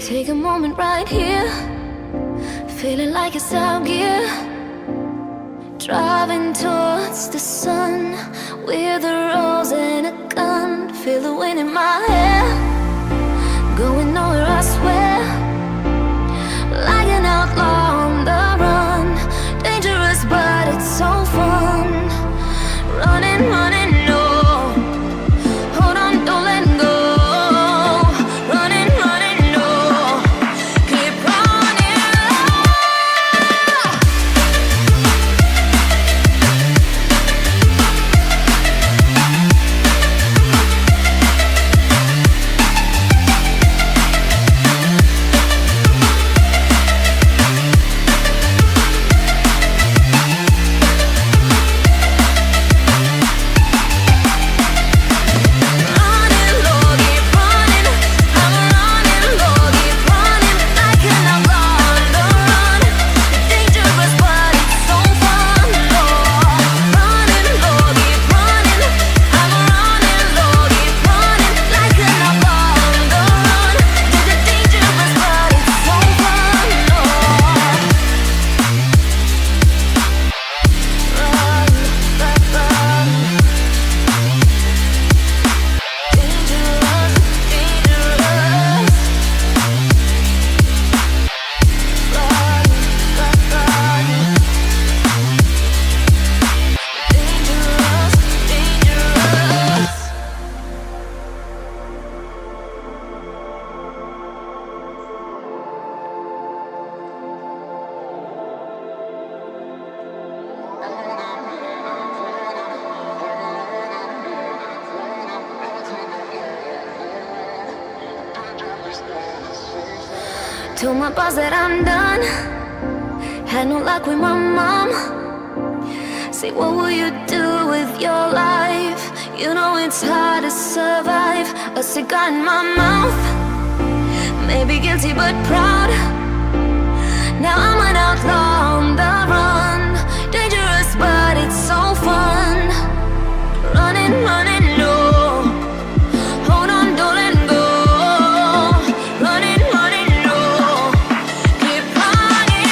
Take a moment right here, feeling like it's out gear. Driving towards the sun with a rose and a gun. Feel the wind in my hair, going nowhere I swear. Like an outlaw on the run, dangerous but it's so fun. Running, running, no, hold on, don't let go. Running, running, no, keep running. Told my boss that I'm done. Had no luck with my mom. Say, what will you do with your life? You know it's hard to survive. A cigar in my mouth, maybe guilty but proud. Now I'm an outlaw on the run, dangerous but it's so fun. Running, running, no, hold on, don't let go. Running, running, no, keep running.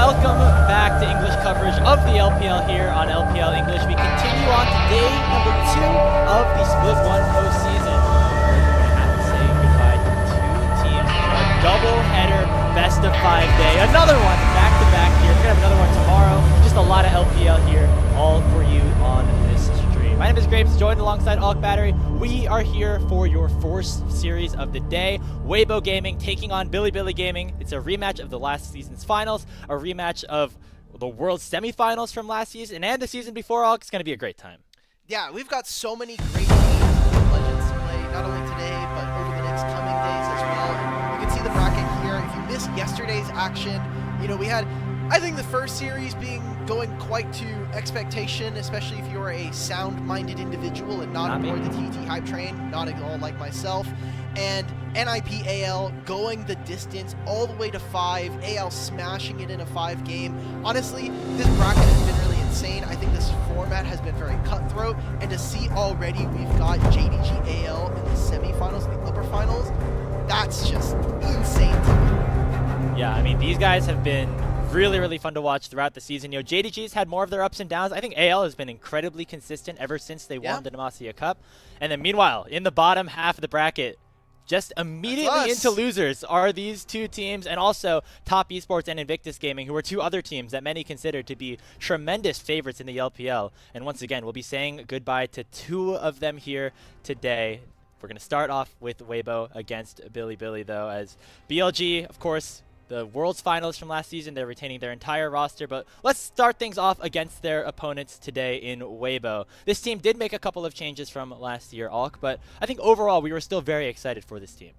welcome back to English coverage of the LPL here on LPL English. We continue on to day number 2 of the Split 1 postseason. We're going to have to say goodbye to 2 teams. A double-header, best-of-5 day. Another one back-to-back here. We're going to have another one tomorrow. Just a lot of LPL here, all for you on this stream. My name is Grapes, joined alongside Alk Battery. We are here for your fourth series of the day. Weibo Gaming taking on Bilibili Gaming. It's a rematch of the last season's finals, a rematch of the World semifinals from last season, and the season before. Alk, it's going to be a great time. Yeah, we've got so many great games and legends to play, not only today, but over the next coming days as well. And you can see the bracket here. If you missed yesterday's action, you know, we had, I think, the first series going quite to expectation, especially if you're a sound-minded individual and not aboard the TT hype train, not at all like myself. And NIPAL going the distance all the way to 5, AL smashing it in a 5 game. Honestly, this bracket has been really insane. I think this format has been very cutthroat, and to see already we've got JDG AL in the semifinals, the upper finals, that's just insane to me. Yeah, I mean, these guys have been really fun to watch throughout the season. You know, JDG's had more of their ups and downs. I think AL has been incredibly consistent ever since they won the Demacia Cup. And then meanwhile, in the bottom half of the bracket, just immediately into losers are these 2 teams, and also Top Esports and Invictus Gaming, who are 2 other teams that many consider to be tremendous favorites in the LPL. And once again, we'll be saying goodbye to 2 of them here today. We're going to start off with Weibo against Bilibili, though, as BLG, of course, the World's finals from last season. They're retaining their entire roster, but let's start things off against their opponents today in Weibo. This team did make a couple of changes from last year, Alk, but I think overall we were still very excited for this team.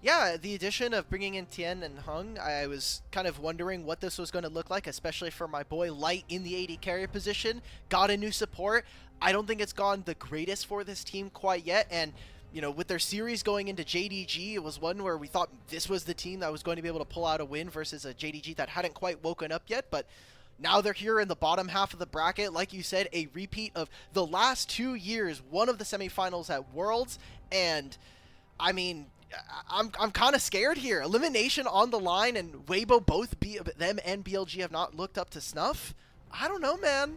Yeah, the addition of bringing in Tien and Hung, I was kind of wondering what this was going to look like, especially for my boy Light in the AD carry position. Got a new support. I don't think it's gone the greatest for this team quite yet, and you know, with their series going into JDG, it was one where we thought this was the team that was going to be able to pull out a win versus a JDG that hadn't quite woken up yet. But now they're here in the bottom half of the bracket. Like you said, a repeat of the last 2 years, one of the semifinals at Worlds. And, I mean, I'm kind of scared here. Elimination on the line, and Weibo, both them and BLG have not looked up to snuff. I don't know, man.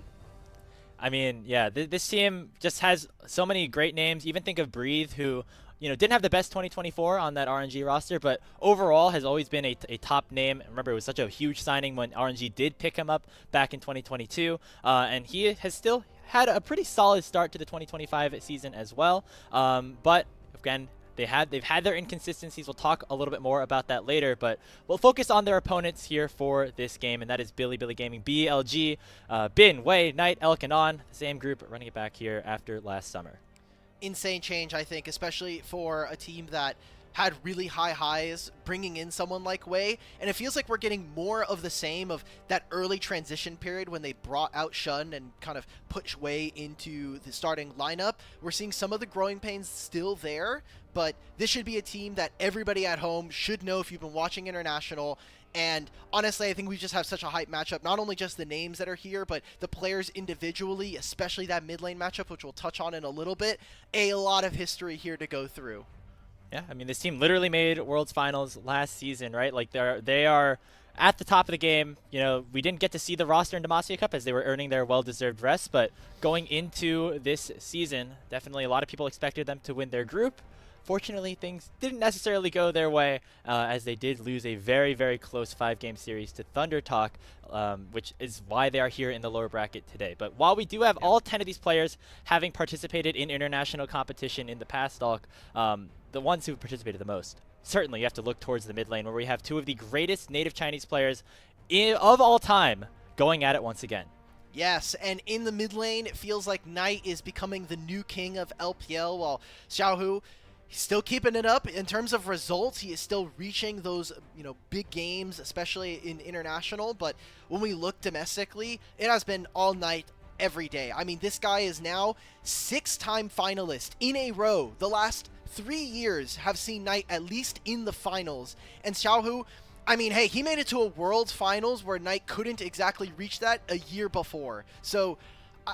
I mean, yeah, this team just has so many great names. Even think of Breathe, who, you know, didn't have the best 2024 on that RNG roster, but overall has always been a top name. Remember, it was such a huge signing when RNG did pick him up back in 2022, and he has still had a pretty solid start to the 2025 season as well. But again, they've had their inconsistencies. We'll talk a little bit more about that later, but we'll focus on their opponents here for this game, and that is Bilibili Gaming, BLG, Bin, Wei, Knight, Elk, and On, the same group running it back here after last summer. Insane change, I think, especially for a team that had really high highs, bringing in someone like Wei, and it feels like we're getting more of the same of that early transition period when they brought out Shun and kind of pushed Wei into the starting lineup. We're seeing some of the growing pains still there, but this should be a team that everybody at home should know if you've been watching International. And honestly, I think we just have such a hype matchup, not only just the names that are here, but the players individually, especially that mid lane matchup, which we'll touch on in a little bit. A lot of history here to go through. Yeah, I mean, this team literally made Worlds Finals last season, right? Like, they are at the top of the game. You know, we didn't get to see the roster in Demacia Cup as they were earning their well-deserved rest, but going into this season, definitely a lot of people expected them to win their group. Fortunately, things didn't necessarily go their way, as they did lose a very close 5-game series to Thunder Talk, which is why they are here in the lower bracket today. But while we do have all 10 of these players having participated in international competition in the past, the ones who participated the most, certainly you have to look towards the mid lane, where we have 2 of the greatest native Chinese players of all time going at it once again. Yes, and in the mid lane, it feels like Knight is becoming the new king of LPL, while Xiaohu, he's still keeping it up in terms of results. He is still reaching those, you know, big games, especially in international. But when we look domestically, it has been all Knight every day. I mean, this guy is now 6-time finalist in a row. The last 3 years have seen Knight at least in the finals. And Xiaohu, I mean, hey, he made it to a World's Finals where Knight couldn't exactly reach that a year before. So,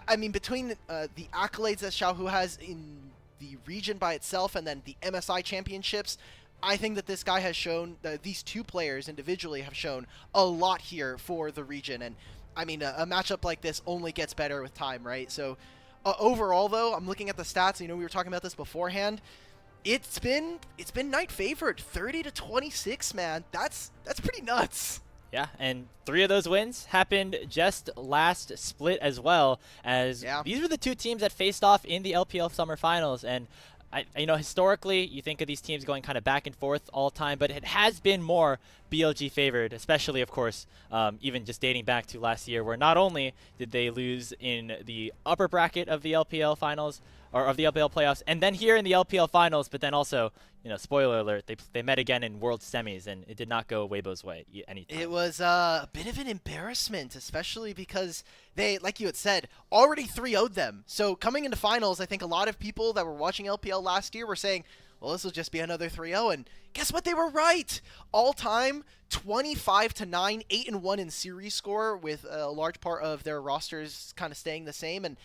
I mean, between the accolades that Xiaohu has in the region by itself and then the MSI championships, I think that this guy has shown, these two players individually have shown a lot here for the region. And I mean, a matchup like this only gets better with time, right? So overall, though, I'm looking at the stats. You know, we were talking about this beforehand. It's been Knight favored, 30-26, man. That's pretty nuts. Yeah, and 3 of those wins happened just last split as well, as these were the 2 teams that faced off in the LPL Summer Finals. And you know, historically, you think of these teams going kind of back and forth all time, but it has been more BLG favored, especially, of course, even just dating back to last year, where not only did they lose in the upper bracket of the LPL Finals, or of the LPL playoffs, and then here in the LPL Finals, but then also, you know, spoiler alert, they met again in World Semis, and it did not go Weibo's way anytime. It was a bit of an embarrassment, especially because they, like you had said, already 3-0'd them. So coming into finals, I think a lot of people that were watching LPL last year were saying, well, this will just be another 3-0, and guess what? They were right. All-time 25-9, 8-1 in series score, with a large part of their rosters kind of staying the same. And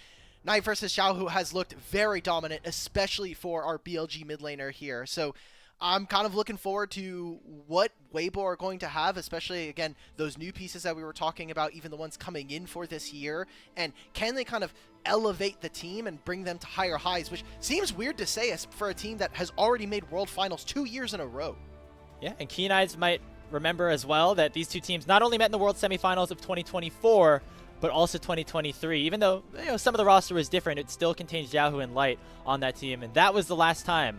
Knight versus Xiao, who has looked very dominant, especially for our BLG mid laner here. So I'm kind of looking forward to what Weibo are going to have, especially, again, those new pieces that we were talking about, even the ones coming in for this year. And can they kind of elevate the team and bring them to higher highs, which seems weird to say for a team that has already made World Finals 2 years in a row. Yeah, and Keen Eyes might remember as well that these 2 teams not only met in the World Semifinals of 2024, but also 2023. Even though, you know, some of the roster was different, it still contains Xiaohu and Light on that team. And that was the last time,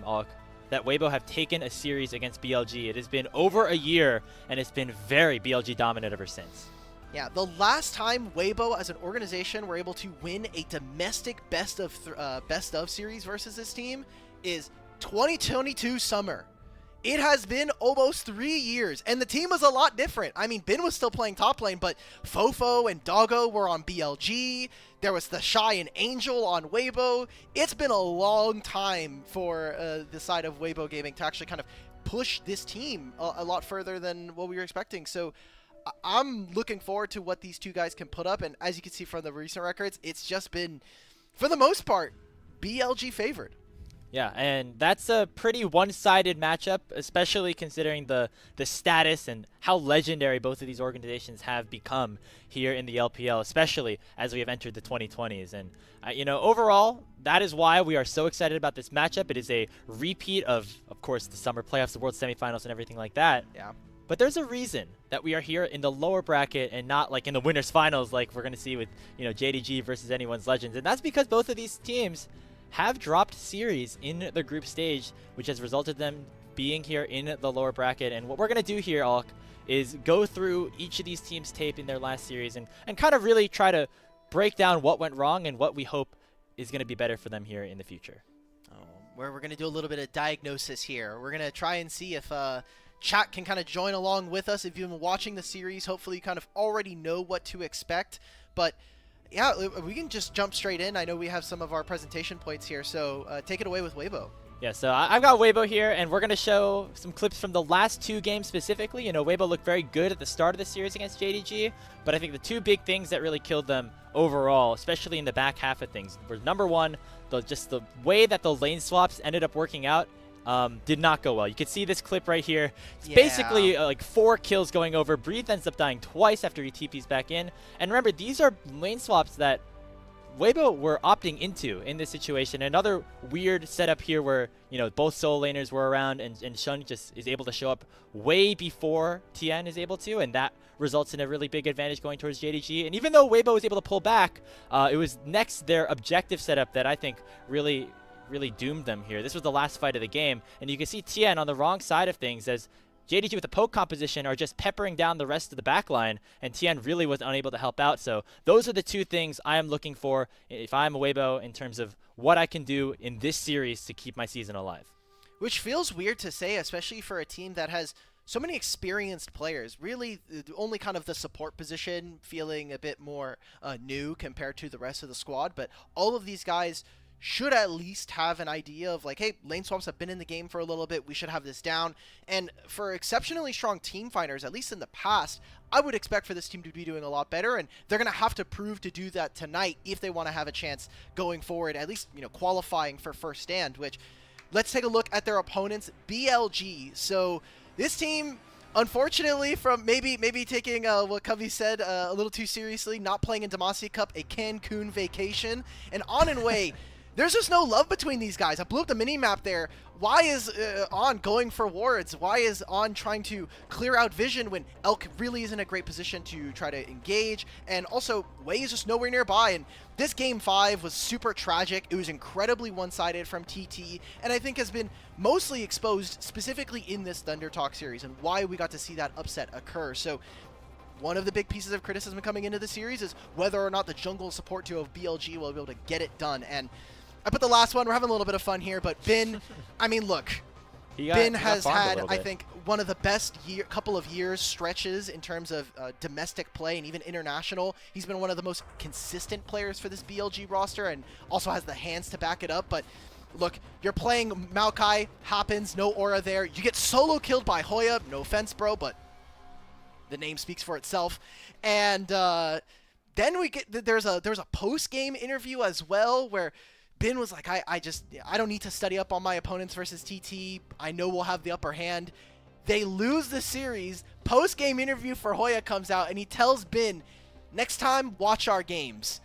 that Weibo have taken a series against BLG. It has been over a year, and it's been very BLG dominant ever since. Yeah, the last time Weibo as an organization were able to win a domestic best of series versus this team is 2022 summer. It has been almost 3 years, and the team was a lot different. I mean, Bin was still playing top lane, but Fofo and Doggo were on BLG. There was the Shy and Angel on Weibo. It's been a long time for the side of Weibo Gaming to actually kind of push this team a lot further than what we were expecting. So I'm looking forward to what these two guys can put up, and as you can see from the recent records, it's just been, for the most part, BLG favored. Yeah, and that's a pretty one-sided matchup, especially considering the status and how legendary both of these organizations have become here in the LPL, especially as we have entered the 2020s. And, you know, overall, that is why we are so excited about this matchup. It is a repeat of course, the summer playoffs, the World Semifinals, and everything like that. Yeah. But there's a reason that we are here in the lower bracket and not like in the winners finals like we're going to see with, you know, JDG versus Anyone's Legends. And that's because both of these teams have dropped series in the group stage, which has resulted them being here in the lower bracket. And what we're going to do here, Alk, is go through each of these teams' tape in their last series and kind of really try to break down what went wrong and what we hope is going to be better for them here in the future. Where we're going to do a little bit of diagnosis here. We're going to try and see if chat can kind of join along with us. If you've been watching the series, hopefully you kind of already know what to expect. But yeah, we can just jump straight in. I know we have some of our presentation points here, so take it away with Weibo. Yeah, so I've got Weibo here, and we're going to show some clips from the last 2 games specifically. You know, Weibo looked very good at the start of the series against JDG, but I think the 2 big things that really killed them overall, especially in the back half of things, were number 1, just the way that the lane swaps ended up working out. Did not go well. You can see this clip right here. It's basically like 4 kills going over. Breathe ends up dying twice after he TPs back in. And remember, these are lane swaps that Weibo were opting into in this situation. Another weird setup here where, you know, both solo laners were around and Shun just is able to show up way before TN is able to, and that results in a really big advantage going towards JDG. And even though Weibo was able to pull back, it was next their objective setup that I think really doomed them here. This was the last fight of the game, and you can see TN on the wrong side of things as JDG with the poke composition are just peppering down the rest of the backline, and TN really was unable to help out. So those are the 2 things I am looking for if I'm a Weibo in terms of what I can do in this series to keep my season alive. Which feels weird to say, especially for a team that has so many experienced players. Really, only kind of the support position feeling a bit more new compared to the rest of the squad, but all of these guys should at least have an idea of like, hey, lane swaps have been in the game for a little bit, we should have this down. And for exceptionally strong team fighters, at least in the past, I would expect for this team to be doing a lot better, and they're going to have to prove to do that tonight if they want to have a chance going forward, at least, you know, qualifying for first stand, which let's take a look at their opponents, BLG. So this team, unfortunately, from maybe taking what Covey said a little too seriously, not playing in Demacia Cup, a Cancun vacation, and on and way. There's just no love between these guys. I blew up the mini-map there. Why is On going for wards? Why is On trying to clear out vision when Elk really is in a great position to try to engage? And also, Wei is just nowhere nearby. And this Game 5 was super tragic. It was incredibly one-sided from TT, and I think has been mostly exposed specifically in this Thunder Talk series and why we got to see that upset occur. So one of the big pieces of criticism coming into the series is whether or not the jungle support duo of BLG will be able to get it done. And I put the last one. We're having a little bit of fun here, but Bin, I mean, look, Bin has had, I think, one of the best couple of years stretches in terms of domestic play and even international. He's been one of the most consistent players for this BLG roster and also has the hands to back it up. But look, you're playing Maokai, happens, no aura there. You get solo killed by Hoya. No offense, bro, but the name speaks for itself. And then we get there's a post-game interview as well where Bin was like, I don't need to study up on my opponents versus TT. I know we'll have the upper hand. They lose the series. Post-game interview for Hoya comes out, and he tells Bin, next time, watch our games.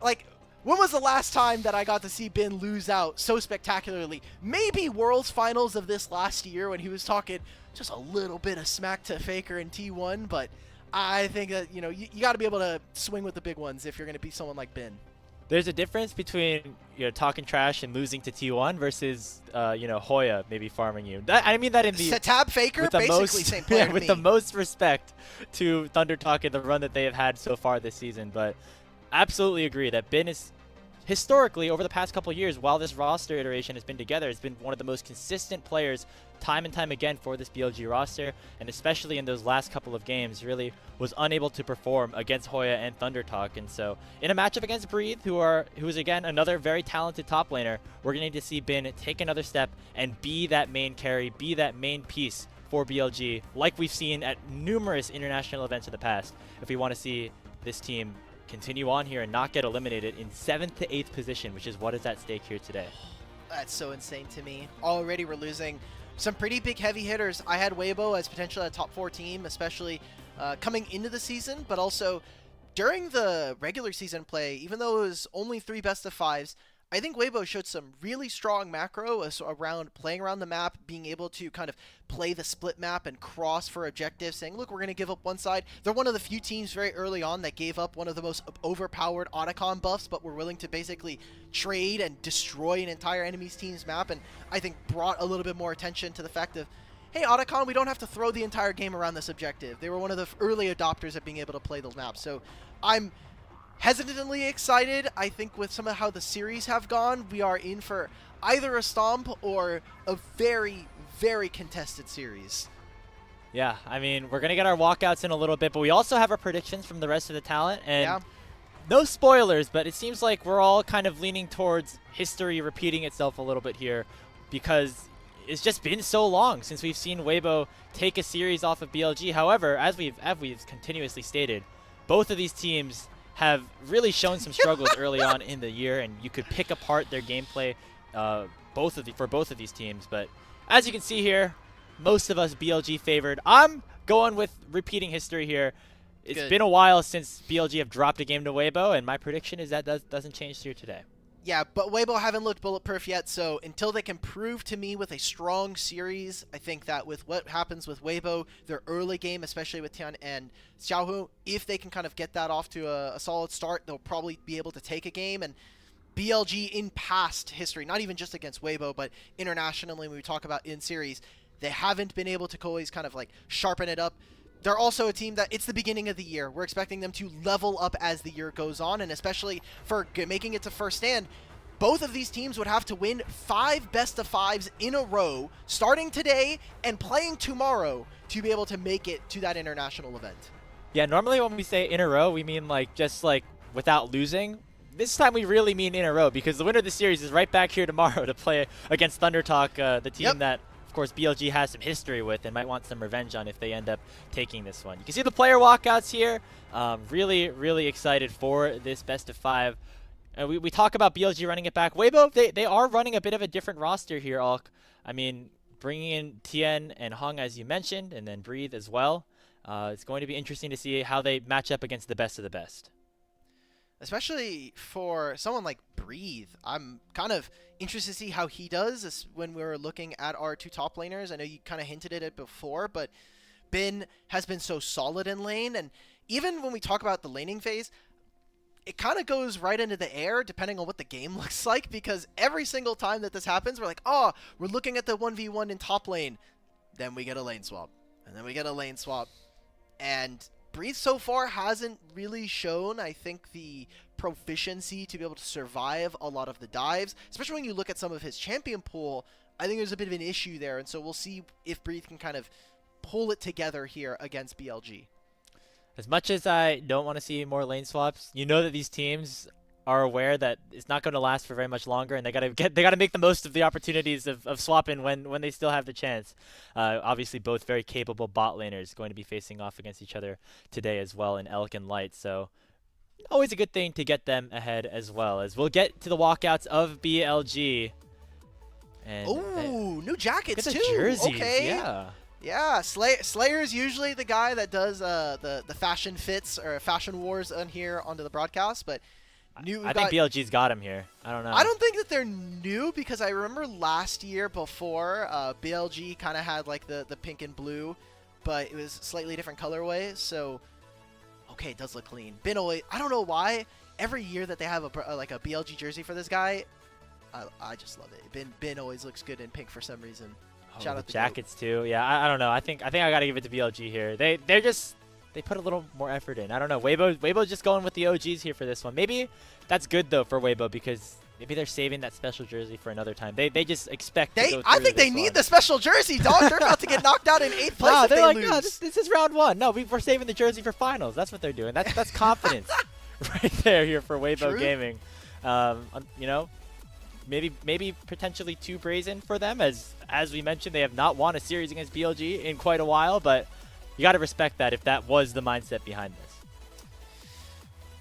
Like, when was the last time that I got to see Bin lose out so spectacularly? Maybe Worlds Finals of this last year when he was talking just a little bit of smack to Faker in T1, but I think that, you know, you got to be able to swing with the big ones if you're going to be someone like Bin. There's a difference between, you know, talking trash and losing to T1 versus, you know, Hoya maybe farming you. I mean that in the Satab Faker, basically same player to with me. the most respect to Thunder Talk and the run that they have had so far this season. But absolutely agree that Bin is historically over the past couple of years, while this roster iteration has been together, has been one of the most consistent players time and time again for this BLG roster, and especially in those last couple of games, really was unable to perform against Hoya and Thunder Talk. And so in a matchup against Breathe, who is again another very talented top laner, we're going to need to see Bin take another step and be that main carry, be that main piece for BLG, like we've seen at numerous international events in the past, if we want to see this team continue on here and not get eliminated in 7th to 8th position, which is what is at stake here today. That's so insane to me. Already we're losing some pretty big heavy hitters. I had Weibo as potentially a top 4 team, especially coming into the season, but also during the regular season play, even though it was only 3 best of 5s, I think Weibo showed some really strong macro around playing around the map, being able to kind of play the split map and cross for objectives, saying, look, we're going to give up one side. They're one of the few teams very early on that gave up one of the most overpowered Otacon buffs, but were willing to basically trade and destroy an entire enemy's team's map, and I think brought a little bit more attention to the fact of, hey, Otacon, we don't have to throw the entire game around this objective. They were one of the early adopters of being able to play those maps. So I'm hesitantly excited. I think with some of how the series have gone, we are in for either a stomp or a very, very contested series. Yeah, I mean, we're going to get our walkouts in a little bit, but we also have our predictions from the rest of the talent. And yeah, no spoilers, but it seems like we're all kind of leaning towards history repeating itself a little bit here, because it's just been so long since we've seen Weibo take a series off of BLG. However, as we've continuously stated, both of these teams have really shown some struggles early on in the year, and you could pick apart their gameplay for both of these teams. But as you can see here, most of us BLG favored. I'm going with repeating history here. It's been a while since BLG have dropped a game to Weibo, and my prediction is that doesn't change here today. Yeah, but Weibo haven't looked bulletproof yet, so until they can prove to me with a strong series, I think that with what happens with Weibo, their early game, especially with Tian and Xiaohu, if they can kind of get that off to a solid start, they'll probably be able to take a game. And BLG in past history, not even just against Weibo, but internationally when we talk about in series, they haven't been able to always kind of like sharpen it up. They're also a team that it's the beginning of the year. We're expecting them to level up as the year goes on, and especially for making it to first stand, both of these teams would have to win 5 best of 5s in a row, starting today and playing tomorrow, to be able to make it to that international event. Yeah, normally when we say in a row, we mean like just like without losing. This time we really mean in a row, because the winner of the series is right back here tomorrow to play against Thunder Talk, the team that, of course, BLG has some history with and might want some revenge on if they end up taking this one. You can see the player walkouts here. Really, really excited for this best of 5. We talk about BLG running it back. Weibo, they are running a bit of a different roster here, Alk. I mean, bringing in Tien and Hung, as you mentioned, and then Breathe as well. It's going to be interesting to see how they match up against the best of the best. Especially for someone like Breathe, I'm kind of interested to see how he does when we're looking at our two top laners. I know you kind of hinted at it before, but Bin has been so solid in lane, and even when we talk about the laning phase, it kind of goes right into the air depending on what the game looks like, because every single time that this happens, we're like, oh, we're looking at the 1v1 in top lane, then we get a lane swap, and then we get a lane swap, and Breathe so far hasn't really shown, I think, the proficiency to be able to survive a lot of the dives, especially when you look at some of his champion pool. I think there's a bit of an issue there, and so we'll see if Breathe can kind of pull it together here against BLG. As much as I don't want to see more lane swaps, you know that these teams are aware that it's not going to last for very much longer, and they gotta make the most of the opportunities of swapping when they still have the chance. Obviously, both very capable bot laners going to be facing off against each other today as well in Elk and Light. So always a good thing to get them ahead as well. As we'll get to the walkouts of BLG. And ooh, new jackets look at too. the jerseys, Okay. yeah. Yeah, Slayer is usually the guy that does the fashion fits or fashion wars on here onto the broadcast, but I think BLG's got him here. I don't know. I don't think that they're new, because I remember last year before BLG kind of had like the pink and blue, but it was slightly different colorways. So okay, it does look clean. Bin always, I don't know why every year that they have like a BLG jersey for this guy, I just love it. Bin always looks good in pink for some reason. Shout out the to jackets too. Yeah, I don't know. I think I gotta give it to BLG here. They put a little more effort in. I don't know. Weibo's just going with the OGs here for this one. Maybe that's good though for Weibo, because maybe they're saving that special jersey for another time. They just expect to go through I think they need the special jersey, dog. They're about to get knocked out in 8th place if they're they like, lose. no, this is round one. No, we're saving the jersey for finals. That's what they're doing. That's confidence right there here for Weibo Gaming. You know, maybe potentially too brazen for them, as we mentioned, they have not won a series against BLG in quite a while, but you got to respect that if that was the mindset behind this.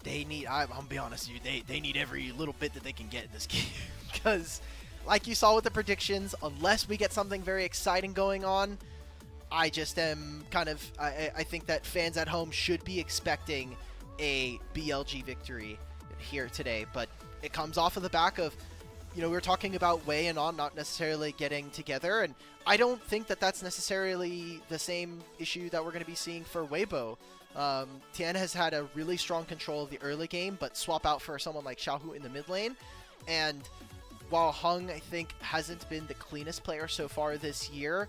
They need, I'm going to be honest with you, they need every little bit that they can get in this game, because like you saw with the predictions, unless we get something very exciting going on, I just am kind of, I think that fans at home should be expecting a BLG victory here today, but it comes off of the back of, you know, we were talking about Wei and On not necessarily getting together, and I don't think that that's necessarily the same issue that we're going to be seeing for Weibo. Tien has had a really strong control of the early game, but swap out for someone like Xiaohu in the mid lane, and while Hung, I think, hasn't been the cleanest player so far this year,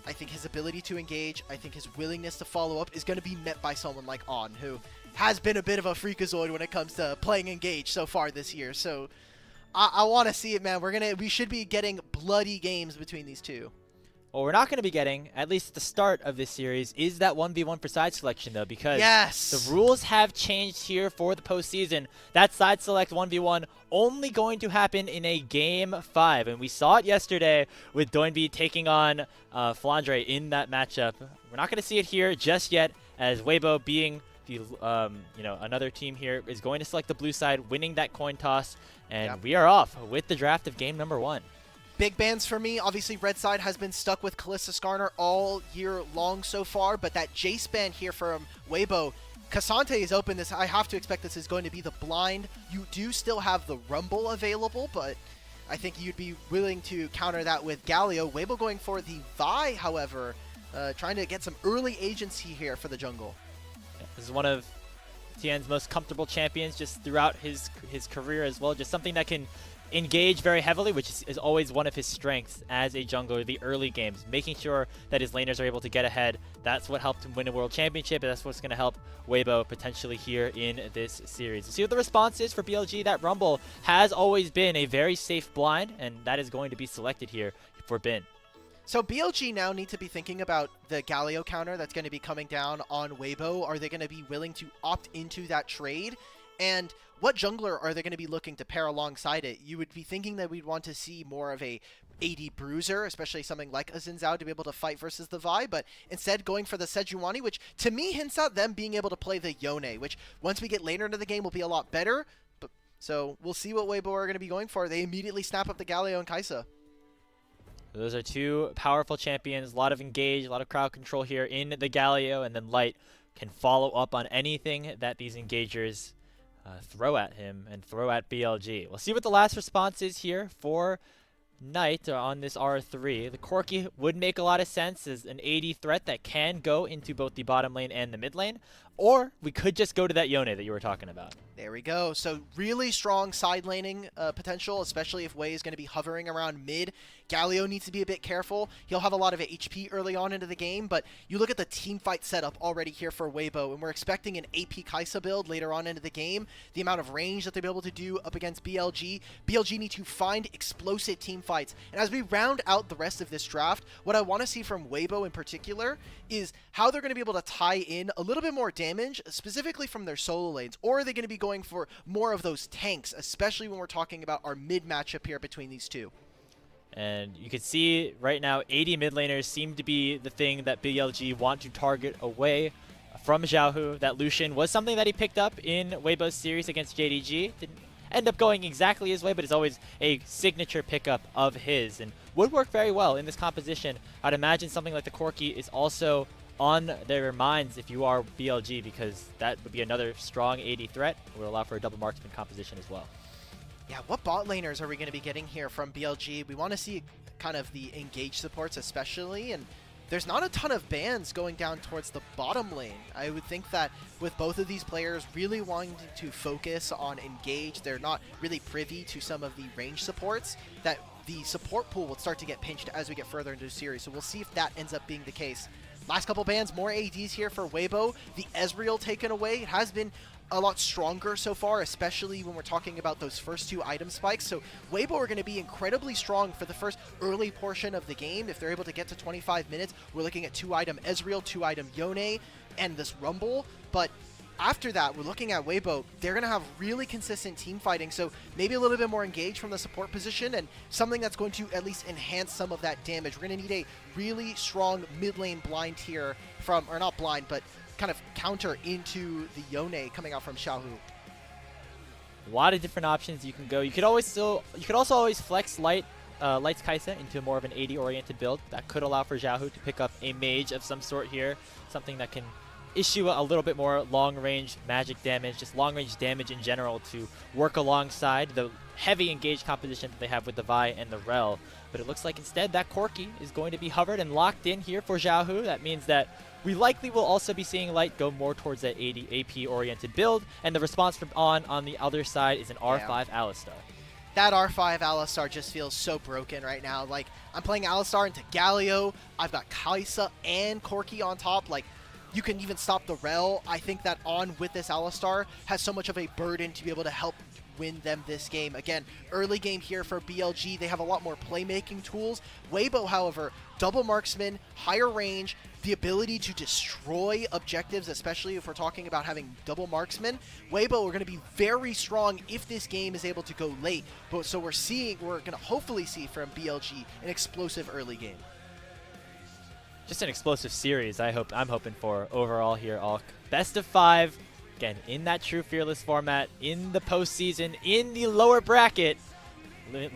I think his ability to engage, I think his willingness to follow up is going to be met by someone like On, who has been a bit of a freakazoid when it comes to playing engage so far this year, so I want to see it, man. We should be getting bloody games between these two. What we're not going to be getting, at least at the start of this series, is that 1v1 for side selection, though, because the rules have changed here for the postseason. That side select 1v1 only going to happen in a Game 5, and we saw it yesterday with Doinby taking on Flandre in that matchup. We're not going to see it here just yet, as Weibo being the another team here is going to select the blue side, winning that coin toss, and we are off with the draft of game number 1. Big bans for me. Obviously, red side has been stuck with Kalista Skarner all year long so far, but that Jace ban here from Weibo, Cassante is open. I have to expect this is going to be the blind. You do still have the Rumble available, but I think you'd be willing to counter that with Galio. Weibo going for the Vi, however, trying to get some early agency here for the jungle. This is one of Tien's most comfortable champions just throughout his career as well. Just something that can engage very heavily, which is always one of his strengths as a jungler, the early games, making sure that his laners are able to get ahead. That's what helped him win a world championship, and that's what's going to help Weibo potentially here in this series. See what the response is for BLG. That Rumble has always been a very safe blind, and that is going to be selected here for Bin. So BLG now need to be thinking about the Galio counter that's going to be coming down on Weibo. Are they going to be willing to opt into that trade? And what jungler are they going to be looking to pair alongside it? You would be thinking that we'd want to see more of a AD bruiser, especially something like a Xin Zhao to be able to fight versus the Vi, but instead going for the Sejuani, which to me hints at them being able to play the Yone, which once we get later into the game will be a lot better. But So we'll see what Weibo are going to be going for. They immediately snap up the Galio and Kaisa. Those are two powerful champions. A lot of engage, a lot of crowd control here in the Galio, and then Light can follow up on anything that these engagers throw at him and throw at BLG. We'll see what the last response is here for Knight on this R3. The Corki would make a lot of sense as an AD threat that can go into both the bottom lane and the mid lane, or we could just go to that Yone that you were talking about. There we go. So really strong side laning potential, especially if Wei is going to be hovering around mid. Galio needs to be a bit careful. He'll have a lot of HP early on into the game, but you look at the team fight setup already here for Weibo, and we're expecting an AP Kaisa build later on into the game. The amount of range that they'll be able to do up against BLG. BLG need to find explosive team fights. And as we round out the rest of this draft, what I want to see from Weibo in particular is how they're going to be able to tie in a little bit more damage, specifically from their solo lanes, or are they going to be going for more of those tanks, especially when we're talking about our mid matchup here between these two. And you can see right now 80 mid laners seem to be the thing that BLG want to target away from Xiaohu. That Lucian was something that he picked up in Weibo's series against JDG. Didn't end up going exactly his way, but it's always a signature pickup of his and would work very well in this composition. I'd imagine something like the Corki is also on their minds if you are BLG, because that would be another strong AD threat. It would allow for a double marksman composition as well. Yeah, what bot laners are we going to be getting here from BLG? We want to see kind of the engage supports especially, and there's not a ton of bans going down towards the bottom lane. I would think that with both of these players really wanting to focus on engage, they're not really privy to some of the range supports, that the support pool will start to get pinched as we get further into the series. So we'll see if that ends up being the case. Last couple bans, more ADs here for Weibo. The Ezreal taken away. It has been a lot stronger so far, especially when we're talking about those first two item spikes. So Weibo are going to be incredibly strong for the first early portion of the game. If they're able to get to 25 minutes, we're looking at 2-item Ezreal, 2-item Yone, and this Rumble. But after that, we're looking at Weibo. They're going to have really consistent team fighting, so maybe a little bit more engaged from the support position and something that's going to at least enhance some of that damage. We're going to need a really strong mid lane blind here from, or not blind, but kind of counter into the Yone coming out from Xiaohu. A lot of different options you can go. You could also always flex Light's Kaisa into more of an AD oriented build. That could allow for Xiaohu to pick up a mage of some sort here, something that can issue a little bit more long-range magic damage, just long-range damage in general to work alongside the heavy engaged composition that they have with the Vi and the Rel. But it looks like instead that Corki is going to be hovered and locked in here for Xiaohu. That means that we likely will also be seeing Light go more towards that AD AP-oriented build, and the response from on the other side is an R5 Alistar. That R5 Alistar just feels so broken right now. Like, I'm playing Alistar into Galio, I've got Kaisa and Corki on top. Like, you can even stop the Rel. I think that on with this Alistar has so much of a burden to be able to help win them this game. Again, early game here for BLG. They have a lot more playmaking tools. Weibo, however, double marksman, higher range, the ability to destroy objectives, especially if we're talking about having double marksman. Weibo are going to be very strong if this game is able to go late. But so we're going to hopefully see from BLG an explosive early game. Just an explosive series I'm hoping for overall here, Alk. Best of 5, again, in that true Fearless format, in the postseason, in the lower bracket.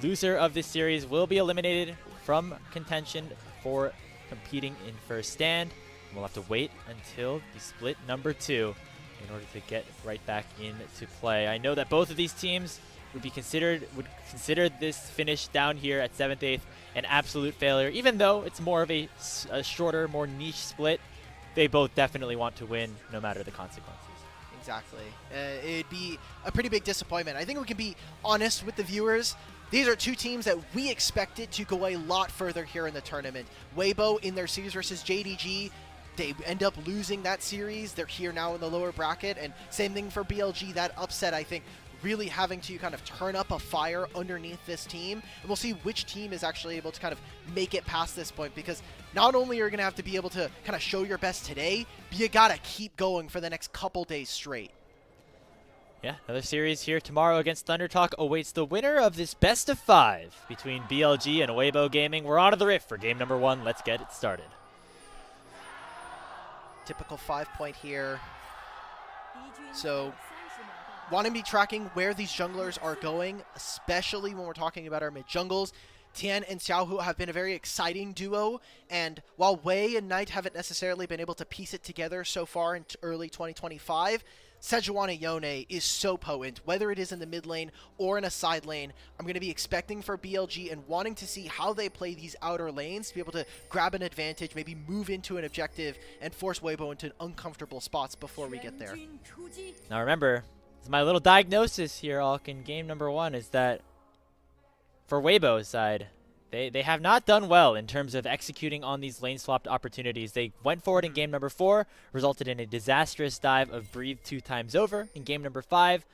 Loser of this series will be eliminated from contention for competing in first stand. We'll have to wait until the split number 2 in order to get right back into play. I know that both of these teams would consider this finish down here at 7th, 8th an absolute failure. Even though it's more of a shorter, more niche split, they both definitely want to win no matter the consequences. Exactly. It'd be a pretty big disappointment. I think we can be honest with the viewers. These are two teams that we expected to go a lot further here in the tournament. Weibo in their series versus JDG, they end up losing that series. They're here now in the lower bracket, and same thing for BLG. That upset, I think, really having to kind of turn up a fire underneath this team. And we'll see which team is actually able to kind of make it past this point, because not only are you going to have to be able to kind of show your best today, but you got to keep going for the next couple days straight. Yeah, another series here tomorrow against Thunder Talk awaits the winner of this best of 5 between BLG and Weibo Gaming. We're on to the Rift for game number 1. Let's get it started. Typical 5-point here. So want to be tracking where these junglers are going, especially when we're talking about our mid jungles. Tian and Xiaohu have been a very exciting duo, and while Wei and Knight haven't necessarily been able to piece it together so far in early 2025, Sejuani Yone is so potent, whether it is in the mid lane or in a side lane. I'm going to be expecting for BLG and wanting to see how they play these outer lanes to be able to grab an advantage, maybe move into an objective, and force Weibo into uncomfortable spots before we get there. Now remember, my little diagnosis here, Alk, in game number 1 is that for Weibo's side, they have not done well in terms of executing on these lane swapped opportunities. They went forward in game number 4, resulted in a disastrous dive of Breathe 2 times over. In game number 5,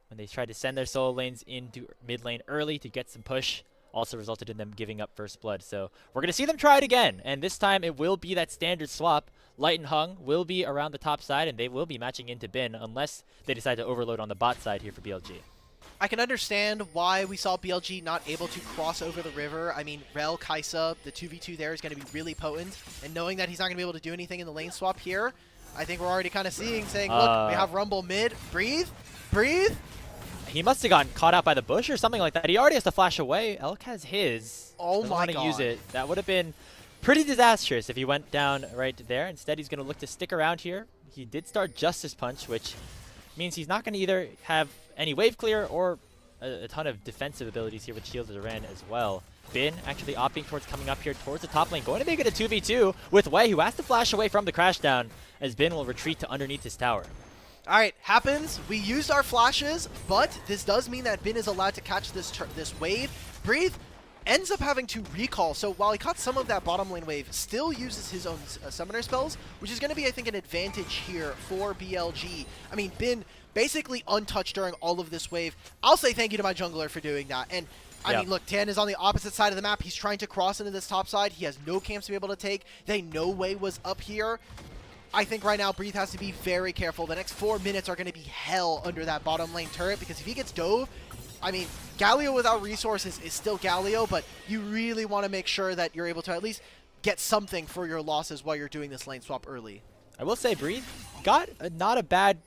when they tried to send their solo lanes into mid lane early to get some push, also resulted in them giving up first blood. So we're going to see them try it again, and this time it will be that standard swap. Light and Hung will be around the top side, and they will be matching into Bin unless they decide to overload on the bot side here for BLG. I can understand why we saw BLG not able to cross over the river. I mean, Rel, Kaisa, the 2v2 there is going to be really potent. And knowing that he's not going to be able to do anything in the lane swap here, I think we're already kind of saying, look, we have Rumble mid. Breathe. Breathe. He must have gotten caught out by the bush or something like that. He already has to flash away. Elk has his. Oh Doesn't my want to god. use it. That would have been pretty disastrous if he went down right there. Instead, he's going to look to stick around here. He did start Justice Punch, which means he's not going to either have any wave clear or a ton of defensive abilities here with Shield of Ren as well. Bin actually opting towards coming up here towards the top lane, going to make it a 2v2 with Wei, who has to flash away from the crashdown as Bin will retreat to underneath his tower. All right, happens. We used our flashes, but this does mean that Bin is allowed to catch this wave. Breathe ends up having to recall, so while he caught some of that bottom lane wave, still uses his own summoner spells, which is going to be, I think, an advantage here for BLG. I mean, Bin basically untouched during all of this wave. I'll say thank you to my jungler for doing that. And I mean, look, Tan is on the opposite side of the map. He's trying to cross into this top side. He has no camps to be able to take. They know Wei was up here. I think right now Breathe has to be very careful. The next 4 minutes are going to be hell under that bottom lane turret, because if he gets dove, I mean, Galio without resources is still Galio, but you really want to make sure that you're able to at least get something for your losses while you're doing this lane swap early. I will say Breathe got not a bad,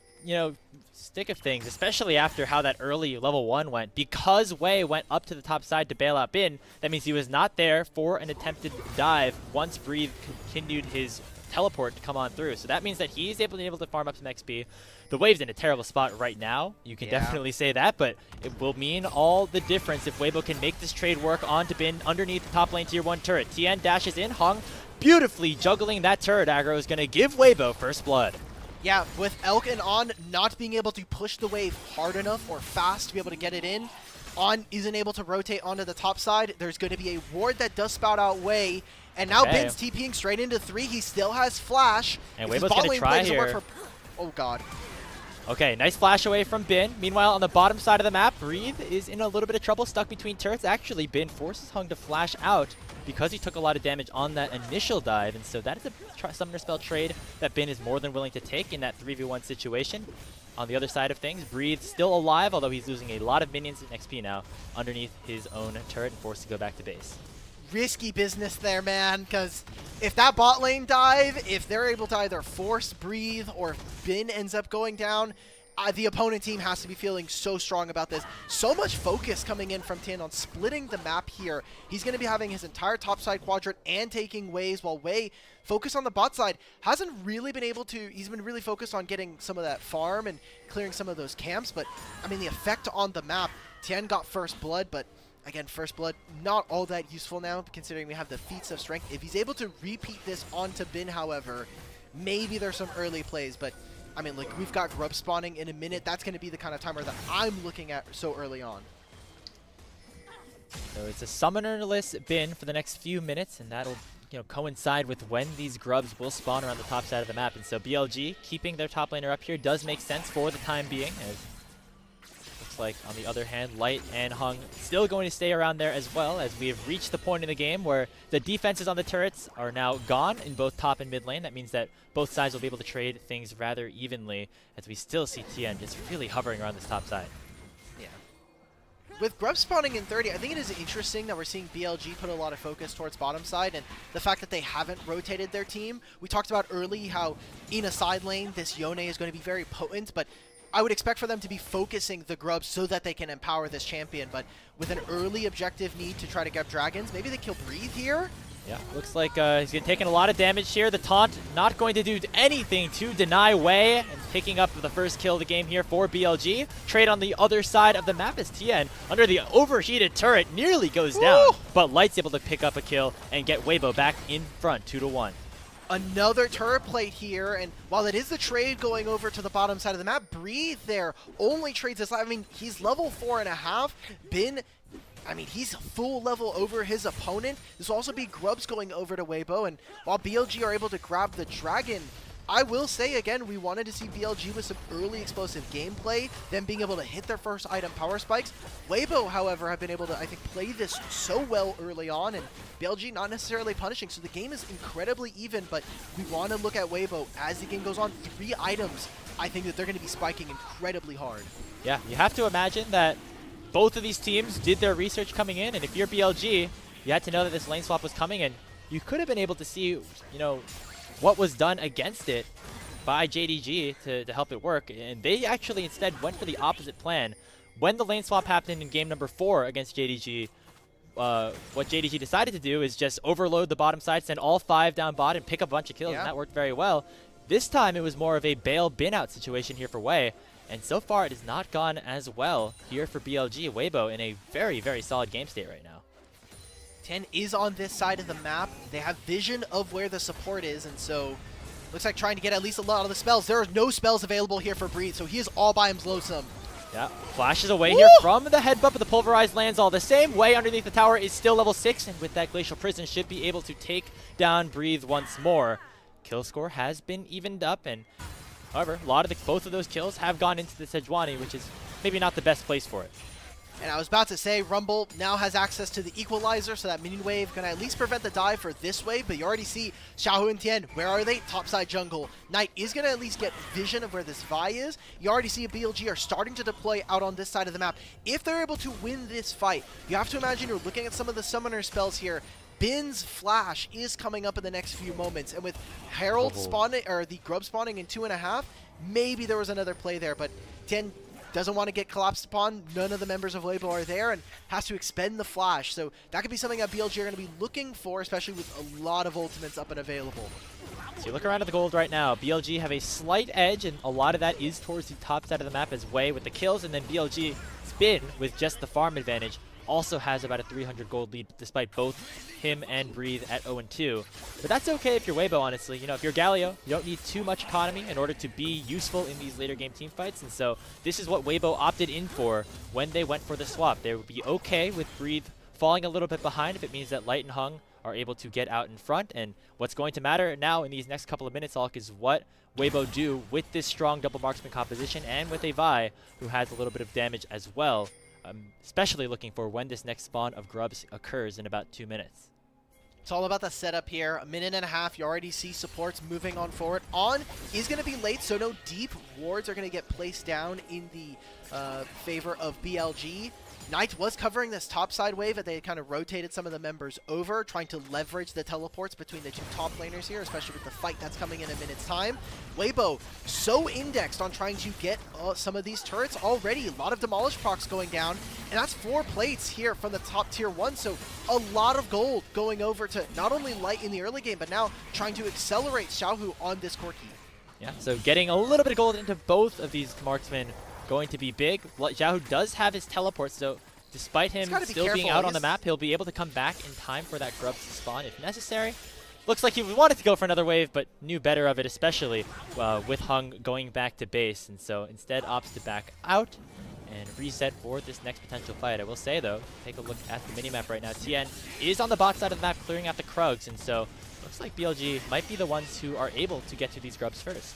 stick of things, especially after how that early level 1 went. Because Wei went up to the top side to bail out Bin, that means he was not there for an attempted dive once Breathe continued his teleport to come on through. So that means that he's able to farm up some XP. The wave's in a terrible spot right now. You can definitely say that, but it will mean all the difference if Weibo can make this trade work onto Bin underneath the top lane tier 1 turret. Tien dashes in, Hung beautifully juggling that turret aggro is going to give Weibo first blood. Yeah, with Elk and On not being able to push the wave hard enough or fast to be able to get it in, On isn't able to rotate onto the top side. There's going to be a ward that does spout out Wei, and now Bin's TPing straight into 3. He still has flash. And Weibo's going to try here. Oh god. Okay, nice flash away from Bin. Meanwhile, on the bottom side of the map, Breathe is in a little bit of trouble, stuck between turrets. Actually, Bin forces Hung to flash out because he took a lot of damage on that initial dive, and so that is a summoner spell trade that Bin is more than willing to take in that 3v1 situation. On the other side of things, Breathe still alive, although he's losing a lot of minions in XP now underneath his own turret and forced to go back to base. Risky business there, man, because if that bot lane dive, if they're able to either force Breathe or if Bin ends up going down, the opponent team has to be feeling so strong about this. So much focus coming in from Tin on splitting the map here. He's going to be having his entire topside quadrant and taking waves, while Wei, focus on the bot side, hasn't really been able to, he's been really focused on getting some of that farm and clearing some of those camps, but I mean the effect on the map, Tian got first blood, but again, first blood, not all that useful now, considering we have the feats of strength. If he's able to repeat this onto Bin, however, maybe there's some early plays, but I mean, like, we've got grub spawning in a minute. That's going to be the kind of timer that I'm looking at so early on. So it's a summonerless Bin for the next few minutes, and that'll coincide with when these grubs will spawn around the top side of the map. And so BLG keeping their top laner up here does make sense for the time being, as like, on the other hand, Light and Hung still going to stay around there as well, as we have reached the point in the game where the defenses on the turrets are now gone in both top and mid lane. That means that both sides will be able to trade things rather evenly, as we still see Tien just really hovering around this top side. Yeah. With grub spawning in 30, I think it is interesting that we're seeing BLG put a lot of focus towards bottom side, and the fact that they haven't rotated their team. We talked about early how in a side lane, this Yone is going to be very potent, but I would expect for them to be focusing the grubs so that they can empower this champion, but with an early objective need to try to get dragons, maybe they kill Breathe here? Yeah, looks like he's taking a lot of damage here. The taunt not going to do anything to deny Wei, and picking up the first kill of the game here for BLG. Trade on the other side of the map as Tien, under the overheated turret, nearly goes down, but Light's able to pick up a kill and get Weibo back in front, 2-1. Another turret plate here, and while it is the trade going over to the bottom side of the map, Breathe there only trades this. I mean, he's level 4.5. He's full level over his opponent. This will also be grubs going over to Weibo, and while BLG are able to grab the dragon, I will say again, we wanted to see BLG with some early explosive gameplay, them being able to hit their first item power spikes. Weibo, however, have been able to, I think, play this so well early on, and BLG not necessarily punishing, so the game is incredibly even, but we want to look at Weibo as the game goes on. 3 items, I think that they're going to be spiking incredibly hard. Yeah, you have to imagine that both of these teams did their research coming in, and if you're BLG, you had to know that this lane swap was coming, and you could have been able to see, what was done against it by JDG to help it work, and they actually instead went for the opposite plan. When the lane swap happened in game number 4 against JDG, what JDG decided to do is just overload the bottom side, send all 5 down bot, and pick up a bunch of kills, and that worked very well. This time it was more of a bail bin out situation here for Wei, and so far it has not gone as well here for BLG. Weibo in a very, very solid game state right now. 10 is on this side of the map. They have vision of where the support is, and so looks like trying to get at least a lot of the spells. There are no spells available here for Breathe, so he is all by himself. Yeah, flashes away here from the headbutt, but the pulverized lands all the same. Way underneath the tower is still level 6, and with that Glacial Prison should be able to take down Breathe once more. Kill score has been evened up, and however, a lot of both of those kills have gone into the Sejuani, which is maybe not the best place for it. And I was about to say, Rumble now has access to the equalizer, so that minion wave can at least prevent the dive for this wave, but you already see Xiaohu and Tien, where are they? Topside jungle. Knight is going to at least get vision of where this Vi is. You already see a BLG are starting to deploy out on this side of the map. If they're able to win this fight, you have to imagine you're looking at some of the summoner spells here. Bin's Flash is coming up in the next few moments, and with Herald spawning, or the grub spawning in 2.5, maybe there was another play there, but Tien doesn't want to get collapsed upon. None of the members of Weibo are there and has to expend the flash. So that could be something that BLG are going to be looking for, especially with a lot of ultimates up and available. So you look around at the gold right now. BLG have a slight edge, and a lot of that is towards the top side of the map as Wei with the kills, and then BLG Spin with just the farm advantage also has about a 300 gold lead, despite both him and Breathe at 0-2. But that's okay if you're Weibo, honestly. If you're Galio, you don't need too much economy in order to be useful in these later game team fights, and so this is what Weibo opted in for when they went for the swap. They would be okay with Breathe falling a little bit behind if it means that Light and Hung are able to get out in front, and what's going to matter now in these next couple of minutes, Alk, is what Weibo do with this strong double marksman composition and with a Vi who has a little bit of damage as well. Especially looking for when this next spawn of grubs occurs in about 2 minutes. It's all about the setup here. 1.5 minutes. You already see supports moving on forward. On is going to be late, so no deep wards are going to get placed down in the favor of BLG. Knight was covering this topside wave, and they kind of rotated some of the members over, trying to leverage the teleports between the 2 top laners here, especially with the fight that's coming in a minute's time. Weibo so indexed on trying to get some of these turrets already. A lot of demolish procs going down, and that's 4 plates here from the top tier 1, so a lot of gold going over to not only Light in the early game, but now trying to accelerate Xiaohu on this Corki. Yeah, so getting a little bit of gold into both of these marksmen going to be big. Xiaohu does have his teleport, so despite him still being out on the map, he'll be able to come back in time for that grub to spawn if necessary. Looks like he wanted to go for another wave, but knew better of it, especially with Hung going back to base, and so instead opts to back out and reset for this next potential fight. I will say, though, take a look at the minimap right now. Tien is on the bot side of the map clearing out the Krugs, and so looks like BLG might be the ones who are able to get to these grubs first.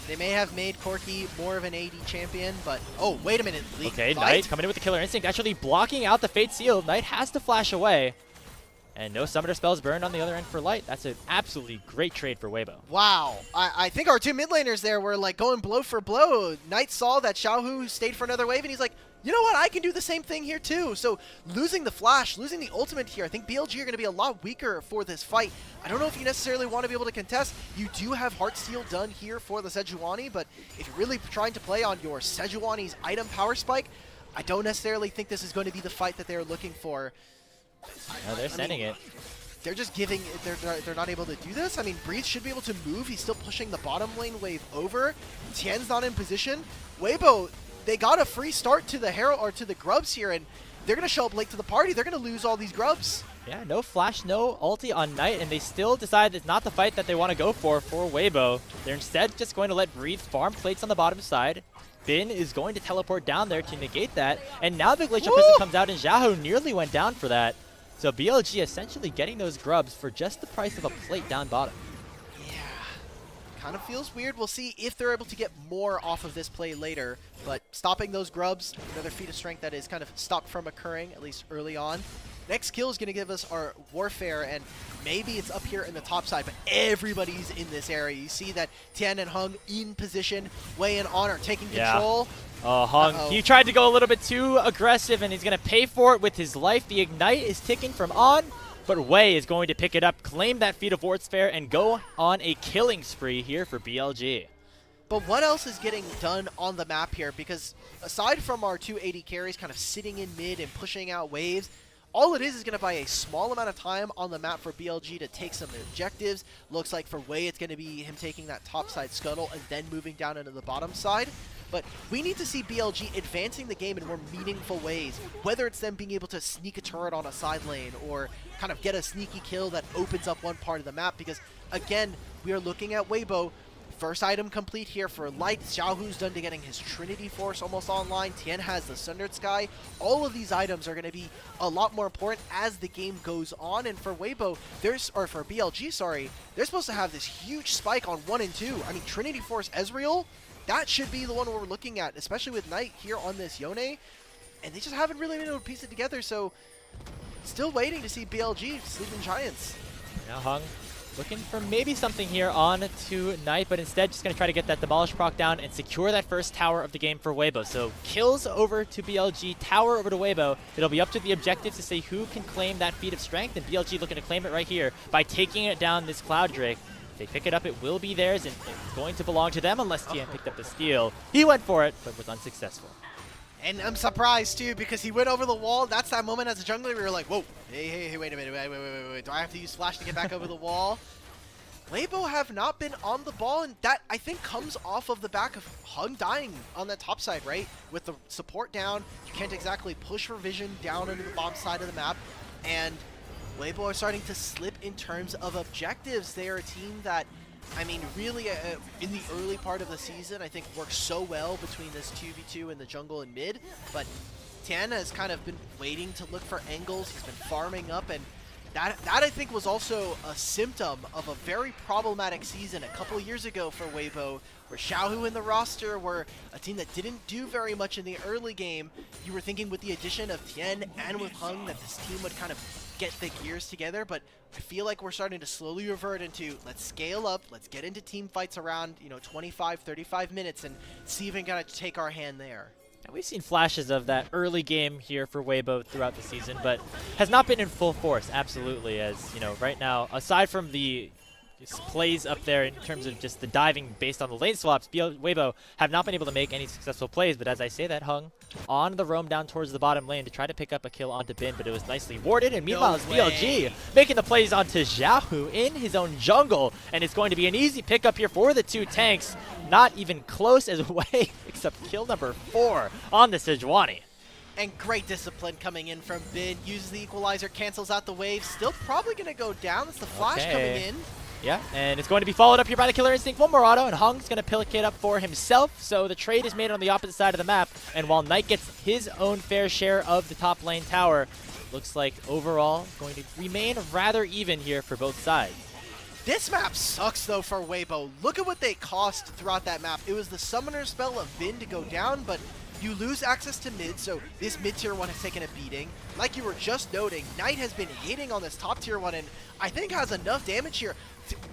They may have made Corki more of an AD champion, but oh, wait a minute. Okay, Knight coming in with the Killer Instinct, actually blocking out the Fate Seal. Knight has to flash away, And no summoner spells burned on the other end for Light. That's an absolutely great trade for Weibo. Wow. I think our two mid laners there were like going blow for blow. Knight saw that Xiaohu stayed for another wave, and he's like, you know what? I can do the same thing here too. So losing the flash, losing the ultimate here, I think BLG are going to be a lot weaker for this fight. I don't know if you necessarily want to be able to contest. You do have Heartsteel done here for the Sejuani, but if you're really trying to play on your Sejuani's item power spike, I don't necessarily think this is going to be the fight that they're looking for. No, they're sending it. They're just giving, they're not able to do this. I mean, Breeze should be able to move. He's still pushing the bottom lane wave over. Tien's not in position. Weibo, they got a free start to the Herald or to the Grubs here, and they're going to show up late to the party. They're going to lose all these Grubs. Yeah, no flash, no ulti on Knight, and they still decide it's not the fight that they want to go for Weibo. They're instead just going to let Breeze farm plates on the bottom side. Bin is going to teleport down there to negate that, and now the Glacial Prison comes out, and Xiaohu nearly went down for that. So BLG essentially getting those Grubs for just the price of a plate down bottom. Kind of feels weird. We'll see if they're able to get more off of this play later, but stopping those Grubs, another feat of strength that is kind of stopped from occurring, at least early on. Next kill is going to give us our Warfare, and maybe it's up here in the top side, but everybody's in this area. You see that Tien and Hung in position, Wei and On are taking control. Oh, Hung, he tried to go a little bit too aggressive, and he's going to pay for it with his life. The Ignite is ticking from On, but Wei is going to pick it up, claim that feat of Warfare, and go on a killing spree here for BLG. But what else is getting done on the map here? Because aside from our 280 carries kind of sitting in mid and pushing out waves, all it is going to buy a small amount of time on the map for BLG to take some objectives. Looks like for Wei, it's going to be him taking that top side scuttle and then moving down into the bottom side. But we need to see BLG advancing the game in more meaningful ways, whether it's them being able to sneak a turret on a side lane or kind of get a sneaky kill that opens up one part of the map. Because, again, we are looking at Weibo. First item complete here for Light. Xiaohu's done to getting his Trinity Force almost online. Tien has the Sundered Sky. All of these items are going to be a lot more important as the game goes on. And for Weibo, for BLG, sorry, they're supposed to have this huge spike on 1 and 2. I mean, Trinity Force Ezreal, that should be the one we're looking at, especially with Knight here on this Yone. And they just haven't really been able to piece it together, so still waiting to see BLG Sleeping Giants. Now Hung looking for maybe something here on to Knight, but instead just going to try to get that Demolish proc down and secure that first tower of the game for Weibo. So kills over to BLG, tower over to Weibo. It'll be up to the objectives to say who can claim that feat of strength, and BLG looking to claim it right here by taking it down this Cloud Drake. If they pick it up, it will be theirs, and it's going to belong to them unless Tien picked up the steal. He went for it, but was unsuccessful. And I'm surprised, too, because he went over the wall. That's that moment as a jungler we were like, whoa, hey, wait a minute, wait. Do I have to use Flash to get back over the wall? Weibo have not been on the ball, and that, I think, comes off of the back of Hung dying on that top side, right? With the support down, you can't exactly push for vision down into the bottom side of the map, and Weibo are starting to slip in terms of objectives. They are a team that, I mean, really, in the early part of the season, I think works so well between this 2v2 and the jungle and mid, but Tien has kind of been waiting to look for angles. He's been farming up, and that I think was also a symptom of a very problematic season a couple years ago for Weibo, where Xiaohu in the roster were a team that didn't do very much in the early game. You were thinking with the addition of Tien and with Hung that this team would kind of get the gears together, but I feel like we're starting to slowly revert into, let's scale up, let's get into team fights around, 25, 35 minutes and see if we can kind of take our hand there. And we've seen flashes of that early game here for Weibo throughout the season, but has not been in full force, absolutely, as, right now, aside from the plays up there in terms of just the diving based on the lane swaps, Weibo have not been able to make any successful plays, but as I say that, Hung on the roam down towards the bottom lane to try to pick up a kill onto Bin, but it was nicely warded, and meanwhile it's BLG making the plays onto Xiaohu in his own jungle, and it's going to be an easy pickup here for the two tanks. Not even close as Wei picks up kill number 4 on the Sejuani. And great discipline coming in from Bin, uses the equalizer, cancels out the wave, still probably going to go down. It's the flash coming in. Yeah, and it's going to be followed up here by the Killer Instinct. One more auto, and Hung's going to pick it up for himself. So the trade is made on the opposite side of the map. And while Knight gets his own fair share of the top lane tower, looks like overall going to remain rather even here for both sides. This map sucks, though, for Weibo. Look at what they cost throughout that map. It was the Summoner spell of Bin to go down, but You lose access to mid, so this mid-tier 1 has taken a beating. Like you were just noting, Knight has been hitting on this top tier 1 and I think has enough damage here.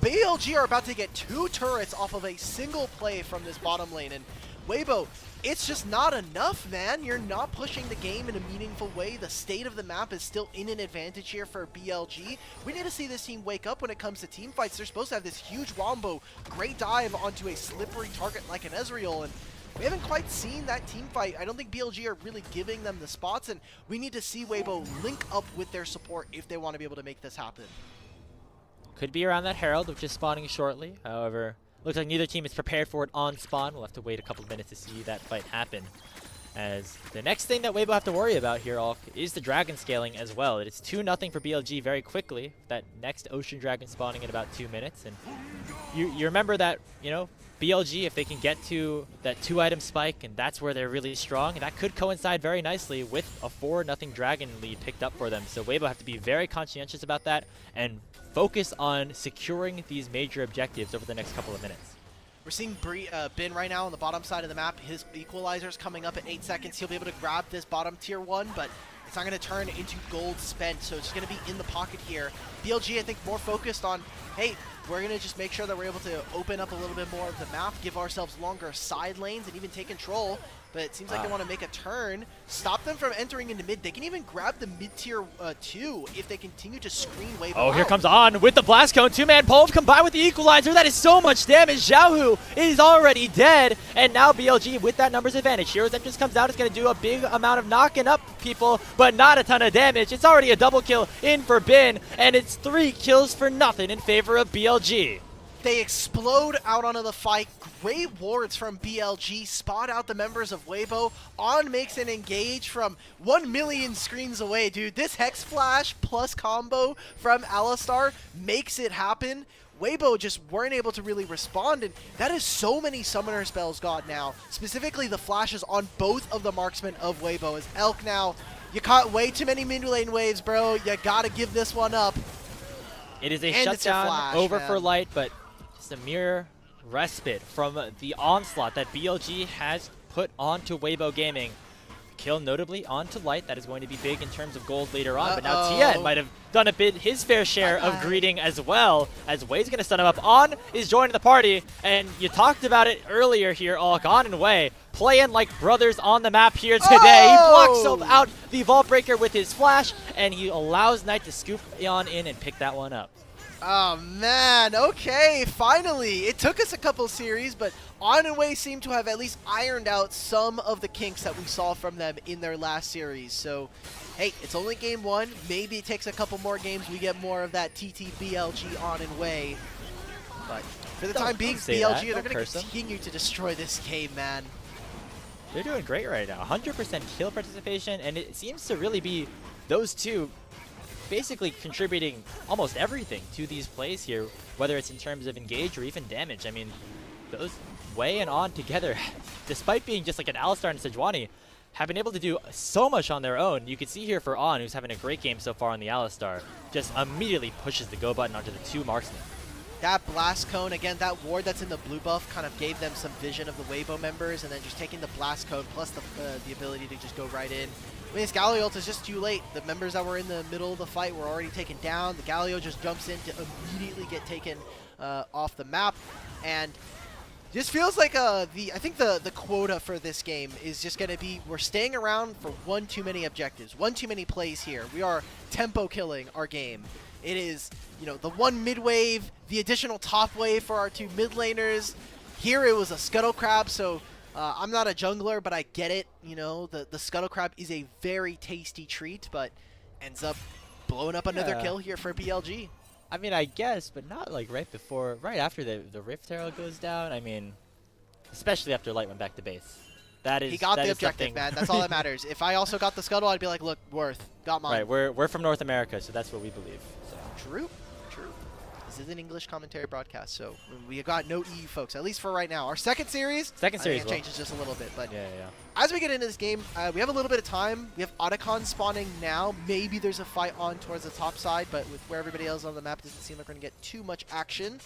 BLG are about to get 2 turrets off of a single play from this bottom lane, and Weibo, it's just not enough, man. You're not pushing the game in a meaningful way. The state of the map is still in an advantage here for BLG. We need to see this team wake up when it comes to team fights. They're supposed to have this huge wombo, great dive onto a slippery target like an Ezreal, and we haven't quite seen that team fight. I don't think BLG are really giving them the spots, and we need to see Weibo link up with their support if they want to be able to make this happen. Could be around that Herald, which is spawning shortly. However, looks like neither team is prepared for it on spawn. We'll have to wait a couple of minutes to see that fight happen. As the next thing that Weibo have to worry about here, Alk, is the dragon scaling as well. It's 2-0 for BLG very quickly. That next Ocean Dragon spawning in about 2 minutes. And you remember that, you know, BLG, if they can get to that 2-item spike, and that's where they're really strong, and that could coincide very nicely with a 4-0 dragon lead picked up for them. So Weibo have to be very conscientious about that and focus on securing these major objectives over the next couple of minutes. We're seeing Bin right now on the bottom side of the map. His equalizer's coming up at 8 seconds. He'll be able to grab this bottom tier 1, but it's not going to turn into gold spent, so it's going to be in the pocket here. BLG, I think, more focused on, hey, we're going to just make sure that we're able to open up a little bit more of the map, give ourselves longer side lanes, and even take control. But it seems like they want to make a turn, stop them from entering into mid. They can even grab the mid-tier 2 if they continue to screen Weibo Oh, out. here comes On with the Blast Cone. 2-man pull combined with the Equalizer. That is so much damage. Xiaohu is already dead. And now BLG with that numbers advantage. Hero's Entrance comes out. It's going to do a big amount of knocking up people, but not a ton of damage. It's already a double kill in for Bin, and it's 3 kills for nothing in favor of BLG. They explode out onto the fight. Great wards from BLG. Spot out the members of Weibo. On makes an engage from 1 million screens away, dude. This Hex Flash plus combo from Alistar makes it happen. Weibo just weren't able to really respond, and that is so many summoner spells got now. Specifically the flashes on both of the marksmen of Weibo. As Elk now, you caught way too many mid lane waves, bro. You gotta give this one up. It is a And it's a shutdown flash, over man. for Light, but just a mere respite from the onslaught that BLG has put onto Weibo Gaming. Kill notably onto Light. That is going to be big in terms of gold later on, but now Tien might have done a bit his fair share of greeting as well, as Wei's going to stun him up. On is joining the party, and you talked about it earlier here, Alk. On and Wei playing like brothers on the map here today. He blocks out the Vault Breaker with his flash, and he allows Knight to scoop on in and pick that one up. Oh man, okay, finally. It took us a couple series, but On and Wei seem to have at least ironed out some of the kinks that we saw from them in their last series. So, hey, it's only game 1. Maybe it takes a couple more games. We get more of that TTBLG On and Wei. But for the time being, BLG, they're going to continue to destroy this game, man. They're doing great right now. 100% kill participation, and it seems to really be those two basically contributing almost everything to these plays here, whether it's in terms of engage or even damage. I mean, those Wei and On together, despite being just like an Alistar and Sejuani, have been able to do so much on their own. You can see here for On, who's having a great game so far on the Alistar, just immediately pushes the go button onto the 2 marksmen. That Blast Cone, again, that ward that's in the blue buff kind of gave them some vision of the Weibo members, and then just taking the Blast Cone plus the ability to just go right in. I mean, this Galio ult is just too late. The members that were in the middle of the fight were already taken down. The Galio just jumps in to immediately get taken off the map, and just feels like I think the quota for this game is just going to be, we're staying around for one too many objectives, one too many plays here. We are tempo killing our game. It is, you know, the 1 mid wave, the additional top wave for our 2 mid laners. Here it was a Scuttle Crab, so I'm not a jungler, but I get it. You know, the Scuttle Crab is a very tasty treat, but ends up blowing up another kill here for BLG. I mean, I guess, but not like right after the Rift Herald goes down. I mean, especially after Light went back to base. He got the objective, man. That's all that matters. If I also got the Scuttle, I'd be like, look, worth. Got mine. Right, we're from North America, so that's what we believe. So. True. This is an English commentary broadcast, so we got no EU folks, at least for right now. Our second series changes just a little bit, but as we get into this game, we have a little bit of time. We have Otacon spawning now. Maybe there's a fight on towards the top side, but with where everybody else on the map, doesn't seem like we're going to get too much action.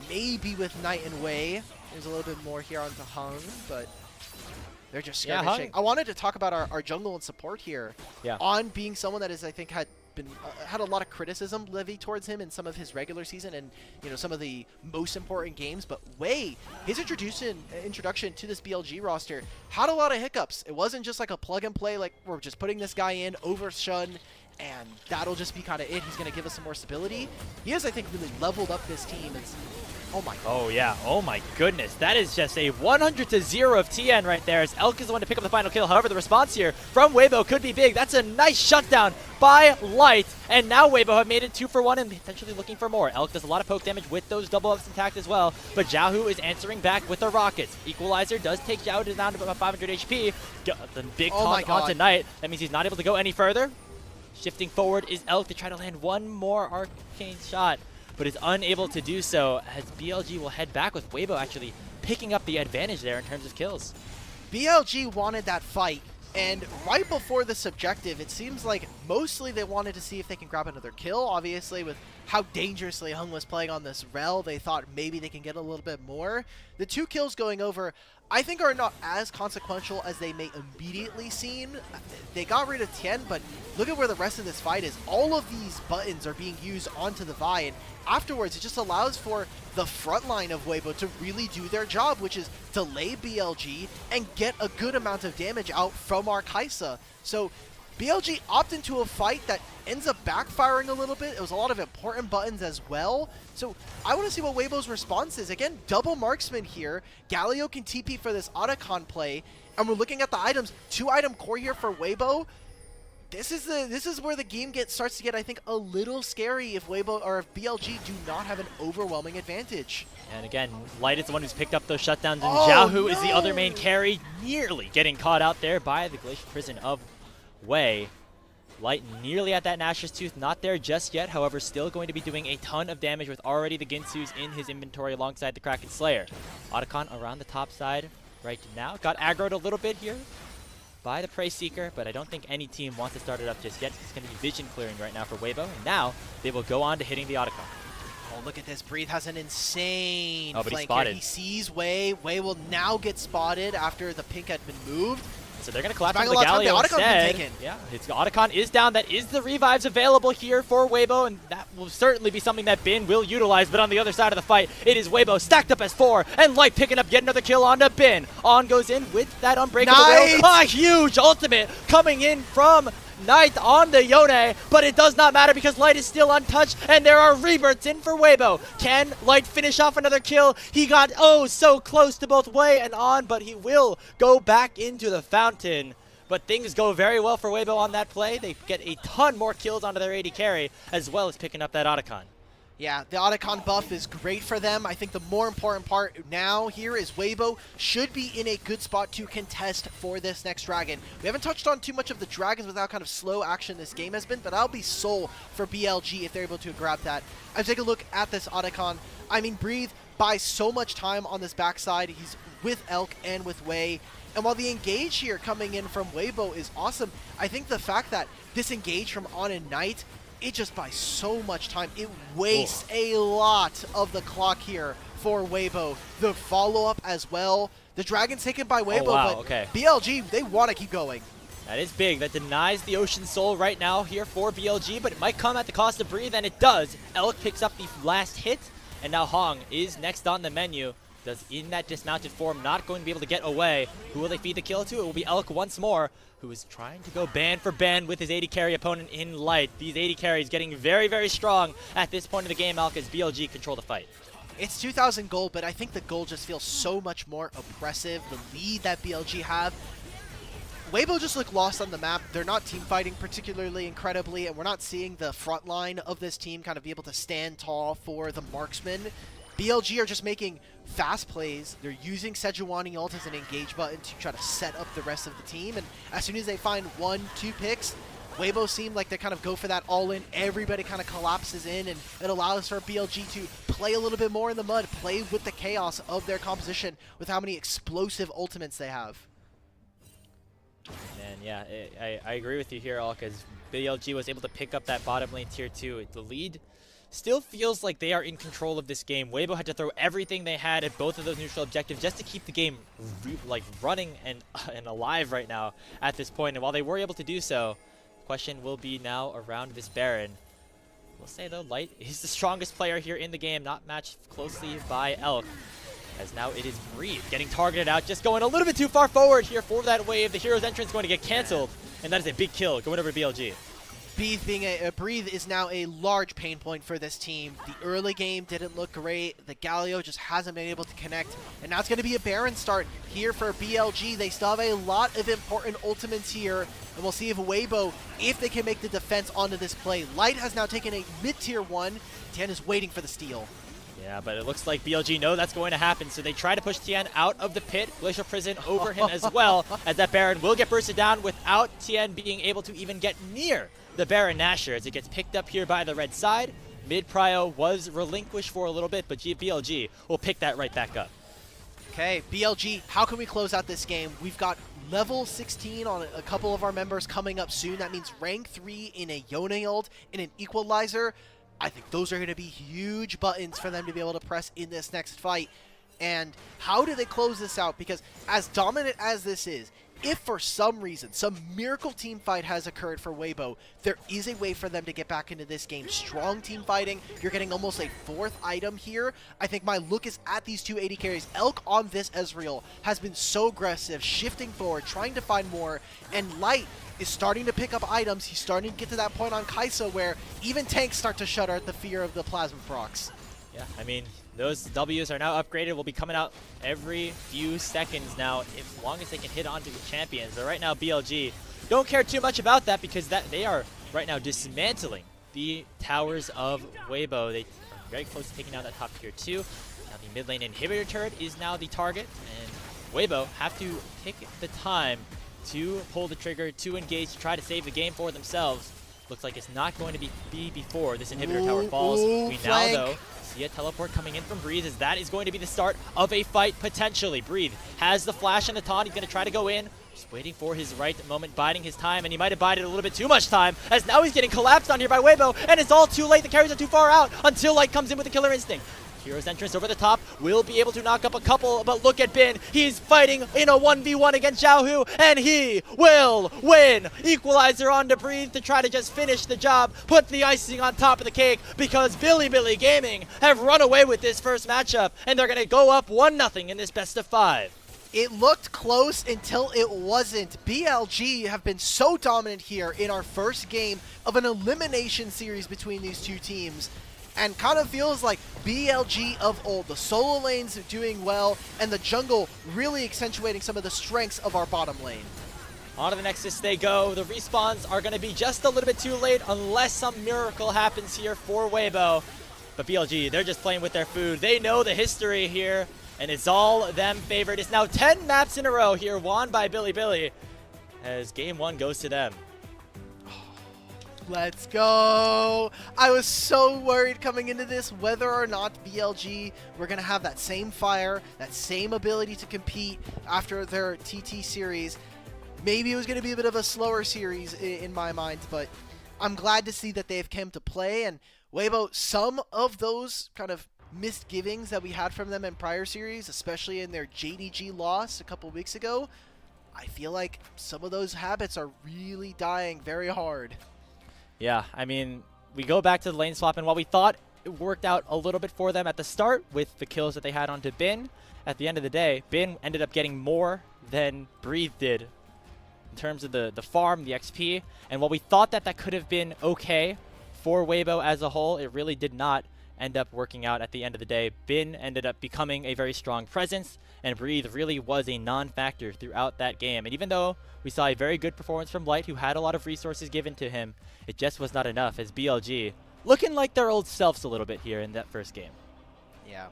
Maybe with Knight and Wei, there's a little bit more here onto Hung, but They're just Yeah, skirmishing. Hung. I wanted to talk about our jungle and support here. Yeah. On being someone that is, I think, had a lot of criticism levied towards him in some of his regular season and some of the most important games. But Wei, his introduction to this BLG roster had a lot of hiccups. It wasn't just like a plug and play, like we're just putting this guy in over Shun and that'll just be kind of it. He's going to give us some more stability. He has, I think, really leveled up this team. Oh my god. Oh yeah, oh my goodness. That is just a 100-0 of TN right there as Elk is the one to pick up the final kill. However, the response here from Weibo could be big. That's a nice shutdown by Light. And now Weibo have made it 2 for 1 and potentially looking for more. Elk does a lot of poke damage with those double ups intact as well. But Jiahu is answering back with the rockets. Equalizer does take Jiahu down to about 500 HP. The big taunt onto Knight. That means he's not able to go any further. Shifting forward is Elk to try to land one more arcane shot, but is unable to do so as BLG will head back with Weibo actually picking up the advantage there in terms of kills. BLG wanted that fight, and right before this objective, it seems like mostly they wanted to see if they can grab another kill. Obviously, with how dangerously Hung was playing on this Rel, they thought maybe they can get a little bit more. The 2 kills going over, I think, are not as consequential as they may immediately seem. They got rid of Tien, but look at where the rest of this fight is. All of these buttons are being used onto the Vi, and afterwards it just allows for the front line of Weibo to really do their job, which is delay BLG and get a good amount of damage out from our Kaisa. So BLG opt into a fight that ends up backfiring a little bit. It was a lot of important buttons as well. So I want to see what Weibo's response is. Again, double marksman here. Galio can TP for this Otacon play. And we're looking at the items. 2-item core here for Weibo. This is where the game starts to get, I think, a little scary if Weibo or if BLG do not have an overwhelming advantage. And again, Light is the one who's picked up those shutdowns, and Jiahu is the other main carry, nearly getting caught out there by the Glacial Prison of Wei. Light nearly at that Nashor's Tooth, not there just yet, however, still going to be doing a ton of damage with already the Ginsus in his inventory alongside the Kraken Slayer. Otacon around the top side right now. Got aggroed a little bit here by the Prey Seeker, but I don't think any team wants to start it up just yet. It's going to be vision clearing right now for Weibo, and now they will go on to hitting the Otacon. Oh, look at this. Breathe has an insane but he's flank spotted. here. He sees Wei. Wei will now get spotted after the pink had been moved. So they're going to collapse Spending into the a lot of Galio time. The Otacon's been instead. taken. Yeah, his Otacon is down. That is the revives available here for Weibo, and that will certainly be something that Bin will utilize. But on the other side of the fight, it is Weibo stacked up as 4, and Light picking up yet another kill onto Bin. On goes in with that Unbreakable Will. A huge ultimate coming in from Knight on the Yone, but it does not matter because Light is still untouched, and there are rebirths in for Weibo. Can Light finish off another kill? He got so close to both Wei and On, but he will go back into the fountain. But things go very well for Weibo on that play. They get a ton more kills onto their AD carry, as well as picking up that Otacon. Yeah, the Otacon buff is great for them. I think the more important part now here is Weibo should be in a good spot to contest for this next dragon. We haven't touched on too much of the dragons with how kind of slow action this game has been, but that'll be soul for BLG if they're able to grab that. I take a look at this Otacon. I mean, Breathe buys so much time on this backside. He's with Elk and with Wei. And while the engage here coming in from Weibo is awesome, I think the fact that this engage from On and Knight, it just buys so much time. It wastes a lot of the clock here for Weibo. The follow-up as well. The dragon's taken by Weibo, but BLG, they want to keep going. That is big. That denies the Ocean Soul right now here for BLG, but it might come at the cost of Breathe, and it does. Elk picks up the last hit, and now Hong is next on the menu. Does in that dismounted form, not going to be able to get away. Who will they feed the kill to? It will be Elk once more, who is trying to go band for band with his AD carry opponent in Light. These AD carries getting very, very strong at this point of the game, Elk, as BLG control the fight. It's 2,000 gold, but I think the gold just feels so much more oppressive. The lead that BLG have. Weibo just look lost on the map. They're not team fighting particularly incredibly, and we're not seeing the front line of this team kind of be able to stand tall for the marksman. BLG are just making fast plays. They're using Sejuani ult as an engage button to try to set up the rest of the team. And as soon as they find 1-2 picks, Weibo seem like they kind of go for that all-in. Everybody kind of collapses in, and it allows for BLG to play a little bit more in the mud, play with the chaos of their composition with how many explosive ultimates they have. And yeah, I agree with you here, Elk, as BLG was able to pick up that bottom lane tier 2. The lead still feels like they are in control of this game. Weibo had to throw everything they had at both of those neutral objectives just to keep the game running and alive right now at this point. And while they were able to do so, the question will be now around this Baron. We'll say though, Light is the strongest player here in the game, not matched closely by Elk. As now it is Breathe getting targeted out, just going a little bit too far forward here for that wave. The hero's entrance going to get canceled, and that is a big kill going over BLG. Breathe is now a large pain point for this team. The early game didn't look great. The Galio just hasn't been able to connect. And now it's going to be a Baron start here for BLG. They still have a lot of important ultimates here. And we'll see if Weibo, if they can make the defense onto this play. Light has now taken a mid-tier 1. Tien is waiting for the steal. Yeah, but it looks like BLG know that's going to happen, so they try to push Tien out of the pit. Glacial Prison over him as well, as that Baron will get bursted down without Tien being able to even get near the Baron Nashor as it gets picked up here by the red side. Mid-prio was relinquished for a little bit, but BLG will pick that right back up. Okay, BLG, how can we close out this game? We've got level 16 on a couple of our members coming up soon. That means rank 3 in a Yone ult, in an Equalizer. I think those are going to be huge buttons for them to be able to press in this next fight. And how do they close this out? Because as dominant as this is, if for some reason, some miracle team fight has occurred for Weibo, there is a way for them to get back into this game. Strong team fighting. You're getting almost a 4th item here. I think my look is at these two AD carries. Elk on this Ezreal has been so aggressive, shifting forward, trying to find more. And Light is starting to pick up items. He's starting to get to that point on Kai'Sa where even tanks start to shudder at the fear of the plasma procs. Yeah, I mean, those W's are now upgraded, will be coming out every few seconds now, as long as they can hit onto the champions. But right now, BLG don't care too much about that because they are right now dismantling the towers of Weibo. They are very close to taking down that top tier 2. Now the mid lane inhibitor turret is now the target, and Weibo have to take the time to pull the trigger, to engage, to try to save the game for themselves. Looks like it's not going to be before this inhibitor tower falls. We now, though, see a teleport coming in from Breathe, as that is going to be the start of a fight, potentially. Breathe has the flash and the taunt. He's going to try to go in. Just waiting for his right moment, biding his time, and he might have bided a little bit too much time, as now he's getting collapsed on here by Weibo, and it's all too late. The carries are too far out until Light comes in with a killer instinct. Hero's entrance over the top will be able to knock up a couple, but look at Bin. He's fighting in a 1v1 against Xiaohu, and he will win. Equalizer on to Breathe to try to just finish the job, put the icing on top of the cake, because Billy Gaming have run away with this first matchup, and they're going to go up 1-0 in this best of 5. It looked close until it wasn't. BLG have been so dominant here in our first game of an elimination series between these two teams. And kind of feels like BLG of old. The solo lanes are doing well, and the jungle really accentuating some of the strengths of our bottom lane. On to the Nexus they go. The respawns are going to be just a little bit too late unless some miracle happens here for Weibo. But BLG, they're just playing with their food. They know the history here, and it's all them favored. It's now 10 maps in a row here, won by Billy, as game 1 goes to them. Let's go. I was so worried coming into this whether or not BLG were going to have that same fire, that same ability to compete after their TT series. Maybe it was going to be a bit of a slower series in my mind, but I'm glad to see that they've come to play. And Weibo, some of those kind of misgivings that we had from them in prior series, especially in their JDG loss a couple weeks ago, I feel like some of those habits are really dying very hard. Yeah, I mean, we go back to the lane swap, and while we thought it worked out a little bit for them at the start with the kills that they had onto Bin, at the end of the day, Bin ended up getting more than Breathe did in terms of the farm, the XP, and while we thought that that could have been okay for Weibo as a whole, it really did not end up working out at the end of the day. Bin ended up becoming a very strong presence, and Breathe really was a non-factor throughout that game. And even though we saw a very good performance from Light, who had a lot of resources given to him, it just was not enough, as BLG looking like their old selves a little bit here in that first game. Yeah.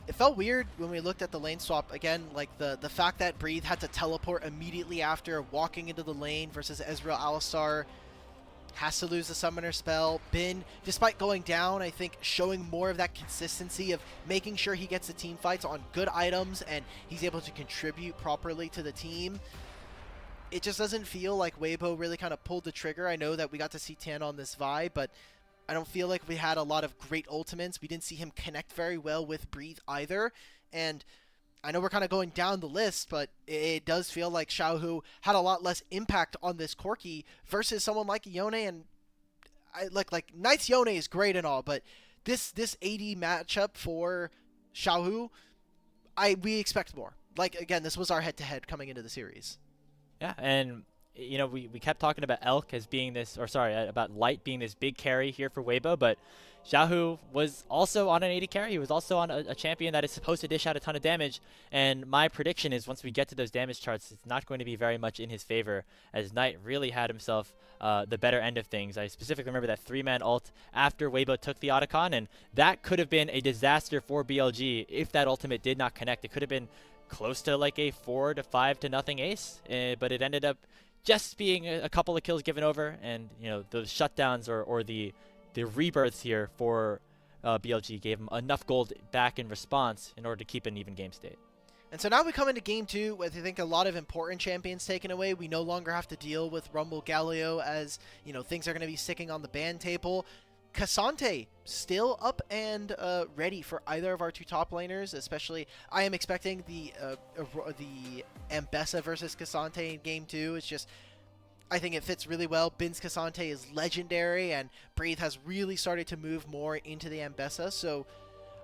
It felt weird when we looked at the lane swap. Again, like the fact that Breathe had to teleport immediately after walking into the lane versus Ezreal Alistar. Has to lose the summoner spell. Bin, despite going down, I think showing more of that consistency of making sure he gets the team fights on good items and he's able to contribute properly to the team. It just doesn't feel like Weibo really kind of pulled the trigger. I know that we got to see Tan on this vibe, but I don't feel like we had a lot of great ultimates. We didn't see him connect very well with Breathe either. And I know we're kind of going down the list, but it does feel like Xiaohu had a lot less impact on this Corki versus someone like Yone. And like Knight's Yone is great and all, but this AD matchup for Xiaohu, we expect more. Like, again, this was our head-to-head coming into the series. Yeah, and you know, we kept talking about Elk as being this, or sorry, about Light being this big carry here for Weibo, but Xiaohu was also on an AD carry. He was also on a champion that is supposed to dish out a ton of damage, and my prediction is once we get to those damage charts, it's not going to be very much in his favor, as Knight really had himself the better end of things. I specifically remember that 3-man ult after Weibo took the Otacon, and that could have been a disaster for BLG if that ultimate did not connect. It could have been close to like a 4 to 5 to nothing ace, but it ended up just being a couple of kills given over, and you know, those shutdowns or the rebirths here for BLG gave him enough gold back in response in order to keep an even game state. And so now we come into game 2 with, I think, a lot of important champions taken away. We no longer have to deal with Rumble Galio, as you know, things are going to be sticking on the ban table. Cassante still up and ready for either of our two top laners, especially I am expecting the Ambessa versus Cassante in game 2. It's just, I think it fits really well. Bin's Cassante is legendary, and Breathe has really started to move more into the Ambessa, so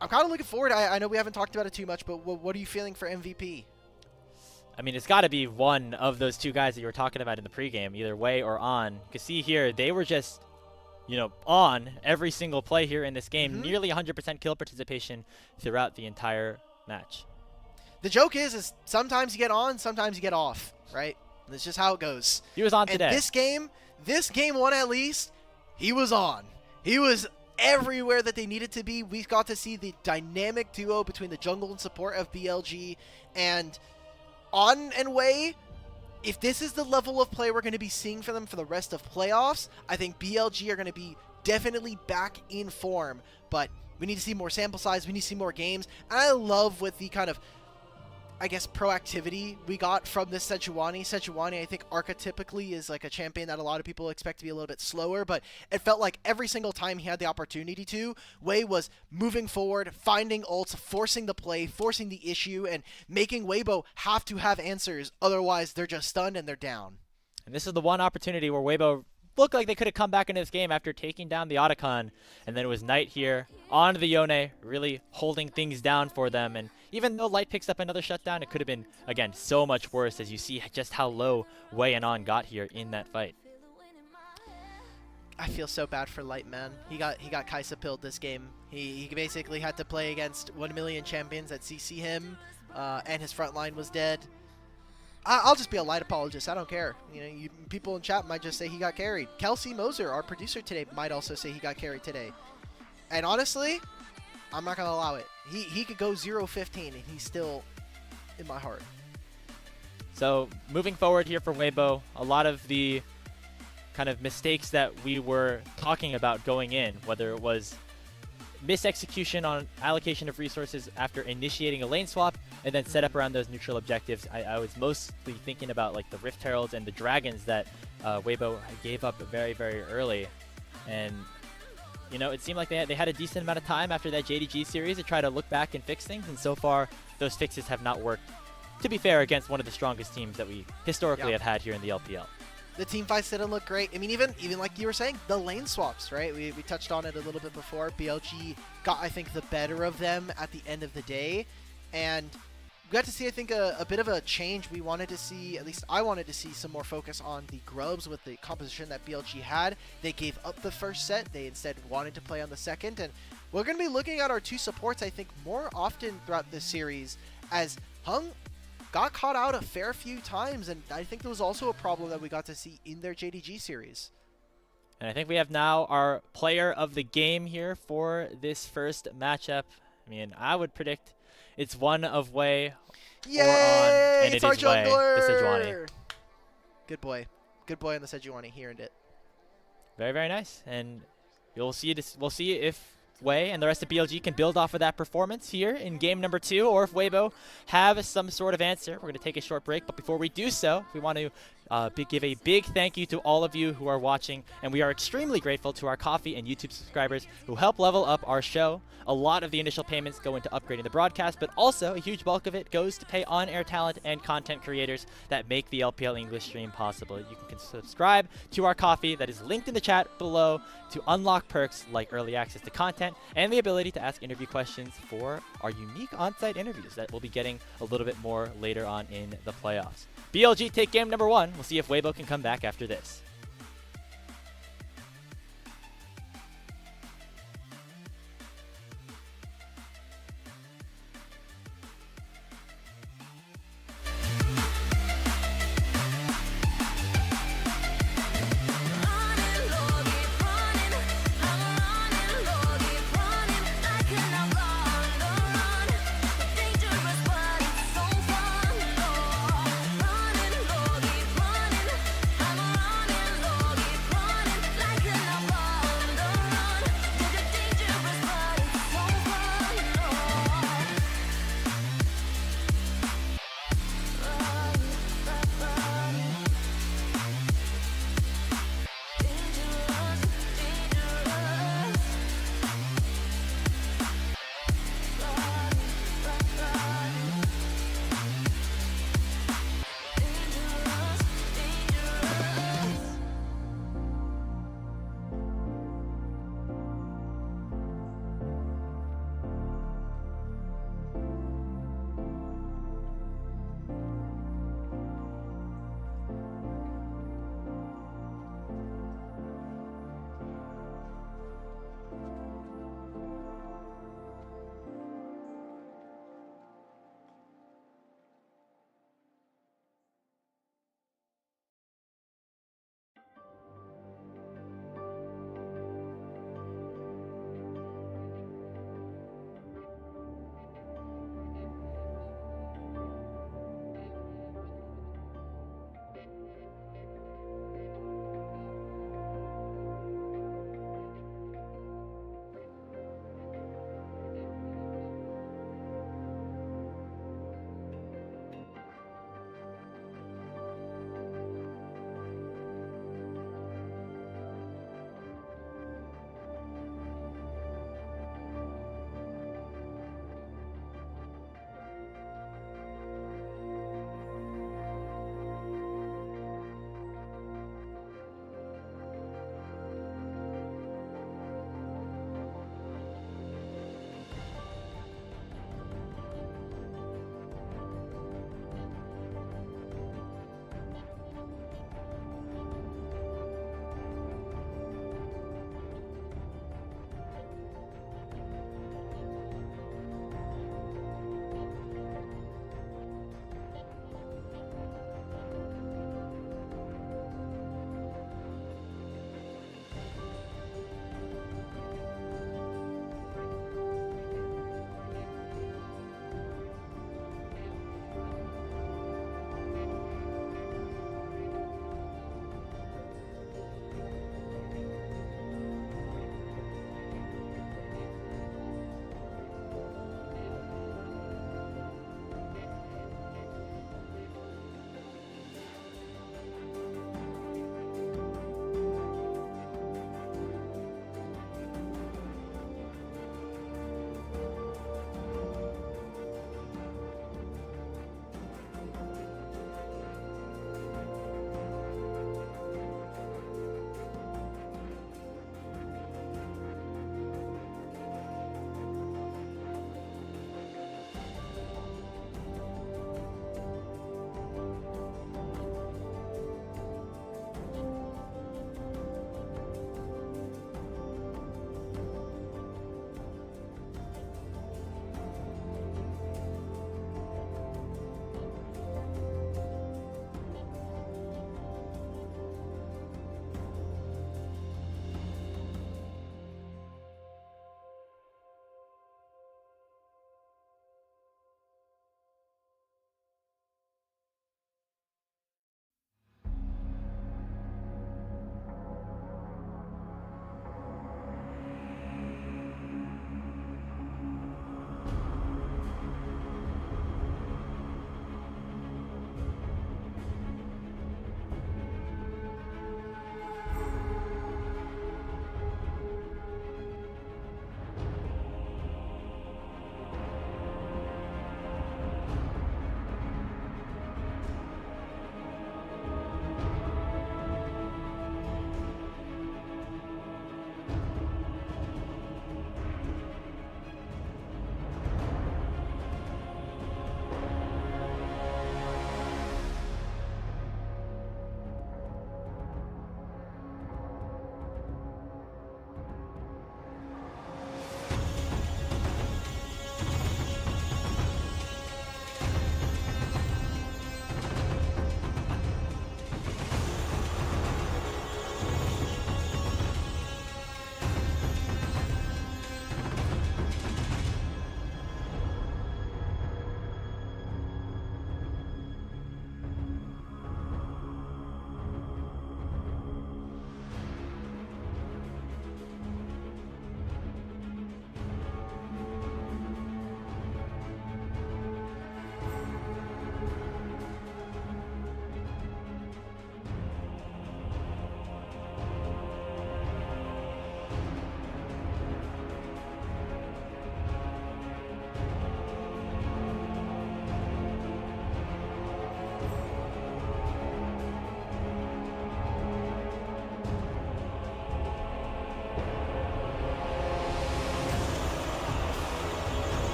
I'm kind of looking forward. I know we haven't talked about it too much, but what are you feeling for MVP? I mean, it's got to be one of those two guys that you were talking about in the pregame, either Wei or On. You can see here, they were just, you know, on every single play here in this game. Nearly 100% kill participation throughout the entire match. The joke is sometimes you get on, sometimes you get off, right? That's just how it goes. He was on today. And this game one at least, he was on. He was everywhere that they needed to be. We got to see the dynamic duo between the jungle and support of BLG, and On and Wei. If this is the level of play we're going to be seeing for them for the rest of playoffs, I think BLG are going to be definitely back in form. But we need to see more sample size. We need to see more games. And I love with the kind of, I guess, proactivity we got from this Sejuani. Sejuani, I think, archetypically is like a champion that a lot of people expect to be a little bit slower, but it felt like every single time he had the opportunity to, Wei was moving forward, finding ults, forcing the play, forcing the issue, and making Weibo have to have answers. Otherwise, they're just stunned and they're down. And this is the one opportunity where Weibo looked like they could have come back into this game after taking down the Otacon, and then it was Knight here on the Yone, really holding things down for them. And even though Light picks up another shutdown, it could have been, again, so much worse, as you see just how low Wei and On got here in that fight. I feel so bad for Light, man. He got Kaisa pilled this game. He basically had to play against 1 million champions that CC him, and his front line was dead. I'll just be a Light apologist. I don't care. You know, people in chat might just say he got carried. Kelsey Moser, our producer today, might also say he got carried today. And honestly, I'm not going to allow it. He could go 0-15, and he's still in my heart. So moving forward here for Weibo, a lot of the kind of mistakes that we were talking about going in, whether it was misexecution on allocation of resources after initiating a lane swap and then set up around those neutral objectives. I was mostly thinking about like the Rift Heralds and the Dragons that Weibo gave up very, very early. And you know, it seemed like they had a decent amount of time after that JDG series to try to look back and fix things, and so far those fixes have not worked, to be fair, against one of the strongest teams that we historically have had here in the LPL. The team fights didn't look great. I mean, even like you were saying, the lane swaps, right? We touched on it a little bit before. BLG got, I think, the better of them at the end of the day. And we got to see, I think, a bit of a change. We wanted to see, at least I wanted to see, some more focus on the Grubs with the composition that BLG had. They gave up the first set. They instead wanted to play on the second. And we're going to be looking at our two supports, I think, more often throughout this series, as Hung got caught out a fair few times, and I think there was also a problem that we got to see in their JDG series. And I think we have now our player of the game here for this first matchup. I mean, I would predict it's one of Wei Yay! or On, and it's it our is Wei, jungler! the Sejuani. Good boy. Good boy on the Sejuani. He earned it. Very, very nice. And we'll see if Wei and the rest of BLG can build off of that performance here in game number 2, or if Weibo have some sort of answer. We're going to take a short break, but before we do so, we want to Give a big thank you to all of you who are watching, and we are extremely grateful to our Coffee and YouTube subscribers who help level up our show. A lot of the initial payments go into upgrading the broadcast, but also a huge bulk of it goes to pay on-air talent and content creators that make the LPL English stream possible. You can subscribe to our Coffee that is linked in the chat below to unlock perks like early access to content and the ability to ask interview questions for our unique on-site interviews that we'll be getting a little bit more later on in the playoffs. BLG take game number 1. We'll see if Weibo can come back after this.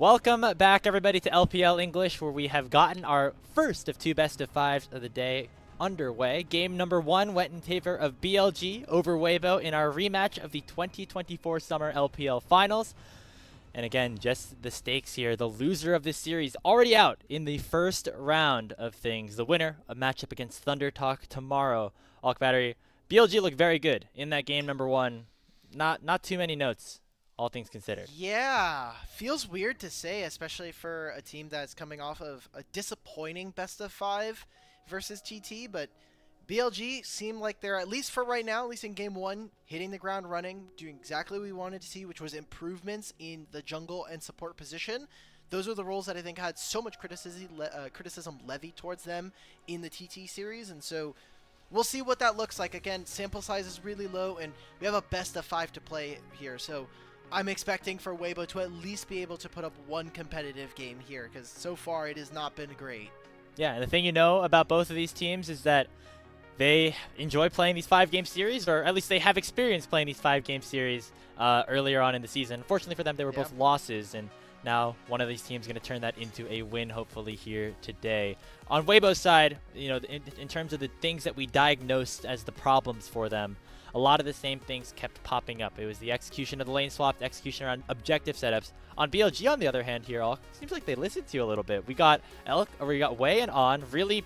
Welcome back, everybody, to LPL English, where we have gotten our first of 2 best-of-5s of the day underway. Game number 1 went in favor of BLG over Weibo in our rematch of the 2024 Summer LPL Finals. And again, just the stakes here. The loser of this series already out in the first round of things. The winner, a matchup against Thunder Talk tomorrow. Alk Battery, BLG looked very good in that game number 1. Not too many notes, all things considered. Yeah, feels weird to say, especially for a team that's coming off of a disappointing best-of-5 versus TT, but BLG seem like they're, at least for right now, at least in game 1, hitting the ground running, doing exactly what we wanted to see, which was improvements in the jungle and support position. Those are the roles that I think had so much criticism levied towards them in the TT series, and so we'll see what that looks like. Again, sample size is really low, and we have a best-of-5 to play here, so I'm expecting for Weibo to at least be able to put up one competitive game here, because so far it has not been great. Yeah, and the thing you know about both of these teams is that they enjoy playing these 5-game series, or at least they have experience playing these 5-game series earlier on in the season. Unfortunately for them, they were both losses, and now one of these teams is going to turn that into a win, hopefully, here today. On Weibo's side, you know, in terms of the things that we diagnosed as the problems for them, a lot of the same things kept popping up. It was the execution of the lane swap, the execution around objective setups. On BLG, on the other hand, here, seems like they listened to you a little bit. We got Wei and On really,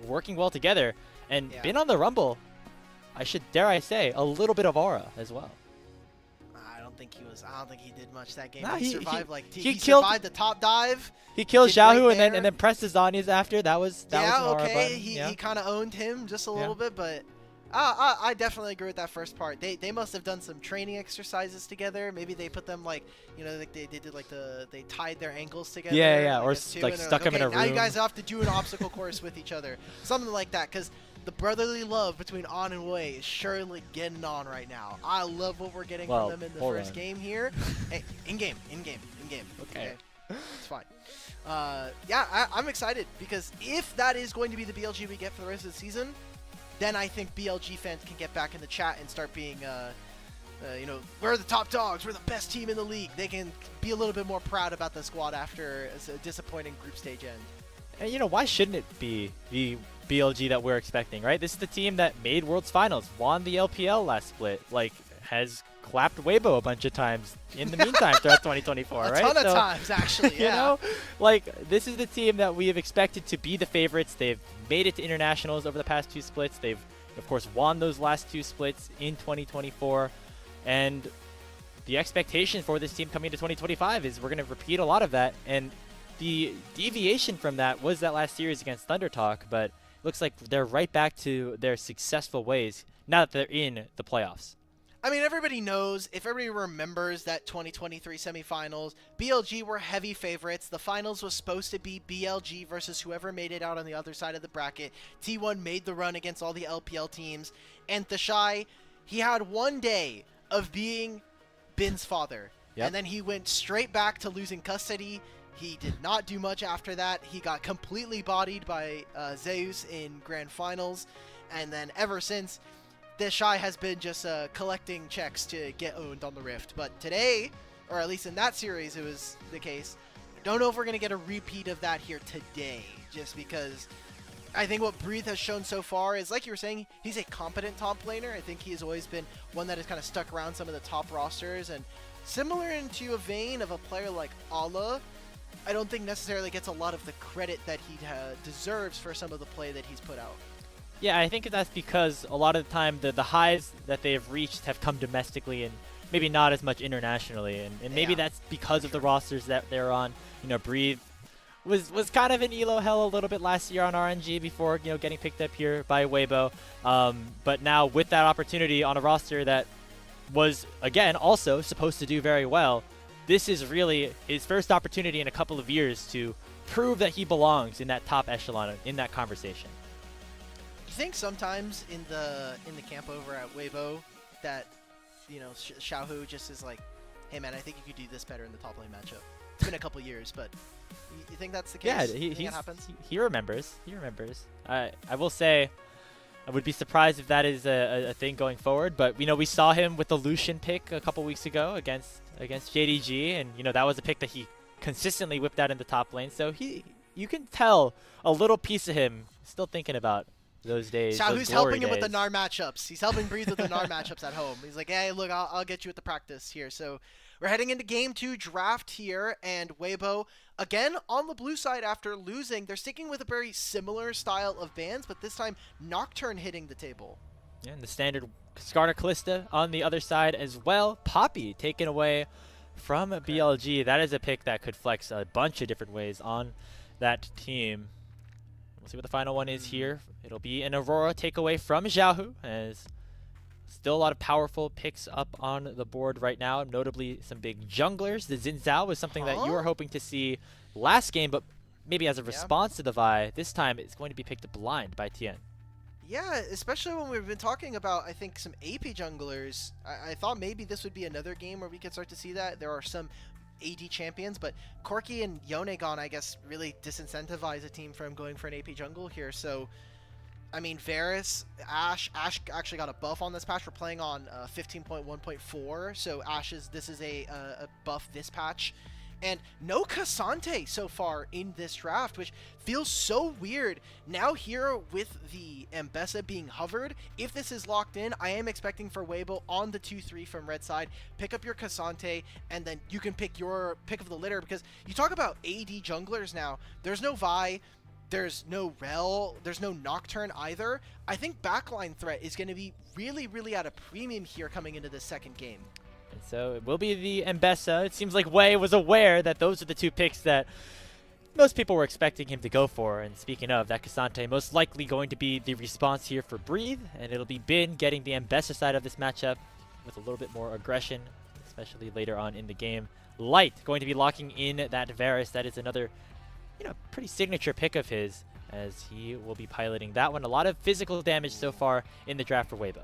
working well together, and been on the rumble. Dare I say, a little bit of aura as well. I don't think he did much that game. Nah, he survived he killed survived the top dive. He killed Xiaohu right and then pressed his Zanyas after. That was an aura okay. button. He kind of owned him just a little bit, but I definitely agree with that first part. They must have done some training exercises together. Maybe they put them they tied their ankles together. Yeah, or like stuck them in a room. Now you guys have to do an obstacle course with each other, something like that, because the brotherly love between On and Wei is surely getting on right now. I love what we're getting from them in the first game here. Hey, in game. Okay. It's fine. I'm excited, because if that is going to be the BLG we get for the rest of the season, then I think BLG fans can get back in the chat and start being, we're the top dogs, we're the best team in the league. They can be a little bit more proud about the squad after a disappointing group stage end. And, why shouldn't it be the BLG that we're expecting, right? This is the team that made Worlds Finals, won the LPL last split, has clapped Weibo a bunch of times in the meantime throughout 2024, right? A ton of times, actually, yeah. This is the team that we have expected to be the favorites. They've made it to internationals over the past 2 splits. They've, of course, won those last 2 splits in 2024. And the expectation for this team coming to 2025 is we're going to repeat a lot of that. And the deviation from that was that last series against Thunder Talk, but it looks like they're right back to their successful ways now that they're in the playoffs. I mean, everybody knows, if everybody remembers that 2023 semifinals, BLG were heavy favorites. The finals was supposed to be BLG versus whoever made it out on the other side of the bracket. T1 made the run against all the LPL teams. And Thashai, he had one day of being Bin's father. Yep. And then he went straight back to losing custody. He did not do much after that. He got completely bodied by Zeus in grand finals. And then ever since, Thashai has been just collecting checks to get owned on the Rift. But today, or at least in that series, it was the case. Don't know if we're going to get a repeat of that here today, just because I think what Breathe has shown so far is, like you were saying, he's a competent top laner. I think he has always been one that has kind of stuck around some of the top rosters, and similar into a vein of a player like Ala, I don't think necessarily gets a lot of the credit that he deserves for some of the play that he's put out. Yeah, I think that's because a lot of the time the highs that they have reached have come domestically and maybe not as much internationally. And maybe that's because of the rosters that they're on. Breathe was kind of in elo hell a little bit last year on RNG before, getting picked up here by Weibo. But now with that opportunity on a roster that was, again, also supposed to do very well, this is really his first opportunity in a couple of years to prove that he belongs in that top echelon, in that conversation. You think sometimes in the camp over at Weibo that Xiaohu just is like, hey man, I think you could do this better in the top lane matchup. It's been a couple years, but you think that's the case? Yeah, that happens? He remembers. I will say, I would be surprised if that is a thing going forward. But we saw him with the Lucian pick a couple weeks ago against JDG, and that was a pick that he consistently whipped out in the top lane. So you can tell a little piece of him still thinking about those days. Xiaohu's helping him with the Gnar matchups. He's helping Breathe with the Gnar matchups at home. He's like, hey, look, I'll get you at the practice here. So we're heading into Game 2 draft here, and Weibo, again, on the blue side after losing. They're sticking with a very similar style of bans, but this time Nocturne hitting the table. Yeah, and the standard Skarner Callista on the other side as well. Poppy taken away from BLG. That is a pick that could flex a bunch of different ways on that team. We'll see what the final one is here. It'll be an Aurora takeaway from Xiaohu, as still a lot of powerful picks up on the board right now, notably some big junglers. The Xin Zhao was something that you were hoping to see last game, but maybe as a response to the Vi, this time it's going to be picked blind by Tien. Yeah, especially when we've been talking about, I think, some AP junglers. I thought maybe this would be another game where we could start to see that. There are some AD champions, but Corki and Yonegon, I guess, really disincentivize a team from going for an AP jungle here. So, I mean, Varus, Ashe actually got a buff on this patch. We're playing on 15.1.4, so this is a buff this patch. And no Cassante so far in this draft, which feels so weird. Now here with the Ambessa being hovered, if this is locked in, I am expecting for Weibo on the 2-3 from red side, pick up your Cassante, and then you can pick your pick of the litter, because you talk about AD junglers now. There's no Vi, there's no Rel, there's no Nocturne either. I think backline threat is going to be really, really at a premium here coming into this second game. And so it will be the Ambessa. It seems like Wei was aware that those are the two picks that most people were expecting him to go for. And speaking of, that Cassante most likely going to be the response here for Breathe. And it'll be Bin getting the Ambessa side of this matchup with a little bit more aggression, especially later on in the game. Light going to be locking in that Varus. That is another, pretty signature pick of his, as he will be piloting that one. A lot of physical damage so far in the draft for Weibo.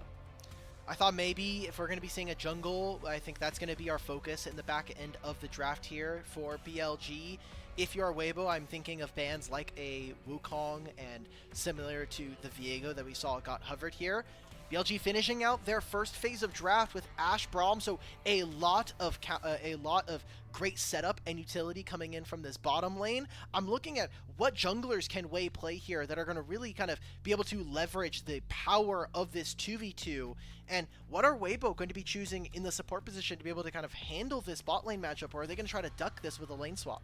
I thought maybe if we're going to be seeing a jungle, I think that's going to be our focus in the back end of the draft here for BLG. If you're Weibo, I'm thinking of bands like a Wukong and similar to the Viego that we saw got hovered here. BLG finishing out their first phase of draft with Ashe Braum, so a lot of great setup and utility coming in from this bottom lane. I'm looking at what junglers can Wei play here that are going to really kind of be able to leverage the power of this 2v2, and what are Weibo going to be choosing in the support position to be able to kind of handle this bot lane matchup, or are they going to try to duck this with a lane swap?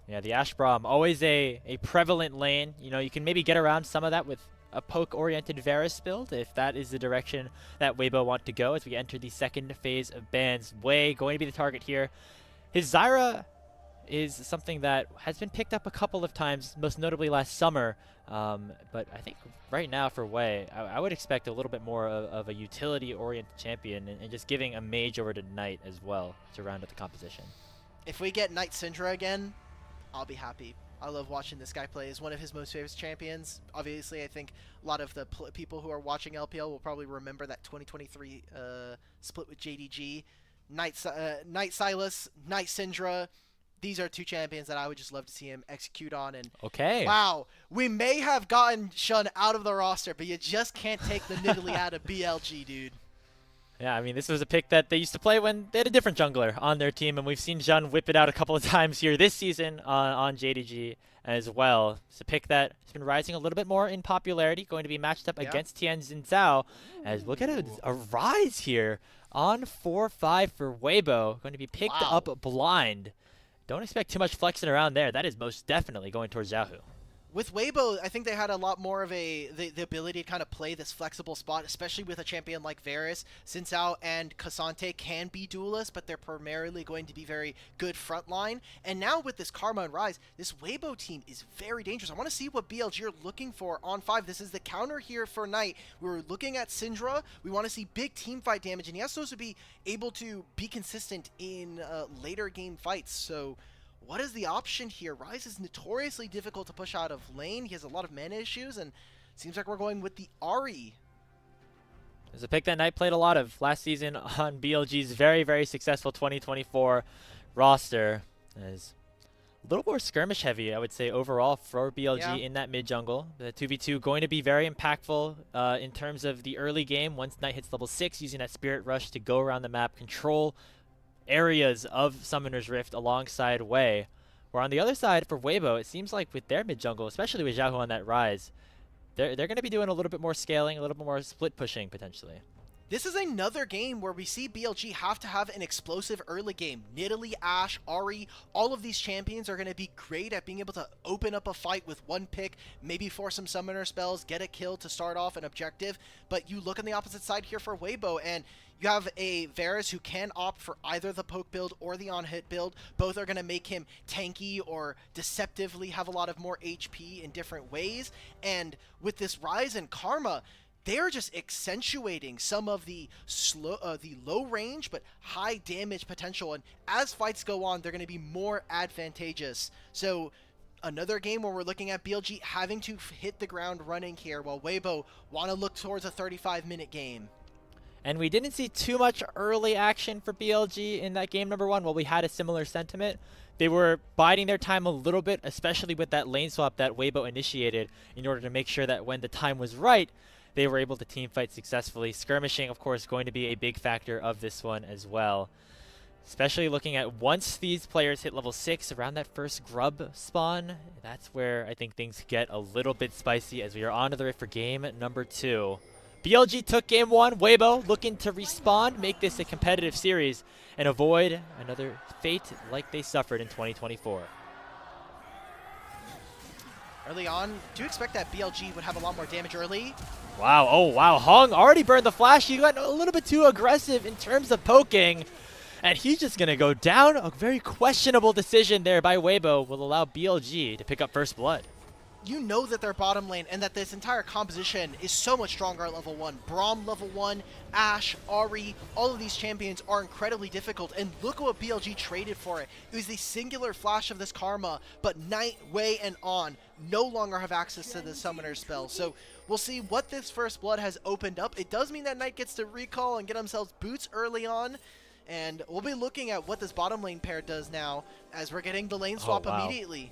Yeah, the Ashe Braum, always a prevalent lane. You can maybe get around some of that with a poke-oriented Varus build, if that is the direction that Weibo want to go as we enter the second phase of bans. Wei going to be the target here. His Zyra is something that has been picked up a couple of times, most notably last summer. But I think right now for Wei, I would expect a little bit more of a utility-oriented champion, and just giving a mage over to Knight as well to round out the composition. If we get Knight Syndra again, I'll be happy. I love watching this guy play. He's one of his most favorite champions. Obviously, I think a lot of the people who are watching LPL will probably remember that 2023 split with JDG. Knight Silas, Knight Syndra. These are two champions that I would just love to see him execute on. And okay. Wow, we may have gotten Shun out of the roster, but you just can't take the Nidalee out of BLG, dude. Yeah, I mean, this was a pick that they used to play when they had a different jungler on their team, and we've seen Jun whip it out a couple of times here this season on JDG as well. It's a pick that has been rising a little bit more in popularity, going to be matched up against Tien Xin Zhao, as look at a rise here on 4-5 for Weibo, going to be picked up blind. Don't expect too much flexing around there. That is most definitely going towards Xiaohu. With Weibo, I think they had a lot more of the ability to kind of play this flexible spot, especially with a champion like Varus. Xin Zhao and Cassante can be duelists, but they're primarily going to be very good frontline. And now with this Karma and Rise, this Weibo team is very dangerous. I want to see what BLG are looking for on 5. This is the counter here for Knight. We were looking at Syndra. We want to see big team fight damage, and he has to be able to be consistent in later game fights. So what is the option here? Rise is notoriously difficult to push out of lane. He has a lot of mana issues, and seems like we're going with the Ahri. There's a pick that Knight played a lot of last season on BLG's very, very successful 2024 roster. As a little more skirmish heavy, I would say, overall for BLG in that mid jungle. The 2v2 going to be very impactful in terms of the early game. Once Knight hits level 6, using that Spirit Rush to go around the map, control areas of Summoner's Rift alongside Wei. Where on the other side for Weibo, it seems like with their mid jungle, especially with Xiaohu on that rise, they're going to be doing a little bit more scaling, a little bit more split pushing potentially. This is another game where we see BLG have to have an explosive early game. Nidalee, Ashe, Ahri, all of these champions are going to be great at being able to open up a fight with one pick, maybe force some summoner spells, get a kill to start off an objective. But you look on the opposite side here for Weibo, and you have a Varus who can opt for either the poke build or the on-hit build. Both are going to make him tanky or deceptively have a lot of more HP in different ways. And with this rise in Karma, they're just accentuating some of the low range but high damage potential, and as fights go on, they're going to be more advantageous. So another game where we're looking at BLG having to hit the ground running here, while Weibo want to look towards a 35-minute game. And we didn't see too much early action for BLG in that game number 1. Well, we had a similar sentiment. They were biding their time a little bit, especially with that lane swap that Weibo initiated, in order to make sure that when the time was right, they were able to team fight successfully. Skirmishing, of course, going to be a big factor of this one as well. Especially looking at once these players hit level 6, around that first grub spawn, that's where I think things get a little bit spicy as we are on to the Rift for game number 2. BLG took game 1. Weibo looking to respawn, make this a competitive series, and avoid another fate like they suffered in 2024. Early on, do expect that BLG would have a lot more damage early. Wow, oh wow, Hung already burned the flash. He got a little bit too aggressive in terms of poking, and he's just going to go down. A very questionable decision there by Weibo will allow BLG to pick up first blood. You know that their bottom lane and that this entire composition is so much stronger at level 1. Braum level 1, Ashe, Ahri, all of these champions are incredibly difficult. And look at what BLG traded for it. It was the singular flash of this Karma, but Knight, Wei, and On no longer have access to the summoner spell. So we'll see what this first blood has opened up. It does mean that Knight gets to recall and get themselves boots early on. And we'll be looking at what this bottom lane pair does now as we're getting the lane swap immediately.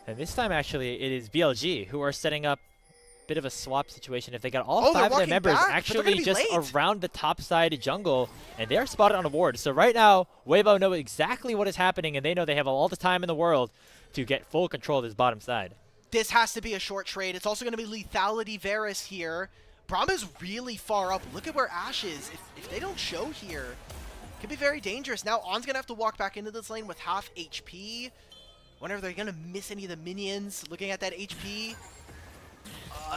And this time, actually, it is BLG who are setting up a bit of a swap situation. If they got all 5 of their members actually just around the top side jungle, and they are spotted on a ward. So right now, Weibo know exactly what is happening, and they know they have all the time in the world to get full control of this bottom side. This has to be a short trade. It's also going to be lethality Varus here. Braum is really far up. Look at where Ashe is. If they don't show here, it could be very dangerous. Now, On's going to have to walk back into this lane with half HP. Wonder if they're going to miss any of the minions looking at that HP.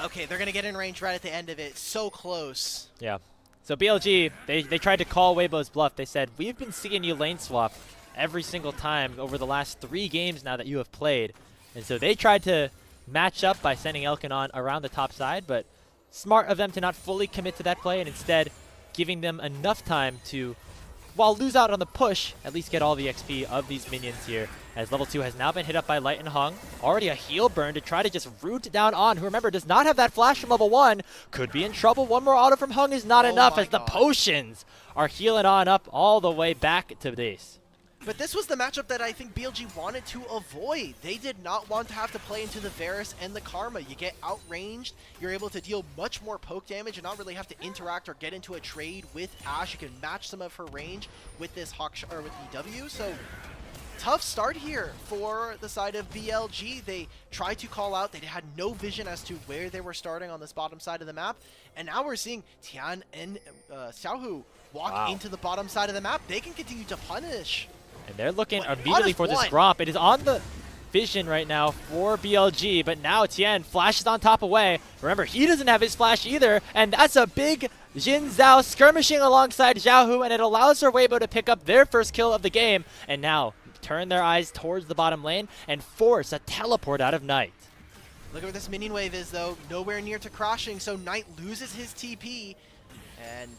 Okay, they're going to get in range right at the end of it. So close. Yeah. So BLG, they tried to call Weibo's bluff. They said, we've been seeing you lane swap every single time over the last 3 games now that you have played. And so they tried to match up by sending Elkinon around the top side, but smart of them to not fully commit to that play and instead giving them enough time to, while lose out on the push, at least get all the XP of these minions here, as level 2 has now been hit up by Light and Hung. Already a heal burn to try to just root down On, who remember does not have that flash from level 1. Could be in trouble. One more auto from Hung is not enough as the potions are healing On up all the way back to base. But this was the matchup that I think BLG wanted to avoid. They did not want to have to play into the Varus and the Karma. You get outranged, you're able to deal much more poke damage and not really have to interact or get into a trade with Ashe. You can match some of her range with this with EW. So tough start here for the side of BLG. They tried to call out. They had no vision as to where they were starting on this bottom side of the map. And now we're seeing Tian and Xiaohu walk into the bottom side of the map. They can continue to punish. And they're looking immediately for this Gromp. It is on the vision right now for BLG, but now Tian flashes on top of Wei. Remember, he doesn't have his flash either, and that's a big Jin Zhao skirmishing alongside Xiaohu, and it allows for Weibo to pick up their first kill of the game, and now turn their eyes towards the bottom lane and force a teleport out of Knight. Look at where this minion wave is, though. Nowhere near to crashing, so Knight loses his TP, and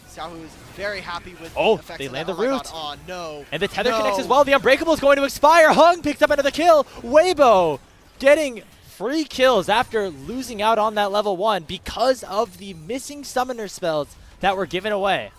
Xiaohu is very happy with the effects they of land that. the root. Oh, no. And the tether connects as well. The Unbreakable is going to expire. Hung picks up another kill. Weibo getting free kills after losing out on that level 1 because of the missing summoner spells that were given away.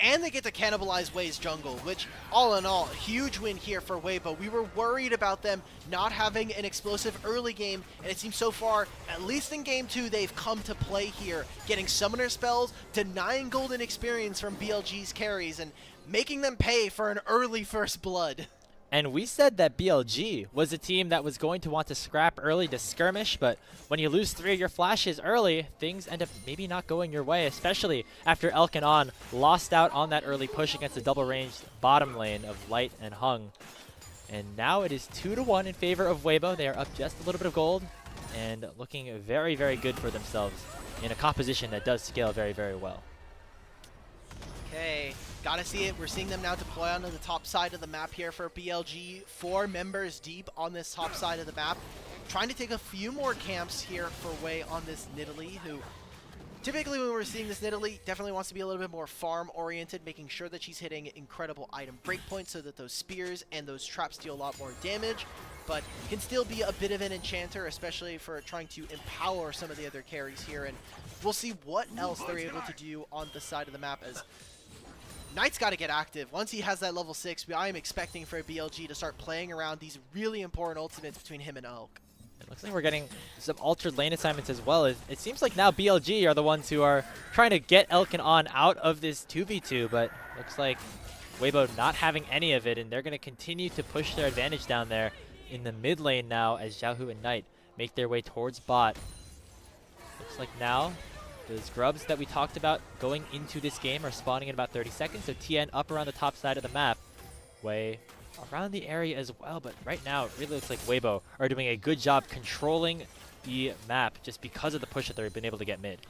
and they get to cannibalize Wei's jungle, which all in all, a huge win here for Weibo. We were worried about them not having an explosive early game, and it seems so far, at least in game 2, they've come to play here, getting summoner spells, denying golden experience from BLG's carries, and making them pay for an early first blood. And we said that BLG was a team that was going to want to scrap early to skirmish, but when you lose 3 of your flashes early, things end up maybe not going your way, especially after Elkanon lost out on that early push against the double-ranged bottom lane of Light and Hung. And now it is 2-1 in favor of Weibo. They are up just a little bit of gold and looking very, very good for themselves in a composition that does scale very, very well. Okay, gotta see it. We're seeing them now deploy onto the top side of the map here for BLG. 4 members deep on this top side of the map. Trying to take a few more camps here for Wei on this Nidalee, who typically when we're seeing this Nidalee, definitely wants to be a little bit more farm-oriented, making sure that she's hitting incredible item breakpoints so that those spears and those traps deal a lot more damage, but can still be a bit of an enchanter, especially for trying to empower some of the other carries here. And we'll see what else they're able to do on the side of the map, as Knight's got to get active. Once he has that level 6, I am expecting for BLG to start playing around these really important ultimates between him and Elk. It looks like we're getting some altered lane assignments as well. It seems like now BLG are the ones who are trying to get Elkanon out of this 2v2, but looks like Weibo not having any of it, and they're going to continue to push their advantage down there in the mid lane now as Xiaohu and Knight make their way towards bot. Looks like now those grubs that we talked about going into this game are spawning in about 30 seconds, so TN up around the top side of the map. Wei around the area as well, but right now it really looks like Weibo are doing a good job controlling the map just because of the push that they've been able to get mid.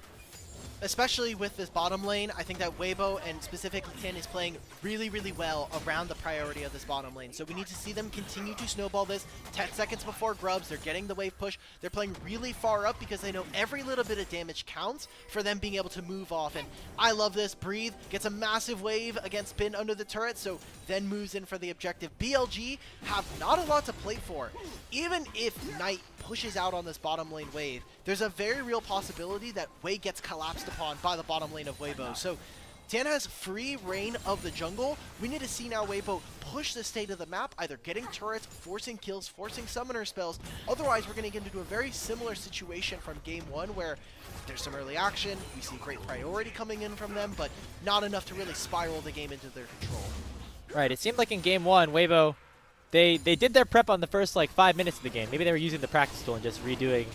Especially with this bottom lane, I think that Weibo and specifically Tin is playing really, really well around the priority of this bottom lane. So we need to see them continue to snowball this. 10 seconds before grubs, they're getting the wave push. They're playing really far up because they know every little bit of damage counts for them being able to move off. And I love this. Breathe gets a massive wave against Bin under the turret, so then moves in for the objective. BLG have not a lot to play for. Even if Knight pushes out on this bottom lane wave, there's a very real possibility that Wei gets collapsed upon by the bottom lane of Weibo. So Tan has free reign of the jungle. We need to see now Weibo push the state of the map, either getting turrets, forcing kills, forcing summoner spells. Otherwise, we're going to get into a very similar situation from game 1 where there's some early action, we see great priority coming in from them, but not enough to really spiral the game into their control. Right, it seemed like in game 1, Weibo, they did their prep on the first like 5 minutes of the game. Maybe they were using the practice tool and just redoing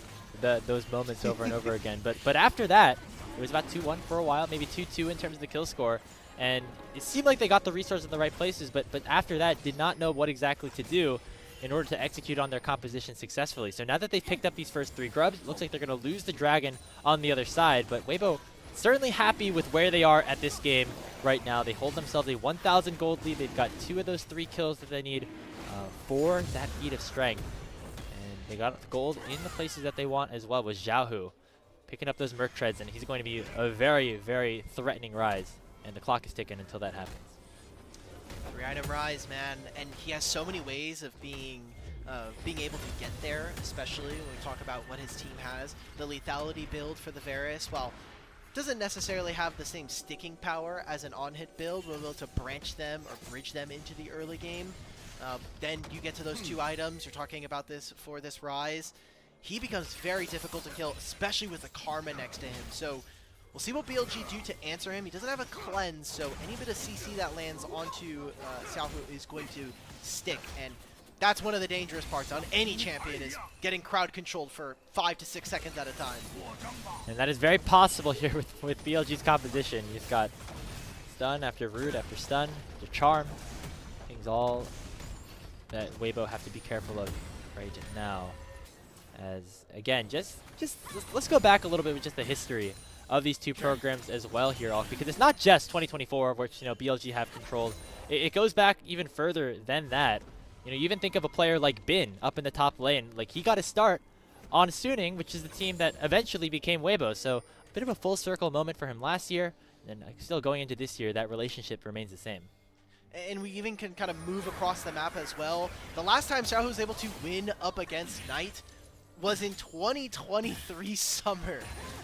those moments over and over again. But after that, it was about 2-1 for a while, maybe 2-2 in terms of the kill score. And it seemed like they got the resources in the right places, but after that, did not know what exactly to do in order to execute on their composition successfully. So now that they've picked up these first 3 grubs, it looks like they're going to lose the dragon on the other side. But Weibo certainly happy with where they are at this game right now. They hold themselves a 1,000 gold lead. They've got 2 of those 3 kills that they need for that feat of strength. And they got the gold in the places that they want as well with Xiaohu picking up those Merc Treads, and he's going to be a very, very threatening rise. And the clock is ticking until that happens. 3-item rise, man, and he has so many ways of being able to get there, especially when we talk about what his team has. The lethality build for the Varus, while doesn't necessarily have the same sticking power as an on-hit build, we're able to branch them or bridge them into the early game. Then you get to those 2 items, you're talking about this for this rise. He becomes very difficult to kill, especially with the Karma next to him. So we'll see what BLG do to answer him. He doesn't have a cleanse, so any bit of CC that lands onto Xiaohu is going to stick. And that's one of the dangerous parts on any champion, is getting crowd controlled for 5 to 6 seconds at a time. And that is very possible here with BLG's composition. You've got stun after root after stun after charm. Things all that Weibo have to be careful of right now. As again, just let's go back a little bit with just the history of these 2 programs as well here, because it's not just 2024, which BLG have controlled. It goes back even further than that. You even think of a player like Bin up in the top lane. Like, he got his start on Suning, which is the team that eventually became Weibo. So a bit of a full circle moment for him last year, and still going into this year, that relationship remains the same. And we even can kind of move across the map as well. The last time Xiaohu was able to win up against Knight was in 2023 summer.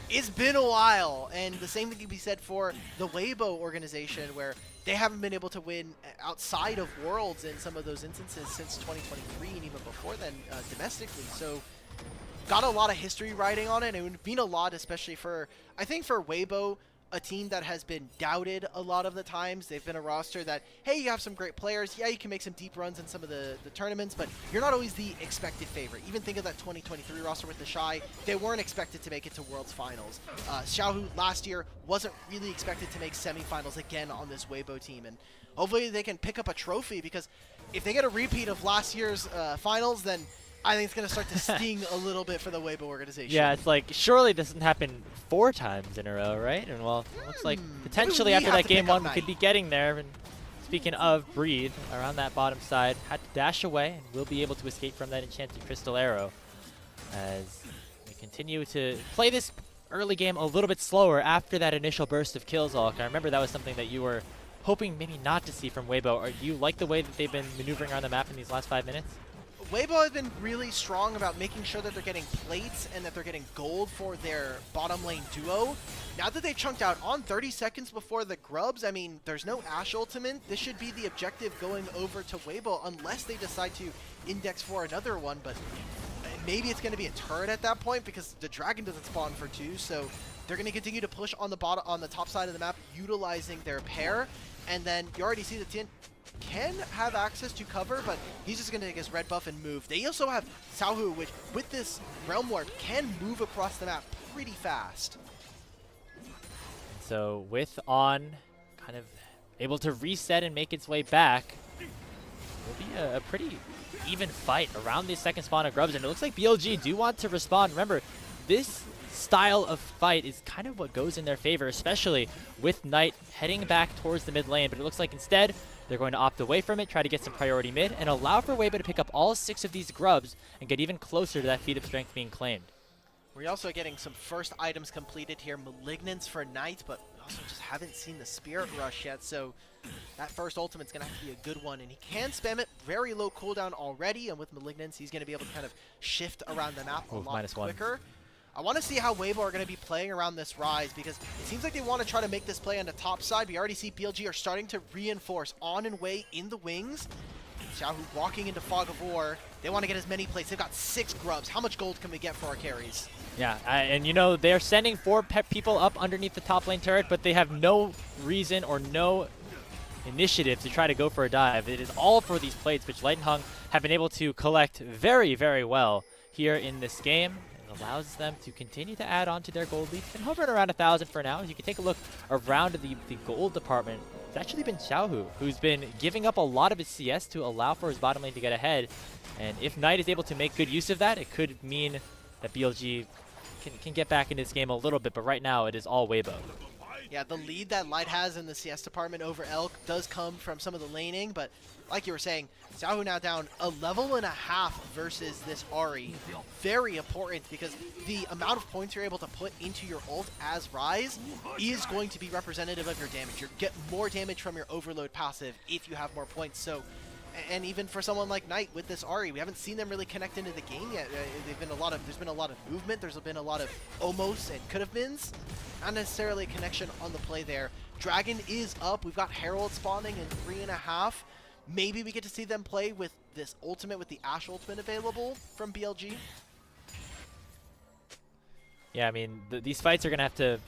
It's been a while, and the same thing can be said for the Weibo organization, where they haven't been able to win outside of Worlds in some of those instances since 2023, and even before then domestically. So got a lot of history riding on it, and it would mean a lot, especially for, I think for Weibo, a team that has been doubted a lot of the times. They've been a roster that, hey, you have some great players. Yeah, you can make some deep runs in some of the tournaments, but you're not always the expected favorite. Even think of that 2023 roster with the Shy. They weren't expected to make it to Worlds Finals. Xiaohu last year wasn't really expected to make semifinals again on this Weibo team, and hopefully they can pick up a trophy, because if they get a repeat of last year's finals, then I think it's going to start to sting a little bit for the Weibo organization. Yeah, it's like, surely this doesn't happen 4 times in a row, right? And well, it looks like potentially after that game 1, we could be getting there. And speaking of Breathe, around that bottom side, had to dash away and will be able to escape from that enchanted crystal arrow as we continue to play this early game a little bit slower after that initial burst of kills. I remember that was something that you were hoping maybe not to see from Weibo. Or do you like the way that they've been maneuvering around the map in these last 5 minutes? Weibo has been really strong about making sure that they're getting plates and that they're getting gold for their bottom lane duo. Now that they've chunked out on 30 seconds before the Grubs, I mean, there's no Ashe ultimate. This should be the objective going over to Weibo, unless they decide to index for another one, but maybe it's going to be a turret at that point, because the dragon doesn't spawn for 2, so they're going to continue to push on the top side of the map, utilizing their pair. And then you already see the Tien can have access to cover, but he's just going to take his red buff and move. They also have Xiaohu, which with this Realm Warp can move across the map pretty fast. So with On kind of able to reset and make its way back, will be a pretty even fight around the second spawn of Grubs, and it looks like BLG do want to respond. Remember, this style of fight is kind of what goes in their favor, especially with Knight heading back towards the mid lane, but it looks like instead they're going to opt away from it, try to get some priority mid, and allow for Weibo to pick up all 6 of these Grubs and get even closer to that feat of strength being claimed. We're also getting some first items completed here, Malignance for Knight, but we also just haven't seen the Spirit Rush yet, so that first ultimate's going to have to be a good one, and he can spam it, very low cooldown already, and with Malignance he's going to be able to kind of shift around the map a lot quicker. I want to see how Weibo are going to be playing around this Rise, because it seems like they want to try to make this play on the top side. We already see BLG are starting to reinforce On and Wei in the wings. Xiaohu walking into Fog of War. They want to get as many plates. They've got 6 Grubs. How much gold can we get for our carries? Yeah, and you know, they're sending 4 people up underneath the top lane turret, but they have no reason or no initiative to try to go for a dive. It is all for these plates, which Light and Hung have been able to collect very, very well here in this game. Allows them to continue to add on to their gold lead. Been hovering around 1,000 for now. As you can take a look around the gold department, it's actually been Xiaohu who's been giving up a lot of his CS to allow for his bottom lane to get ahead. And if Knight is able to make good use of that, it could mean that BLG can get back into this game a little bit, but right now it is all Weibo. Yeah, the lead that Light has in the CS department over Elk does come from some of the laning, but like you were saying, Xiaohu now down a level and a half versus this Ahri. Very important, because the amount of points you're able to put into your ult as Rise is going to be representative of your damage. You get more damage from your Overload passive if you have more points. So, and even for someone like Knight with this Ahri, we haven't seen them really connect into the game yet. There's been a lot of movement. There's been a lot of almost and could have beens. Not necessarily a connection on the play there. Dragon is up. We've got Herald spawning in 3.5. Maybe we get to see them play with this ultimate, with the Ashe ultimate available from BLG. Yeah, I mean, these fights are going to have to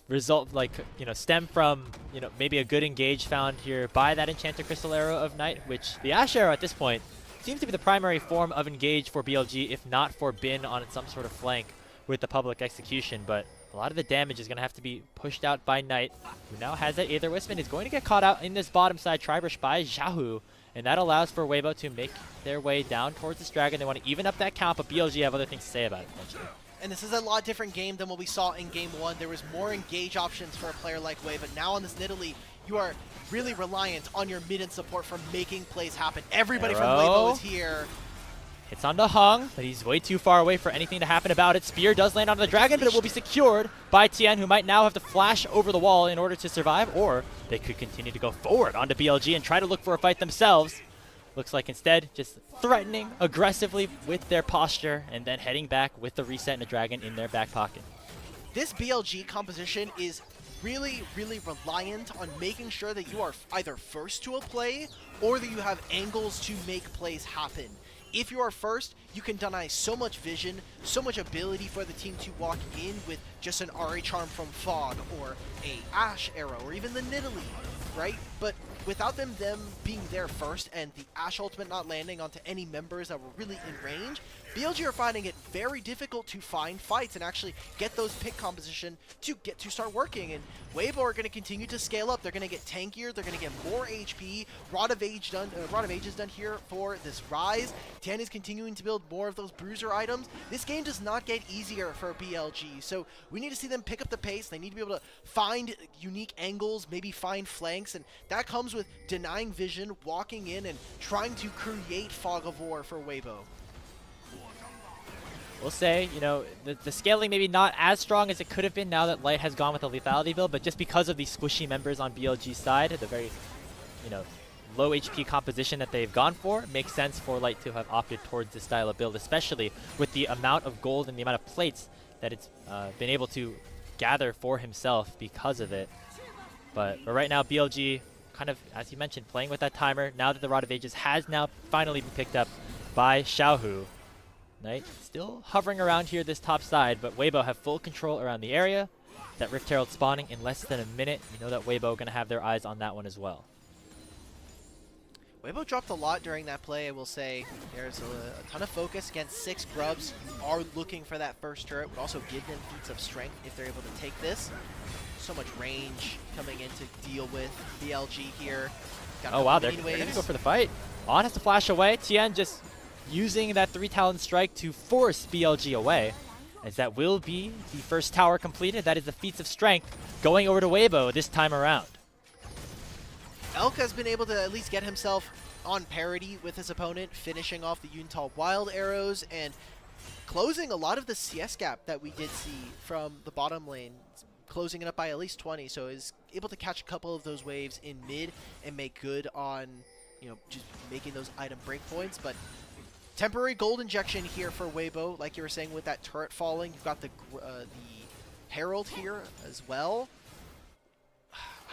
result, like, you know, stem from, you know, maybe a good engage found here by that Enchanted Crystal Arrow of Knight, which the Ashe Arrow at this point seems to be the primary form of engage for BLG, if not for Bin on some sort of flank with the public execution. But a lot of the damage is going to have to be pushed out by Knight, who now has that Aether Wisp and is going to get caught out in this bottom side Tribrush by Xiaohu, and that allows for Weibo to make their way down towards this dragon. They want to even up that count, but BLG have other things to say about it potentially. And this is a lot different game than what we saw in Game 1. There was more engage options for a player like Wei, but now on this Nidalee, you are really reliant on your mid and support for making plays happen. Everybody from Weibo is here. Hits onto Hung, but he's way too far away for anything to happen about it. Spear does land onto the dragon, but it will be secured by Tien, who might now have to flash over the wall in order to survive, or they could continue to go forward onto BLG and try to look for a fight themselves. looks like instead just threatening aggressively with their posture and then heading back with the reset and a dragon in their back pocket. This BLG composition is really, really reliant on making sure that you are either first to a play or that you have angles to make plays happen. If you are first, you can deny so much vision, so much ability for the team to walk in with just an RA Charm from Fog or a Ash Arrow or even the Nidalee, right? But without them being there first and the Ash ultimate not landing onto any members that were really in range, BLG are finding it very difficult to find fights and actually get those pick composition to start working. And Weibo are going to continue to scale up. They're going to get tankier. They're going to get more HP. Rod of Age is done here for this Rise. Tian is continuing to build more of those bruiser items. This game does not get easier for BLG, so we need to see them pick up the pace. They need to be able to find unique angles, maybe find flanks, and that comes with denying vision, walking in, and trying to create Fog of War for Weibo. We'll say, you know, the scaling maybe not as strong as it could have been now that Light has gone with the lethality build, but just because of these squishy members on BLG's side, the very, you know, low HP composition that they've gone for, it makes sense for Light to have opted towards this style of build, especially with the amount of gold and the amount of plates that it's been able to gather for himself because of it. But right now, BLG kind of, as you mentioned, playing with that timer, now that the Rod of Ages has now finally been picked up by Xiaohu. Knight still hovering around here this top side, but Weibo have full control around the area. That Rift Herald spawning in less than a minute. You know that Weibo going to have their eyes on that one as well. Weibo dropped a lot during that play, I will say. There's a ton of focus against 6 grubs. You are looking for that first turret. Would also give them feats of strength if they're able to take this. So much range coming in to deal with BLG here. Got oh wow, they're going to go for the fight. On has to flash away. Tian just using that 3-talent strike to force BLG away, as that will be the first tower completed. That is the feats of strength going over to Weibo this time around. Elk has been able to at least get himself on parity with his opponent, finishing off the Yuntal Wild Arrows and closing a lot of the CS gap that we did see from the bottom lane, closing it up by at least 20, so is able to catch a couple of those waves in mid and make good on, you know, just making those item breakpoints. But temporary gold injection here for Weibo, like you were saying with that turret falling. You've got the Herald here as well.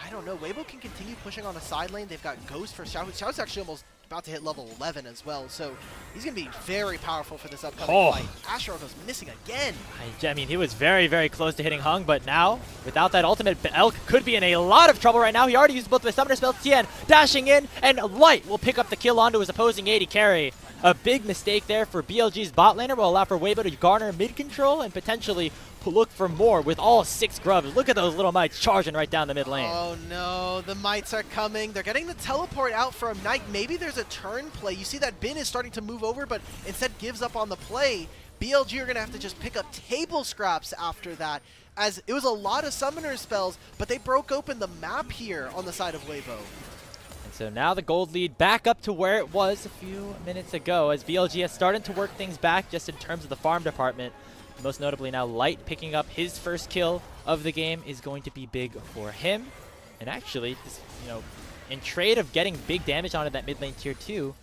I don't know. Weibo can continue pushing on a side lane. They've got Ghost for Xiao. Xiao's actually almost about to hit level 11 as well, so he's going to be very powerful for this upcoming fight. Asher goes missing again. I mean, he was very, very close to hitting Hung, but now, without that ultimate, Elk could be in a lot of trouble right now. He already used both of his summoner spells. Tian dashing in, and Light will pick up the kill onto his opposing AD carry. A big mistake there for BLG's bot laner will allow for Weibo to garner mid control and potentially look for more with all 6 grubs. Look at those little mites charging right down the mid lane. Oh no, the mites are coming. They're getting the teleport out from Knight. Maybe there's a turn play. You see that Bin is starting to move over, but instead gives up on the play. BLG are going to have to just pick up table scraps after that, as it was a lot of summoner spells, but they broke open the map here on the side of Weibo. And so now the gold lead back up to where it was a few minutes ago, as BLG has started to work things back just in terms of the farm department. Most notably now, Light picking up his first kill of the game is going to be big for him. And actually, this, you know, in trade of getting big damage onto that mid lane tier 2,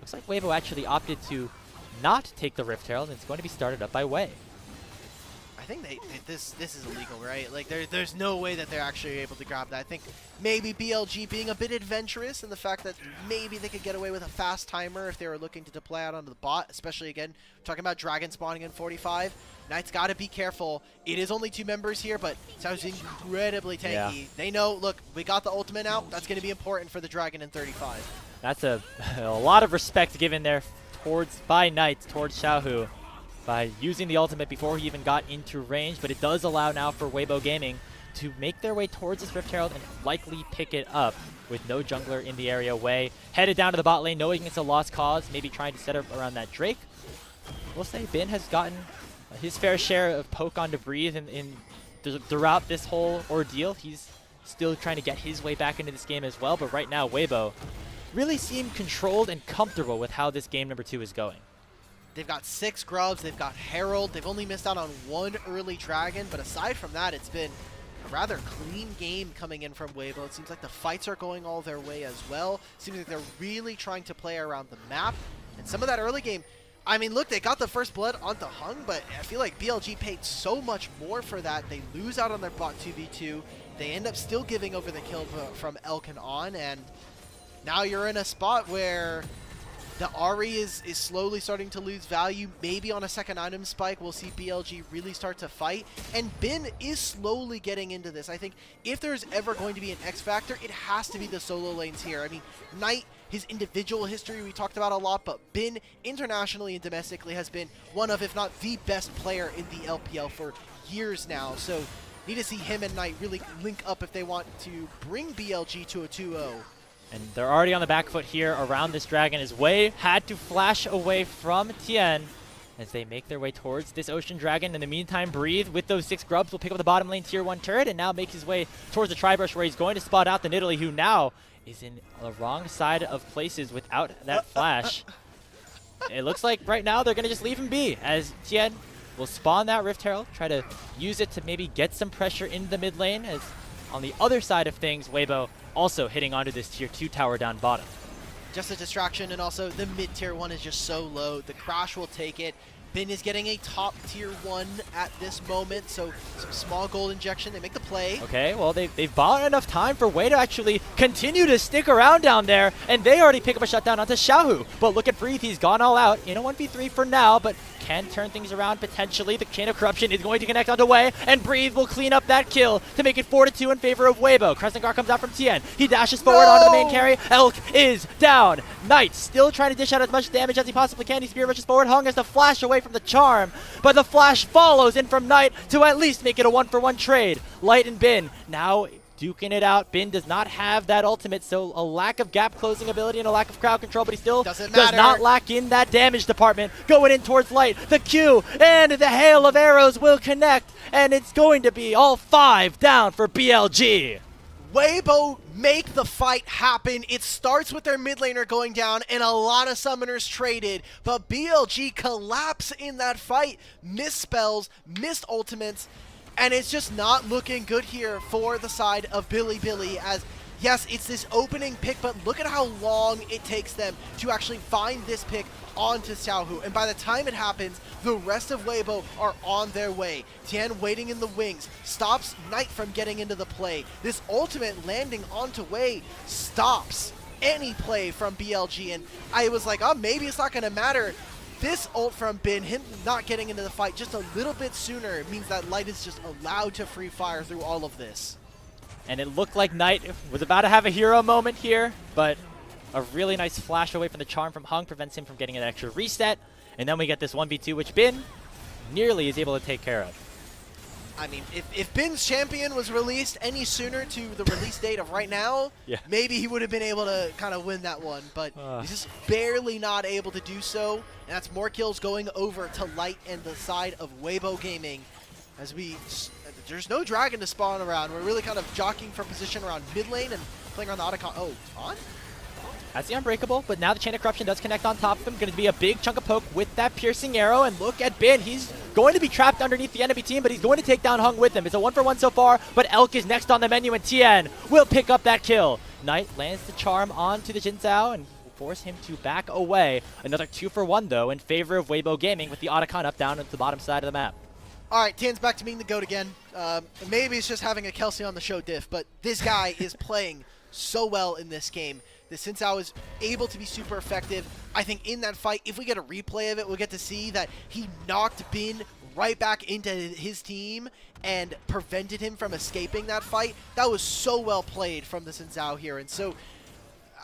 looks like Weibo actually opted to not take the Rift Herald, and it's going to be started up by Wei. I think this is illegal, right? Like there's no way that they're actually able to grab that. I think maybe BLG being a bit adventurous in the fact that maybe they could get away with a fast timer if they were looking to deploy out onto the bot, especially again talking about dragon spawning in 45. Knight's got to be careful. It is only 2 members here, but sounds incredibly tanky. Yeah. They know, look, we got the ultimate out. That's going to be important for the dragon in 35. That's a lot of respect given there by Knight towards Xiaohu by using the ultimate before he even got into range, but it does allow now for Weibo Gaming to make their way towards this Rift Herald and likely pick it up with no jungler in the area. Wei headed down to the bot lane knowing it's a lost cause, maybe trying to set up around that Drake. We'll say Bin has gotten his fair share of poke on to breathe throughout this whole ordeal. He's still trying to get his way back into this game as well, but right now Weibo really seem controlled and comfortable with how this game number 2 is going. They've got 6 grubs, they've got Herald, they've only missed out on 1 early dragon, but aside from that, it's been a rather clean game coming in from Weibo. It seems like the fights are going all their way as well. Seems like they're really trying to play around the map. And some of that early game, I mean, look, they got the first blood onto Hung, but I feel like BLG paid so much more for that. They lose out on their bot 2v2. They end up still giving over the kill from Elk and On, and now you're in a spot where the Ahri is slowly starting to lose value. Maybe on a second item spike, we'll see BLG really start to fight. And Bin is slowly getting into this. I think if there's ever going to be an X factor, it has to be the solo lanes here. I mean, Knight, his individual history we talked about a lot, but Bin internationally and domestically has been one of, if not the best player in the LPL for years now. So need to see him and Knight really link up if they want to bring BLG to a 2-0. And they're already on the back foot here around this dragon as Wei had to flash away from Tien as they make their way towards this Ocean Dragon. In the meantime, Breathe with those 6 grubs will pick up the bottom lane tier 1 turret and now make his way towards the Tri-Brush where he's going to spot out the Nidalee, who now is in the wrong side of places without that flash. It looks like right now they're going to just leave him be as Tien will spawn that Rift Herald, try to use it to maybe get some pressure in the mid lane, as on the other side of things, Weibo also hitting onto this tier 2 tower down bottom. Just a distraction, and also the mid tier 1 is just so low. The Crash will take it. Bin is getting a top tier 1 at this moment, so some small gold injection. They make the play. Okay, well, they've bought enough time for Wei to actually continue to stick around down there, and they already pick up a shutdown onto Xiaohu. But look at Breathe, he's gone all out in a 1v3 for now, but can turn things around potentially. The Chain of Corruption is going to connect onto Wei, and Breathe will clean up that kill to make it 4-2 in favor of Weibo. Crescent Guard comes out from Tien. He dashes forward onto the main carry. Elk is down. Knight still trying to dish out as much damage as he possibly can. He spear rushes forward. Hung has to flash away from the charm, but the flash follows in from Knight to at least make it a 1-for-1 trade. Light and Bin now duking it out. Bin does not have that ultimate, so a lack of gap closing ability and a lack of crowd control, but he still does not lack in that damage department. Going in towards Light, the Q and the hail of arrows will connect, and it's going to be all 5 down for BLG. Weibo make the fight happen. It starts with their mid laner going down and a lot of summoners traded, but BLG collapse in that fight. Missed spells, missed ultimates, and it's just not looking good here for the side of Billy, as yes, it's this opening pick, but look at how long it takes them to actually find this pick onto Xiaohu, and by the time it happens, the rest of Weibo are on their way. Tien waiting in the wings, stops Knight from getting into the play. This ultimate landing onto Wei stops any play from BLG, and I was like, oh, maybe it's not going to matter. This ult from Bin, him not getting into the fight just a little bit sooner, means that Light is just allowed to free fire through all of this. And it looked like Knight was about to have a hero moment here, but a really nice flash away from the charm from Hung prevents him from getting an extra reset. And then we get this 1v2, which Bin nearly is able to take care of. I mean, if Bin's champion was released any sooner to the release date of right now, maybe he would have been able to kind of win that one. But he's just barely not able to do so. And that's more kills going over to Light and the side of Weibo Gaming. As there's no dragon to spawn around. We're really kind of jockeying for position around mid lane and playing around the Otacon. Oh, on? That's the Unbreakable, but now the Chain of Corruption does connect on top of him. Going to be a big chunk of poke with that piercing arrow, and look at Bin. He's going to be trapped underneath the enemy team, but he's going to take down Hung with him. It's a 1-for-1 so far, but Elk is next on the menu, and Tien will pick up that kill. Knight lands the charm onto the Jin Zhao and will force him to back away. Another 2-for-1 though in favor of Weibo Gaming, with the Otacon up down at the bottom side of the map. All right, Tien's back to being the GOAT again. Maybe it's just having a Kelsey on the show diff, but this guy is playing so well in this game. The Xin Zhao is able to be super effective. I think in that fight, if we get a replay of it, we'll get to see that he knocked Bin right back into his team and prevented him from escaping that fight. That was so well played from the Xin Zhao here. And so,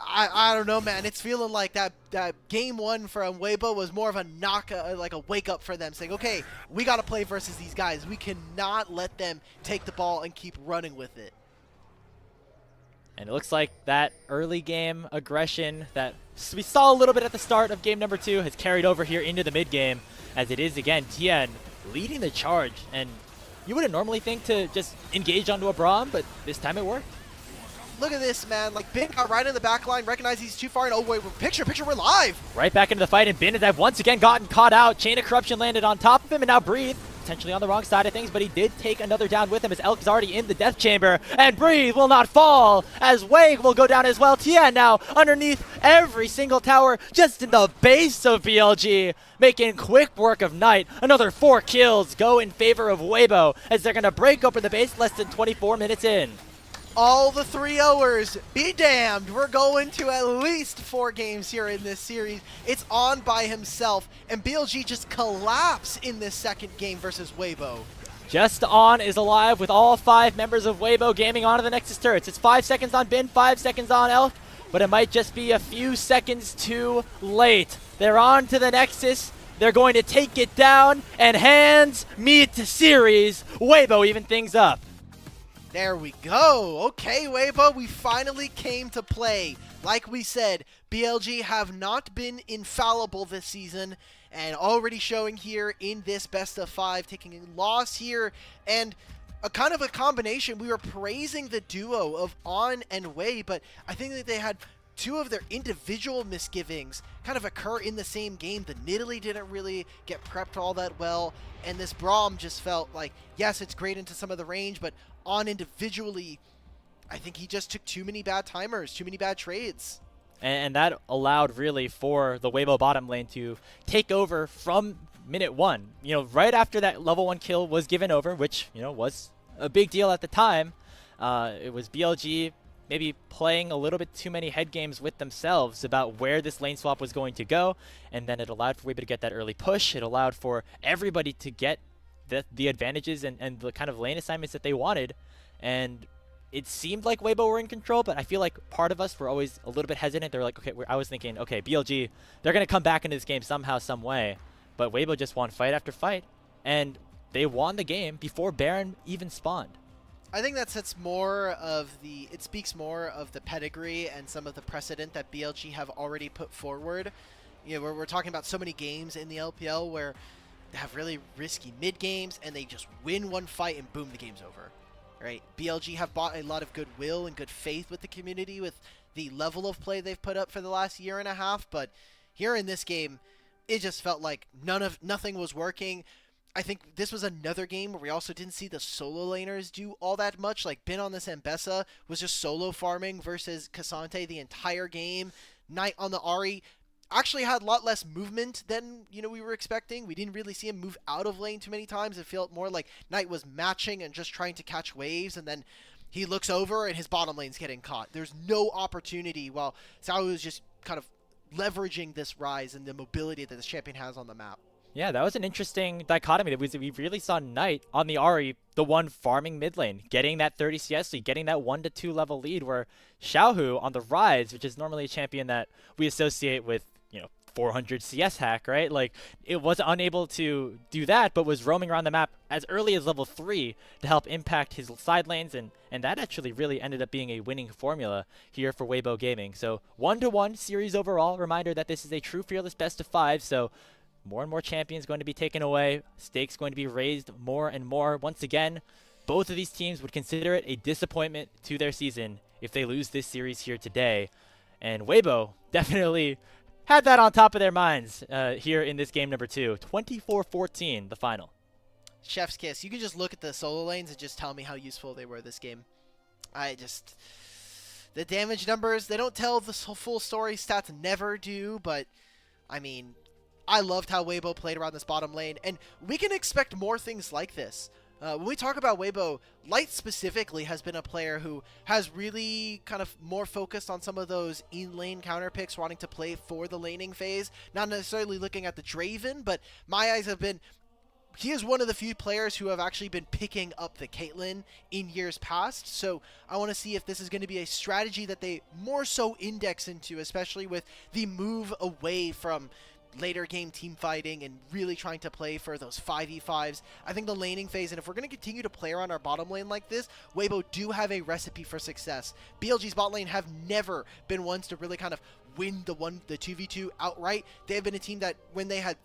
I don't know, man. It's feeling like that game one from Weibo was more of a knock, like a wake up for them, saying, okay, we got to play versus these guys. We cannot let them take the ball and keep running with it. And it looks like that early game aggression that we saw a little bit at the start of game number 2 has carried over here into the mid game, as it is again Tien leading the charge. And you wouldn't normally think to just engage onto a Braum, but this time it worked. Look at this, man. Like, Bin got right in the back line, recognized he's too far, and oh, wait, picture, we're live. Right back into the fight, and Bin has once again gotten caught out. Chain of Corruption landed on top of him, and now Breathe potentially on the wrong side of things, but he did take another down with him as Elk is already in the death chamber, and Breathe will not fall as Wade will go down as well. Tien now underneath every single tower, just in the base of BLG, making quick work of Knight. Another 4 kills go in favor of Weibo as they're going to break open the base less than 24 minutes in. All the 3-0ers, be damned. We're going to at least 4 games here in this series. It's On by himself, and BLG just collapse in this second game versus Weibo. Just On is alive with all 5 members of Weibo gaming onto the Nexus turrets. It's 5 seconds on Bin, 5 seconds on Elk, but it might just be a few seconds too late. They're on to the Nexus. They're going to take it down, and hands meet series. Weibo even things up. There we go. Okay, Weibo, we finally came to play. Like we said, BLG have not been infallible this season, and already showing here in this best of 5, taking a loss here, and a kind of a combination. We were praising the duo of On and Wei, but I think that they had 2 of their individual misgivings kind of occur in the same game. The Nidalee didn't really get prepped all that well, and this Braum just felt like, yes, it's great into some of the range, but On individually, I think he just took too many bad timers, too many bad trades. And that allowed really for the Weibo bottom lane to take over from minute 1. You know, right after that level 1 kill was given over, which, you know, was a big deal at the time. It was BLG maybe playing a little bit too many head games with themselves about where this lane swap was going to go, and then it allowed for Weibo to get that early push. It allowed for everybody to get the advantages and the kind of lane assignments that they wanted, and it seemed like Weibo were in control, but I feel like part of us were always a little bit hesitant. They were like, okay, I was thinking, okay, BLG, they're going to come back into this game somehow, some way, but Weibo just won fight after fight, and they won the game before Baron even spawned. I think that sets more of it speaks more of the pedigree and some of the precedent that BLG have already put forward. You know, we're talking about so many games in the LPL where they have really risky mid games and they just win one fight and boom, the game's over. Right? BLG have bought a lot of goodwill and good faith with the community with the level of play they've put up for the last year and a half, but here in this game, it just felt like nothing was working. I think this was another game where we also didn't see the solo laners do all that much. Like, Bin on this Ambessa was just solo farming versus Cassante the entire game. Knight on the Ahri actually had a lot less movement than, you know, we were expecting. We didn't really see him move out of lane too many times. It felt more like Knight was matching and just trying to catch waves, and then he looks over and his bottom lane's getting caught. There's no opportunity while Sao is just kind of leveraging this rise and the mobility that this champion has on the map. Yeah, that was an interesting dichotomy. We really saw Knight on the Ahri, the one farming mid lane, getting that 30 CS lead, getting that 1 to 2 level lead, where Xiaohu on the Rise, which is normally a champion that we associate with, you know, 400 CS hack, right? Like, it was unable to do that, but was roaming around the map as early as level 3 to help impact his side lanes, and that actually really ended up being a winning formula here for Weibo Gaming. So 1-1 series overall. Reminder that this is a true fearless best of 5, so more and more champions going to be taken away, stakes going to be raised more and more. Once again, both of these teams would consider it a disappointment to their season if they lose this series here today. And Weibo definitely had that on top of their minds here in this game number 2. 24-14, the final. Chef's kiss. You can just look at the solo lanes and just tell me how useful they were this game. The damage numbers, they don't tell the full story. Stats never do, but, I mean, I loved how Weibo played around this bottom lane, and we can expect more things like this. When we talk about Weibo, Light specifically has been a player who has really kind of more focused on some of those in-lane counter picks, wanting to play for the laning phase, not necessarily looking at the Draven, but my eyes have been, he is one of the few players who have actually been picking up the Caitlyn in years past, so I want to see if this is going to be a strategy that they more so index into, especially with the move away from later game team fighting and really trying to play for those 5v5s. I think the laning phase, and if we're going to continue to play around our bottom lane like this, Weibo do have a recipe for success. BLG's bot lane have never been ones to really kind of win the 2v2 outright. They have been a team that when they had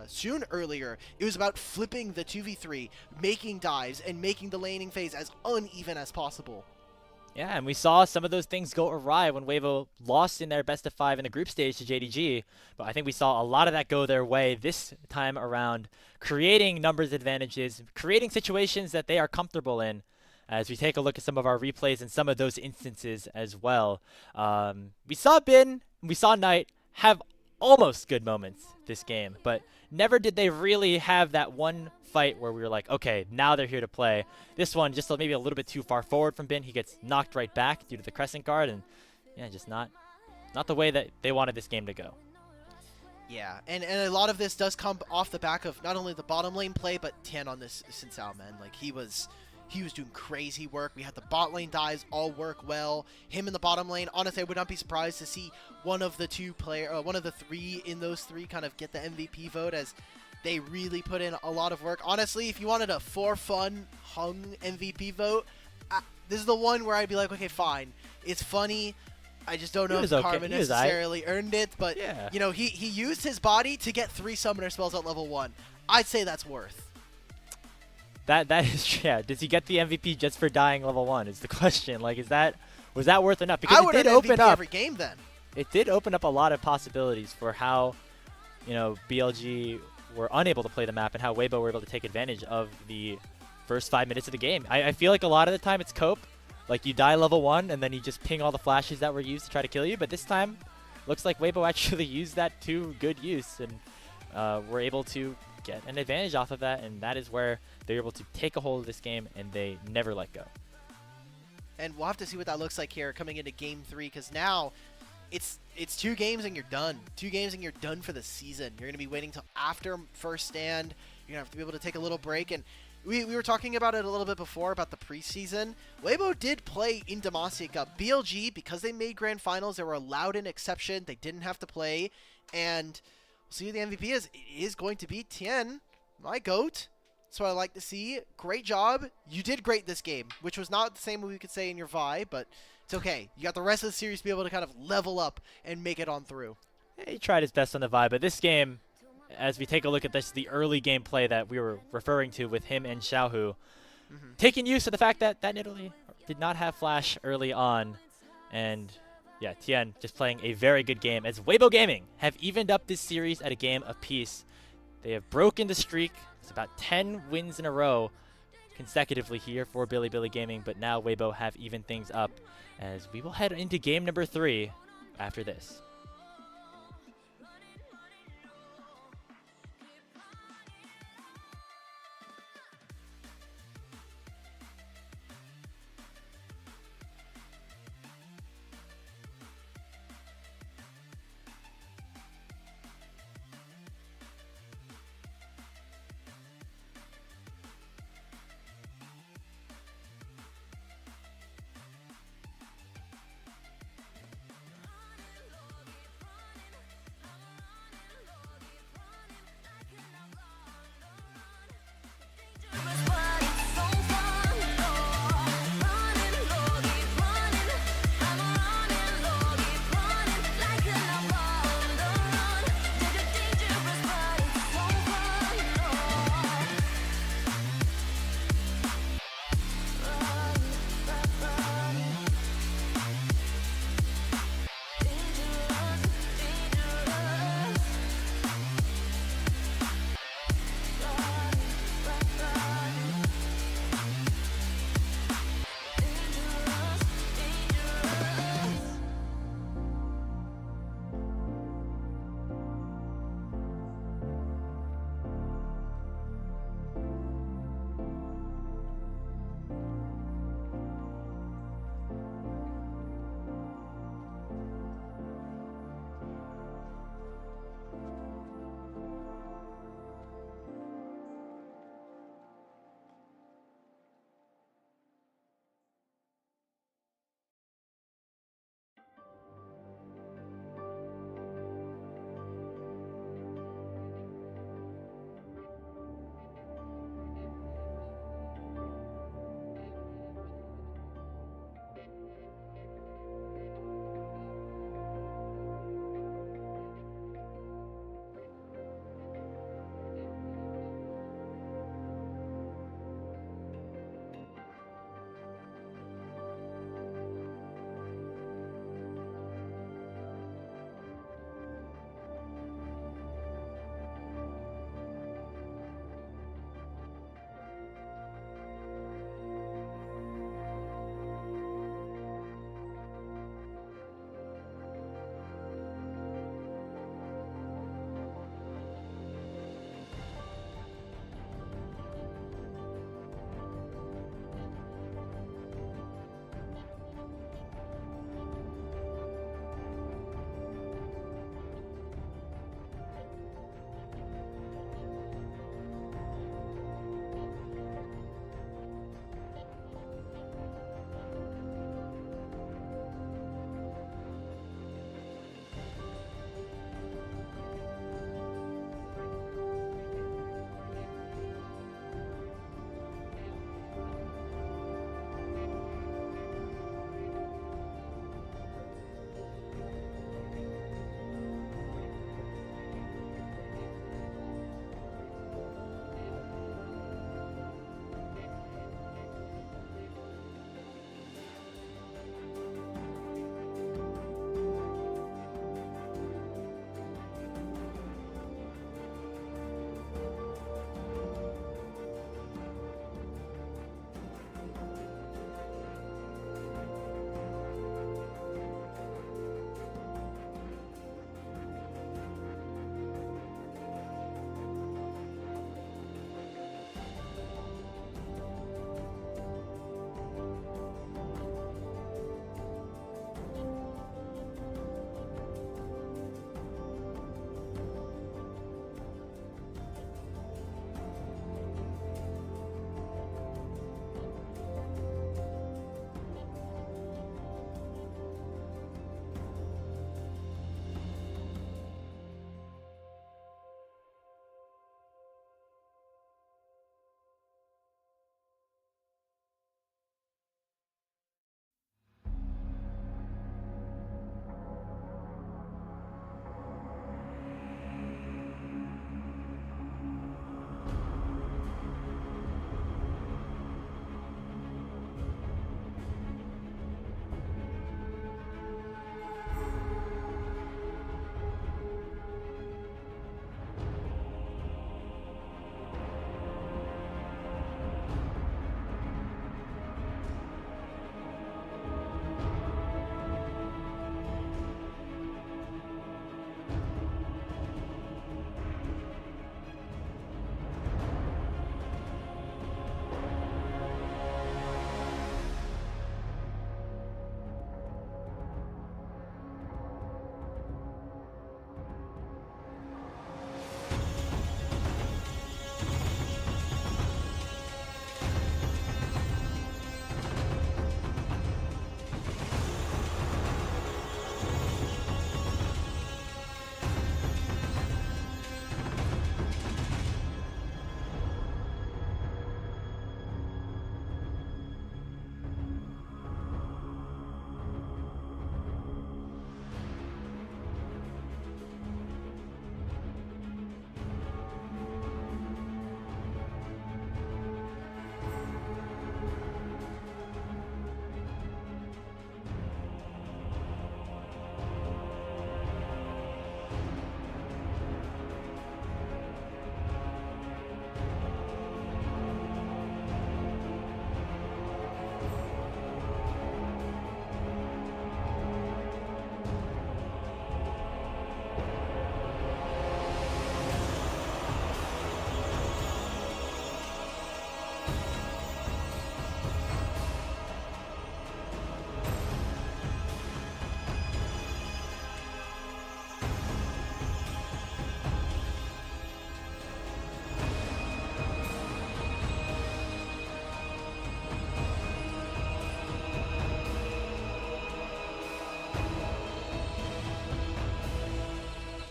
soon earlier, it was about flipping the 2v3, making dives, and making the laning phase as uneven as possible. Yeah, and we saw some of those things go awry when Weibo lost in their best of 5 in the group stage to JDG, but I think we saw a lot of that go their way this time around, creating numbers advantages, creating situations that they are comfortable in. As we take a look at some of our replays and some of those instances as well. We saw Bin, we saw Knight have almost good moments this game, but never did they really have that one fight where we were like, okay, now they're here to play. This one just maybe a little bit too far forward from Bin. He gets knocked right back due to the crescent guard, and yeah, just not the way that they wanted this game to go. Yeah, and a lot of this does come off the back of not only the bottom lane play, but Tien on this Sinsao, man. Like, he was doing crazy work. We had the bot lane dives all work well. Him in the bottom lane, honestly, I would not be surprised to see one of the three in those three kind of get the MVP vote, as they really put in a lot of work. Honestly, if you wanted a for fun hung MVP vote, this is the one where I'd be like, okay, fine. It's funny. I just don't know if Karma necessarily earned it, but yeah. You know, he used his body to get 3 summoner spells at level 1. I'd say that's worth. That is, yeah. Does he get the MVP just for dying level 1? Is the question. Like, was that worth enough? Because I it did open up every game then. It did open up a lot of possibilities for how, BLG were unable to play the map and how Weibo were able to take advantage of the first 5 minutes of the game. I feel like a lot of the time it's cope. Like, you die level 1 and then you just ping all the flashes that were used to try to kill you. But this time, looks like Weibo actually used that to good use and were able to get an advantage off of that. And that is where they're able to take a hold of this game and they never let go. And we'll have to see what that looks like here coming into Game 3, because now it's 2 games and you're done. 2 games and you're done for the season. You're going to be waiting till after first stand. You're going to have to be able to take a little break. And we were talking about it a little bit before about the preseason. Weibo did play in Demacia Cup. BLG, because they made grand finals, they were allowed an exception. They didn't have to play. And we'll see who the MVP is. It is going to be Tien, my GOAT. That's what I like to see. Great job. You did great this game, which was not the same we could say in your Vi, but it's okay. You got the rest of the series to be able to kind of level up and make it on through. Yeah, he tried his best on the Vi, but this game, as we take a look at this, the early gameplay that we were referring to with him and Xiaohu, taking use of the fact that Nidalee did not have flash early on, and yeah, Tien just playing a very good game, as Weibo Gaming have evened up this series at a game apiece. They have broken the streak. It's about 10 wins in a row consecutively here for Bilibili Gaming, but now Weibo have evened things up, as we will head into game number 3 after this.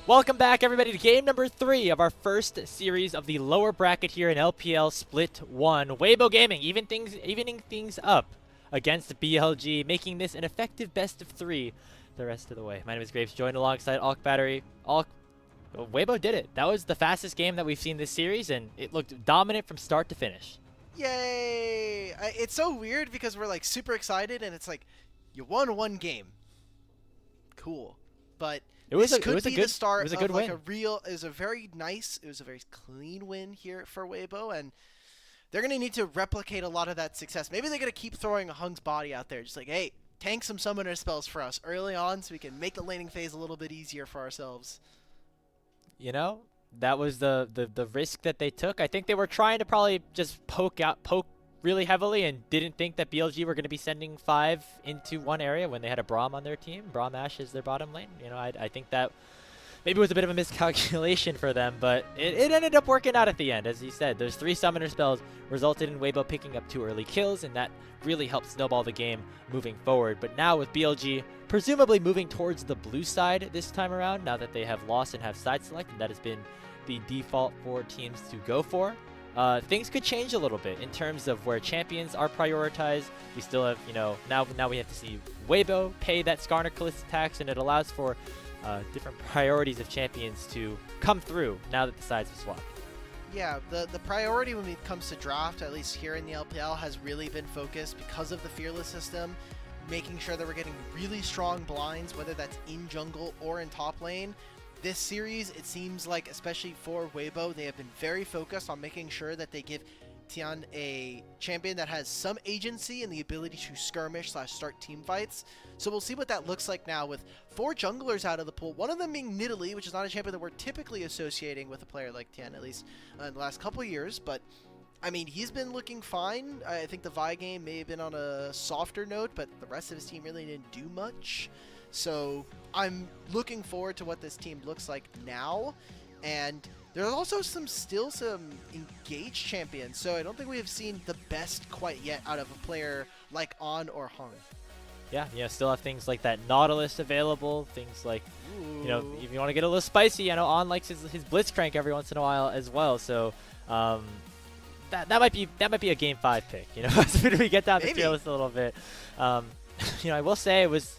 Welcome back, everybody, to game number 3 of our first series of the lower bracket here in LPL Split 1. Weibo Gaming evening things up against BLG, making this an effective best of 3 the rest of the way. My name is Graves, joined alongside Alk Battery. Alk, Weibo did it. That was the fastest game that we've seen this series, and it looked dominant from start to finish. Yay! It's so weird because we're like super excited, and it's like, you won one game. Cool. But it was a good start of like a real. It was a very clean win here for Weibo, and they're gonna need to replicate a lot of that success. Maybe they're gonna keep throwing Hung's body out there, just like, hey, tank some summoner spells for us early on, so we can make the laning phase a little bit easier for ourselves. You know, that was the risk that they took. I think they were trying to probably just poke really heavily and didn't think that BLG were going to be sending 5 into one area when they had a Braum on their team. Braum Ash is their bottom lane. You know, I think that maybe was a bit of a miscalculation for them, but it ended up working out at the end. As you said, those 3 summoner spells resulted in Weibo picking up 2 early kills, and that really helped snowball the game moving forward. But now with BLG presumably moving towards the blue side this time around, now that they have lost and have side select, and that has been the default for teams to go for. Things could change a little bit in terms of where champions are prioritized. We still have, you know, now we have to see Weibo pay that Skarner Kalista tax, and it allows for different priorities of champions to come through now that the sides have swapped. Yeah, the priority when it comes to draft, at least here in the LPL, has really been focused because of the Fearless system, making sure that we're getting really strong blinds, whether that's in jungle or in top lane. This series, it seems like, especially for Weibo, they have been very focused on making sure that they give Tian a champion that has some agency and the ability to skirmish/start team fights. So we'll see what that looks like now with 4 junglers out of the pool, one of them being Nidalee, which is not a champion that we're typically associating with a player like Tian, at least in the last couple years. But, I mean, he's been looking fine. I think the Vi game may have been on a softer note, but the rest of his team really didn't do much. So I'm looking forward to what this team looks like now, and there's also still some engaged champions, so I don't think we have seen the best quite yet out of a player like On or Hung. Yeah, still have things like that Nautilus available, things like, you know, if you want to get a little spicy, I know On likes his Blitzcrank every once in a while as well, so that might be a game 5 pick, you know, as we get down the tier list a little bit. You know, I will say it was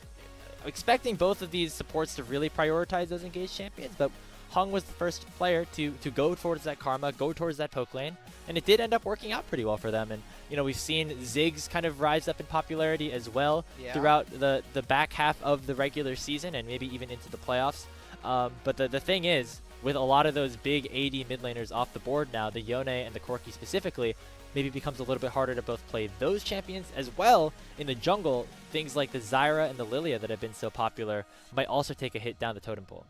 expecting both of these supports to really prioritize those engaged champions, but Hung was the first player to go towards that Karma, go towards that poke lane, and it did end up working out pretty well for them. And, you know, we've seen Ziggs kind of rise up in popularity as well throughout the back half of the regular season and maybe even into the playoffs. But the thing is, with a lot of those big AD mid laners off the board now, the Yone and the Corki specifically, maybe becomes a little bit harder to both play those champions as well in the jungle. Things like the Zyra and the Lilia that have been so popular might also take a hit down the totem pole.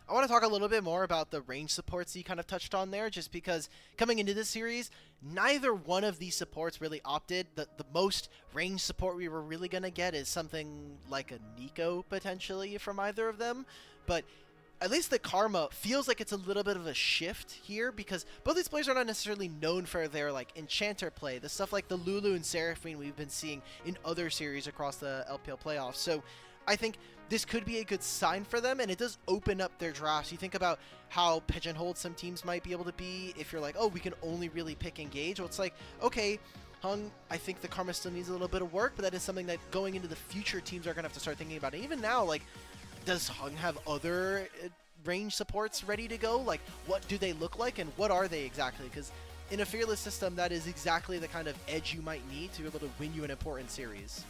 I want to talk a little bit more about the range supports you kind of touched on there, just because coming into this series, neither one of these supports really opted. The most range support we were really going to get is something like a Nico, potentially, from either of them. But at least the Karma feels like it's a little bit of a shift here, because both these players are not necessarily known for their like enchanter play, the stuff like the Lulu and Seraphine we've been seeing in other series across the LPL playoffs. So I think this could be a good sign for them, and it does open up their drafts. You think about how pigeonholed some teams might be able to be if you're like, oh, we can only really pick engage. Well, it's like, okay, Hung, I think the Karma still needs a little bit of work, but that is something that going into the future teams are going to have to start thinking about. And even now, like, does Hung have other range supports ready to go? Like, what do they look like, and what are they exactly? Because in a Fearless system, that is exactly the kind of edge you might need to be able to win you an important series.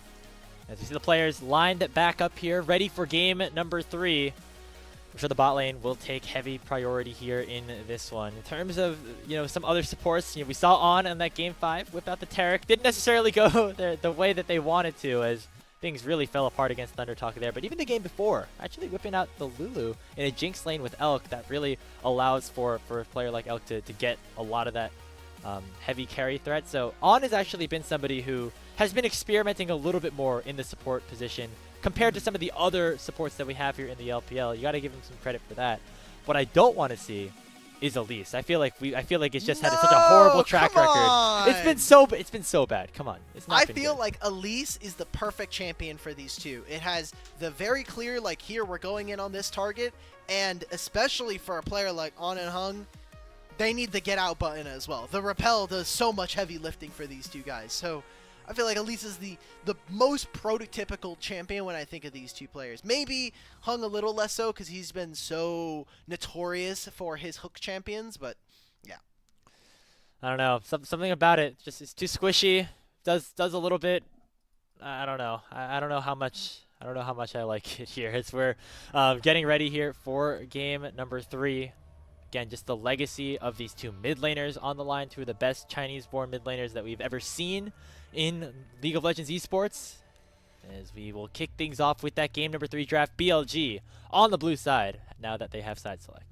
As you see the players lined back up here, ready for game number 3. I'm sure the bot lane will take heavy priority here in this one. In terms of, you know, some other supports, you know, we saw On in that game 5 whip out the Taric. Didn't necessarily go the way that they wanted to, as things really fell apart against Thunder Talk there. But even the game before, actually whipping out the Lulu in a Jinx lane with Elk, that really allows for a player like Elk to get a lot of that heavy carry threat. So On has actually been somebody who has been experimenting a little bit more in the support position compared to some of the other supports that we have here in the LPL. You got to give him some credit for that. What I don't want to see is Elise. I feel like it's just had such a horrible track record. It's been so bad. Come on. It's not I been feel good. like Elise is the perfect champion for these two. It has the very clear, like, here we're going in on this target, and especially for a player like On and Hung, they need the get out button as well. The repel does so much heavy lifting for these two guys. So I feel like Elise is the most prototypical champion when I think of these two players. Maybe Hung a little less so because he's been so notorious for his hook champions, but yeah. I don't know. Something about it just is too squishy. Does a little bit. I don't know. I don't know how much. I don't know how much I like it here. We're getting ready here for game number 3. Again, just the legacy of these two mid laners on the line, two of the best Chinese-born mid laners that we've ever seen in League of Legends esports. As we will kick things off with that game number 3 draft, BLG on the blue side, now that they have side select.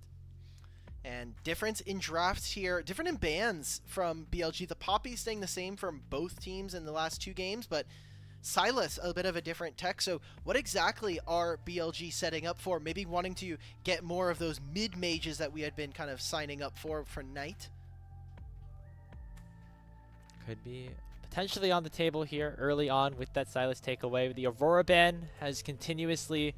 And difference in drafts here, different in bans from BLG. The Poppy staying the same from both teams in the last 2 games, but Silas, a bit of a different tech. So what exactly are BLG setting up for? Maybe wanting to get more of those mid-mages that we had been kind of signing up for Knight? Could be potentially on the table here early on with that Silas takeaway. The Aurora ban has continuously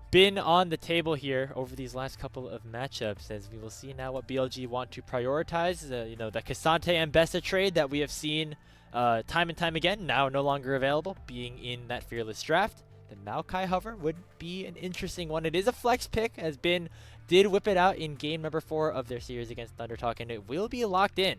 been on the table here over these last couple of matchups, as we will see now what BLG want to prioritize. You know, the Cassante and Bessa trade that we have seen time and time again, now no longer available, being in that Fearless draft. The Maokai Hover would be an interesting one. It is a flex pick, as Bin did whip it out in game number 4 of their series against Thundertalk, and it will be locked in.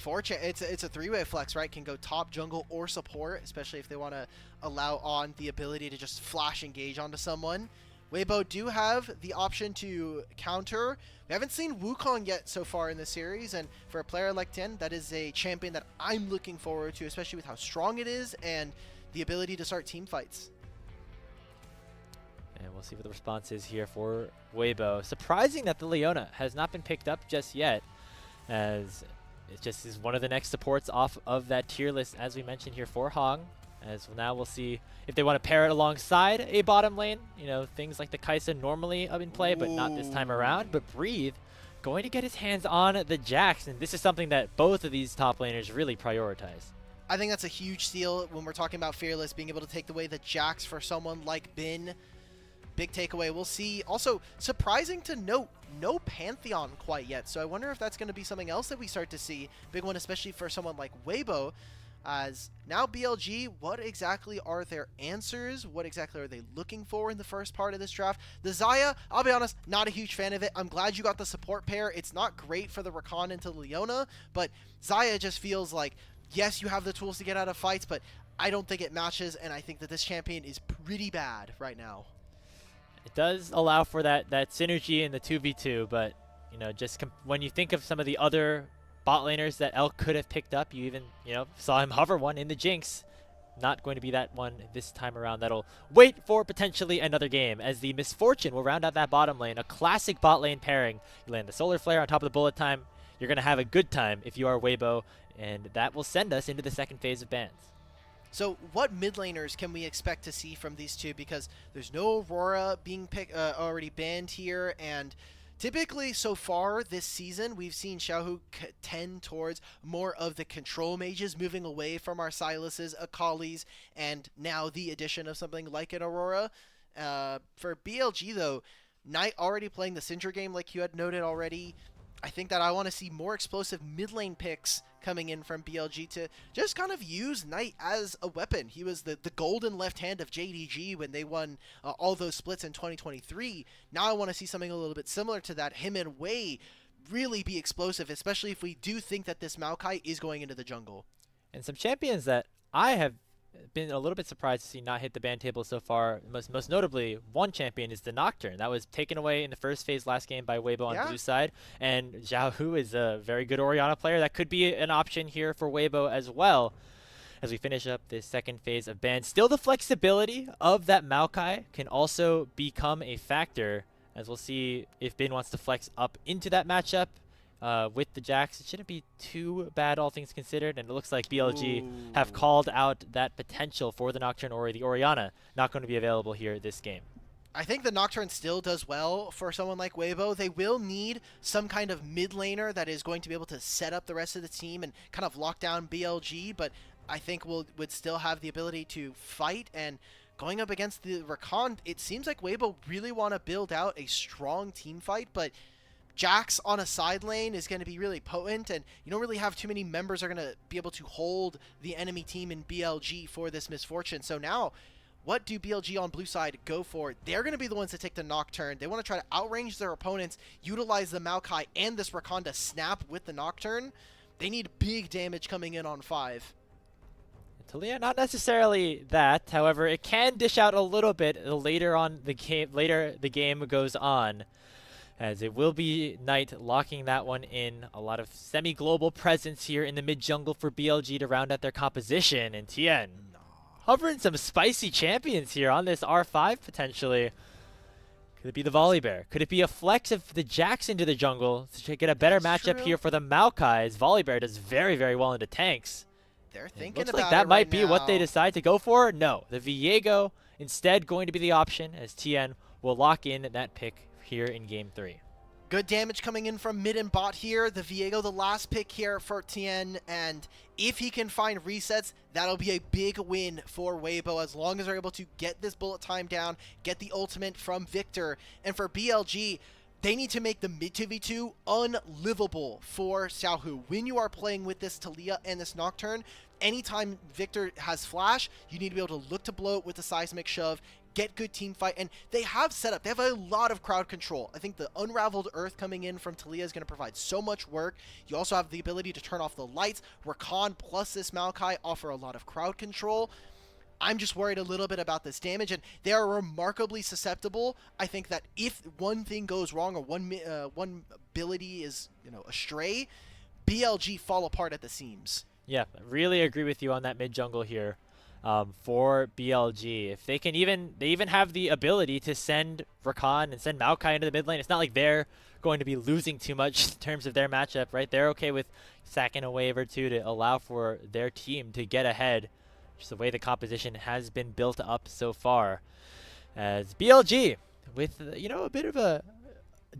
It's a 3-way flex, right? Can go top, jungle, or support, especially if they want to allow on the ability to just flash engage onto someone. Weibo do have the option to counter. We haven't seen Wukong yet so far in the series, and for a player like Tien, that is a champion that I'm looking forward to, especially with how strong it is and the ability to start team fights. And we'll see what the response is here for Weibo. Surprising that the Leona has not been picked up just yet, as it just is one of the next supports off of that tier list, as we mentioned here for Hong. As now we'll see if they want to pair it alongside a bottom lane. You know, things like the Kai'Sa normally up in play, but not this time around. But Breathe going to get his hands on the Jax, and this is something that both of these top laners really prioritize. I think that's a huge steal when we're talking about Fearless, being able to take away the Jax for someone like Bin. Big takeaway. We'll see. Also, surprising to note, no Pantheon quite yet. So I wonder if that's going to be something else that we start to see. Big one, especially for someone like Weibo. As now BLG, what exactly are their answers? What exactly are they looking for in the first part of this draft? The Xayah, I'll be honest, not a huge fan of it. I'm glad you got the support pair. It's not great for the Rakan into Leona, but Xayah just feels like, yes, you have the tools to get out of fights, but I don't think it matches, and I think that this champion is pretty bad right now. It does allow for that synergy in the 2v2, but you know, just when you think of some of the other bot laners that Elk could have picked up, you even, you know, saw him hover one in the Jinx. Not going to be that one this time around. That'll wait for potentially another game, as the Misfortune will round out that bottom lane. A classic bot lane pairing. You land the Solar Flare on top of the bullet time. You're going to have a good time if you are Weibo, and that will send us into the second phase of bans. So what mid laners can we expect to see from these two? Because there's no Aurora being already banned here, and typically so far this season we've seen Xiaohu tend towards more of the control mages, moving away from our Silas's, Akalis, and now the addition of something like an Aurora. For BLG though, Knight already playing the Syndra game like you had noted already. I think that I want to see more explosive mid lane picks coming in from BLG to just kind of use Knight as a weapon. He was the golden left hand of JDG when they won all those splits in 2023. Now I want to see something a little bit similar to that. Him and Wei really be explosive, especially if we do think that this Maokai is going into the jungle. And some champions that I have been a little bit surprised to see not hit the ban table so far. Most notably, one champion is the Nocturne. That was taken away in the first phase last game by Weibo on blue side. And Zhao Hu is a very good Orianna player. That could be an option here for Weibo as well. As we finish up this second phase of bans, still the flexibility of that Maokai can also become a factor, as we'll see if Bin wants to flex up into that matchup. With the Jax, it shouldn't be too bad, all things considered, and it looks like BLG have called out that potential for the Nocturne or the Orianna not going to be available here this game. I think the Nocturne still does well for someone like Weibo. They will need some kind of mid laner that is going to be able to set up the rest of the team and kind of lock down BLG, but I think would still have the ability to fight. And going up against the Rakan, it seems like Weibo really want to build out a strong team fight, but Jax on a side lane is going to be really potent, and you don't really have too many members that are going to be able to hold the enemy team in BLG for this misfortune. So now, what do BLG on blue side go for? They're going to be the ones to take the Nocturne. They want to try to outrange their opponents, utilize the Maokai and this Rakan to snap with the Nocturne. They need big damage coming in on 5. Taliyah, not necessarily that. However, it can dish out a little bit later on the game. Later the game goes on, as it will be Knight locking that one in. A lot of semi-global presence here in the mid jungle for BLG to round out their composition, and TN hovering some spicy champions here on this R5 potentially. Could it be the Volley Bear? Could it be a flex of the Jax into the jungle to get a better matchup here for the Maokai, as Volley Bear does very, very well into tanks? They're thinking looks about like that it might right be now. what they decide to go for. No, the Viego instead going to be the option, as TN will lock in that pick here in Game 3. Good damage coming in from mid and bot here. The Viego, the last pick here for Tien, and if he can find resets, that'll be a big win for Weibo, as long as they're able to get this bullet time down, get the ultimate from Victor. And for BLG, they need to make the mid 2v2 unlivable for Xiaohu. When you are playing with this Taliyah and this Nocturne, anytime Victor has flash, you need to be able to look to blow it with the seismic shove, get good team fight, and they have setup. They have a lot of crowd control. I think the Unraveled Earth coming in from Taliyah is going to provide so much work. You also have the ability to turn off the lights. Rakan plus this Maokai offer a lot of crowd control. I'm just worried a little bit about this damage, and they are remarkably susceptible. I think that if one thing goes wrong or one ability is, astray, BLG fall apart at the seams. Yeah, really agree with you on that mid jungle here. For BLG, if they even have the ability to send Rakan and send Maokai into the mid lane. It's not like they're going to be losing too much in terms of their matchup, right? They're okay with sacking a wave or two to allow for their team to get ahead, just the way the composition has been built up so far. As BLG, with a bit of a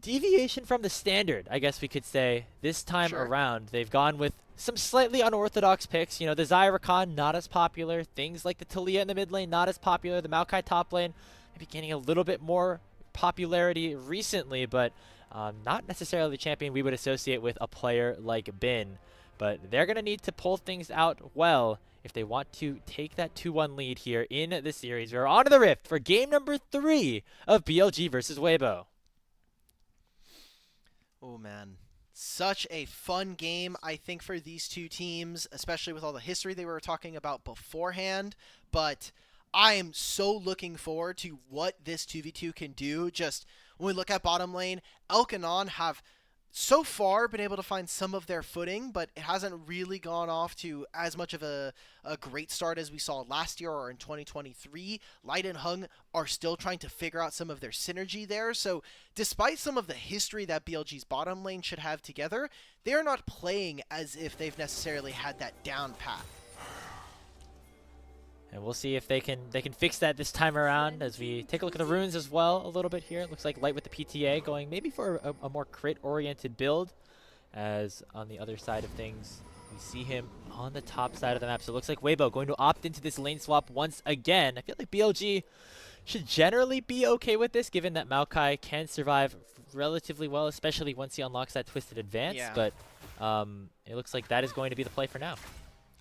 deviation from the standard, I guess we could say, this time around. They've gone with some slightly unorthodox picks. The Zyrakan, not as popular. Things like the Taliyah in the mid lane, not as popular. The Maokai top lane, maybe gaining a little bit more popularity recently, but not necessarily the champion we would associate with a player like Bin. But they're going to need to pull things out well if they want to take that 2-1 lead here in the series. We're on to the Rift for game number 3 of BLG versus Weibo. Oh, man. Such a fun game, I think, for these two teams, especially with all the history they were talking about beforehand. But I am so looking forward to what this 2v2 can do. Just when we look at bottom lane, Elkanon have so far been able to find some of their footing, but it hasn't really gone off to as much of a great start as we saw last year or in 2023. Light and Hung are still trying to figure out some of their synergy there. So despite some of the history that BLG's bottom lane should have together, they're not playing as if they've necessarily had that down pat. And we'll see if they can fix that this time around, as we take a look at the runes as well a little bit here. It looks like Light with the PTA going maybe for a more crit-oriented build, as on the other side of things, we see him on the top side of the map. So it looks like Weibo going to opt into this lane swap once again. I feel like BLG should generally be okay with this, given that Maokai can survive relatively well, especially once he unlocks that Twisted Advance. Yeah. But it looks like that is going to be the play for now.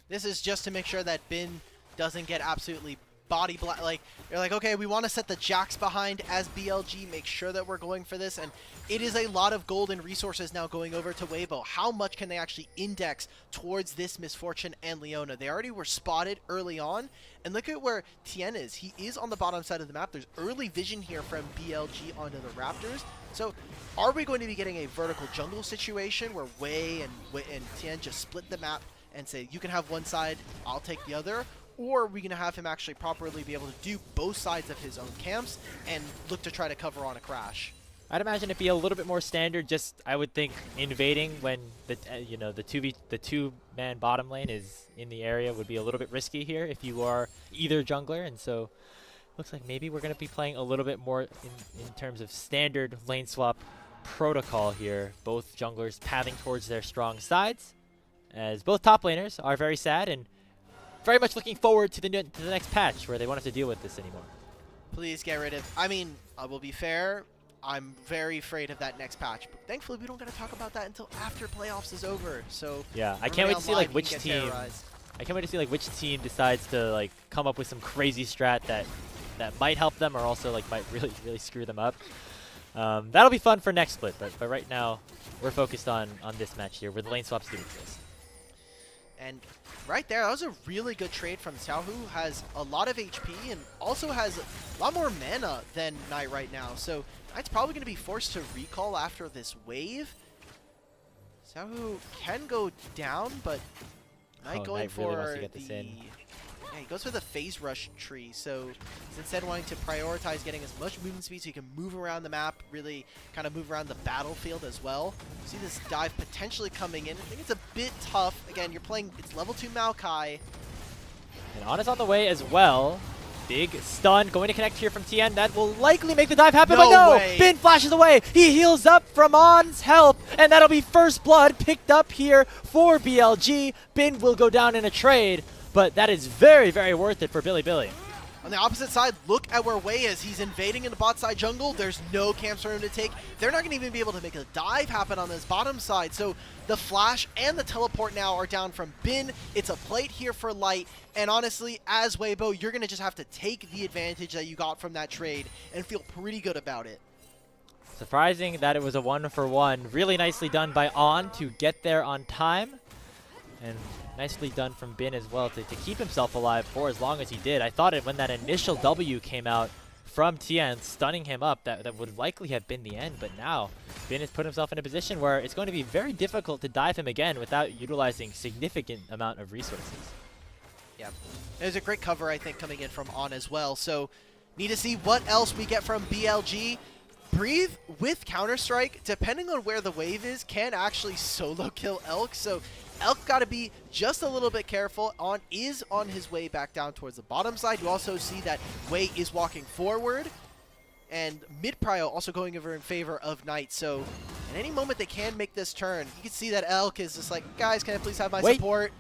This is just to make sure that Bin doesn't get absolutely body block. Like, you're like, okay, we want to set the Jax behind as BLG, make sure that we're going for this, and it is a lot of gold and resources now going over to Weibo. How much can they actually index towards this Misfortune and Leona? They already were spotted early on, and look at where Tien is. He is on the bottom side of the map. There's early vision here from BLG onto the Raptors. So are we going to be getting a vertical jungle situation where Wei and Tien just split the map and say, you can have one side, I'll take the other? Or are we going to have him actually properly be able to do both sides of his own camps and look to try to cover on a crash? I'd imagine it'd be a little bit more standard. Just, I would think, invading when the two-man bottom lane is in the area would be a little bit risky here if you are either jungler, and so looks like maybe we're going to be playing a little bit more in terms of standard lane swap protocol here. Both junglers pathing towards their strong sides, as both top laners are very sad and very much looking forward to the next patch where they won't have to deal with this anymore. Please get rid of... I mean, I will be fair. I'm very afraid of that next patch. But thankfully, we don't got to talk about that until after playoffs is over. So yeah, I can't wait to see like which team. I can't wait to see like which team decides to like come up with some crazy strat that might help them or also like might really screw them up. That'll be fun for next split, but right now we're focused on this match here where the lane swaps do exist. And right there, that was a really good trade from Xiao, who has a lot of HP and also has a lot more mana than Knight right now. So Knight's probably going to be forced to recall after this wave. Xiao can go down, but Knight going Knight for really wants to get this in. Yeah, he goes for the phase rush tree, so he's instead wanting to prioritize getting as much movement speed so he can move around the map, really kind of move around the battlefield as well. See this dive potentially coming in. I think it's a bit tough. Again, you're playing, it's level 2 Maokai. And On is on the way as well. Big stun going to connect here from TN. That will likely make the dive happen, but no! Way. Bin flashes away. He heals up from On's help, and that'll be first blood picked up here for BLG. Bin will go down in a trade, but that is very, very worth it for Billy. On the opposite side, look at where Wei is. He's invading in the bot side jungle. There's no camps for him to take. They're not going to even be able to make a dive happen on this bottom side. So the flash and the teleport now are down from Bin. It's a plate here for Light. And honestly, as Weibo, you're going to just have to take the advantage that you got from that trade and feel pretty good about it. Surprising that it was a 1-for-1. Really nicely done by On to get there on time. And nicely done from Bin as well to keep himself alive for as long as he did. I thought when that initial W came out from Tian, stunning him up, that would likely have been the end. But now, Bin has put himself in a position where it's going to be very difficult to dive him again without utilizing significant amount of resources. Yeah, there's a great cover, I think, coming in from On as well. So, need to see what else we get from BLG. Breathe with Counter-Strike, depending on where the wave is, can actually solo kill Elk. So Elk got to be just a little bit careful. On is on his way back down towards the bottom side. You also see that Wei is walking forward. And mid-prio also going over in favor of Knight. So at any moment they can make this turn. You can see that Elk is just like, guys, can I please have my support?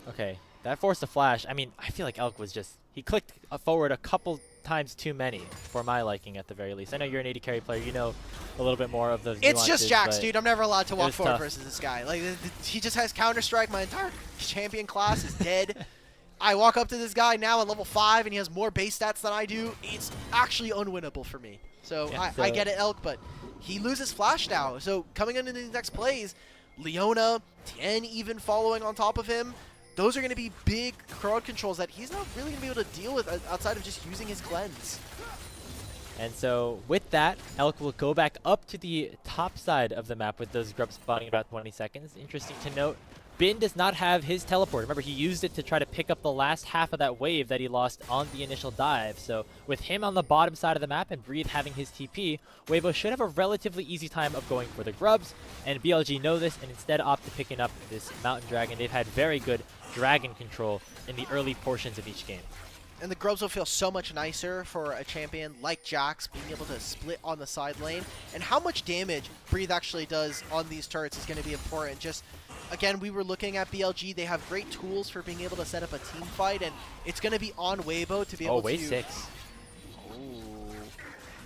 Okay, that forced a flash. I mean, I feel like Elk was just, he clicked forward a couple times too many for my liking at the very least. I know you're an AD carry player, you know a little bit more of those nuances. It's just Jax, dude. I'm never allowed to walk forward tough versus this guy. Like, he just has Counter-Strike. My entire champion class is dead. I walk up to this guy now at level 5 and he has more base stats than I do. It's actually unwinnable for me. So, yeah, I get it, Elk, but he loses flash now. So coming into these next plays, Leona, Tien even following on top of him. Those are going to be big crowd controls that he's not really going to be able to deal with outside of just using his cleanse. And so with that, Elk will go back up to the top side of the map with those grubs spawning about 20 seconds. Interesting to note, Bin does not have his teleport. Remember, he used it to try to pick up the last half of that wave that he lost on the initial dive. So with him on the bottom side of the map and Breathe having his TP, Weibo should have a relatively easy time of going for the grubs. And BLG know this and instead opt to picking up this Mountain Dragon. They've had very good dragon control in the early portions of each game. And the grubs will feel so much nicer for a champion like Jax being able to split on the side lane. And how much damage Breathe actually does on these turrets is going to be important. Just, again, we were looking at BLG. They have great tools for being able to set up a team fight. And it's going to be on Weibo to be able to... wave 6.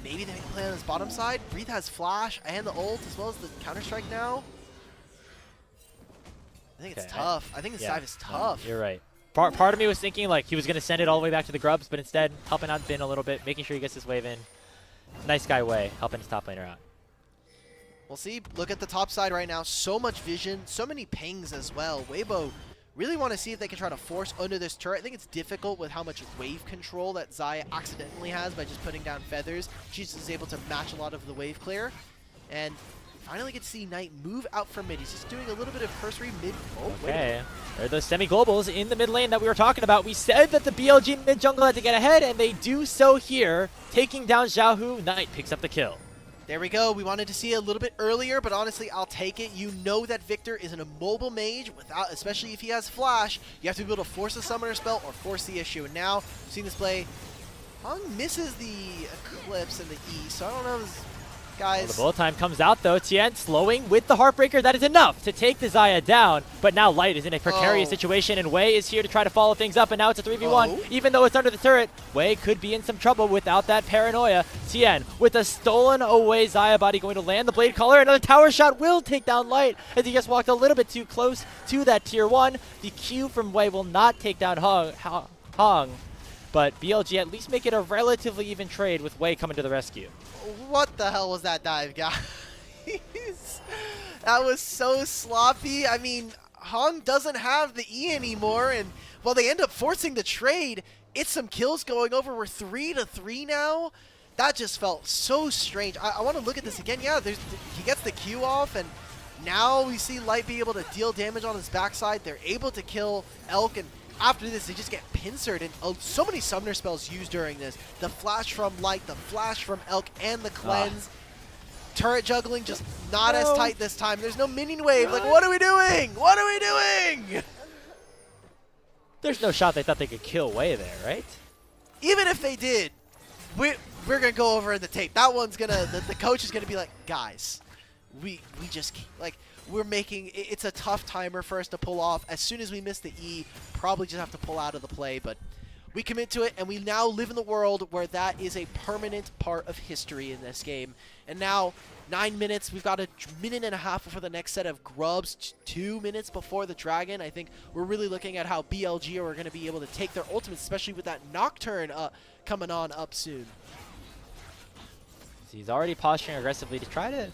Maybe they can play on his bottom side. Breathe has flash and the ult as well as the Counter-Strike now. I think it's tough. I think this dive is tough. You're right. Part of me was thinking like he was going to send it all the way back to the grubs, but instead helping out Bin a little bit, making sure he gets his wave in. Nice guy Wei, helping his top laner out. We'll see. Look at the top side right now. So much vision, so many pings as well. Weibo really want to see if they can try to force under this turret. I think it's difficult with how much wave control that Xayah accidentally has by just putting down feathers. She's just able to match a lot of the wave clear. And finally get to see Knight move out from mid. He's just doing a little bit of cursory mid. Oh, okay. There are those semi-globals in the mid lane that we were talking about. We said that the BLG mid jungle had to get ahead, and they do so here, taking down Xiaohu. Knight picks up the kill. There we go. We wanted to see it a little bit earlier, but honestly, I'll take it. You know that Victor is an immobile mage, without, especially if he has flash. You have to be able to force a summoner spell or force the issue. And now, seeing this play, Hung misses the Eclipse and the E, so I don't know, guys. Well, the bullet time comes out though. Tien slowing with the Heartbreaker. That is enough to take the Xayah down. But now Light is in a precarious situation, and Wei is here to try to follow things up. And now it's a 3v1. Even though it's under the turret, Wei could be in some trouble without that paranoia. Tien with a stolen away Xayah body going to land the Blade Caller. Another tower shot will take down Light as he just walked a little bit too close to that tier 1. The Q from Wei will not take down Hung. But BLG at least make it a relatively even trade with Wei coming to the rescue. What the hell was that dive, guys? That was so sloppy. I mean, Hong doesn't have the E anymore, and well, they end up forcing the trade. It's some kills going over. We're 3-3 now. That just felt so strange. I want to look at this again. Yeah, he gets the Q off, and now we see Light be able to deal damage on his backside. They're able to kill Elk, and after this, they just get pincered, and so many summoner spells used during this. The flash from Light, the flash from Elk, and the cleanse. Turret juggling just not as tight this time. There's no minion wave. Like, what are we doing? What are we doing? There's no shot they thought they could kill Wei there, right? Even if they did, we're going to go over in the tape. That one's going to, the coach is going to be like, guys, we just can't, like, we're making, it's a tough timer for us to pull off. As soon as we miss the E, probably just have to pull out of the play, but we commit to it, and we now live in the world where that is a permanent part of history in this game. And now, 9 minutes, we've got a minute and a half before the next set of grubs, 2 minutes before the Dragon. I think we're really looking at how BLG are going to be able to take their ultimates, especially with that Nocturne coming on up soon. He's already posturing aggressively to try to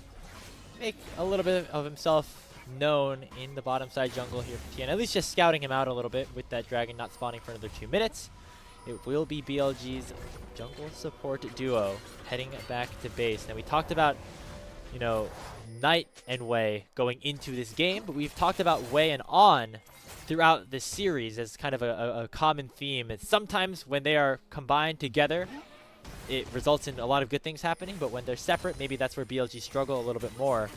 make a little bit of himself known in the bottom side jungle here for Tien. At least just scouting him out a little bit with that Dragon not spawning for another 2 minutes. It will be BLG's jungle support duo heading back to base. Now we talked about, you know, Knight and Wei going into this game, but we've talked about Wei and On throughout this series as kind of a common theme. It's sometimes when they are combined together, it results in a lot of good things happening, but when they're separate, maybe that's where BLG struggle a little bit more.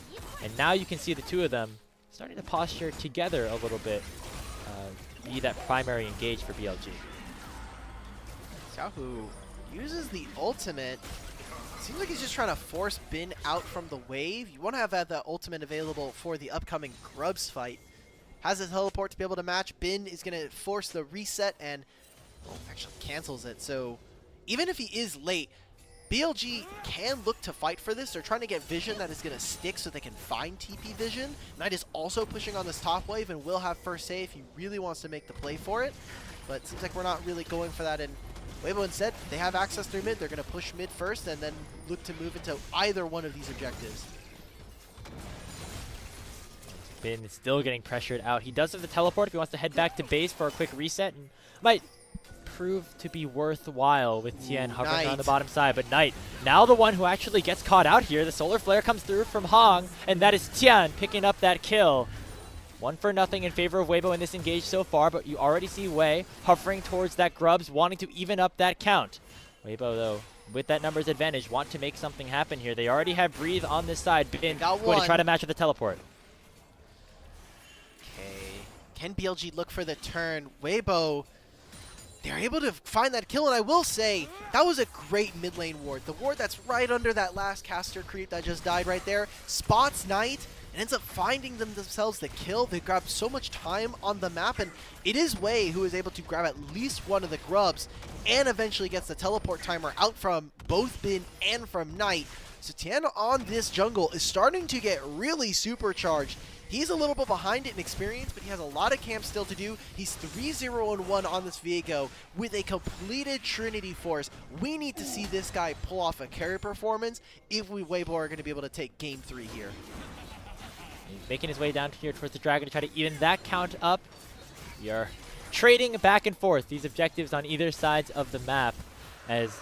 And now you can see the two of them starting to posture together a little bit, be that primary engage for BLG. Xiaohu uses the ultimate. Seems like he's just trying to force Bin out from the wave. You want to have that ultimate available for the upcoming Grubs fight. Has a teleport to be able to match. Bin is going to force the reset and actually cancels it. So even if he is late, BLG can look to fight for this. They're trying to get vision that is going to stick so they can find TP vision. Knight is also pushing on this top wave and will have first say if he really wants to make the play for it. But it seems like we're not really going for that. And Weibo instead, they have access through mid. They're going to push mid first and then look to move into either one of these objectives. Bin is still getting pressured out. He does have the teleport if he wants to head back to base for a quick reset, and might prove to be worthwhile with Tien hovering on the bottom side. But Knight, now the one who actually gets caught out here. The solar flare comes through from Hong, and that is Tien picking up that kill. 1-0 in favor of Weibo in this engage so far, but you already see Wei hovering towards that Grubs, wanting to even up that count. Weibo, though, with that numbers advantage, want to make something happen here. They already have Breathe on this side. Bin going to try to match with the teleport. Okay. Can BLG look for the turn? Weibo, they're able to find that kill, and I will say, that was a great mid lane ward. The ward that's right under that last caster creep that just died right there, spots Knight, and ends up finding themselves the kill. They grab so much time on the map, and it is Wei who is able to grab at least one of the Grubs, and eventually gets the teleport timer out from both Bin and from Knight. So Tien on this jungle is starting to get really supercharged. He's a little bit behind it in experience, but he has a lot of camp still to do. He's 3-0-1 on this Viego with a completed Trinity Force. We need to see this guy pull off a carry performance if we Weibo are going to be able to take game 3 here. He's making his way down here towards the Dragon to try to even that count up. We are trading back and forth these objectives on either sides of the map as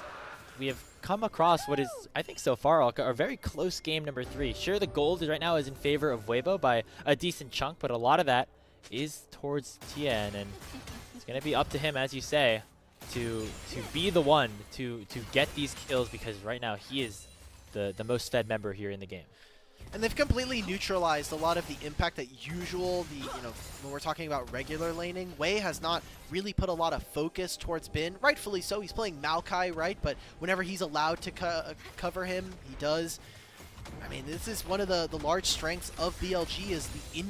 we have come across what is, I think so far, a very close game number 3. Sure, the gold right now is in favor of Weibo by a decent chunk, but a lot of that is towards Tien, and it's going to be up to him, as you say, to be the one to get these kills, because right now he is the most fed member here in the game. And they've completely neutralized a lot of the impact that when we're talking about regular laning. Wei has not really put a lot of focus towards Bin. Rightfully so, he's playing Maokai, right? But whenever he's allowed to cover him, he does. I mean, this is one of the large strengths of BLG is the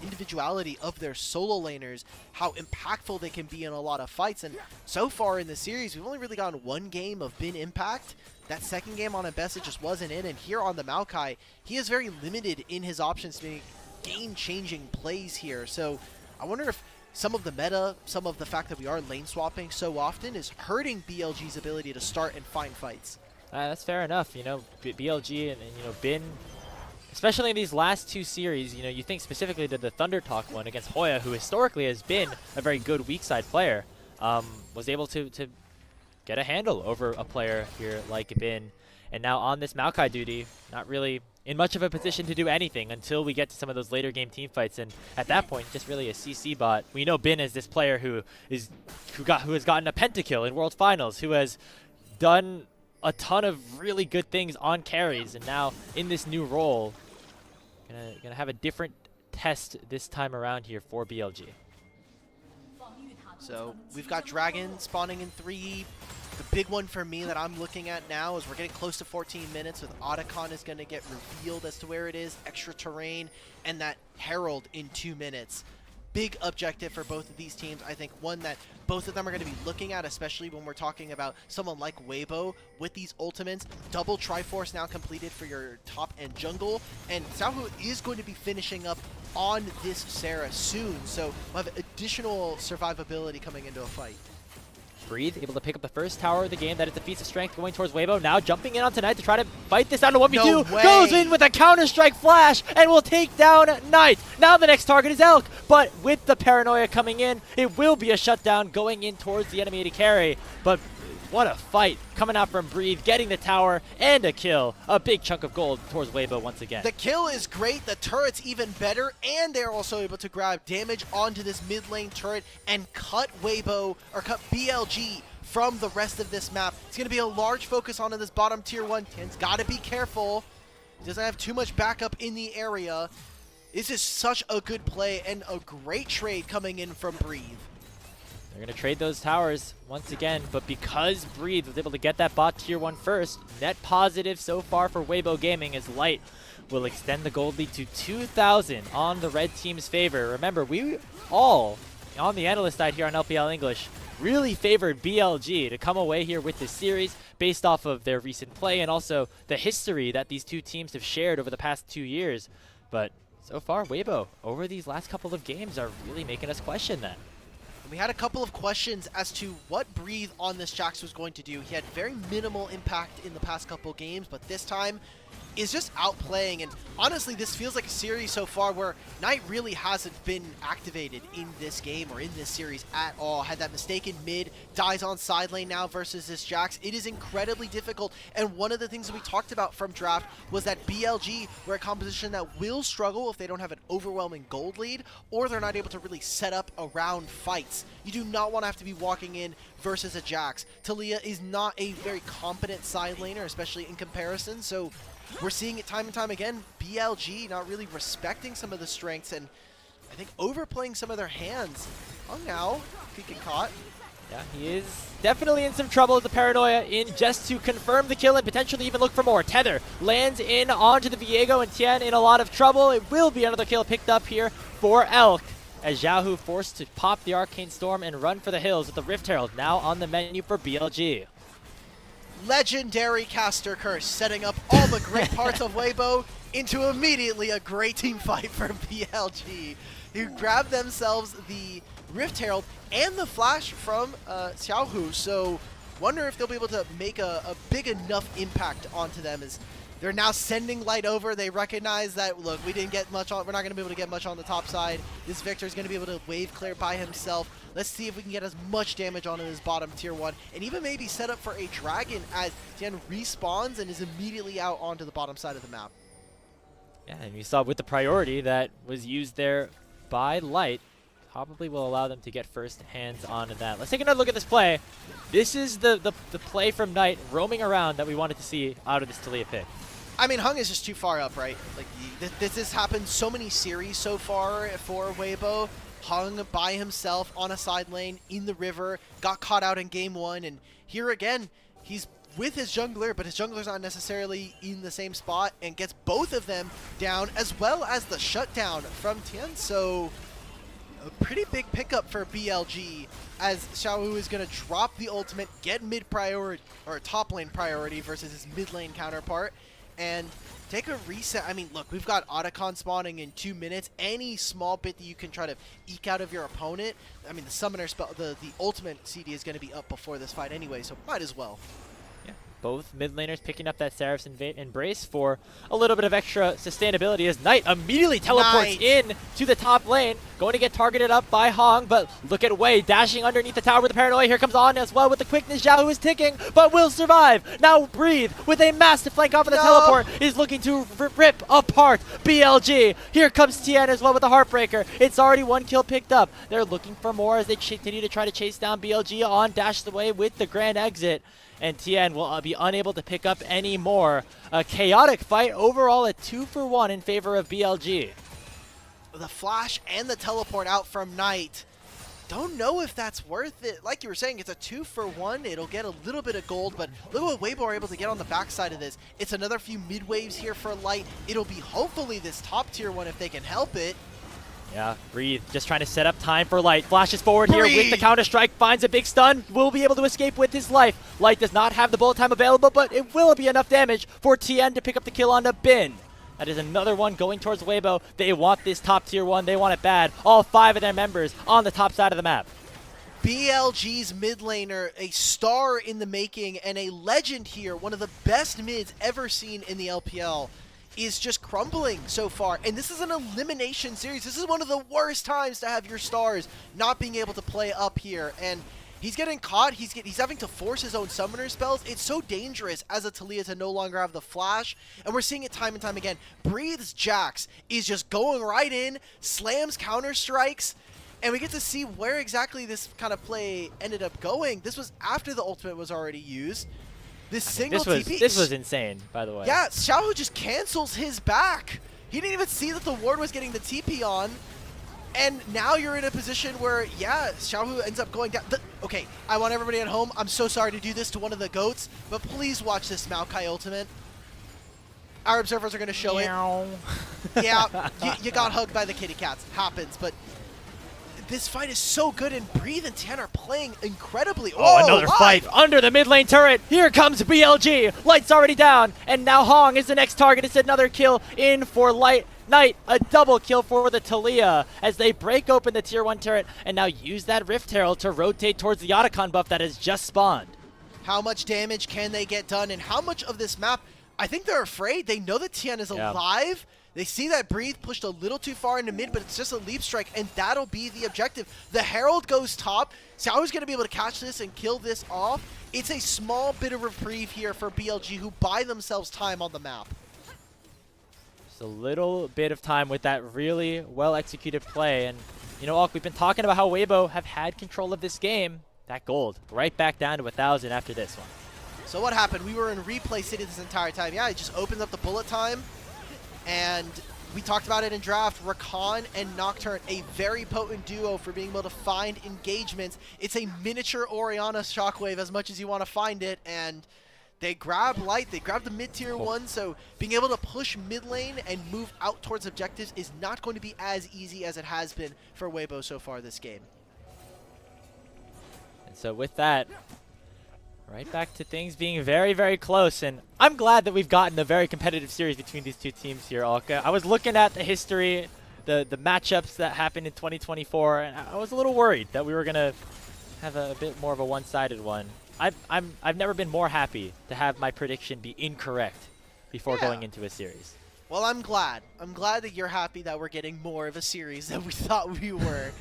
individuality of their solo laners, how impactful they can be in a lot of fights. And so far in the series, we've only really gotten one game of Bin impact. That second game on Ambessa just wasn't in, and here on the Maokai, he is very limited in his options to make game-changing plays here. So I wonder if some of the meta, some of the fact that we are lane swapping so often is hurting BLG's ability to start and find fights. That's fair enough. You know, BLG and Bin, especially in these last two series, you know, you think specifically to the Thunder Talk one against Hoya, who historically has been a very good weak side player, was able to get a handle over a player here like Bin. And now on this Maokai duty, not really in much of a position to do anything until we get to some of those later game team fights. And at that point, just really a CC bot. We know Bin is this player who has gotten a pentakill in World Finals, who has done a ton of really good things on carries, and now in this new role, gonna have a different test this time around here for BLG. So we've got Dragon spawning in 3. The big one for me that I'm looking at now is we're getting close to 14 minutes with Otacon is going to get revealed as to where it is, extra terrain, and that Herald in 2 minutes. Big objective for both of these teams. I think one that both of them are going to be looking at, especially when we're talking about someone like Weibo with these ultimates. Double Triforce now completed for your top and jungle, and Xiaohu is going to be finishing up on this Sarah soon, so we'll have additional survivability coming into a fight. Breathe, able to pick up the first tower of the game. That is the feats of strength going towards Weibo. Now jumping in on Tonight to try to fight this down to 1v2. No way. Goes in with a Counter-Strike flash and will take down Knight. Now the next target is Elk, but with the paranoia coming in, it will be a shutdown going in towards the enemy AD carry. But what a fight coming out from Breathe, getting the tower and a kill. A big chunk of gold towards Weibo once again. The kill is great, the turret's even better, and they're also able to grab damage onto this mid lane turret and cut Weibo, or cut BLG from the rest of this map. It's going to be a large focus onto this bottom tier 1. Tien's got to be careful. He doesn't have too much backup in the area. This is such a good play and a great trade coming in from Breathe. They're going to trade those towers once again, but because Breathe was able to get that bot tier 1 first, net positive so far for Weibo Gaming as Light will extend the gold lead to 2,000 on the red team's favor. Remember, we all, on the analyst side here on LPL English, really favored BLG to come away here with this series based off of their recent play and also the history that these two teams have shared over the past 2 years. But so far, Weibo, over these last couple of games, are really making us question that. We had a couple of questions as to what Breathe on this Jax was going to do. He had very minimal impact in the past couple games, but this time is just outplaying. And honestly, this feels like a series so far where Knight really hasn't been activated in this game or in this series at all. Had that mistake in mid, dies on side lane now versus this Jax. It is incredibly difficult. And one of the things that we talked about from draft was that BLG were a composition that will struggle if they don't have an overwhelming gold lead or they're not able to really set up around fights. You do not want to have to be walking in versus a Jax. Talia is not a very competent side laner, especially in comparison. So we're seeing it time and time again. BLG not really respecting some of the strengths and I think overplaying some of their hands. Oh, now peeking caught. Yeah, he is definitely in some trouble as the paranoia in just to confirm the kill and potentially even look for more. Tether lands in onto the Viego and Tien in a lot of trouble. It will be another kill picked up here for Elk as Xiaohu forced to pop the Arcane Storm and run for the hills with the Rift Herald now on the menu for BLG. Legendary caster curse, setting up all the great parts of Weibo into immediately a great team fight for BLG, who grabbed themselves the Rift Herald and the flash from Xiaohu. So wonder if they'll be able to make a big enough impact onto them as they're now sending Light over. They recognize that, look, we didn't get much on, we're not going to be able to get much on the top side. This Victor is going to be able to wave clear by himself. Let's see if we can get as much damage onto his bottom tier 1 and even maybe set up for a dragon as Tien respawns and is immediately out onto the bottom side of the map. Yeah, and we saw with the priority that was used there by Light, probably will allow them to get first hands on that. Let's take another look at this play. This is the play from Knight roaming around that we wanted to see out of this Talia pick. I mean, Hung is just too far up, right? Like, this has happened so many series so far for Weibo. Hung by himself on a side lane in the river, got caught out in game 1, and here again, he's with his jungler, but his jungler's not necessarily in the same spot, and gets both of them down, as well as the shutdown from Tian. So, a pretty big pickup for BLG, as Xiaohu is going to drop the ultimate, get mid priority, or top lane priority versus his mid lane counterpart, and take a reset. I mean, look, we've got Otacon spawning in 2 minutes. Any small bit that you can try to eke out of your opponent, I mean, the summoner spell, the ultimate CD is going to be up before this fight anyway, so might as well. Both mid laners picking up that Seraph's Embrace for a little bit of extra sustainability as Knight immediately teleports in to the top lane, going to get targeted up by Hong, but look at Wei dashing underneath the tower with the paranoia. Here comes On as well with the quickness. Zhao, who is ticking, but will survive. Now Breathe with a massive flank off of the teleport is looking to rip apart BLG. Here comes Tian as well with the Heartbreaker. It's already 1 kill picked up. They're looking for more as they continue to try to chase down BLG. On dashed away with the grand exit, and Tian will be unable to pick up any more. A chaotic fight overall, a 2-for-1 in favor of BLG. The flash and the teleport out from Knight. Don't know if that's worth it. Like you were saying, it's a 2-for-1. It'll get a little bit of gold, but look what Weibo are able to get on the backside of this. It's another few mid waves here for Light. It'll be hopefully this top tier one if they can help it. Yeah, Breathe just trying to set up time for Light. Flashes forward here with the counter-strike, finds a big stun, will be able to escape with his life. Light does not have the bullet time available, but it will be enough damage for Tien to pick up the kill on the Bin. That is another one going towards Weibo. They want this top tier one, they want it bad. All 5 of their members on the top side of the map. BLG's mid laner, a star in the making, and a legend here, one of the best mids ever seen in the LPL. Is just crumbling so far, and this is an elimination series. This is one of the worst times to have your stars not being able to play up here, and he's getting caught. He's having to force his own summoner spells. It's so dangerous as a Taliyah to no longer have the flash, and we're seeing it time and time again. Breathes Jax is just going right in, slams counter strikes, and we get to see where exactly this kind of play ended up going. This was after the ultimate was already used. This TP. This was insane, by the way. Yeah, Xiaohu just cancels his back. He didn't even see that the ward was getting the TP on. And now you're in a position where, yeah, Xiaohu ends up going down. Okay, I want everybody at home. I'm so sorry to do this to one of the GOATs, but please watch this Maokai ultimate. Our observers are going to show it. Yeah, you got hugged by the kitty cats. Happens, but this fight is so good, and Breathe and Tian are playing incredibly. Oh, another fight under the mid lane turret. Here comes BLG. Light's already down, and now Hong is the next target. It's another kill in for Light. Knight, a double kill for the Taliyah as they break open the tier 1 turret and now use that Rift Herald to rotate towards the Otacon buff that has just spawned. How much damage can they get done, and how much of this map? I think they're afraid. They know that Tian is alive. They see that Breathe pushed a little too far into mid, but it's just a leap strike, and that'll be the objective. The Herald goes top. Xiaohu's going to be able to catch this and kill this off. It's a small bit of reprieve here for BLG, who buy themselves time on the map. Just a little bit of time with that really well-executed play. And, you know, Alk, we've been talking about how Weibo have had control of this game. That gold right back down to 1,000 after this one. So what happened? We were in replay city this entire time. Yeah, it just opens up the bullet time. And we talked about it in draft. Rakan and Nocturne, a very potent duo for being able to find engagements. It's a miniature Orianna Shockwave as much as you want to find it. And they grab Light, they grab the mid-tier one, so being able to push mid lane and move out towards objectives is not going to be as easy as it has been for Weibo so far this game. And so with that, right back to things being very, very close, and I'm glad that we've gotten a very competitive series between these two teams here, Alka. I was looking at the history, the matchups that happened in 2024, and I was a little worried that we were going to have a bit more of a one-sided one. I've never been more happy to have my prediction be incorrect before going into a series. Well, I'm glad. I'm glad that you're happy that we're getting more of a series than we thought we were.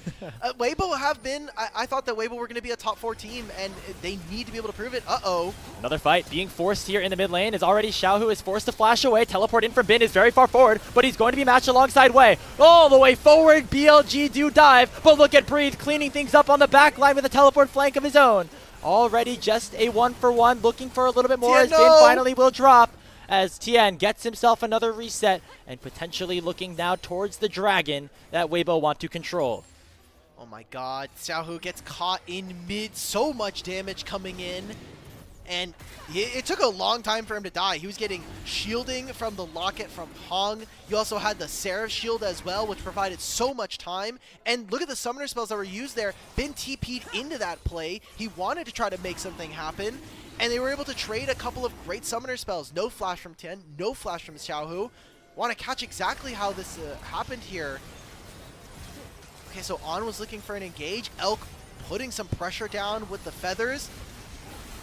Weibo have been, I thought that Weibo were going to be a top 4 team, and they need to be able to prove it. Uh-oh. Another fight being forced here in the mid lane is already Xiaohu is forced to flash away. Teleport in from Bin is very far forward, but he's going to be matched alongside Wei. All the way forward, BLG do dive, but look at Breathe cleaning things up on the back line with a teleport flank of his own. Already just a 1-for-1, looking for a little bit more as Bin finally will drop. as TN gets himself another reset and potentially looking now towards the dragon that Weibo want to control. Oh my god, Xiaohu gets caught in mid, so much damage coming in, and it took a long time for him to die. He was getting shielding from the locket from Hong. You also had the Seraph shield as well, which provided so much time, and look at the summoner spells that were used there. Bin TP'd into that play. He wanted to try to make something happen, and they were able to trade a couple of great summoner spells. No flash from Tien, no flash from Xiaohu. Want to catch exactly how this happened here. Okay, so On was looking for an engage. Elk putting some pressure down with the feathers.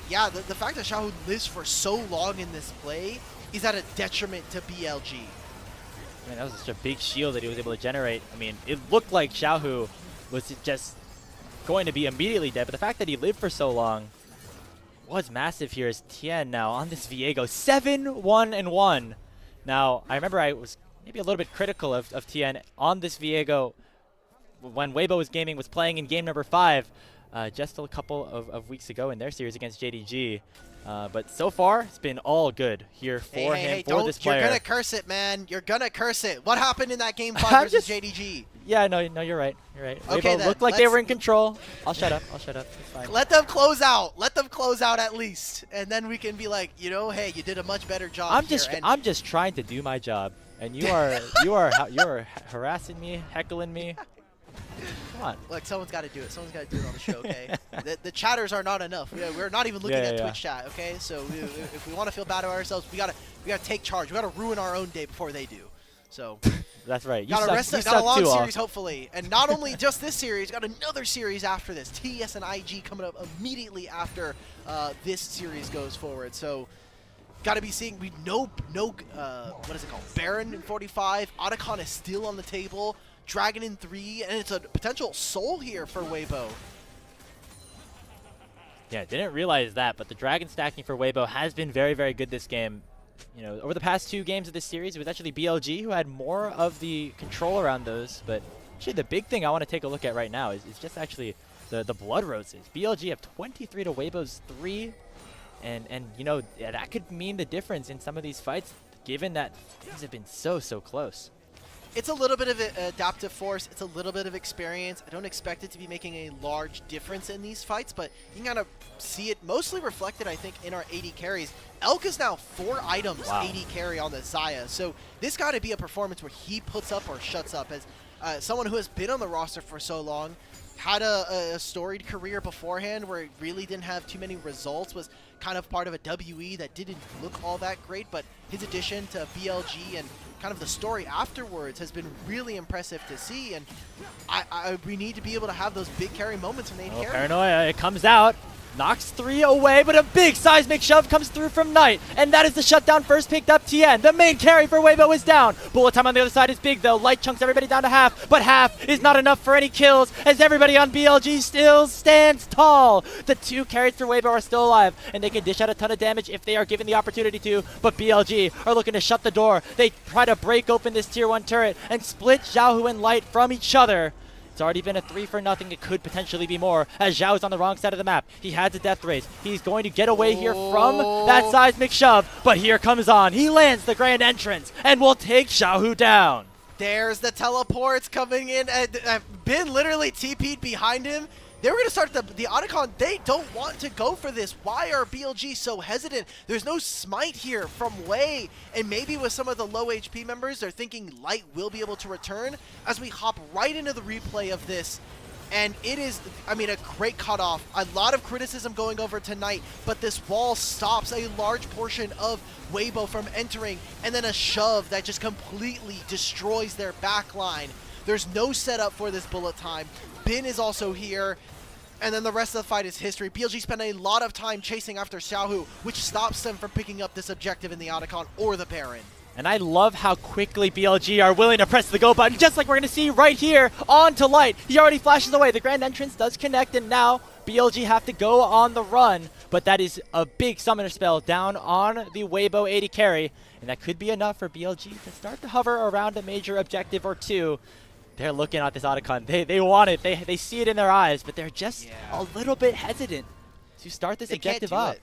Yeah, the fact that Xiaohu lives for so long in this play is at a detriment to BLG. I mean, that was such a big shield that he was able to generate. I mean, it looked like Xiaohu was just going to be immediately dead, but the fact that he lived for so long was massive here as Tien now on this Viego. 7-1-1. Now, I remember I was maybe a little bit critical of Tien on this Viego when Weibo was playing in game number 5 just a couple of weeks ago in their series against JDG. But so far, it's been all good here for him, for this player. You're going to curse it, man. You're going to curse it. What happened in that game 5 versus JDG? Yeah, no, you're right. You're right. Okay, Weibo looked like they were in control. I'll shut up. It's fine. Let them close out. Let them close out at least. And then we can be like, you know, hey, you did a much better job I'm just trying to do my job. And you are harassing me, heckling me. Come on. Look, someone's got to do it. Someone's got to do it on the show, okay? the chatters are not enough. We're not even looking at Twitch chat, okay? So if we want to feel bad about ourselves, we gotta take charge. We gotta ruin our own day before they do. So that's right. Got a long series, hopefully, and not only just this series, got another series after this. TES and IG coming up immediately after this series goes forward. So got to be seeing. We know what is it called? Baron in 45. Otacon is still on the table. Dragon in 3, and it's a potential soul here for Weibo. Yeah, didn't realize that, but the Dragon stacking for Weibo has been very, very good this game. You know, over the past 2 games of this series, it was actually BLG who had more of the control around those, but actually the big thing I want to take a look at right now is just actually the Blood Roses. BLG have 23 to Weibo's 3, and you know, that could mean the difference in some of these fights, given that things have been so close. It's a little bit of adaptive force. It's a little bit of experience. I don't expect it to be making a large difference in these fights, but you can kind of see it mostly reflected, I think, in our AD carries. Elk is now 4 items AD carry on the Xayah, so this got to be a performance where he puts up or shuts up. As someone who has been on the roster for so long, had a storied career beforehand where it really didn't have too many results, was kind of part of a WE that didn't look all that great, but his addition to BLG and kind of the story afterwards has been really impressive to see, and we need to be able to have those big carry moments when they carry. Paranoia, it comes out. Knocks 3 away, but a big seismic shove comes through from Knight, and that is the shutdown first picked up Tien. The main carry for Weibo is down. Bullet time on the other side is big though. Light chunks everybody down to half, but half is not enough for any kills as everybody on BLG still stands tall. The 2 carries for Weibo are still alive, and they can dish out a ton of damage if they are given the opportunity to, but BLG are looking to shut the door. They try to break open this tier 1 turret and split Xiaohu and Light from each other. It's already been a 3-0. It could potentially be more as Zhao is on the wrong side of the map. He has a death race. He's going to get away here from that seismic shove, but here comes On. He lands the grand entrance and will take Xiaohu down. There's the teleports coming in. Bin literally TP'd behind him. They were going to start the Otacon. They don't want to go for this. Why are BLG so hesitant? There's no smite here from Wei. And maybe with some of the low HP members, they're thinking Light will be able to return as we hop right into the replay of this. And it is, I mean, a great cutoff. A lot of criticism going over tonight, but this wall stops a large portion of Weibo from entering, and then a shove that just completely destroys their backline. There's no setup for this bullet time. Bin is also here, and then the rest of the fight is history. BLG spent a lot of time chasing after Xiaohu, which stops them from picking up this objective in the Otacon or the Baron. And I love how quickly BLG are willing to press the go button, just like we're going to see right here on to Light. He already flashes away. The grand entrance does connect, and now BLG have to go on the run. But that is a big summoner spell down on the Weibo 80 carry, and that could be enough for BLG to start to hover around a major objective or 2. They're looking at this Otacon. They want it. They see it in their eyes, but they're just a little bit hesitant to start this objective up.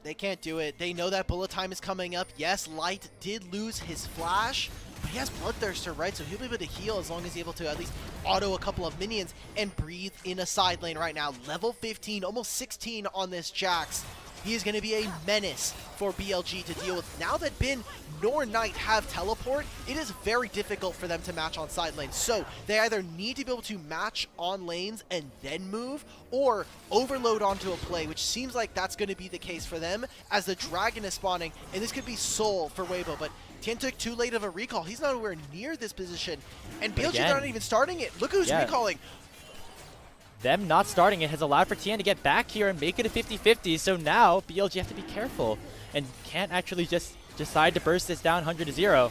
They can't do it. They know that bullet time is coming up. Yes, Light did lose his flash, but he has Bloodthirster, right? So he'll be able to heal as long as he's able to at least auto a couple of minions and breathe in a side lane right now. Level 15, almost 16 on this Jax. He is going to be a menace for BLG to deal with. Now that Bin nor Knight have teleport, it is very difficult for them to match on side lanes. So they either need to be able to match on lanes and then move, or overload onto a play, which seems like that's going to be the case for them as the Dragon is spawning. And this could be Soul for Weibo, but Tien took too late of a recall. He's not anywhere near this position. And BLG not even starting it. Look who's recalling. Them not starting it has allowed for Tien to get back here and make it a 50-50, so now BLG have to be careful and can't actually just decide to burst this down 100-0.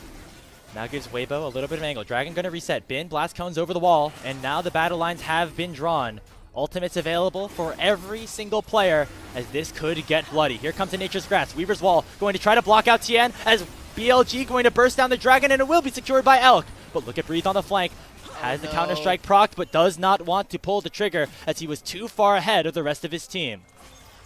Now gives Weibo a little bit of angle. Dragon gonna reset. Bin, blast cones over the wall, and now the battle lines have been drawn. Ultimates available for every single player as this could get bloody. Here comes the Nature's Grasp. Weaver's Wall going to try to block out Tien as BLG going to burst down the Dragon, and it will be secured by Elk. But look at Breathe on the flank. Has the Counter-Strike procced, but does not want to pull the trigger as he was too far ahead of the rest of his team.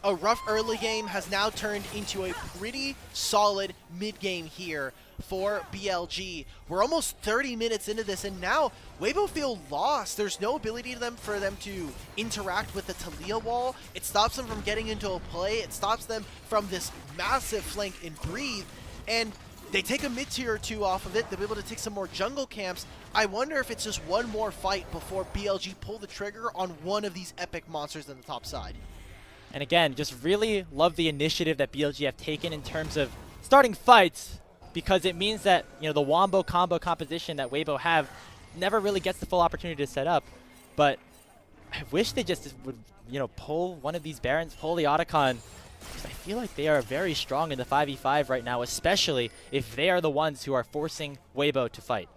A rough early game has now turned into a pretty solid mid-game here for BLG. We're almost 30 minutes into this, and now Weibo feel lost. There's no ability for them to interact with the Talia wall. It stops them from getting into a play. It stops them from this massive flank in Breathe, and they take a mid-tier or two off of it. They'll be able to take some more jungle camps. I wonder if it's just one more fight before BLG pull the trigger on one of these epic monsters on the top side. And again, just really love the initiative that BLG have taken in terms of starting fights, because it means that, you know, the wombo combo composition that Weibo have never really gets the full opportunity to set up. But I wish they just would, you know, pull one of these Barons, pull the Otacon. I feel like they are very strong in the 5v5 right now, especially if they are the ones who are forcing Weibo to fight.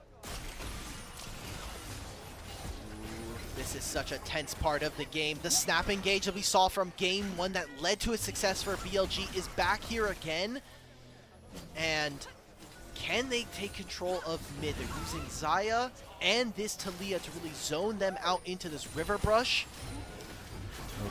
This is such a tense part of the game. The snap engage that we saw from game 1 that led to a success for BLG is back here again. And can they take control of mid? They're using Xayah and this Talia to really zone them out into this river brush.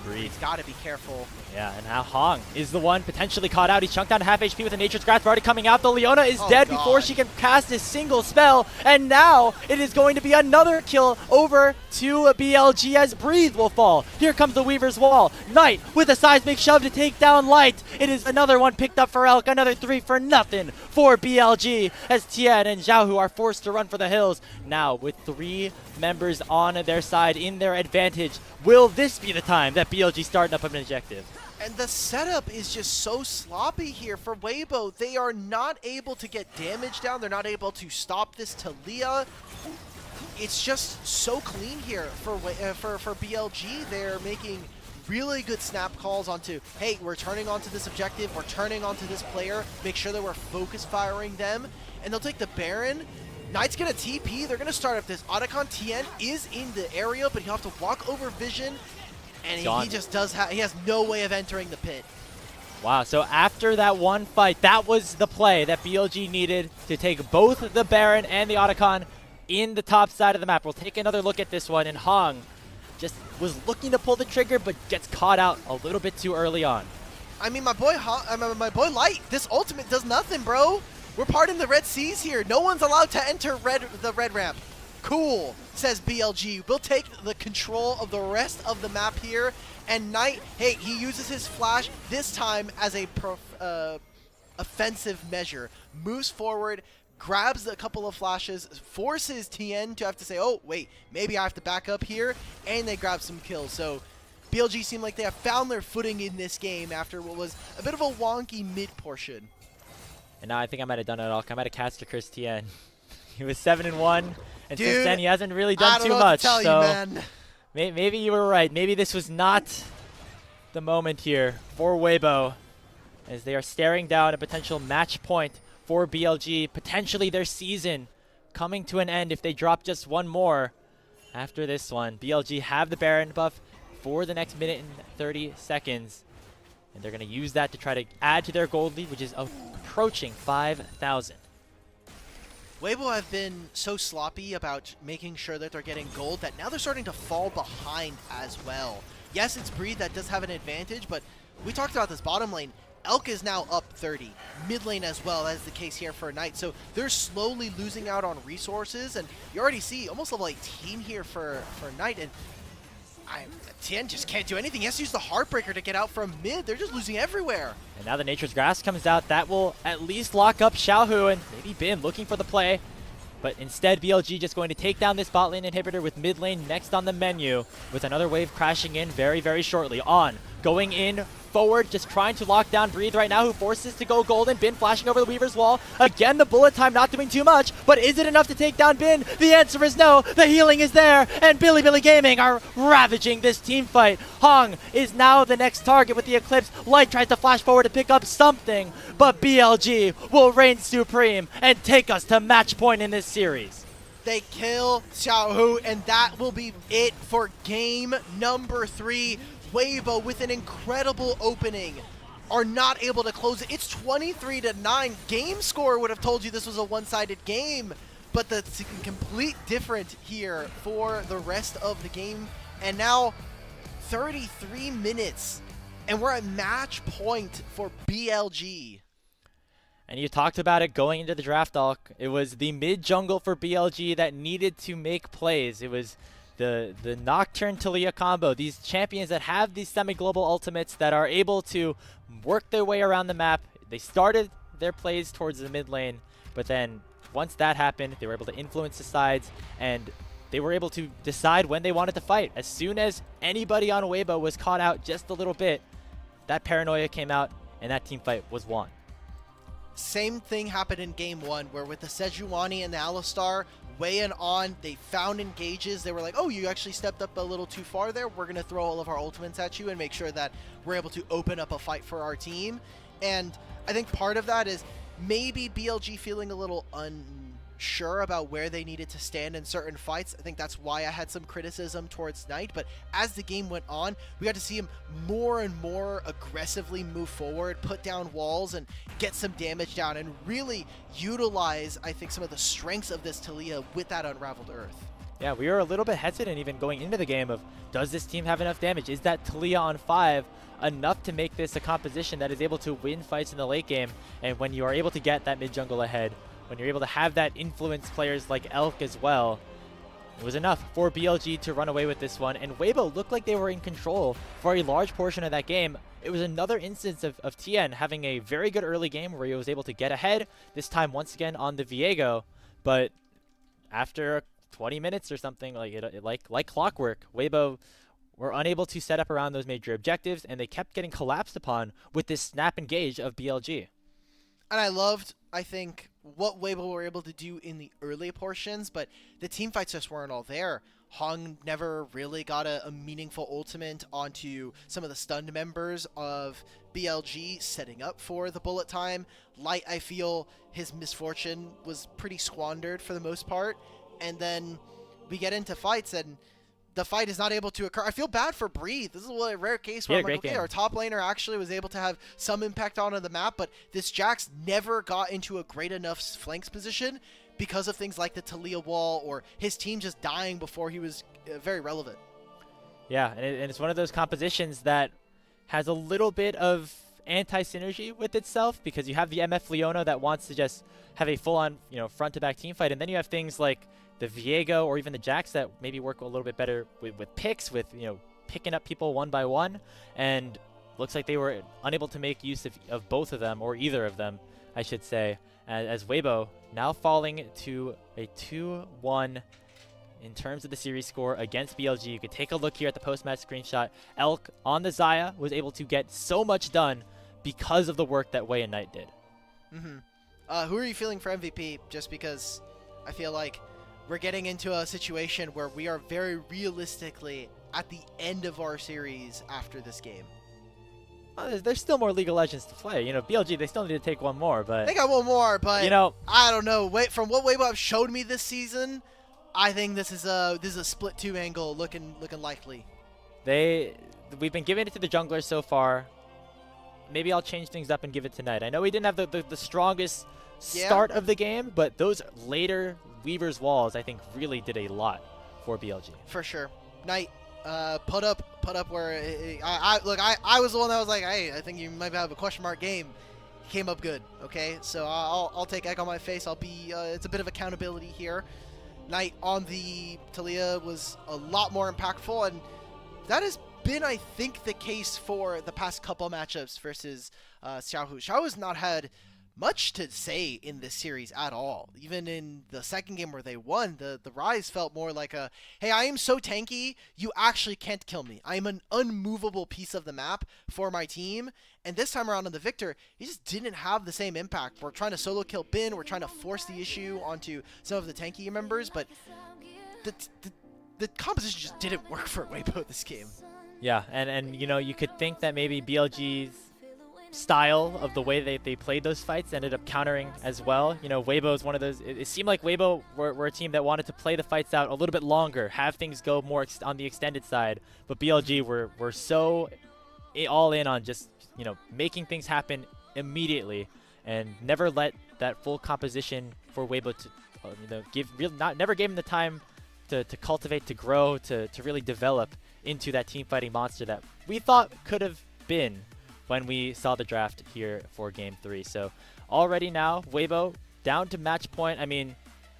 Agreed. He's got to be careful. Yeah, and now Hong is the one potentially caught out. He's chunked down to half HP with a Nature's Grasp already coming out. The Leona is dead before she can cast a single spell. And now it is going to be another kill over to BLG as Breathe will fall. Here comes the Weaver's Wall. Knight with a seismic shove to take down Light. It is another one picked up for Elk. Another 3 for nothing for BLG as Tien and Xiaohu are forced to run for the hills. Now with 3 members on their side in their advantage, will this be the time that BLG starting up an objective? And the setup is just so sloppy here for Weibo. They are not able to get damage down. They're not able to stop this Talia. It's just so clean here for BLG. They're making really good snap calls onto, hey, we're turning onto this objective, we're turning onto this player, make sure that we're focus firing them, and they'll take the Baron. Knight's gonna TP, they're gonna start up this. Otacon Tien is in the area, but he'll have to walk over Vision, and he just does he has no way of entering the pit. Wow, so after that one fight, that was the play that BLG needed to take both the Baron and the Otacon in the top side of the map. We'll take another look at this one, and Hong just was looking to pull the trigger, but gets caught out a little bit too early on. I mean, my boy Light, this ultimate does nothing, bro. We're parting the Red Seas here. No one's allowed to enter the red ramp. Cool, says BLG. We'll take the control of the rest of the map here. And Knight, hey, he uses his flash this time as a offensive measure. Moves forward, grabs a couple of flashes, forces Tien to have to say, oh, wait, maybe I have to back up here. And they grab some kills. So BLG seem like they have found their footing in this game after what was a bit of a wonky mid portion. And now I think I might have done it all. I might have cast to Chris Tien. He was 7-1, and dude, since then he hasn't really done too much. What to tell you, man. Maybe you were right. Maybe this was not the moment here for Weibo, as they are staring down a potential match point for BLG. Potentially their season coming to an end if they drop just one more after this one. BLG have the Baron buff for the next minute and 30 seconds. And they're going to use that to try to add to their gold lead, which is approaching 5,000. Weibo have been so sloppy about making sure that they're getting gold that now they're starting to fall behind as well. Yes, it's Breed that does have an advantage, but we talked about this bottom lane. Elk is now up 30. Mid lane as well, as the case here for Knight. So they're slowly losing out on resources, and you already see almost level 18 here for Knight, and Tien just can't do anything. He has to use the Heartbreaker to get out from mid. They're just losing everywhere. And now the Nature's Grass comes out. That will at least lock up Xiaohu and maybe Bin looking for the play. But instead, BLG just going to take down this bot lane inhibitor with mid lane next on the menu, with another wave crashing in very, very shortly. On, going in forward, just trying to lock down Breathe right now, who forces to go golden. Bin flashing over the Weaver's wall. Again, the bullet time not doing too much, but is it enough to take down Bin? The answer is no. The healing is there, and Billy Gaming are ravaging this team fight. Hong is now the next target with the Eclipse. Light tries to flash forward to pick up something, but BLG will reign supreme and take us to match point in this series. They kill Xiaohu, and that will be it for game number 3. Weibo with an incredible opening are not able to close it. It's 23-9. Game score would have told you this was a one-sided game, but the complete different here for the rest of the game. And now 33 minutes, and we're at match point for BLG. And you talked about it going into the draft, Alk. It was the mid jungle for BLG that needed to make plays. It was the Nocturne Talia combo, these champions that have these semi-global ultimates that are able to work their way around the map. They started their plays towards the mid lane, but then once that happened, they were able to influence the sides, and they were able to decide when they wanted to fight. As soon as anybody on Weibo was caught out just a little bit, that paranoia came out, and that team fight was won. Same thing happened in game 1, where with the Sejuani and the Alistar, weighing on, they found engages. They were like, oh, you actually stepped up a little too far there. We're going to throw all of our ultimates at you and make sure that we're able to open up a fight for our team. And I think part of that is maybe BLG feeling a little unsure about where they needed to stand in certain fights. I think that's why I had some criticism towards Knight. But as the game went on, we got to see him more and more aggressively move forward, put down walls, and get some damage down, and really utilize, I think, some of the strengths of this Talia with that Unraveled Earth. Yeah, we were a little bit hesitant even going into the game of, does this team have enough damage? Is that Talia on 5 enough to make this a composition that is able to win fights in the late game? And when you are able to get that mid jungle ahead, when you're able to have that influence players like Elk as well, it was enough for BLG to run away with this one. And Weibo looked like they were in control for a large portion of that game. It was another instance of Tien having a very good early game where he was able to get ahead, this time once again on the Viego. But after 20 minutes or something, like clockwork, Weibo were unable to set up around those major objectives, and they kept getting collapsed upon with this snap engage of BLG. And I loved, I think, what Weibo were able to do in the early portions, but the team fights just weren't all there. Hong never really got a meaningful ultimate onto some of the stunned members of BLG, setting up for the bullet time. Light, I feel his misfortune was pretty squandered for the most part. And then we get into fights, and the fight is not able to occur. I feel bad for Breathe. This is a rare case where I'm like, okay, our top laner actually was able to have some impact on the map, but this Jax never got into a great enough flanks position because of things like the Talia wall or his team just dying before he was very relevant. Yeah, and it's one of those compositions that has a little bit of anti-synergy with itself, because you have the MF Leona that wants to just have a full-on, front-to-back team fight, and then you have things like the Viego or even the Jax that maybe work a little bit better with picks, with picking up people one by one, and looks like they were unable to make use of both of them, or either of them, I should say, as Weibo now falling to a 2-1 in terms of the series score against BLG. You could take a look here at the post-match screenshot. Elk on the Xayah was able to get so much done because of the work that Wei and Knight did. Who are you feeling for MVP? Just because I feel like we're getting into a situation where we are very realistically at the end of our series after this game. There's still more League of Legends to play. BLG, they still need to take one more, but they got one more, but I don't know. From what Weibo have showed me this season, I think this is a split 2 angle looking likely. We've been giving it to the junglers so far. Maybe I'll change things up and give it to Knight. I know we didn't have the strongest start of the game, but those later Weaver's walls, I think, really did a lot for BLG. For sure. Knight put up put up where I was the one that was like, hey, I think you might have a question mark game. He came up good, okay? So I'll take egg on my face. I'll be it's a bit of accountability here. Knight on the Talia was a lot more impactful, and that has been, I think, the case for the past couple matchups versus Xiaohu. Xiaohu has not had much to say in this series at all. Even in the second game where they won, the Rise felt more like a, hey, I am so tanky, you actually can't kill me. I am an unmovable piece of the map for my team. And this time around on the Victor, he just didn't have the same impact. We're trying to solo kill Bin, we're trying to force the issue onto some of the tanky members, but the composition just didn't work for Weibo this game. Yeah, and you know, you could think that maybe BLG's style of the way they played those fights ended up countering as well. You know, Weibo is one of those, it seemed like Weibo were a team that wanted to play the fights out a little bit longer, have things go more on the extended side, but BLG were so all in on just, you know, making things happen immediately and never let that full composition for Weibo to, you know, never gave him the time to cultivate, to grow, to really develop into that team fighting monster that we thought could have been when we saw the draft here for Game 3. So already now, Weibo down to match point. I mean,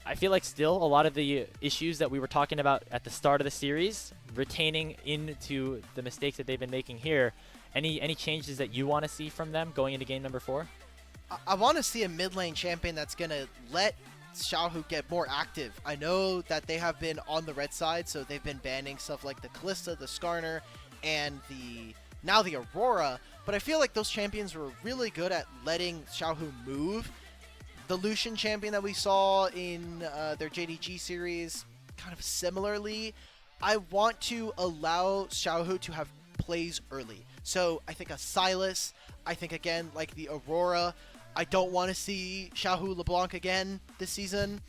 I feel like still a lot of the issues that we were talking about at the start of the series, retaining into the mistakes that they've been making here. Any changes that you want to see from them going into game number 4? I want to see a mid lane champion that's going to let Xiaohu get more active. I know that they have been on the red side, so they've been banning stuff like the Kalista, the Skarner, and now the Aurora, but I feel like those champions were really good at letting Xiaohu move. The Lucian champion that we saw in their JDG series, kind of similarly, I want to allow Xiaohu to have plays early. So I think a Silas, I think again like the Aurora. I don't want to see Xiaohu LeBlanc again this season.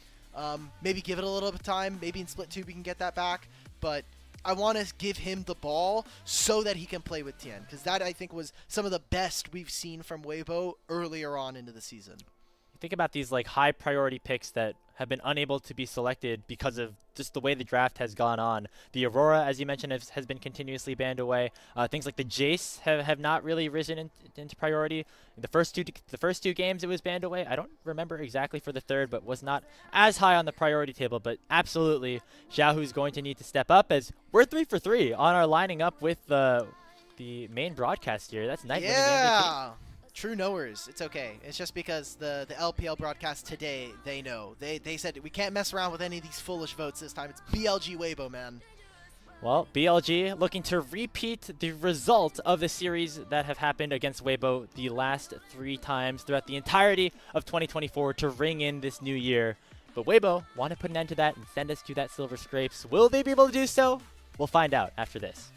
Maybe give it a little bit of time. Maybe in Split 2 we can get that back. But I want to give him the ball so that he can play with Tien. Because that, I think, was some of the best we've seen from Weibo earlier on into the season. Think about these like high priority picks that have been unable to be selected because of just the way the draft has gone on. The Aurora, as you mentioned, has been continuously banned away. Things like the Jace have not really risen into priority. The first two games it was banned away. I don't remember exactly for the third, but was not as high on the priority table. But absolutely, Xiaohu's going to need to step up, as we're 3 for 3 on our lining up with the main broadcast here. That's Knight winning the MVP. True knowers, it's okay. It's just because the LPL broadcast today, they know. They said we can't mess around with any of these foolish votes this time. It's BLG Weibo, man. Well, BLG looking to repeat the result of the series that have happened against Weibo the last 3 times throughout the entirety of 2024 to ring in this new year. But Weibo want to put an end to that and send us to that Silver Scrapes. Will they be able to do so? We'll find out after this.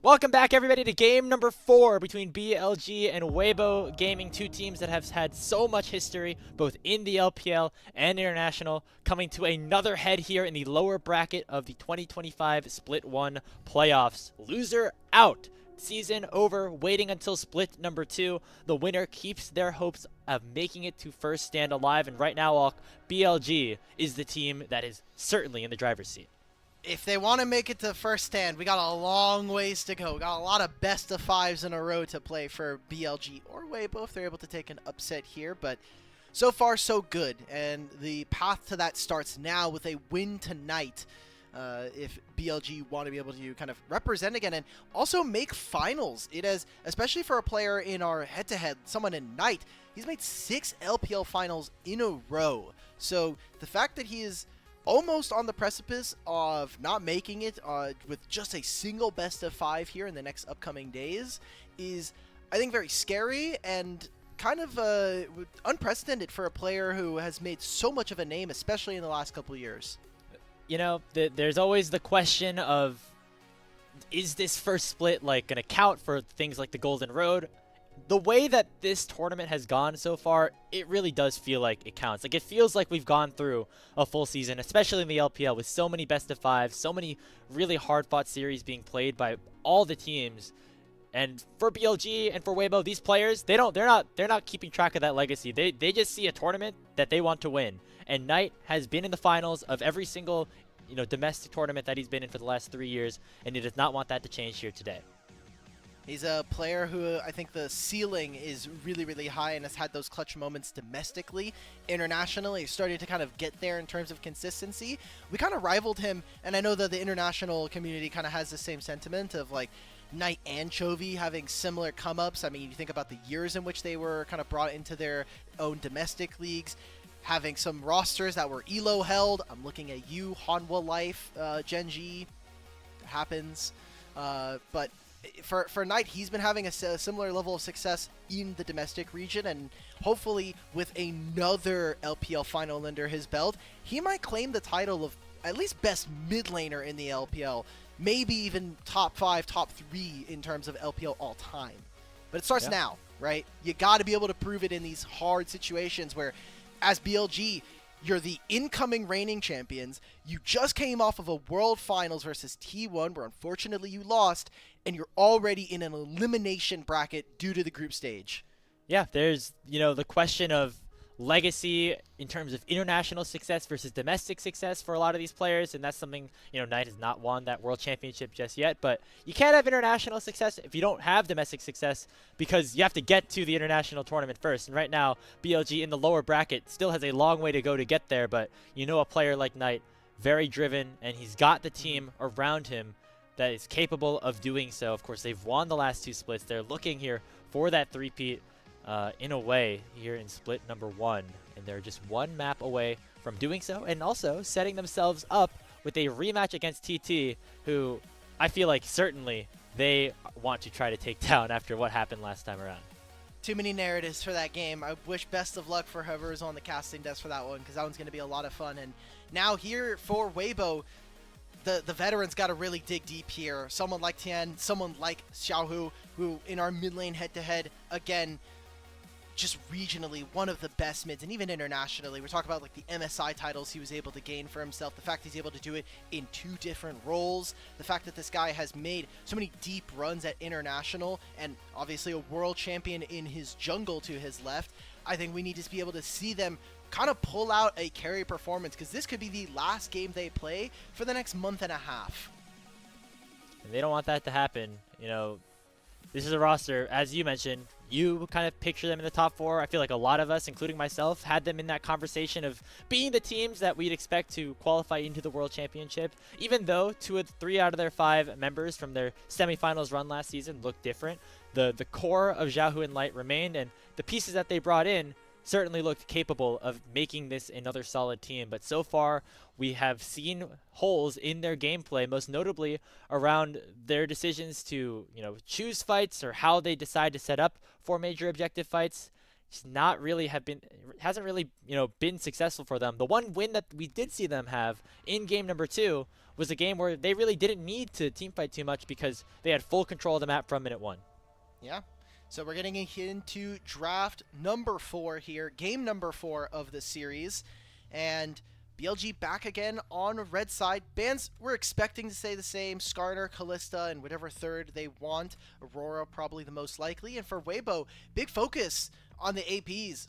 Welcome back, everybody, to game number 4 between BLG and Weibo Gaming, two teams that have had so much history, both in the LPL and international, coming to another head here in the lower bracket of the 2025 Split 1 playoffs. Loser out. Season over, waiting until split number 2. The winner keeps their hopes of making it to first stand alive, and right now, BLG is the team that is certainly in the driver's seat. If they want to make it to first stand, we got a long ways to go. We got a lot of best of 5s in a row to play for BLG or Weibo if they're able to take an upset here, but so far so good, and the path to that starts now with a win tonight. If BLG want to be able to kind of represent again and also make finals. It has, especially for a player in our head-to-head, someone in Knight, he's made 6 LPL finals in a row. So the fact that he is almost on the precipice of not making it with just a single best of 5 here in the next upcoming days is, I think, very scary and kind of unprecedented for a player who has made so much of a name, especially in the last couple of years. You know, there's always the question of, is this first split like going to count for things like the Golden Road? The way that this tournament has gone so far, it really does feel like it counts. Like, it feels like we've gone through a full season, especially in the LPL, with so many best of 5s, so many really hard-fought series being played by all the teams. And for BLG and for Weibo, these players, they're not keeping track of that legacy. They just see a tournament that they want to win. And Knight has been in the finals of every single, domestic tournament that he's been in for the last 3 years, and he does not want that to change here today. He's a player who I think the ceiling is really, really high and has had those clutch moments domestically. Internationally, he's starting to kind of get there in terms of consistency. We kind of rivaled him, and I know that the international community kind of has the same sentiment of like Knight and Chovy having similar come-ups. I mean, you think about the years in which they were kind of brought into their own domestic leagues, having some rosters that were ELO held. I'm looking at you, Hanwha Life, Genji. It happens. But for Knight, he's been having a similar level of success in the domestic region, and hopefully with another LPL final under his belt, he might claim the title of at least best mid laner in the LPL, maybe even top 5, top 3 in terms of LPL all time. But it starts now, right? You got to be able to prove it in these hard situations where, as BLG, you're the incoming reigning champions. You just came off of a World Finals versus T1, where unfortunately you lost, and you're already in an elimination bracket due to the group stage. Yeah, there's, the question of legacy in terms of international success versus domestic success for a lot of these players, and that's something, Knight has not won that World Championship just yet, but you can't have international success if you don't have domestic success, because you have to get to the international tournament first. And right now, BLG in the lower bracket still has a long way to go to get there, but a player like Knight, very driven, and he's got the team around him that is capable of doing so. Of course, they've won the last 2 splits. They're looking here for that three-peat in a way here in split number 1, and they're just one map away from doing so, and also setting themselves up with a rematch against TT, who I feel like certainly they want to try to take down after what happened last time around. Too many narratives for that game. I wish best of luck for whoever is on the casting desk for that one, because that one's going to be a lot of fun. And now here for Weibo, the veterans got to really dig deep here. Someone like Tian, someone like Xiaohu, who in our mid lane head-to-head, again, just regionally one of the best mids, and even internationally. We're talking about like the MSI titles he was able to gain for himself, the fact he's able to do it in 2 different roles, the fact that this guy has made so many deep runs at international, and obviously a world champion in his jungle to his left. I think we need to be able to see them kind of pull out a carry performance, because this could be the last game they play for the next month and a half. And they don't want that to happen. This is a roster, as you mentioned, you kind of picture them in the top 4. I feel like a lot of us, including myself, had them in that conversation of being the teams that we'd expect to qualify into the World Championship, even though 3 out of their 5 members from their semifinals run last season looked different. The core of Xiaohu and Light remained, and the pieces that they brought in certainly looked capable of making this another solid team. But so far, we have seen holes in their gameplay, most notably around their decisions to, choose fights, or how they decide to set up for major objective fights. Hasn't really been successful for them. The one win that we did see them have in game number 2 was a game where they really didn't need to teamfight too much because they had full control of the map from minute 1. Yeah. So we're getting into draft number 4 here, game number 4 of the series. And BLG back again on red side. Bans we're expecting to stay the same. Skarner, Callista, and whatever third they want. Aurora probably the most likely. And for Weibo, big focus on the APs.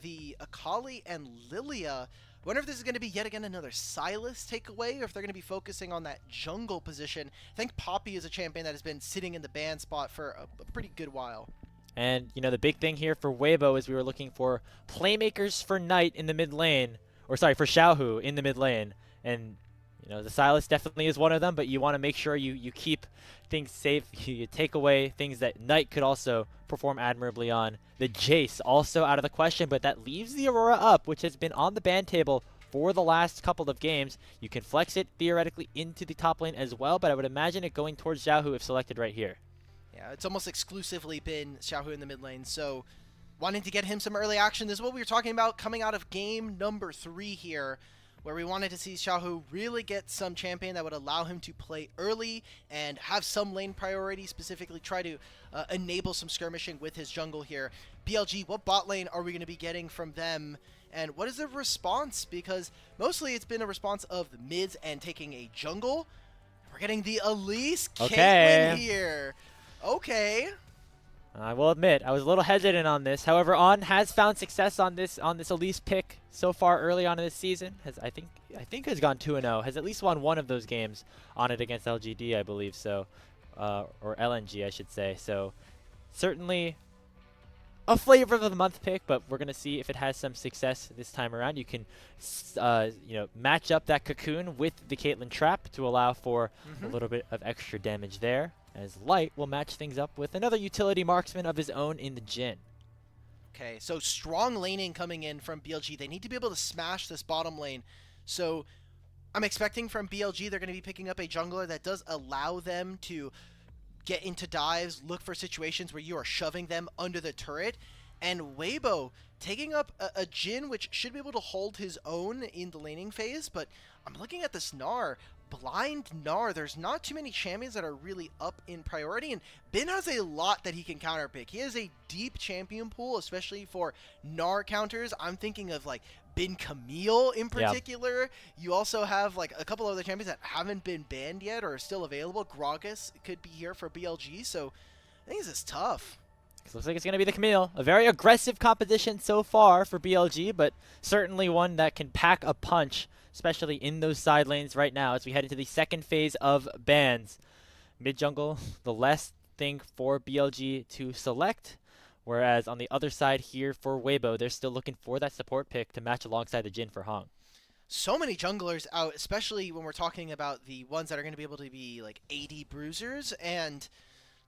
The Akali and Lilia. I wonder if this is going to be yet again another Sylas takeaway, or if they're going to be focusing on that jungle position. I think Poppy is a champion that has been sitting in the ban spot for a pretty good while. And, you know, the big thing here for Weibo is we were looking for playmakers for Knight in the mid lane. Or, sorry, for Xiaohu in the mid lane. And, you know, the Sylas definitely is one of them, but you want to make sure you keep things safe. You take away things that Knight could also perform admirably on. The Jace also out of the question, but that leaves the Aurora up, which has been on the ban table for the last couple of games. You can flex it theoretically into the top lane as well, but I would imagine it going towards Xiaohu if selected right here. Yeah, it's almost exclusively been Xiaohu in the mid lane, so wanting to get him some early action. This is what we were talking about coming out of game number 3 here, where we wanted to see Xiaohu really get some champion that would allow him to play early and have some lane priority, specifically try to enable some skirmishing with his jungle here. BLG, what bot lane are we going to be getting from them? And what is the response? Because mostly it's been a response of the mids and taking a jungle. We're getting the Elise Caitlyn here. Okay. I will admit, I was a little hesitant on this. However, On has found success on this Elise pick so far early on in this season. I think has gone 2-0. Has at least won one of those games on it against LGD, I believe so, or LNG, I should say. So certainly a flavor of the month pick, but we're gonna see if it has some success this time around. You can, you know, match up that Cocoon with the Caitlyn trap to allow for a little bit of extra damage there, as Light will match things up with another utility marksman of his own in the Jhin. Okay, so strong laning coming in from BLG. They need to be able to smash this bottom lane. So I'm expecting from BLG they're going to be picking up a jungler that does allow them to get into dives, look for situations where you are shoving them under the turret. And Weibo taking up a Jhin, which should be able to hold his own in the laning phase. But I'm looking at this Gnar. Blind Gnar. There's not too many champions that are really up in priority, and Bin has a lot that he can counterpick. He has a deep champion pool, especially for Gnar counters. I'm thinking of like Bin Camille in particular. Yep. You also have like a couple other champions that haven't been banned yet or are still available. Gragas could be here for BLG, so I think this is tough. It looks like it's going to be the Camille. A very aggressive composition so far for BLG, but certainly one that can pack a punch, especially in those side lanes right now as we head into the second phase of bans. Mid-jungle, the last thing for BLG to select, whereas on the other side here for Weibo, they're still looking for that support pick to match alongside the Jhin for Hong. So many junglers out, especially when we're talking about the ones that are going to be able to be like 80 bruisers, and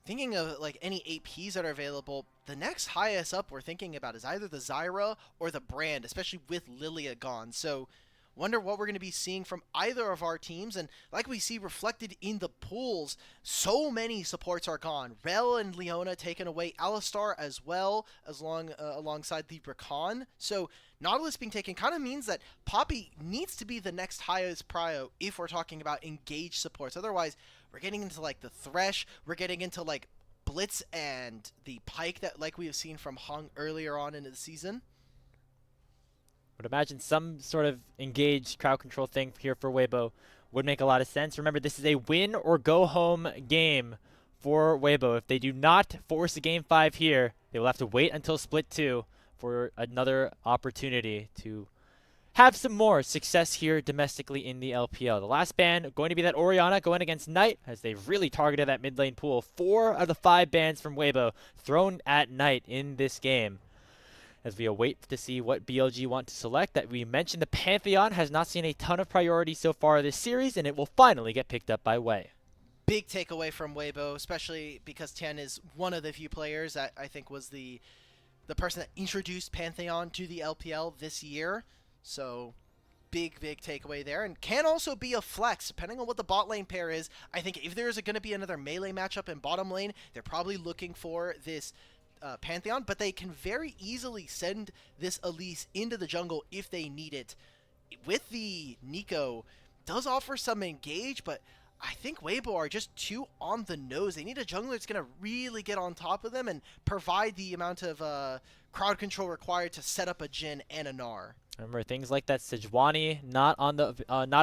thinking of like any APs that are available, the next highest up we're thinking about is either the Zyra or the Brand, especially with Lilia gone. So wonder what we're going to be seeing from either of our teams. And like we see reflected in the pools, so many supports are gone. Rel and Leona taken away, Alistar as well, alongside the Rakan. So Nautilus being taken kind of means that Poppy needs to be the next highest prio if we're talking about engaged supports. Otherwise, we're getting into like the Thresh, we're getting into like Blitz and the Pike that like we have seen from Hung earlier on into the season. Would imagine some sort of engaged crowd control thing here for Weibo would make a lot of sense. Remember, this is a win or go home game for Weibo. If they do not force a game 5 here, they will have to wait until split 2 for another opportunity to have some more success here domestically in the LPL. The last ban going to be that Orianna going against Knight, as they've really targeted that mid lane pool. 4 of the 5 bans from Weibo thrown at Knight in this game, as we await to see what BLG want to select. That we mentioned, the Pantheon has not seen a ton of priority so far this series, and it will finally get picked up by Wei. Big takeaway from Weibo, especially because Tian is one of the few players that I think was the person that introduced Pantheon to the LPL this year. So big takeaway there, and can also be a flex depending on what the bot lane pair is. I think if there's going to be another melee matchup in bottom lane, they're probably looking for this Pantheon, but they can very easily send this Elise into the jungle if they need it. With the Nico, does offer some engage, but I think Weibo are just too on the nose. They need a jungler that's going to really get on top of them and provide the amount of crowd control required to set up a Jhin and a Gnar. Remember things like that Sejuani not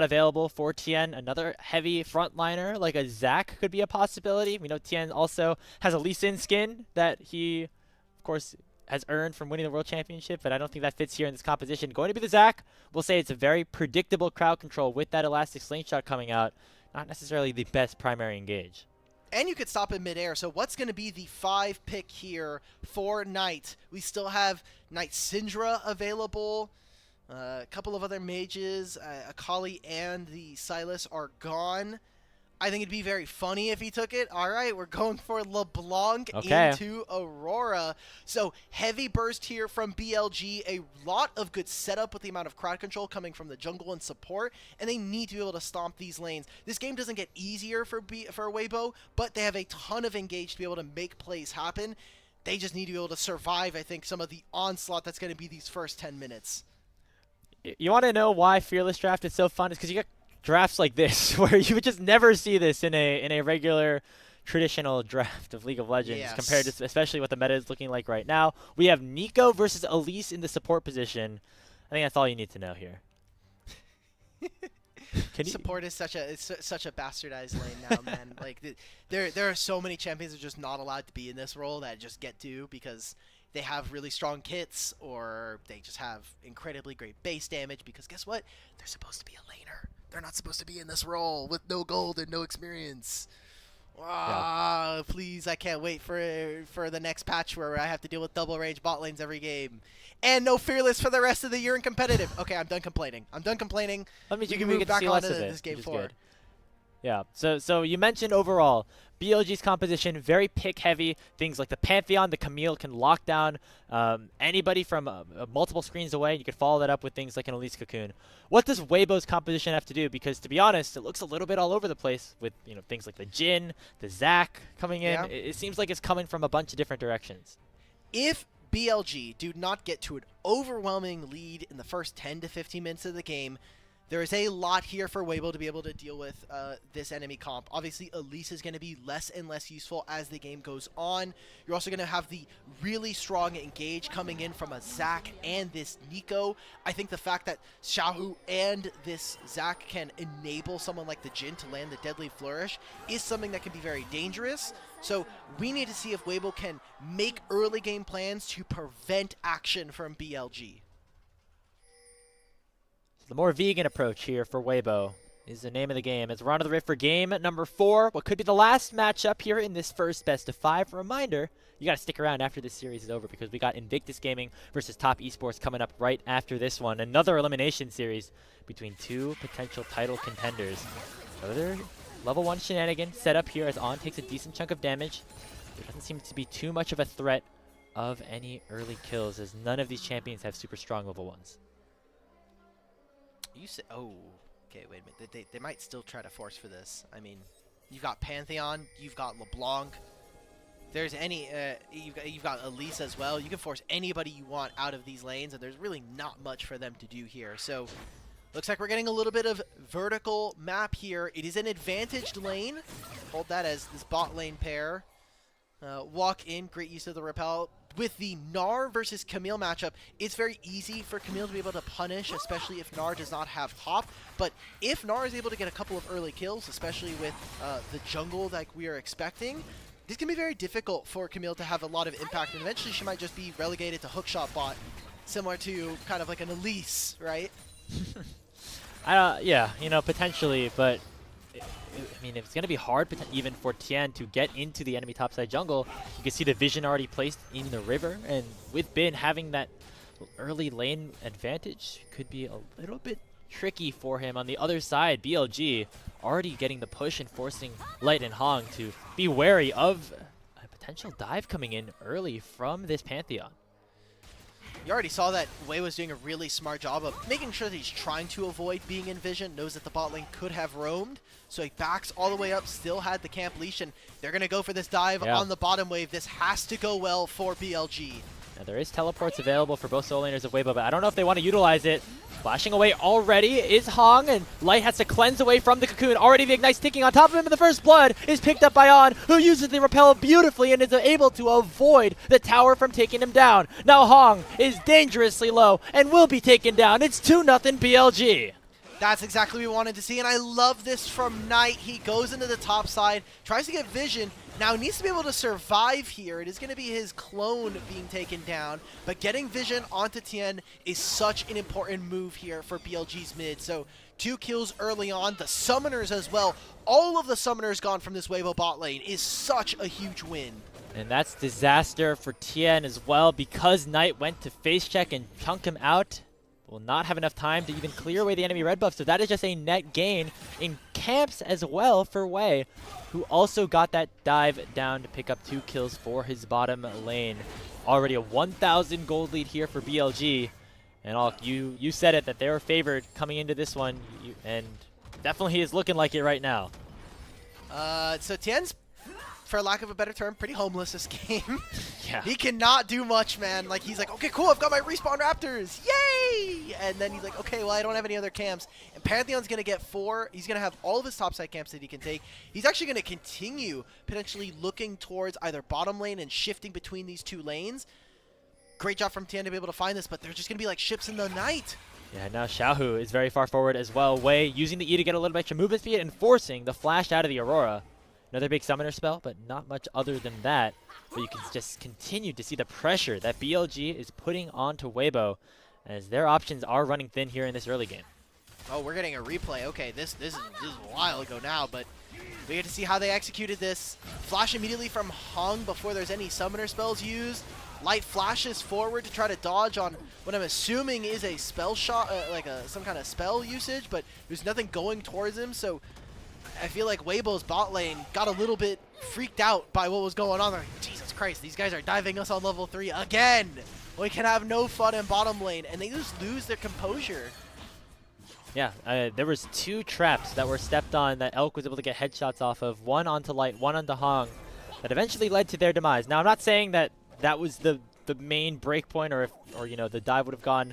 available for Tien. Another heavy frontliner like a Zac could be a possibility. We know Tien also has a Lee Sin skin that he, of course, has earned from winning the World Championship, but I don't think that fits here in this composition. Going to be the Zac. We'll say it's a very predictable crowd control with that elastic slingshot coming out. Not necessarily the best primary engage. And you could stop in midair. So what's going to be the 5 pick here for Knight? We still have Knight Syndra available. A couple of other mages, Akali and the Sylas are gone. I think it'd be very funny if he took it. All right, we're going for LeBlanc into Aurora. So heavy burst here from BLG. A lot of good setup with the amount of crowd control coming from the jungle and support, and they need to be able to stomp these lanes. This game doesn't get easier for Weibo, but they have a ton of engage to be able to make plays happen. They just need to be able to survive, I think, some of the onslaught that's going to be these first 10 minutes. You want to know why Fearless Draft is so fun? It's because you got drafts like this where you would just never see this in a regular traditional draft of League of Legends compared to especially what the meta is looking like right now. We have Nico versus Elise in the support position. I think that's all you need to know here. Support is such a bastardized lane now, man. Like there are so many champions that are just not allowed to be in this role that just get to because they have really strong kits or they just have incredibly great base damage because guess what? They're supposed to be a laner. They're not supposed to be in this role with no gold and no experience. Please, I can't wait for the next patch where I have to deal with double range bot lanes every game. And no Fearless for the rest of the year in competitive. Okay, I'm done complaining. Let me you can move back onto this game 4. Yeah, so you mentioned overall, BLG's composition, very pick-heavy. Things like the Pantheon, the Camille can lock down anybody from multiple screens away. You could follow that up with things like an Elise Cocoon. What does Weibo's composition have to do? Because, to be honest, it looks a little bit all over the place with things like the Jhin, the Zac coming in. Yeah. It seems like it's coming from a bunch of different directions. If BLG do not get to an overwhelming lead in the first 10 to 15 minutes of the game, there is a lot here for Weibo to be able to deal with this enemy comp. Obviously, Elise is going to be less and less useful as the game goes on. You're also going to have the really strong engage coming in from a Zac and this Nico. I think the fact that Xiaohu and this Zac can enable someone like the Jhin to land the Deadly Flourish is something that can be very dangerous. So we need to see if Weibo can make early game plans to prevent action from BLG. The more vegan approach here for Weibo is the name of the game. As we're on to the Rift for game number 4, what could be the last matchup here in this first best of 5. Reminder, you got to stick around after this series is over because we got Invictus Gaming versus Top Esports coming up right after this one. Another elimination series between 2 potential title contenders. Another level 1 shenanigan set up here as On takes a decent chunk of damage. There doesn't seem to be too much of a threat of any early kills as none of these champions have super strong level 1s. You say, oh, okay, wait a minute. They might still try to force for this. I mean, you've got Pantheon, you've got LeBlanc. There's any, you've got Elise as well. You can force anybody you want out of these lanes, and there's really not much for them to do here. So, looks like we're getting a little bit of vertical map here. It is an advantaged lane. Hold that as this bot lane pair. Walk in, great use of the repel. With the Gnar versus Camille matchup, it's very easy for Camille to be able to punish, especially if Gnar does not have Hop. But if Gnar is able to get a couple of early kills, especially with the jungle like we are expecting, this can be very difficult for Camille to have a lot of impact. And eventually she might just be relegated to hookshot bot, similar to kind of like an Elise, right? Yeah, potentially, but I mean, it's going to be hard even for Tien to get into the enemy topside jungle. You can see the vision already placed in the river, and with Bin having that early lane advantage could be a little bit tricky for him. On the other side, BLG already getting the push and forcing Light and Hong to be wary of a potential dive coming in early from this Pantheon. You already saw that Wei was doing a really smart job of making sure that he's trying to avoid being in vision, knows that the bot lane could have roamed, so he backs all the way up, still had the camp leash, and they're going to go for this dive on the bottom wave. This has to go well for BLG. Now, there is teleports available for both solo laners of Weibo, but I don't know if they want to utilize it. Flashing away already is Hong, and Light has to cleanse away from the Cocoon. Already the Ignite's ticking on top of him, and the first blood is picked up by On, who uses the Repel beautifully and is able to avoid the tower from taking him down. Now Hong is dangerously low and will be taken down. It's 2-0 BLG. That's exactly what we wanted to see, and I love this from Knight. He goes into the top side, tries to get vision. Now he needs to be able to survive here. It is going to be his clone being taken down, but getting vision onto Tien is such an important move here for BLG's mid. So 2 kills early on, the summoners as well. All of the summoners gone from this Weibo bot lane is such a huge win. And that's disaster for Tien as well, because Knight went to face check and chunk him out. Will not have enough time to even clear away the enemy red buff, so that is just a net gain in camps as well for Wei, who also got that dive down to pick up 2 kills for his bottom lane. Already a 1,000 gold lead here for BLG, and you said it, that they were favored coming into this one, and definitely he is looking like it right now. So Tien's, for lack of a better term, pretty homeless this game. Yeah. He cannot do much, man. Like, he's like, okay, cool, I've got my respawn raptors, yay! And then he's like, okay, well, I don't have any other camps. And Pantheon's going to get 4. He's going to have all of his topside camps that he can take. He's actually going to continue potentially looking towards either bottom lane and shifting between these 2 lanes. Great job from Tien to be able to find this, but they're just going to be like ships in the night. Yeah, now Xiaohu is very far forward as well. Wei using the E to get a little bit extra movement speed and forcing the flash out of the Aurora. Another big summoner spell, but not much other than that. But you can just continue to see the pressure that BLG is putting onto Weibo, as their options are running thin here in this early game. Oh, we're getting a replay. Okay, this is a while ago now, but we get to see how they executed this. Flash immediately from Hong before there's any summoner spells used. Light flashes forward to try to dodge on what I'm assuming is a spell shot, some kind of spell usage, but there's nothing going towards him, so I feel like Weibo's bot lane got a little bit freaked out by what was going on. They're like, Jesus Christ, these guys are diving us on level 3 again. We can have no fun in bottom lane, and they just lose their composure. Yeah, there was 2 traps that were stepped on that Elk was able to get headshots off of. One onto Light, one onto Hong, that eventually led to their demise. Now, I'm not saying that that was the main break point, or the dive would have gone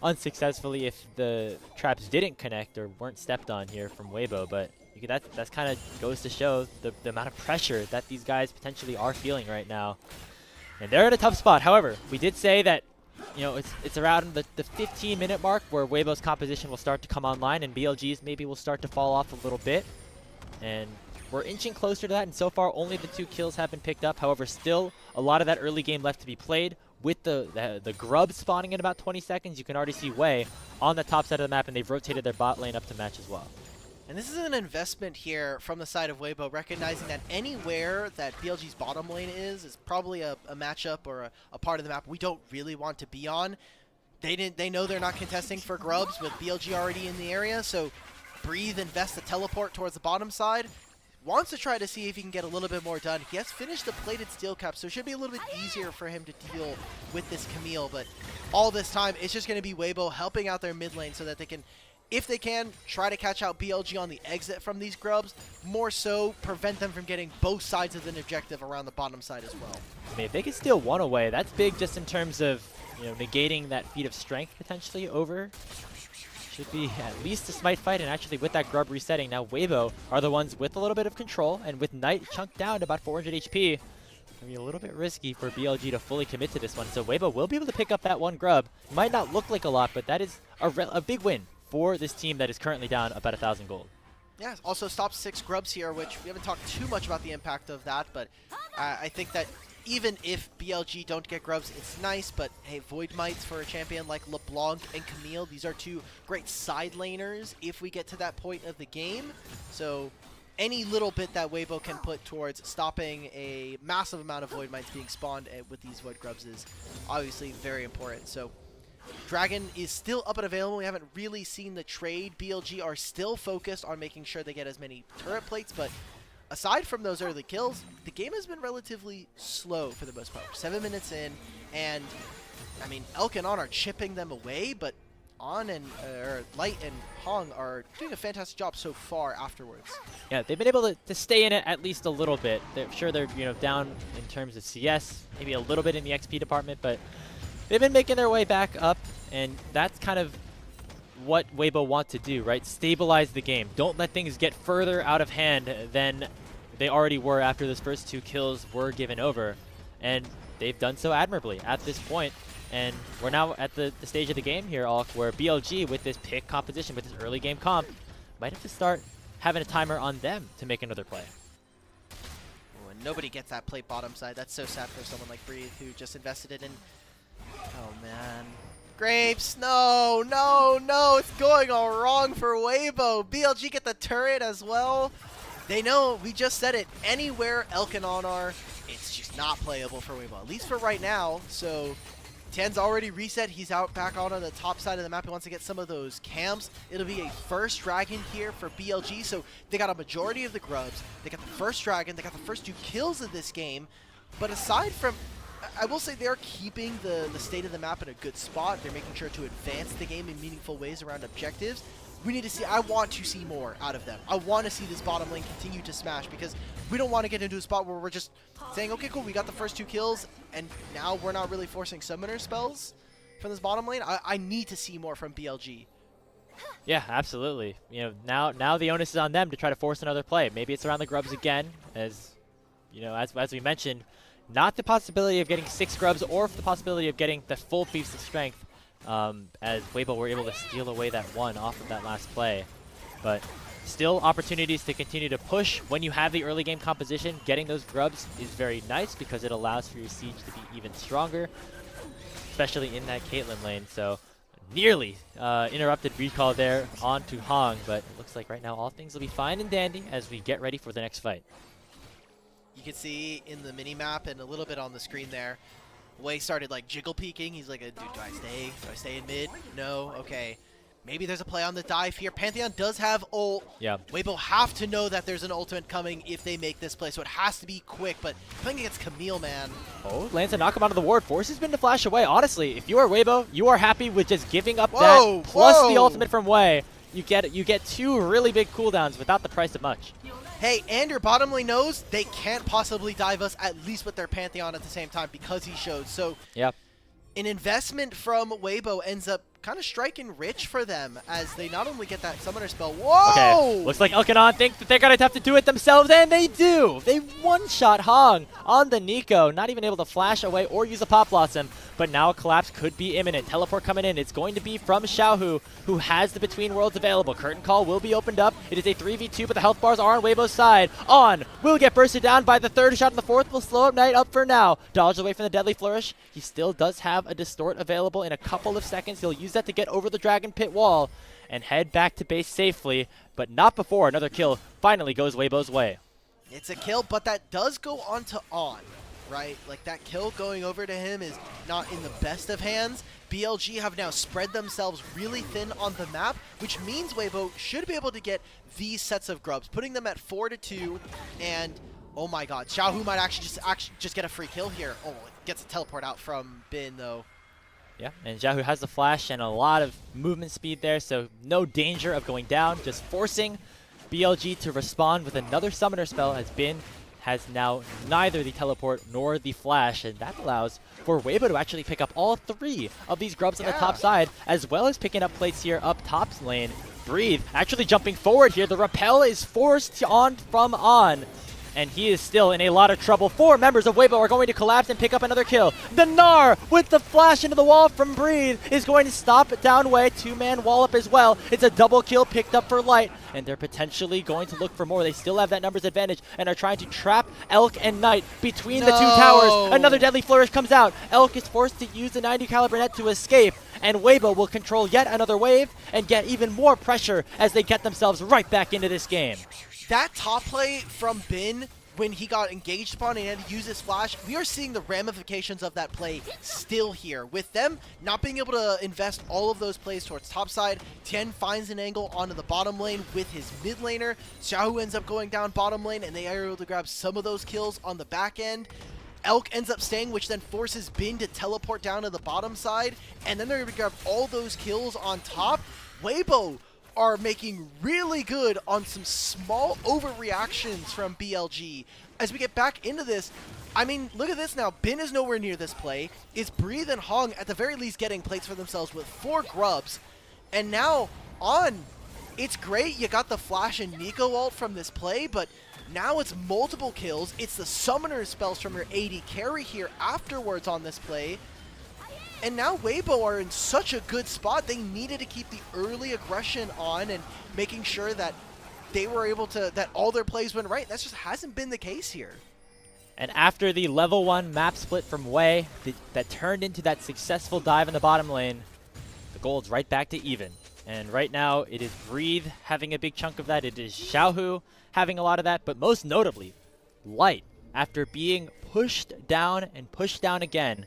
unsuccessfully if the traps didn't connect or weren't stepped on here from Weibo, but that's kind of goes to show the amount of pressure that these guys potentially are feeling right now. And they're in a tough spot. However, we did say that, it's around the 15-minute mark where Weibo's composition will start to come online and BLG's maybe will start to fall off a little bit. And we're inching closer to that, and so far only the 2 kills have been picked up. However, still a lot of that early game left to be played. With the grub spawning in about 20 seconds, you can already see Wei on the top side of the map, and they've rotated their bot lane up to match as well. And this is an investment here from the side of Weibo, recognizing that anywhere that BLG's bottom lane is probably a matchup or a part of the map we don't really want to be on. They know they're not contesting for grubs with BLG already in the area, so Breathe invests the teleport towards the bottom side. Wants to try to see if he can get a little bit more done. He has finished the plated steel cap, so it should be a little bit easier for him to deal with this Camille. But all this time, it's just going to be Weibo helping out their mid lane so that they can, if they can, try to catch out BLG on the exit from these grubs. More so, prevent them from getting both sides of the objective around the bottom side as well. I mean, if they can steal 1 away, that's big just in terms of negating that feat of strength potentially over. Should be at least a smite fight, and actually with that grub resetting, now Weibo are the ones with a little bit of control, and with Knight chunked down to about 400 HP, it's going to be a little bit risky for BLG to fully commit to this one. So Weibo will be able to pick up that 1 grub. Might not look like a lot, but that is a big win for this team that is currently down about 1,000 gold. Yeah, also stops 6 grubs here, which we haven't talked too much about the impact of that, but I think that even if BLG don't get grubs, it's nice, but hey, Void Mites for a champion like LeBlanc and Camille, these are 2 great side laners if we get to that point of the game. So any little bit that Weibo can put towards stopping a massive amount of Void Mites being spawned with these Void Grubs is obviously very important. So Dragon is still up and available. We haven't really seen the trade. BLG are still focused on making sure they get as many turret plates, but aside from those early kills, the game has been relatively slow for the most part. 7 minutes in, and I mean, Elk and On are chipping them away, but On and Light and Hong are doing a fantastic job so far afterwards. Yeah, they've been able to stay in it at least a little bit. They're sure they're down in terms of CS, maybe a little bit in the XP department, but they've been making their way back up, and that's kind of what Weibo want to do, right? Stabilize the game. Don't let things get further out of hand than they already were after those first 2 kills were given over, and they've done so admirably at this point. And we're now at the stage of the game here, Alk, where BLG, with this pick composition, with this early game comp, might have to start having a timer on them to make another play. Oh, and nobody gets that plate bottom side. That's so sad for someone like Breathe, who just invested it in. Oh, man. Grapes, no, no, no. It's going all wrong for Weibo. BLG get the turret as well. They know, we just said it, anywhere Elk and On are, it's just not playable for Weibo, at least for right now. So Tien's already reset. He's out back out on the top side of the map. He wants to get some of those camps. It'll be a first dragon here for BLG. So they got a majority of the grubs. They got the first dragon. They got the first 2 kills of this game. But aside from, I will say they're keeping the state of the map in a good spot. They're making sure to advance the game in meaningful ways around objectives. We need to see, I want to see more out of them. I want to see this bottom lane continue to smash, because we don't want to get into a spot where we're just saying, okay, cool, we got the first 2 kills, and now we're not really forcing summoner spells from this bottom lane. I need to see more from BLG. Yeah, absolutely. Now the onus is on them to try to force another play. Maybe it's around the grubs again, as we mentioned, not the possibility of getting 6 grubs or the possibility of getting the full Beast of Strength, as Weibo were able to steal away that 1 off of that last play. But still opportunities to continue to push. When you have the early game composition, getting those grubs is very nice because it allows for your siege to be even stronger, especially in that Caitlyn lane. So nearly interrupted recall there onto Hong, but it looks like right now all things will be fine and dandy as we get ready for the next fight. You can see in the mini-map and a little bit on the screen there, Wei started like jiggle peeking. He's like, dude, do I stay? Do I stay in mid? No? Okay. Maybe there's a play on the dive here. Pantheon does have ult. Yeah. Weibo have to know that there's an ultimate coming if they make this play, so it has to be quick, but playing against Camille, man. Oh, lands a knock him out of the ward. Forces Bin to flash away. Honestly, if you are Weibo, you are happy with just giving up that plus the ultimate from Wei. You get 2 really big cooldowns without the price of much. Hey, and your bottom lane knows they can't possibly dive us, at least with their Pantheon at the same time, because he showed. So yep. An investment from Weibo ends up kind of striking rich for them, as they not only get that summoner spell. Whoa! Okay, looks like Elkanon think that they're going to have to do it themselves, and they do! They one-shot Hong on the Nico, not even able to flash away or use a Pop Blossom, but now a collapse could be imminent. Teleport coming in. It's going to be from Xiaohu, who has the Between Worlds available. Curtain Call will be opened up. It is a 3v2, but the health bars are on Weibo's side. On will get bursted down by the 3rd shot, and the 4th will slow up Knight up for now. Dodge away from the Deadly Flourish. He still does have a Distort available in a couple of seconds. He'll use that to get over the Dragon Pit wall and head back to base safely, but not before another kill finally goes Weibo's way. It's a kill, but that does go on to On, right? Like, that kill going over to him is not in the best of hands. BLG have now spread themselves really thin on the map, which means Weibo should be able to get these sets of grubs, putting them at 4-2, and oh my god, Xiaohu might actually just get a free kill here. Oh, gets a teleport out from Bin, though. Yeah, and Xiaohu has the flash and a lot of movement speed there, so no danger of going down, just forcing BLG to respond with another summoner spell, as Bin has now neither the teleport nor the flash, and that allows for Weibo to actually pick up all 3 of these grubs on the top side, as well as picking up plates here up top lane. Breathe actually jumping forward here. The repel is forced on from On, and he is still in a lot of trouble. 4 members of Weibo are going to collapse and pick up another kill. The Gnar with the flash into the wall from Breathe is going to stop down Wei. 2-man wall up as well. It's a double kill picked up for Light, and they're potentially going to look for more. They still have that numbers advantage and are trying to trap Elk and Knight between the 2 towers. Another Deadly Flourish comes out. Elk is forced to use the 90 caliber net to escape, and Weibo will control yet another wave and get even more pressure as they get themselves right back into this game. That top play from Bin, when he got engaged upon and had to use his flash, we are seeing the ramifications of that play still here. With them not being able to invest all of those plays towards topside, Tien finds an angle onto the bottom lane with his mid laner. Xiaohu ends up going down bottom lane, and they are able to grab some of those kills on the back end. Elk ends up staying, which then forces Bin to teleport down to the bottom side, and then they're going to grab all those kills on top. Weibo are making really good on some small overreactions from BLG. As we get back into this, I mean, look at this now. Bin is nowhere near this play. It's Breathe and Hong at the very least getting plates for themselves with 4 grubs. And now on, it's great. You got the Flash and Nico ult from this play, but now it's multiple kills. It's the summoner spells from your AD carry here afterwards on this play. And now Weibo are in such a good spot. They needed to keep the early aggression on and making sure that they were able to, that all their plays went right. That just hasn't been the case here. And after the level 1 map split from Wei that turned into that successful dive in the bottom lane, the gold's right back to even. And right now it is Breathe having a big chunk of that. It is Xiaohu having a lot of that, but most notably, Light, after being pushed down and pushed down again,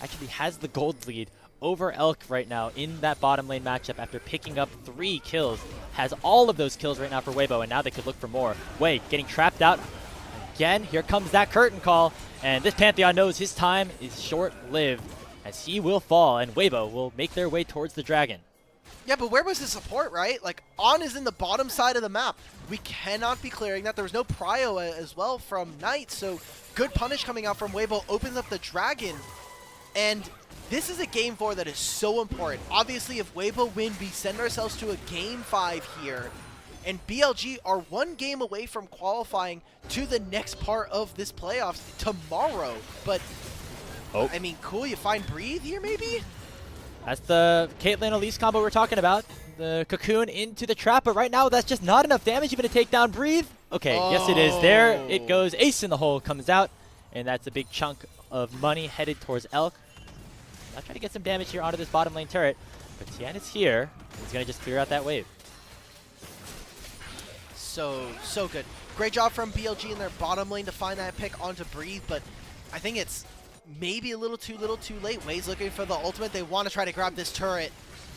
actually has the gold lead over Elk right now in that bottom lane matchup after picking up 3 kills. Has all of those kills right now for Weibo, and now they could look for more. Wei getting trapped out again. Here comes that curtain call, and this Pantheon knows his time is short-lived as he will fall, and Weibo will make their way towards the dragon. Yeah, but where was the support, right? Like, On is in the bottom side of the map. We cannot be clearing that. There was no prio as well from Knight, so good punish coming out from Weibo opens up the dragon. And this is a game 4 that is so important. Obviously, if Weibo win, we send ourselves to a game 5 here. And BLG are 1 game away from qualifying to the next part of this playoffs tomorrow. But, I mean, cool, you find Breathe here maybe? That's the Caitlyn Elise combo we're talking about. The cocoon into the trap, but right now that's just not enough damage even to take down Breathe. Okay, yes it is. There it goes. Ace in the hole comes out, and that's a big chunk of money headed towards Elk. Now trying to get some damage here onto this bottom lane turret, but Tian is here. He's going to just clear out that wave. So good. Great job from BLG in their bottom lane to find that pick onto Breathe, but I think it's maybe a little too late. Wei's looking for the ultimate. They want to try to grab this turret.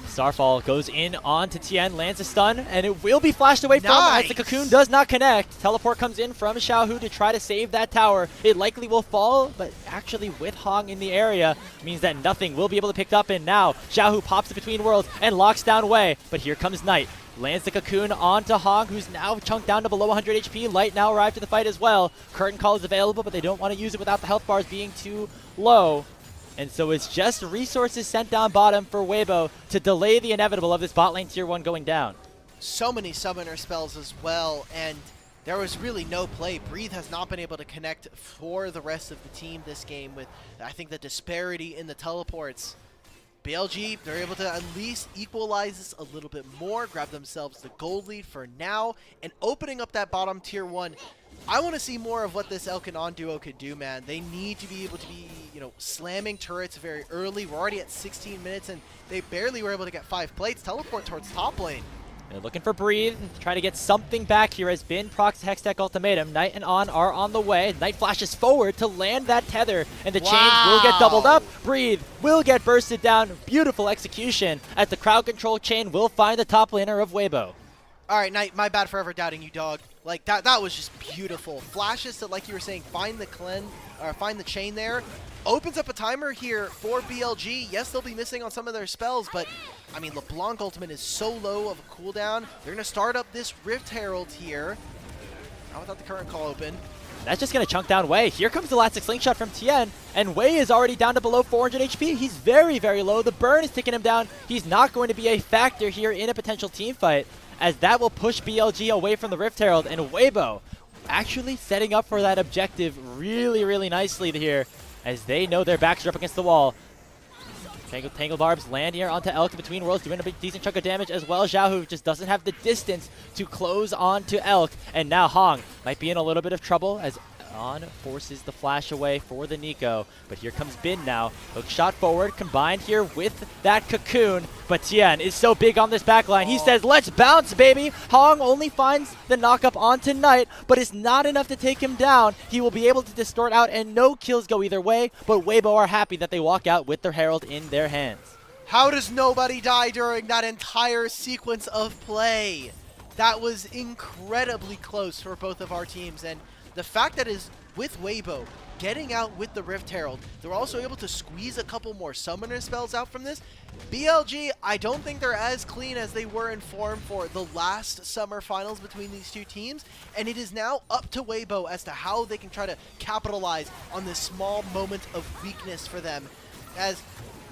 Starfall goes in onto Tian, lands a stun, and it will be flashed away from as the cocoon does not connect. Teleport comes in from Xiaohu to try to save that tower. It likely will fall, but actually with Hong in the area means that nothing will be able to pick up. And now Xiaohu pops it between worlds and locks down Wei, but here comes Knight. Lands the cocoon onto Hong, who's now chunked down to below 100 HP. Light now arrived to the fight as well. Curtain call is available, but they don't want to use it without the health bars being too low. And so it's just resources sent down bottom for Weibo to delay the inevitable of this bot lane tier 1 going down. So many summoner spells as well, and there was really no play. Breathe has not been able to connect for the rest of the team this game with, I think, the disparity in the teleports. BLG, they're able to at least equalize this a little bit more, grab themselves the gold lead for now, and opening up that bottom tier 1. I want to see more of what this Elk and On duo could do, man. They need to be able to be, slamming turrets very early. We're already at 16 minutes, and they barely were able to get 5 plates. Teleport towards top lane. They're looking for Breathe, trying to get something back here as Bin procs Hextech Ultimatum. Knight and On are on the way. Knight flashes forward to land that tether, and the chains will get doubled up. Breathe will get bursted down. Beautiful execution as the crowd control chain will find the top laner of Weibo. All right, Knight, my bad for ever doubting you, dog. Like, that was just beautiful. Flashes to, like you were saying, find the chain there. Opens up a timer here for BLG. Yes, they'll be missing on some of their spells, but, I mean, LeBlanc ultimate is so low of a cooldown. They're going to start up this Rift Herald here. Not without the current call open. That's just going to chunk down Wei. Here comes the elastic slingshot from Tian, and Wei is already down to below 400 HP. He's very, very low. The burn is taking him down. He's not going to be a factor here in a potential team fight, as that will push BLG away from the Rift Herald, and Weibo actually setting up for that objective really, really nicely here, as they know their backs are up against the wall. Tangle Barbs land here onto Elk between worlds, doing a big decent chunk of damage as well. Xiaohu just doesn't have the distance to close onto Elk, and now Hong might be in a little bit of trouble as On forces the flash away for the Nico, but here comes Bin now. Hook shot forward, combined here with that cocoon, but Tian is so big on this backline. He says, let's bounce, baby. Hong only finds the knockup onto Knight, but it's not enough to take him down. He will be able to distort out, and no kills go either way, but Weibo are happy that they walk out with their Herald in their hands. How does nobody die during that entire sequence of play? That was incredibly close for both of our teams, and the fact that is with Weibo, getting out with the Rift Herald. They were also able to squeeze a couple more summoner spells out from this. BLG, I don't think they're as clean as they were in form for the last summer finals between these two teams, and it is now up to Weibo as to how they can try to capitalize on this small moment of weakness for them. As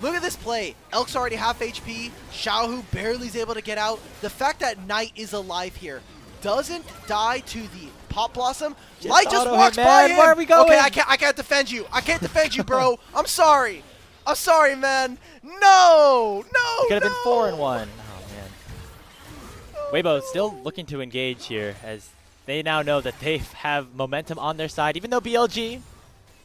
look at this play. Elk's already half HP. Xiaohu barely is able to get out. The fact that Knight is alive here, doesn't die to the Pop Blossom. Light just walks by him. Where are we going? Okay, I can't defend you. I can't defend you, bro. I'm sorry. I'm sorry, man. No. Could have been 4-1. Oh, man. Weibo still looking to engage here as they now know that they have momentum on their side, even though BLG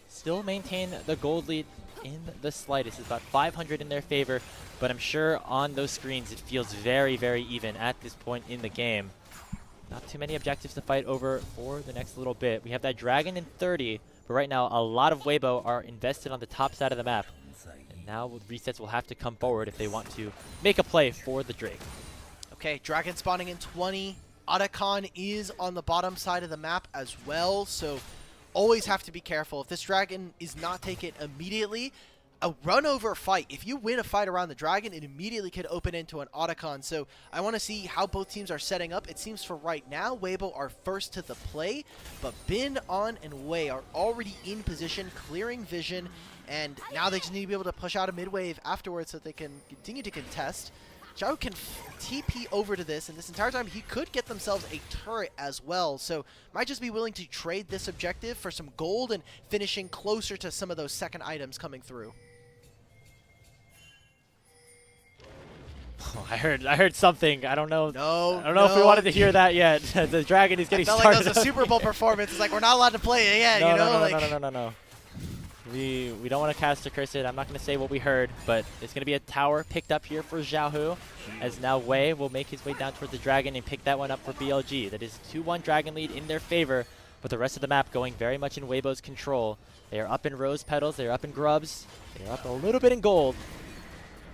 still maintain the gold lead in the slightest. It's about 500 in their favor, but I'm sure on those screens it feels very, very even at this point in the game. Not too many objectives to fight over for the next little bit. We have that dragon in 30, but right now a lot of Weibo are invested on the top side of the map. And now resets will have to come forward if they want to make a play for the Drake. Okay, dragon spawning in 20. Otacon is on the bottom side of the map as well, so always have to be careful. If this dragon is not taken immediately, a run over fight, if you win a fight around the dragon, it immediately could open into an Otacon. So I want to see how both teams are setting up. It seems for right now, Weibo are first to the play, but Bin, On, and Wei are already in position, clearing vision, and now they just need to be able to push out a mid-wave afterwards so that they can continue to contest. Zhao can TP over to this, and this entire time he could get themselves a turret as well, so might just be willing to trade this objective for some gold and finishing closer to some of those second items coming through. Oh, I heard something. I don't know. I don't know if we wanted to hear that yet. The dragon is getting started. Like that was a Super Bowl performance. It's like we're not allowed to play it yet, you know? No. We don't want to cast a curse it. I'm not going to say what we heard, but it's going to be a tower picked up here for Xiaohu, as now Wei will make his way down towards the dragon and pick that one up for BLG. That is 2-1 dragon lead in their favor, but the rest of the map going very much in Weibo's control. They are up in rose petals. They are up in grubs. They are up a little bit in gold.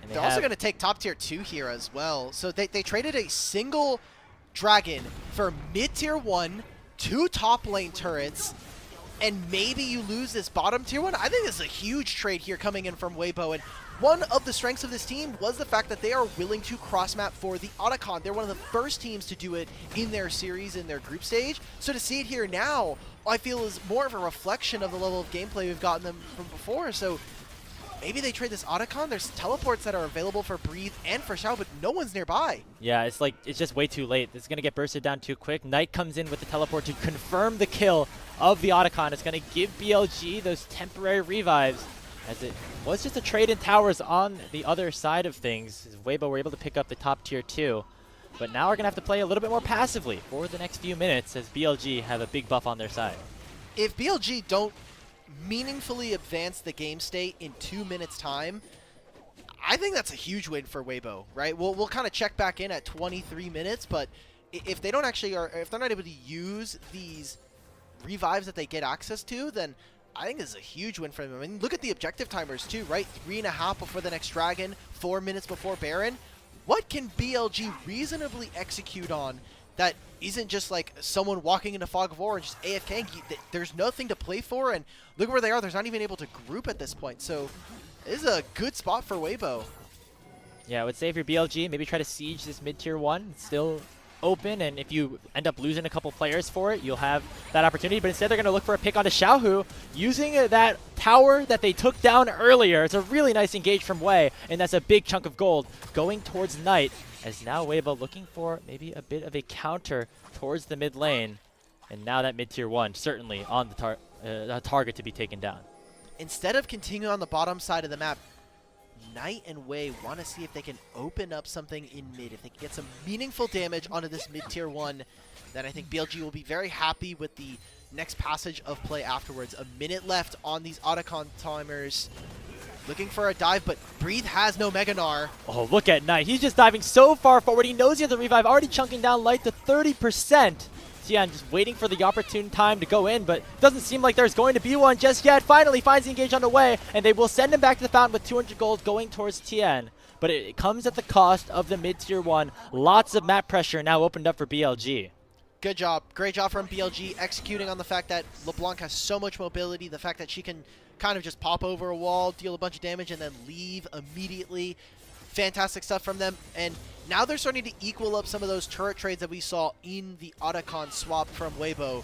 They're also going to take top tier 2 here as well. So they traded a single dragon for mid tier 1, 2 top lane turrets, and maybe you lose this bottom tier 1. I think this is a huge trade here coming in from Weibo. And one of the strengths of this team was the fact that they are willing to cross map for the Otacon. They're one of the first teams to do it in their series, in their group stage. So to see it here now, I feel is more of a reflection of the level of gameplay we've gotten them from before. So maybe they trade this Otacon. There's teleports that are available for Breathe and for Xiao, but no one's nearby. Yeah, it's like it's just way too late. It's going to get bursted down too quick. Knight comes in with the teleport to confirm the kill of the Otacon. It's going to give BLG those temporary revives, as it was just a trade in towers on the other side of things. Weibo were able to pick up the top tier 2. But now we're going to have to play a little bit more passively for the next few minutes, as BLG have a big buff on their side. If BLG don't meaningfully advance the game state in 2 minutes time, I think that's a huge win for Weibo, right? We'll kind of check back in at 23 minutes, but if they don't actually, or if they're not able to use these revives that they get access to, then I think this is a huge win for them. I mean, look at the objective timers too, right? 3.5 before the next dragon, 4 minutes before Baron. What can BLG reasonably execute on that isn't just like someone walking into Fog of War and just AFKing? There's nothing to play for, and look where they are. They're not even able to group at this point. So this is a good spot for Weibo. Yeah, I would say if you're BLG, maybe try to siege this mid-tier 1. It's still open, and if you end up losing a couple players for it, you'll have that opportunity. But instead, they're going to look for a pick onto Xiaohu, using that tower that they took down earlier. It's a really nice engage from Wei, and that's a big chunk of gold going towards Knight, as now Weibo looking for maybe a bit of a counter towards the mid lane. And now that mid-tier 1 certainly on the target to be taken down. Instead of continuing on the bottom side of the map, Knight and Wei want to see if they can open up something in mid. If they can get some meaningful damage onto this mid-tier 1, then I think BLG will be very happy with the next passage of play afterwards. A minute left on these Otacon timers. Looking for a dive, but Breathe has no Mega Gnar. Oh, look at Knight. He's just diving so far forward. He knows he has a revive, already chunking down Light to 30%. Tian just waiting for the opportune time to go in, but doesn't seem like there's going to be one just yet. Finally finds the engage on the way, and they will send him back to the fountain with 200 gold going towards Tian. But it comes at the cost of the mid-tier 1. Lots of map pressure now opened up for BLG. Good job. Great job from BLG executing on the fact that LeBlanc has so much mobility, the fact that she can kind of just pop over a wall, deal a bunch of damage, and then leave immediately. Fantastic stuff from them. And now they're starting to equal up some of those turret trades that we saw in the Otacon swap from Weibo.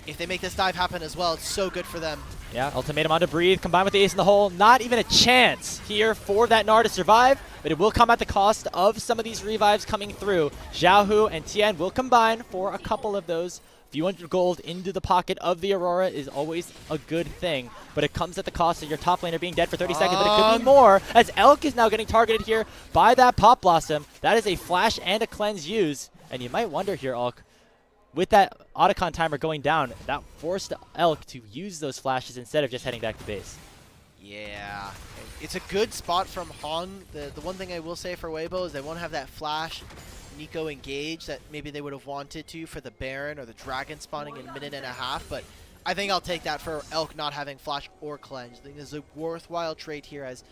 If they make this dive happen as well, it's so good for them. Yeah, ultimatum on to breathe, combined with the ace in the hole. Not even a chance here for that Gnar to survive, but it will come at the cost of some of these revives coming through. Xiaohu and Tian will combine for a couple of those. A few hundred gold into the pocket of the Aurora is always a good thing, but it comes at the cost of your top laner being dead for 30 seconds, but it could be more, as Elk is now getting targeted here by that Pop Blossom. That is a flash and a cleanse use, and you might wonder here, Elk, with that Otacon timer going down, that forced Elk to use those flashes instead of just heading back to base. Yeah, it's a good spot from Hong. The one thing I will say for Weibo is they won't have that flash Nico engage that maybe they would have wanted to for the Baron or the Dragon spawning in a minute and a half, but I think I'll take that for Elk not having flash or cleanse. I think this is a worthwhile trade here, as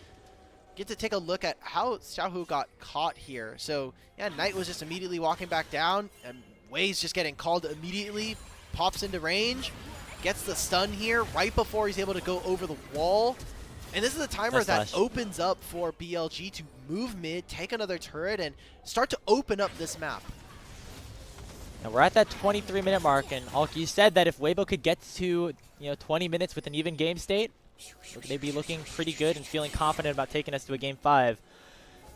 get to take a look at how Xiaohu got caught here. So yeah, Knight was just immediately walking back down, and Wei's just getting called immediately, pops into range, gets the stun here right before he's able to go over the wall. And this is the timer that opens up for BLG to move mid, take another turret, and start to open up this map. And we're at that 23-minute mark, and Hulk, you said that if Weibo could get to 20 minutes with an even game state, they'd be looking pretty good and feeling confident about taking us to a game 5.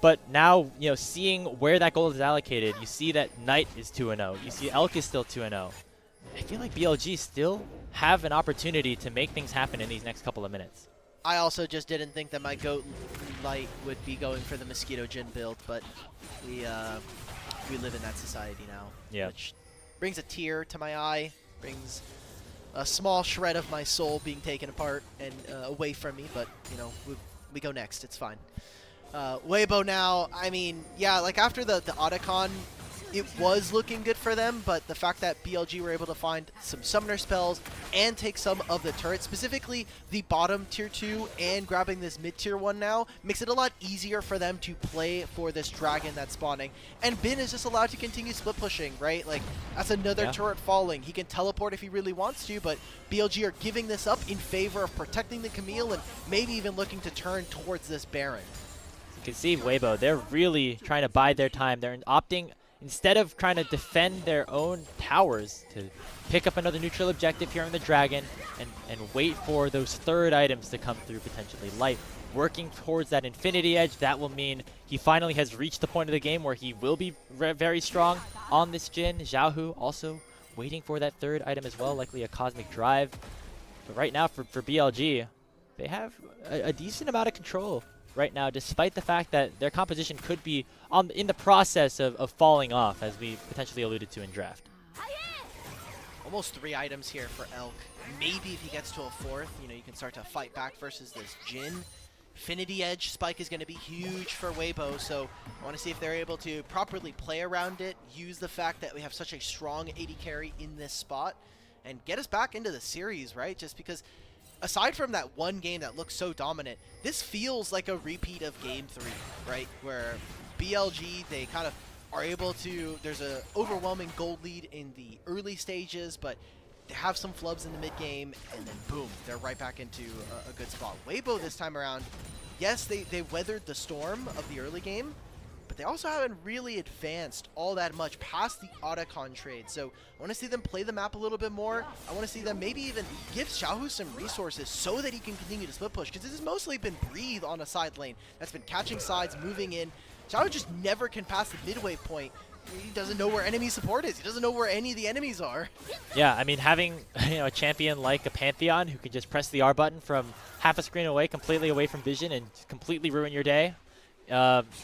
But now, seeing where that gold is allocated, you see that Knight is 2-0. You see Elk is still 2-0. I feel like BLG still have an opportunity to make things happen in these next couple of minutes. I also just didn't think that my GOAT Light would be going for the Mosquito Jin build, but we live in that society now. Yeah. Which brings a tear to my eye, brings a small shred of my soul being taken apart and away from me, but, we go next. It's fine. Weibo now, I mean, yeah, like after the Otacon, it was looking good for them, but the fact that BLG were able to find some summoner spells and take some of the turrets, specifically the bottom tier 2 and grabbing this mid tier 1 now, makes it a lot easier for them to play for this dragon that's spawning. And Bin is just allowed to continue split pushing, right? Like, that's another turret falling. He can teleport if he really wants to, but BLG are giving this up in favor of protecting the Camille and maybe even looking to turn towards this Baron. You can see Weibo, they're really trying to bide their time. They're opting, instead of trying to defend their own towers, to pick up another neutral objective here on the Dragon and wait for those third items to come through potentially. Light working towards that Infinity Edge. That will mean he finally has reached the point of the game where he will be very strong on this Jin. Xiaohu also waiting for that third item as well, likely a Cosmic Drive. But right now for BLG, they have a decent amount of control right now, despite the fact that their composition could be in the process of falling off, as we potentially alluded to in draft. Almost 3 items here for Elk. Maybe if he gets to a 4th, you can start to fight back versus this Jin. Infinity Edge spike is going to be huge for Weibo, so I want to see if they're able to properly play around it, use the fact that we have such a strong AD carry in this spot, and get us back into the series, right? Just because aside from that one game that looks so dominant, this feels like a repeat of Game 3, right? Where BLG, they kind of are able to, there's an overwhelming gold lead in the early stages, but they have some flubs in the mid game, and then boom, they're right back into a good spot. Weibo this time around, yes, they weathered the storm of the early game, but they also haven't really advanced all that much past the Otacon trade. So I want to see them play the map a little bit more. I want to see them maybe even give Xiaohu some resources so that he can continue to split push, because this has mostly been Breathe on a side lane that's been catching sides, moving in. Xiaohu just never can pass the midway point. He doesn't know where enemy support is. He doesn't know where any of the enemies are. Yeah, I mean, having a champion like a Pantheon who can just press the R button from half a screen away, completely away from vision, and completely ruin your day.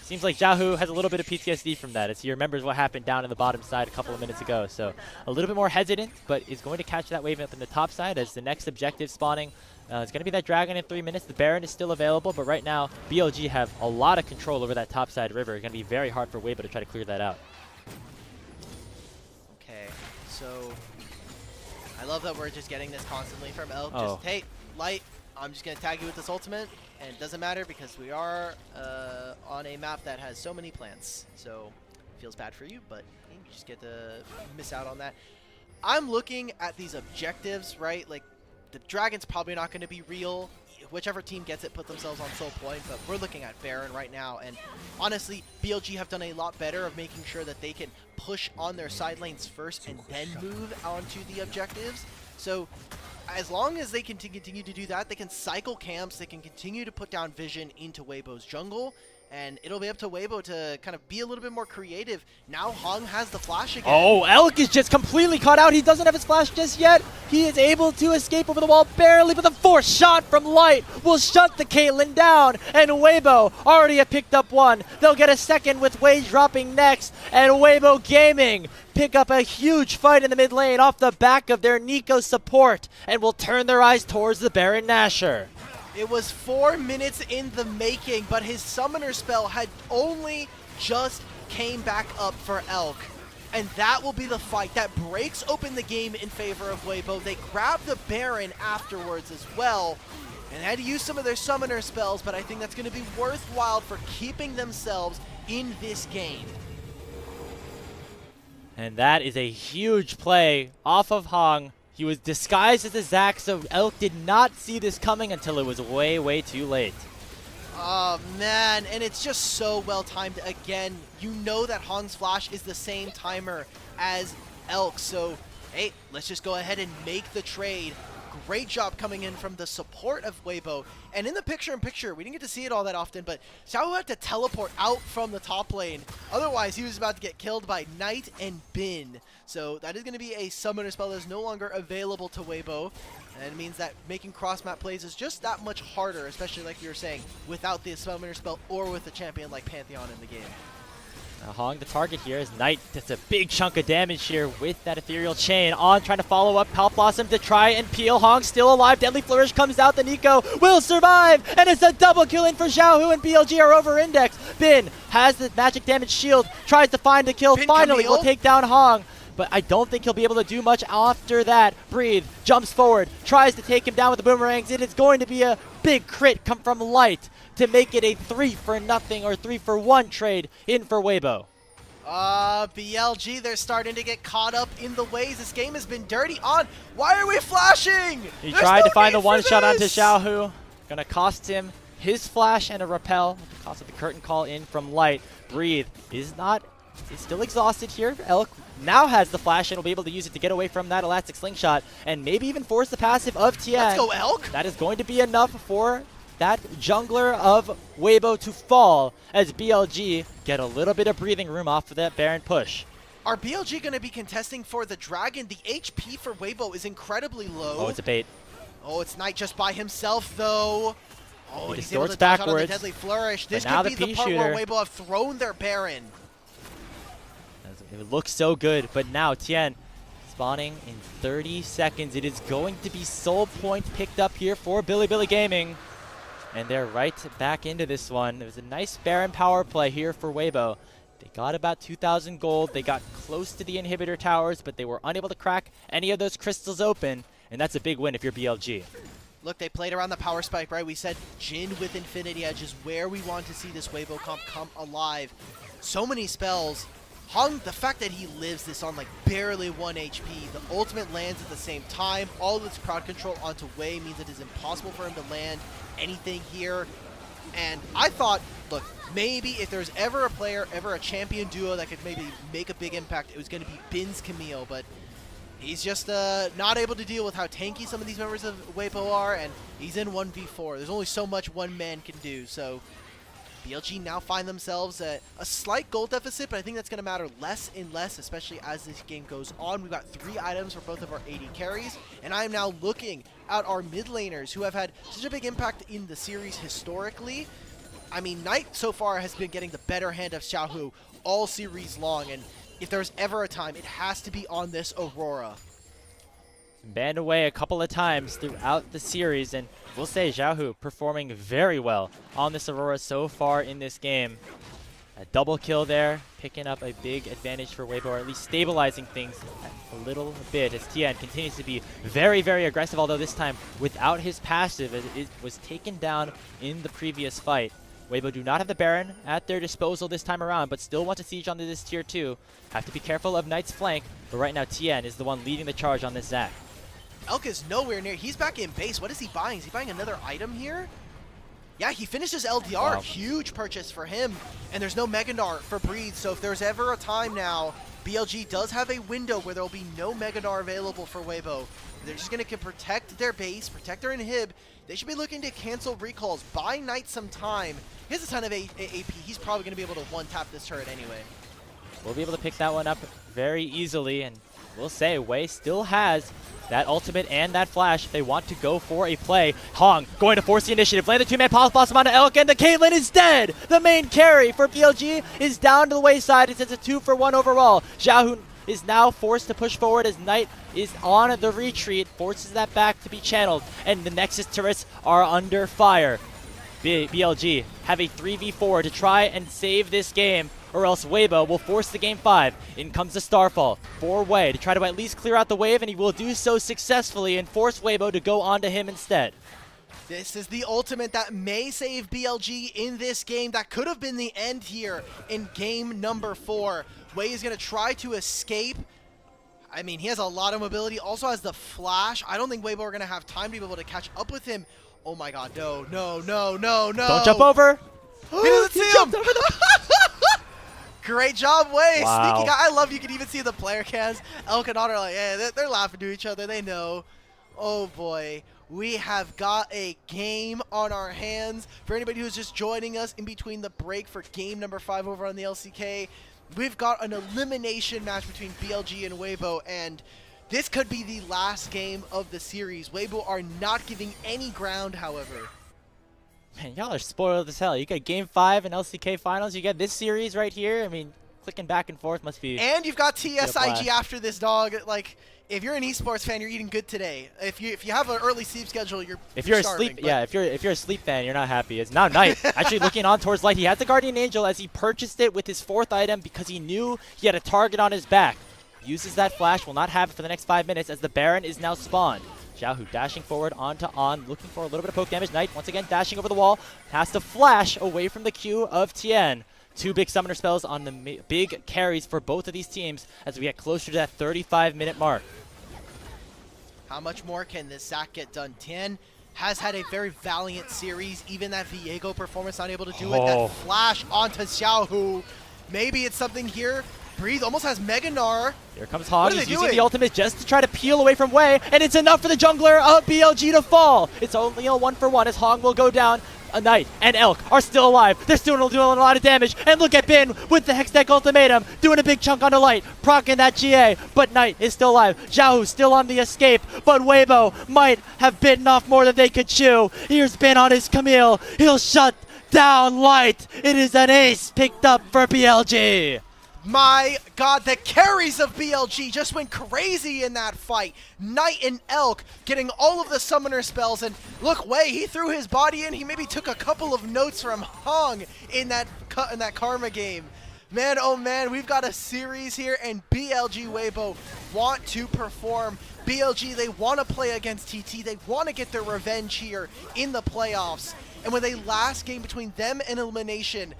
Seems like Xiaohu has a little bit of PTSD from that, as he remembers what happened down in the bottom side a couple of minutes ago. So a little bit more hesitant, but is going to catch that wave up in the top side as the next objective spawning. It's going to be that Dragon in 3 minutes. The Baron is still available, but right now BLG have a lot of control over that top side river. It's going to be very hard for Weibo to try to clear that out. Okay, so I love that we're just getting this constantly from Elk. Oh. Just, hey, Light, I'm just going to tag you with this ultimate. And it doesn't matter because we are on a map that has so many plants. So it feels bad for you, but you just get to miss out on that. I'm looking at these objectives, right? Like, the Dragon's probably not going to be real. Whichever team gets it, put themselves on Soul Point, but we're looking at Baron right now, and honestly, BLG have done a lot better of making sure that they can push on their side lanes first and then move onto the objectives. So as long as they can continue to do that, they can cycle camps, they can continue to put down vision into Weibo's jungle, and it'll be up to Weibo to kind of be a little bit more creative. Now Hong has the flash again. Oh, Elk is just completely caught out. He doesn't have his flash just yet. He is able to escape over the wall barely, but the force shot from Light will shut the Caitlyn down. And Weibo already have picked up one. They'll get a second with Wade dropping next. And Weibo Gaming pick up a huge fight in the mid lane off the back of their Nico support and will turn their eyes towards the Baron Nashor. It was 4 minutes in the making, but his summoner spell had only just came back up for Elk. And that will be the fight that breaks open the game in favor of Weibo. They grab the Baron afterwards as well, and had to use some of their summoner spells, but I think that's going to be worthwhile for keeping themselves in this game. And that is a huge play off of Hong. He was disguised as a Zac, so Elk did not see this coming until it was way, way too late. Oh man, and it's just so well timed. Again, you know that Hong's flash is the same timer as Elk, so hey, let's just go ahead and make the trade. Great job coming in from the support of Weibo. And in the picture-in-picture, we didn't get to see it all that often, but Xiao had to teleport out from the top lane. Otherwise, he was about to get killed by Knight and Bin. So that is going to be a summoner spell that is no longer available to Weibo. And it means that making cross-map plays is just that much harder, especially like you were saying, without the summoner spell or with a champion like Pantheon in the game. Hong, the target here, is Knight. That's a big chunk of damage here with that Ethereal Chain on, trying to follow up Palp Blossom to try and peel. Hong still alive. Deadly Flourish comes out. The Nico will survive, and it's a double kill in for Xiaohu, and BLG are over-indexed. Bin has the magic damage shield, tries to find a kill. Bin Finally Camille will take down Hong, but I don't think he'll be able to do much after that. Breathe, jumps forward, tries to take him down with the boomerangs. It is going to be a big crit come from Light to make it a 3-for-0 or 3-for-1 trade in for Weibo. BLG, they're starting to get caught up in the ways. This game has been dirty on. Why are we flashing? He There's tried no to find the need for one-shot onto this! Xiaohu. Gonna cost him his flash and a repel. The cost of the curtain call in from Light. Breathe is still exhausted here. Elk now has the flash and will be able to use it to get away from that elastic slingshot and maybe even force the passive of TN. Let's go, Elk! That is going to be enough for that jungler of Weibo to fall as BLG get a little bit of breathing room off of that Baron push. Are BLG going to be contesting for the Dragon? The HP for Weibo is incredibly low. Oh, it's a bait. Oh, it's Knight just by himself, though. Oh, He he's able to distorts dodge out on the backwards. Deadly Flourish. This now could be the the part where P-shooter. Weibo have thrown their Baron. It looks so good, but now Tien spawning in 30 seconds. It is going to be Soul Point picked up here for Billy Gaming. And they're right back into this one. It was a nice Baron power play here for Weibo. They got about 2,000 gold. They got close to the inhibitor towers, but they were unable to crack any of those crystals open. And that's a big win if you're BLG. Look, they played around the power spike, right? We said Jin with Infinity Edge is where we want to see this Weibo comp come alive. So many spells. Hong, the fact that he lives this on like barely 1 HP, the ultimate lands at the same time, all of its crowd control onto Wei means it is impossible for him to land anything here. And I thought, look, maybe if there's ever a player, ever a champion duo that could maybe make a big impact, it was going to be Bin's Camille, but he's just not able to deal with how tanky some of these members of Weibo are, and he's in 1v4. There's only so much one man can do, so BLG now find themselves at a slight gold deficit, but I think that's going to matter less and less, especially as this game goes on. We've got 3 items for both of our AD carries, and I am now looking at our mid laners who have had such a big impact in the series historically. I mean, Knight so far has been getting the better hand of Xiaohu all series long, and if there's ever a time, it has to be on this Aurora. Banned away a couple of times throughout the series, and we'll say Xiaohu performing very well on this Aurora so far in this game. A double kill there, picking up a big advantage for Weibo, or at least stabilizing things a little bit as Tien continues to be very, very aggressive, although this time without his passive as it was taken down in the previous fight. Weibo do not have the Baron at their disposal this time around, but still want to siege onto this tier 2. Have to be careful of Knight's flank, but right now TN is the one leading the charge on this Zac. Elk is nowhere near. He's back in base. What is he buying? Is he buying another item here? Yeah, he finished his LDR. Wow. Huge purchase for him. And there's no Mega Gnar for Breathe, so if there's ever a time now, BLG does have a window where there will be no Mega Gnar available for Weibo. They're just going to protect their base, protect their inhib. They should be looking to cancel recalls, buy Knight some time. He has a ton of AP. He's probably going to be able to one-tap this turret anyway. We'll be able to pick that one up very easily, and we'll say Wei still has that ultimate and that flash if they want to go for a play. Hong going to force the initiative, land the two-man pulse blossom onto Elk, and the Caitlyn is dead! The main carry for BLG is down to the wayside. It's a 2-for-1 overall. Xiaohu is now forced to push forward as Knight is on the retreat, forces that back to be channeled, and the Nexus turrets are under fire. BLG have a 3v4 to try and save this game, or else Weibo will force the game 5. In comes the Starfall for Wei to try to at least clear out the wave, and he will do so successfully and force Weibo to go onto him instead. This is the ultimate that may save BLG in this game. That could have been the end here in game number 4. Wei is going to try to escape. I mean, he has a lot of mobility, also has the flash. I don't think Weibo are going to have time to be able to catch up with him. Oh my god, no. Don't jump over. He doesn't see him. Great job, Wei. Wow. Sneaky guy. I love you can even see the player cans. Elk and Otter are like, yeah, they're laughing to each other. They know. Oh boy. We have got a game on our hands. For anybody who's just joining us in between the break for game number 5 over on the LCK, we've got an elimination match between BLG and Weibo, and this could be the last game of the series. Weibo are not giving any ground, however. Man, y'all are spoiled as hell. You got game 5 and LCK finals. You got this series right here. I mean, clicking back and forth must be... And you've got TSIG after this, dog. Like, if you're an esports fan, you're eating good today. If you have an early sleep schedule, you're starving, if you're a sleep fan, you're not happy. It's now Knight actually looking on towards Light. He has the Guardian Angel as he purchased it with his 4th item because he knew he had a target on his back. Uses that flash, will not have it for the next 5 minutes as the Baron is now spawned. Xiaohu dashing forward onto On, looking for a little bit of poke damage. Knight once again dashing over the wall, has to flash away from the Q of Tien. 2 big summoner spells on the big carries for both of these teams as we get closer to that 35-minute mark. How much more can this Zac get done? Tien has had a very valiant series. Even that Viego performance not able to do it. That flash onto Xiaohu. Maybe it's something here. Breathe almost has Mega Gnar. Here comes Hong. He's using the ultimate just to try to peel away from Wei, and it's enough for the jungler of BLG to fall. It's only a 1-for-1 as Hong will go down. A Knight and Elk are still alive. They're still doing a lot of damage. And look at Bin with the Hextech ultimatum, doing a big chunk onto Light, proccing that GA. But Knight is still alive. Xiaohu still on the escape, but Weibo might have bitten off more than they could chew. Here's Bin on his Camille. He'll shut down Light. It is an ace picked up for BLG. My god, the carries of BLG just went crazy in that fight. Knight and Elk getting all of the summoner spells, and look, Wei, he threw his body in. He maybe took a couple of notes from Hong in that Karma game. Man, oh man, we've got a series here, and BLG Weibo want to perform. BLG, they want to play against TT. They want to get their revenge here in the playoffs. And when they last game between them and elimination,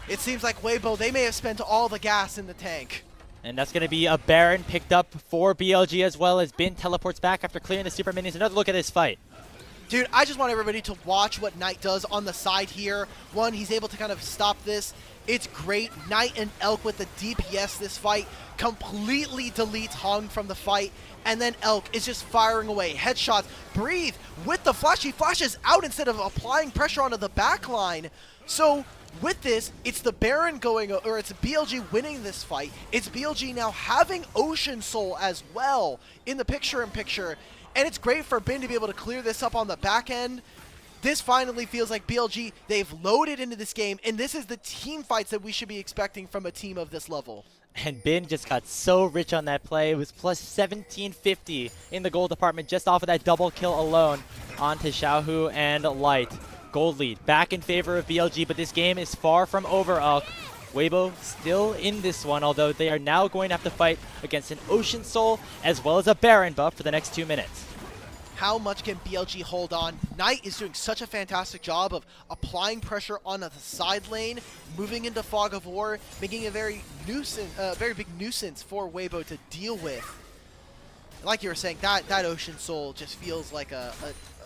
it seems like Weibo, they may have spent all the gas in the tank. And that's going to be a Baron picked up for BLG as well as Bin teleports back after clearing the super minions. Another look at this fight. Dude, I just want everybody to watch what Knight does on the side here. One, he's able to kind of stop this. It's great. Knight and Elk with the DPS this fight completely deletes Hong from the fight. And then Elk is just firing away. Headshots. Breathe with the flash. He flashes out instead of applying pressure onto the back line. So with this, it's the Baron going, or it's BLG winning this fight. It's BLG now having Ocean Soul as well in the picture-in-picture. And it's great for Bin to be able to clear this up on the back end. This finally feels like BLG, they've loaded into this game, and this is the team fights that we should be expecting from a team of this level. And Bin just got so rich on that play. It was plus 1750 in the gold department just off of that double kill alone onto Xiaohu and Light. Gold lead back in favor of BLG, but this game is far from over, Elk. Weibo still in this one, although they are now going to have to fight against an Ocean Soul as well as a Baron buff for the next 2 minutes. how much can BLG hold on. Knight is doing such a fantastic job of applying pressure on the side lane, moving into Fog of War, making a very big nuisance for Weibo to deal with. Like you were saying, that Ocean Soul just feels like a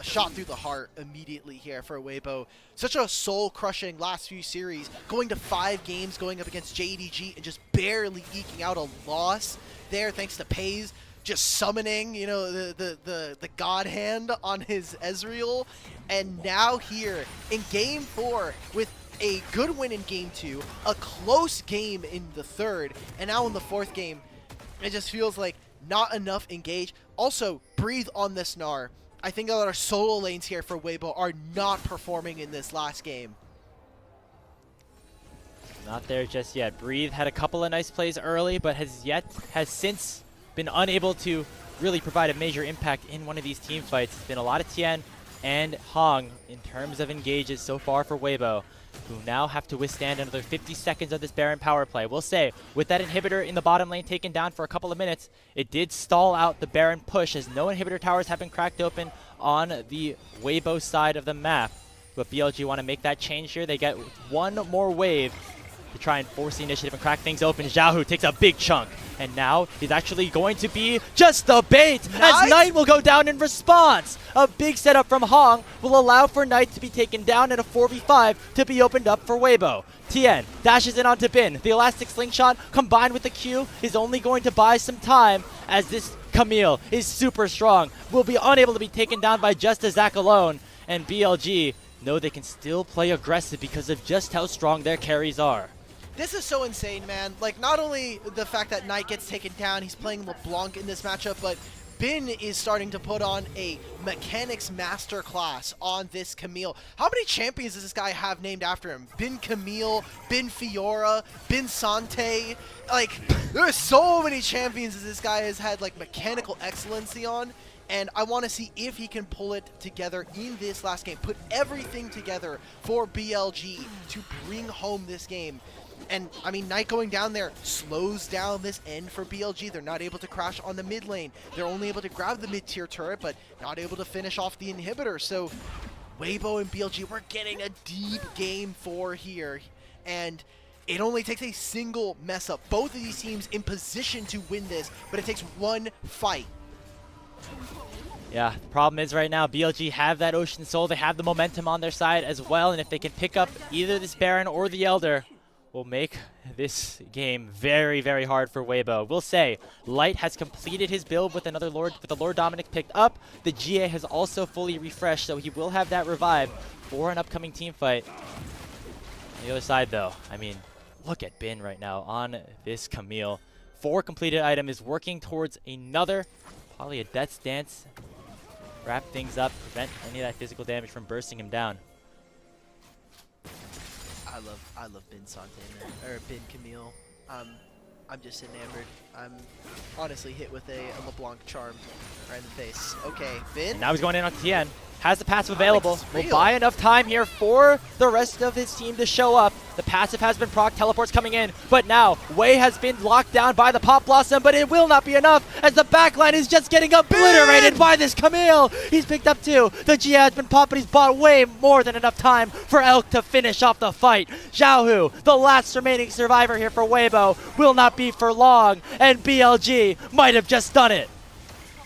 shot through the heart immediately here for Weibo. Such a soul-crushing last few series, going to 5 games, going up against JDG, and just barely eking out a loss there thanks to Pays just summoning, you know, the God Hand on his Ezreal. And now here in Game 4 with a good win in Game 2, a close game in the 3rd, and now in the 4th game, it just feels like not enough engage. Also, breathe on this Gnar. I think that our solo lanes here for Weibo are not performing in this last game. Not there just yet. Breathe had a couple of nice plays early, but has since been unable to really provide a major impact in one of these team fights. It's been a lot of Tien and Hong in terms of engages so far for Weibo, who now have to withstand another 50 seconds of this Baron power play. We'll say, with that inhibitor in the bottom lane taken down for a couple of minutes, it did stall out the Baron push as no inhibitor towers have been cracked open on the Weibo side of the map. But BLG want to make that change here. They get one more wave to try and force the initiative and crack things open. Xiaohu takes a big chunk, and now he's actually going to be just the bait as Knight will go down in response. A big setup from Hong will allow for Knight to be taken down and a 4v5 to be opened up for Weibo. Tien dashes in onto Bin. The elastic slingshot combined with the Q is only going to buy some time as this Camille is super strong. Will be unable to be taken down by just a Zac alone, and BLG know they can still play aggressive because of just how strong their carries are. This is so insane, man. Like, not only the fact that Knight gets taken down, he's playing LeBlanc in this matchup, but Bin is starting to put on a mechanics masterclass on this Camille. How many champions does this guy have named after him? Bin Camille, Bin Fiora, Bin Sante. Like, there's so many champions that this guy has had, like, mechanical excellency on. And I want to see if he can pull it together in this last game. Put everything together for BLG to bring home this game. And, I mean, Knight going down there slows down this end for BLG. They're not able to crash on the mid lane. They're only able to grab the mid-tier turret, but not able to finish off the inhibitor. So, Weibo and BLG, we're getting a deep Game 4 here. And it only takes a single mess-up. Both of these teams in position to win this, but it takes one fight. Yeah, the problem is right now, BLG have that Ocean Soul. They have the momentum on their side as well, and if they can pick up either this Baron or the Elder, will make this game very, very hard for Weibo. We'll say, Light has completed his build with another Lord, with the Lord Dominic picked up. The GA has also fully refreshed, so he will have that revive for an upcoming team fight. On the other side, though, I mean, look at Bin right now on this Camille. 4 completed item is working towards another, probably a Death's Dance. Wrap things up, prevent any of that physical damage from bursting him down. I love Bin Sante, man. Or Bin Camille. I'm just enamored. I'm honestly hit with a LeBlanc charm right in the face. Okay, Bin. And now he's going in on Tien. Has the passive available. Will buy enough time here for the rest of his team to show up. The passive has been proc, teleports coming in, but now Wei has been locked down by the Pop Blossom, but it will not be enough as the backline is just getting obliterated by this Camille. He's picked up 2. The Gia has been popped, but he's bought way more than enough time for Elk to finish off the fight. Xiaohu, the last remaining survivor here for Weibo, will not be for long, and BLG might have just done it.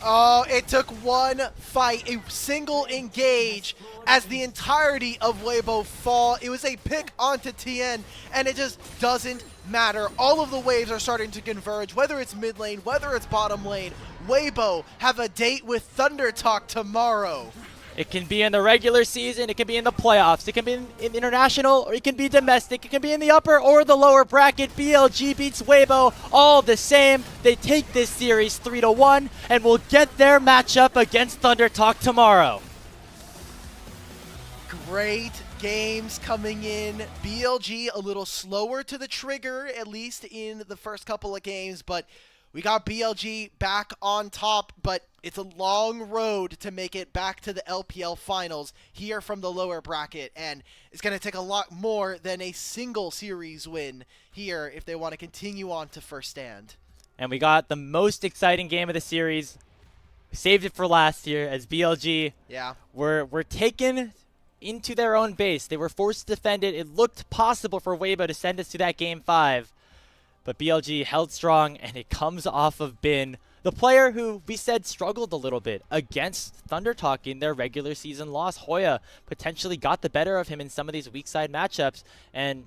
Oh, it took one fight, a single engage, as the entirety of Weibo fall. It was a pick onto Tien, and it just doesn't matter. All of the waves are starting to converge, whether it's mid lane, whether it's bottom lane. Weibo have a date with Thunder Talk tomorrow. It can be in the regular season, it can be in the playoffs, it can be in international, or it can be domestic, it can be in the upper or the lower bracket. BLG beats Weibo all the same. They take this series 3-1 and will get their matchup against Thunder Talk tomorrow. Great games coming in. BLG a little slower to the trigger, at least in the first couple of games, but we got BLG back on top, but it's a long road to make it back to the LPL finals here from the lower bracket, and it's going to take a lot more than a single series win here if they want to continue on to first stand. And we got the most exciting game of the series saved it for last year as BLG Yeah. were taken into their own base. They were forced to defend it. It looked possible for Weibo to send us to that Game 5. But BLG held strong, and it comes off of Bin, the player who we said struggled a little bit against Thunder Talk in their regular season loss. Hoya potentially got the better of him in some of these weak side matchups, and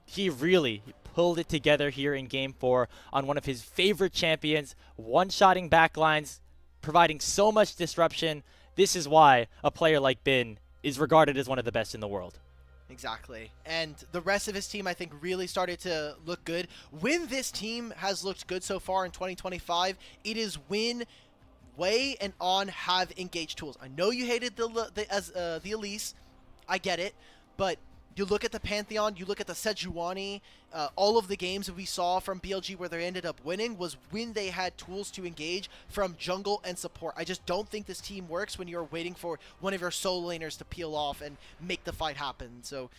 he really pulled it together here in Game 4 on one of his favorite champions, one-shotting backlines, providing so much disruption. This is why a player like Bin is regarded as one of the best in the world. Exactly. And the rest of his team, I think, really started to look good. When this team has looked good so far in 2025, it is when Wei and On have engaged tools. I know you hated the Elise. I get it. But you look at the Pantheon, you look at the Sejuani, all of the games that we saw from BLG where they ended up winning was when they had tools to engage from jungle and support. I just don't think this team works when you're waiting for one of your solo laners to peel off and make the fight happen. So,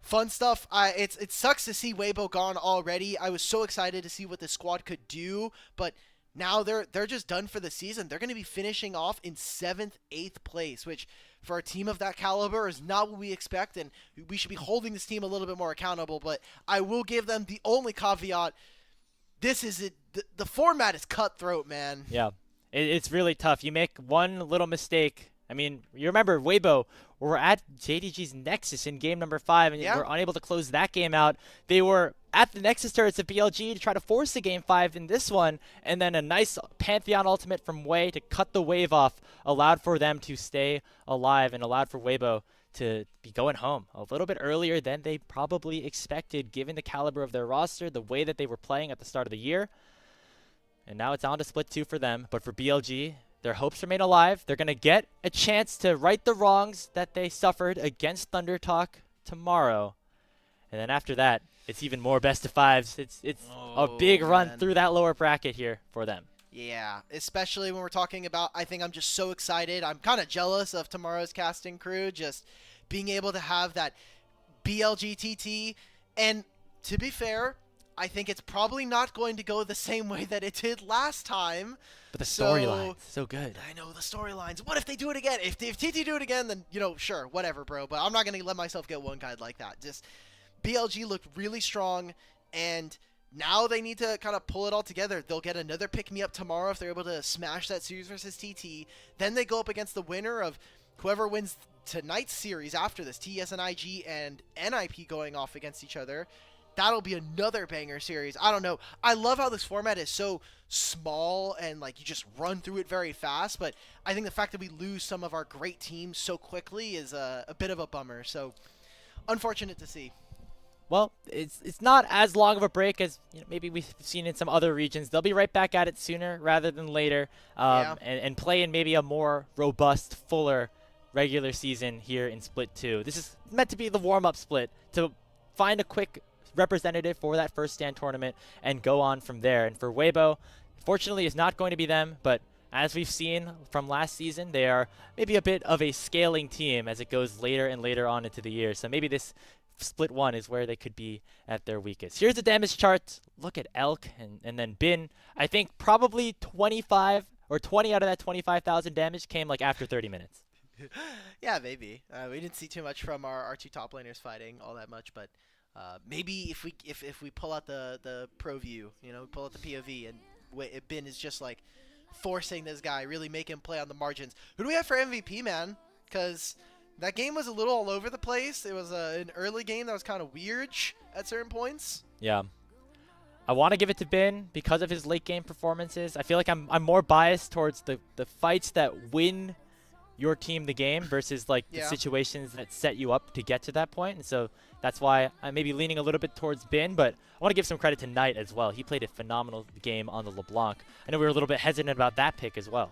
fun stuff. It sucks to see Weibo gone already. I was so excited to see what this squad could do, but now they're just done for the season. They're going to be finishing off in 7th, 8th place, which for a team of that caliber is not what we expect, and we should be holding this team a little bit more accountable. But I will give them the only caveat. This is it. The format is cutthroat, man. Yeah, it's really tough. You make one little mistake. I mean, you remember Weibo were at JDG's Nexus in game number 5, and were unable to close that game out. They were at the Nexus turrets of BLG to try to force the game 5 in this one, and then a nice Pantheon ultimate from Wei to cut the wave off allowed for them to stay alive and allowed for Weibo to be going home a little bit earlier than they probably expected, given the caliber of their roster, the way that they were playing at the start of the year. And now it's on to split 2 for them, but for BLG, their hopes remain alive. They're going to get a chance to right the wrongs that they suffered against Thunder Talk tomorrow. And then after that, it's even more best of 5s. It's a big run through that lower bracket here for them. Yeah, especially when we're talking about, I think I'm just so excited. I'm kind of jealous of tomorrow's casting crew, just being able to have that BLG TT. And to be fair, I think it's probably not going to go the same way that it did last time. But the storyline's so good. I know, the storylines. What if they do it again? If TT do it again, then, sure, whatever, bro. But I'm not going to let myself get one guide like that. Just BLG looked really strong, and now they need to kind of pull it all together. They'll get another pick-me-up tomorrow if they're able to smash that series versus TT. Then they go up against the winner of whoever wins tonight's series after this, TES and IG and NIP going off against each other. That'll be another banger series. I don't know. I love how this format is so small and like you just run through it very fast, but I think the fact that we lose some of our great teams so quickly is a bit of a bummer. So unfortunate to see. Well, it's not as long of a break as maybe we've seen in some other regions. They'll be right back at it sooner rather than later, and play in maybe a more robust, fuller regular season here in Split 2. This is meant to be the warm-up split to find a quick representative for that first stand tournament and go on from there. And for Weibo, fortunately, it's not going to be them, but as we've seen from last season, they are maybe a bit of a scaling team as it goes later and later on into the year. So maybe this Split 1 is where they could be at their weakest. Here's the damage chart. Look at Elk and then Bin. I think probably 25 or 20 out of that 25,000 damage came like after 30 minutes. Yeah, maybe. We didn't see too much from our 2 top laners fighting all that much, but maybe if we pull out the pro view, pull out the POV, and Bin is just like forcing this guy, really make him play on the margins. Who do we have for MVP, man? Because that game was a little all over the place. It was an early game that was kind of weird at certain points. Yeah. I want to give it to Bin because of his late game performances. I feel like I'm more biased towards the fights that win your team the game versus like the situations that set you up to get to that point. And so that's why I'm maybe leaning a little bit towards Bin, but I want to give some credit to Knight as well. He played a phenomenal game on the LeBlanc. I know we were a little bit hesitant about that pick as well.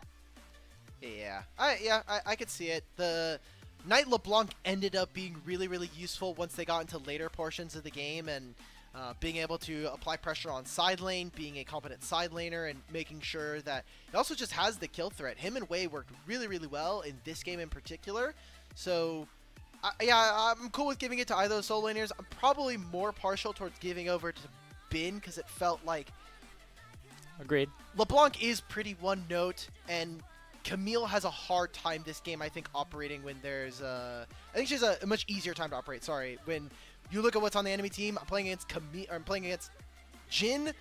Yeah, I could see it. The Knight LeBlanc ended up being really, really useful once they got into later portions of the game, and being able to apply pressure on side lane, being a competent side laner, and making sure that it also just has the kill threat. Him and Wei worked really, really well in this game in particular. So, yeah, I'm cool with giving it to either of those solo laners. I'm probably more partial towards giving over to Bin because it felt like agreed. LeBlanc is pretty one note, and Camille has a hard time this game, I think, operating when there's I think she has a much easier time to operate, sorry. When you look at what's on the enemy team, I'm playing against I'm playing against Jin,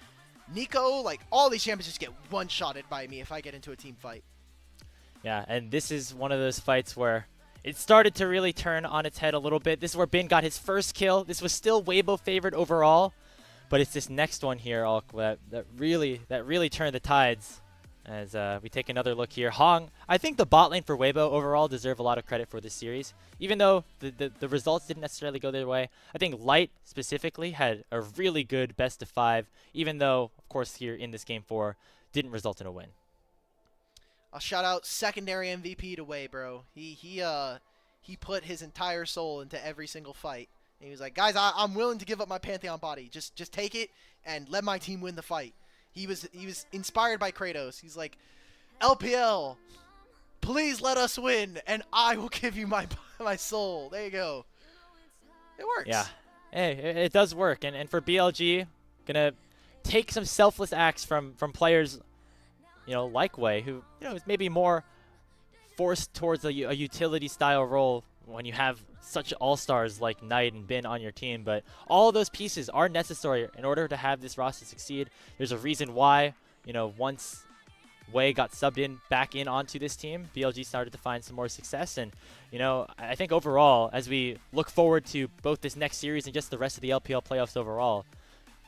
Nico, like, all these champions just get one-shotted by me if I get into a team fight. Yeah, and this is one of those fights where it started to really turn on its head a little bit. This is where Bin got his first kill. This was still Weibo favored overall, but it's this next one here, that really turned the tides. As we take another look here, Hong, I think the bot lane for Weibo overall deserve a lot of credit for this series. Even though the results didn't necessarily go their way, I think Light specifically had a really good best of 5, even though, of course, here in this game 4, didn't result in a win. I'll shout out secondary MVP to Wei, bro. He put his entire soul into every single fight. And he was like, guys, I'm willing to give up my Pantheon body. Just take it and let my team win the fight. He was inspired by Kratos. He's like, LPL, please let us win, and I will give you my soul. There you go. It works. Yeah, hey, it does work. And for BLG, gonna take some selfless acts from players, like Wei, who is maybe more forced towards a utility style role when you have such all-stars like Knight and Bin on your team. But all of those pieces are necessary in order to have this roster succeed. There's a reason why, once Wei got subbed back in onto this team, BLG started to find some more success. And, I think overall, as we look forward to both this next series and just the rest of the LPL playoffs overall,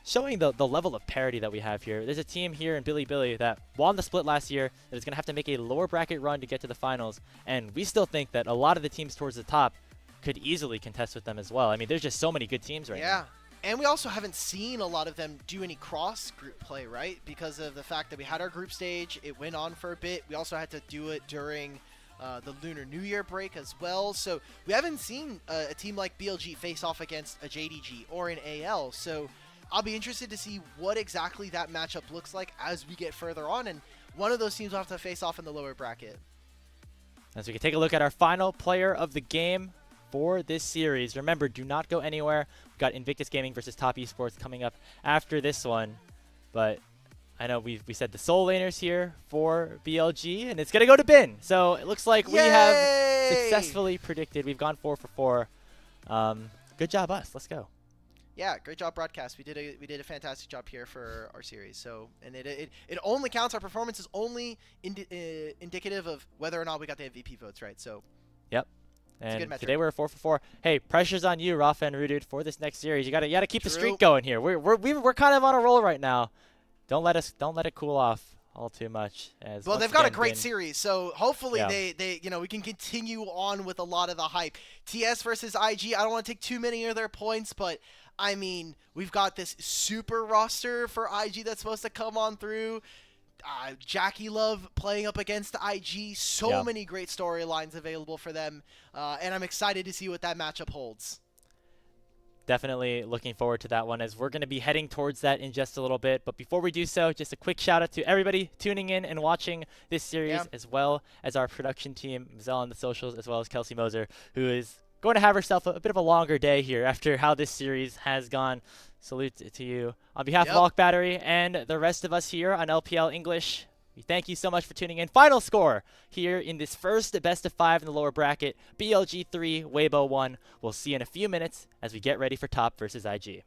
showing the level of parity that we have here. There's a team here in Billy that won the split last year that is going to have to make a lower bracket run to get to the finals. And we still think that a lot of the teams towards the top could easily contest with them as well. I mean, there's just so many good teams right now. Yeah, and we also haven't seen a lot of them do any cross-group play, right? Because of the fact that we had our group stage, it went on for a bit. We also had to do it during the Lunar New Year break as well. So we haven't seen a team like BLG face off against a JDG or an AL. So I'll be interested to see what exactly that matchup looks like as we get further on. And one of those teams will have to face off in the lower bracket. As we can take a look at our final player of the game for this series. Remember, do not go anywhere. We've got Invictus Gaming versus Top Esports coming up after this one. But I know we said the soul laners here for BLG, and it's going to go to Bin. So it looks like we have successfully predicted. We've gone 4 for 4. Good job, us. Let's go. Yeah, great job, broadcast. We did a fantastic job here for our series. So, and it only counts. Our performance is only indicative of whether or not we got the MVP votes, right? So, yep. And today we're 4 for 4. Hey, pressure's on you, Rafa and Rudude, for this next series. You gotta keep the streak going here. We're kind of on a roll right now. Don't let it cool off all too much. Well, they've got a great series, so hopefully they we can continue on with a lot of the hype. TS versus IG. I don't want to take too many of their points, but I mean, we've got this super roster for IG that's supposed to come on through. Jackie Love playing up against IG. So many great storylines available for them, and I'm excited to see what that matchup holds. Definitely looking forward to that one, as we're going to be heading towards that in just a little bit. But before we do so, just a quick shout out to everybody tuning in and watching this series, as well as our production team, Zell on the socials, as well as Kelsey Moser, who is going to have herself a bit of a longer day here after how this series has gone. Salute to you. On behalf of Alk Battery and the rest of us here on LPL English, we thank you so much for tuning in. Final score here in this first best of 5 in the lower bracket. BLG 3, Weibo 1. We'll see you in a few minutes as we get ready for Top versus IG.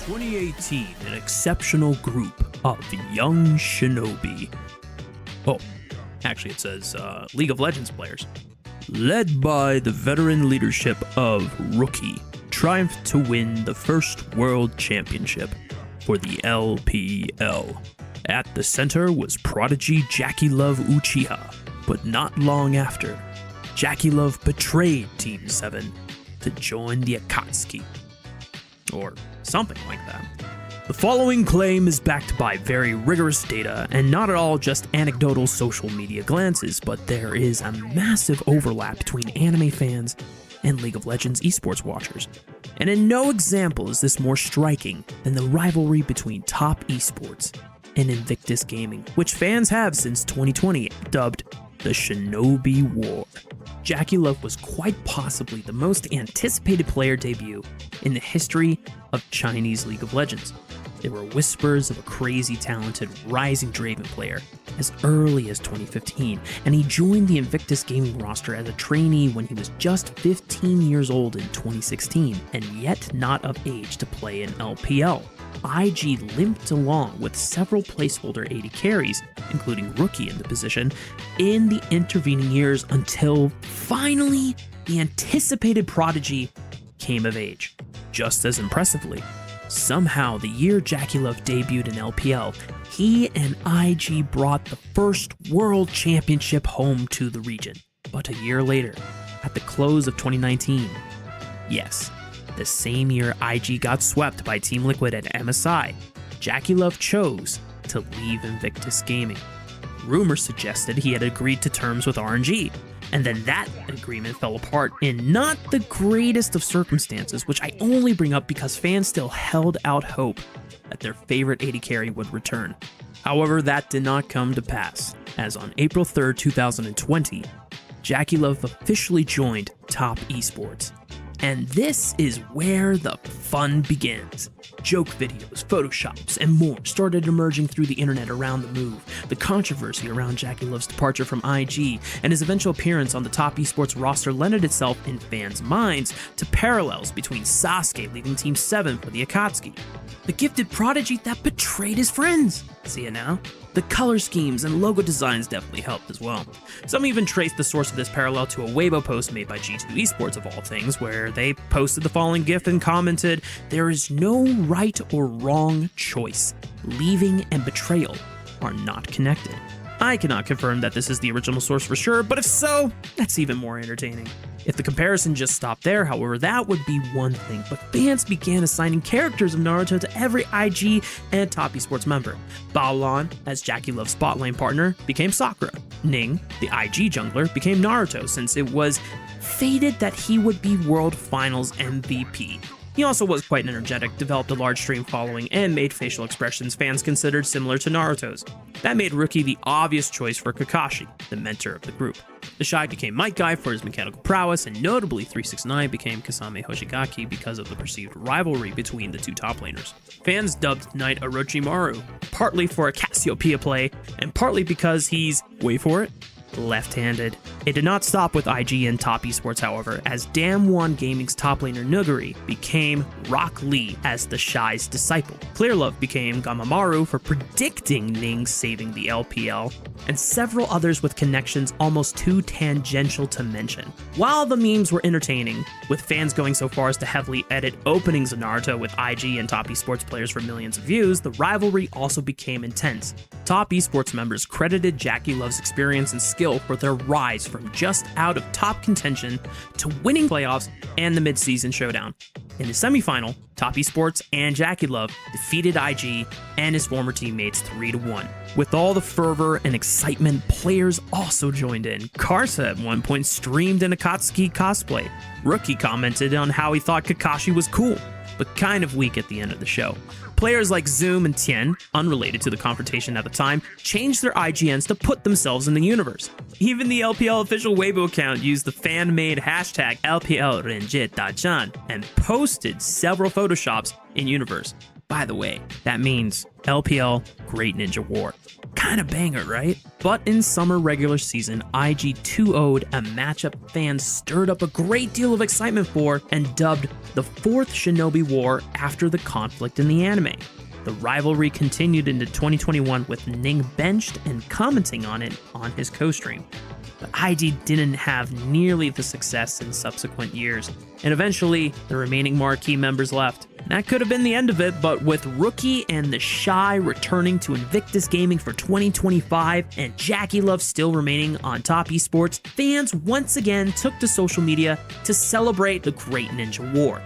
2018, an exceptional group of young shinobi. Oh, actually it says League of Legends players. Led by the veteran leadership of Rookie, triumphed to win the first World Championship for the LPL. At the center was prodigy Jackie Love Uchiha, but not long after, Jackie Love betrayed Team 7 to join the Akatsuki. Or something like that. The following claim is backed by very rigorous data and not at all just anecdotal social media glances, but there is a massive overlap between anime fans and League of Legends esports watchers. And in no example is this more striking than the rivalry between Top Esports and Invictus Gaming, which fans have since 2020 dubbed the Shinobi War. Jackie Love was quite possibly the most anticipated player debut in the history of Chinese League of Legends. There were whispers of a crazy talented rising Draven player as early as 2015, and he joined the Invictus Gaming roster as a trainee when he was just 15 years old in 2016, and yet not of age to play in LPL. IG limped along with several placeholder AD carries, including Rookie in the position, in the intervening years until finally the anticipated prodigy came of age. Just as impressively, somehow the year Jackie Love debuted in LPL, he and IG brought the first World Championship home to the region. But a year later, at the close of 2019, yes, the same year IG got swept by Team Liquid at MSI, Jackie Love chose to leave Invictus Gaming. Rumors suggested he had agreed to terms with RNG, and then that agreement fell apart in not the greatest of circumstances, which I only bring up because fans still held out hope that their favorite AD carry would return. However, that did not come to pass, as on April 3rd, 2020, Jackie Love officially joined Top Esports. And this is where the fun begins. Joke videos, photoshops, and more started emerging through the internet around the move. The controversy around Jackie Love's departure from IG and his eventual appearance on the Top Esports roster lended itself in fans' minds to parallels between Sasuke leaving Team 7 for the Akatsuki, the gifted prodigy that betrayed his friends. See it now? The color schemes and logo designs definitely helped as well. Some even traced the source of this parallel to a Weibo post made by G2 Esports of all things, where they posted the following GIF and commented, "There is no right or wrong choice. Leaving and betrayal are not connected." I cannot confirm that this is the original source for sure, but if so, that's even more entertaining. If the comparison just stopped there, however, that would be one thing, but fans began assigning characters of Naruto to every IG and Top Esports member. Baolan, as Jackie Love's bot lane partner, became Sakura. Ning, the IG jungler, became Naruto, since it was fated that he would be World Finals MVP. He also was quite energetic, developed a large stream following, and made facial expressions fans considered similar to Naruto's. That made Rookie the obvious choice for Kakashi, the mentor of the group. The Shy became Might Guy for his mechanical prowess, and notably 369 became Kasame Hoshigaki because of the perceived rivalry between the two top laners. Fans dubbed Knight Orochimaru, partly for a Cassiopeia play, and partly because he's, wait for it, left-handed. It did not stop with IG and Top Esports, however, as Damwon Gaming's top laner Nuguri became Rock Lee as the Shy's disciple. Clearlove became Gamamaru for predicting Ning saving the LPL, and several others with connections almost too tangential to mention. While the memes were entertaining, with fans going so far as to heavily edit openings of Naruto with IG and Top Esports players for millions of views, the rivalry also became intense. Top Esports members credited Jackie Love's experience and skill for their rise from just out of top contention to winning playoffs and the mid-season showdown. In the semifinal, Top Esports and Jackie Love defeated IG and his former teammates 3-1. With all the fervor and excitement, players also joined in. Karsa at one point streamed an Akatsuki cosplay. Rookie commented on how he thought Kakashi was cool, but kind of weak at the end of the show. Players like Zoom and Tien, unrelated to the confrontation at the time, changed their IGNs to put themselves in the universe. Even the LPL official Weibo account used the fan-made hashtag LPL Renjit and posted several photoshops in universe. By the way, that means LPL Great Ninja War. Kind of banger, right? But in summer regular season, IG 2-0'd a matchup fans stirred up a great deal of excitement for and dubbed the fourth Shinobi War after the conflict in the anime. The rivalry continued into 2021 with Ning benched and commenting on it on his co-stream. But IG didn't have nearly the success in subsequent years, and eventually the remaining marquee members left. That could have been the end of it, but with Rookie and the Shy returning to Invictus Gaming for 2025 and Jackie Love still remaining on top esports, fans once again took to social media to celebrate the Great Ninja War.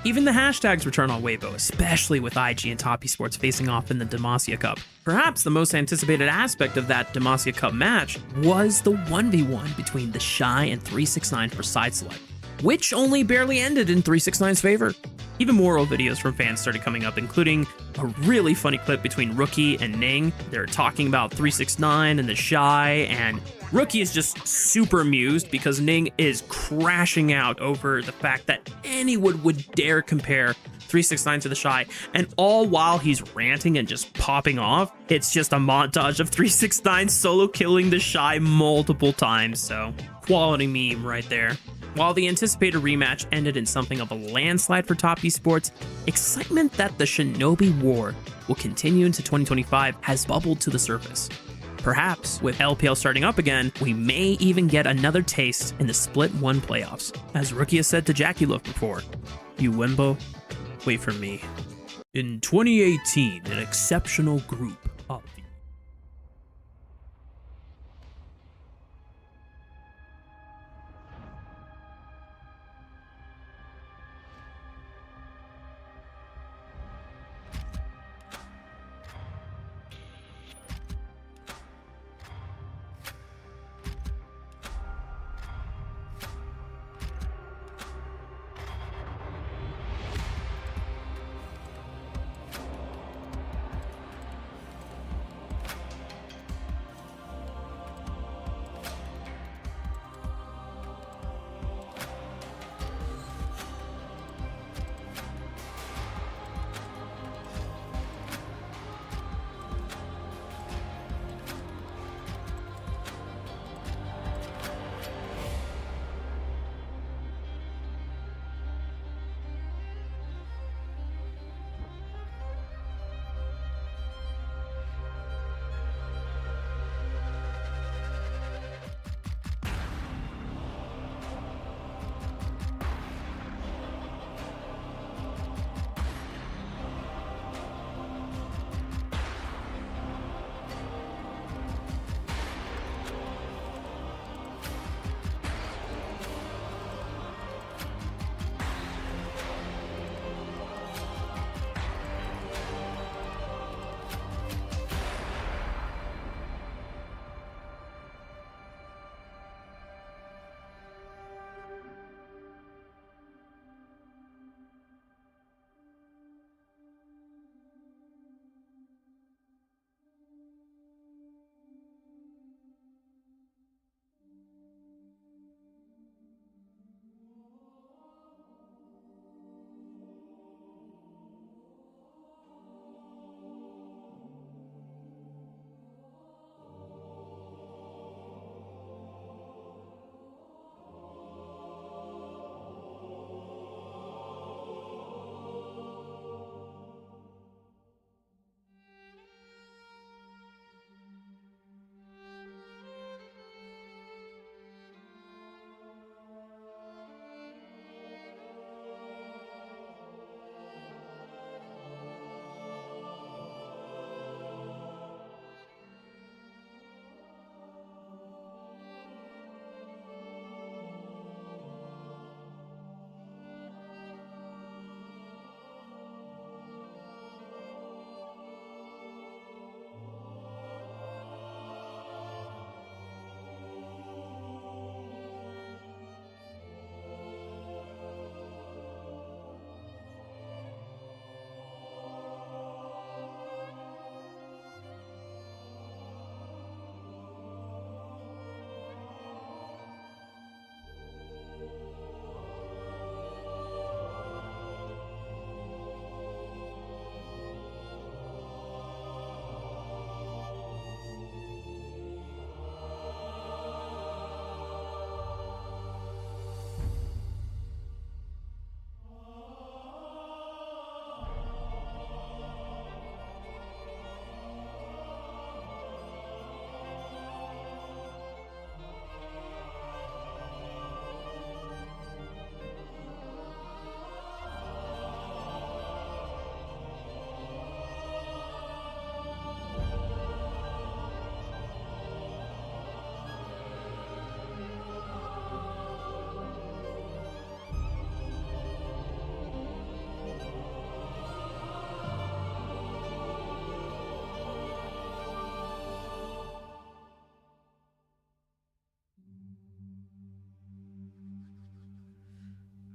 Even the hashtags return on Weibo, especially with IG and Top Esports facing off in the Demacia Cup. Perhaps the most anticipated aspect of that Demacia Cup match was the 1v1 between the Shy and 369 for side select, which only barely ended in 369's favor. Even more old videos from fans started coming up, including a really funny clip between Rookie and Ning. They're talking about 369 and the Shy, and Rookie is just super amused because Ning is crashing out over the fact that anyone would dare compare 369 to the Shy, and all while he's ranting and just popping off, it's just a montage of 369 solo killing the Shy multiple times, so quality meme right there. While the anticipated rematch ended in something of a landslide for Top Esports, excitement that the Shinobi War will continue into 2025 has bubbled to the surface. Perhaps, with LPL starting up again, we may even get another taste in the Split 1 playoffs. As Rookie has said to Jackie Love before, "You Wimbo, wait for me." In 2018, an exceptional group of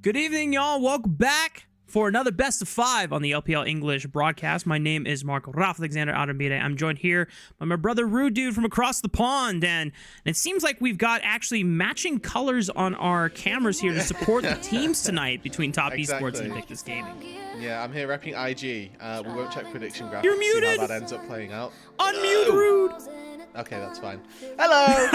Good evening, y'all. Welcome back for another Best of 5 on the LPL English broadcast. My name is Mark Ralph Alexander Aramide. I'm joined here by my brother Rude Dude from across the pond, and it seems like we've got actually matching colors on our cameras here to support the teams tonight between Top Esports and Invictus Gaming. Yeah, I'm here repping IG. We won't check prediction graphics. You're muted. See how that ends up playing out. Unmute Rude. Okay, that's fine. Hello.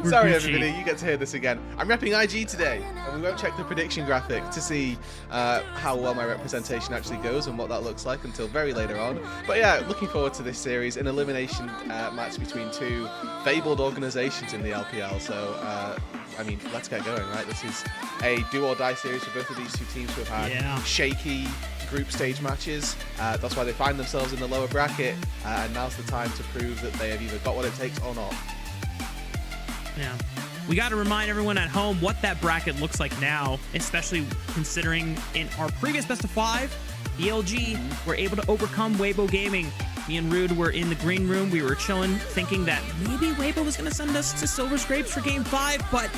Sorry, everybody. You get to hear this again. I'm repping IG today, and we won't check the prediction graphic to see how well my representation actually goes and what that looks like until very later on. But yeah, looking forward to this series, an elimination match between two fabled organizations in the LPL. So, I mean, let's get going, right? This is a do-or-die series for both of these two teams who have had shaky group stage matches. That's why they find themselves in the lower bracket, and now's the time to prove that they have either got what it takes or not. Yeah. We got to remind everyone at home what that bracket looks like now, especially considering in our previous Best of 5, BLG were able to overcome Weibo Gaming. Me and Rude were in the green room. We were chilling, thinking that maybe Weibo was going to send us to Silver Scrapes for Game 5, but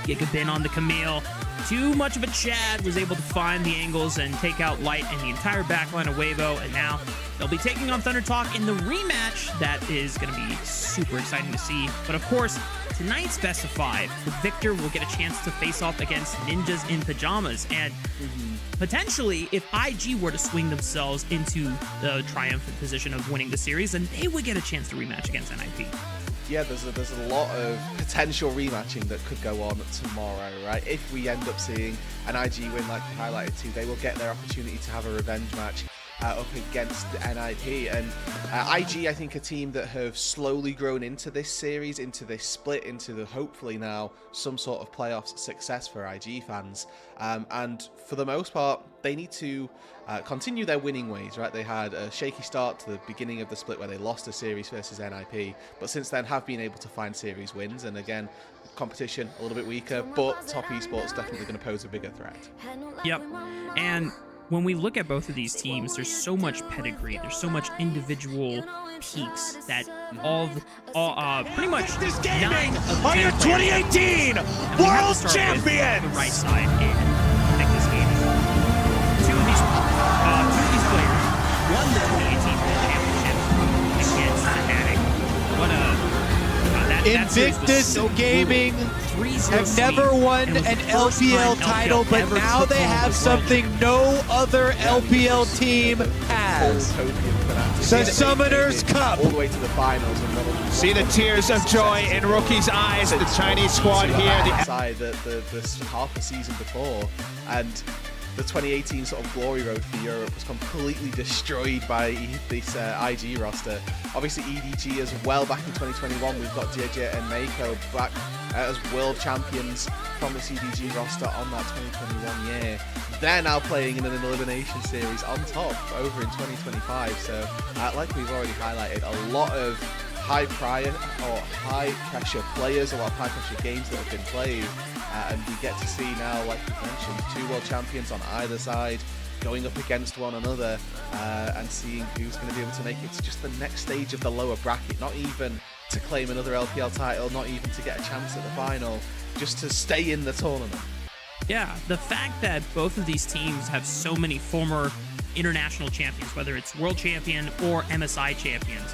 Gigabin on the Camille. Too much of a Chad, was able to find the angles and take out Light and the entire backline of Weibo, and now they'll be taking on Thunder Talk in the rematch. That is going to be super exciting to see. But of course, tonight's Best of 5, the victor will get a chance to face off against Ninjas in Pajamas, and potentially, if IG were to swing themselves into the triumphant position of winning the series, then they would get a chance to rematch against NIP. Yeah, there's a lot of potential rematching that could go on tomorrow, right? If we end up seeing an IG win like we highlighted too, they will get their opportunity to have a revenge match up against the NIP. And IG, I think, a team that have slowly grown into this series, into this split, into the hopefully now some sort of playoffs success for IG fans. And for the most part, they need to continue their winning ways, right? They had a shaky start to the beginning of the split where they lost a series versus NIP, but since then have been able to find series wins. And again, competition a little bit weaker, but Top Esports definitely going to pose a bigger threat. Yep. And when we look at both of these teams, there's so much pedigree, there's so much individual peaks that pretty much this 9 of are 10 your players. 2018 And we have to World start with Champions! the right side in Invictus Gaming. Two of these players won the 2018 World Championship against Fnatic. What a that series was Invictus so Gaming 3-0 have never won and was an the first LPL time title, but ever now took they home the have World something no other LPL team has. The Summoners Cup. All the way to the finals. And See the tears of joy in Rookie's eyes. The Chinese squad here. Side the half the season before, and the 2018 sort of glory road for Europe was completely destroyed by this IG roster. Obviously EDG as well back in 2021. We've got JJ and Mako back as world champions from the EDG roster on that 2021 year. They're now playing in an elimination series on top over in 2025. So like we've already highlighted, a lot of high pressure players, a lot of high pressure games that have been played. And we get to see now, like we mentioned, two world champions on either side going up against one another and seeing who's going to be able to make it to just the next stage of the lower bracket, not even to claim another LPL title, not even to get a chance at the final, just to stay in the tournament. Yeah, the fact that both of these teams have so many former international champions, whether it's world champion or MSI champions,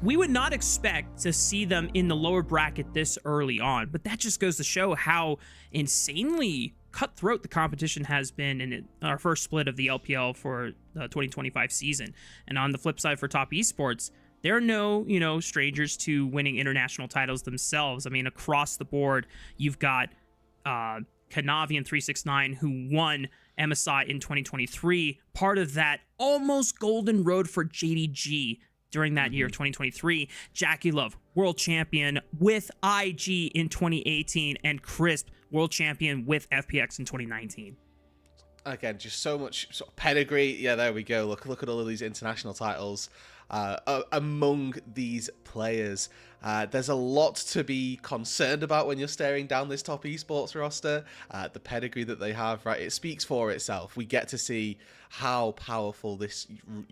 we would not expect to see them in the lower bracket this early on, but that just goes to show how insanely cutthroat the competition has been in our first split of the LPL for the 2025 season. And on the flip side for Top Esports, there are no, strangers to winning international titles themselves. I mean, across the board, you've got Kanavi and 369 who won MSI in 2023, part of that almost golden road for JDG during that year of 2023. Jackie Love, world champion with IG in 2018, and Crisp, world champion with FPX in 2019. Again, just so much sort of pedigree. Yeah, there we go. Look at all of these international titles among these players. There's a lot to be concerned about when you're staring down this top esports roster. The pedigree that they have, right? It speaks for itself. We get to see how powerful this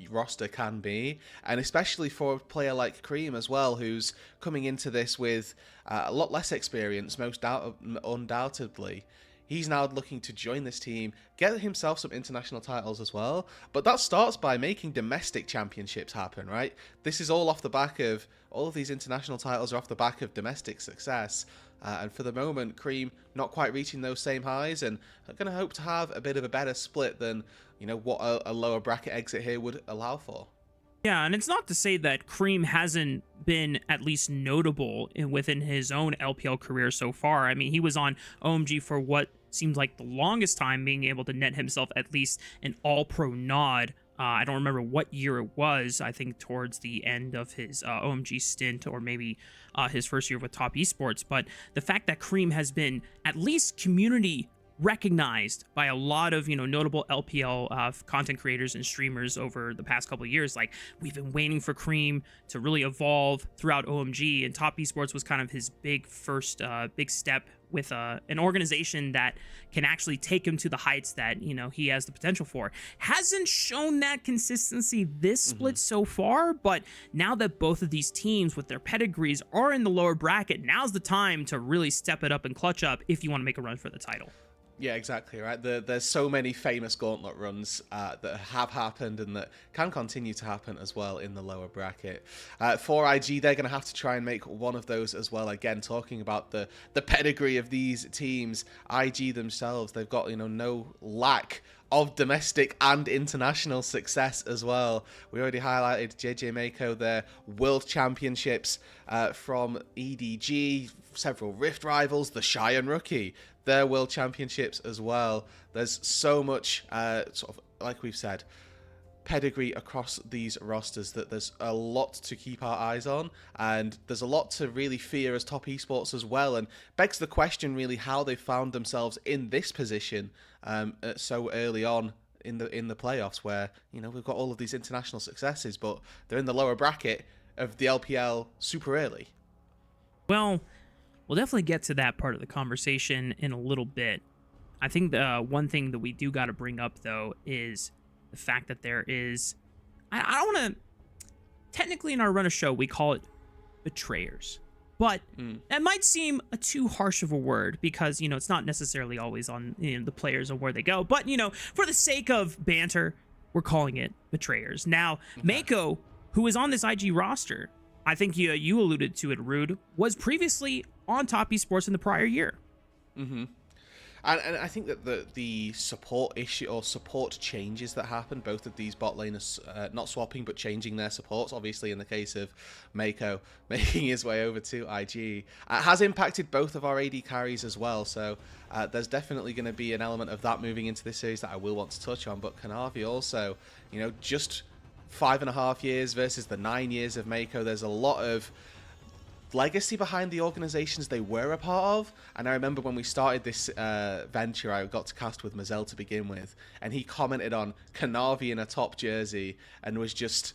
roster can be, and especially for a player like Cream as well, who's coming into this with a lot less experience, undoubtedly. He's now looking to join this team, get himself some international titles as well. But that starts by making domestic championships happen, right? This is all off the back of, all of these international titles are off the back of domestic success. And for the moment, Cream not quite reaching those same highs, and are going to hope to have a bit of a better split than, you know, what a lower bracket exit here would allow for. Yeah, and it's not to say that Cream hasn't been at least notable within his own LPL career so far. I mean, he was on OMG for what seemed like the longest time, being able to net himself at least an all-pro nod. I don't remember what year it was. I think towards the end of his OMG stint, or maybe his first year with Top Esports. But the fact that Cream has been at least community recognized by a lot of, you know, notable LPL content creators and streamers over the past couple of years. Like, we've been waiting for Cream to really evolve throughout OMG, and Top Esports was kind of his first big step with an organization that can actually take him to the heights that, you know, he has the potential for. Hasn't shown that consistency this split so far, but now that both of these teams with their pedigrees are in the lower bracket, now's the time to really step it up and clutch up if you want to make a run for the title. Yeah, exactly, right? There's so many famous gauntlet runs that have happened and that can continue to happen as well in the lower bracket. For IG, they're going to have to try and make one of those as well. Again, talking about the pedigree of these teams, IG themselves, they've got, you know, no lack of domestic and international success as well. We already highlighted JJ Mako, their world championships from EDG, several Rift rivals, the Cheyenne Rookie, their world championships as well. There's so much, sort of, like we've said, pedigree across these rosters that there's a lot to keep our eyes on, and there's a lot to really fear as Top Esports as well, and begs the question really how they found themselves in this position so early on in the playoffs, where, you know, we've got all of these international successes, but they're in the lower bracket of the LPL super early. Well, we'll definitely get to that part of the conversation in a little bit. I think the one thing that we do got to bring up, though, is the fact that there is... I don't want to... Technically, in our run of show, we call it betrayers. But that might seem too harsh of a word because, you know, it's not necessarily always on, you know, the players and where they go. But, you know, for the sake of banter, we're calling it betrayers. Now, Mako, who is on this IG roster, I think you alluded to it, Rude, was previously on Top Esports in the prior year. And I think that the support issue or support changes that happened, both of these bot laners not swapping but changing their supports, obviously in the case of Mako making his way over to IG, has impacted both of our AD carries as well. So there's definitely going to be an element of that moving into this series that I will want to touch on. But Kanavi also, you know, just 5.5 years versus the 9 years of Mako, there's a lot of legacy behind the organizations they were a part of. And I remember when we started this venture, I got to cast with Mazel to begin with, and he commented on Kanavi in a top jersey and was just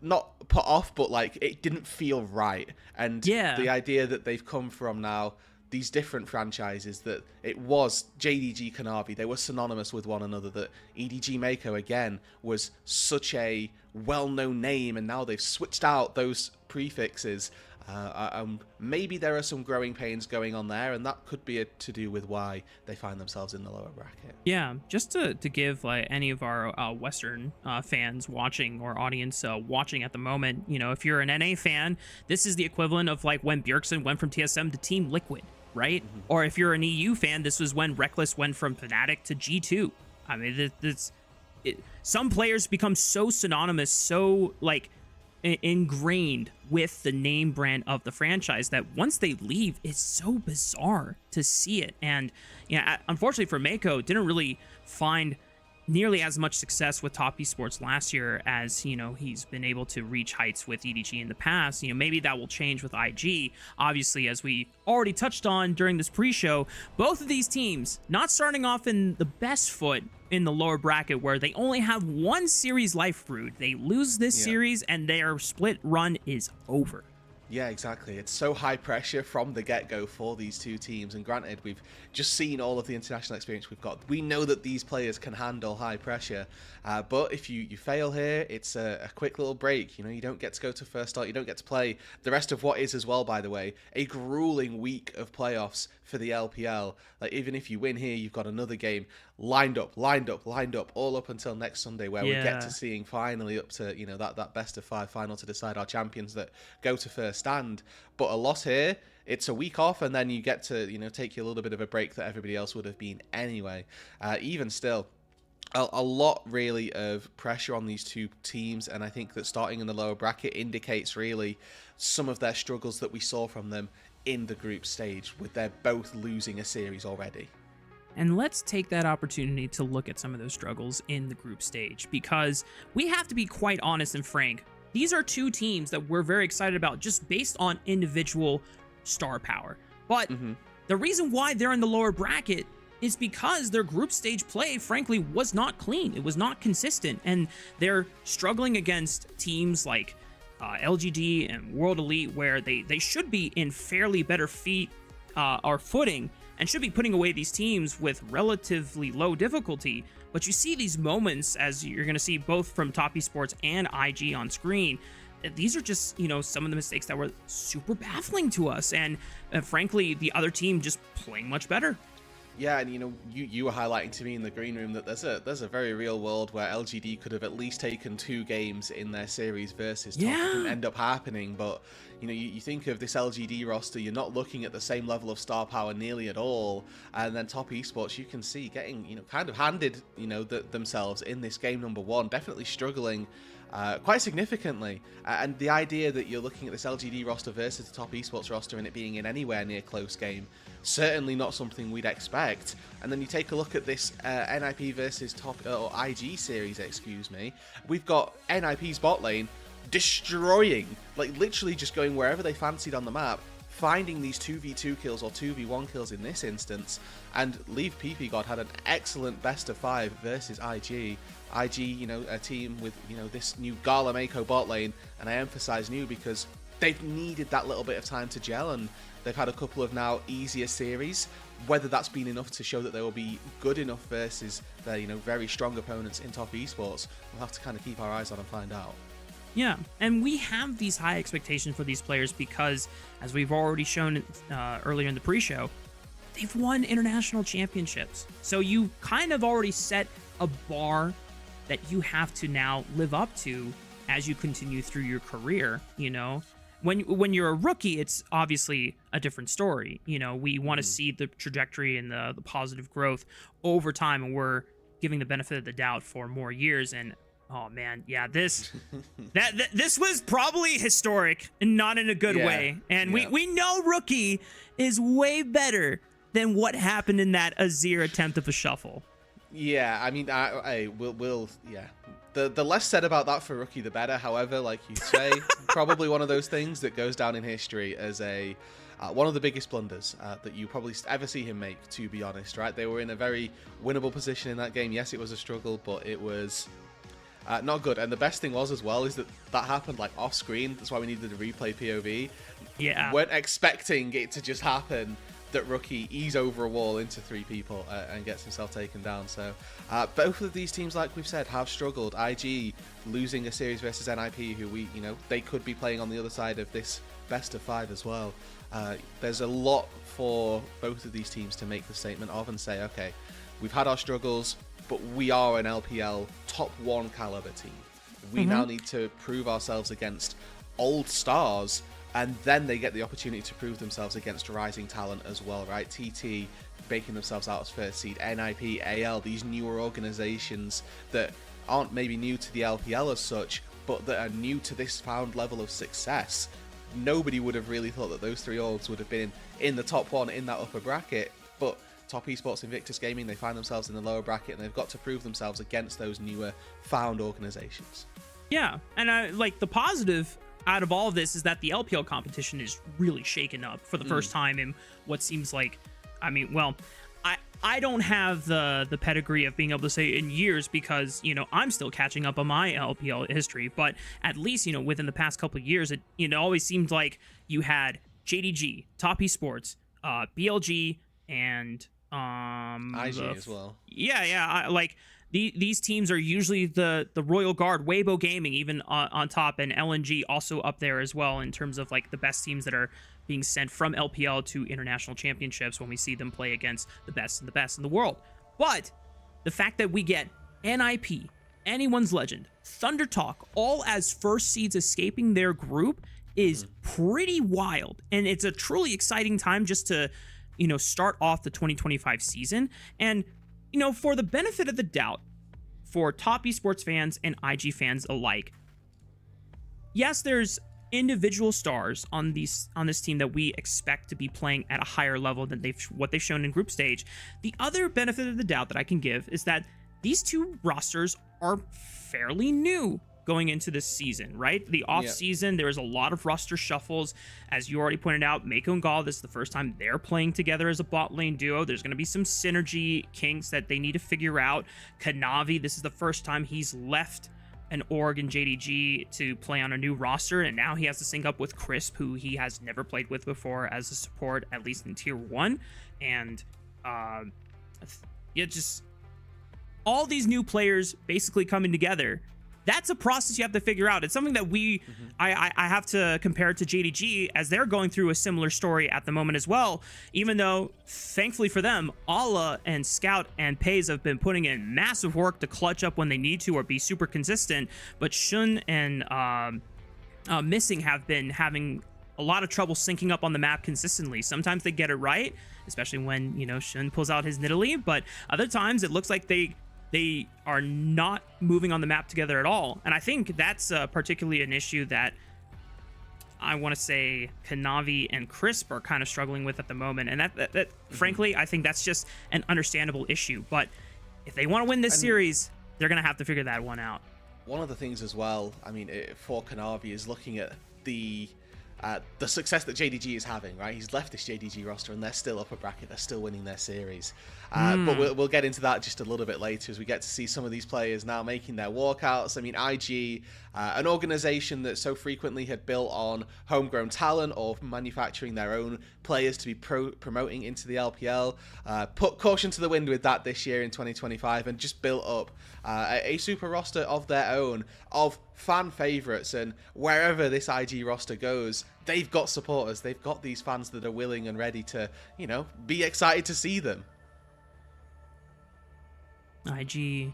not put off, but like it didn't feel right. And yeah, the idea that they've come from now, these different franchises, that it was JDG Kanavi, they were synonymous with one another, that EDG Mako again was such a well-known name, and now they've switched out those prefixes. Maybe there are some growing pains going on there, and that could be to do with why they find themselves in the lower bracket. Yeah, just to give like any of our Western fans watching, or audience watching at the moment, you know, if you're an NA fan, this is the equivalent of like when Bjergsen went from TSM to Team Liquid, right? Or if you're an EU fan, this was when Reckless went from Fnatic to G2. I mean, some players become so synonymous, so like ingrained with the name brand of the franchise that once they leave, it's so bizarre to see it. And you know, unfortunately for Mako, didn't really find nearly as much success with Top Esports last year as, you know, he's been able to reach heights with EDG in the past. You know, maybe that will change with IG. Obviously, as we already touched on during this pre-show, both of these teams not starting off in the best foot in the lower bracket, where they only have one series life route. They lose this series and their split run is over. Yeah, exactly. It's so high pressure from the get-go for these two teams. And granted, we've just seen all of the international experience we've got. We know that these players can handle high pressure. But if you fail here, it's a quick little break. You know, you don't get to go to first start. You don't get to play the rest of what is as well, by the way, a grueling week of playoffs for the LPL. Like, even if you win here, you've got another game lined up, all up until next Sunday, where we get to seeing finally up to, you know, that best of 5 final to decide our champions that go to first stand. But a loss here, it's a week off, and then you get to, you know, take you a little bit of a break that everybody else would have been anyway. Even still, a lot really of pressure on these two teams, and I think that starting in the lower bracket indicates really some of their struggles that we saw from them in the group stage, with they're both losing a series already. And let's take that opportunity to look at some of those struggles in the group stage, because we have to be quite honest and frank. These are two teams that we're very excited about just based on individual star power. But the reason why they're in the lower bracket is because their group stage play, frankly, was not clean. It was not consistent. And they're struggling against teams like LGD and World Elite, where they should be in fairly better footing and should be putting away these teams with relatively low difficulty. But you see these moments, as you're going to see both from Top Esports and IG on screen. These are just, you know, some of the mistakes that were super baffling to us. And frankly, the other team just playing much better. Yeah, and you know, you were highlighting to me in the green room that there's a very real world where LGD could have at least taken 2 games in their series versus Top. It didn't end up happening, but you know, you think of this LGD roster, you're not looking at the same level of star power nearly at all, and then Top Esports, you can see getting, you know, kind of handed, you know, themselves in this game number 1, definitely struggling quite significantly. And the idea that you're looking at this LGD roster versus the Top Esports roster and it being in anywhere near close game, certainly not something we'd expect. And then you take a look at this NIP versus Top or IG series, excuse me. We've got NIP's bot lane destroying, like literally just going wherever they fancied on the map, finding these 2v2 kills or 2v1 kills in this instance. And Leave PP God had an excellent best of 5 versus IG. IG, you know, a team with, you know, this new Gala Mako bot lane, and I emphasize new because they've needed that little bit of time to gel, and they've had a couple of now easier series. Whether that's been enough to show that they will be good enough versus their, you know, very strong opponents in Top Esports, we'll have to kind of keep our eyes on and find out. Yeah, and we have these high expectations for these players because, as we've already shown earlier in the pre-show, they've won international championships. So you kind of already set a bar that you have to now live up to as you continue through your career. You know, when you're a rookie, it's obviously a different story. You know, we want to see the trajectory and the positive growth over time, and we're giving the benefit of the doubt for more years. And oh man, yeah, this was probably historic and not in a good way. And we know rookie is way better than what happened in that Azir attempt of a shuffle. Yeah, I mean, we'll yeah. The less said about that for rookie, the better. However, like you say, probably one of those things that goes down in history as a one of the biggest blunders that you probably ever see him make, to be honest, right? They were in a very winnable position in that game. Yes, it was a struggle, but it was not good. And the best thing was as well is that happened like off screen. That's why we needed a replay POV. Yeah. Weren't expecting it to just happen, that rookie ease over a wall into 3 people and gets himself taken down. So both of these teams, like we've said, have struggled. IG losing a series versus NIP, who we, you know, they could be playing on the other side of this best of 5 as well. There's a lot for both of these teams to make the statement of and say, okay, we've had our struggles, but we are an LPL top 1 caliber team. We now need to prove ourselves against old stars, and then they get the opportunity to prove themselves against rising talent as well, right? TT making themselves out as first seed, NIP, AL, these newer organizations that aren't maybe new to the LPL as such, but that are new to this found level of success. Nobody would have really thought that those 3 orgs would have been in the top 1 in that upper bracket, but Top Esports, Invictus Gaming, they find themselves in the lower bracket, and they've got to prove themselves against those newer found organizations. Yeah, and like the positive out of all of this is that the LPL competition is really shaken up for the first time in what seems like, I mean, well, I don't have the pedigree of being able to say in years because, you know, I'm still catching up on my LPL history, but at least, you know, within the past couple of years, it always seemed like you had JDG, Top Esports, BLG, and IG as well. Yeah, like these teams are usually the Royal Guard, Weibo Gaming even on top, and LNG also up there as well in terms of like the best teams that are being sent from LPL to international championships when we see them play against the best in the world. But the fact that we get NIP, Anyone's Legend, Thunder Talk, all as first seeds escaping their group is pretty wild. And it's a truly exciting time just to, you know, start off the 2025 season. And, you know, for the benefit of the doubt, for top esports fans and IG fans alike, yes, there's individual stars on this team that we expect to be playing at a higher level than what they've shown in group stage. The other benefit of the doubt that I can give is that these two rosters are fairly new going into this season, right? The off season, there was a lot of roster shuffles. As you already pointed out, Mako and Gall, this is the first time they're playing together as a bot lane duo. There's going to be some synergy kinks that they need to figure out. Kanavi, this is the first time he's left an org in JDG to play on a new roster, and now he has to sync up with Crisp, who he has never played with before as a support, at least in tier 1. And just all these new players basically coming together. That's a process you have to figure out. It's something that I have to compare to JDG, as they're going through a similar story at the moment as well, even though thankfully for them, Ala and Scout and Pays have been putting in massive work to clutch up when they need to or be super consistent, but Shun and Missing have been having a lot of trouble syncing up on the map consistently. Sometimes they get it right, especially when, you know, Shun pulls out his Nidalee, but other times it looks like they are not moving on the map together at all. And I think that's particularly an issue that I want to say Kanavi and Crisp are kind of struggling with at the moment. And that frankly, I think that's just an understandable issue. But if they want to win this series, they're going to have to figure that one out. One of the things as well, I mean, for Kanavi is looking at the success that JDG is having, right? He's left this JDG roster and they're still upper bracket. They're still winning their series. But we'll get into that just a little bit later as we get to see some of these players now making their walkouts. I mean, IG, an organization that so frequently had built on homegrown talent or manufacturing their own players to be promoting into the LPL, put caution to the wind with that this year in 2025 and just built up a super roster of their own, of fan favorites. And wherever this IG roster goes, they've got supporters. They've got these fans that are willing and ready to, you know, be excited to see them. IG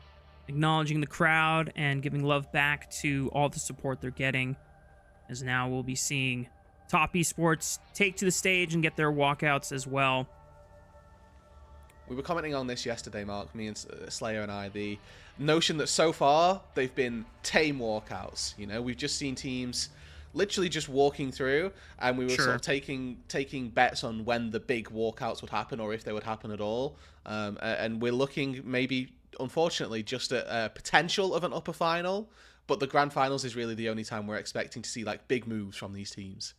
acknowledging the crowd and giving love back to all the support they're getting, as now we'll be seeing top esports take to the stage and get their walkouts as well. We were commenting on this yesterday, Mark, me and Slayer and I, the notion that so far they've been tame walkouts. You know, we've just seen teams literally just walking through, and we were sort of taking bets on when the big walkouts would happen or if they would happen at all. And we're looking maybe, unfortunately, just at a potential of an upper final, but the grand finals is really the only time we're expecting to see like big moves from these teams.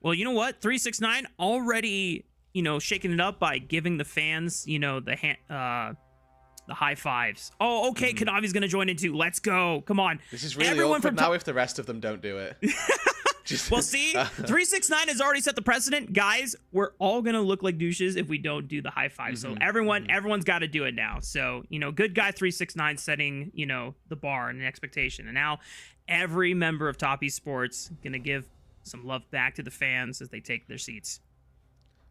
Well, you know what? 369 already, you know, shaking it up by giving the fans, you know, the high fives. Oh, okay, Kanavi's gonna join in too. Let's go. Come on. This is really awkward now if the rest of them don't do it. Well, see, 369 has already set the precedent. Guys, we're all going to look like douches if we don't do the high five. So everyone's got to do it now. So, you know, good guy 369 setting, you know, the bar and the expectation. And now every member of Top Esports going to give some love back to the fans as they take their seats.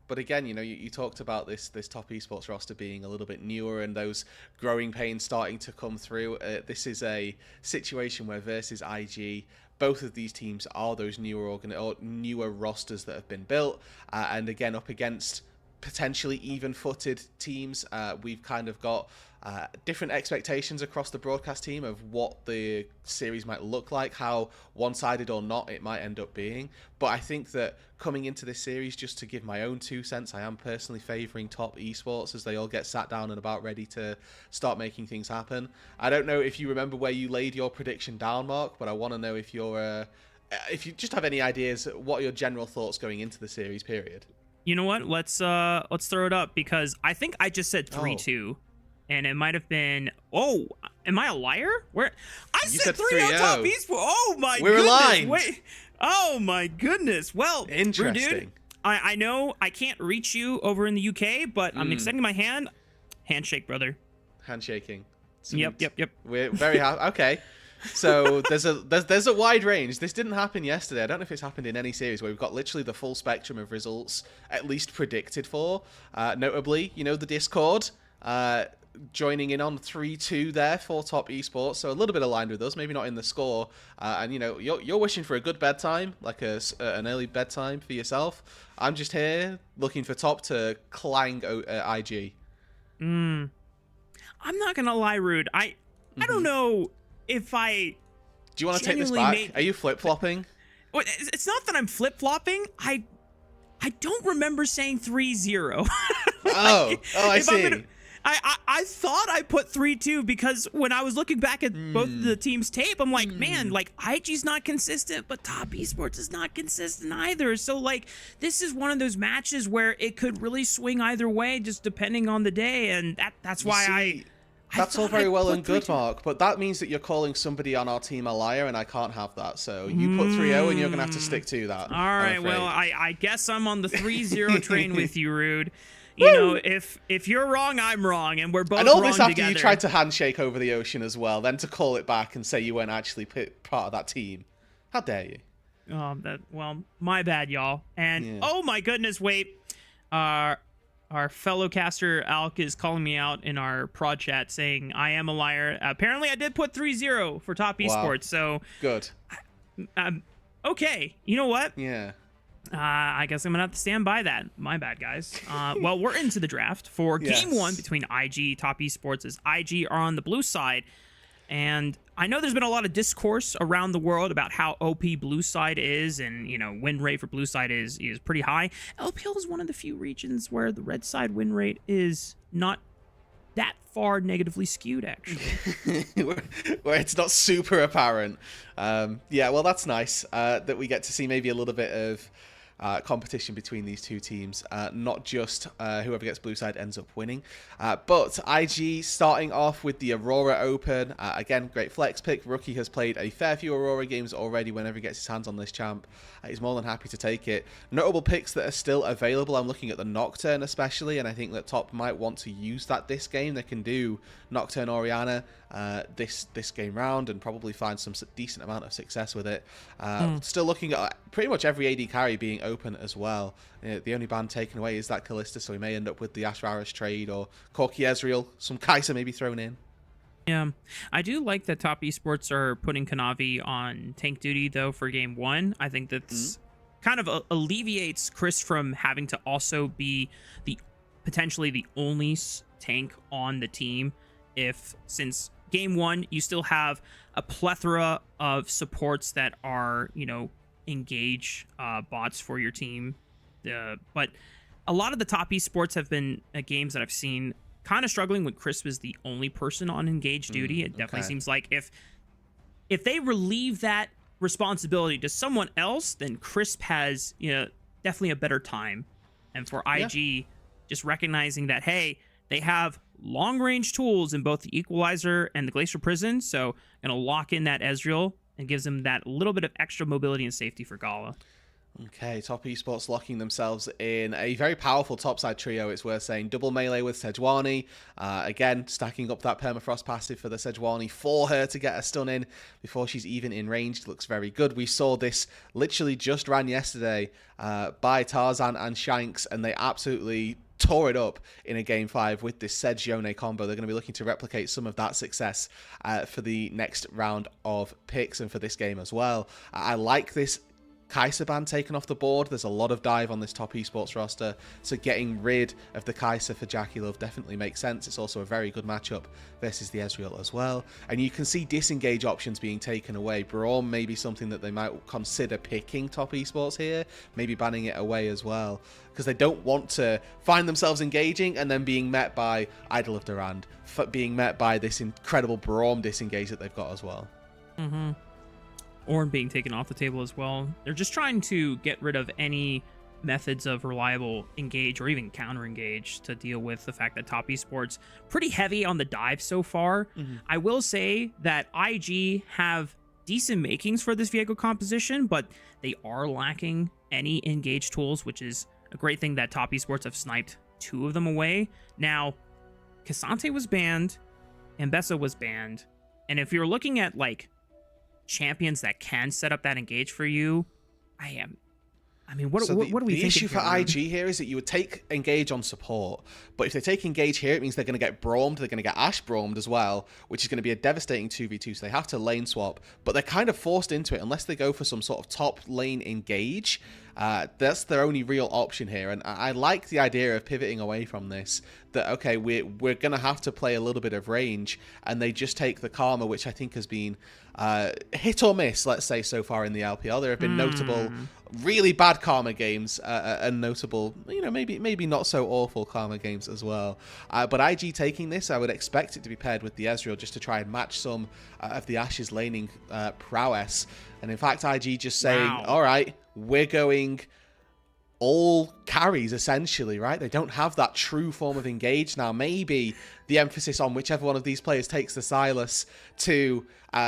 But again, you know, you talked about this top esports roster being a little bit newer and those growing pains starting to come through. This is a situation where versus IG, both of these teams are those newer rosters that have been built, and again up against potentially even-footed teams. We've kind of got different expectations across the broadcast team of what the series might look like, how one-sided or not it might end up being. But I think that coming into this series, just to give my own 2 cents, I am personally favouring top esports as they all get sat down and about ready to start making things happen. I don't know if you remember where you laid your prediction down, Mark, but I want to know if you're if you just have any ideas, what are your general thoughts going into the series period? You know what? Let's throw it up because I think I just said 3-2, and it might have been. Oh, am I a liar? Where I said 3-0 top esports. Oh my We're goodness! aligned. Wait. Oh my goodness. Well, interesting. Dude, I know I can't reach you over in the UK, but I'm extending my hand. Handshake, brother. Handshaking. Yep. We're very happy. Okay. So there's a wide range. This didn't happen yesterday. I don't know if it's happened in any series where we've got literally the full spectrum of results at least predicted for. Notably, you know, the Discord joining in on 3-2 there for Top Esports, so a little bit aligned with us, maybe not in the score. And you know, you're wishing for a good bedtime, like an early bedtime for yourself. I'm just here looking for Top to clang IG. I'm not gonna lie, Rude. I don't know if I. Do you want to take this back? Are you flip-flopping? It's not that I'm flip-flopping. I don't remember saying 3-0. I see. I thought I put 3-2 because when I was looking back at both the teams' tape, I'm like, man, like IG's not consistent, but Top Esports is not consistent either. So like, this is one of those matches where it could really swing either way, just depending on the day, and that's why That's all very well and good, Mark, but that means that you're calling somebody on our team a liar, and I can't have that. So you put 3-0, and you're going to have to stick to that. All right, well, I guess I'm on the 3-0 train with you, Rude. You know, if you're wrong, I'm wrong, and we're both wrong together. And all this after you tried to handshake over the ocean as well, then to call it back and say you weren't actually part of that team. How dare you? Well, my bad, y'all. And oh my goodness, wait. Our fellow caster Alk is calling me out in our prod chat saying I am a liar. Apparently, I did put 3-0 for Top Esports. So good. Okay, you know what? Yeah. I guess I'm gonna have to stand by that. My bad, guys. Well, we're into the draft for game one between IG Top Esports, as IG are on the blue side, and I know there's been a lot of discourse around the world about how OP blue side is, and you know, win rate for blue side is pretty high. LPL is one of the few regions where the red side win rate is not that far negatively skewed, actually. where it's not super apparent. Yeah, well, that's nice that we get to see maybe a little bit of competition between these two teams, not just whoever gets blue side ends up winning. But IG starting off with the Aurora Open. Again, great flex pick. Rookie has played a fair few Aurora games already. Whenever he gets his hands on this champ, he's more than happy to take it. Notable picks that are still available. I'm looking at the Nocturne especially, and I think that Top might want to use that this game. They can do Nocturne Orianna this game round and probably find some decent amount of success with it. Still looking at pretty much every AD carry being open as well. The only ban taken away is that Kalista, so we may end up with the Ashraris trade or Corki Ezreal, some Kai'Sa maybe thrown in. Yeah, I do like that Top Esports are putting Kanavi on tank duty though for game one. I think that's kind of alleviates Chris from having to also be potentially the only tank on the team, since game one you still have a plethora of supports that are, you know, engage bots for your team. But a lot of the Top Esports have been games that I've seen kind of struggling when Chris was the only person on engage duty. It definitely seems like if they relieve that responsibility to someone else, then Crisp has, you know, definitely a better time. And for IG, just recognizing that, hey, they have long range tools in both the Equalizer and the Glacier Prison, so gonna lock in that Ezreal and gives them that little bit of extra mobility and safety for Gala. Okay, Top Esports locking themselves in a very powerful topside trio, it's worth saying. Double melee with Sejuani. Again, stacking up that permafrost passive for the Sejuani for her to get a stun in before she's even in range. Looks very good. We saw this literally just ran yesterday by Tarzan and Shanks, and they absolutely tore it up in a game 5 with this Sej-Yone combo. They're going to be looking to replicate some of that success for the next round of picks and for this game as well. I like this Kai'Sa ban taken off the board. There's a lot of dive on this Top Esports roster, so getting rid of the Kai'Sa for Jackie Love definitely makes sense. It's also a very good matchup versus the Ezreal as well. And you can see disengage options being taken away. Braum may be something that they might consider picking Top Esports here, maybe banning it away as well, because they don't want to find themselves engaging and then being met by Idol of Durand, being met by this incredible Braum disengage that they've got as well. Or being taken off the table as well. They're just trying to get rid of any methods of reliable engage or even counter engage to deal with the fact that Top Esports pretty heavy on the dive so far. I will say that IG have decent makings for this Viego composition, but they are lacking any engage tools, which is a great thing that Top Esports have sniped 2 of them away. Now, Cassante was banned, Mbessa was banned, and if you're looking at like champions that can set up that engage for you, what do we think? The issue for IG here is that you would take engage on support, but if they take engage here, it means they're going to get bromed, they're going to get Ash bromed as well, which is going to be a devastating 2v2, so they have to lane swap, but they're kind of forced into it unless they go for some sort of top lane engage. That's their only real option here, and I like the idea of pivoting away from this, that okay, we're going to have to play a little bit of range, and they just take the Karma, which I think has been hit or miss, let's say, so far in the LPL. There have been notable really bad Karma games, and notable, maybe not so awful Karma games as well. But IG taking this, I would expect it to be paired with the Ezreal just to try and match some of the Ash's laning prowess. And in fact, IG just saying, all right, we're going all carries, essentially, right? They don't have that true form of engage now. Maybe the emphasis on whichever one of these players takes the Sylas to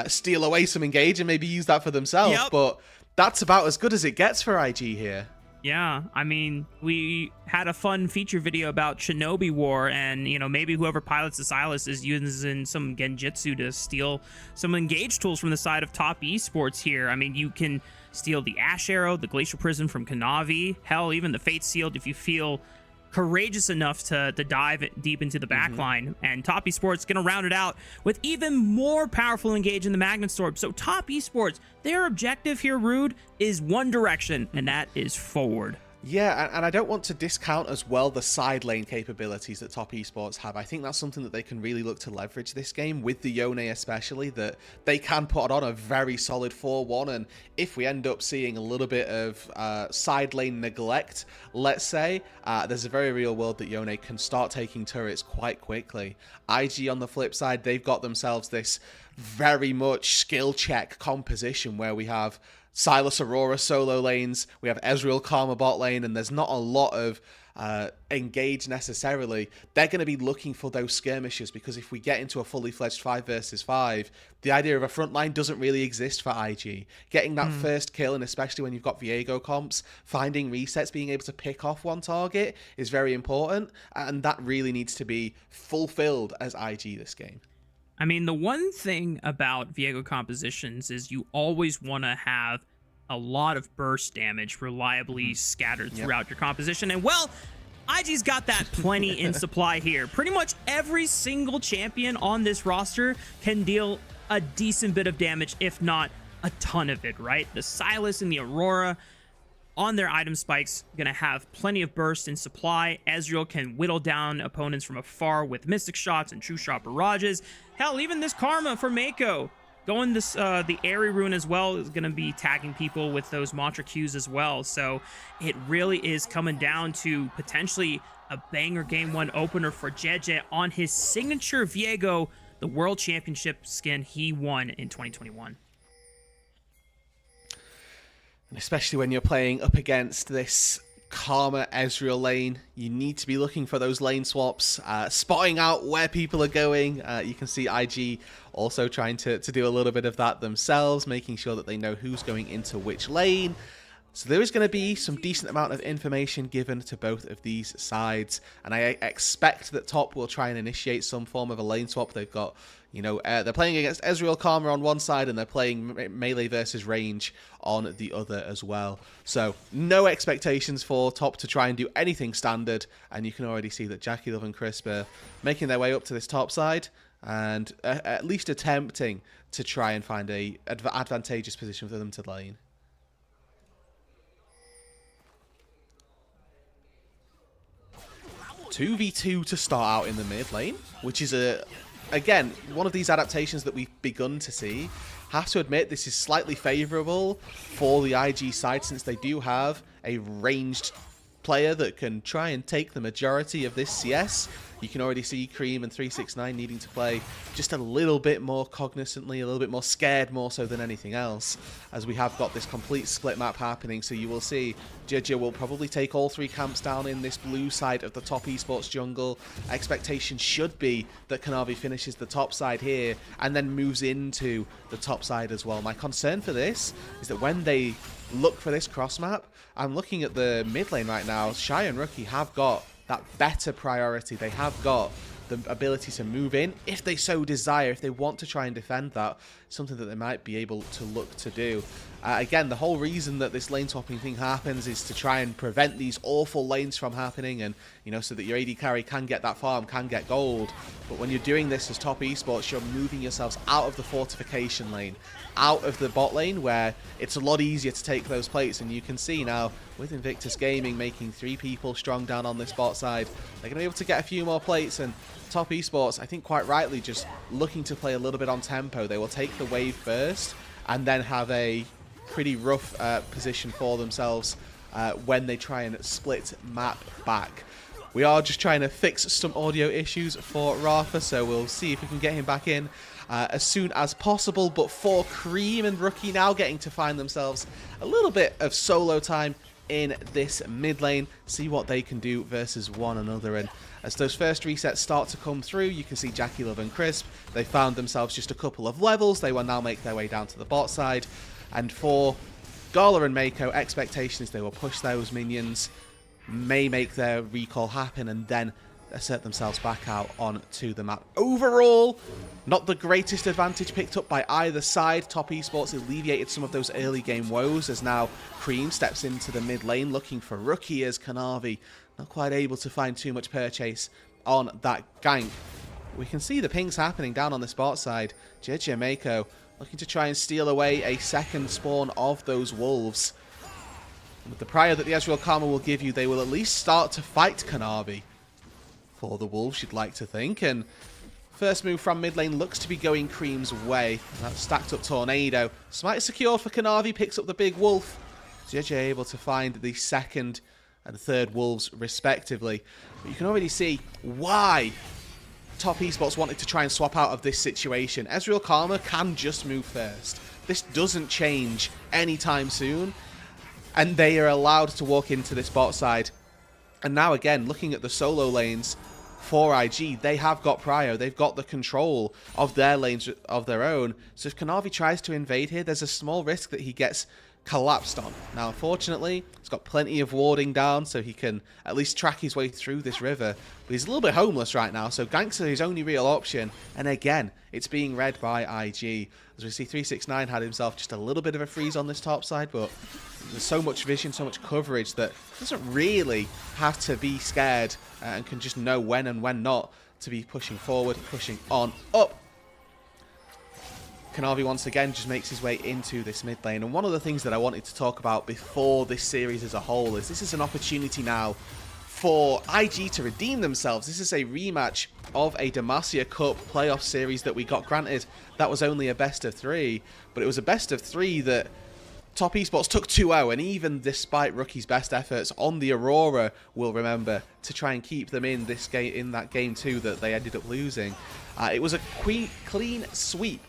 steal away some engage and maybe use that for themselves. But that's about as good as it gets for IG here. Yeah, I mean, we had a fun feature video about Shinobi War, and, maybe whoever pilots the Sylas is using some Genjutsu to steal some engage tools from the side of Top Esports here. I mean, you can steal the Ash Arrow, the Glacial Prism from Kanavi, hell, even the Fate Sealed if you feel courageous enough to dive deep into the backline. And Top Esports going to round it out with even more powerful engage in the Magnet Storm. So Top Esports, their objective here, Rude, is one direction, and that is forward. Yeah, and I don't want to discount as well the side lane capabilities that Top Esports have. I think that's something that they can really look to leverage this game, with the Yone especially, that they can put on a very solid 4-1, and if we end up seeing a little bit of side lane neglect, let's say, there's a very real world that Yone can start taking turrets quite quickly. IG, on the flip side, they've got themselves this very much skill check composition where we have Sylas Aurora solo lanes, we have Ezreal Karma bot lane, and there's not a lot of engage necessarily. They're going to be looking for those skirmishes, because if we get into a fully fledged 5 versus 5, the idea of a front line doesn't really exist for IG. Getting that first kill, and especially when you've got Viego comps, finding resets, being able to pick off one target is very important, and that really needs to be fulfilled as IG this game. I mean, the one thing about Viego compositions is you always want to have a lot of burst damage reliably scattered throughout your composition. And, well, IG's got that plenty in supply here. Pretty much every single champion on this roster can deal a decent bit of damage, if not a ton of it, right? The Sylas and the Aurora on their item spikes going to have plenty of burst in supply. Ezreal can whittle down opponents from afar with Mystic Shots and True Shot barrages. Hell, even this Karma for Mako going this the Airy Rune as well is going to be tagging people with those Mantra Qs as well. So it really is coming down to potentially a banger Game 1 opener for JJ on his signature Viego, the World Championship skin he won in 2021. Especially when you're playing up against this Karma Ezreal lane, you need to be looking for those lane swaps, spotting out where people are going. You can see IG also trying to do a little bit of that themselves, making sure that they know who's going into which lane. So there is going to be some decent amount of information given to both of these sides, and I expect that Top will try and initiate some form of a lane swap. They've got, they're playing against Ezreal Karma on one side, and they're playing melee versus range on the other as well. So no expectations for Top to try and do anything standard, and you can already see that Jackie Love and Crisp are making their way up to this top side, and at least attempting to try and find a advantageous position for them to lane. 2v2 to start out in the mid lane, which is again one of these adaptations that we've begun to see. Have to admit, this is slightly favourable for the IG side, since they do have a ranged player that can try and take the majority of this CS. You can already see Cream and 369 needing to play just a little bit more cognizantly, a little bit more scared more so than anything else, as we have got this complete split map happening. So you will see Judger will probably take all 3 camps down in this blue side of the top esports jungle. Expectation should be that Kanavi finishes the top side here and then moves into the top side as well. My concern for this is that when they look for this cross map, I'm looking at the mid lane right now. Shy and Rookie have got that better priority. They have got the ability to move in if they so desire, if they want to try and defend that, something that they might be able to look to do. Again, the whole reason that this lane swapping thing happens is to try and prevent these awful lanes from happening, and so that your AD carry can get that farm, can get gold. But when you're doing this as top esports, you're moving yourselves out of the fortification lane, out of the bot lane, where it's a lot easier to take those plates. And you can see now with Invictus Gaming making 3 people strong down on this bot side, they're going to be able to get a few more plates. And top esports, I think quite rightly, just looking to play a little bit on tempo. They will take the wave first and then have a pretty rough position for themselves when they try and split map back. We are just trying to fix some audio issues for Rafa, so we'll see if we can get him back in as soon as possible. But for Cream and Rookie now getting to find themselves a little bit of solo time in this mid lane, see what they can do versus one another. And as those first resets start to come through, you can see Jackie Love and Crisp, they found themselves just a couple of levels. They will now make their way down to the bot side. And for Gala and Mako, expectation is they will push those minions, may make their recall happen, and then assert themselves back out onto the map. Overall, not the greatest advantage picked up by either side. Top esports alleviated some of those early game woes, as now Cream steps into the mid lane looking for Rookie, as Kanavi not quite able to find too much purchase on that gank. We can see the pings happening down on the spot side. JJ and Mako looking to try and steal away a second spawn of those wolves. And with the prior that the Ezreal Karma will give you, they will at least start to fight Kanavi for the wolves, you'd like to think. And first move from mid lane looks to be going Cream's way. That stacked up Tornado. Smite secured for Kanavi, picks up the big wolf. JJ able to find the second and third wolves respectively. But you can already see why top esports wanted to try and swap out of this situation. Ezreal Karma can just move first. This doesn't change anytime soon, and they are allowed to walk into this bot side. And now again, looking at the solo lanes for IG, they have got prio, they've got the control of their lanes of their own. So if Kanavi tries to invade here, there's a small risk that he gets collapsed on. Now unfortunately, he's got plenty of warding down, so he can at least track his way through this river, but he's a little bit homeless right now, so ganks are his only real option. And again, it's being read by IG, as we see 369 had himself just a little bit of a freeze on this top side, but there's so much vision, so much coverage that doesn't really have to be scared and can just know when and when not to be pushing forward, pushing on up. Kanavi once again just makes his way into this mid lane. And one of the things that I wanted to talk about before this series as a whole is this is an opportunity now for IG to redeem themselves. This is a rematch of a Demacia Cup playoff series that we got. Granted, that was only a best of 3, but it was a best of 3 that top esports took 2-0, and even despite Rookie's best efforts on the Aurora, we'll remember, to try and keep them in this game, in that game 2 that they ended up losing. It was a clean sweep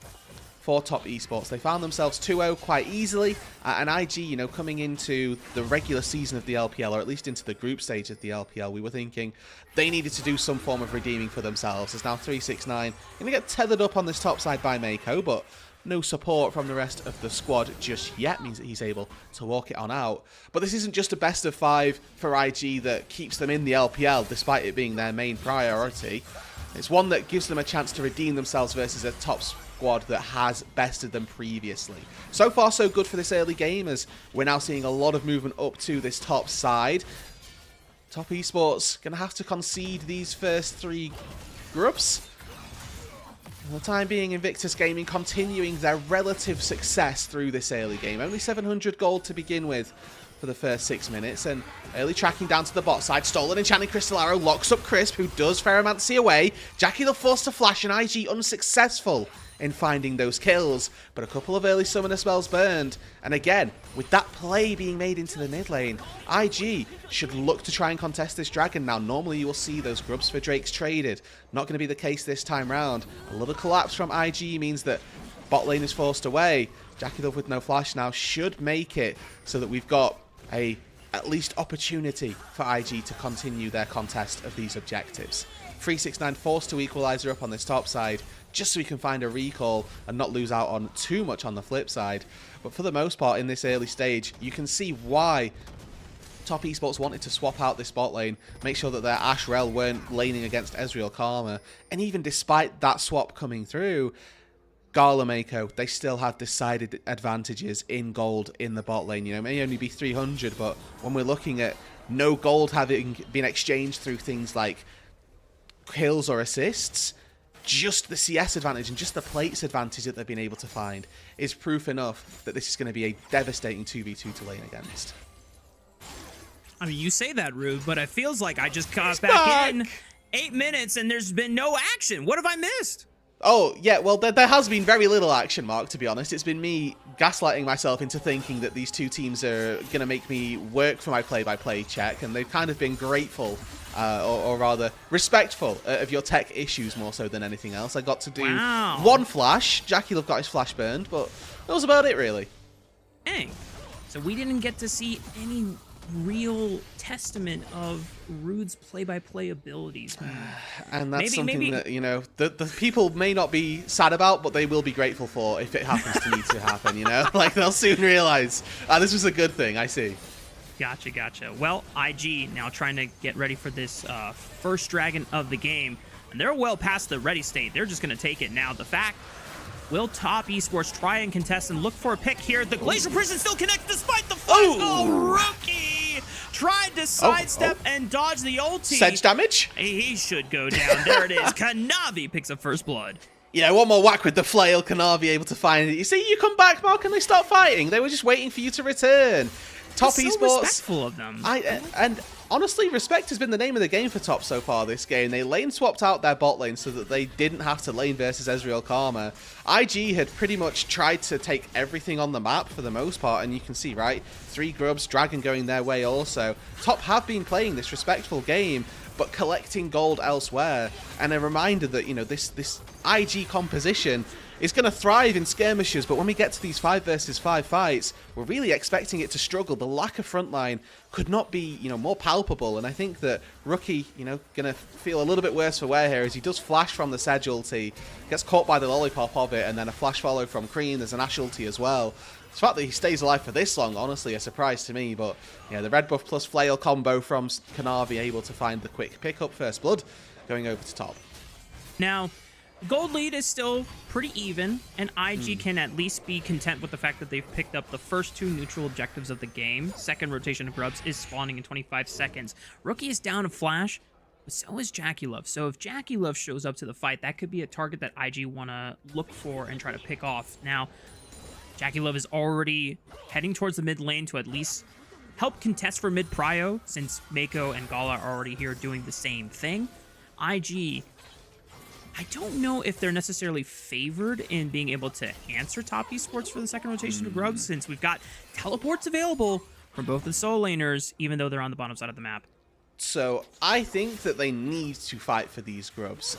for top esports. They found themselves 2-0 quite easily, and IG, coming into the regular season of the LPL, or at least into the group stage of the LPL, we were thinking they needed to do some form of redeeming for themselves. As now 369 going to get tethered up on this top side by Mako, but no support from the rest of the squad just yet means that he's able to walk it on out. But this isn't just a best of 5 for IG that keeps them in the LPL, despite it being their main priority. It's one that gives them a chance to redeem themselves versus a top squad that has bested them previously. So far so good for this early game, as we're now seeing a lot of movement up to this top side. Top esports going to have to concede these first 3 groups. For the time being, Invictus Gaming continuing their relative success through this early game. Only 700 gold to begin with for the first 6 minutes, and early tracking down to the bot side. Stolen Enchanting Crystal Arrow locks up Crisp, who does Ferromancy away. Jackie the forced to flash, and IG unsuccessful in finding those kills, but a couple of early summoner spells burned. And again, with that play being made into the mid lane, IG should look to try and contest this dragon. Now, normally you will see those grubs for Drakes traded. Not going to be the case this time round. A little collapse from IG means that bot lane is forced away. JackeyLove with no flash now should make it so that we've got a at least opportunity for IG to continue their contest of these objectives. 369 forced to equalizer up on this top side just so we can find a recall and not lose out on too much on the flip side. But for the most part in this early stage, you can see why Top Esports wanted to swap out this bot lane, make sure that their Ashe Rel weren't laning against Ezreal Karma, and even despite that swap coming through, Gala Mako, they still have decided advantages in gold in the bot lane. You know, it may only be 300, but when we're looking at no gold having been exchanged through things like kills or assists, just the CS advantage and just the plates advantage that they've been able to find is proof enough that this is going to be a devastating 2v2 to lane against. I mean, you say that, Rude, but it feels like I just got back in 8 minutes and there's been no action. What have I missed? Oh, yeah, well, there has been very little action, Mark, to be honest. It's been me gaslighting myself into thinking that these two teams are going to make me work for my play-by-play check, and they've kind of been grateful, or rather respectful, of your tech issues more so than anything else. I got to do one flash. JackeyLove got his flash burned, but that was about it, really. Dang. So we didn't get to see any real testament of Rude's play-by-play abilities. And that's something that, you know, the people may not be sad about, but they will be grateful for if it happens to need to happen, you know? Like, they'll soon realize, this was a good thing, I see. Gotcha. Well, IG now trying to get ready for this first dragon of the game, and they're well past the ready state. They're just going to take it now. The fact, will Top Esports try and contest and look for a pick here? The Glacial Prison still connects despite the flash. Oh, Rookie tried to sidestep and dodge the ulti. Sedge damage? He should go down. There it is. Kanavi picks up first blood. Yeah, one more whack with the flail. Kanavi able to find it. You see, you come back, Mark, and they start fighting. They were just waiting for you to return. Top Esports. So respectful of them. And honestly, respect has been the name of the game for Top so far this game. They lane swapped out their bot lane so that they didn't have to lane versus Ezreal Karma. IG had pretty much tried to take everything on the map for the most part, and you can see, right, 3 grubs, Dragon going their way also. Top have been playing this respectful game, but collecting gold elsewhere. And a reminder that, you know, this IG composition is going to thrive in skirmishes, but when we get to these 5 versus 5 fights, we're really expecting it to struggle. The lack of frontline could not be, you know, more palpable, and I think that Rookie, you know, going to feel a little bit worse for wear here as he does flash from the Sedge ulti, gets caught by the lollipop of it, and then a flash follow from Cream. There's an Ashe ulti as well. The fact that he stays alive for this long, honestly, a surprise to me, but yeah, the red buff plus flail combo from Kanavi able to find the quick pick up first blood, going over to top. Now, gold lead is still pretty even, and IG can at least be content with the fact that they've picked up the first 2 neutral objectives of the game. Second rotation of grubs is spawning in 25 seconds. Rookie is down a flash, but so is JackeyLove. So if JackeyLove shows up to the fight, that could be a target that IG want to look for and try to pick off. Now, JackeyLove is already heading towards the mid lane to at least help contest for mid prio, since Mako and Gala are already here doing the same thing. IG, I don't know if they're necessarily favored in being able to answer Top Esports for the second rotation of grubs, since we've got teleports available from both the solo laners, even though they're on the bottom side of the map. So I think that they need to fight for these grubs,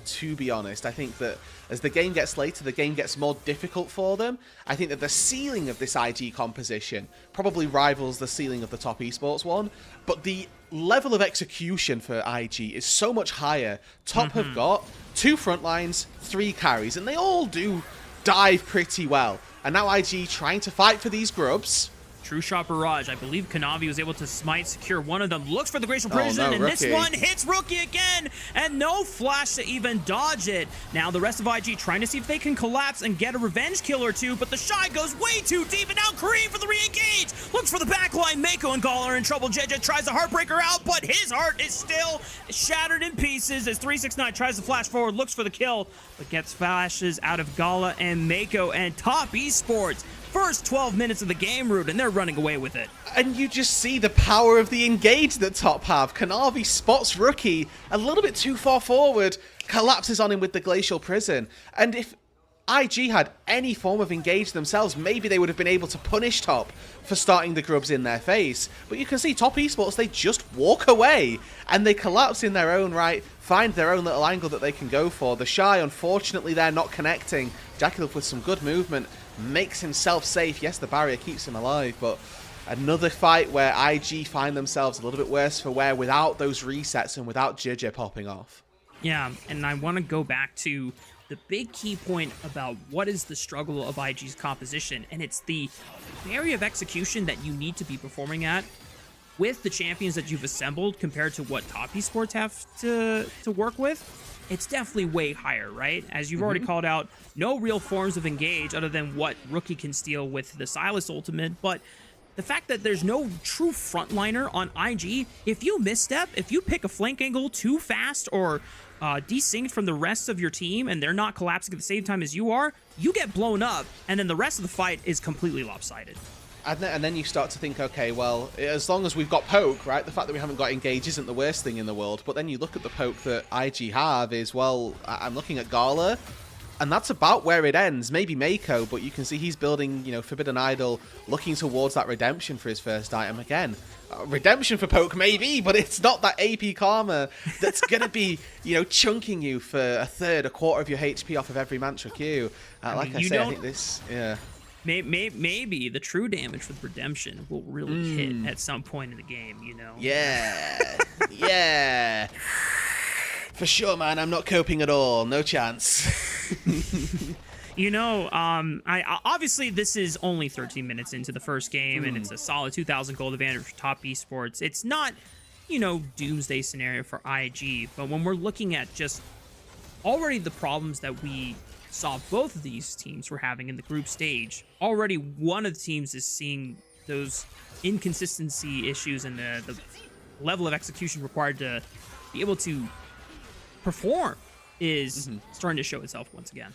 to be honest. I think that as the game gets later, the game gets more difficult for them. I think that the ceiling of this IG composition probably rivals the ceiling of the Top Esports one, but the level of execution for IG is so much higher. Top have got 2 front lines, 3 carries, and they all do dive pretty well. And now IG trying to fight for these grubs. True Shot Barrage. I believe Kanavi was able to smite, secure one of them. Looks for the Glacial Prison, and Rookie. this one hits Rookie again, and no flash to even dodge it. Now the rest of IG trying to see if they can collapse and get a revenge kill or 2, but the Shy goes way too deep, and now Kareem for the re-engage. Looks for the backline. Mako and Gala are in trouble. JJ tries the Heartbreaker out, but his heart is still shattered in pieces as 369 tries to flash forward, looks for the kill, but gets flashes out of Gala and Mako. And Top Esports, first 12 minutes of the game, Rude, and they're running away with it. And you just see the power of the engage that Top have. Kanavi spots Rookie a little bit too far forward, collapses on him with the Glacial Prison. And if IG had any form of engage themselves, maybe they would have been able to punish Top for starting the grubs in their face. But you can see Top Esports, they just walk away and they collapse in their own right, find their own little angle that they can go for. The Shy, unfortunately, they're not connecting. Jackaluf with some good movement makes himself safe. Yes, the barrier keeps him alive, but another fight where IG find themselves a little bit worse for wear without those resets and without JJ popping off. Yeah, and I want to go back to the big key point about what is the struggle of IG's composition, and it's the area of execution that you need to be performing at with the champions that you've assembled compared to what top esports have to work with. It's definitely way higher, right? As you've already called out, no real forms of engage other than what Rookie can steal with the Silas ultimate, but the fact that there's no true frontliner on IG, if you misstep, if you pick a flank angle too fast or desynced from the rest of your team and they're not collapsing at the same time as you are, you get blown up, and then the rest of the fight is completely lopsided. And then you start to think, okay, well, as long as we've got poke, right, the fact that we haven't got engage isn't the worst thing in the world, but then you look at the poke that IG have is, well, I'm looking at Gala, and that's about where it ends. Maybe Mako, but you can see he's building, you know, Forbidden Idol, looking towards that redemption for his first item again. Redemption for poke, maybe, but it's not that AP Karma that's going to be, you know, chunking you for a third, a quarter of your HP off of every mantra Q. Like I say, I think this, yeah. Maybe the true damage with redemption will really hit at some point in the game, you know? Yeah, yeah. For sure, man. I'm not coping at all. No chance. You know, I obviously this is only 13 minutes into the first game, and it's a solid 2,000 gold advantage for top esports. It's not, you know, doomsday scenario for IG, but when we're looking at just already the problems that we saw both of these teams were having in the group stage, already one of the teams is seeing those inconsistency issues and the level of execution required to be able to perform is starting to show itself once again.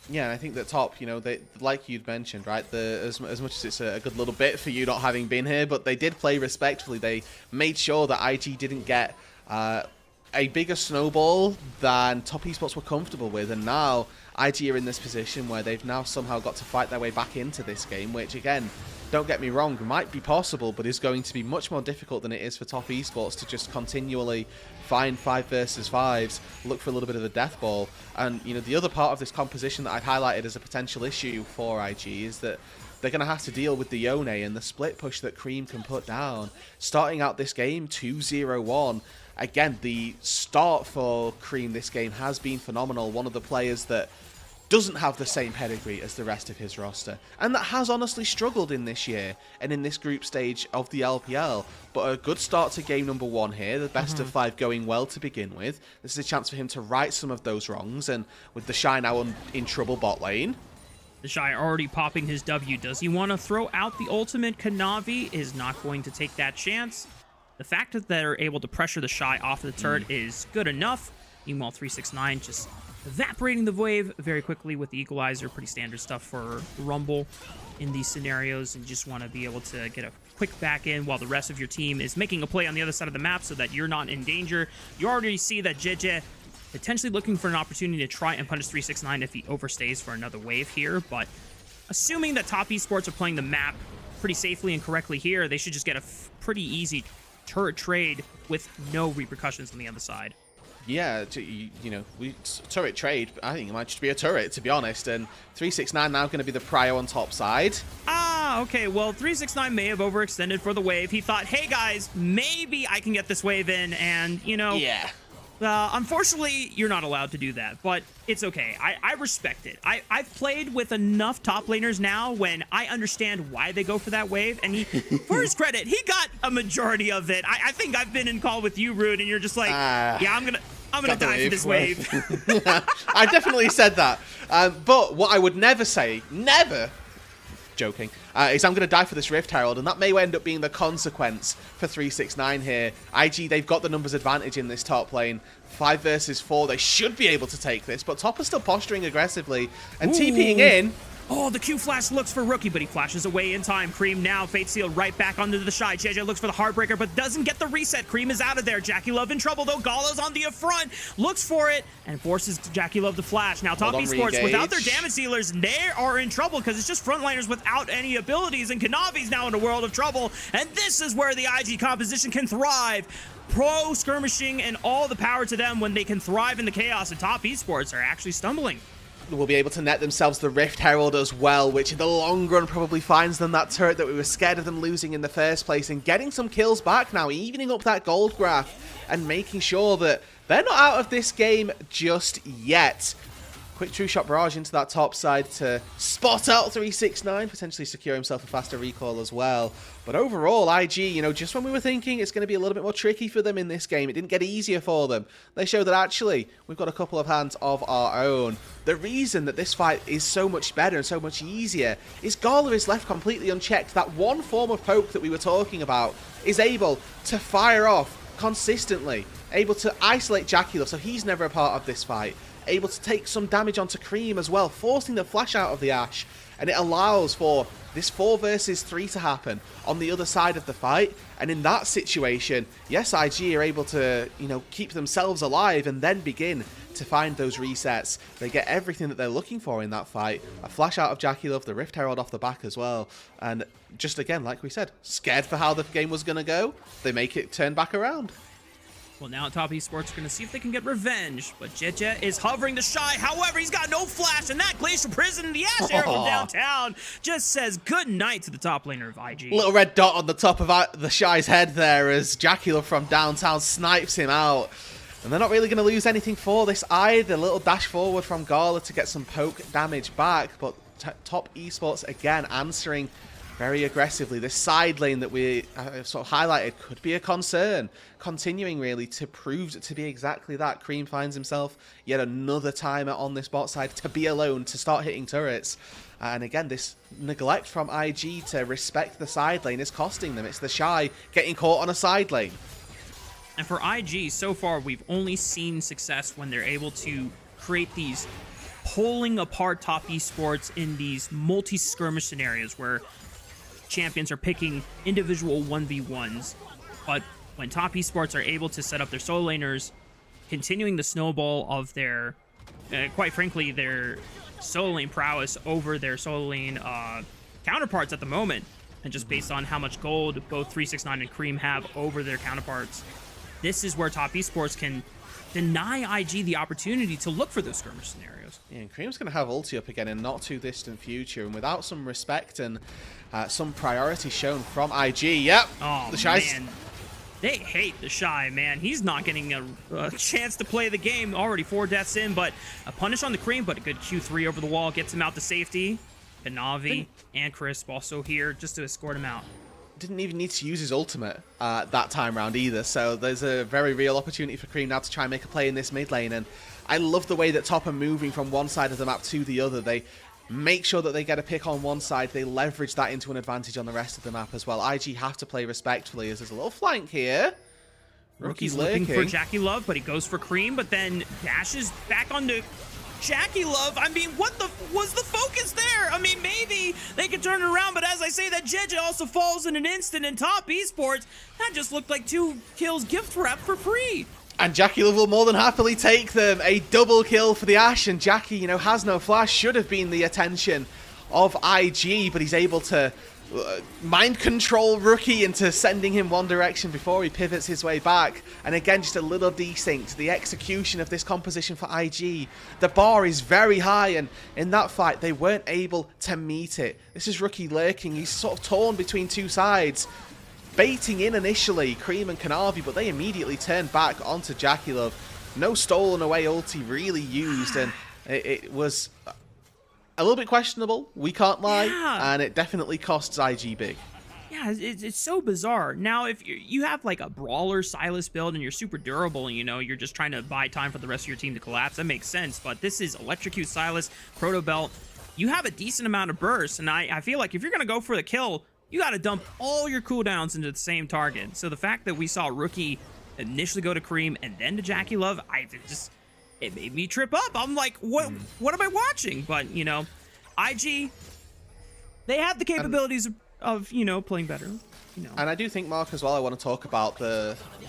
Yeah, and I think that Top, you know, they, like you'd mentioned, right, as much as it's a good little bit for you not having been here, but they did play respectfully. They made sure that IG didn't get a bigger snowball than Top Esports were comfortable with, and now IG are in this position where they've now somehow got to fight their way back into this game, which, again, don't get me wrong, might be possible, but is going to be much more difficult than it is for Top Esports to just continually find 5 versus 5s, look for a little bit of the death ball. And, you know, the other part of this composition that I've highlighted as a potential issue for IG is that they're going to have to deal with the Yone and the split push that Cream can put down. Starting out this game, 2-0-1. Again, the start for Cream this game has been phenomenal. One of the players that doesn't have the same pedigree as the rest of his roster, and that has honestly struggled in this year and in this group stage of the LPL. But a good start to game number 1 here, the best of 5 going well to begin with. This is a chance for him to right some of those wrongs, and with the Shy now in trouble bot lane. The Shy already popping his W. Does he want to throw out the ultimate? Kanavi is not going to take that chance. The fact that they're able to pressure the Shy off the turret is good enough. Meanwhile, 369 just evaporating the wave very quickly with the equalizer. Pretty standard stuff for Rumble in these scenarios, and just want to be able to get a quick back in while the rest of your team is making a play on the other side of the map so that you're not in danger. You already see that JJ potentially looking for an opportunity to try and punish 369 if he overstays for another wave here, but assuming that top esports are playing the map pretty safely and correctly here, they should just get a pretty easy turret trade with no repercussions on the other side. Yeah, you know, turret trade, I think it might just be a turret, to be honest, and 369 now going to be the prio on top side. Ah, okay, well, 369 may have overextended for the wave. He thought, hey guys, maybe I can get this wave in, and, you know, yeah. Unfortunately, you're not allowed to do that, but it's okay. I respect it. I've played with enough top laners now when I understand why they go for that wave, and he, for his credit, he got a majority of it. I think I've been in call with you, Rude, and you're just like, yeah, I'm gonna die for this wave. I definitely said that. But what I would never say, never, joking, is I'm going to die for this Rift Herald, and that may end up being the consequence for 369 here. IG, they've got the numbers advantage in this top lane. 5 versus 4, they should be able to take this, but Top is still posturing aggressively and TPing in. Oh, the Q flash looks for Rookie, but he flashes away in time. Cream now fate sealed right back onto the Shy. JJ looks for the Heartbreaker, but doesn't get the reset. Cream is out of there. Jackie Love in trouble, though. Gala's on the front, looks for it, and forces Jackie Love to flash. Now, Top Esports, without their damage dealers, they are in trouble because it's just frontliners without any abilities, and Kanavi's now in a world of trouble, and this is where the IG composition can thrive. Pro skirmishing and all the power to them when they can thrive in the chaos, and Top Esports are actually stumbling. Will be able to net themselves the Rift Herald as well, which in the long run probably finds them that turret that we were scared of them losing in the first place, and getting some kills back now, evening up that gold graph and making sure that they're not out of this game just yet. Quick true shot barrage into that top side to spot out 369, potentially secure himself a faster recall as well. But overall, IG, you know, just when we were thinking it's going to be a little bit more tricky for them in this game, it didn't get easier for them. They showed that actually we've got a couple of hands of our own. The reason that this fight is so much better and so much easier is Gala is left completely unchecked. That one form of poke that we were talking about is able to fire off consistently, able to isolate Jackie Love, so he's never a part of this fight. Able to take some damage onto Cream as well, forcing the flash out of the Ashe, and it allows for this 4 versus 3 to happen on the other side of the fight. And in that situation, yes, IG are able to, you know, keep themselves alive and then begin to find those resets. They get everything that they're looking for in that fight. A flash out of Jackie Love, the Rift Herald off the back as well, and just again, like we said, scared for how the game was going to go, they make it turn back around. Well, now Top Esports are going to see if they can get revenge, but Jeje is hovering the Shy. However, he's got no flash, and that Glacial Prison in the Ashe Air from downtown just says good night to the top laner of IG. Little red dot on the top of the Shy's head there as Jackie Love from downtown snipes him out. And they're not really going to lose anything for this either. Little dash forward from Gala to get some poke damage back, but Top Esports again answering very aggressively. This side lane that we sort of highlighted could be a concern. Continuing really to prove to be exactly that. Cream finds himself yet another timer on this bot side to be alone, to start hitting turrets. And again, this neglect from IG to respect the side lane is costing them. It's the Shy getting caught on a side lane. And for IG, so far, we've only seen success when they're able to create these pulling apart Top Esports in these multi-skirmish scenarios where champions are picking individual 1v1s. But when Top Esports are able to set up their solo laners, continuing the snowball of their, quite frankly, their solo lane prowess over their solo lane counterparts at the moment, and just based on how much gold both 369 and Cream have over their counterparts, this is where Top Esports can deny IG the opportunity to look for those skirmish scenarios. Yeah, and Cream's going to have ulti up again in not too distant future, and without some respect and some priority shown from IG, yep. Oh, the Shy's man. They hate the Shy, man. He's not getting a chance to play the game. Already 4 deaths in, but a punish on the Cream, but a good Q3 over the wall gets him out to safety. Navi and Crisp also here just to escort him out. Didn't even need to use his ultimate that time round either, so there's a very real opportunity for Cream now to try and make a play in this mid lane. And I love the way that Top are moving from one side of the map to the other. They make sure that they get a pick on one side, they leverage that into an advantage on the rest of the map as well. IG have to play respectfully as there's a little flank here. Rookie's looking for Jackie Love, but he goes for Cream, but then dashes back onto Jackie Love. I mean, what the was the focus there? I mean, maybe they can turn it around, but as I say, that Jeje also falls in an instant in Top Esports. That just looked like 2 kills gift wrap for free. And Jackie Love will more than happily take them. A double kill for the Ashe, and Jackie, you know, has no flash. Should have been the attention of IG, but he's able to mind control Rookie into sending him one direction before he pivots his way back. And again, just a little desync. The execution of this composition for IG. The bar is very high, and in that fight, they weren't able to meet it. This is Rookie lurking. He's sort of torn between 2 sides. Baiting in initially, Cream and Kanavi, but they immediately turned back onto Jackie Love. No stolen away ulti really used, and it was a little bit questionable, we can't lie, and it definitely costs IG big. Yeah, it's so bizarre. Now, if you have like a brawler Silas build and you're super durable and, you know, you're just trying to buy time for the rest of your team to collapse, that makes sense. But this is Electrocute Silas, Proto Belt. You have a decent amount of burst, and I feel like if you're going to go for the kill, you got to dump all your cooldowns into the same target. So the fact that we saw Rookie initially go to Cream and then to Jackie Love, it made me trip up. I'm like, what am I watching? But, you know, IG, they have the capabilities of playing better. And I do think, Mark, as well, I want to talk about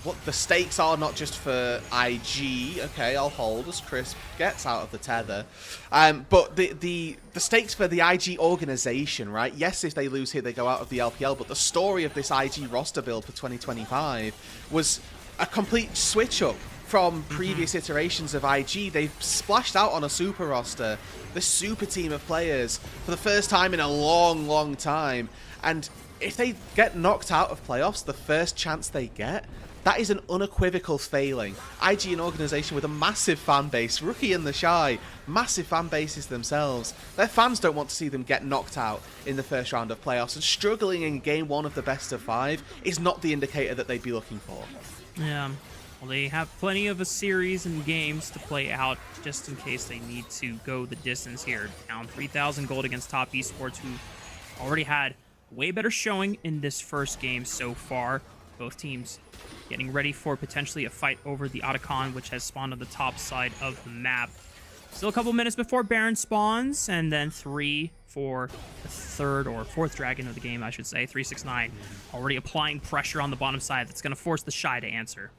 what the stakes are, not just for IG. Okay, I'll hold as Chris gets out of the tether. But the stakes for the IG organization, right? Yes, if they lose here, they go out of the LPL. But the story of this IG roster build for 2025 was a complete switch up from previous iterations of IG. They've splashed out on a super roster, this super team of players, for the first time in a long, long time. And if they get knocked out of playoffs, the first chance they get, that is an unequivocal failing. IG, an organization with a massive fan base, Rookie and the Shy, massive fan bases themselves. Their fans don't want to see them get knocked out in the first round of playoffs, and struggling in game 1 of the best of 5 is not the indicator that they'd be looking for. Yeah. Well, they have plenty of a series and games to play out just in case they need to go the distance here. Down 3,000 gold against Top Esports, who already had way better showing in this first game so far. Both teams getting ready for potentially a fight over the Otacon, which has spawned on the top side of the map. Still a couple minutes before Baron spawns, and then 3 for the third or fourth dragon of the game, I should say. 369 already applying pressure on the bottom side. That's going to force the Shy to answer.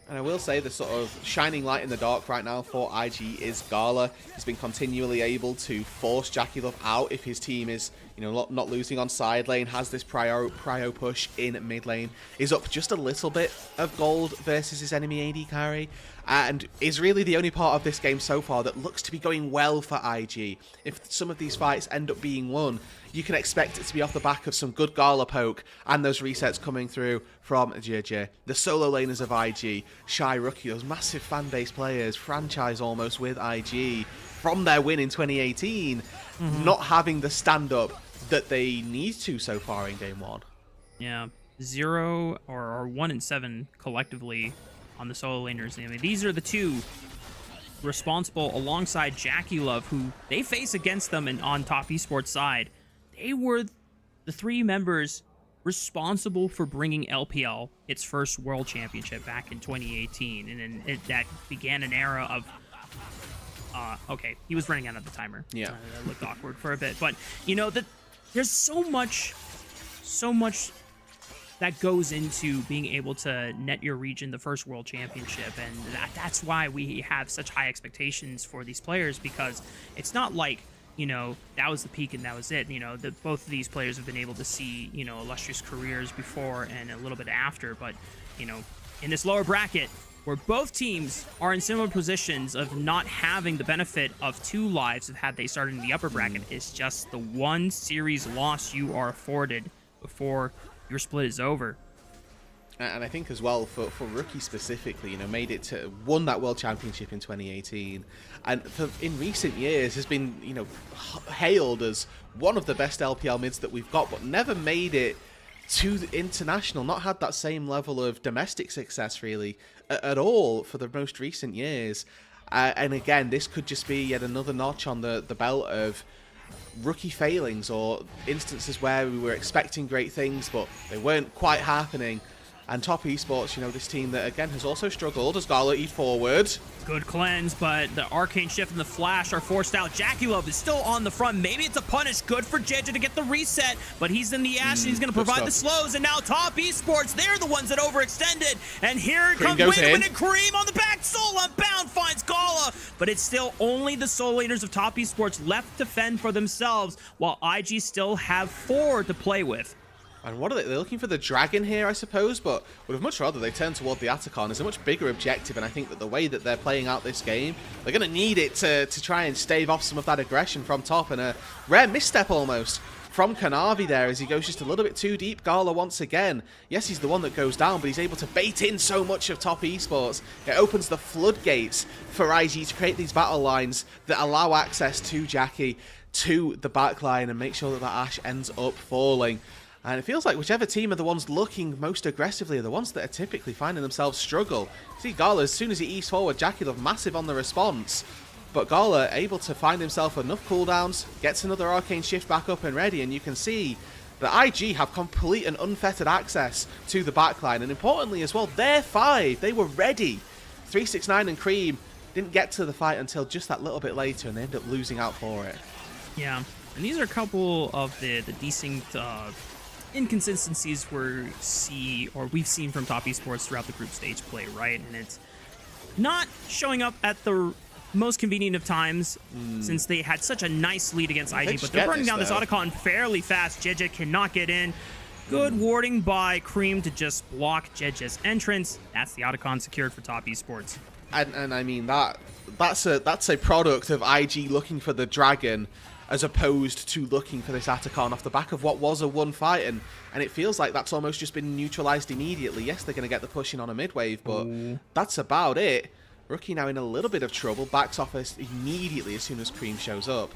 And I will say the sort of shining light in the dark right now for IG is Gala. He's been continually able to force JackeyLove out if his team is, not losing on side lane, has this prio push in mid lane, is up just a little bit of gold versus his enemy AD carry, and is really the only part of this game so far that looks to be going well for IG. If some of these fights end up being won, you can expect it to be off the back of some good Gala poke and those resets coming through from JJ. The solo laners of IG, Shy, Rookie, those massive fan base players, franchise almost with IG, from their win in 2018, not having the stand-up that they need to so far in game 1. Yeah, 0 or 1 and 7 collectively on the solo laners. I mean, these are the two responsible alongside JackeyLove, who they face against them on Top Esports side. They were the 3 members responsible for bringing LPL its first world championship back in 2018, and then that began an era of okay, he was running out of the timer. Yeah, that looked awkward for a bit, but there's so much that goes into being able to net your region the first world championship, and that's why we have such high expectations for these players, because it's not like that was the peak and that was it. Both of these players have been able to see, illustrious careers before and a little bit after. But, in this lower bracket, where both teams are in similar positions of not having the benefit of 2 lives of had they started in the upper bracket, it's just the 1 series loss you are afforded before your split is over. And I think as well, for Rookie specifically, made it to won that World Championship in 2018, and in recent years has been, hailed as one of the best LPL mids that we've got, but never made it to the international, not had that same level of domestic success really at all for the most recent years. And again, this could just be yet another notch on the belt of Rookie failings, or instances where we were expecting great things, but they weren't quite happening. And Top Esports, this team that, again, has also struggled as Gala eat forward. Good cleanse, but the Arcane Shift and the Flash are forced out. JackeyLove is still on the front. Maybe it's a punish. Good for JJ to get the reset, but he's in the Ash, and he's going to provide the slows. And now Top Esports, they're the ones that overextended. And here it comes. Wait a minute, Kareem on the back. Soul Unbound finds Gala, but it's still only the solo laners of Top Esports left to fend for themselves, while IG still have 4 to play with. And what are they? They're looking for the dragon here, I suppose, but would have much rather they turn toward the Atacon. It's a much bigger objective, and I think that the way that they're playing out this game, they're going to need it to try and stave off some of that aggression from top, and a rare misstep almost from Kanavi there as he goes just a little bit too deep. Gala once again. Yes, he's the one that goes down, but he's able to bait in so much of Top Esports. It opens the floodgates for IG to create these battle lines that allow access to Jackie to the backline and make sure that that Ashe ends up falling. And it feels like whichever team are the ones looking most aggressively are the ones that are typically finding themselves struggle. See Gala, as soon as he eats forward, JackeyLove massive on the response. But Gala able to find himself enough cooldowns, gets another Arcane Shift back up and ready, and you can see that IG have complete and unfettered access to the backline. And importantly as well, they're 5. They were ready. 369 and Cream didn't get to the fight until just that little bit later, and they ended up losing out for it. Yeah. And these are a couple of the decent inconsistencies we've seen from Top Esports throughout the group stage play, right? And it's not showing up at the most convenient of times since they had such a nice lead against IG, but they're burning down this Otacon fairly fast. JJ cannot get in. Good warding by Cream to just block JJ's entrance. That's the Otacon secured for Top Esports. And I mean, that's a product of IG looking for the dragon as opposed to looking for this Atacon off the back of what was a one fight, and it feels like that's almost just been neutralized immediately. Yes, they're going to get the push in on a mid-wave, but that's about it. Rookie now in a little bit of trouble, backs off immediately as soon as Cream shows up.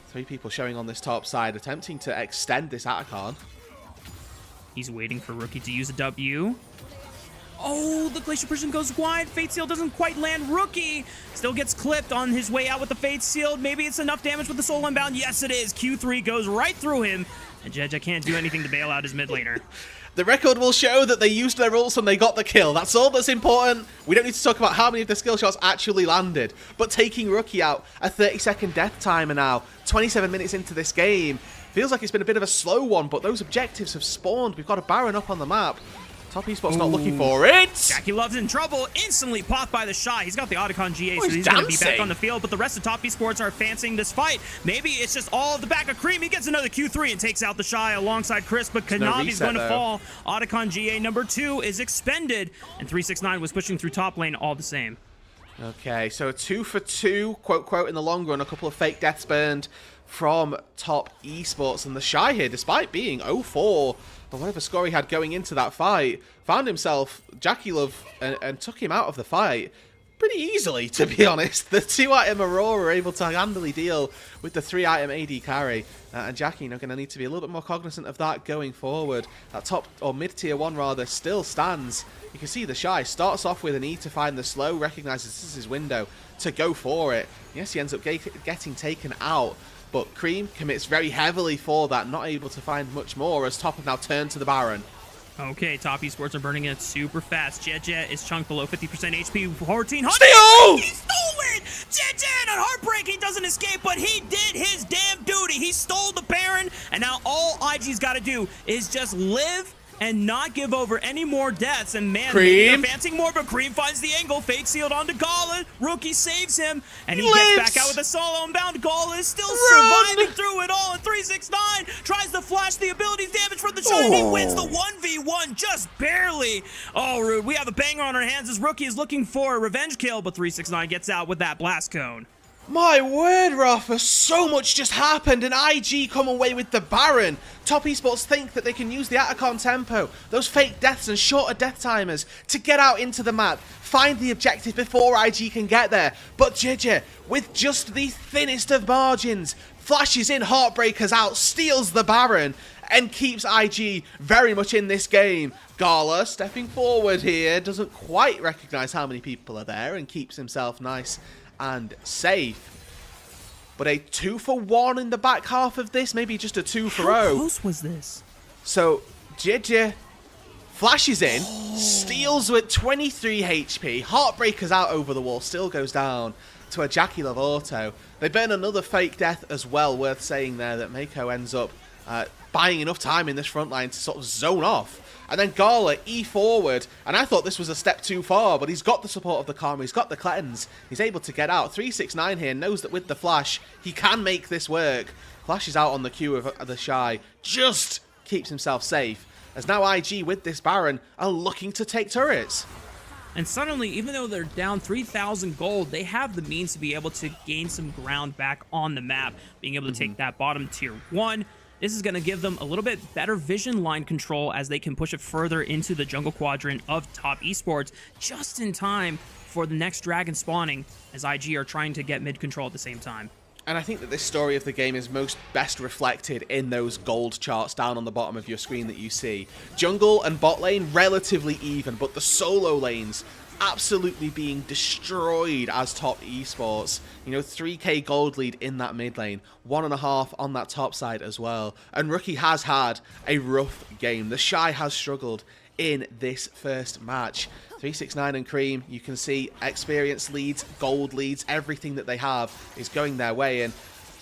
3 people showing on this top side, attempting to extend this Atacon. He's waiting for Rookie to use a W. Oh, the Glacial Prison goes wide. Fate Seal doesn't quite land. Rookie still gets clipped on his way out with the Fate Seal. Maybe it's enough damage with the Soul Unbound. Yes, it is. Q3 goes right through him. And Jeja can't do anything to bail out his mid laner. The record will show that they used their ults and they got the kill. That's all that's important. We don't need to talk about how many of the skill shots actually landed. But taking Rookie out, a 30-second death timer now, 27 minutes into this game. Feels like it's been a bit of a slow one, but those objectives have spawned. We've got a Baron up on the map. Top Esports not looking for it. Jackie Love's in trouble. Instantly popped by the Shy. He's got the Otacon GA, so he's going to be back on the field. But the rest of Top Esports are fancying this fight. Maybe it's just all of the back of Cream. He gets another Q3 and takes out the Shy alongside Chris. But Kanavi's going to fall. Otacon GA number 2 is expended. And 369 was pushing through top lane all the same. Okay, so a 2 for 2, quote, quote, in the long run. A couple of fake deaths burned from Top Esports. And the Shy here, despite being 0-4, but whatever score he had going into that fight, found himself Jackie Love and took him out of the fight pretty easily, to be honest. The 2-item Aurora were able to handily deal with the 3-item AD carry. And Jackie, going to need to be a little bit more cognizant of that going forward. That top, or mid-tier 1 rather, still stands. You can see the Shy starts off with an E to find the slow, recognizes this is his window to go for it. Yes, he ends up getting taken out. But Cream commits very heavily for that, not able to find much more as Top have now turned to the Baron. Okay, Top Esports are burning it super fast. Jeja is chunked below 50% HP. 1400. Steal! He stole it! Jeja, and Heartbreak, he doesn't escape, but he did his damn duty. He stole the Baron, and now all IG's got to do is just live and not give over any more deaths. And man, they're fancying more, but Cream finds the angle. Fake sealed onto Gala. Rookie saves him, and he gets back out with a solo unbound. Gala is still surviving through it all, and 369 tries to flash the abilities damage from the Shy, and he wins the 1v1 just barely. Oh, Rude, we have a banger on our hands as Rookie is looking for a revenge kill, but 369 gets out with that blast cone. My word, Rafa, so much just happened, and IG come away with the Baron. Top Esports think that they can use the Atacon tempo, those fake deaths and shorter death timers to get out into the map, find the objective before IG can get there. But JJ, with just the thinnest of margins, flashes in, Heartbreakers out, steals the Baron, and keeps IG very much in this game. Gala stepping forward here, doesn't quite recognize how many people are there, and keeps himself nice and safe. But a 2 for 1 in the back half of this, maybe just a 2 for 0. How close was this? So JJ flashes in, steals with 23 HP, Heartbreaker's out over the wall, still goes down to a Jackie Love auto. They burn another fake death as well, worth saying there that Mako ends up buying enough time in this front line to sort of zone off. And then Gala, E forward, and I thought this was a step too far, but he's got the support of the Karma, he's got the cleanse, he's able to get out. 369 here, knows that with the flash, he can make this work. Flashes out on the Q of the Shy, just keeps himself safe. As now IG with this Baron are looking to take turrets. And suddenly, even though they're down 3,000 gold, they have the means to be able to gain some ground back on the map, being able to take that bottom tier 1. This is going to give them a little bit better vision line control as they can push it further into the jungle quadrant of Top Esports just in time for the next dragon spawning as IG are trying to get mid control at the same time. And I think that this story of the game is most best reflected in those gold charts down on the bottom of your screen that you see. Jungle and bot lane relatively even, but the solo lanes absolutely being destroyed as Top Esports. 3k gold lead in that mid lane, 1.5 on that top side as well. And Rookie has had a rough game. The Shy has struggled in this first match. 369 and Cream, you can see experience leads, gold leads, everything that they have is going their way. And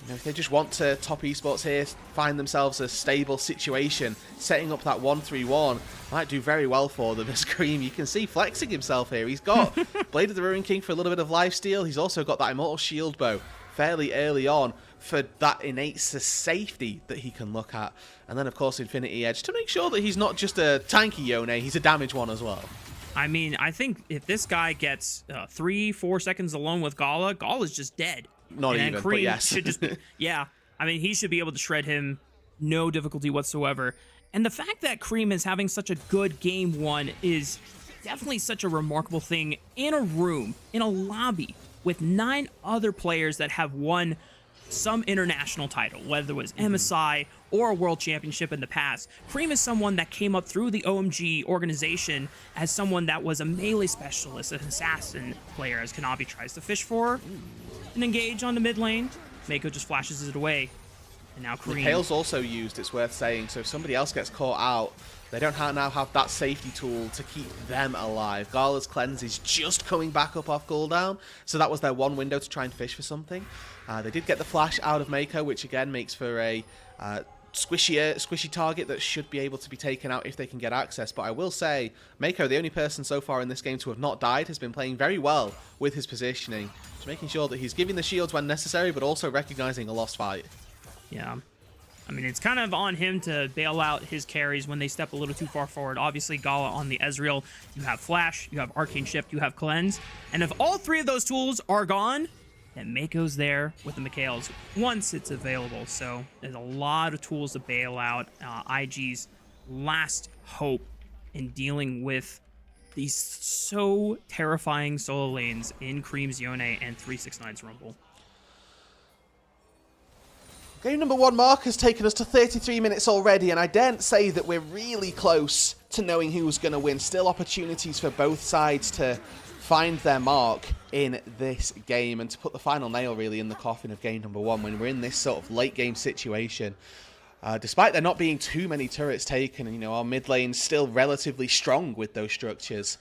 You know, if they just want to top esports here, find themselves a stable situation, setting up that 1-3-1 might do very well for them. As Cream, you can see flexing himself here. He's got Blade of the Ruin King for a little bit of lifesteal. He's also got that Immortal Shield Bow fairly early on for that innate safety that he can look at. And then, of course, Infinity Edge to make sure that he's not just a tanky Yone, he's a damage one as well. I mean, I think if this guy gets 3-4 seconds alone with Gala, Gala's just dead. Not and even, Cream but yes. should just yeah, I mean, he should be able to shred him, no difficulty whatsoever. And the fact that Cream is having such a good game one is definitely such a remarkable thing in a room, in a lobby, with 9 other players that have won some international title, whether it was MSI or a world championship in the past. Cream is someone that came up through the OMG organization as someone that was a melee specialist, an assassin player, as Kanavi tries to fish for and engage on the mid lane. Mako just flashes it away. And now Cream. Mikhail's also used, it's worth saying, so if somebody else gets caught out, they don't now have that safety tool to keep them alive. Gala's cleanse is just coming back up off cooldown, so that was their one window to try and fish for something. They did get the flash out of Mako, which again makes for a squishy target that should be able to be taken out if they can get access. But I will say, Mako, the only person so far in this game to have not died, has been playing very well with his positioning, just making sure that he's giving the shields when necessary, but also recognizing a lost fight. Yeah. I mean, it's kind of on him to bail out his carries when they step a little too far forward. Obviously, Gala on the Ezreal, you have Flash, you have Arcane Shift, you have Cleanse. And if all 3 of those tools are gone, then Mako's there with the Mikhails once it's available. So there's a lot of tools to bail out IG's last hope in dealing with these so terrifying solo lanes in Cream's Yone and 369's Rumble. Game number 1 mark has taken us to 33 minutes already, and I daren't say that we're really close to knowing who's going to win. Still opportunities for both sides to find their mark in this game and to put the final nail really in the coffin of game number 1 when we're in this sort of late game situation. Despite there not being too many turrets taken, and, you know, our mid lane's still relatively strong with those structures.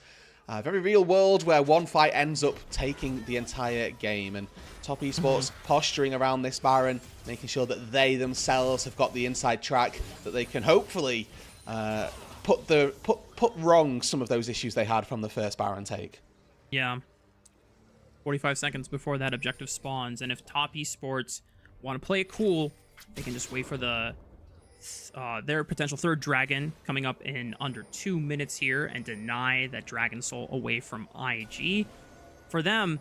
Very real world where one fight ends up taking the entire game, and Top Esports posturing around this Baron, making sure that they themselves have got the inside track, that they can hopefully put wrong some of those issues they had from the first Baron take. Yeah. 45 seconds before that objective spawns, and if Top Esports want to play it cool, they can just wait for the their potential 3rd dragon coming up in under 2 minutes here and deny that Dragon Soul away from IG. For them,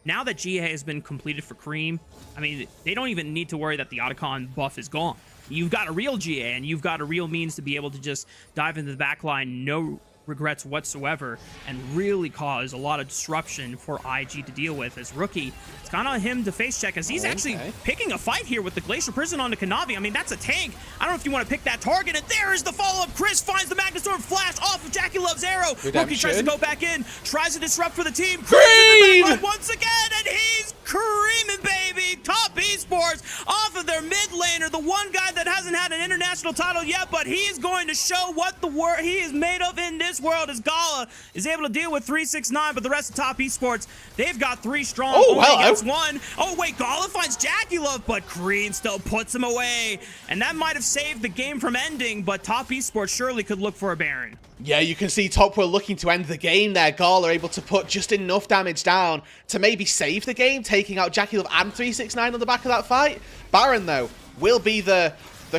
now that GA has been completed for Cream, I mean, they don't even need to worry that the Otacon buff is gone. You've got a real GA, and you've got a real means to be able to just dive into the backline, no regrets whatsoever, and really cause a lot of disruption for IG to deal with. As Rookie, it's kind of on him to face check, as he's actually picking a fight here with the Glacier Prison on the Kanavi. I mean, that's a tank. I don't know if you want to pick that target, and there is the follow-up. Chris finds the Magnastorm flash off of Jackie Love's arrow. Rookie tries to go back in, tries to disrupt for the team. Cream! Once again, and he's creaming, baby! Top Esports off of their mid laner, the one guy that hasn't had an international title yet, but he's going to show what the he is made of in this world, as Gala is able to deal with 369, but the rest of Top Esports, they've got 3 strong. Oh, well, against 1. Oh, wait, Gala finds Jackie Love, but Cream still puts him away. And that might have saved the game from ending, but Top Esports surely could look for a Baron. Yeah, you can see Top were looking to end the game there. Gala able to put just enough damage down to maybe save the game, taking out Jackie Love and 369 on the back of that fight. Baron, though, will be the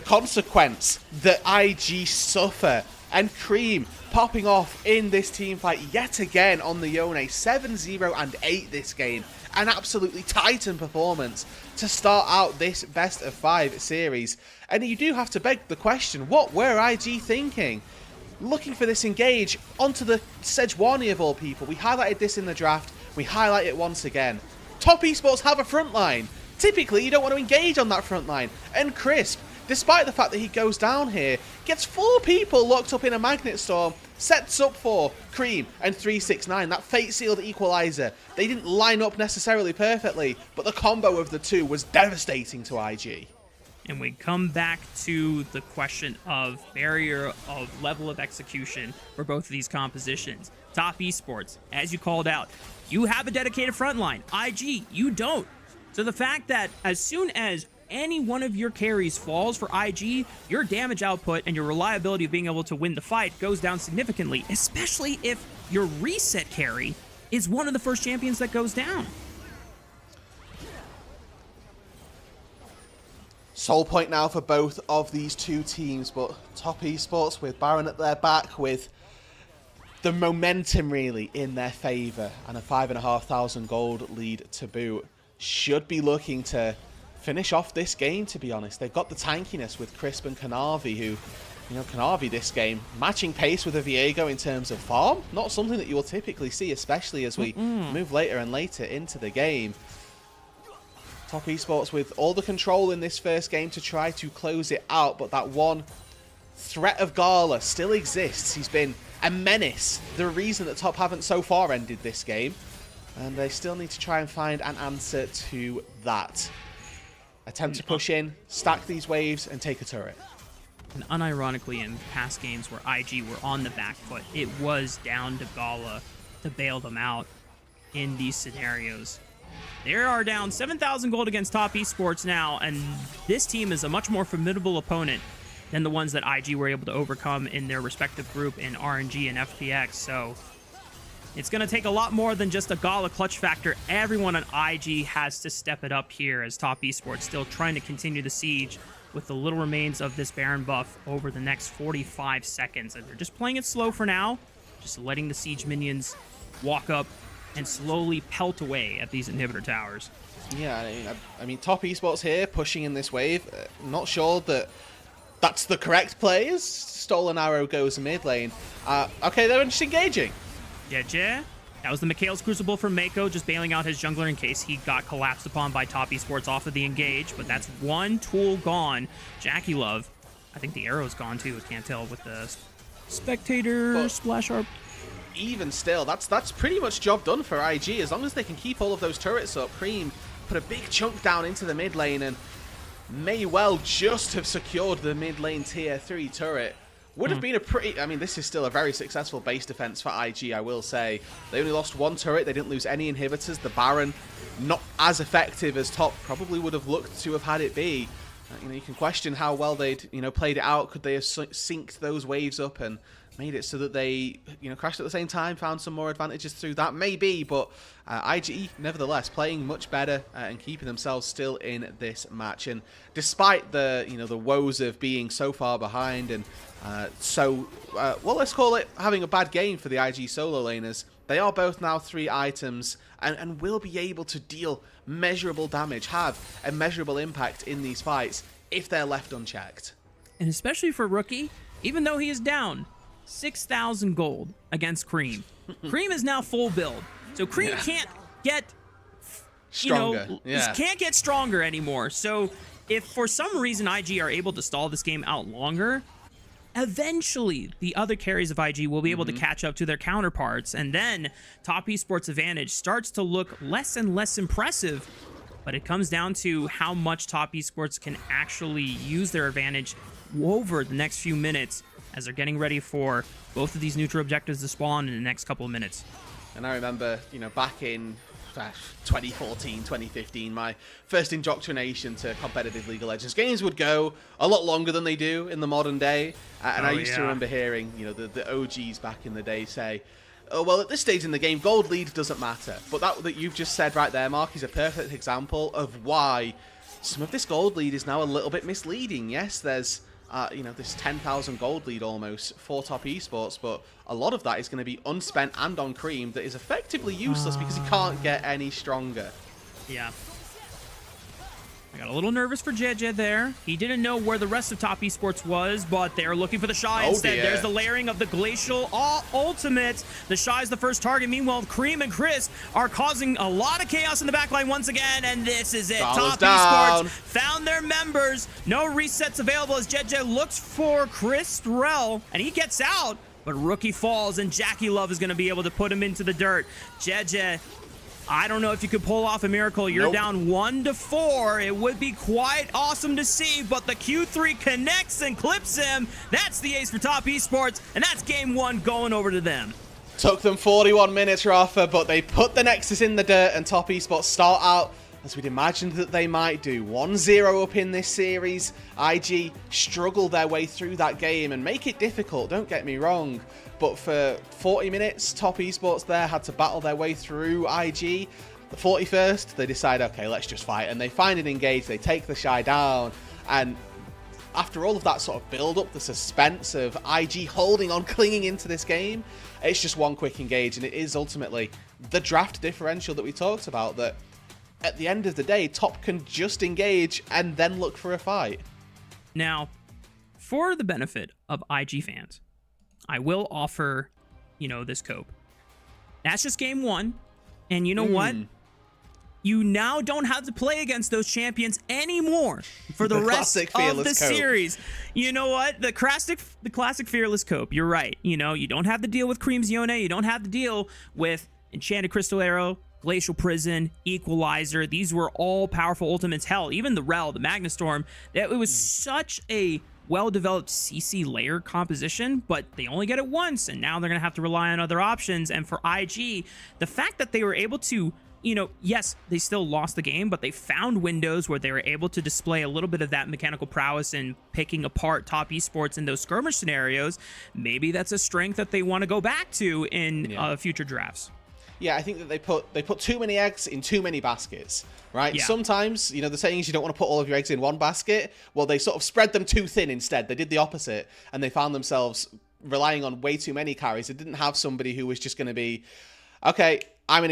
consequence that IG suffer. And Cream popping off in this team fight yet again on the Yone. 7-0 and 8 this game. An absolutely titan performance to start out this best of 5 series. And you do have to beg the question, what were IG thinking? Looking for this engage onto the Sejuani of all people. We highlighted this in the draft. We highlight it once again. Top Esports have a front line. Typically, you don't want to engage on that front line. And Crisp, despite the fact that he goes down here, gets 4 people locked up in a Magnet Storm, sets up for Cream and 369, that fate-sealed equalizer. They didn't line up necessarily perfectly, but the combo of the 2 was devastating to IG. And we come back to the question of barrier of level of execution for both of these compositions. Top Esports, as you called out, you have a dedicated front line. IG, you don't. So the fact that as soon as any one of your carries falls for IG, your damage output and your reliability of being able to win the fight goes down significantly, especially if your reset carry is one of the first champions that goes down. Soul point now for both of these two teams, but Top Esports with Baron at their back, with the momentum really in their favour, and a 5,500 gold lead to boot, should be looking to finish off this game, to be honest. They've got the tankiness with Crisp and Kanavi, who, you know, Kanavi this game, matching pace with a Viego in terms of farm. Not something that you will typically see, especially as we move later and later into the game. Top Esports with all the control in this first game to try to close it out, but that one threat of Gala still exists. He's been a menace, the reason that Top haven't so far ended this game, and they still need to try and find an answer to that. Attempt to push in, stack these waves, and take a turret. And unironically, in past games where IG were on the back foot, it was down to Gala to bail them out in these scenarios. They are down 7,000 gold against Top Esports now, and this team is a much more formidable opponent than the ones that IG were able to overcome in their respective group in RNG and FPX. So it's going to take a lot more than just a Gala clutch factor. Everyone on IG has to step it up here, as Top Esports still trying to continue the siege with the little remains of this Baron buff over the next 45 seconds. And they're just playing it slow for now, just letting the siege minions walk up and slowly pelt away at these inhibitor towers. Yeah, I mean, Top Esports here pushing in this wave. Not sure that that's the correct plays. Stolen Arrow goes mid lane. Okay, they're just engaging. Yeah. That was the Mikhail's Crucible from Mako, just bailing out his jungler in case he got collapsed upon by Top Esports off of the engage. But that's one tool gone. Jackie Love, I think the arrow's gone too. I can't tell with the spectator splash arp. Even still, that's pretty much job done for IG. As long as they can keep all of those turrets up, Cream put a big chunk down into the mid lane and may well just have secured the mid lane tier 3 turret. Would have been a pretty... I mean, this is still a very successful base defense for IG, I will say. They only lost one turret. They didn't lose any inhibitors. The Baron, not as effective as Top probably would have looked to have had it be. You know, you can question how well they'd, you know, played it out. Could they have synced those waves up and made it so that they, you know, crashed at the same time, found some more advantages through that? Maybe, but IG, nevertheless, playing much better and keeping themselves still in this match. And despite the, you know, the woes of being so far behind and well, let's call it having a bad game for the IG solo laners, they are both now 3 items and will be able to deal measurable damage, have a measurable impact in these fights if they're left unchecked. And especially for Rookie, even though he is down 6,000 gold against Cream. Cream is now full build. So Cream can't get stronger. Can't get stronger anymore. So if for some reason IG are able to stall this game out longer, eventually the other carries of IG will be able to catch up to their counterparts, and then Top Esports' advantage starts to look less and less impressive. But it comes down to how much Top Esports can actually use their advantage over the next few minutes as they're getting ready for both of these neutral objectives to spawn in the next couple of minutes. And I remember, you know, back in 2014, 2015, my first indoctrination to competitive League of Legends games would go a lot longer than they do in the modern day. And I used to remember hearing, you know, the OGs back in the day say, oh, well, at this stage in the game, gold lead doesn't matter. But that you've just said right there, Mark, is a perfect example of why some of this gold lead is now a little bit misleading. Yes, there's you know, this 10,000 gold lead almost for Top Esports, but a lot of that is going to be unspent and on Cream that is effectively useless because he can't get any stronger. Yeah. I got a little nervous for JJ there. He didn't know where the rest of Top Esports was, but they're looking for the Shy instead. There's the layering of the Glacial ultimate. The Shy is the first target. Meanwhile, Cream and Chris are causing a lot of chaos in the backline once again, and this is it. Top Esports found their members. No resets available as JJ looks for Chris Rel, and he gets out, but Rookie falls, and Jackie Love is going to be able to put him into the dirt. JJ, I don't know if you could pull off a miracle. You're down 1-4. It would be quite awesome to see, but the Q3 connects and clips him. That's the ace for Top Esports, and that's game 1 going over to them. Took them 41 minutes, Rafa, but they put the Nexus in the dirt, and Top Esports start out as we'd imagined that they might do. 1-0 up in this series. IG struggle their way through that game and make it difficult, don't get me wrong. But for 40 minutes, Top Esports there had to battle their way through IG. The 41st, they decide, okay, let's just fight. And they find an engage, they take the Shy down. And after all of that sort of build-up, the suspense of IG holding on, clinging into this game, it's just one quick engage. And it is ultimately the draft differential that we talked about, that at the end of the day, Top can just engage and then look for a fight. Now, for the benefit of IG fans, I will offer, this cope. That's just game one. And you know what? You now don't have to play against those champions anymore for the rest of the series. You know what? The classic Fearless cope. You're right. You don't have to deal with Cream's Yone. You don't have to deal with Enchanted Crystal Arrow, Glacial Prison, Equalizer. These were all powerful ultimates. Hell, even the Rel, the Magnastorm. It was such a well-developed CC layer composition, but they only get it once, and now they're going to have to rely on other options. And for IG, the fact that they were able to, yes, they still lost the game, but they found windows where they were able to display a little bit of that mechanical prowess in picking apart Top Esports in those skirmish scenarios. Maybe that's a strength that they want to go back to in future drafts. Yeah, I think that they put too many eggs in too many baskets, right? Yeah. Sometimes, the saying is you don't want to put all of your eggs in one basket. Well, they sort of spread them too thin instead. They did the opposite, and they found themselves relying on way too many carries. They didn't have somebody who was just going to be, okay, I'm on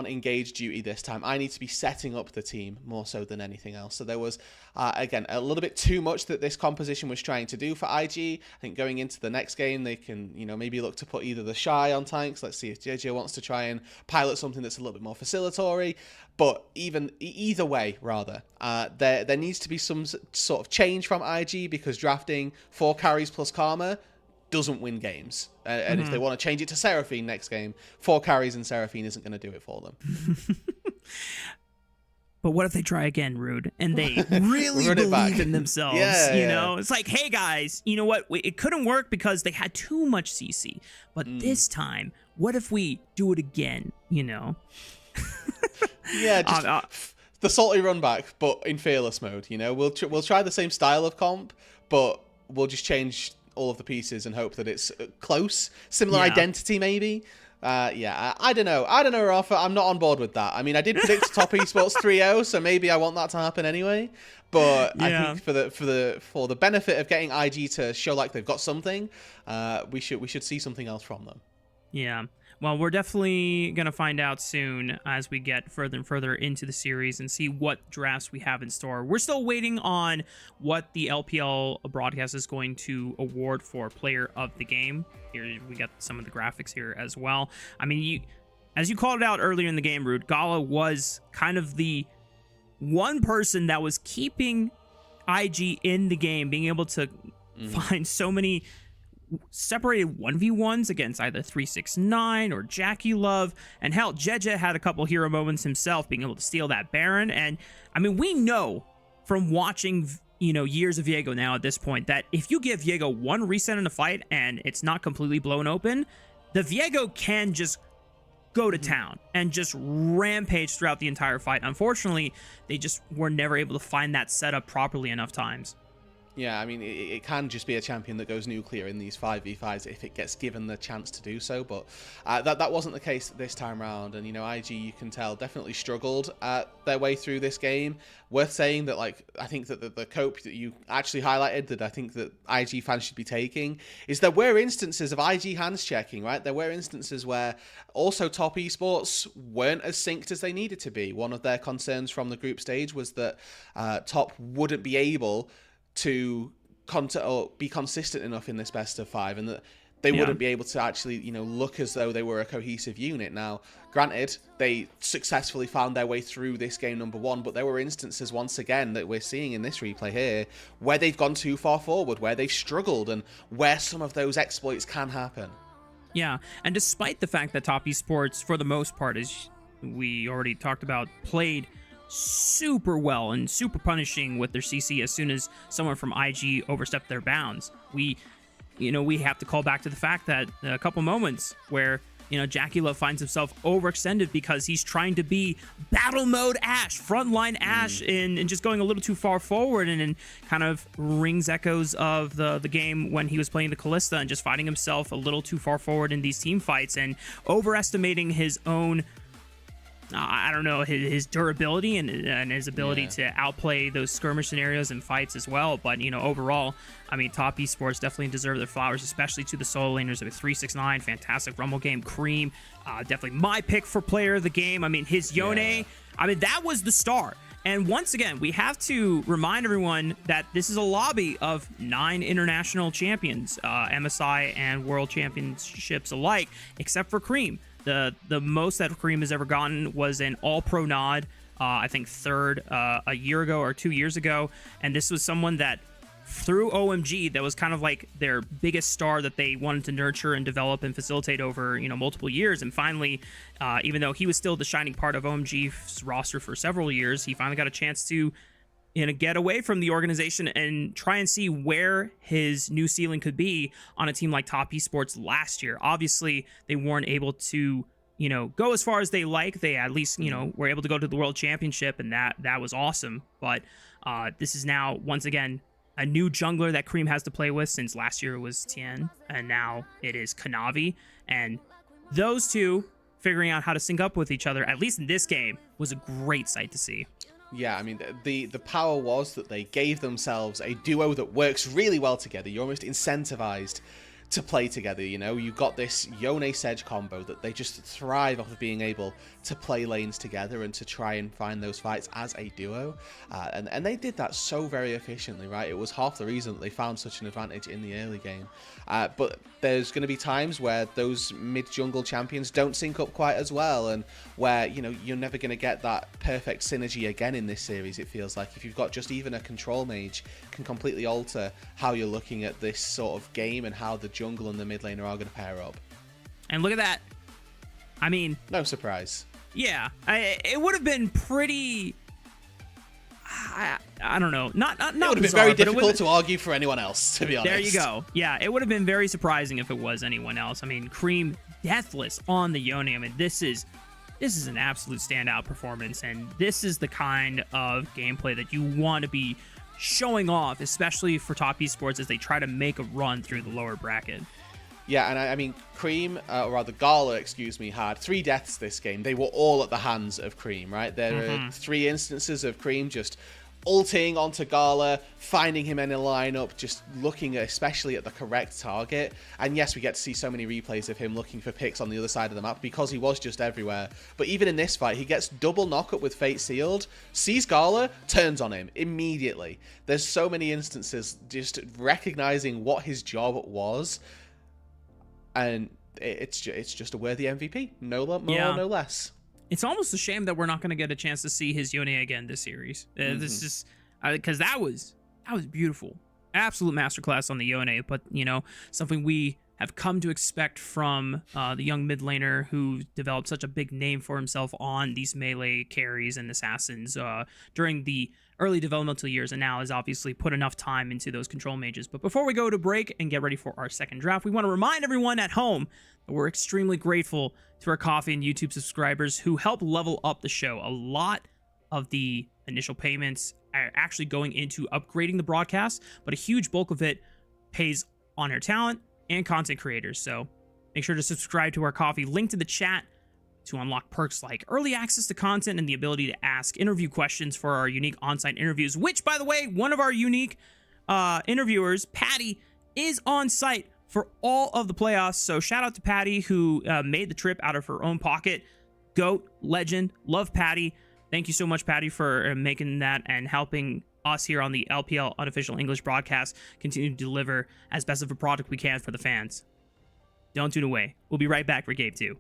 engaged duty this time. I need to be setting up the team more so than anything else. So there was, again, a little bit too much that this composition was trying to do for IG. I think going into the next game, they can, maybe look to put either the Shy on tanks. Let's see if JJ wants to try and pilot something that's a little bit more facilitatory. But either way, rather, there needs to be some sort of change from IG, because drafting 4 carries plus Karma doesn't win games. And if they want to change it to Seraphine next game, 4 carries and Seraphine isn't going to do it for them. But what if they try again, Rude, and they really believe in themselves? It's like, hey guys, you know what? It couldn't work because they had too much CC. But this time, what if we do it again? Yeah, just the salty run back, but in Fearless mode. We'll try the same style of comp, but we'll just change all of the pieces and hope that it's close, similar identity maybe. I don't know, Rafa. I'm not on board with that. I mean, I did predict Top Esports 3-0, so maybe I want that to happen anyway. But I think for the benefit of getting IG to show like they've got something, we should see something else from them. Yeah. Well, we're definitely going to find out soon as we get further and further into the series and see what drafts we have in store. We're still waiting on what the LPL broadcast is going to award for Player of the Game. Here we got some of the graphics here as well. I mean, as you called it out earlier in the game, Rude, Gala was kind of the one person that was keeping IG in the game, being able to find so many separated 1v1s against either 369 or Jackie Love, and hell, Jeje had a couple hero moments himself, being able to steal that Baron. And I mean, we know from watching years of Viego now at this point that if you give Viego one reset in a fight and it's not completely blown open, the Viego can just go to town and just rampage throughout the entire fight. Unfortunately, they just were never able to find that setup properly enough times. Yeah, I mean, it can just be a champion that goes nuclear in these 5v5s if it gets given the chance to do so, but that wasn't the case this time around. And, IG, you can tell, definitely struggled their way through this game. Worth saying that, I think that the cope that you actually highlighted that I think that IG fans should be taking is there were instances of IG hands checking, right? There were instances where also Top Esports weren't as synced as they needed to be. One of their concerns from the group stage was that Top wouldn't be able to be consistent enough in this best of 5, and that they wouldn't be able to actually, look as though they were a cohesive unit. Now, granted, they successfully found their way through this game number 1, but there were instances, once again, that we're seeing in this replay here, where they've gone too far forward, where they've struggled, and where some of those exploits can happen. Yeah, and despite the fact that Top Esports, for the most part, as we already talked about, played super well and super punishing with their CC as soon as someone from IG overstepped their bounds. We have to call back to the fact that a couple moments where Jackie Love finds himself overextended because he's trying to be battle mode Ash, frontline Ash, and just going a little too far forward, and kind of rings echoes of the game when he was playing the Callista and just finding himself a little too far forward in these team fights and overestimating his own I don't know, his durability and his ability to outplay those skirmish scenarios and fights as well. But, overall, I mean, top esports definitely deserve their flowers, especially to the solo laners with 369, fantastic Rumble game, Cream, definitely my pick for player of the game. I mean, his Yone, I mean, that was the star. And once again, we have to remind everyone that this is a lobby of 9 international champions, MSI and World Championships alike, except for Cream. The most that Cream has ever gotten was an all-pro nod, I think third a year ago or 2 years ago. And this was someone that, through OMG, that was kind of like their biggest star that they wanted to nurture and develop and facilitate over, multiple years. And finally, even though he was still the shining part of OMG's roster for several years, he finally got a chance to get away from the organization and try and see where his new ceiling could be on a team like Top Esports last year. Obviously, they weren't able to, go as far as they like. They at least, were able to go to the World Championship, and that was awesome. But this is now, once again, a new jungler that Cream has to play with, since last year it was Tien, and now it is Kanavi. And those two figuring out how to sync up with each other, at least in this game, was a great sight to see. Yeah, I mean, the power was that they gave themselves a duo that works really well together. You're almost incentivized to play together, You've got this Yone-Sedge combo that they just thrive off of being able to play lanes together and to try and find those fights as a duo. And they did that so very efficiently, right? It was half the reason that they found such an advantage in the early game. But there's going to be times where those mid-jungle champions don't sync up quite as well, and where, you're never going to get that perfect synergy again in this series, it feels like. If you've got just even a control mage, can completely alter how you're looking at this sort of game and how the jungle and the mid laner are going to pair up. And look at that. I mean, no surprise. Yeah, it would have been pretty. I don't know. Not it would have been very difficult to argue for anyone else, to be honest. There you go. Yeah, it would have been very surprising if it was anyone else. I mean, Cream deathless on the Yone. I mean, this is an absolute standout performance, and this is the kind of gameplay that you want to be showing off, especially for Top Esports as they try to make a run through the lower bracket. Yeah, and I mean, Cream, or rather Gala, had 3 deaths this game. They were all at the hands of Cream, right? There are 3 instances of Cream just ulting onto Gala, finding him in a lineup, just looking especially at the correct target. And yes, we get to see so many replays of him looking for picks on the other side of the map because he was just everywhere. But even in this fight, he gets double knockup with Fate Sealed, sees Gala, turns on him immediately. There's so many instances just recognizing what his job was. And it's just a worthy MVP. No more, no less. It's almost a shame that we're not going to get a chance to see his Yone again this series. This is because that was beautiful, absolute masterclass on the Yone. But something we have come to expect from the young mid laner who developed such a big name for himself on these melee carries and assassins during the early developmental years, and now has obviously put enough time into those control mages. But before we go to break and get ready for our second draft, we want to remind everyone at home that we're extremely grateful to our Coffee and YouTube subscribers who help level up the show. A lot of the initial payments are actually going into upgrading the broadcast, but a huge bulk of it pays on our talent and content creators. So make sure to subscribe to our Coffee, link to the chat, to unlock perks like early access to content and the ability to ask interview questions for our unique on-site interviews, which, by the way, one of our unique interviewers, Patty, is on site for all of the playoffs. So shout out to Patty, who made the trip out of her own pocket. GOAT, legend, love Patty. Thank you so much, Patty, for making that and helping us here on the LPL Unofficial English broadcast continue to deliver as best of a product we can for the fans. Don't tune away. We'll be right back for Game 2.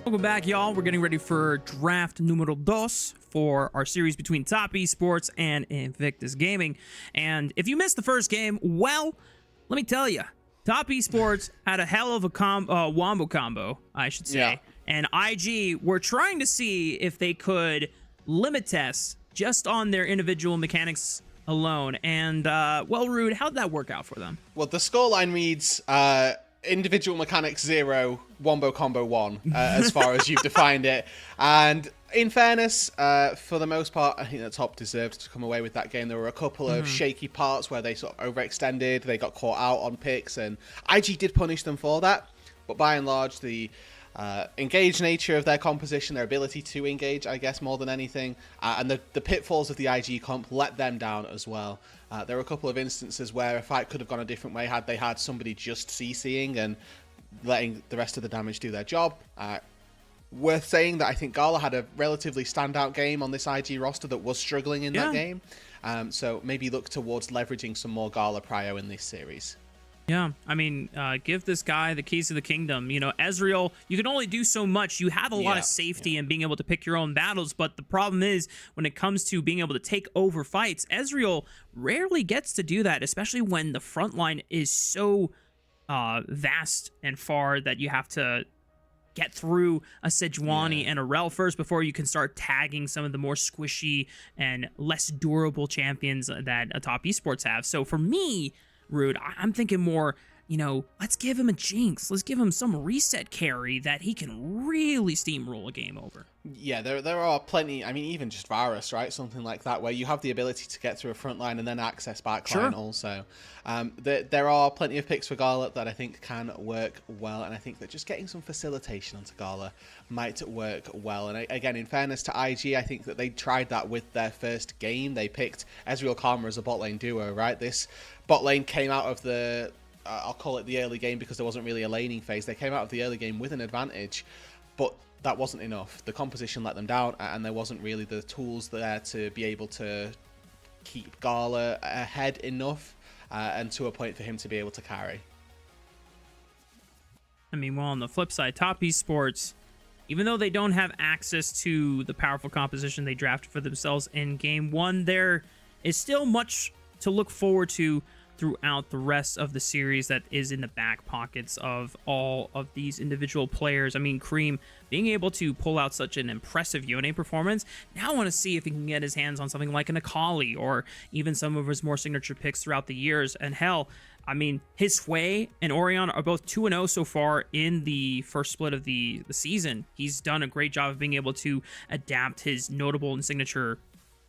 Welcome back, y'all. We're getting ready for draft numero dos for our series between Top Esports and Invictus Gaming. And if you missed the first game, well, let me tell you, Top Esports had a hell of a wombo combo, I should say. Yeah. And IG were trying to see if they could limit test just on their individual mechanics alone. And, well, Rude, how'd that work out for them? Well, the scoreline reads individual mechanics 0, wombo combo 1, as far as you've defined it. And in fairness, for the most part, I think the top deserved to come away with that game. There were a couple of shaky parts where they sort of overextended, they got caught out on picks, and IG did punish them for that. But by and large, the engaged nature of their composition, their ability to engage, I guess, more than anything, and the pitfalls of the IG comp let them down as well. There were a couple of instances where a fight could have gone a different way had they had somebody just CCing and letting the rest of the damage do their job. Worth saying that I think Gala had a relatively standout game on this IG roster that was struggling in that game. So maybe look towards leveraging some more Gala prio in this series. Yeah, I mean, give this guy the keys to the kingdom. You know, Ezreal, you can only do so much. You have a lot of safety and being able to pick your own battles, but the problem is when it comes to being able to take over fights, Ezreal rarely gets to do that, especially when the front line is so vast and far that you have to get through a Sejuani and a Rel first before you can start tagging some of the more squishy and less durable champions that a Top Esports have. So for me, Rude, I'm thinking more, you know, let's give him a Jinx. Let's give him some reset carry that he can really steamroll a game over. Yeah, there are plenty. I mean, even just Varus, right? Something like that, where you have the ability to get through a front line and then access backline also. There are plenty of picks for Gala that I think can work well, and I think that just getting some facilitation onto Gala might work well. And again, in fairness to IG, I think that they tried that with their first game. They picked Ezreal Karma as a bot lane duo, right? This bot lane came out of the I'll call it the early game because there wasn't really a laning phase. They came out of the early game with an advantage, but that wasn't enough. The composition let them down, and there wasn't really the tools there to be able to keep Gala ahead enough and to a point for him to be able to carry. I mean, well, on the flip side, Top Esports, even though they don't have access to the powerful composition they drafted for themselves in Game 1, there is still much to look forward to throughout the rest of the series that is in the back pockets of all of these individual players. I mean, Cream being able to pull out such an impressive Yone performance, now I want to see if he can get his hands on something like an Akali or even some of his more signature picks throughout the years. And hell, I mean, his Sway and Orion are both 2-0 so far in the first split of the season. He's done a great job of being able to adapt his notable and signature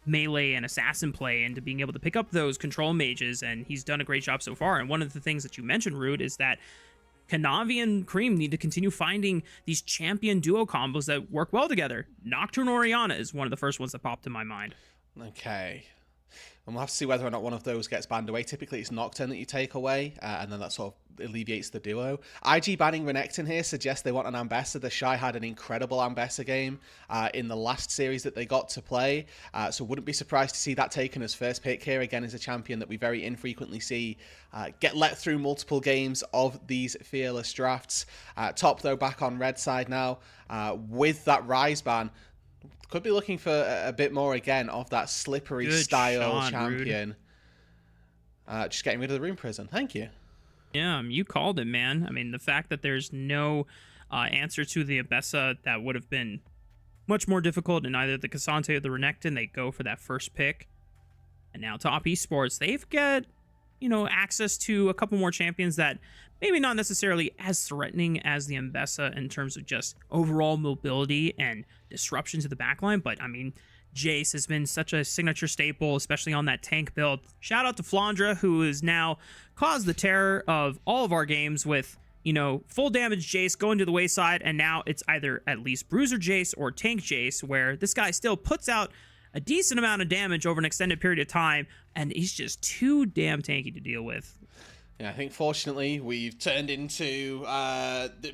melee and assassin play into being able to pick up those control mages, and he's done a great job so far. And one of the things that you mentioned, Rude, is that Kanavi and Cream need to continue finding these champion duo combos that work well together. Nocturne Oriana is one of the first ones that popped in my mind. Okay. And we'll have to see whether or not one of those gets banned away. Typically, it's Nocturne that you take away, and then that sort of alleviates the duo. IG banning Renekton here suggests they want an Ambassador. Shy had an incredible Ambassador game in the last series that they got to play, so wouldn't be surprised to see that taken as first pick here. Again, is a champion that we very infrequently see get let through multiple games of these Fearless drafts. Top, though, back on red side now with that Rise ban. Could be looking for a bit more again of that slippery Good style shot, champion. Just getting rid of the Rune Prison. Thank you. Yeah, you called it, man. I mean, the fact that there's no answer to the Abessa, that would have been much more difficult in either the Cassante or the Renekton. They go for that first pick. And now Top Esports, they've got, you know, access to a couple more champions that maybe not necessarily as threatening as the Ambessa in terms of just overall mobility and disruption to the backline. But, I mean, Jace has been such a signature staple, especially on that tank build. Shout out to Flandra, who has now caused the terror of all of our games with, you know, full damage Jace going to the wayside, and now it's either at least Bruiser Jace or Tank Jace, where this guy still puts out a decent amount of damage over an extended period of time, and he's just too damn tanky to deal with. Yeah, I think fortunately we've turned into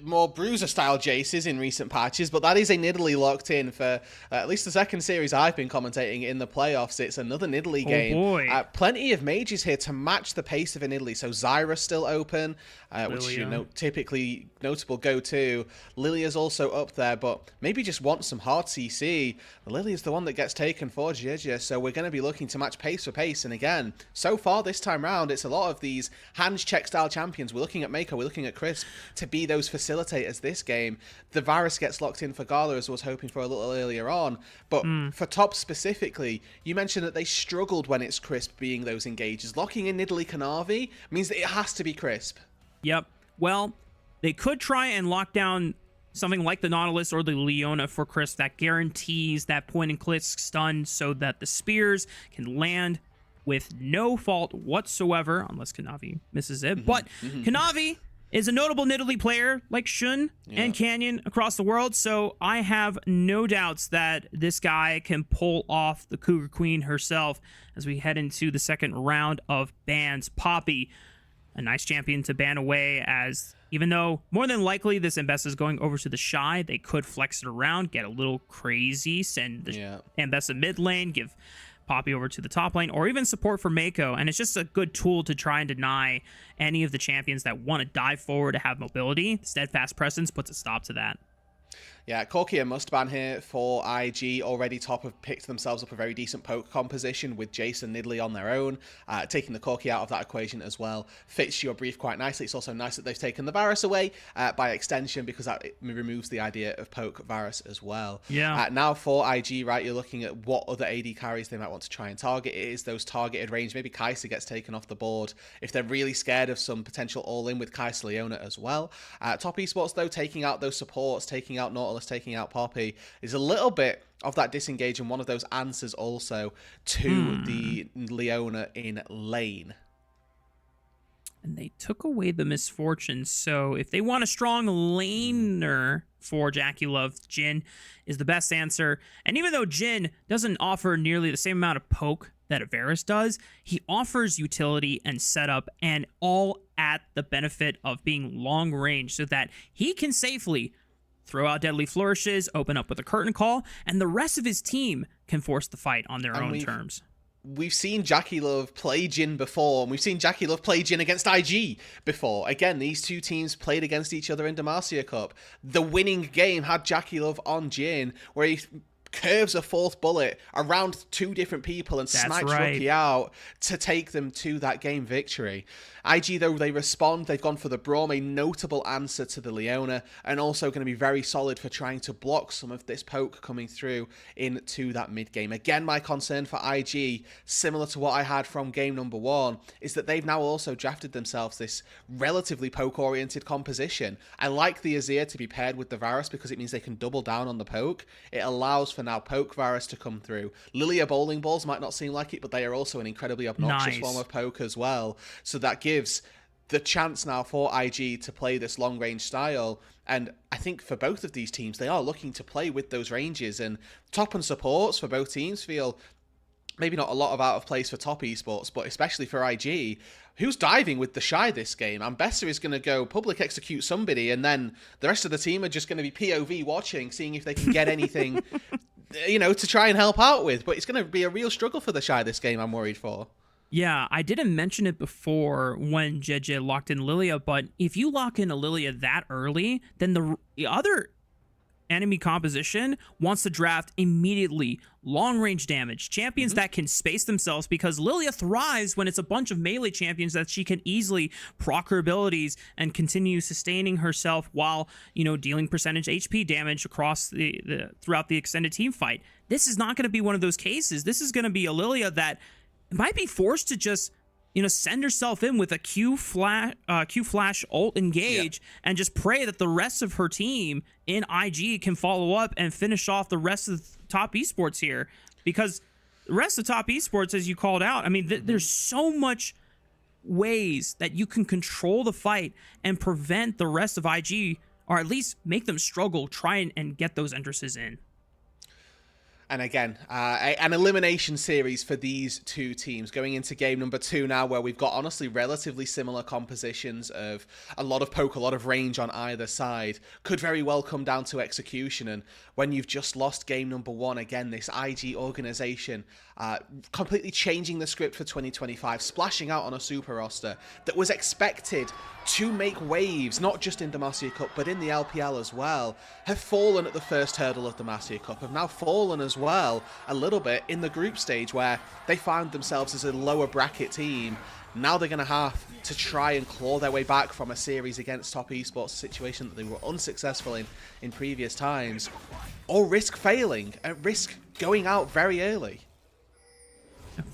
more bruiser-style Jaces in recent patches, but that is a Nidalee locked in for at least the second series I've been commentating in the playoffs. It's another Nidalee game. Boy. Plenty of mages here to match the pace of a Nidalee. So Zyra's still open, which typically notable go-to. Lilia's also up there, but maybe just wants some hard CC. Lilia's the one that gets taken for Jia, so we're going to be looking to match pace for pace. And again, so far this time round, it's a lot of these hands check style champions. We're looking at Mako, we're looking at Crisp to be those facilitators this game. The Varus gets locked in for Gala, as I was hoping for a little earlier on. But for top specifically, you mentioned that they struggled when it's Crisp being those engagers. Locking in Nidalee Kanavi means that it has to be Crisp. Yep. Well, they could try and lock down something like the Nautilus or the Leona for Crisp that guarantees that point and click stun so that the spears can land with no fault whatsoever, unless Kanavi misses it. But Kanavi is a notable Nidalee player like Shun and Canyon across the world, so I have no doubts that this guy can pull off the Cougar Queen herself as we head into the second round of bans. Poppy, a nice champion to ban away, as even though more than likely this Ambessa is going over to the Shy, they could flex it around, get a little crazy, send the Ambessa mid lane, give Poppy over to the top lane, or even support for Mako, and it's just a good tool to try and deny any of the champions that want to dive forward to have mobility. Steadfast Presence puts a stop to that. Yeah, Corki a must ban here for IG. Already top have picked themselves up a very decent poke composition with Jason Nidalee on their own. Taking the Corki out of that equation as well fits your brief quite nicely. It's also nice that they've taken the Varus away by extension, because that removes the idea of poke Varus as well. Yeah. Now for IG, right, you're looking at what other AD carries they might want to try and target. It is those targeted range. Maybe Kai'Sa gets taken off the board if they're really scared of some potential all-in with Kai'Sa Leona as well. Top esports, though, taking out those supports, taking out Nautilus, taking out Poppy is a little bit of that disengage, and one of those answers also to the Leona in lane. And they took away the misfortune, so if they want a strong laner for Jackie Love, Jhin is the best answer. And even though Jhin doesn't offer nearly the same amount of poke that a Varus does, he offers utility and setup, and all at the benefit of being long range, so that he can safely throw out deadly flourishes, open up with a curtain call, and the rest of his team can force the fight on their own terms. We've seen Jackie Love play Jhin before, and we've seen Jackie Love play Jhin against IG before. Again, these two teams played against each other in Demacia Cup. The winning game had Jackie Love on Jhin, where he curves a fourth bullet around two different people and snipes Rookie out to take them to that game victory. IG, though, they respond. They've gone for the Braum, a notable answer to the Leona, and also going to be very solid for trying to block some of this poke coming through into that mid game. Again, my concern for IG, similar to what I had from game number 1, is that they've now also drafted themselves this relatively poke-oriented composition. I like the Azir to be paired with the Varus because it means they can double down on the poke. It allows for now poke Varus to come through. Lilia bowling balls might not seem like it, but they are also an incredibly obnoxious form of poke as well. So that gives the chance now for IG to play this long range style. And I think for both of these teams, they are looking to play with those ranges, and top and supports for both teams feel maybe not a lot of out of place for top esports, but especially for IG, who's diving with the Shy this game. Ambessa is going to go public execute somebody, and then the rest of the team are just going to be POV watching, seeing if they can get anything, you know, to try and help out with. But it's going to be a real struggle for the Shy this game, I'm worried for. Yeah, I didn't mention it before when JJ locked in Lilia, but if you lock in a Lilia that early, then the other enemy composition wants to draft immediately long-range damage. Champions that can space themselves, because Lilia thrives when it's a bunch of melee champions that she can easily proc her abilities and continue sustaining herself while, you know, dealing percentage HP damage across throughout the extended team fight. This is not going to be one of those cases. This is going to be a Lilia that might be forced to just, you know, send herself in with a Q flash ult engage and just pray that the rest of her team in IG can follow up and finish off the rest of the top esports here. Because the rest of top esports, as you called out, I mean, there's so much ways that you can control the fight and prevent the rest of IG, or at least make them struggle, try and get those entrances in. And again, an elimination series for these two teams going into game number 2 now, where we've got honestly relatively similar compositions of a lot of poke, a lot of range on either side. Could very well come down to execution. And when you've just lost game number 1, again, this IG organization completely changing the script for 2025, splashing out on a super roster that was expected to make waves, not just in the Demacia Cup, but in the LPL as well, have fallen at the first hurdle of the Demacia Cup, have now fallen as well a little bit in the group stage where they found themselves as a lower bracket team. Now they're going to have to try and claw their way back from a series against Top Esports, a situation that they were unsuccessful in previous times, or risk failing, and risk going out very early.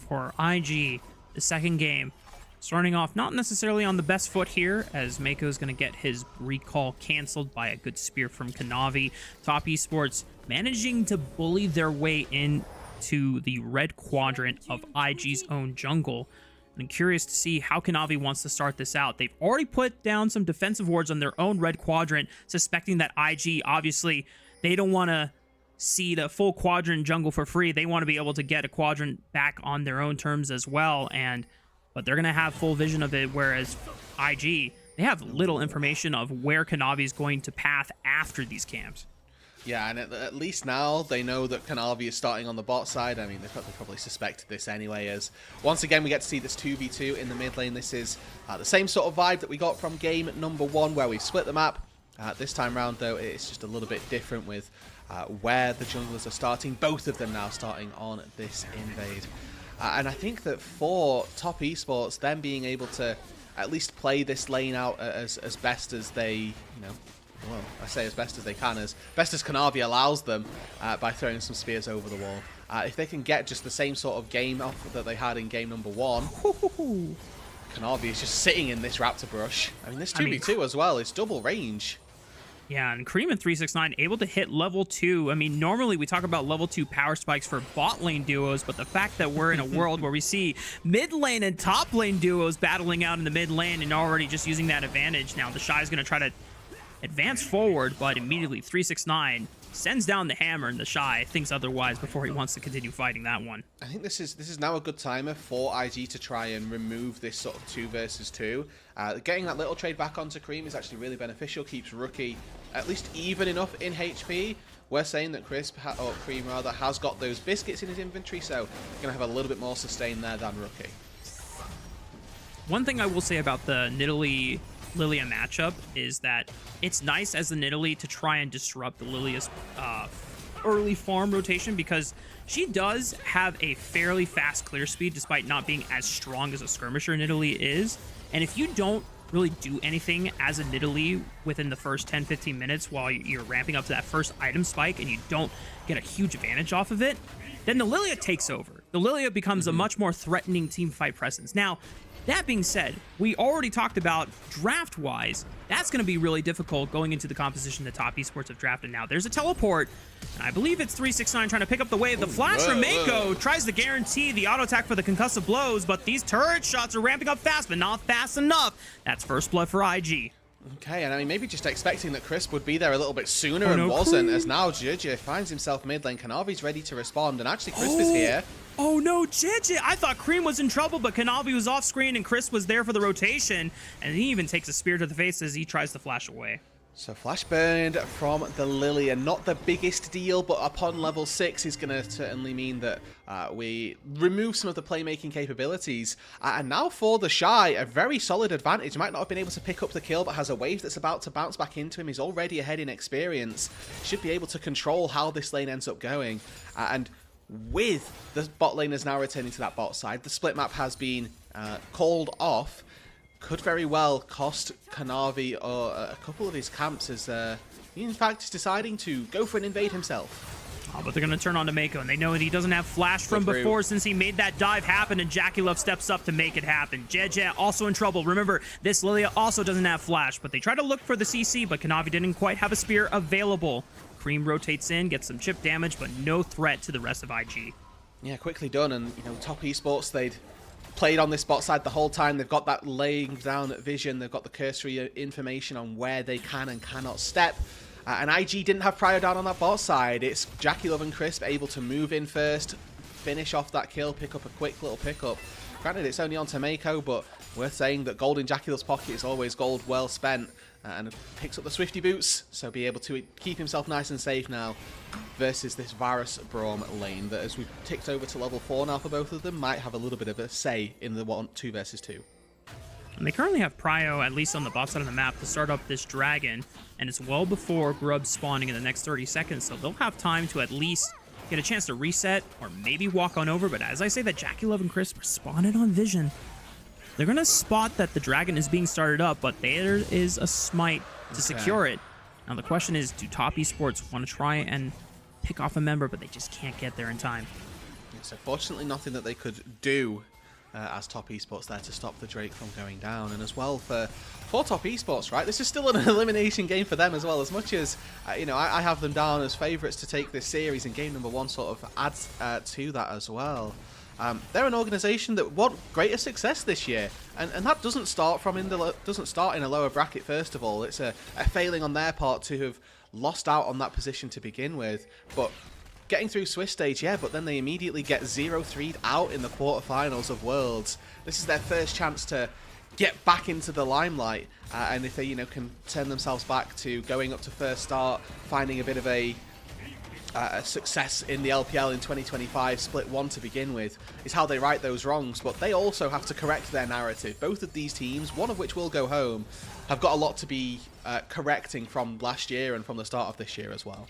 For IG, the second game, starting off not necessarily on the best foot here, as Mako's going to get his recall canceled by a good spear from Kanavi. Top Esports managing to bully their way into the red quadrant of IG's own jungle. And I'm curious to see how Kanavi wants to start this out. They've already put down some defensive wards on their own red quadrant, suspecting that IG, obviously, they don't want to see the full quadrant jungle for free. They want to be able to get a quadrant back on their own terms as well, but they're going to have full vision of it, whereas IG, they have little information of where Kanavi is going to path after these camps. Yeah, and at least now they know that Kanavi is starting on the bot side. I mean, they probably suspected this anyway, as once again we get to see this 2v2 in the mid lane. This is the same sort of vibe that we got from game number 1, where we've split the map. This time round, though, it's just a little bit different with where the junglers are starting. Both of them now starting on this invade. And I think that for Top Esports, them being able to at least play this lane out as best as they, well, I say as best as they can, as best as Kanavi allows them by throwing some spears over the wall. If they can get just the same sort of game off that they had in game number 1, Kanavi is just sitting in this Raptor brush. I mean, this 2v2 as well is double range. Yeah, and Cream and 369 able to hit level 2. I mean, normally we talk about level 2 power spikes for bot lane duos, but the fact that we're in a world where we see mid lane and top lane duos battling out in the mid lane and already just using that advantage. Now the Shy is going to try to advance forward, but immediately 369 sends down the hammer, and the Shy thinks otherwise before he wants to continue fighting that one. I think this is now a good timer for IG to try and remove this sort of 2 versus 2. Getting that little trade back onto Cream is actually really beneficial, keeps Rookie at least even enough in HP. We're saying that Cream rather, has got those biscuits in his inventory, so going to have a little bit more sustain there than Rookie. One thing I will say about the Nidalee Lilia matchup is that it's nice as the Nidalee to try and disrupt the Lilia's early farm rotation, because she does have a fairly fast clear speed despite not being as strong as a skirmisher Nidalee is. And if you don't really do anything as a Nidalee within the first 10-15 minutes while you're ramping up to that first item spike and you don't get a huge advantage off of it, then the Lilia takes over. The Lilia becomes a much more threatening team fight presence. Now, that being said, we already talked about draft-wise, that's going to be really difficult going into the composition that Top Esports have drafted now. There's a teleport, and I believe it's 369 trying to pick up the wave. The flash from Mako tries to guarantee the auto attack for the concussive blows, but these turret shots are ramping up fast, but not fast enough. That's first blood for IG. Okay, and I mean, maybe just expecting that Crisp would be there a little bit sooner and wasn't, as now JJ finds himself mid lane. Kanavi's ready to respond, and actually Crisp is here. Oh no, JJ! I thought Cream was in trouble, but Kanavi was off screen and Crisp was there for the rotation, and he even takes a spear to the face as he tries to flash away. So flash burned from the Lilia, not the biggest deal, but upon level 6 is going to certainly mean that we remove some of the playmaking capabilities. And now for the Shy, a very solid advantage. Might not have been able to pick up the kill, but has a wave that's about to bounce back into him. He's already ahead in experience. Should be able to control how this lane ends up going. And with the bot laners now returning to that bot side, the split map has been called off. Could very well cost Kanavi or a couple of his camps, as he in fact is deciding to go for an invade himself. Oh, but they're going to turn on to Mako, and they know that he doesn't have flash from before since he made that dive happen, and Jackie Love steps up to make it happen. Jeje also in trouble. Remember, this Lilia also doesn't have flash, but they try to look for the CC, but Kanavi didn't quite have a spear available. Cream rotates in, gets some chip damage, but no threat to the rest of IG. Yeah, quickly done, and Top Esports, they'd played on this bot side the whole time. They've got that laying down vision. They've got the cursory information on where they can and cannot step. And IG didn't have Pryor down on that bot side. It's Jackie Love and Crisp able to move in first, finish off that kill, pick up a quick little pickup. Granted, it's only on Tomeko, but worth saying that gold in Jackie Love's pocket is always gold well spent. And picks up the Swifty boots, so be able to keep himself nice and safe now versus this Varus Braum lane that, as we've ticked over to level 4 now for both of them, might have a little bit of a say in the 2 versus 2. And they currently have Prio, at least on the bot side of the map, to start up this dragon, and it's well before Grub spawning in the next 30 seconds, so they'll have time to at least get a chance to reset or maybe walk on over. But as I say, that Jackie Love and Crisp are spawning on Vision. They're going to spot that the dragon is being started up, but there is a smite to secure it. Now the question is, do Top Esports want to try and pick off a member, but they just can't get there in time? So fortunately nothing that they could do as Top Esports there to stop the Drake from going down. And as well for Top Esports, right, this is still an elimination game for them as well. As much as, you know, I have them down as favourites to take this series, and game number 1 sort of adds to that as well. They're an organisation that want greater success this year, and that doesn't start from in a lower bracket. First of all, it's a failing on their part to have lost out on that position to begin with. But getting through Swiss stage, yeah, but then they immediately get 0-3'd out in the quarterfinals of Worlds. This is their first chance to get back into the limelight, and if they, you know, can turn themselves back to going up to first start, finding a bit of a success in the LPL in 2025 split 1 to begin with, is how they right those wrongs. But they also have to correct their narrative. Both of these teams, one of which will go home, have got a lot to be correcting from last year and from the start of this year as well.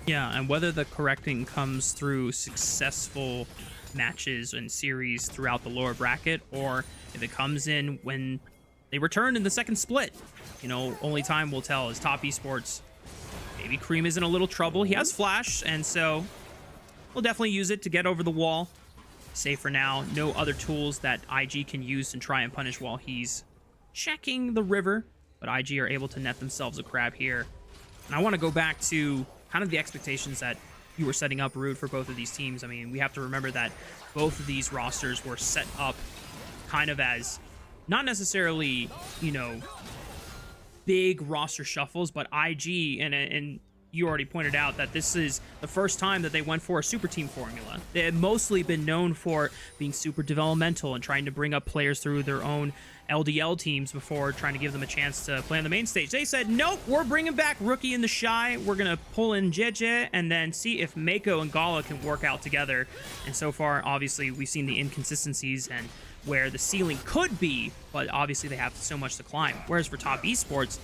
Yeah, and whether the correcting comes through successful matches and series throughout the lower bracket, or if it comes in when they return in the second split, you know, only time will tell. As Top Esports, maybe Cream is in a little trouble. He has Flash, and so we'll definitely use it to get over the wall. Safe for now. No other tools that IG can use and try and punish while he's checking the river, but IG are able to net themselves a crab here. And I want to go back to kind of the expectations that you were setting up, Rude, for both of these teams. I mean, we have to remember that both of these rosters were set up kind of as not necessarily, you know, big roster shuffles, but IG, and you already pointed out that this is the first time that they went for a super team formula. They had mostly been known for being super developmental and trying to bring up players through their own LDL teams before trying to give them a chance to play on the main stage. They said, nope, we're bringing back Rookie in the Shy. We're going to pull in JJ and then see if Mako and Gala can work out together. And so far, obviously, we've seen the inconsistencies and where the ceiling could be, but obviously they have so much to climb. Whereas for Top Esports,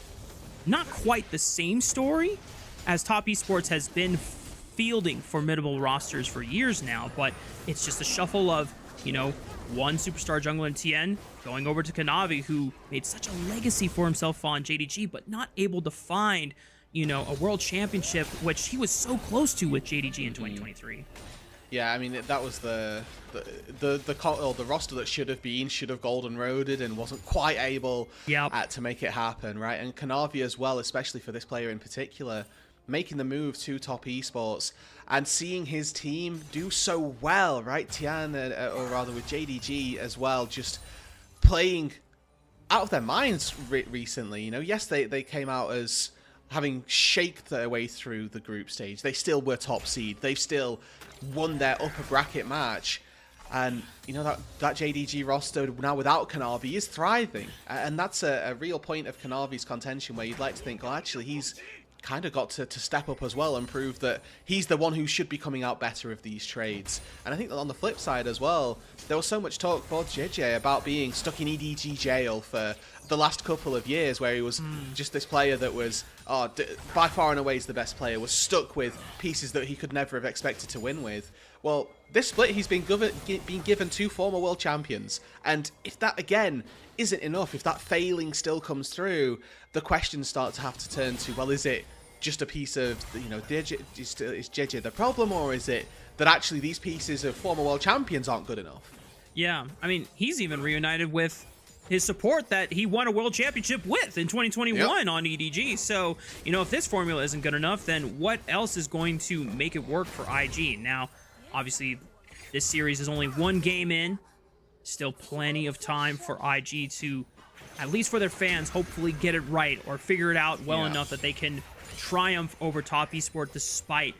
not quite the same story, as Top Esports has been fielding formidable rosters for years now, but it's just a shuffle of, you know, one superstar jungler in TN going over to Kanavi, who made such a legacy for himself on JDG, but not able to find, you know, a world championship, which he was so close to with JDG in 2023. Yeah, I mean, that was the roster that should have golden roaded and wasn't quite able to make it happen, right? And Kanavi as well, especially for this player in particular, making the move to Top Esports and seeing his team do so well, right? Tian, or rather with JDG as well, just playing out of their minds recently. You know, yes, they came out as having shaked their way through the group stage. They still were top seed. They've still won their upper bracket match. And, you know, that JDG roster now without Kanavi is thriving. And that's a real point of Kanavi's contention, where you'd like to think, well, actually, he's kind of got to step up as well and prove that he's the one who should be coming out better of these trades. And I think that on the flip side as well, there was so much talk for JJ about being stuck in EDG jail for the last couple of years, where he was just this player that was by far and away the best player, was stuck with pieces that he could never have expected to win with. Well, this split, he's been given 2 former world champions, and if that again isn't enough, if that failing still comes through, the questions start to have to turn to, well, is it just a piece of, you know, is JJ the problem, or is it that actually these pieces of former world champions aren't good enough? Yeah, I mean, he's even reunited with his support that he won a world championship with in 2021 on EDG. So, you know, if this formula isn't good enough, then what else is going to make it work for IG? Now, obviously, this series is only 1 game in. Still plenty of time for IG to at least for their fans, hopefully get it right or figure it out well enough that they can triumph over Top Esports despite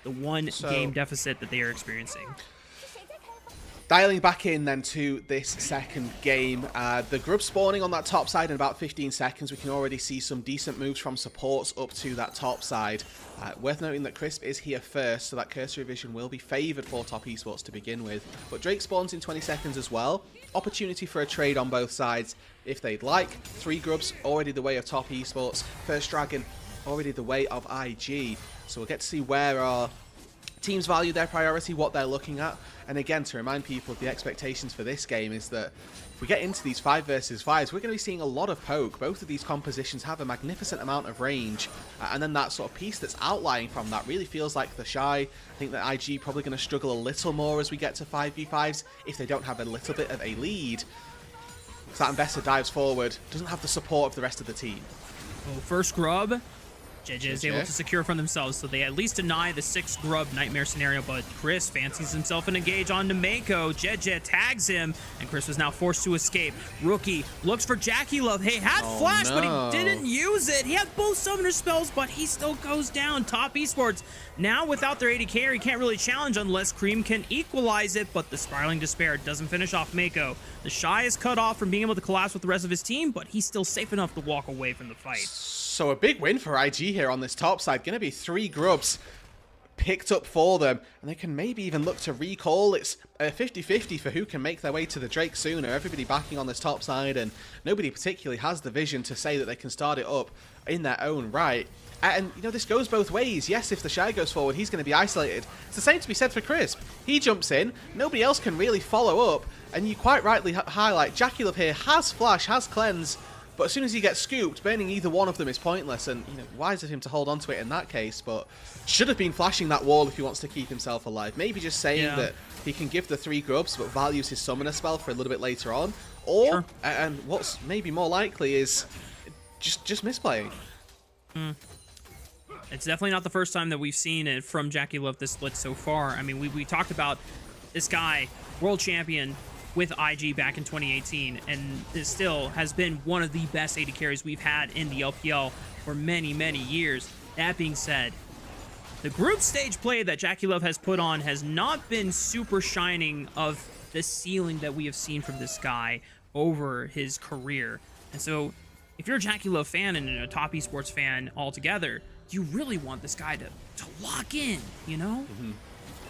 the one game deficit that they are experiencing. Dialing back in then to this second game, the grub spawning on that top side in about 15 seconds. We can already see some decent moves from supports up to that top side. Worth noting that Crisp is here first, so that cursory vision will be favoured for Top Esports to begin with. But Drake spawns in 20 seconds as well. Opportunity for a trade on both sides if they'd like. 3 grubs already the way of Top Esports. First Dragon already the way of IG. So we'll get to see where our teams value their priority, what they're looking at. And again, to remind people of the expectations for this game is that if we get into these 5 versus 5s, we're going to be seeing a lot of poke. Both of these compositions have a magnificent amount of range. And then that sort of piece that's outlying from that really feels like the Shy. I think that IG probably going to struggle a little more as we get to 5v5s if they don't have a little bit of a lead. That Ambessa dives forward, doesn't have the support of the rest of the team. Well, first grub, JJ is able to secure from themselves, so they at least deny the 6 grub nightmare scenario, but Chris fancies himself an engage on Mako. JJ tags him, and Chris was now forced to escape. Rookie looks for Jackie Love. Hey, had flash, but he didn't use it. He had both summoner spells, but he still goes down. Top Esports, now without their AD carry, can't really challenge unless Cream can equalize it, but the Spiraling Despair doesn't finish off Mako. The Shy is cut off from being able to collapse with the rest of his team, but he's still safe enough to walk away from the fight. So a big win for IG here on this top side. Going to be 3 grubs picked up for them, and they can maybe even look to recall. It's a 50-50 for who can make their way to the Drake sooner. Everybody backing on this top side, and nobody particularly has the vision to say that they can start it up in their own right. And, you know, this goes both ways. Yes, if the Shy goes forward, he's going to be isolated. It's the same to be said for Crisp. He jumps in, nobody else can really follow up, and you quite rightly highlight Jackie Love here has flash, has cleanse, but as soon as he gets scooped, burning either one of them is pointless, and, you know, wise of him to hold on to it in that case, but should have been flashing that wall if he wants to keep himself alive. Maybe just saying that he can give the 3 grubs, but values his summoner spell for a little bit later on, or, and what's maybe more likely is just misplaying. It's definitely not the first time that we've seen it from Jackie Love this split so far. I mean, we talked about this guy, world champion with IG back in 2018, and this still has been one of the best AD carries we've had in the LPL for many, many years. That being said, the group stage play that Jackie Love has put on has not been super shining of the ceiling that we have seen from this guy over his career. And so if you're a Jackie Love fan and a Top Esports fan altogether, you really want this guy to lock in, you know?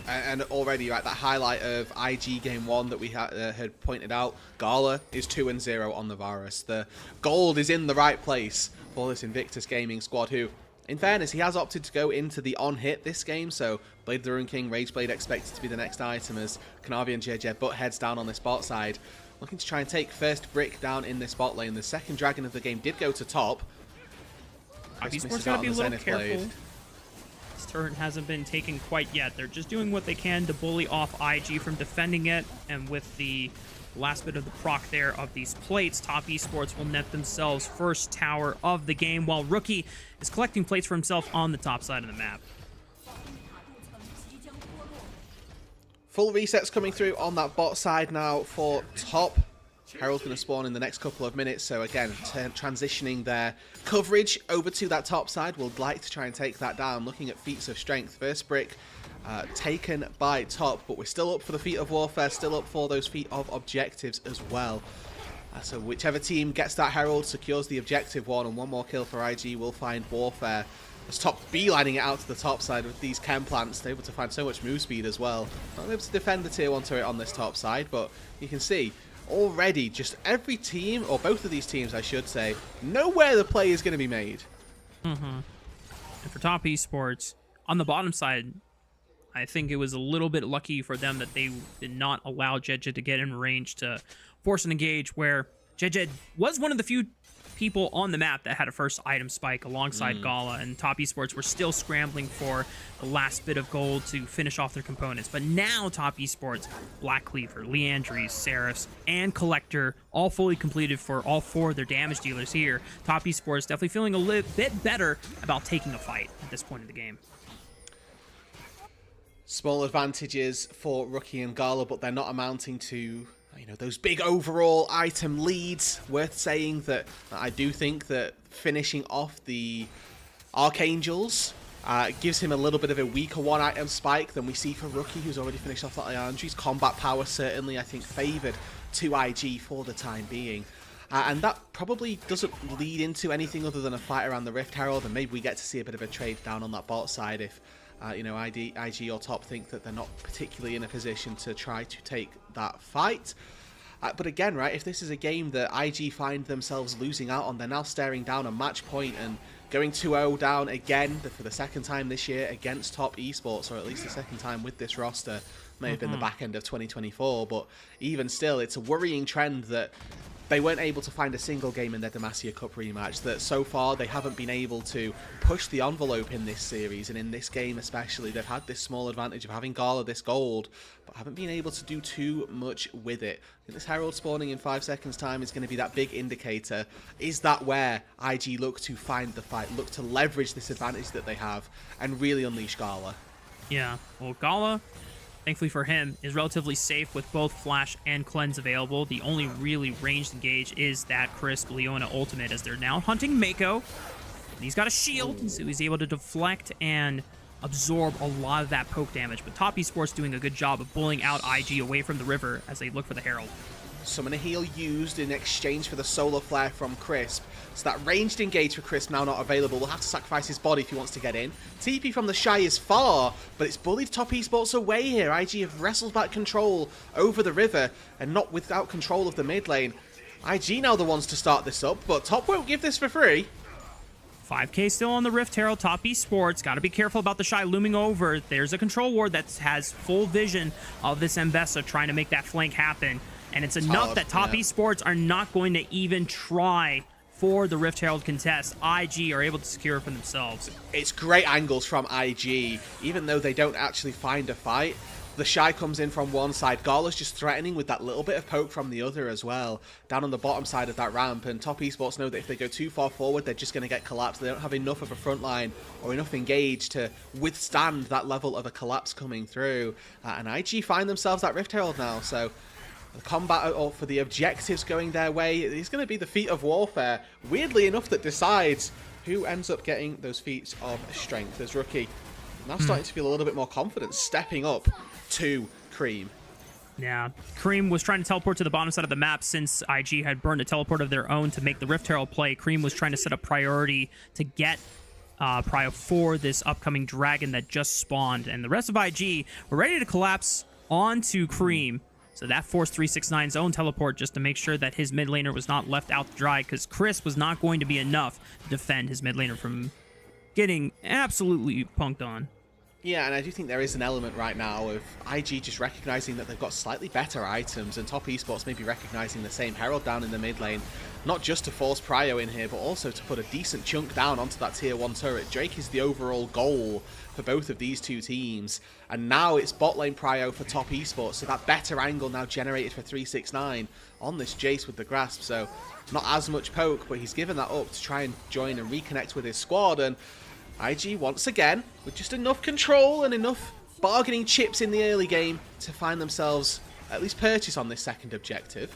And already, right, that highlight of IG Game 1 that we had pointed out, Gala is 2-0 on the Varus. The gold is in the right place for this Invictus Gaming squad, who, in fairness, he has opted to go into the on-hit this game, so Blade the Rune King, Rageblade expected to be the next item as Kanavi and JJ butt heads down on this bot side, looking to try and take first brick down in this bot lane. The second dragon of the game did go to top. Esports gotta be a little careful. This turret hasn't been taken quite yet. They're just doing what they can to bully off IG from defending it, and with the last bit of the proc there of these plates, Top Esports will net themselves first tower of the game, while Rookie is collecting plates for himself on the top side of the map. Full resets coming through on that bot side now for top. Herald's going to spawn in the next couple of minutes, so again, transitioning their coverage over to that top side. We'll like to try and take that down, looking at feats of strength. First brick taken by top, but we're still up for the feat of warfare, still up for those feat of objectives as well. So whichever team gets that Herald secures the objective one, and one more kill for IG will find warfare. As top beelining it out to the top side with these chem plants, they're able to find so much move speed as well. Not able to defend the tier 1 turret on this top side, but you can see already just every team, or both of these teams I should say, know where the play is going to be made. And for Top Esports, on the bottom side, I think it was a little bit lucky for them that they did not allow JJ to get in range to force an engage, where JJ was one of the few people on the map that had a first item spike alongside Gala, and Top Esports were still scrambling for the last bit of gold to finish off their components. But now Top Esports, Black Cleaver, Leandries, Seraphs, and Collector all fully completed for all 4 of their damage dealers here. Top Esports definitely feeling a little bit better about taking a fight at this point in the game. Small advantages for Rookie and Gala, but they're not amounting to you know, those big overall item leads. Worth saying that I do think that finishing off the Archangels gives him a little bit of a weaker one-item spike than we see for Rookie, who's already finished off that Iandri's. Combat power certainly, I think, favoured to IG for the time being. And that probably doesn't lead into anything other than a fight around the Rift Herald, and maybe we get to see a bit of a trade down on that bot side if, you know, IG or top think that they're not particularly in a position to try to take that fight. But again, right, if this is a game that IG find themselves losing out on, they're now staring down a match point and going 2-0 down again for the second time this year against top esports, or at least the second time with this roster. May have been the back end of 2024, but even still, it's a worrying trend that they weren't able to find a single game in their Demacia Cup rematch, that so far they haven't been able to push the envelope in this series, and in this game especially, they've had this small advantage of having Gala this gold, but haven't been able to do too much with it. I think this Herald spawning in 5 seconds time is going to be that big indicator. Is that where IG look to find the fight, look to leverage this advantage that they have, and really unleash Gala? Yeah, well, Gala, thankfully for him, is relatively safe with both Flash and Cleanse available. The only really ranged engage is that Crisp Leona ultimate, as they're now hunting Mako. And he's got a shield, so he's able to deflect and absorb a lot of that poke damage. But Top Esports doing a good job of bullying out IG away from the river as they look for the Herald. Summoner heal used in exchange for the solar flare from Crisp. So that ranged engage for Crisp now not available. Will have to sacrifice his body if he wants to get in. TP from the Shy is far, but it's bullied Top Esports away here. IG have wrestled back control over the river and not without control of the mid lane. IG now the ones to start this up, but Top won't give this for free. 5k still on the Rift Herald. Top Esports got to be careful about the Shy looming over. There's a control ward that has full vision of this Mbessa trying to make that flank happen. And it's enough that Top Esports are not going to even try for the Rift Herald contest. IG are able to secure it for themselves. It's great angles from IG, even though they don't actually find a fight. The Shy comes in from one side. Gala's just threatening with that little bit of poke from the other as well, down on the bottom side of that ramp. And Top Esports know that if they go too far forward, they're just going to get collapsed. They don't have enough of a front line or enough engage to withstand that level of a collapse coming through. And IG find themselves that Rift Herald now, so the combat for the objectives going their way is going to be the feat of warfare, weirdly enough, that decides who ends up getting those feats of strength. As Rookie now starting to feel a little bit more confident, stepping up to Cream. Yeah, Cream was trying to teleport to the bottom side of the map since IG had burned a teleport of their own to make the Rift Herald play. Cream was trying to set up priority to get prio for this upcoming dragon that just spawned, and the rest of IG were ready to collapse onto Cream. So that forced 369's own teleport just to make sure that his mid laner was not left out to dry, because Chris was not going to be enough to defend his mid laner from getting absolutely punked on. Yeah, and I do think there is an element right now of IG just recognizing that they've got slightly better items, and Top Esports maybe recognizing the same Herald down in the mid lane, not just to force prio in here, but also to put a decent chunk down onto that tier 1 turret. Drake is the overall goal for both of these two teams, and now it's bot lane prio for Top Esports, so that better angle now generated for 369 on this Jace with the grasp. So not as much poke, but he's given that up to try and join and reconnect with his squad, and IG once again with just enough control and enough bargaining chips in the early game to find themselves at least purchase on this second objective.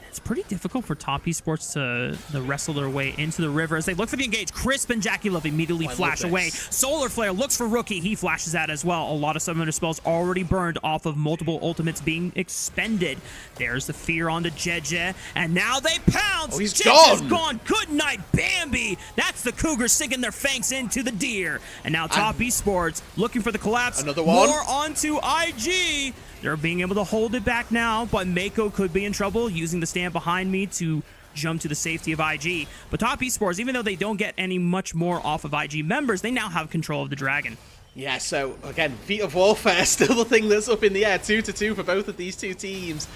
It's pretty difficult for Top Esports to wrestle their way into the river as they look for the engage. Crisp and Jackie Love immediately flash away. Solar Flare looks for Rookie. He flashes out as well. A lot of summoner spells already burned off of multiple ultimates being expended. There's the fear onto Jeje, and now they pounce. Oh, he's gone. Good night, Bambi. That's the Cougar sinking their fangs into the deer. And now Top Esports looking for the collapse. Another one. More onto IG. They're being able to hold it back now, but Mako could be in trouble using the stand behind me to jump to the safety of IG. But Top Esports, even though they don't get any much more off of IG members, they now have control of the dragon. Yeah, so again, feat of warfare, still the thing that's up in the air, 2-2 for both of these two teams.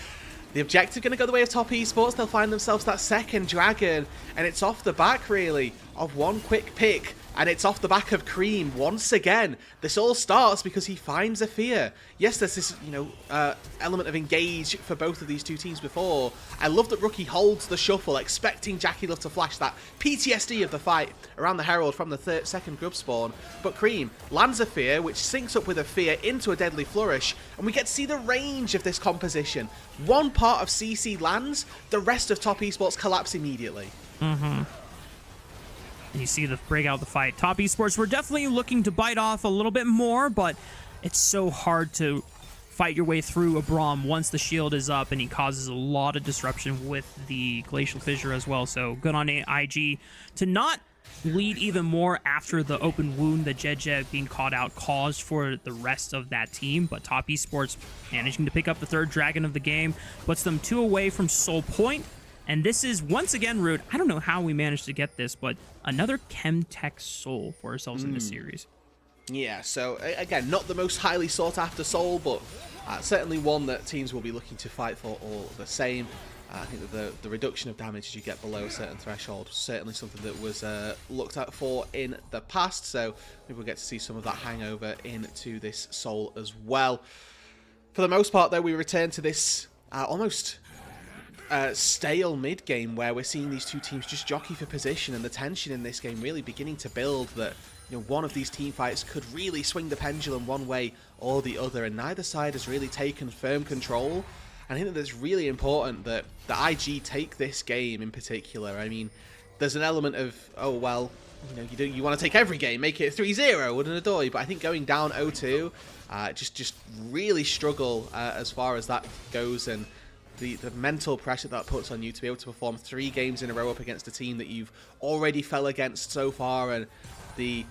The objective going to go the way of Top Esports. They'll find themselves that second dragon, and it's off the back, really, of one quick pick And it's off the back of Cream once again. This all starts because he finds a fear. Yes, there's this, element of engage for both of these two teams before. I love that Rookie holds the shuffle, expecting Jackie Love to flash that PTSD of the fight around the Herald from the second grub spawn. But Cream lands a fear, which syncs up with a fear into a deadly flourish, and we get to see the range of this composition. One part of CC lands, the rest of Top Esports collapse immediately. And you see the break out of the fight. Top Esports were definitely looking to bite off a little bit more, but it's so hard to fight your way through a Braum once the shield is up, and he causes a lot of disruption with the Glacial Fissure as well. So good on IG to not bleed even more after the open wound that Jed being caught out caused for the rest of that team. But Top Esports managing to pick up the 3rd Dragon of the game, puts them 2 away from Soul Point. And this is, once again, Rude, I don't know how we managed to get this, but another Chemtech Soul for ourselves in this series. Yeah, so again, not the most highly sought after Soul, but certainly one that teams will be looking to fight for all the same. I think that the reduction of damage as you get below a certain threshold was certainly something that was looked at for in the past, so maybe we'll get to see some of that hangover into this Soul as well. For the most part, though, we return to this almost stale mid game where we're seeing these two teams just jockey for position, and the tension in this game really beginning to build that one of these team fights could really swing the pendulum one way or the other, and neither side has really taken firm control. And I think that it's really important that the IG take this game in particular. I mean, there's an element of, oh well, you want to take every game, make it 3-0, wouldn't adore you, but I think going down 0-2 just really struggle as far as that goes, and the mental pressure that puts on you to be able to perform 3 games in a row up against a team that you've already fell against so far, and the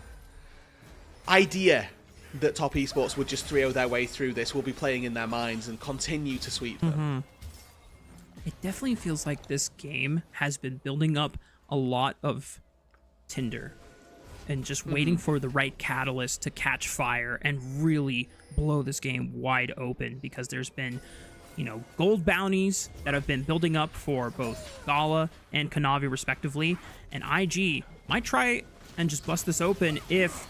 idea that Top Esports would just 3-0 their way through this will be playing in their minds and continue to sweep them. It definitely feels like this game has been building up a lot of tinder and just waiting for the right catalyst to catch fire and really blow this game wide open, because there's been gold bounties that have been building up for both Gala and Kanavi respectively, and IG might try and just bust this open if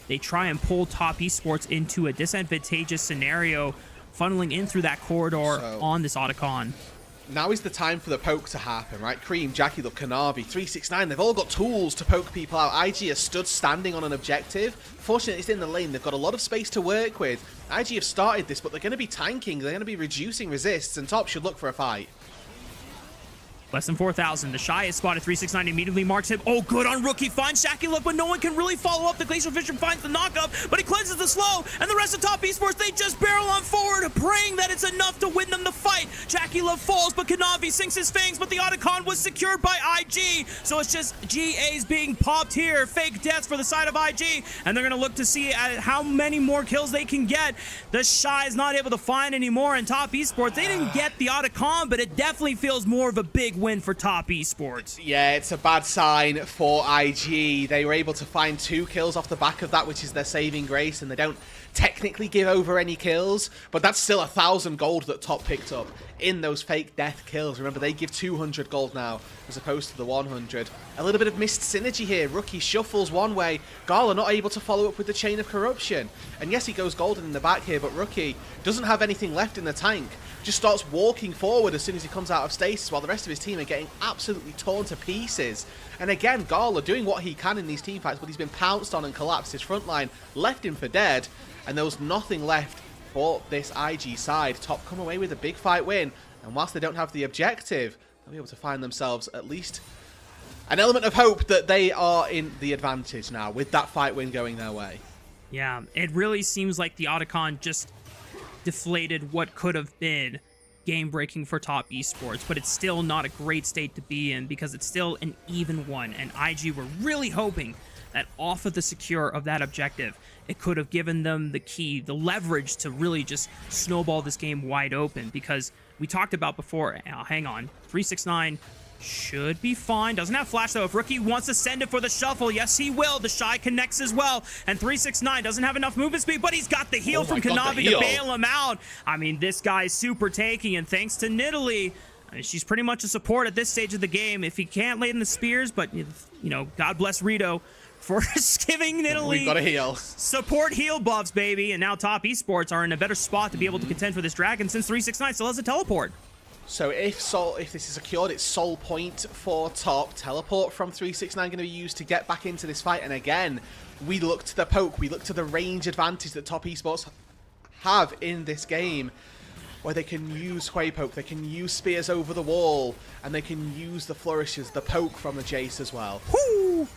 they try and pull Top Esports into a disadvantageous scenario, funneling in through that corridor on this Otacon. Now is the time for the poke to happen, right? Cream, Jackie Love, Kanavi, 369, they've all got tools to poke people out. IG has stood standing on an objective. Fortunately, it's in the lane. They've got a lot of space to work with. IG have started this, but they're going to be tanking. They're going to be reducing resists, and Top should look for a fight. Less than 4,000. The Shy is spotted. 369 immediately marks him. Oh, good on Rookie. Finds Jackie Love, but no one can really follow up. The Glacial Fissure finds the knockup, but he cleanses the slow, and the rest of Top Esports, they just barrel on forward, praying that it's enough to win them the fight. Jackie Love falls, but Kanavi sinks his fangs, but the Otacon was secured by IG, so it's just GAs being popped here. Fake deaths for the side of IG, and they're going to look to see how many more kills they can get. The Shy is not able to find anymore, and Top Esports, they didn't get the Otacon, but it definitely feels more of a big win for Top Esports. Yeah, it's a bad sign for IG. They were able to find 2 kills off the back of that, which is their saving grace, and they don't technically give over any kills, but that's still 1,000 gold that Top picked up in those fake death kills. Remember, they give 200 gold now as opposed to the 100. A little bit of missed synergy here. Rookie shuffles one way. Gala not able to follow up with the chain of corruption. And yes, he goes golden in the back here, but Rookie doesn't have anything left in the tank. Just starts walking forward as soon as he comes out of stasis, while the rest of his team are getting absolutely torn to pieces. And again, Gala doing what he can in these team fights, but he's been pounced on and collapsed. His front line left him for dead, and there was nothing left for this IG side. Top come away with a big fight win, and whilst they don't have the objective, they'll be able to find themselves at least an element of hope that they are in the advantage now with that fight win going their way. Yeah, it really seems like the Otacon just deflated what could have been game-breaking for Top Esports, but it's still not a great state to be in because it's still an even one, and IG were really hoping that off of the secure of that objective, it could have given them the key, the leverage to really just snowball this game wide open, because we talked about before, hang on, 369 should be fine. Doesn't have flash though. If Rookie wants to send it for the shuffle, yes he will. The Shy connects as well, and 369 doesn't have enough movement speed, but he's got the heal from Kanavi to bail him out. I mean, this guy's super tanky, and thanks to Nidalee, she's pretty much a support at this stage of the game. If he can't lay in the spears, but God bless Rito for giving Italy We've got to heal. support heal buffs, baby. And now Top Esports are in a better spot to be able to contend for this dragon since 369 still has a teleport. So if this is secured, it's Soul Point for top. Teleport from 369 going to be used to get back into this fight. And again, we look to the poke, we look to the range advantage that Top Esports have in this game, where they can use Quay Poke, they can use spears over the wall, and they can use the flourishes, the poke from the Jace as well. Woo!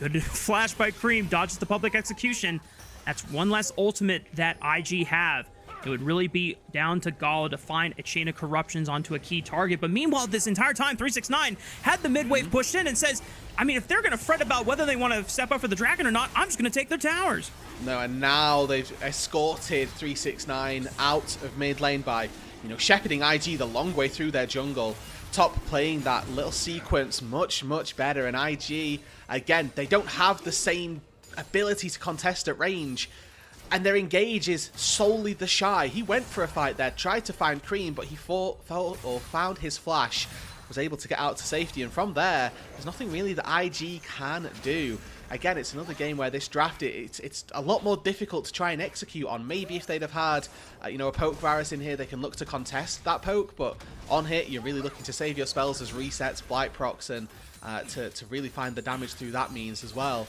Good flash by Cream, dodges the public execution. That's one less ultimate that IG have. It would really be down to Gala to find a chain of corruptions onto a key target. But meanwhile, this entire time, 369 had the mid-wave pushed in and says, I mean, if they're going to fret about whether they want to step up for the dragon or not, I'm just going to take their towers. No, and now they've escorted 369 out of mid lane by, shepherding IG the long way through their jungle. Top playing that little sequence much, much better. And IG, again, they don't have the same ability to contest at range. And their engage is solely the Shy. He went for a fight there, tried to find Cream, but he found his flash, was able to get out to safety. And from there, there's nothing really that IG can do. Again, it's another game where this draft, it's a lot more difficult to try and execute on. Maybe if they'd have had, a poke virus in here, they can look to contest that poke. But on hit, you're really looking to save your spells as resets, blight procs, and to really find the damage through that means as well.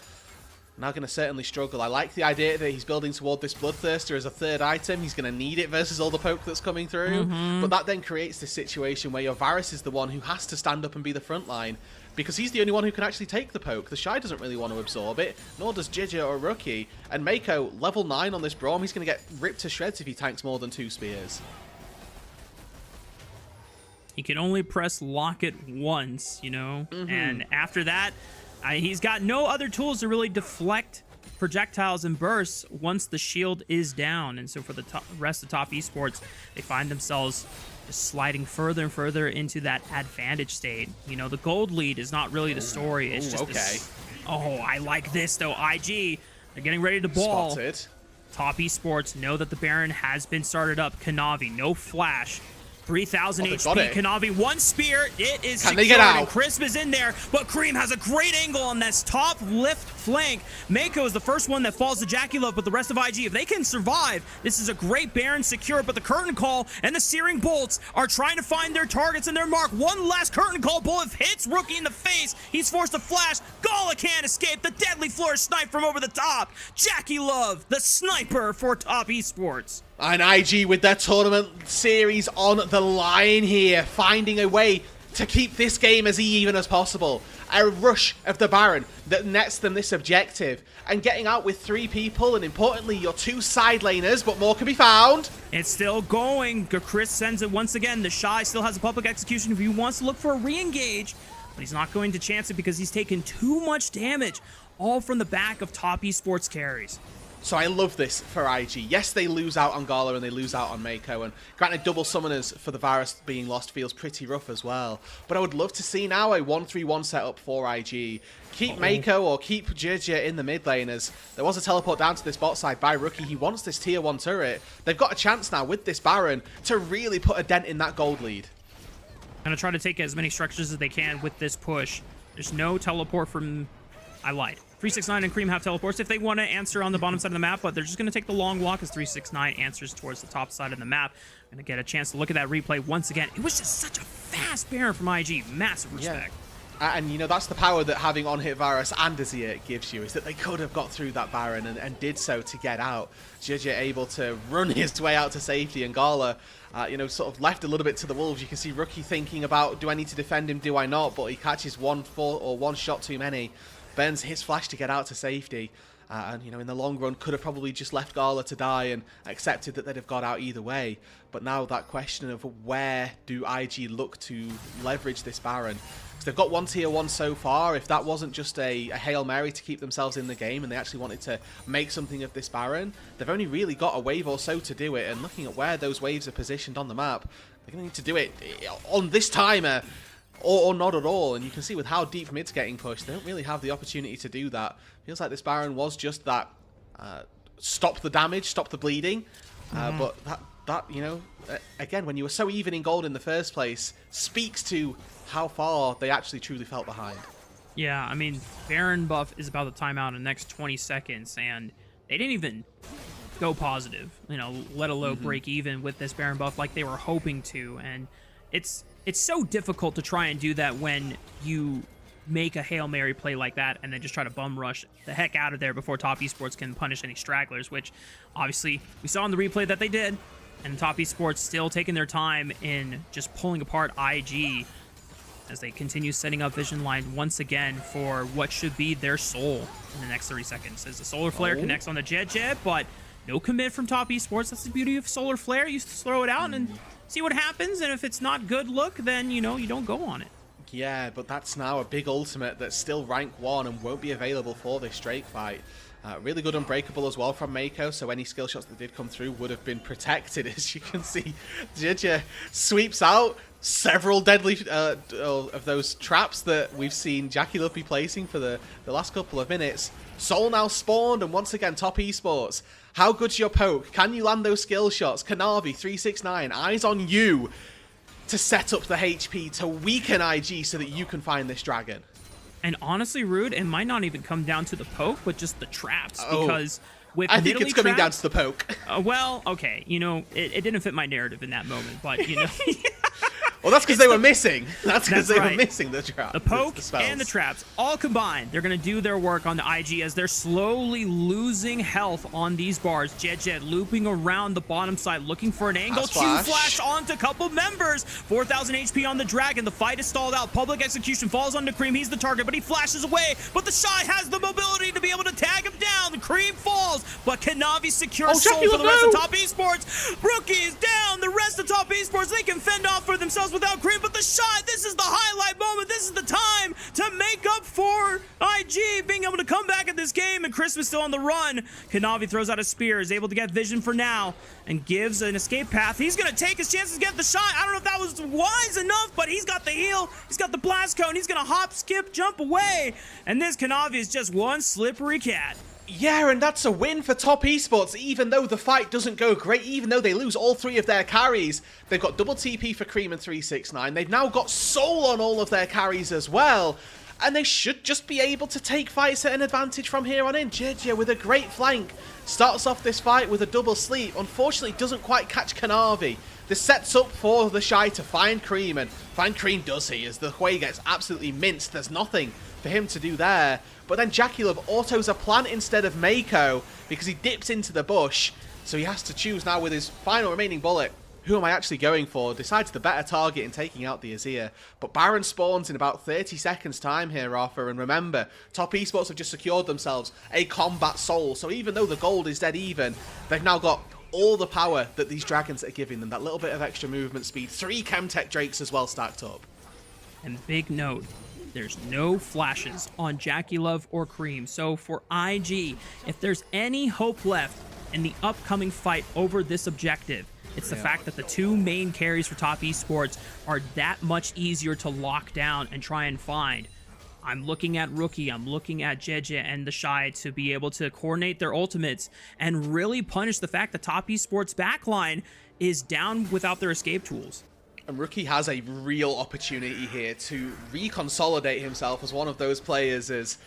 Now going to certainly struggle. I like the idea that he's building toward this Bloodthirster as a third item. He's going to need it versus all the poke that's coming through. But that then creates this situation where your Varus is the one who has to stand up and be the front line, because he's the only one who can actually take the poke. The Shy doesn't really want to absorb it, nor does Giga or Rookie. And Mako, level 9 on this Braum, he's going to get ripped to shreds if he tanks more than 2 spears. He can only press lock it once, and after that, he's got no other tools to really deflect projectiles and bursts once the shield is down. And so for the rest of Top Esports, they find themselves just sliding further and further into that advantage state. The gold lead is not really the story. It's just this. Oh, I like this though. IG, they're getting ready to ball. Spotted. Top Esports know that the Baron has been started up. Kanavi, no flash. 3,000 HP, Kanavi, 1 spear, it is Can secured, they get out? And Crisp is in there, but Cream has a great angle on this top lift flank. Mako is the first one that falls to Jackie Love, but the rest of IG, if they can survive, this is a great Baron secure, but the Curtain Call and the Searing Bolts are trying to find their targets and their mark. One last Curtain Call bullet hits Rookie in the face. He's forced to flash. Gala can't escape. The deadly flourish snipe from over the top. Jackie Love, the sniper for Top Esports. And IG with their tournament series on the line here, finding a way to keep this game as even as possible. A rush of the Baron that nets them this objective, and getting out with 3 people, and importantly, your 2 side laners, but more can be found. It's still going. Chris sends it once again. The Shy still has a public execution if he wants to look for a re-engage, but he's not going to chance it because he's taken too much damage, all from the back of Top Esports carries. So I love this for IG. Yes, they lose out on Gala and they lose out on Mako, and granted, double summoners for the Varus being lost feels pretty rough as well. But I would love to see now a 1-3-1 setup for IG. Keep Mako or keep Giga in the mid lane, as there was a teleport down to this bot side by Rookie. He wants this tier 1 turret. They've got a chance now with this Baron to really put a dent in that gold lead. Gonna try to take as many structures as they can with this push. There's no teleport from... I lied. 369 and Cream have teleports if they want to answer on the bottom side of the map, but they're just going to take the long walk as 369 answers towards the top side of the map. Going to get a chance to look at that replay once again. It was just such a fast Baron from IG. Massive respect. Yeah. And, that's the power that having on-hit Varus and Azir gives you, is that they could have got through that Baron and did so to get out. Giga able to run his way out to safety, and Gala, sort of left a little bit to the wolves. You can see Rookie thinking about, do I need to defend him, do I not? But he catches one shot too many. Burns his flash to get out to safety, and in the long run could have probably just left Gala to die and accepted that they'd have got out either way. But now that question of where do IG look to leverage this Baron, because they've got 1 tier 1 so far. If that wasn't just a Hail Mary to keep themselves in the game and they actually wanted to make something of this Baron, they've only really got a wave or so to do it. And looking at where those waves are positioned on the map, they're going to need to do it on this timer or not at all. And you can see with how deep mid's getting pushed, they don't really have the opportunity to do that. Feels like this Baron was just that stop the damage, stop the bleeding. But that again, when you were so even in gold in the first place, speaks to how far they actually truly felt behind. Yeah, I mean, Baron buff is about to time out in the next 20 seconds, and they didn't even go positive, let alone break even with this Baron buff like they were hoping to. And it's so difficult to try and do that when you make a Hail Mary play like that and then just try to bum rush the heck out of there before Top Esports can punish any stragglers, which obviously we saw in the replay that they did. And Top Esports still taking their time in just pulling apart IG as they continue setting up vision lines once again for what should be their soul in the next 30 seconds. As the Solar Flare connects on the Jet, but no commit from Top Esports. That's the beauty of Solar Flare. You just throw it out and see what happens, and if it's not good look, then, you don't go on it. Yeah, but that's now a big ultimate that's still rank 1 and won't be available for this Drake fight. Really good Unbreakable as well from Mako, so any skill shots that did come through would have been protected. As you can see, Jidja sweeps out several deadly of those traps that we've seen Jackie Love be placing for the last couple of minutes. Soul now spawned, and once again, Top Esports. How good's your poke? Can you land those skill shots? Kanavi, 369, eyes on you to set up the HP to weaken IG so that you can find this dragon. And honestly, Rude, it might not even come down to the poke, but just the traps, because with I think it's coming down to the poke. Well, okay, it didn't fit my narrative in that moment, but Well, that's because they were missing. That's because they were missing the traps. The poke and the traps, all combined, they're going to do their work on the IG as they're slowly losing health on these bars. Jet looping around the bottom side, looking for an angle. Q-flash onto a couple members. 4,000 HP on the Dragon. The fight is stalled out. Public execution falls onto Cream. He's the target, but he flashes away. But the Shy has the mobility to be able to tag him down. The Cream falls, but Kanavi secures soul for the rest of Top Esports. Rookie is down. The rest of Top Esports, they can fend off for themselves without Cream, but the Shot, this is the highlight moment. This is the time to make up for IG being able to come back in this game, and Christmas still on the run. Kanavi throws out a spear, is able to get vision for now, and gives an escape path. He's going to take his chances to get the shot. I don't know if that was wise enough, but he's got the heal, he's got the blast cone, he's going to hop, skip, jump away, and this Kanavi is just one slippery cat. Yeah, and that's a win for Top Esports, even though the fight doesn't go great, even though they lose all 3 of their carries. They've got double TP for Cream and 369. They've now got Soul on all of their carries as well. And they should just be able to take fights at an advantage from here on in. JJ with a great flank starts off this fight with a double sleep. Unfortunately, doesn't quite catch Kanavi. This sets up for the Shy to find Cream, and find Cream does he, as the Hui gets absolutely minced. There's nothing for him to do there. But then Jackie Love autos a plant instead of Mako because he dips into the bush. So he has to choose now with his final remaining bullet. Who am I actually going for? Decides the better target in taking out the Azir. But Baron spawns in about 30 seconds time here, Arthur. And remember, Top Esports have just secured themselves a combat soul. So even though the gold is dead even, they've now got all the power that these dragons are giving them. That little bit of extra movement speed. 3 Chemtech Drakes as well stacked up. And big note, there's no flashes on Jackie Love or Cream. So for IG, if there's any hope left in the upcoming fight over this objective, it's the fact that the 2 main carries for Top Esports are that much easier to lock down and try and find. I'm looking at Rookie, I'm looking at Jeje and the Shy to be able to coordinate their ultimates and really punish the fact that Top Esports backline is down without their escape tools. And Rookie has a real opportunity here to reconsolidate himself as one of those players as,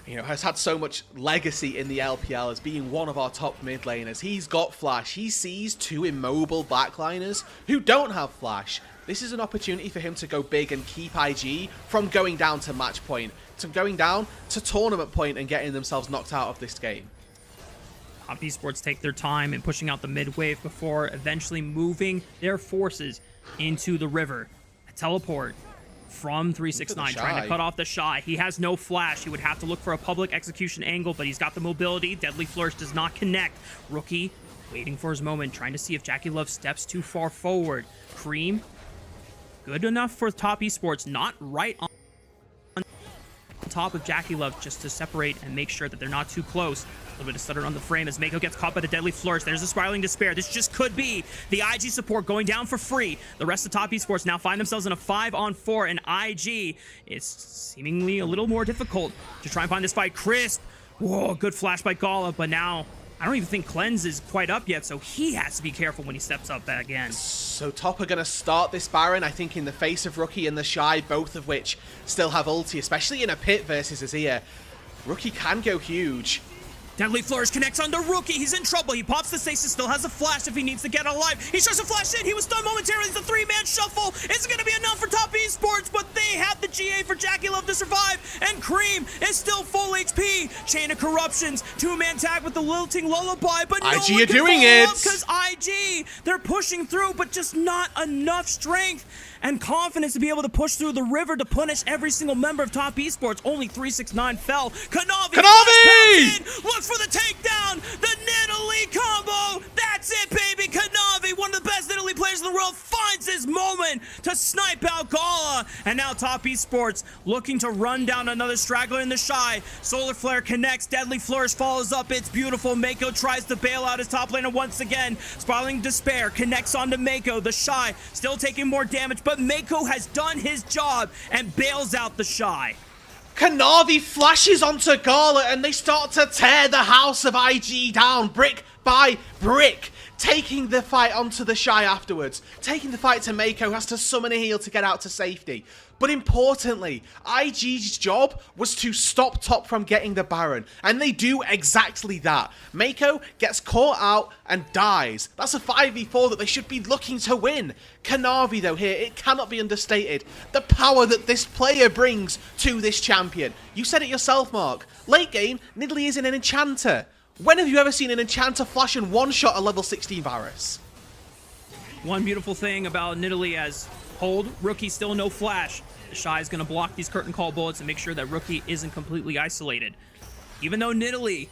has had so much legacy in the LPL as being one of our top mid laners. He's got flash. He sees 2 immobile backliners who don't have flash. This is an opportunity for him to go big and keep IG from going down to match point, to going down to tournament point and getting themselves knocked out of this game. Top Esports take their time in pushing out the mid wave before eventually moving their forces into the river. A teleport from 369, trying to cut off the Shy. He has no flash. He would have to look for a public execution angle, but he's got the mobility. Deadly Flourish does not connect. Rookie waiting for his moment, trying to see if Jackie Love steps too far forward. Cream, good enough for Top Esports, not right on top of Jackie Love, just to separate and make sure that they're not too close. A little bit of stutter on the frame as Mako gets caught by the Deadly Flourish. There's a Spiraling Despair. This just could be the IG support going down for free. The rest of Top Esports now find themselves in a 5-on-4, and IG is seemingly a little more difficult to try and find this fight. Crisp. Whoa, good flash by Gala, but now I don't even think Cleanse is quite up yet, so he has to be careful when he steps up again. So Top are going to start this Baron, I think, in the face of Rookie and the Shy, both of which still have ulti, especially in a pit versus Azir. Rookie can go huge. Deadly Flourish connects onto Rookie. He's in trouble. He pops the stasis, still has a flash if he needs to get alive. He starts to flash in. He was stunned momentarily. It's a 3-man shuffle. It's going to be enough for Top Esports, but they have the GA for Jackie Love to survive, and Cream is still full HP. Chain of Corruptions, 2-man tag with the Lilting Lullaby, but no IG one are can doing follow it. up because IG, they're pushing through, but just not enough strength and confidence to be able to push through the river to punish every single member of Top Esports. Only 369 fell. Kanavi! Looks for the takedown! The Nidalee combo! That's it, baby! Kanavi, one of the best Nidalee players in the world, finds his moment to snipe out Gala. And now Top Esports looking to run down another straggler in the Shy. Solar Flare connects. Deadly Flourish follows up. It's beautiful. Mako tries to bail out his top laner once again. Spiraling Despair connects onto Mako. The Shy still taking more damage, but Mako has done his job and bails out the Shy. Kanavi flashes onto Gala and they start to tear the house of IG down brick by brick, taking the fight onto the Shy afterwards. Taking the fight to Mako, has to summon a heal to get out to safety. But importantly, IG's job was to stop Top from getting the Baron, and they do exactly that. Mako gets caught out and dies. That's a 5v4 that they should be looking to win. Kanavi, though, here, it cannot be understated. The power that this player brings to this champion. You said it yourself, Mark. Late game, Nidalee isn't an enchanter. When have you ever seen an enchanter flash and one-shot a level 16 Varus? One beautiful thing about Nidalee as hold, Rookie still no flash. The Shy is going to block these curtain call bullets and make sure that Rookie isn't completely isolated. Even though Nidalee,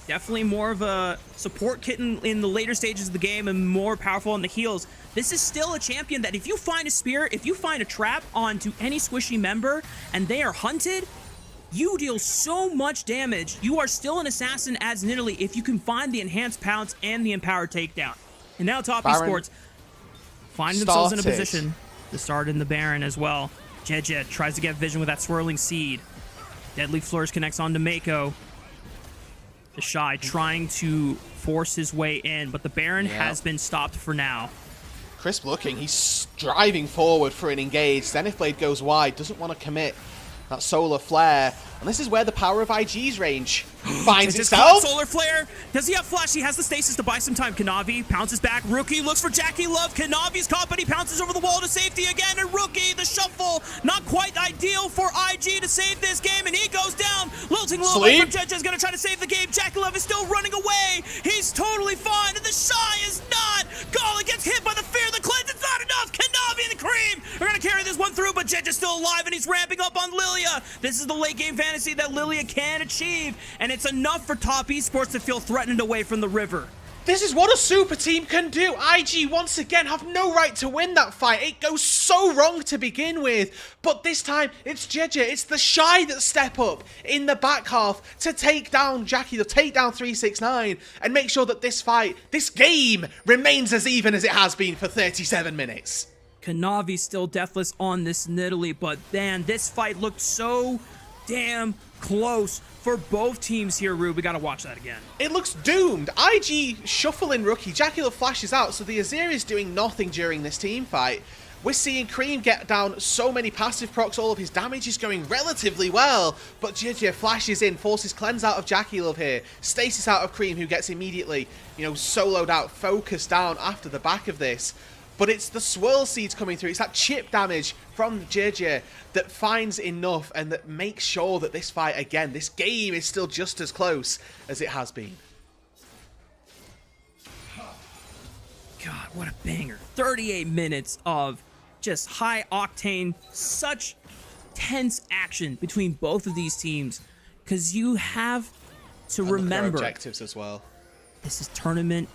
definitely more of a support kit in the later stages of the game and more powerful on the heals, this is still a champion that if you find a spear, if you find a trap onto any squishy member and they are hunted, you deal so much damage. You are still an assassin as Nidalee if you can find the enhanced pounce and the empowered takedown. And now Top Esports finding themselves in a position to start in the Baron as well. Jejet tries to get vision with that swirling seed. Deadly Flourish connects onto Mako. The Shy trying to force his way in, but the Baron has been stopped for now. Crisp looking, he's driving forward for an engage. Zenith Blade goes wide, doesn't want to commit that Solar Flare. And this is where the power of IG's range finds itself. Solar Flare. Does he have flash? He has the stasis to buy some time. Kanavi pounces back. Rookie looks for Jackie Love. Kanavi's caught, but he pounces over the wall to safety again. And Rookie, the shuffle, not quite ideal for IG to save this game. And he goes down. Lilting Lullaby from Jeja is going to try to save the game. Jackie Love is still running away. He's totally fine. And the Shy is not. Gala gets hit by the fear of the cleanse. It's not enough. Kanavi and the Cream are going to carry this one through, but Jeja's still alive, and he's ramping up on Lilia. This is the late game fantasy that Lilia can achieve, and it's enough for Top Esports to feel threatened away from the river. This is what a super team can do. IG, once again, have no right to win that fight. It goes so wrong to begin with. But this time, it's Jeje. It's the Shy that step up in the back half to take down Jackie, to take down 369, and make sure that this fight, this game, remains as even as it has been for 37 minutes. Kanavi still deathless on this Nidalee, but man, this fight looked so damn close for both teams here, Rube. We gotta watch that again. It looks doomed. IG shuffling Rookie. Jackie Love flashes out, so the Azir is doing nothing during this team fight. We're seeing Cream get down so many passive procs, all of his damage is going relatively well, but Jeje flashes in, forces cleanse out of Jackie Love here, stasis out of Cream, who gets immediately, soloed out, focused down after the back of this. But it's the swirl seeds coming through. It's that chip damage from Jeje that finds enough and that makes sure that this fight, again, this game is still just as close as it has been. God, what a banger. 38 minutes of just high octane, such tense action between both of these teams. Because you have to remember, objectives as well. This is tournament.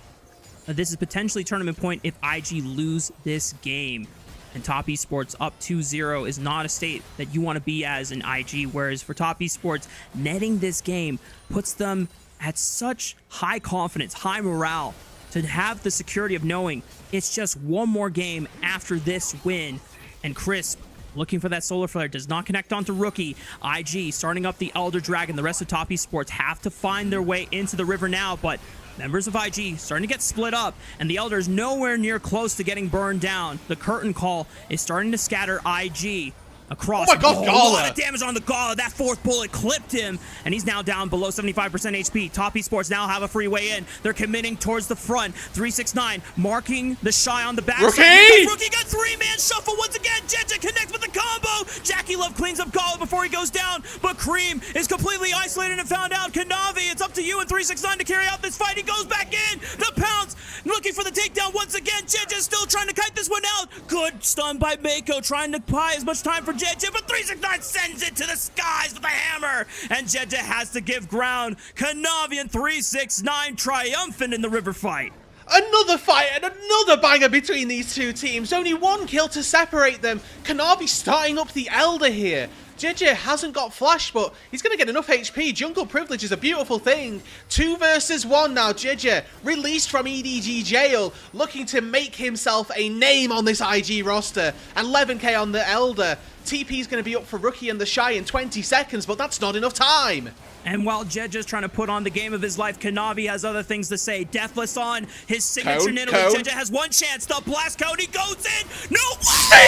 This is potentially tournament point if IG lose this game. And Top Esports up 2-0 is not a state that you want to be as an IG. Whereas for Top Esports, netting this game puts them at such high confidence, high morale, to have the security of knowing it's just one more game after this win. And Crisp looking for that solar flare. Does not connect onto Rookie. IG starting up the Elder Dragon. The rest of Top Esports have to find their way into the river now, but members of IG starting to get split up, and the Elder's nowhere near close to getting burned down. The curtain call is starting to scatter IG across. Oh my god, a Gala! lot of damage on the Gala. That fourth bullet clipped him, and he's now down below 75% HP. Top Esports now have a free way in. They're committing towards the front. 369 marking the Shy on the back. Rookie! Rookie got three-man shuffle once again. Jeja connects with the combo. Jackie Love cleans up Gala before he goes down, but Cream is completely isolated and found out. Kanavi, it's up to you and 369 to carry out this fight. He goes back in. The pounce looking for the takedown once again. Jeja's still trying to kite this one out. Good stun by Mako, trying to buy as much time for Jeja, but 369 sends it to the skies with a hammer, and Jeja has to give ground. Kanavi and 369 triumphant in the river fight. Another fight and another banger between these two teams. Only one kill to separate them. Kanavi starting up the Elder here. JJ hasn't got flash, but he's going to get enough HP. Jungle privilege is a beautiful thing. 2 versus 1 now. JJ released from EDG jail, looking to make himself a name on this IG roster. And 11k on the Elder. TP is going to be up for Rookie and the Shy in 20 seconds, but that's not enough time. And while Jeja's trying to put on the game of his life, Kanavi has other things to say. Deathless on his signature Nidalee. Jeja has one chance. The blast code, he goes in. No way!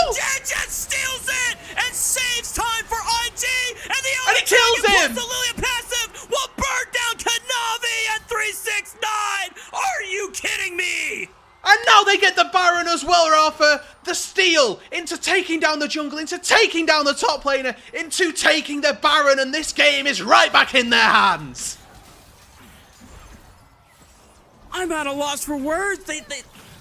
Jeja steals it and saves time for IG. And the And he kills him! The Lilia passive will burn down Kanavi at 369. Are you kidding me? And now they get the Baron as well, Rafa. The steal into taking down the jungle, into taking down the top laner, into taking the Baron, and this game is right back in their hands. I'm at a loss for words.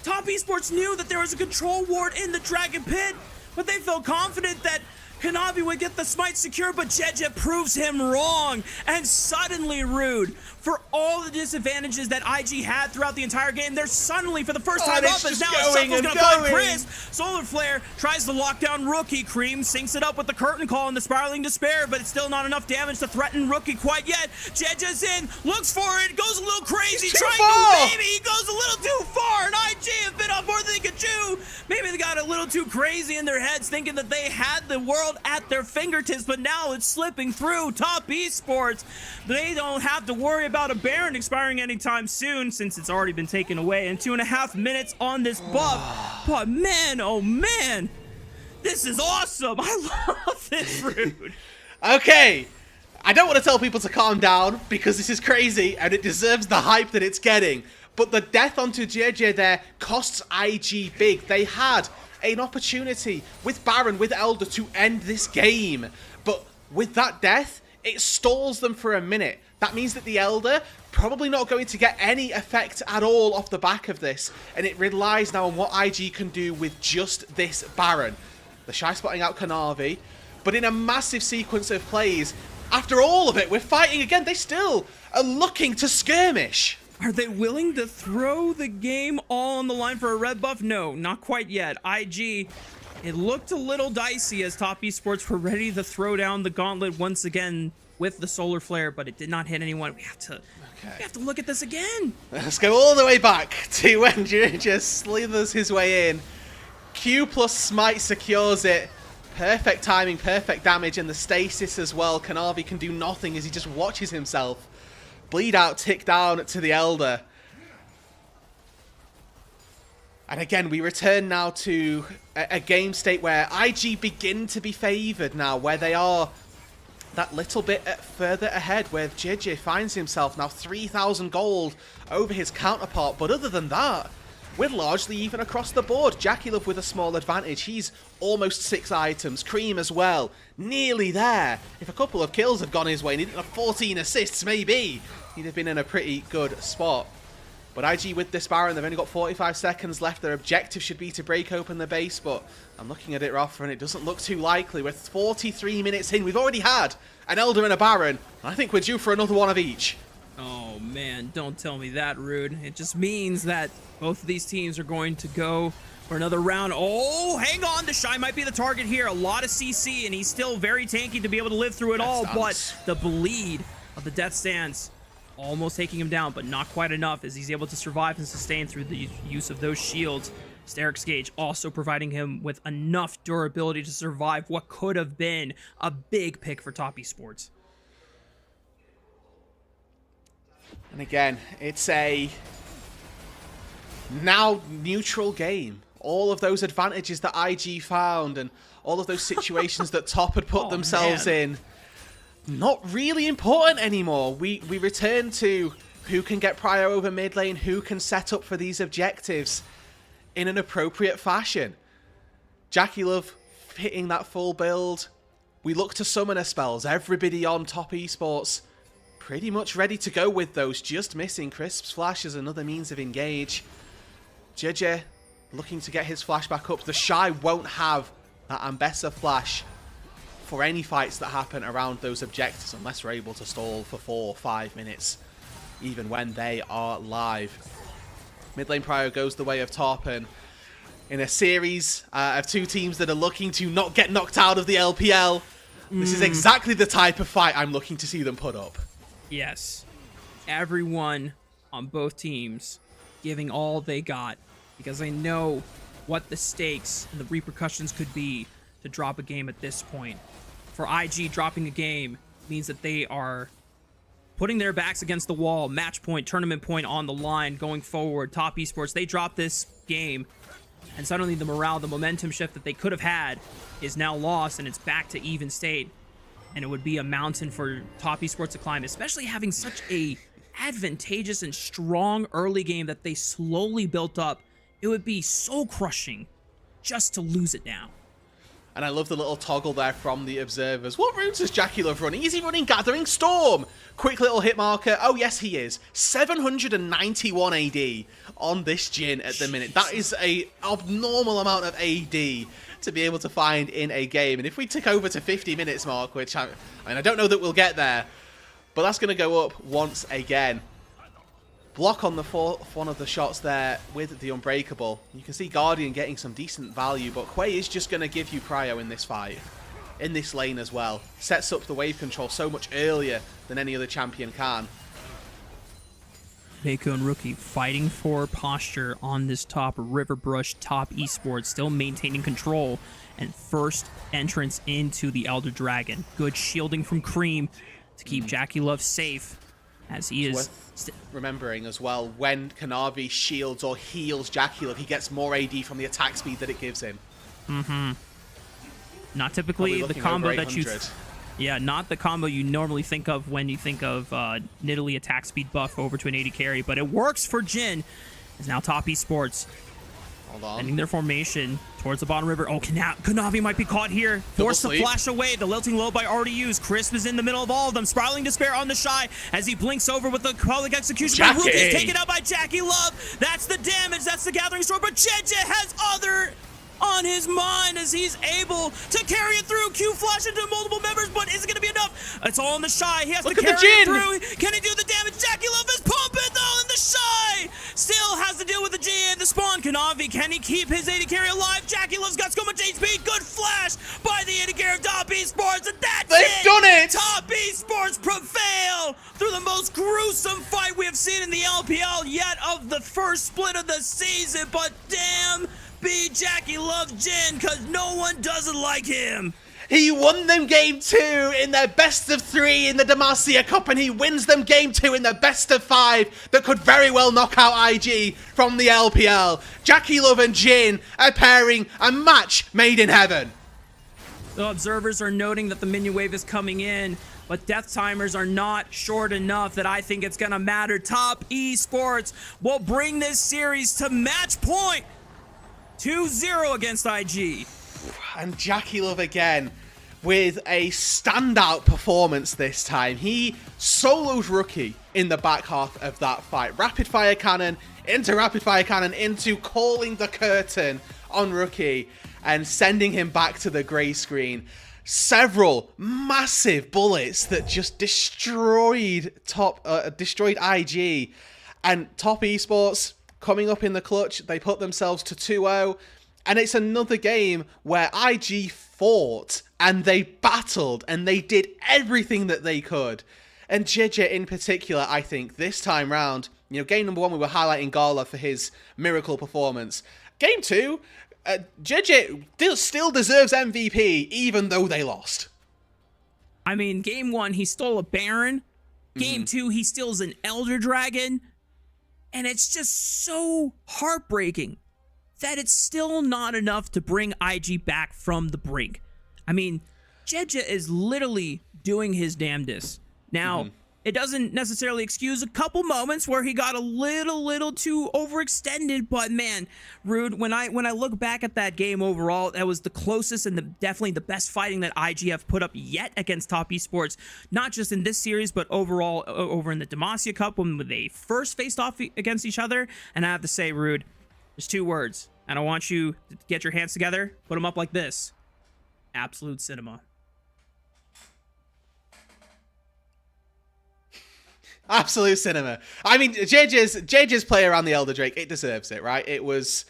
Top Esports knew that there was a control ward in the Dragon Pit, but they felt confident that Kanavi would get the smite secure, but Jeja proves him wrong. And suddenly, Rude, for all the disadvantages that IG had throughout the entire game, they're suddenly, for the first time up, as now Shuffle's gonna find Chris. Solar Flare tries to lock down Rookie. Cream syncs it up with the curtain call and the Spiraling Despair, but it's still not enough damage to threaten Rookie quite yet. Jeja's in, looks for it, goes a little crazy, trying to maybe he goes a little too far, and IG have bit off more than they could chew. Maybe they got a little too crazy in their heads, thinking that they had the world at their fingertips, but now it's slipping through. Top Esports, they don't have to worry about a Baron expiring anytime soon, since it's already been taken away in 2.5 minutes on this buff. But man, oh man, this is awesome. I love this, Rude. Okay, I don't want to tell people to calm down because this is crazy and it deserves the hype that it's getting, but the death onto JJ there costs IG big. They had an opportunity with Baron, with Elder, to end this game, but with that death, it stalls them for a minute. That means that the Elder probably not going to get any effect at all off the back of this, and it relies now on what IG can do with just this Baron. The Shy spotting out Kanavi, but in a massive sequence of plays, after all of it, we're fighting again. They still are looking to skirmish. Are they willing to throw the game all on the line for a red buff? No, not quite yet. IG, it looked a little dicey as Top Esports were ready to throw down the gauntlet once again with the solar flare, but it did not hit anyone. We have to look at this again. Let's go all the way back to when just slithers his way in. Q plus smite secures it. Perfect timing, perfect damage, and the stasis as well. Kanavi can do nothing as he just watches himself bleed out, tick down to the Elder. And again, we return now to a game state where IG begin to be favoured now, where they are that little bit further ahead, where JJ finds himself now 3,000 gold over his counterpart. But other than that, we're largely even across the board. Jackie Love with a small advantage. He's almost 6 items. Cream as well. Nearly there. If a couple of kills had gone his way and he didn't have 14 assists, maybe he'd have been in a pretty good spot. But IG with this Baron, they've only got 45 seconds left. Their objective should be to break open the base, but I'm looking at it, Rafa, and it doesn't look too likely. We're 43 minutes in. We've already had an Elder and a Baron. I think we're due for another one of each. Oh man, don't tell me that, Rude. It just means that both of these teams are going to go for another round. Oh, hang on, the Shy might be the target here. A lot of CC, and he's still very tanky to be able to live through it all, but the bleed of the Death Stance almost taking him down, but not quite enough as he's able to survive and sustain through the use of those shields. Steric's Gauge also providing him with enough durability to survive what could have been a big pick for Top Esports. And again, it's a now neutral game. All of those advantages that IG found and all of those situations that Top had put themselves in, not really important anymore. We return to who can get prio over mid lane, who can set up for these objectives in an appropriate fashion. JackeyLove hitting that full build. We look to summoner spells. Everybody on Top Esports pretty much ready to go with those. Just missing Crisp's flash as another means of engage. JJ looking to get his flash back up. The Shy won't have that Ambessa flash for any fights that happen around those objectives unless we're able to stall for 4 or 5 minutes, even when they are live. Mid lane prio goes the way of Top, and in a series of 2 teams that are looking to not get knocked out of the LPL, this is exactly the type of fight I'm looking to see them put up. Yes. Everyone on both teams giving all they got, because they know what the stakes and the repercussions could be to drop a game at this point. For IG, dropping a game means that they are putting their backs against the wall, match point, tournament point on the line going forward. Top Esports, they drop this game, and suddenly the morale, the momentum shift that they could have had is now lost, and it's back to even state. And it would be a mountain for Top Esports to climb, especially having such a advantageous and strong early game that they slowly built up. It would be so crushing just to lose it now. And I love the little toggle there from the observers. What routes is JackeyLove running? Is he running Gathering Storm? Quick little hit marker. Oh, yes, he is. 791 AD on this Jhin at the minute. That is a abnormal amount of AD to be able to find in a game. And if we tick over to 50 minutes mark, which I don't know that we'll get there, but that's going to go up once again. Block on the fourth one of the shots there with the Unbreakable. You can see Guardian getting some decent value, but Quay is just going to give you prio in this fight. In this lane as well. Sets up the wave control so much earlier than any other champion can. Mako and Rookie fighting for posture on this top. Riverbrush, Top Esports still maintaining control. And first entrance into the Elder Dragon. Good shielding from Cream to keep JackeyLove safe, as he is remembering as well, when Kanavi shields or heals JackeyLove, he gets more AD from the attack speed that it gives him. Not typically the combo that you... Yeah, not the combo you normally think of when you think of Nidalee attack speed buff over to an AD carry, but it works for Jhin. It's now Top Esports. Hold on. Ending their formation towards the bottom river. Oh, Kanavi might be caught here. Forced to flash away. The lilting low by already used. Crisp is in the middle of all of them. Spiraling Despair on the Shy as he blinks over with the Colic Execution. Rook is taken out by JackeyLove. That's the damage. That's the Gathering Storm. But JJ has other on his mind as he's able to carry it through. Q flash into multiple members, but is it going to be enough? It's all on the Shy. He has to carry it through. Can he do the damage? JackeyLove is pumping though, and the Shy still has to deal with the G and the spawn. Kanavi, can he keep his AD carry alive? JackeyLove's got so much HP. Good flash by the AD carry of Top Esports, and that's They've done it! Top Esports prevail through the most gruesome fight we have seen in the LPL yet of the first split of the season, but damn, be JackeyLove Jhin, because no one doesn't like him. He won them game 2 in their best of 3 in the Demacia Cup, and he wins them game 2 in their best of 5 that could very well knock out IG from the LPL. JackeyLove and Jhin are pairing a match made in heaven. The observers are noting that the minion wave is coming in, but death timers are not short enough that I think it's going to matter. Top Esports will bring this series to match point. 2-0 against IG. And JackeyLove again with a standout performance this time. He soloed Rookie in the back half of that fight. Rapid fire cannon into calling the curtain on Rookie and sending him back to the grey screen. Several massive bullets that just destroyed IG. And Top Esports coming up in the clutch, they put themselves to 2-0, and it's another game where IG fought and they battled and they did everything that they could. And JJ in particular, I think this time round, game number 1 we were highlighting Gala for his miracle performance. Game 2, JJ still deserves MVP, even though they lost. I mean, game 1, he stole a Baron. Game 2, he steals an Elder Dragon. And it's just so heartbreaking that it's still not enough to bring IG back from the brink. I mean, Jeja is literally doing his damnedest. Now, it doesn't necessarily excuse a couple moments where he got a little too overextended, but man, Rude, when I look back at that game overall, that was the closest and definitely the best fighting that IG have put up yet against Top Esports, not just in this series, but overall over in the Demacia Cup when they first faced off against each other. And I have to say, Rude, there's 2 words, and I want you to get your hands together, put them up like this: absolute cinema. Absolute cinema. I mean, JJ's play around the Elder Drake, it deserves it, right? It was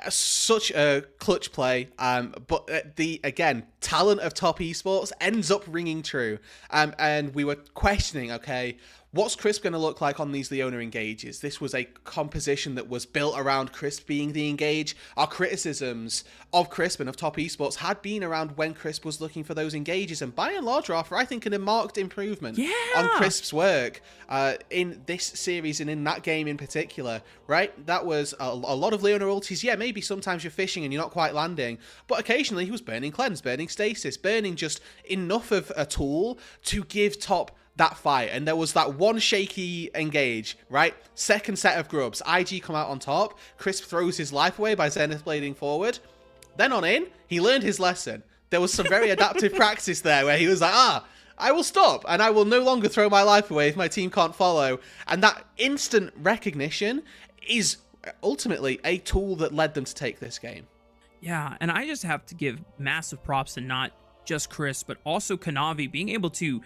such a clutch play, but the, again, talent of Top Esports ends up ringing true. And we were questioning, okay, what's Crisp going to look like on these Leona engages? This was a composition that was built around Crisp being the engage. Our criticisms of Crisp and of Top Esports had been around when Crisp was looking for those engages, and by and large, Rafa, I think a marked improvement on Crisp's work in this series and in that game in particular, right? That was a lot of Leona ultis. Yeah, maybe sometimes you're fishing and you're not quite landing, but occasionally he was burning Cleanse, burning Stasis, burning just enough of a tool to give Top that fight. And there was that one shaky engage, right? Second set of grubs, IG come out on top, Crisp throws his life away by Zenith blading forward. Then on in, he learned his lesson. There was some very adaptive practice there where he was like, I will stop and I will no longer throw my life away if my team can't follow. And that instant recognition is ultimately a tool that led them to take this game. Yeah, and I just have to give massive props to not just Chris, but also Kanavi being able to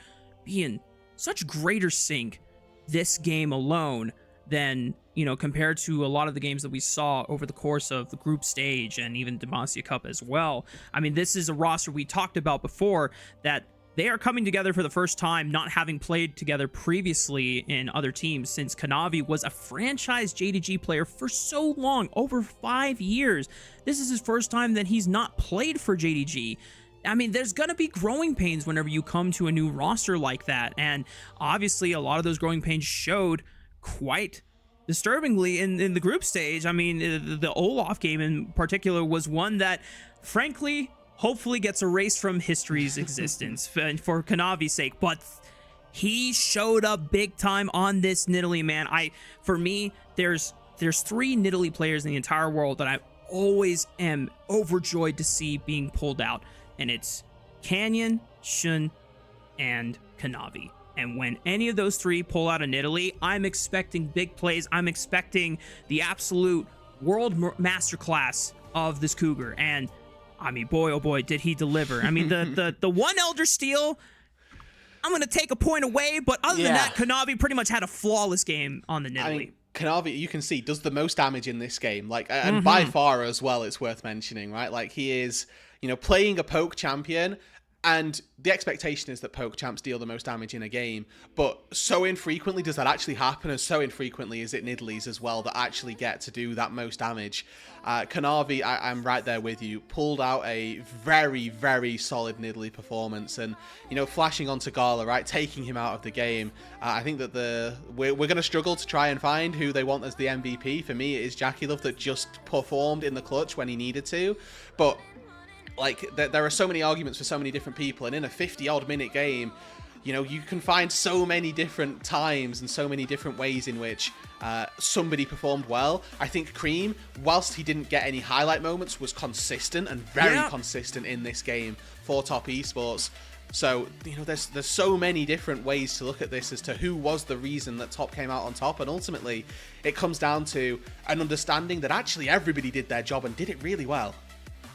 be in such greater sync this game alone than, you know, compared to a lot of the games that we saw over the course of the group stage and even Demacia Cup as well. I mean, this is a roster we talked about before that they are coming together for the first time, not having played together previously in other teams, since Kanavi was a franchise JDG player for so long, over 5 years. This is his first time that he's not played for JDG. I mean, there's going to be growing pains whenever you come to a new roster like that. And obviously, a lot of those growing pains showed quite disturbingly in the group stage. I mean, the Olaf game in particular was one that, frankly, hopefully gets erased from history's existence for Kanavi's sake. But he showed up big time on this Nidalee, man. For me, there's 3 Nidalee players in the entire world that I always am overjoyed to see being pulled out. And it's Canyon, Shun, and Kanavi. And when any of those 3 pull out a Nidalee, I'm expecting big plays. I'm expecting the absolute world masterclass of this Cougar. And I mean, boy, oh boy, did he deliver. I mean, the one Elder Steal, I'm going to take a point away. But other than that, Kanavi pretty much had a flawless game on the Nidalee. I mean, Kanavi, you can see, does the most damage in this game. Like, and by far as well, it's worth mentioning, right? Like, he is, you know, playing a poke champion, and the expectation is that poke champs deal the most damage in a game, but so infrequently does that actually happen, and so infrequently is it Nidalees as well that actually get to do that most damage. Kanavi, I'm right there with you, pulled out a very, very solid Nidalee performance, and, you know, flashing onto Gala, right, taking him out of the game. I think that we're going to struggle to try and find who they want as the MVP. For me, it is Jackie Love that just performed in the clutch when he needed to, but like, there are so many arguments for so many different people, and in a 50-odd minute game, you know, you can find so many different times and so many different ways in which somebody performed well. I think Cream, whilst he didn't get any highlight moments, was consistent and very consistent in this game for Top Esports. So, you know, there's so many different ways to look at this as to who was the reason that Top came out on top, and ultimately it comes down to an understanding that actually everybody did their job and did it really well.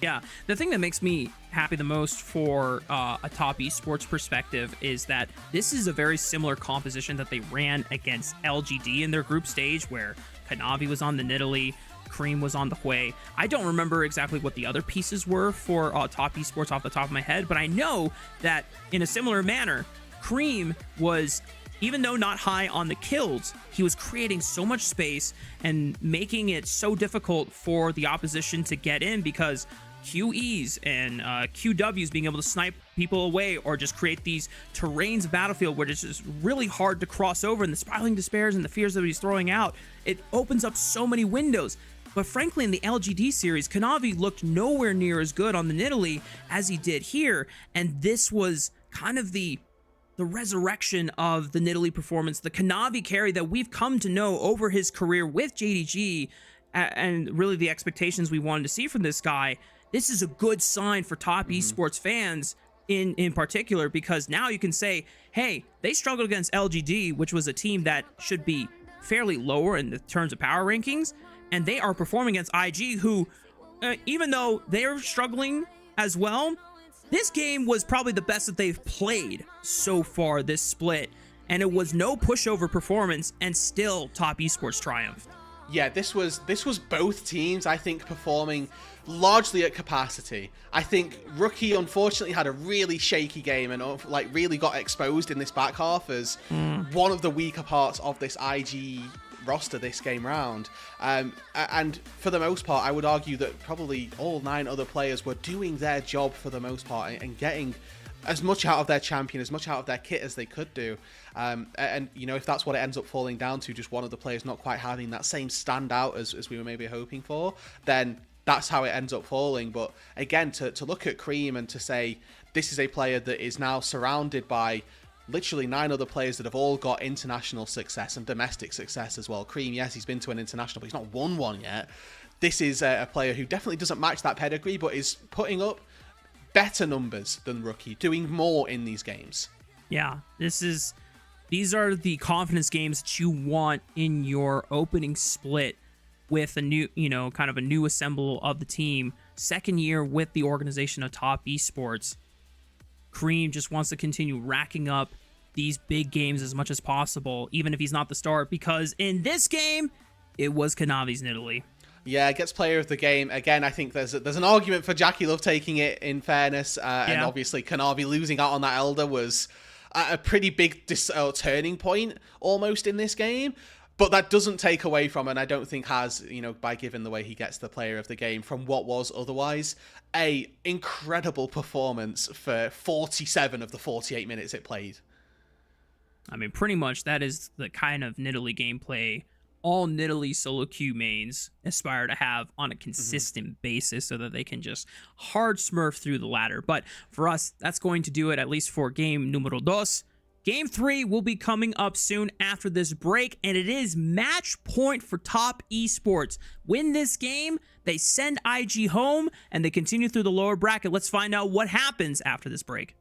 Yeah, the thing that makes me happy the most for a Top Esports perspective is that this is a very similar composition that they ran against LGD in their group stage, where Kanavi was on the Nidalee, Cream was on the Hui. I don't remember exactly what the other pieces were for Top Esports off the top of my head, but I know that in a similar manner, Cream was even though not high on the kills, he was creating so much space and making it so difficult for the opposition to get in, because QEs and QWs being able to snipe people away or just create these terrains of battlefield where it's just really hard to cross over, and the spiraling despairs and the fears that he's throwing out, it opens up so many windows. But frankly, in the LGD series, Kanavi looked nowhere near as good on the Nidalee as he did here, and this was kind of the resurrection of the Nidalee performance, the Kanavi carry that we've come to know over his career with JDG, and really the expectations we wanted to see from this guy. This is a good sign for top esports fans in particular, because now you can say, hey, they struggled against LGD, which was a team that should be fairly lower in the terms of power rankings, and they are performing against IG, who, even though they're struggling as well, this game was probably the best that they've played so far this split, and it was no pushover performance, and still top esports triumphed. Yeah, this was both teams, I think, performing largely at capacity. I think Rookie unfortunately had a really shaky game and like really got exposed in this back half as one of the weaker parts of this IG roster this game round. And for the most part, I would argue that probably all 9 other players were doing their job for the most part and getting as much out of their champion, as much out of their kit as they could do. And, you know, if that's what it ends up falling down to, just one of the players not quite having that same standout as we were maybe hoping for, then that's how it ends up falling. But again, to look at Cream and to say this is a player that is now surrounded by literally 9 other players that have all got international success and domestic success as well. Cream, yes, he's been to an international, but he's not won one yet. This is a player who definitely doesn't match that pedigree, but is putting up better numbers than Rookie, doing more in these games. Yeah, these are the confidence games that you want in your opening split with a new, kind of a new assemble of the team. Second year with the organization of Top Esports. Cream just wants to continue racking up these big games as much as possible, even if he's not the start, because in this game, it was Kanavi's Nidalee. Yeah, gets player of the game. Again, I think there's an argument for Jackie Love taking it, in fairness. And obviously, Kanavi losing out on that Elder was a pretty big turning point almost in this game. But that doesn't take away from, and I don't think has, by giving the way he gets the player of the game, from what was otherwise a incredible performance for 47 of the 48 minutes it played. I mean, pretty much that is the kind of Nidalee gameplay all Nidalee solo queue mains aspire to have on a consistent basis, so that they can just hard smurf through the ladder. But for us, that's going to do it, at least for game numero dos. Game 3 will be coming up soon after this break, and it is match point for Top Esports. Win this game, they send IG home, and they continue through the lower bracket. Let's find out what happens after this break.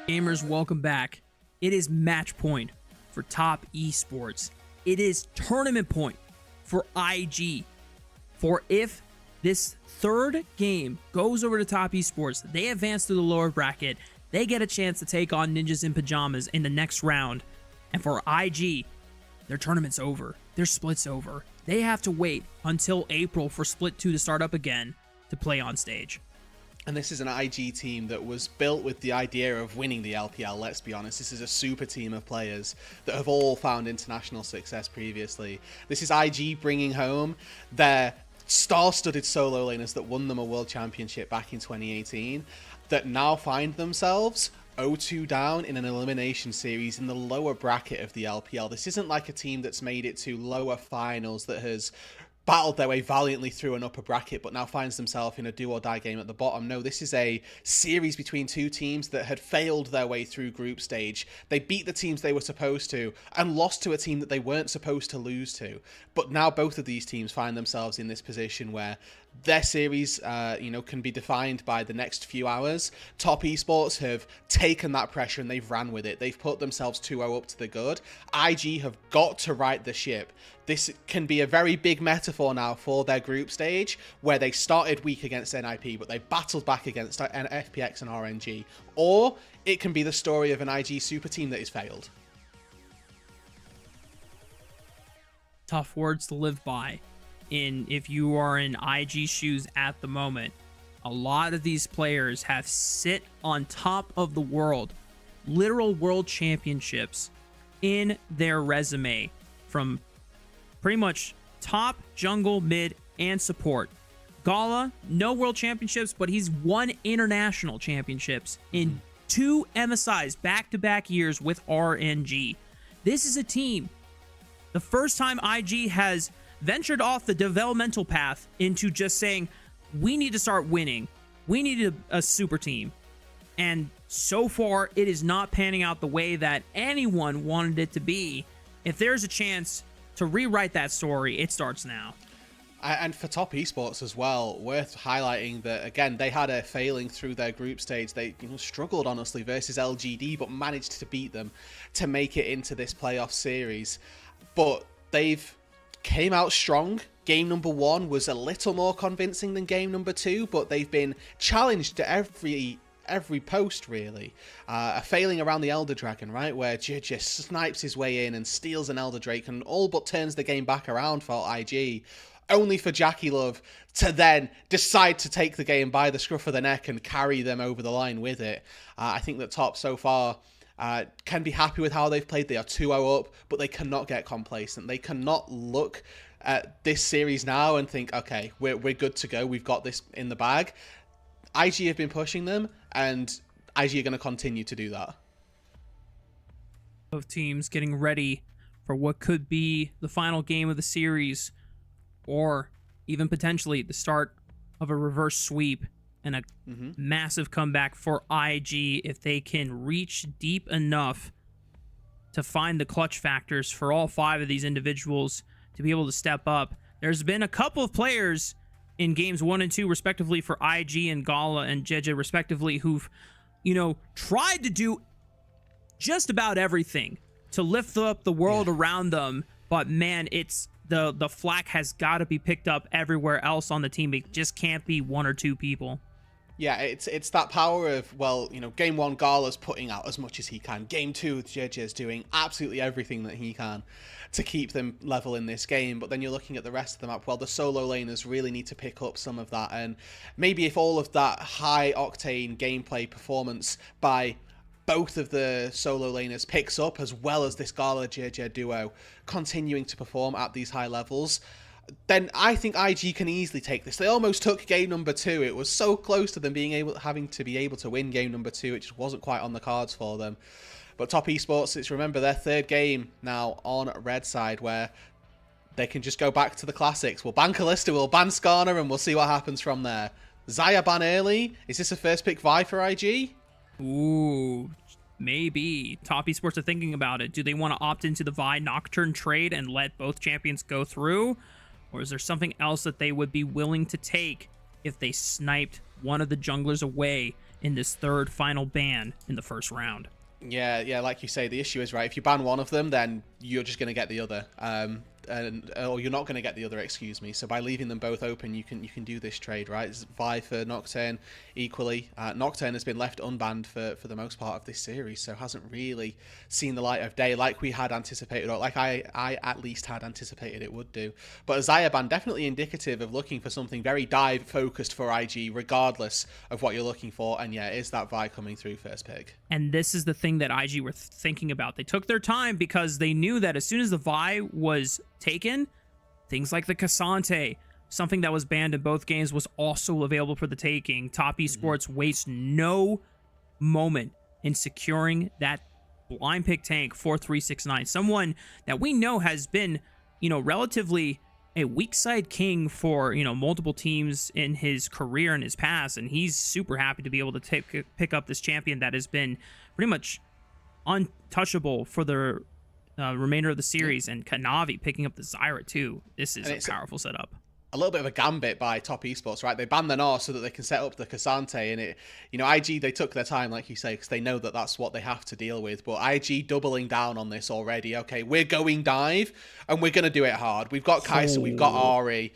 Gamers, welcome back. It is match point for Top Esports. It is tournament point for IG. For if this third game goes over to Top Esports, they advance to the lower bracket, they get a chance to take on Ninjas in Pajamas in the next round. And for IG, their tournament's over. Their split's over. They have to wait until April for Split 2 to start up again to play on stage. And this is an IG team that was built with the idea of winning the LPL, let's be honest. This is a super team of players that have all found international success previously. This is IG bringing home their star-studded solo laners that won them a world championship back in 2018, that now find themselves 0-2 down in an elimination series in the lower bracket of the LPL. This isn't like a team that's made it to lower finals, that has battled their way valiantly through an upper bracket but now finds themselves in a do-or-die game at the bottom. No, this is a series between two teams that had failed their way through group stage. They beat the teams they were supposed to and lost to a team that they weren't supposed to lose to. But now both of these teams find themselves in this position where their series, can be defined by the next few hours. Top Esports have taken that pressure and they've ran with it. They've put themselves 2-0 up to the good. IG have got to right the ship. This can be a very big metaphor now for their group stage, where they started weak against NIP, but they battled back against FPX and RNG. Or it can be the story of an IG super team that has failed. Tough words to live by. If you are in IG shoes at the moment, a lot of these players have sit on top of the world, literal world championships in their resume, from pretty much top, jungle, mid, and support. Gala, no world championships, but he's won international championships in 2 MSIs back-to-back years with RNG. This is a team, the first time IG has ventured off the developmental path into just saying, we need to start winning. We need a super team. And so far, it is not panning out the way that anyone wanted it to be. If there's a chance to rewrite that story, it starts now. And for Top Esports as well, worth highlighting that, again, they had a failing through their group stage. They struggled, honestly, versus LGD, but managed to beat them to make it into this playoff series. But they've came out strong. Game number 1 was a little more convincing than game number 2, but they've been challenged to every post, really. A failing around the Elder Dragon, right, where JJ snipes his way in and steals an Elder Drake and all but turns the game back around for IG, only for Jackie Love to then decide to take the game by the scruff of the neck and carry them over the line with it. I think that Top so far can be happy with how they've played. They are 2-0 up, but they cannot get complacent. They cannot look at this series now and think, okay, we're good to go. We've got this in the bag. IG have been pushing them, and IG are going to continue to do that. Both teams getting ready for what could be the final game of the series, or even potentially the start of a reverse sweep and a massive comeback for IG if they can reach deep enough to find the clutch factors for all 5 of these individuals to be able to step up. There's been a couple of players in games 1 and 2, respectively, for IG and Gala and JJ, respectively, who've, tried to do just about everything to lift up the world around them. But man, it's the flack has got to be picked up everywhere else on the team. It just can't be 1 or 2 people. Yeah, it's that power of, well, game 1, Gala's putting out as much as he can. Game 2, JJ's doing absolutely everything that he can to keep them level in this game. But then you're looking at the rest of the map. Well, the solo laners really need to pick up some of that. And maybe if all of that high-octane gameplay performance by both of the solo laners picks up, as well as this Gala-JJ duo continuing to perform at these high levels, then I think IG can easily take this. They almost took game number 2. It was so close to them having to be able to win game number 2. It just wasn't quite on the cards for them. But Top Esports, it's, remember, their 3rd game now on red side, where they can just go back to the classics. We'll ban Kalista, we'll ban Skarner, and we'll see what happens from there. Xayah ban early. Is this a first pick Vi for IG? Ooh, maybe. Top Esports are thinking about it. Do they want to opt into the Vi Nocturne trade and let both champions go through? Or is there something else that they would be willing to take if they sniped one of the junglers away in this third final ban in the first round. Yeah, like you say, the issue is, right, if you ban one of them, then you're just going to get the other. Or you're not going to get the other, excuse me. So by leaving them both open, you can do this trade, right? It's Vi for Nocturne equally. Nocturne has been left unbanned for the most part of this series, so hasn't really seen the light of day like we had anticipated, or like I at least had anticipated it would do. But a Xayah ban, definitely indicative of looking for something very dive focused for IG, regardless of what you're looking for. And yeah, is that Vi coming through first pick? And this is the thing that IG were thinking about. They took their time because they knew that as soon as the Vi was taken, things like the Cassante, something that was banned in both games, was also available for the taking. Top Esports wastes no moment in securing that blind pick tank for 369. Someone that we know has been, relatively a weak side king for, multiple teams in his career and his past, and he's super happy to be able to pick up this champion that has been pretty much untouchable for the remainder of the series, and Kanavi picking up the Zyra too. This is a powerful setup. A little bit of a gambit by Top Esports, right? They banned the Nor so that they can set up the Cassante, and IG, they took their time, like you say, because they know that that's what they have to deal with. But IG doubling down on this already. Okay, we're going dive, and we're going to do it hard. We've got Kai'Sa, we've got Ari.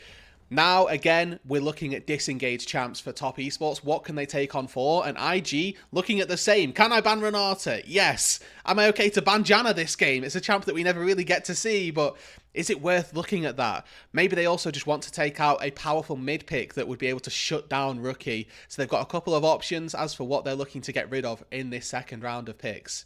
Now, again, we're looking at disengaged champs for Top Esports. What can they take on for? And IG looking at the same. Can I ban Renata? Yes. Am I okay to ban Janna this game? It's a champ that we never really get to see, but is it worth looking at that? Maybe they also just want to take out a powerful mid pick that would be able to shut down Rookie. So they've got a couple of options as for what they're looking to get rid of in this second round of picks.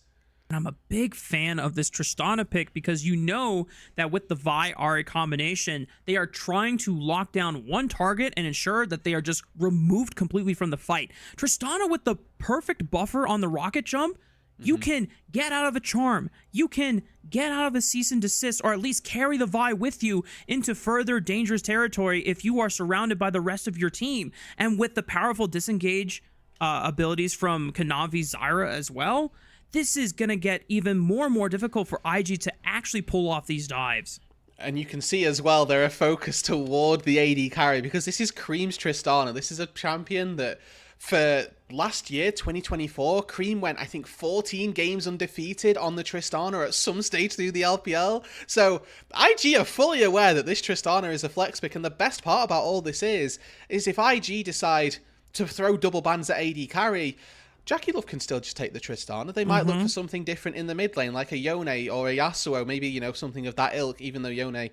I'm a big fan of this Tristana pick because you know that with the Vi Ari combination, they are trying to lock down one target and ensure that they are just removed completely from the fight. Tristana with the perfect buffer on the rocket jump, you can get out of a charm, you can get out of a cease and desist, or at least carry the Vi with you into further dangerous territory if you are surrounded by the rest of your team. And with the powerful disengage abilities from Kanavi Zyra as well, this is going to get even more and more difficult for IG to actually pull off these dives. And you can see as well, they're a focus toward the AD carry, because this is Cream's Tristana. This is a champion that for last year, 2024, Cream went, I think, 14 games undefeated on the Tristana at some stage through the LPL. So IG are fully aware that this Tristana is a flex pick. And the best part about all this is if IG decide to throw double bans at AD carry, Jackie Love can still just take the Tristana. They might look for something different in the mid lane, like a Yone or a Yasuo, maybe, something of that ilk, even though Yone,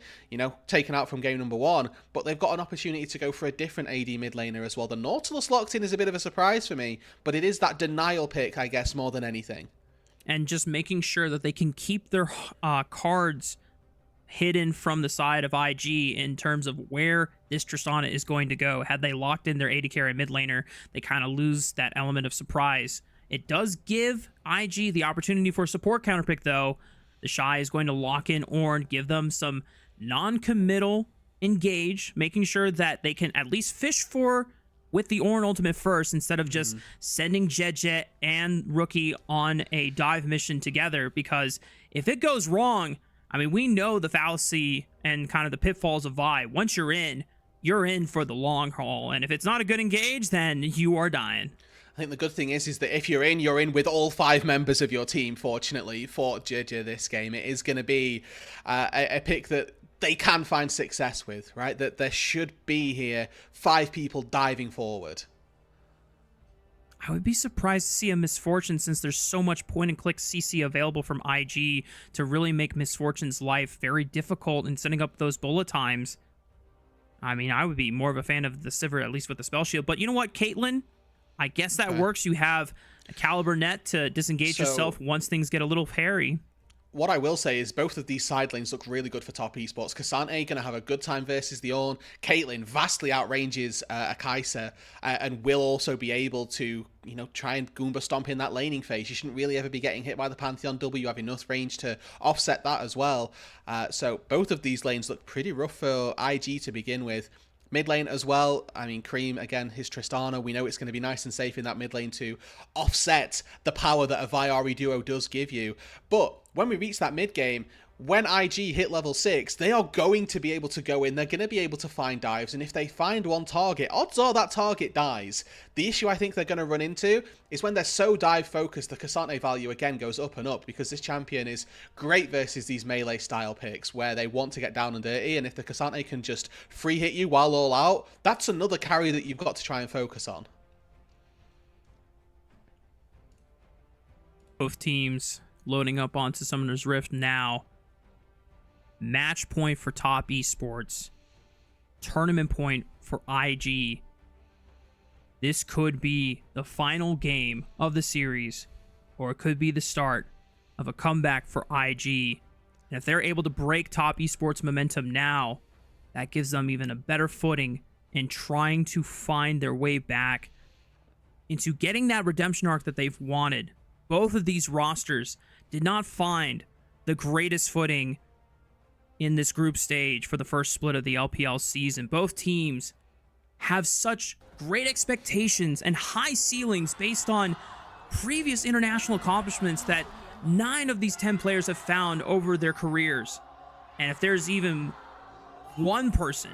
taken out from game number 1. But they've got an opportunity to go for a different AD mid laner as well. The Nautilus locked in is a bit of a surprise for me, but it is that denial pick, I guess, more than anything. And just making sure that they can keep their cards hidden from the side of IG in terms of where this Tristana is going to go. Had they locked in their AD carry mid laner, they kind of lose that element of surprise. It does give IG the opportunity for a support counterpick, though. The Shy is going to lock in Ornn, give them some non-committal engage, making sure that they can at least fish for with the Ornn ultimate first, instead of just sending Jet and Rookie on a dive mission together, because if it goes wrong, I mean, we know the fallacy and kind of the pitfalls of Vi. Once you're in for the long haul. And if it's not a good engage, then you are dying. I think the good thing is that if you're in with all 5 members of your team, fortunately, for JJ this game. It is going to be a pick that they can find success with, right? That there should be here 5 people diving forward. I would be surprised to see a Misfortune, since there's so much point-and-click CC available from IG to really make Misfortune's life very difficult in setting up those bullet times. I mean, I would be more of a fan of the Sivir, at least with the spell shield. But you know what, Caitlyn? I guess that works. You have a Caliber net to disengage yourself once things get a little hairy. What I will say is both of these side lanes look really good for Top Esports. Cassante going to have a good time versus the Ornn. Caitlyn vastly outranges a Kai'Sa and will also be able to, try and Goomba stomp in that laning phase. You shouldn't really ever be getting hit by the Pantheon W. You have enough range to offset that as well. So both of these lanes look pretty rough for IG to begin with. Mid lane as well, I mean, Cream, again, his Tristana, we know it's going to be nice and safe in that mid lane to offset the power that a Vi Ari duo does give you. But when we reach that mid game, when IG hit level 6, they are going to be able to go in, they're going to be able to find dives, and if they find one target, odds are that target dies. The issue I think they're going to run into is when they're so dive focused, the Cassante value again goes up and up, because this champion is great versus these melee style picks where they want to get down and dirty, and if the Cassante can just free hit you while all out, that's another carry that you've got to try and focus on. Both teams loading up onto Summoner's Rift now. Match point for Top Esports. Tournament point for IG. This could be the final game of the series, or it could be the start of a comeback for IG. And if they're able to break Top Esports momentum now, that gives them even a better footing in trying to find their way back into getting that redemption arc that they've wanted. Both of these rosters did not find the greatest footing in this group stage for the first split of the LPL season. Both teams have such great expectations and high ceilings based on previous international accomplishments that 9 of these 10 players have found over their careers. And if there's even one person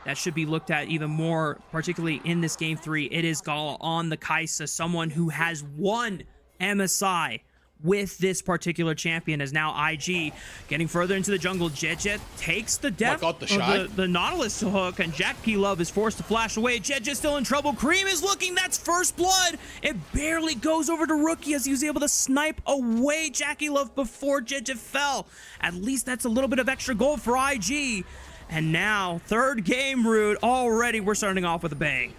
that should be looked at even more, particularly in this Game 3, it is Gala on the Kaisa, someone who has won MSI with this particular champion. As now IG getting further into the jungle. Jejet takes the depth of the Nautilus hook, and Jack P. Love is forced to flash away. Jejet still in trouble. Cream is looking. That's first blood. It barely goes over to Rookie as he was able to snipe away Jackie Love before Jejet fell. At least that's a little bit of extra gold for IG. And now, third game route. Already we're starting off with a bang.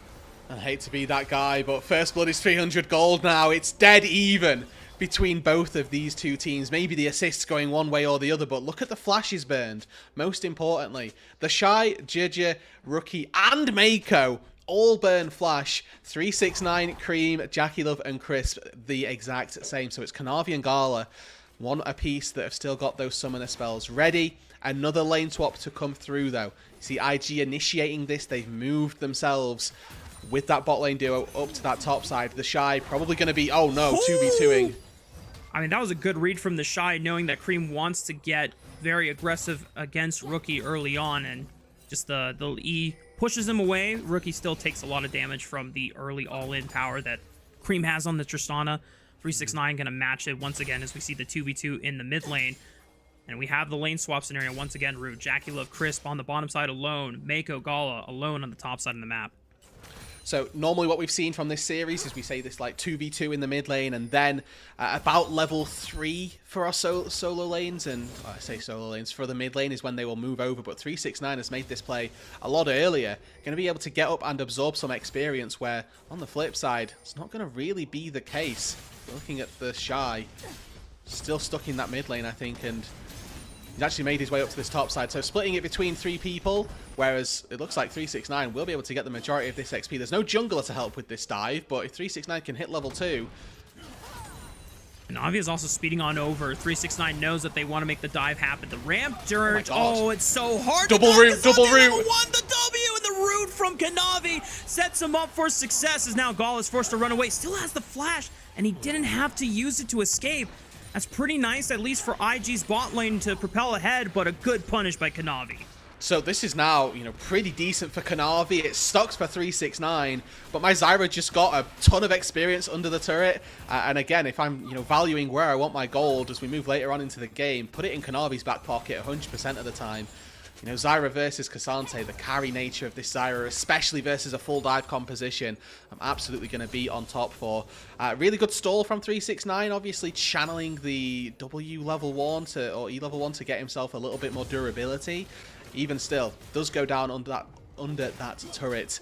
I hate to be that guy, but first blood is 300 gold now. It's dead even between both of these two teams. Maybe the assists going one way or the other, but look at the flashes burned. Most importantly, the Shy, Jidja, Rookie, and Mako all burn flash. 369, Cream, Jackie Love, and Crisp, the exact same. So it's Kanavi and Gala, one apiece, that have still got those summoner spells ready. Another lane swap to come through, though. See IG initiating this. They've moved themselves with that bot lane duo up to that top side. The Shy probably going to be, oh no, 2v2ing. I mean, that was a good read from the Shy, knowing that Cream wants to get very aggressive against Rookie early on, and just the E pushes him away. Rookie still takes a lot of damage from the early all-in power that Cream has on the Tristana. 369 going to match it once again as we see the 2v2 in the mid lane. And we have the lane swap scenario once again. Root, Jackie Love, Crisp on the bottom side alone. Mako, Gala alone on the top side of the map. So normally what we've seen from this series is we say this like 2v2 in the mid lane, and then about level 3 for our solo lanes, and I say solo lanes, for the mid lane is when they will move over. But 369 has made this play a lot earlier. Going to be able to get up and absorb some experience, where on the flip side, it's not going to really be the case. Looking at the Shy, still stuck in that mid lane, I think, and he's actually made his way up to this top side. So splitting it between 3 people, whereas it looks like 369 will be able to get the majority of this XP. There's no jungler to help with this dive, but if 369 can hit level 2... And Navi is also speeding on over. 369 knows that they want to make the dive happen. The ramp dirt. Oh, it's so hard. Double root, double root. Won the W, and the root from Kanavi sets him up for success. As now Gall is forced to run away. Still has the flash, and he didn't have to use it to escape. That's pretty nice, at least for IG's bot lane to propel ahead, but a good punish by Kanavi. So this is now, you know, pretty decent for Kanavi. It sucks for 369, but my Zyra just got a ton of experience under the turret. And again, if I'm, you know, valuing where I want my gold as we move later on into the game, put it in Kanavi's back pocket 100% of the time. You know, Zyra versus Cassante, the carry nature of this Zyra, especially versus a full dive composition, I'm absolutely going to be on top for. Really good stall from 369, obviously channeling the W level 1 to, or E level 1 to get himself a little bit more durability. Even still, does go down under that turret.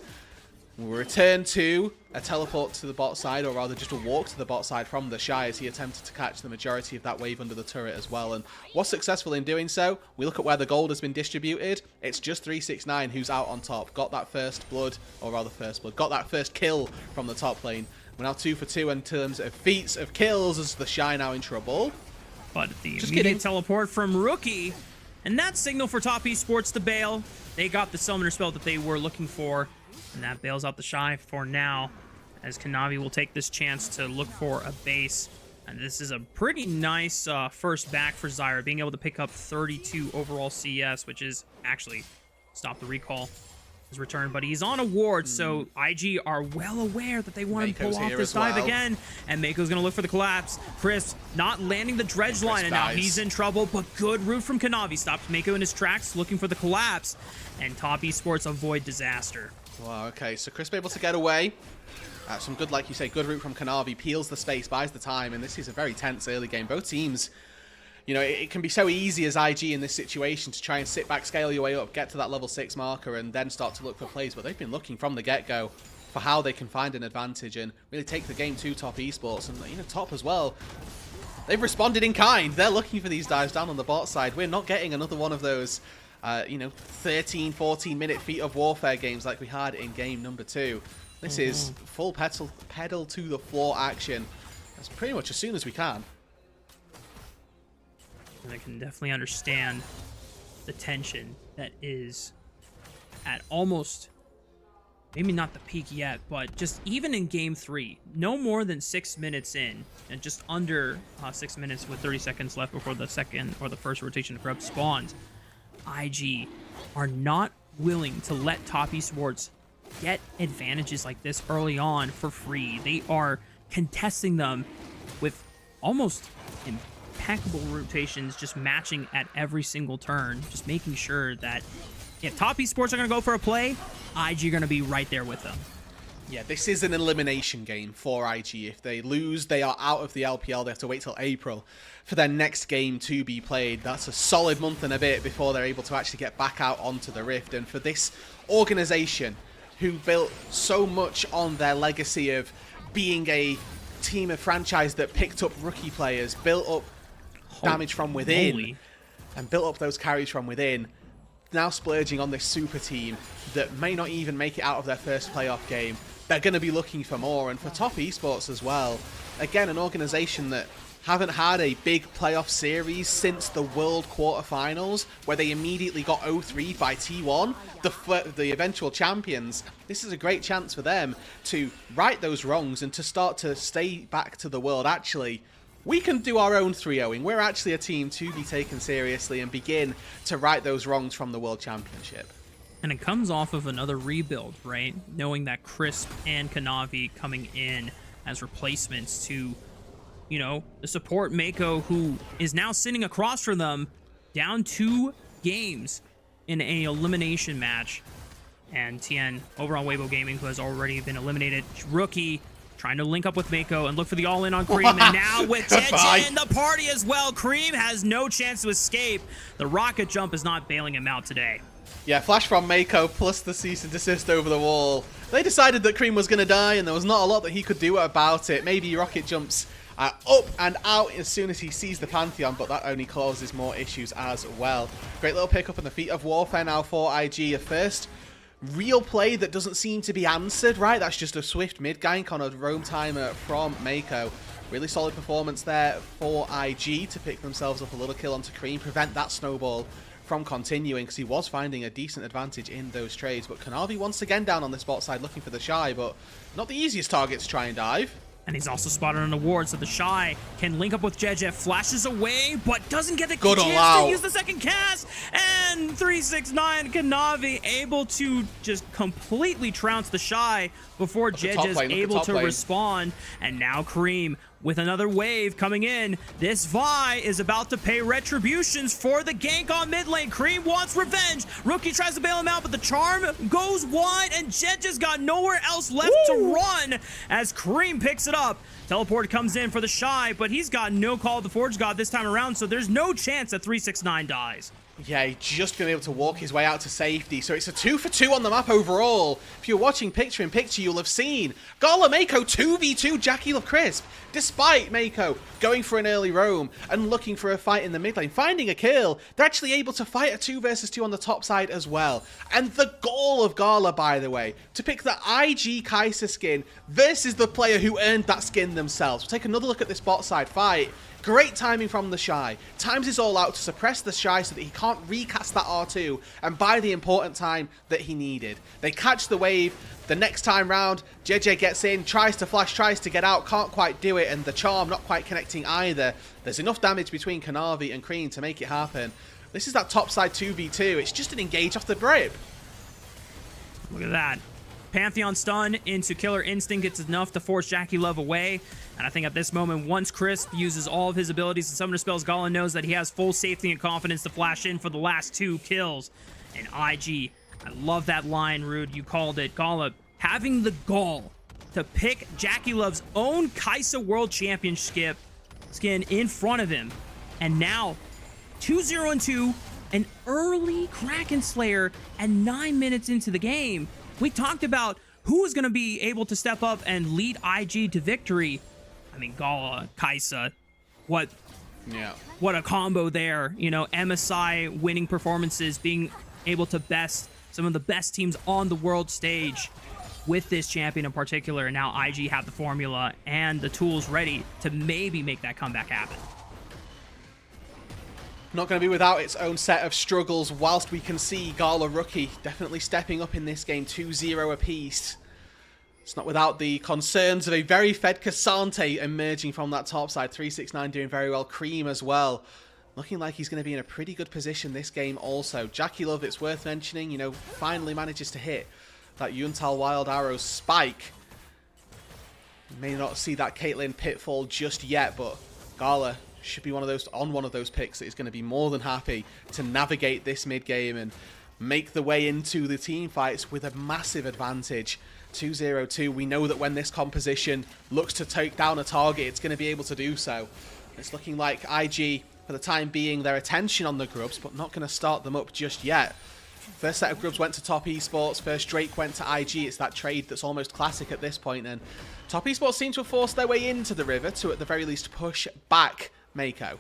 We'll return to a teleport to the bot side, or rather just a walk to the bot side from the Shy as he attempted to catch the majority of that wave under the turret as well, and was successful in doing so. We look at where the gold has been distributed. It's just 369 who's out on top. Got that first blood, or rather first blood, got that first kill from the top lane. We're now 2 for 2 in terms of feats of kills as the Shy now in trouble. But the immediate teleport from Rookie, and that signal for Top Esports to bail. They got the summoner spell that they were looking for, and that bails out the Shy for now, as Kanavi will take this chance to look for a base. And this is a pretty nice first back for Zyra, being able to pick up 32 overall CS, which is actually stop the recall. His return, but he's on a ward, so IG are well aware that they want to pull off this dive again, and Mako's gonna look for the collapse. Chris not landing the dredge line, and now he's in trouble, but good route from Kanavi. Stops Mako in his tracks, looking for the collapse, and Top Esports avoid disaster. Wow, okay, so Chris able to get away. Some good, like you say, good route from Kanavi, peels the space, buys the time, and this is a very tense early game. Both teams, you know, it can be so easy as IG in this situation to try and sit back, scale your way up, get to that level 6 marker, and then start to look for plays. But they've been looking from the get-go for how they can find an advantage and really take the game to Top Esports. And, you know, Top as well, they've responded in kind. They're looking for these dives down on the bot side. We're not getting another one of those, you know, 13, 14-minute feet of warfare games like we had in game number 2. This is full pedal to the floor action. That's pretty much as soon as we can. And I can definitely understand the tension that is at almost, maybe not the peak yet, but just even in game 3, no more than 6 minutes in, and just under 6 minutes with 30 seconds left before the second or the first rotation of grub spawns, IG are not willing to let Top Esports get advantages like this early on for free. They are contesting them with almost impeccable rotations, just matching at every single turn, just making sure that if Top Esports are going to go for a play, IG are going to be right there with them. Yeah, this is an elimination game for IG. If they lose, they are out of the LPL. They have to wait till April for their next game to be played. That's a solid month and a bit before they're able to actually get back out onto the Rift. And for this organization, who built so much on their legacy of being a team of franchise that picked up rookie players, built up damage from within, and built up those carries from within, now splurging on this super team that may not even make it out of their first playoff game. They're going to be looking for more. And for Top Esports as well, again, an organization that haven't had a big playoff series since the World Quarterfinals, where they immediately got 0-3 by T1, the eventual champions. This is a great chance for them to right those wrongs and to start to stay back to the world. Actually, we can do our own 3-0ing. We're actually a team to be taken seriously and begin to right those wrongs from the World Championship. And it comes off of another rebuild, right? Knowing that Crisp and Kanavi coming in as replacements to, you know, the support Mako, who is now sitting across from them, down 2 games in an elimination match. And Tien over on Weibo Gaming, who has already been eliminated. Rookie trying to link up with Mako and look for the all-in on Cream. And now with JJ in the party as well, Cream has no chance to escape. The rocket jump is not bailing him out today. Yeah, flash from Mako plus the cease and desist over the wall. They decided that Cream was going to die, and there was not a lot that he could do about it. Maybe rocket jumps up and out as soon as he sees the Pantheon, but that only causes more issues as well. Great little pick up in the feet of Warfare now for IG. A first real play that doesn't seem to be answered, right? That's just a swift mid gank on a roam timer from Mako. Really solid performance there for IG to pick themselves up a little kill onto Cream, prevent that snowball from continuing, because he was finding a decent advantage in those trades. But Kanavi once again down on the spot side looking for the Shy, but not the easiest target to try and dive. And he's also spotted on a ward, so the Shy can link up with Jeje, flashes away, but doesn't get the chance to use the second cast. And 369 Kanavi able to just completely trounce the Shy before Jeje is able to respond. And now Cream with another wave coming in. This Vi is about to pay retributions for the gank on mid lane. Cream wants revenge. Rookie tries to bail him out, but the charm goes wide, and Jeje's got nowhere else left to run as Cream picks it up. Teleport comes in for the Shy, but he's got no call of the Forge God this time around, so there's no chance that 369 dies. Yeah, he just been able to walk his way out to safety. So it's a 2 for 2 on the map overall. If you're watching picture in picture, you'll have seen Gala Mako 2v2 Jackie Love Crisp. Despite Mako going for an early roam and looking for a fight in the mid lane, finding a kill, they're actually able to fight a 2 versus 2 on the top side as well. And the goal of Gala, by the way, to pick the IG Kai'Sa skin versus the player who earned that skin themselves. We'll take another look at this bot side fight. Great timing from the Shy. Times his all out to suppress the Shy so that he can't recast that R2 and buy the important time that he needed. They catch the wave. The next time round, JJ gets in, tries to flash, tries to get out, can't quite do it, and the charm not quite connecting either. There's enough damage between Kanavi and Cream to make it happen. This is that topside 2v2. It's just an engage off the grip. Look at that. Pantheon stun into Killer Instinct. It's enough to force Jackie Love away. And I think at this moment, once Crisp uses all of his abilities and summoner spells, Gala knows that he has full safety and confidence to flash in for the last 2 kills. And IG, I love that line, Rude. You called it. Gala having the gall to pick Jackie Love's own Kaisa World Championship skin in front of him. And now, 2-0-2, an early Kraken Slayer at 9 minutes into the game. We talked about who is going to be able to step up and lead IG to victory. I mean, Gala, Kaisa, what a combo there. You know, MSI winning performances, being able to best some of the best teams on the world stage with this champion in particular. And now IG have the formula and the tools ready to maybe make that comeback happen. Not going to be without its own set of struggles, whilst we can see Gala Rookie definitely stepping up in this game, 2-0 apiece. It's not without the concerns of a very fed Cassante emerging from that top side. 369 doing very well. Cream as well. Looking like he's going to be in a pretty good position this game also. Jackie Love, it's worth mentioning, you know, finally manages to hit that Yuntal Wild Arrow spike. May not see that Caitlyn pitfall just yet, but Gala should be one of those picks that is going to be more than happy to navigate this mid game and make the way into the team fights with a massive advantage. 2-0-2. We know that when this composition looks to take down a target, it's going to be able to do so. It's looking like IG, for the time being, their attention on the grubs, but not going to start them up just yet. First set of grubs went to Top Esports. First Drake went to IG. It's that trade that's almost classic at this point. And Top Esports seem to have forced their way into the river to, at the very least, push back Mako.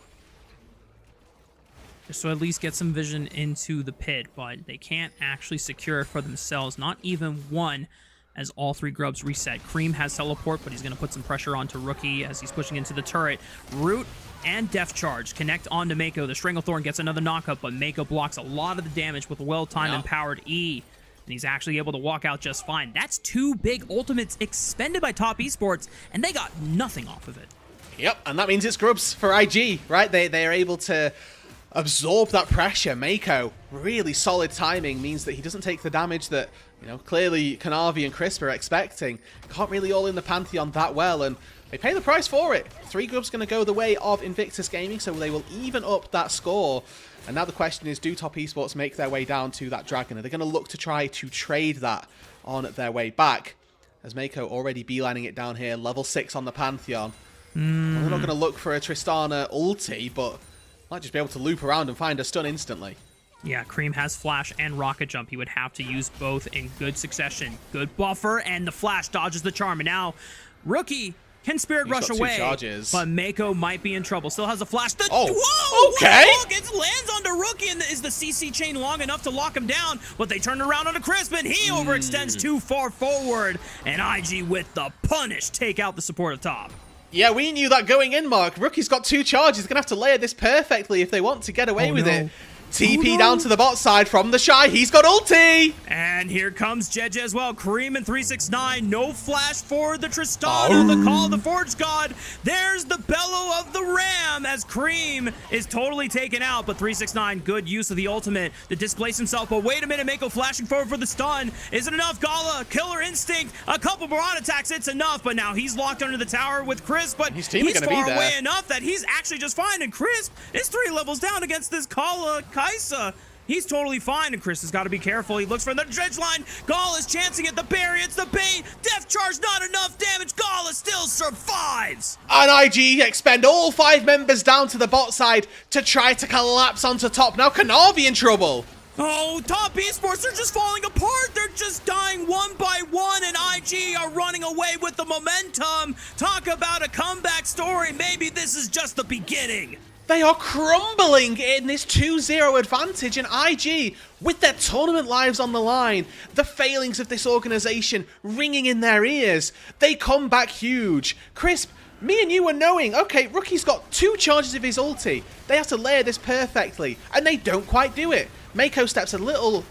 Just to at least get some vision into the pit, but they can't actually secure it for themselves. Not even one, as all 3 grubs reset. Cream has teleport, but he's going to put some pressure onto Rookie as he's pushing into the turret. Root and Death Charge connect onto Mako. The Stranglethorn gets another knockup, but Mako blocks a lot of the damage with a well-timed and powered E. And he's actually able to walk out just fine. That's 2 big ultimates expended by Top Esports, and they got nothing off of it. Yep, and that means it's grubs for IG, right? They are able to absorb that pressure. Mako, really solid timing, means that he doesn't take the damage that, you know, clearly Kanavi and Crisp are expecting. Can't really all in the Pantheon that well, and they pay the price for it. 3 grubs going to go the way of Invictus Gaming, so they will even up that score. And now the question is, do Top Esports make their way down to that Dragon? Are they going to look to try to trade that on their way back? As Mako already beelining it down here, level 6 on the Pantheon. Well, they're not going to look for a Tristana ulti, but might just be able to loop around and find a stun instantly. Yeah, Cream has Flash and Rocket Jump. He would have to use both in good succession. Good buffer, and the Flash dodges the charm. And now, Rookie can Spirit Rush away, but Mako might be in trouble. Still has a Flash. Whoa! Okay! It lands onto Rookie, and is the CC chain long enough to lock him down? But they turn around onto Crisp, and he overextends too far forward. And IG with the punish take out the support up top. Yeah, we knew that going in, Mark. Rookie's got 2 charges. Going to have to layer this perfectly if they want to get away with it. TP down to the bot side from the Shy. He's got ulti! And here comes JJ as well. Cream and 369. No flash for the Tristana. The Call of the Forge God. There's the Bellow of the Ram as Cream is totally taken out. But 369, good use of the ultimate to displace himself. But wait a minute, Mako flashing forward for the stun. Is it enough? Gala, Killer Instinct, a couple Baron attacks. It's enough. But now he's locked under the tower with Crisp. But he's far away enough that he's actually just fine. And Crisp is 3 levels down against this Kala Kaisa. He's totally fine, and Chris has got to be careful. He looks for the dredge line. Gall is chancing at the barrier. It's the bait. Death Charge, not enough damage. Gall still survives. And IG expend all 5 members down to the bot side to try to collapse onto top. Now Kanavi in trouble. Oh, Top Esports, they're just falling apart. They're just dying one by one, and IG are running away with the momentum. Talk about a comeback story. Maybe this is just the beginning. They are crumbling in this 2-0 advantage, and IG, with their tournament lives on the line, the failings of this organization ringing in their ears, they come back huge. Crisp me and you were knowing, okay, Rookie's got 2 charges of his ulti. They have to layer this perfectly, and they don't quite do it. Mako steps a little,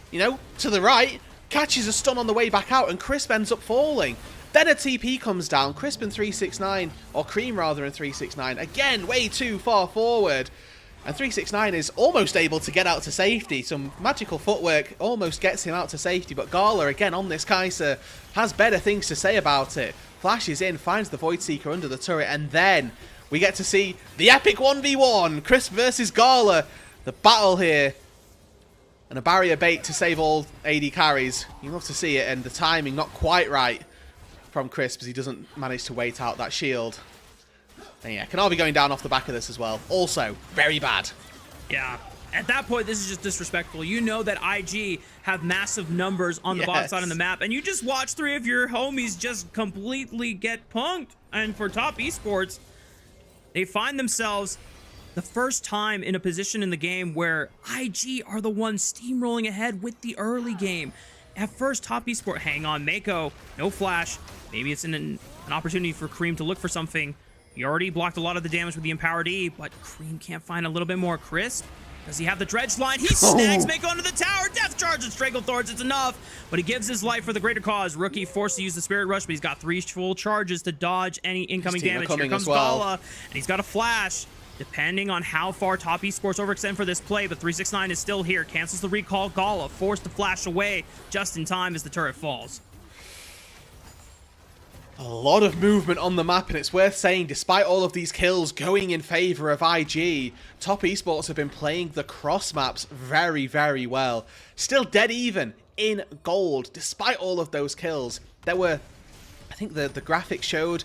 you know, to the right, catches a stun on the way back out, and Crisp ends up falling. Then a TP comes down, Crisp and 369, or Cream rather, and 369, again, way too far forward. And 369 is almost able to get out to safety. Some magical footwork almost gets him out to safety, but Gala, again on this Kai'Sa, has better things to say about it. Flashes in, finds the Void Seeker under the turret, and then we get to see the epic 1v1, Crisp versus Gala. The battle here, and a barrier bait to save all AD carries. You love to see it, and the timing not quite right from Crisp as he doesn't manage to wait out that shield. And yeah, Kanavi going down off the back of this as well. Also, very bad. Yeah. At that point, this is just disrespectful. You know that IG have massive numbers on the bottom side of the map, and you just watch 3 of your homies just completely get punked. And for top esports, they find themselves the first time in a position in the game where IG are the ones steamrolling ahead with the early game. At first, top esport, hang on, Mako, no flash. Maybe it's an opportunity for Cream to look for something. He already blocked a lot of the damage with the Empowered E, but Cream can't find a little bit more. Crisp, does he have the dredge line? He snags Mako onto the tower. Death charge and Strangle Thorns, it's enough. But he gives his life for the greater cause. Rookie forced to use the Spirit Rush, but he's got 3 full charges to dodge any incoming damage. Here comes Gala, and he's got a flash. Depending on how far top esports overextend for this play, but 369 is still here. Cancels the recall. Gala forced to flash away just in time as the turret falls. A lot of movement on the map, and it's worth saying, despite all of these kills going in favor of IG, top esports have been playing the cross maps very, very well. Still dead even in gold, despite all of those kills. There were, I think the graphic showed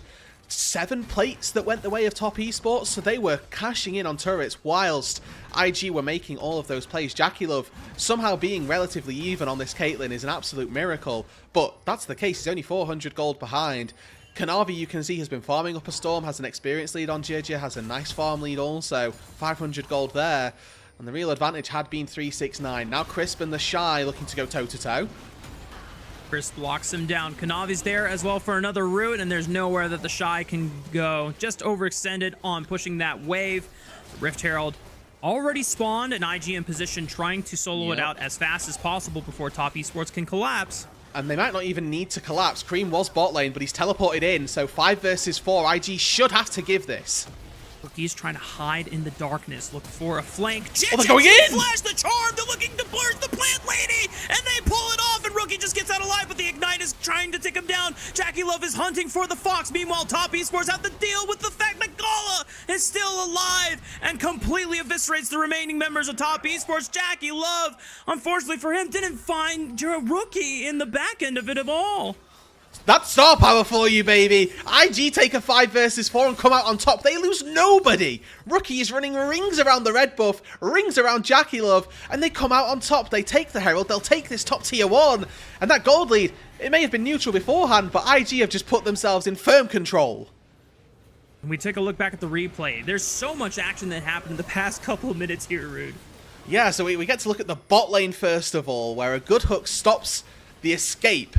7 plates that went the way of top esports, so they were cashing in on turrets whilst IG were making all of those plays. Jackie Love somehow being relatively even on this Caitlyn is an absolute miracle, but that's the case. He's only 400 gold behind. Kanavi, you can see, has been farming up a storm, has an experience lead on Jirja, has a nice farm lead also, 500 gold there, and the real advantage had been 369. Now Crisp and the Shy looking to go toe-to-toe. Crisp blocks him down. Kanavi's there as well for another route, and there's nowhere that the Shy can go. Just overextended on pushing that wave. Rift Herald already spawned, an IG in position trying to solo it out as fast as possible before top esports can collapse. And they might not even need to collapse. Cream was bot lane, but he's teleported in, so 5 versus 4. IG should have to give this. Rookie's trying to hide in the darkness, look for a flank. Oh, they're going in! Flash the charm, they're looking to burst the plant lady, and they pull it off, and Rookie just gets out alive, but the Ignite is trying to take him down. Jackie Love is hunting for the Fox. Meanwhile, top esports have to deal with the fact that Gala is still alive and completely eviscerates the remaining members of top esports. Jackie Love, unfortunately for him, didn't find Rookie in the back end of it at all. That's star power for you, baby. IG take a 5 versus 4 and come out on top. They lose nobody. Rookie is running rings around the red buff, rings around Jackie Love, and they come out on top. They take the Herald. They'll take this top tier 1. And that gold lead, it may have been neutral beforehand, but IG have just put themselves in firm control. When we take a look back at the replay, there's so much action that happened in the past couple of minutes here, Rude. Yeah, so we get to look at the bot lane first of all, where a good hook stops the escape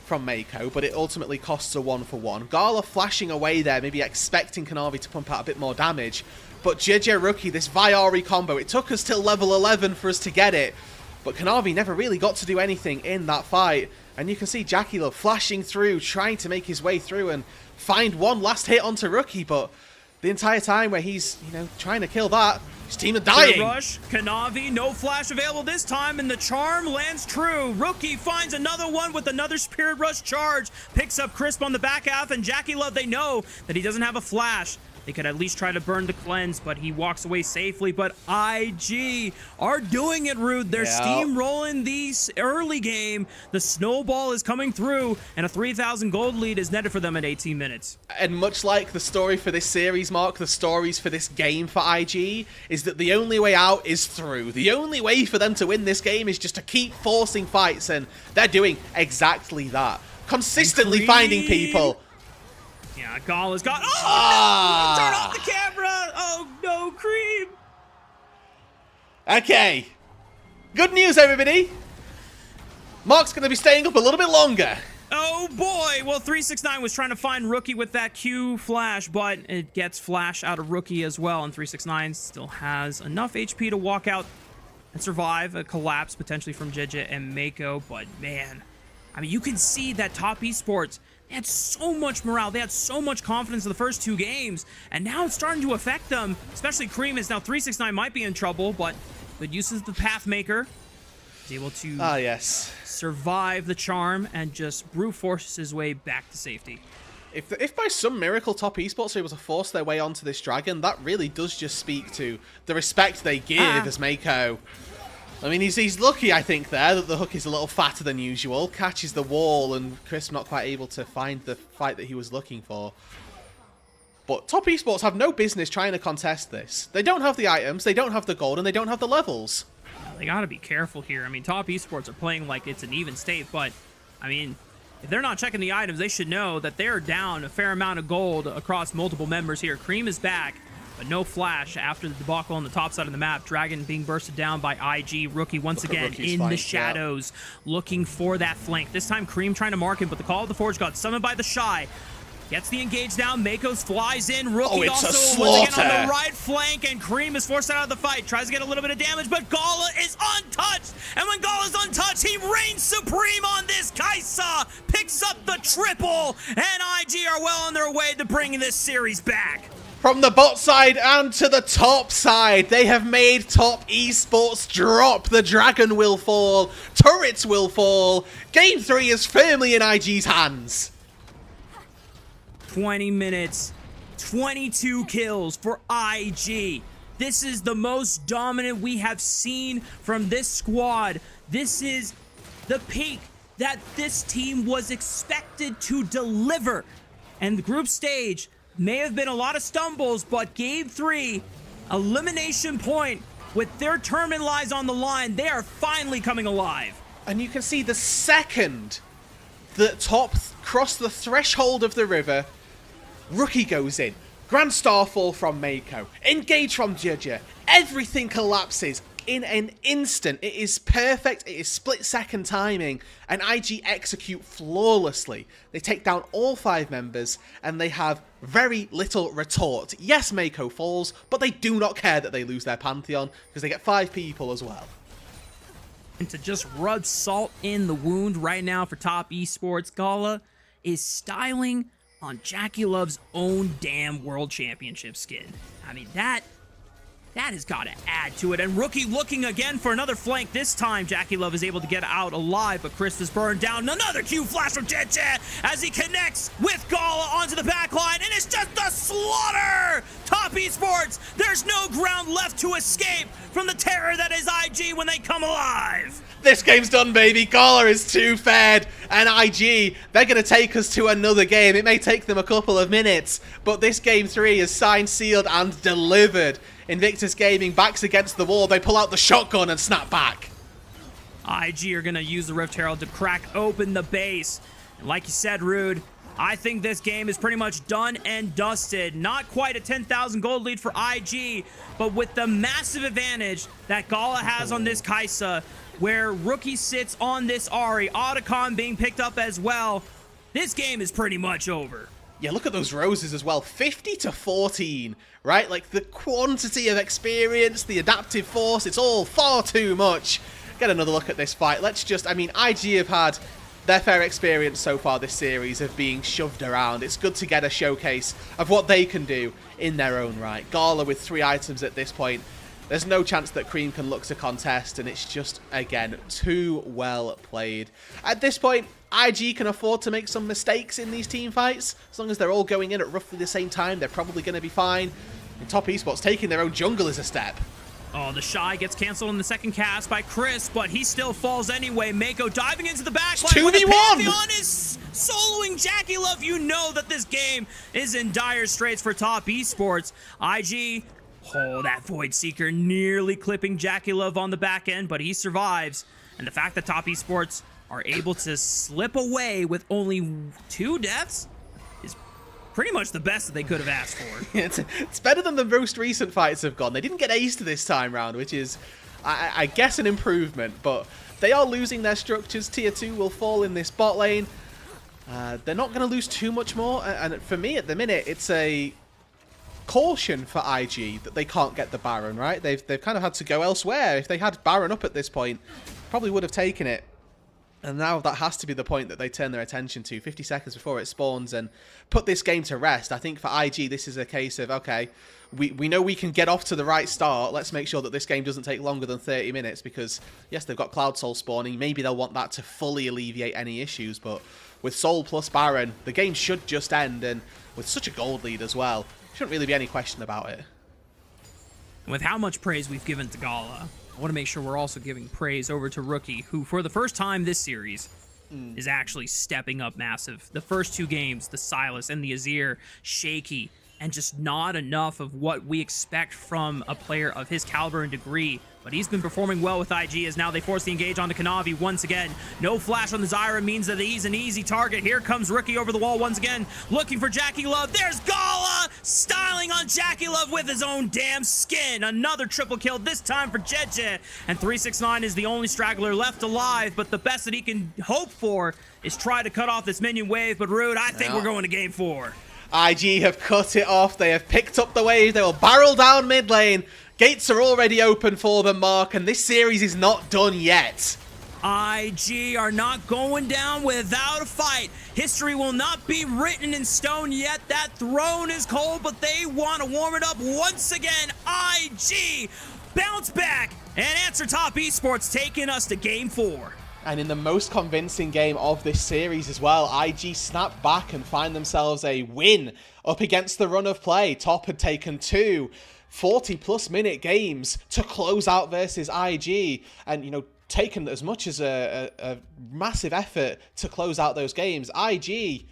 from Mako, but it ultimately costs a 1-for-1. Gala flashing away there, maybe expecting Kanavi to pump out a bit more damage. But JJ Rookie, this Viari combo, it took us till level 11 for us to get it. But Kanavi never really got to do anything in that fight. And you can see Jackie Love flashing through, trying to make his way through and find one last hit onto Rookie. But the entire time where he's, you know, trying to kill that, his team are dying. Rush, Kanavi, no flash available this time, and the charm lands true. Rookie finds another one with another Spirit Rush charge. Picks up Crisp on the back half, and Jackie Love, they know that he doesn't have a flash. They could at least try to burn the cleanse, but he walks away safely. But IG are doing it, Rude. They're steamrolling these early game. The snowball is coming through, and a 3,000 gold lead is netted for them at 18 minutes. And much like the story for this series, Mark, the stories for this game for IG is that the only way out is through. The only way for them to win this game is just to keep forcing fights, and they're doing exactly that. Consistently finding people. Yeah, Gala's got. Oh, no! Turn off the camera! Oh, no, Cream! Okay. Good news, everybody. Mark's going to be staying up a little bit longer. Oh boy! Well, 369 was trying to find Rookie with that Q flash, but it gets flash out of Rookie as well, and 369 still has enough HP to walk out and survive a collapse potentially from JJ and Mako. But man, I mean, you can see that Top Esports, they had so much morale, they had so much confidence in the first 2 games, and now it's starting to affect them, especially Creamus. Now 369 might be in trouble, but good use of the Pathmaker. He's able to survive the charm and just brute force his way back to safety. If by some miracle Top Esports are able to force their way onto this dragon, that really does just speak to the respect they give as Mako. I mean, he's lucky, I think, there, that the hook is a little fatter than usual, catches the wall, and Chris not quite able to find the fight that he was looking for. But Top Esports have no business trying to contest this. They don't have the items, they don't have the gold, and they don't have the levels. They gotta be careful here. I mean, Top Esports are playing like it's an even state, but, I mean, if they're not checking the items, they should know that they're down a fair amount of gold across multiple members here. Cream is back, but no flash after the debacle on the top side of the map. Dragon being bursted down by IG. Rookie once again in the shadows, looking for that flank. This time Cream trying to mark him, but the Call of the Forge got summoned by the Shy. Gets the engage down. Makos flies in. Rookie also once again on the right flank, and Cream is forced out of the fight. Tries to get a little bit of damage, but Gala is untouched. And when Gala's untouched, he reigns supreme on this Kaisa. Picks up the triple, and IG are well on their way to bringing this series back. From the bot side and to the top side, they have made Top Esports drop. The dragon will fall. Turrets will fall. Game 3 is firmly in IG's hands. 20 minutes, 22 kills for IG. This is the most dominant we have seen from this squad. This is the peak that this team was expected to deliver. And the group stage may have been a lot of stumbles, but Game 3, elimination point, with their tournament lives on the line, they are finally coming alive. And you can see the second that Top crossed the threshold of the river, Rookie goes in. Grand Starfall from Mako. Engage from Judger. Everything collapses in an instant. It is perfect. It is split-second timing. And IG execute flawlessly. They take down all 5 members, and they have very little retort. Yes, Mako falls, but they do not care that they lose their Pantheon, because they get 5 people as well. And to just rub salt in the wound right now for Top Esports, Gala is styling on Jackie Love's own damn World Championship skin. I mean, that has got to add to it. And Rookie looking again for another flank. This time, Jackie Love is able to get out alive, but Chris is burned down. Another Q flash from Jet as he connects with Gala onto the back line, and it's just a slaughter! Top Esports, there's no ground left to escape from the terror that is IG when they come alive. This game's done, baby. Gala is too fed. And IG, they're going to take us to another game. It may take them a couple of minutes, but this Game 3 is signed, sealed, and delivered. Invictus Gaming backs against the wall. They pull out the shotgun and snap back. IG are going to use the Rift Herald to crack open the base. And like you said, Rude, I think this game is pretty much done and dusted. Not quite a 10,000 gold lead for IG, but with the massive advantage that Gala has on this Kaisa, where Rookie sits on this Ahri, Otacon being picked up as well, this game is pretty much over. Yeah, look at those roses as well. 50 to 14, right? Like, the quantity of experience, the adaptive force, it's all far too much. Get another look at this fight. Let's just, I mean, IG have had their fair experience so far this series of being shoved around. It's good to get a showcase of what they can do in their own right. Gala with 3 items at this point. There's no chance that Cream can look to contest, and it's just, again, too well played. At this point, IG can afford to make some mistakes in these team fights. As long as they're all going in at roughly the same time, they're probably going to be fine. And Top Esports taking their own jungle is a step. Oh, the Shy gets canceled in the second cast by Chris, but he still falls anyway. Mako diving into the backline. 2v1! When the Pantheon is soloing Jackie Love, you know that this game is in dire straits for Top Esports. IG, oh, that Void Seeker nearly clipping Jackie Love on the back end, but he survives. And the fact that Top Esports are able to slip away with only 2 deaths is pretty much the best that they could have asked for. It's better than the most recent fights have gone. They didn't get aced this time round, which is, I guess, an improvement, but they are losing their structures. Tier 2 will fall in this bot lane. They're not going to lose too much more, and for me at the minute, it's a caution for IG that they can't get the Baron, right? They've kind of had to go elsewhere. If they had Baron up at this point, probably would have taken it. And now that has to be the point that they turn their attention to 50 seconds before it spawns and put this game to rest. I think for IG, this is a case of, okay, we know we can get off to the right start. Let's make sure that this game doesn't take longer than 30 minutes because, yes, they've got Cloud Soul spawning. Maybe they'll want that to fully alleviate any issues, but with Soul plus Baron, the game should just end, and with such a gold lead as well, shouldn't really be any question about it. With how much praise we've given to Gala, I want to make sure we're also giving praise over to Rookie, who for the first time this series is actually stepping up massive. The first 2 games, the Silas and the Azir, shaky, and just not enough of what we expect from a player of his caliber and degree. But he's been performing well with IG as now they force the engage onto Kanavi once again. No flash on the Zyra means that he's an easy target. Here comes Rookie over the wall once again, looking for Jackie Love. There's Gala styling on Jackie Love with his own damn skin. Another triple kill, this time for Jeje. And 369 is the only straggler left alive, but the best that he can hope for is try to cut off this minion wave. But Rude, I think we're going to game 4. IG have cut it off. They have picked up the wave. They will barrel down mid lane. Gates are already open for them, Mark, and this series is not done yet. IG are not going down without a fight. History will not be written in stone yet. That throne is cold, but they want to warm it up once again. IG bounce back and answer top esports, taking us to game 4. And in the most convincing game of this series as well, IG snap back and find themselves a win up against the run of play. Top had taken 2 40-plus minute games to close out versus IG, and, you know, taken as much as a massive effort to close out those games. IG,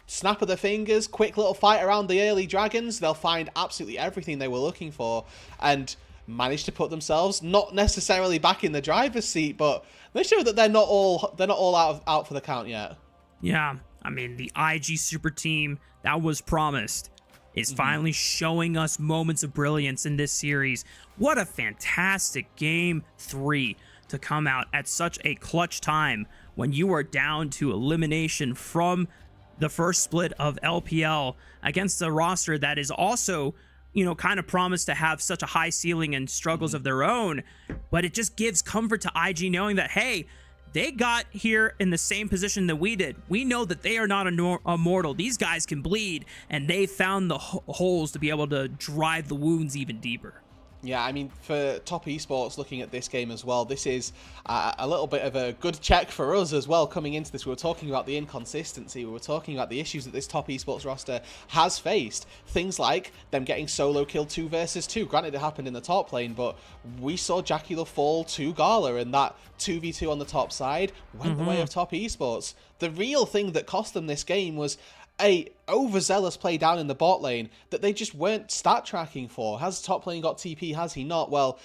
snap of the fingers, quick little fight around the early dragons. They'll find absolutely everything they were looking for and manage to put themselves not necessarily back in the driver's seat, but they show that they're not all out for the count yet. Yeah, I mean, the IG super team that was promised is finally showing us moments of brilliance in this series. What a fantastic game 3 to come out at such a clutch time when you are down to elimination from the first split of LPL against a roster that is also, you know, kind of promised to have such a high ceiling and struggles of their own. But it just gives comfort to IG knowing that, hey, they got here in the same position that we did. We know that they are not immortal. These guys can bleed, and they found the holes to be able to drive the wounds even deeper. Yeah, I mean, for Top Esports looking at this game as well, this is a little bit of a good check for us as well coming into this. We were talking about the inconsistency. We were talking about the issues that this Top Esports roster has faced. Things like them getting solo kill 2 versus 2. Granted, it happened in the top lane, but we saw Jackie Love fall to Gala, and that 2v2 on the top side went the way of Top Esports. The real thing that cost them this game was a overzealous play down in the bot lane that they just weren't stat tracking for. Has top lane got TP? Has he not? Well,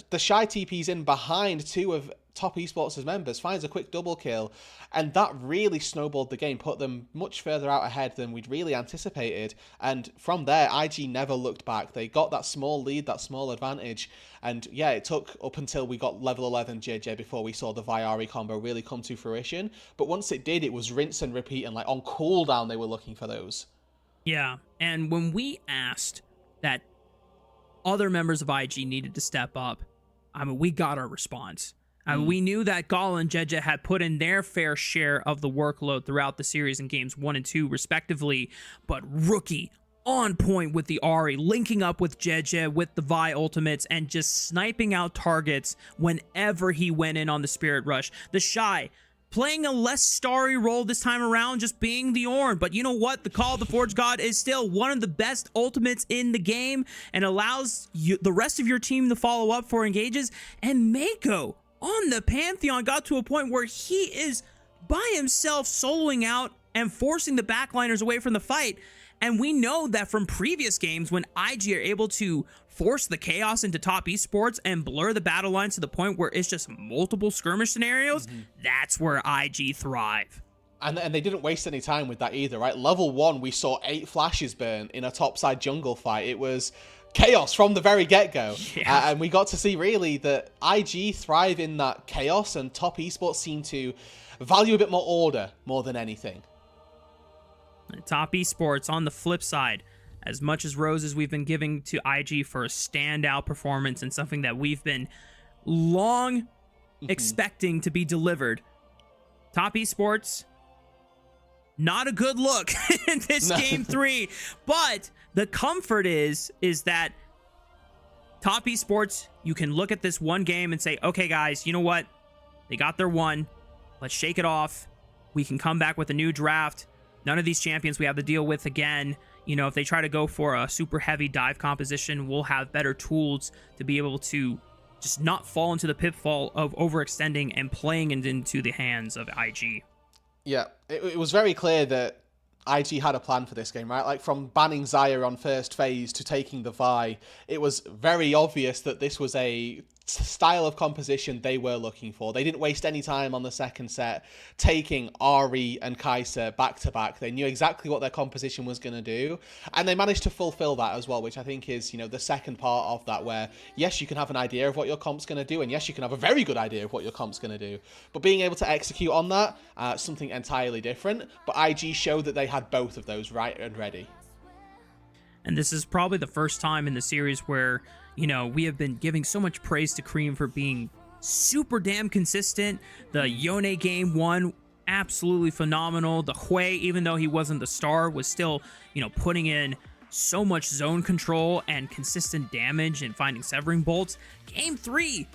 the Shy TP's in behind 2 of Top Esports' members, finds a quick double kill, and that really snowballed the game, put them much further out ahead than we'd really anticipated. And from there, IG never looked back. They got that small lead, that small advantage, and yeah, it took up until we got level 11 JJ before we saw the Viari combo really come to fruition. But once it did, it was rinse and repeat, and like on cooldown they were looking for those. Yeah, and when we asked that other members of IG needed to step up, I mean, we got our response. We knew that Gala and Jeje had put in their fair share of the workload throughout the series in games 1 and 2, respectively, but Rookie on point with the Ahri, linking up with Jeje with the Vi ultimates and just sniping out targets whenever he went in on the Spirit Rush. The Shy playing a less starry role this time around, just being the Ornn. But you know what? The Call of the Forge God is still one of the best ultimates in the game and allows the rest of your team to follow up for engages. And Mako on the Pantheon got to a point where he is by himself soloing out and forcing the backliners away from the fight. And we know that from previous games when IG are able to force the chaos into Top Esports and blur the battle lines to the point where it's just multiple skirmish scenarios, that's where IG thrive. And they didn't waste any time with that either, right? Level 1, we saw 8 flashes burn in a topside jungle fight. It was chaos from the very get-go. Yeah. And we got to see really that IG thrive in that chaos, and Top Esports seem to value a bit more order more than anything. And Top Esports, on the flip side, as much as roses we've been giving to IG for a standout performance and something that we've been long expecting to be delivered, Top Esports, not a good look in this game 3. But the comfort is that Top Esports, you can look at this one game and say, okay, guys, you know what? They got their one. Let's shake it off. We can come back with a new draft. None of these champions we have to deal with again. You know, if they try to go for a super heavy dive composition, we'll have better tools to be able to just not fall into the pitfall of overextending and playing it into the hands of IG. Yeah, it was very clear that IG had a plan for this game, right? Like, from banning Xayah on first phase to taking the Vi, it was very obvious that this was a style of composition they were looking for. They didn't waste any time on the second set taking Ari and Kai'Sa back to back. They knew exactly what their composition was going to do, and they managed to fulfill that as well, which I think is, you know, the second part of that, where yes, you can have an idea of what your comp's going to do, and yes, you can have a very good idea of what your comp's going to do, but being able to execute on that, something entirely different. But IG showed that they had both of those right and ready. And this is probably the first time in the series where, you know, we have been giving so much praise to Cream for being super damn consistent. The Yone game 1, absolutely phenomenal. The Hui, even though he wasn't the star, was still, you know, putting in so much zone control and consistent damage and finding severing bolts. Game 3,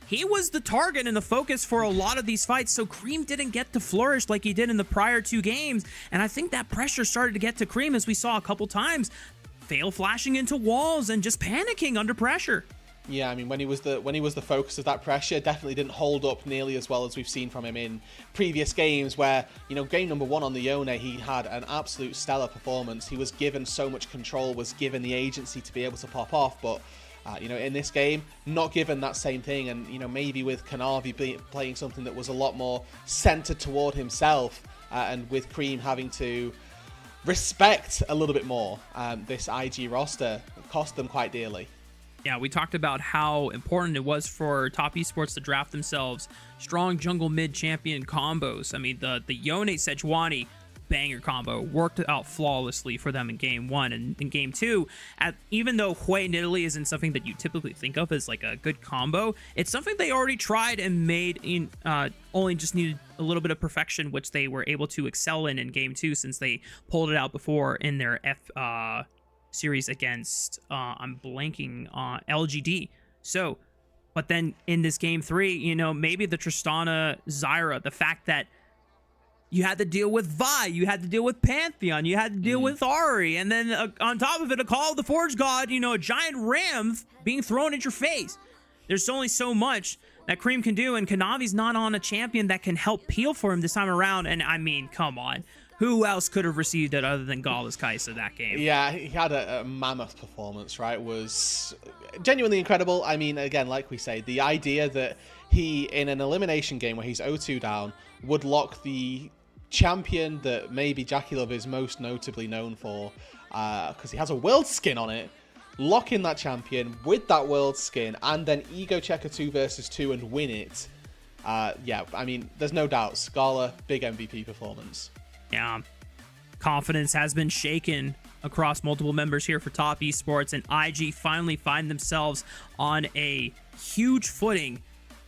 he was the target and the focus for a lot of these fights, so Cream didn't get to flourish like he did in the prior 2 games, and I think that pressure started to get to Cream, as we saw a couple times, fail flashing into walls and just panicking under pressure. Yeah, I mean, when he was the focus of that pressure, definitely didn't hold up nearly as well as we've seen from him in previous games, where, you know, game number 1 on the Yone, he had an absolute stellar performance. He was given so much control, was given the agency to be able to pop off, but you know, in this game, not given that same thing. And, you know, maybe with Kanavi playing something that was a lot more centered toward himself, and with Cream having to respect a little bit more, this IG roster cost them quite dearly. Yeah, we talked about how important it was for Top Esports to draft themselves strong jungle mid champion combos. I mean, the Yone Sejuani banger combo worked out flawlessly for them in game 1. And in game 2, even though Hui Nidalee isn't something that you typically think of as like a good combo, it's something they already tried and made in only just needed a little bit of perfection, which they were able to excel in game 2, since they pulled it out before in their series against I'm blanking on LGD. So, but then in this game 3, you know, maybe the Tristana Zyra, the fact that you had to deal with Vi, you had to deal with Pantheon, you had to deal with Ari, and then on top of it, a Call of the Forge God, you know, a giant ram being thrown at your face. There's only so much that Cream can do, and Kanavi's not on a champion that can help peel for him this time around. And I mean, come on. Who else could have received it other than Gala's Kai'Sa that game? Yeah, he had a mammoth performance, right? Was genuinely incredible. I mean, again, like we say, the idea that he, in an elimination game where he's 0-2 down, would lock the champion that maybe Jackie Love is most notably known for, because he has a world skin on it, lock in that champion with that world skin, and then ego check a 2 versus 2 and win it. Yeah, I mean, there's no doubt. Scala, big MVP performance. Yeah, confidence has been shaken across multiple members here for Top Esports, and IG finally find themselves on a huge footing.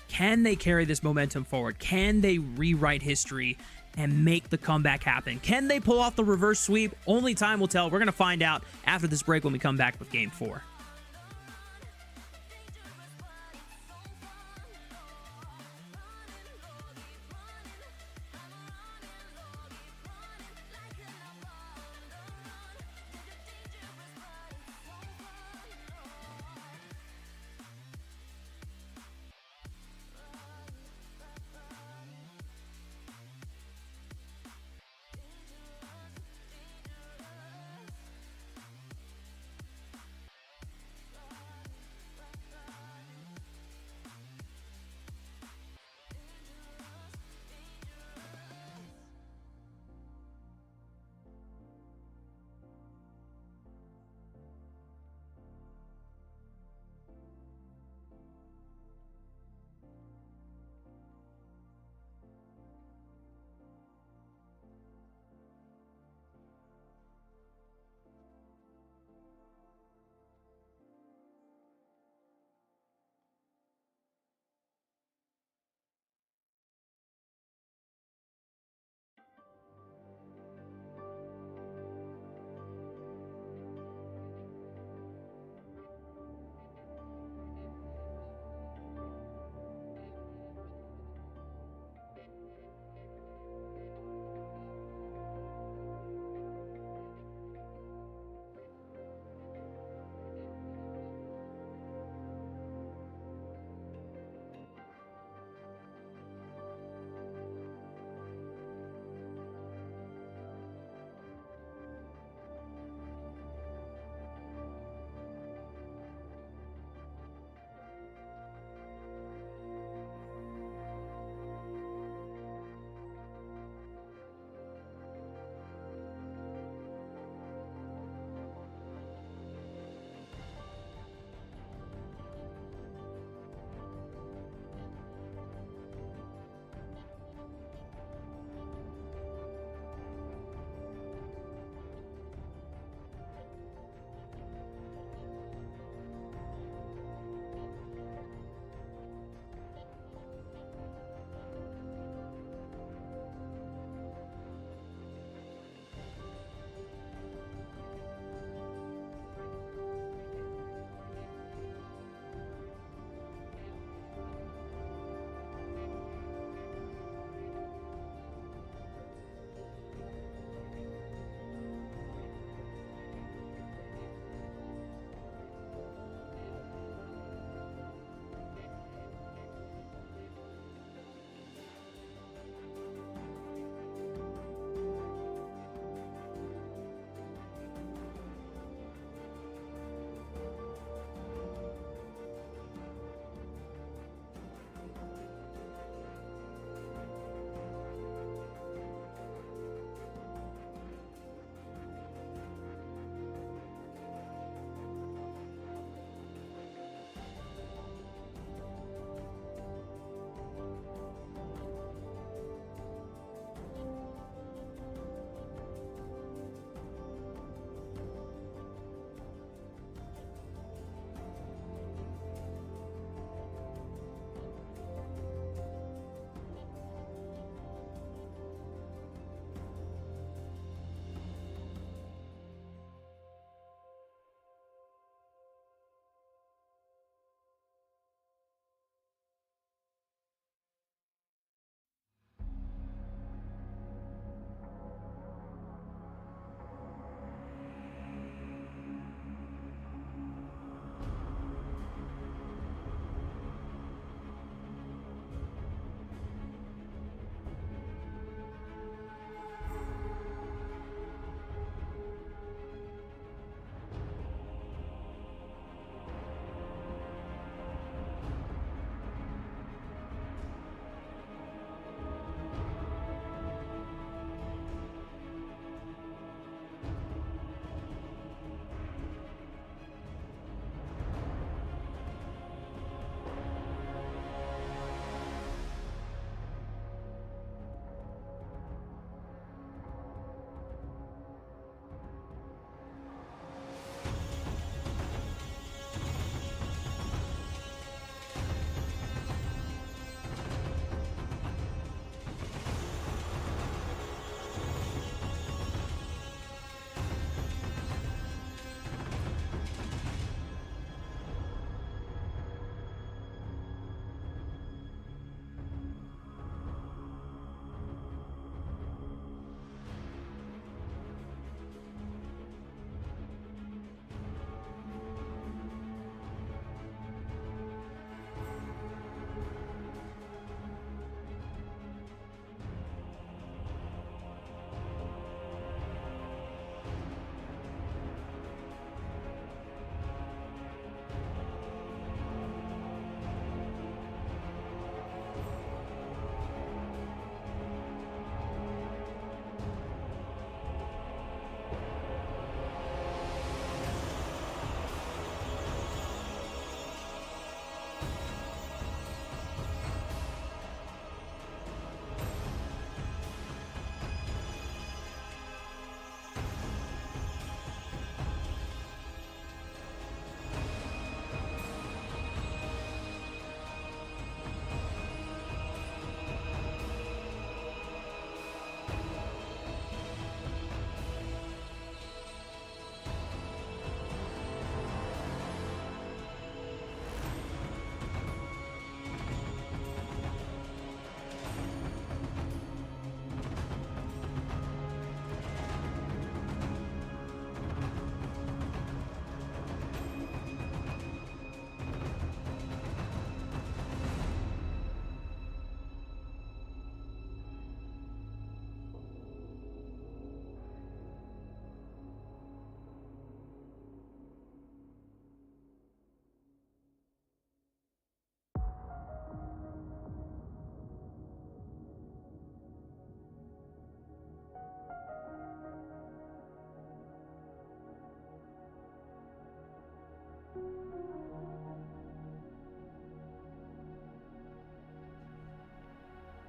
Can they carry this momentum forward? Can they rewrite history and make the comeback happen? Can they pull off the reverse sweep? Only time will tell. We're going to find out after this break when we come back with Game 4.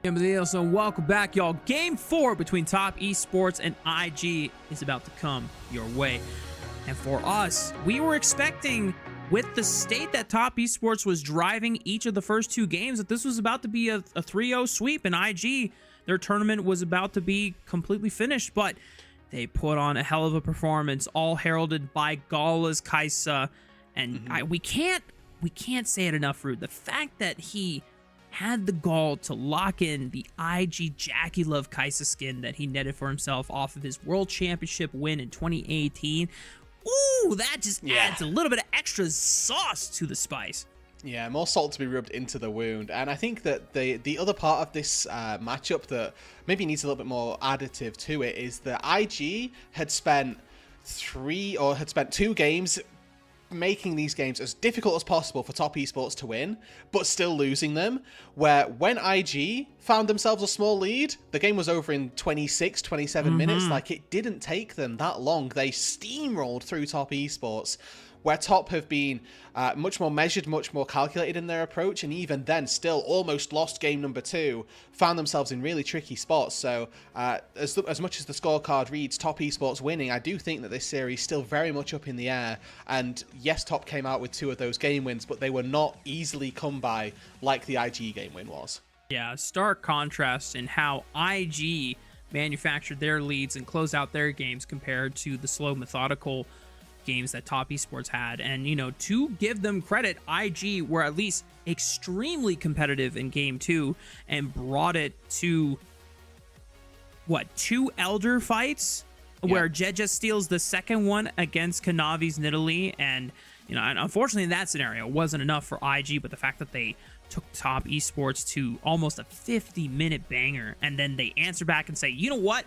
So welcome back, y'all. Game 4 between Top Esports and IG is about to come your way. And for us, we were expecting, with the state that Top Esports was driving each of the first 2 games, that this was about to be a 3-0 sweep, and IG, their tournament was about to be completely finished, but they put on a hell of a performance, all heralded by Gala's Kaisa. And we can't say it enough, Rude. The fact that he had the gall to lock in the IG Jackie Love Kaisa skin that he netted for himself off of his World Championship win in 2018. Ooh, that just adds a little bit of extra sauce to the spice. Yeah, more salt to be rubbed into the wound. And I think that the other part of this matchup that maybe needs a little bit more additive to it is that IG had spent 2 games making these games as difficult as possible for Top Esports to win, but still losing them, where when IG found themselves a small lead, the game was over in 26, 27 minutes. Like, it didn't take them that long. They steamrolled through Top Esports, where Top have been much more measured, much more calculated in their approach, and even then still almost lost game number 2, found themselves in really tricky spots. So as much as the scorecard reads Top Esports winning, I do think that this series still very much up in the air. And yes, Top came out with 2 of those game wins, but they were not easily come by like the IG game win was. Yeah, stark contrast in how IG manufactured their leads and closed out their games compared to the slow, methodical games that Top Esports had. And, you know, to give them credit, IG were at least extremely competitive in game 2 and brought it to, what, 2 Elder fights? Where Jeja steals the second one against Kanavi's Nidalee, and, you know, and unfortunately in that scenario it wasn't enough for IG, but the fact that they took Top Esports to almost a 50-minute banger, and then they answer back and say, you know what?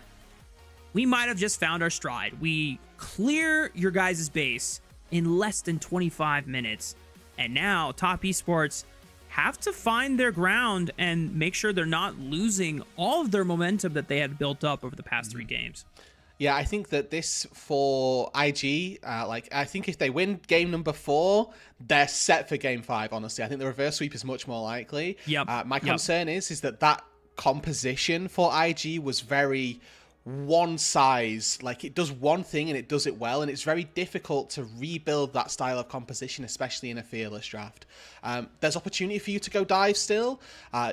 We might have just found our stride. We clear your guys' base in less than 25 minutes. And now Top Esports have to find their ground and make sure they're not losing all of their momentum that they had built up over the past 3 games. Yeah, I think that this for IG, I think if they win game number 4, they're set for game 5, honestly. I think the reverse sweep is much more likely. My concern is that composition for IG was very one size. Like, it does one thing and it does it well, and it's very difficult to rebuild that style of composition, especially in a fearless draft. There's opportunity for you to go dive still,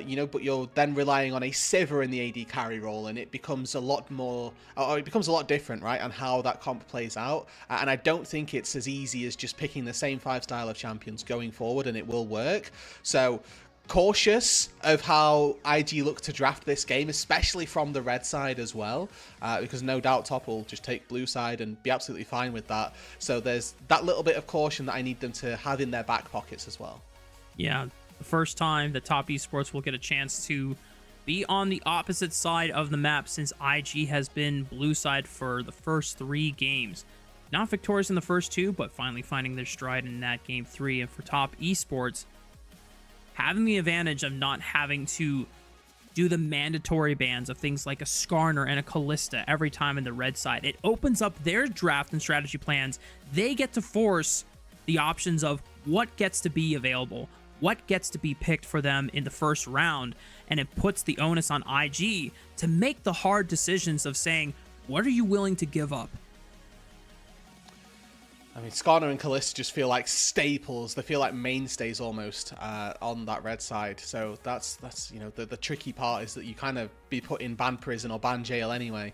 you know, but you're then relying on a Sivir in the AD carry role, and it becomes a lot more, or it becomes a lot different, right, on how that comp plays out. And I don't think it's as easy as just picking the same 5 style of champions going forward and it will work. So cautious of how IG look to draft this game, especially from the red side as well, because no doubt Top will just take blue side and be absolutely fine with that. So there's that little bit of caution that I need them to have in their back pockets as well. Yeah, the first time that Top Esports will get a chance to be on the opposite side of the map since IG has been blue side for the first 3 games. Not victorious in the first 2, but finally finding their stride in that game 3. And for Top Esports, having the advantage of not having to do the mandatory bans of things like a Skarner and a Kalista every time in the red side, it opens up their draft and strategy plans. They get to force the options of what gets to be available, what gets to be picked for them in the first round, and it puts the onus on IG to make the hard decisions of saying, what are you willing to give up? I mean, Skarner and Kalista just feel like staples. They feel like mainstays almost on that red side. So that's you know, the tricky part is that you kind of be put in ban prison or ban jail anyway.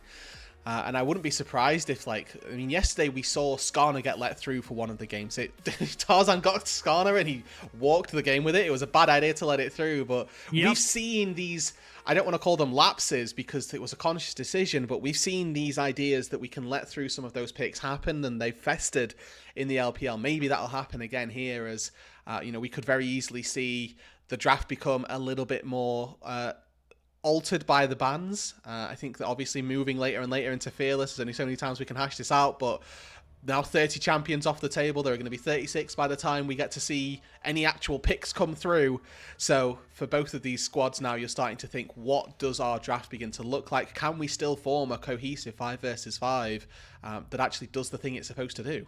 And I wouldn't be surprised if, like, I mean, yesterday we saw Skarner get let through for one of the games. Tarzan got Skarner and he walked the game with it. It was a bad idea to let it through, but we've seen these, I don't want to call them lapses because it was a conscious decision, but we've seen these ideas that we can let through some of those picks happen, and they've festered in the LPL. Maybe that'll happen again here, as, you know, we could very easily see the draft become a little bit more altered by the bans. I think that obviously moving later and later into Fearless, there's only so many times we can hash this out, but now 30 champions off the table. There are going to be 36 by the time we get to see any actual picks come through. So for both of these squads now, you're starting to think, what does our draft begin to look like? Can we still form a cohesive 5 versus 5 that actually does the thing it's supposed to do?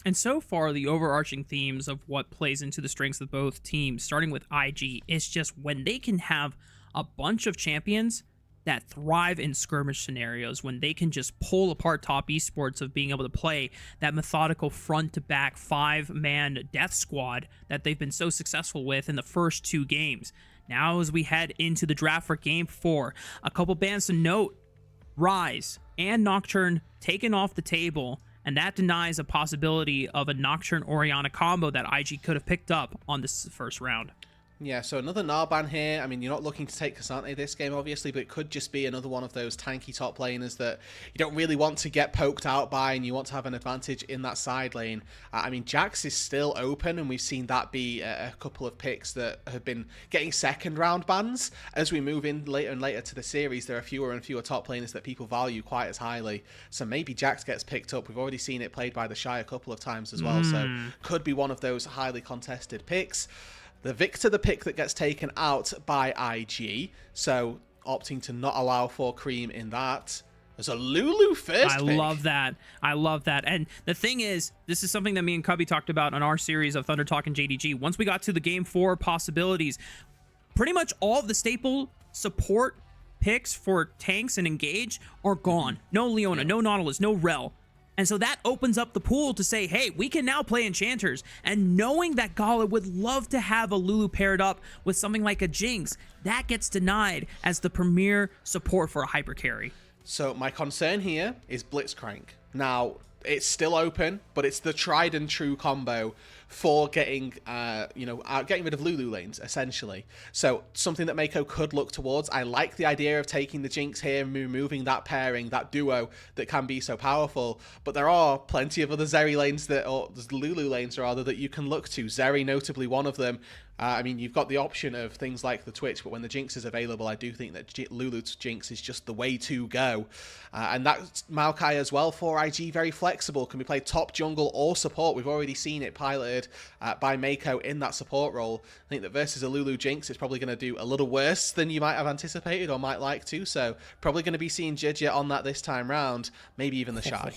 And so far, the overarching themes of what plays into the strengths of both teams, starting with IG, is just when they can have a bunch of champions that thrive in skirmish scenarios when they can just pull apart top esports of being able to play that methodical front-to-back 5-man death squad that they've been so successful with in the first 2 games. Now as we head into the draft for Game 4, a couple bans to note: Rise and Nocturne taken off the table, and that denies a possibility of a Nocturne Orianna combo that IG could have picked up on this first round. Yeah, so another Gnar ban here. I mean, you're not looking to take Cassante this game, obviously, but it could just be another one of those tanky top laners that you don't really want to get poked out by, and you want to have an advantage in that side lane. I mean, Jax is still open, and we've seen that be a couple of picks that have been getting second round bans. As we move in later and later to the series, there are fewer and fewer top laners that people value quite as highly. So maybe Jax gets picked up. We've already seen it played by the Shy a couple of times as well, so could be one of those highly contested picks. The Victor, the pick that gets taken out by IG, so opting to not allow for Cream in that. There's a Lulu first pick. Love that. I love that. And the thing is, this is something that me and Cubby talked about on our series of Thunder Talk and JDG. Once we got to the Game 4 possibilities, pretty much all of the staple support picks for tanks and engage are gone. No Leona, no Nautilus, no Rel. And so that opens up the pool to say, hey, we can now play enchanters. And knowing that Gala would love to have a Lulu paired up with something like a Jinx, that gets denied as the premier support for a hyper carry. So my concern here is Blitzcrank. Now, it's still open, but it's the tried and true combo for getting, getting rid of Lulu lanes, essentially. So something that Mako could look towards. I like the idea of taking the Jinx here and removing that pairing, that duo that can be so powerful. But there are plenty of other Zeri lanes or Lulu lanes rather, that you can look to. Zeri notably one of them. I mean, you've got the option of things like the Twitch, but when the Jinx is available, I do think that Lulu's Jinx is just the way to go. And that Maokai as well for IG, very flexible, can be played top jungle or support. We've already seen it piloted by Mako in that support role. I think that versus a Lulu Jinx, it's probably going to do a little worse than you might have anticipated or might like to. So probably going to be seeing Jidja on that this time round, maybe even the Shy.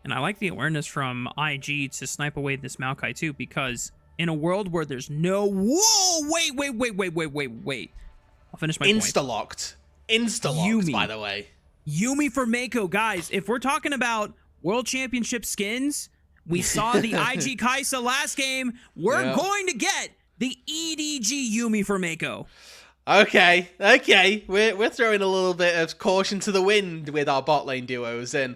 And I like the awareness from IG to snipe away this Maokai too, because in a world where there's no... Whoa! Wait. I'll finish my point. Insta-locked. Insta-locked, by the way. Yuumi for Mako. Guys, if we're talking about World Championship skins, we saw the IG Kaisa last game. We're going to get the EDG Yuumi for Mako. Okay. We're throwing a little bit of caution to the wind with our bot lane duos, and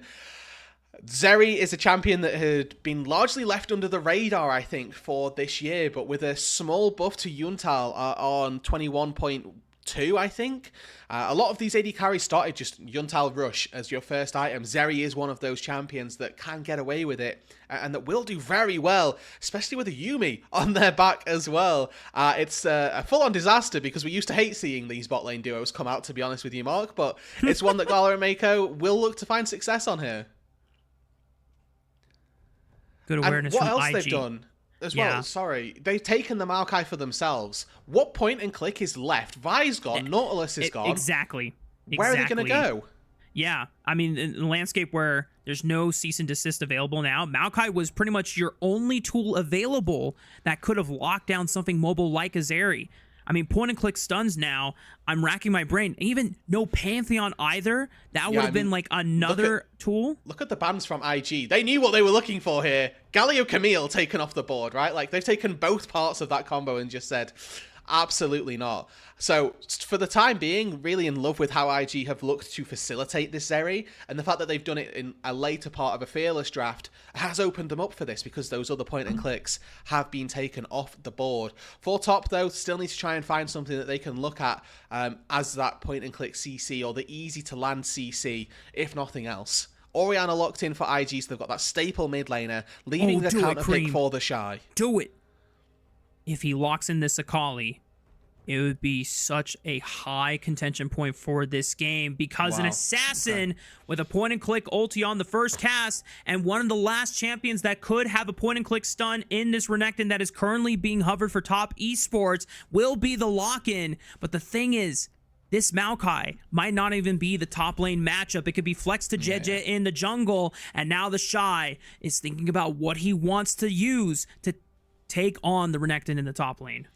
Zeri is a champion that had been largely left under the radar, I think, for this year, but with a small buff to Yuntal on 21.2, I think. A lot of these AD carries started just Yuntal Rush as your first item. Zeri is one of those champions that can get away with it and that will do very well, especially with a Yuumi on their back as well. It's a full-on disaster because we used to hate seeing these bot lane duos come out, to be honest with you, Mark, but it's one that Gala and Mako will look to find success on here. Good awareness and what from else IG. They've done as well, sorry, they've taken the Maokai for themselves. What point and click is left? Vi's gone, Nautilus is gone. Exactly. Where are they going to go? Yeah, I mean, in a landscape where there's no cease and desist available now, Maokai was pretty much your only tool available that could have locked down something mobile like a Zeri. I mean, point and click stuns now, I'm racking my brain. Even no Pantheon either. That would have been like another tool. Look at the bans from IG. They knew what they were looking for here. Galio Camille taken off the board, right? Like, they've taken both parts of that combo and just said, absolutely not. So, for the time being, really in love with how IG have looked to facilitate this Zeri, and the fact that they've done it in a later part of a Fearless draft has opened them up for this, because those other point and clicks have been taken off the board. For top, though, still need to try and find something that they can look at as that point and click CC, or the easy to land CC, if nothing else. Orianna locked in for IG, so they've got that staple mid laner, leaving the counter pick for the Shy. Do it. If he locks in this Akali, it would be such a high contention point for this game, because an assassin with a point and click ulti on the first cast, and one of the last champions that could have a point and click stun in this Renekton that is currently being hovered for top esports will be the lock-in. But the thing is, this Maokai might not even be the top lane matchup. It could be flex to Jeje in the jungle, and now the Shy is thinking about what he wants to use to take on the Renekton in the top lane.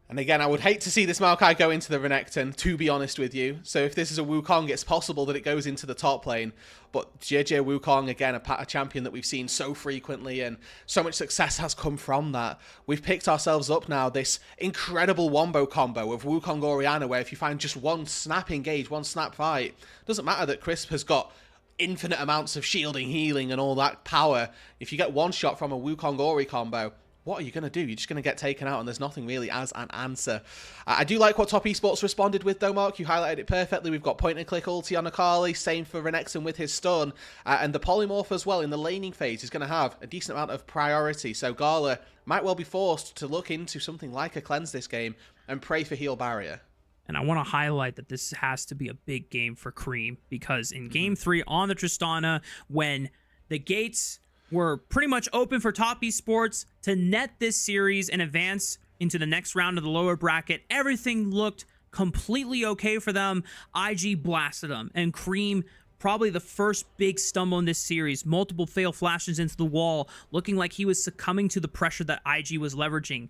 And again, I would hate to see this Maokai go into the Renekton, to be honest with you. So if this is a Wukong, it's possible that it goes into the top lane. But JJ Wukong, again, a champion that we've seen so frequently, and so much success has come from that. We've picked ourselves up now this incredible wombo combo of Wukong Orianna, where if you find just one snap engage, one snap fight, doesn't matter that Crisp has got infinite amounts of shielding, healing, and all that power. If you get one shot from a Wukong Ori combo, what are you going to do? You're just going to get taken out, and there's nothing really as an answer. I do like what Top Esports responded with, though, Mark. You highlighted it perfectly. We've got point-and-click ulti on Akali, same for Renekton with his stun, and the Polymorph as well in the laning phase is going to have a decent amount of priority, so Gala might well be forced to look into something like a cleanse this game and pray for heal barrier. And I want to highlight that this has to be a big game for Cream, because in Game 3 on the Tristana, when the gates were pretty much open for Top Esports to net this series and advance into the next round of the lower bracket, everything looked completely okay for them. IG blasted them, and Cream, probably the first big stumble in this series, multiple fail flashes into the wall, looking like he was succumbing to the pressure that IG was leveraging.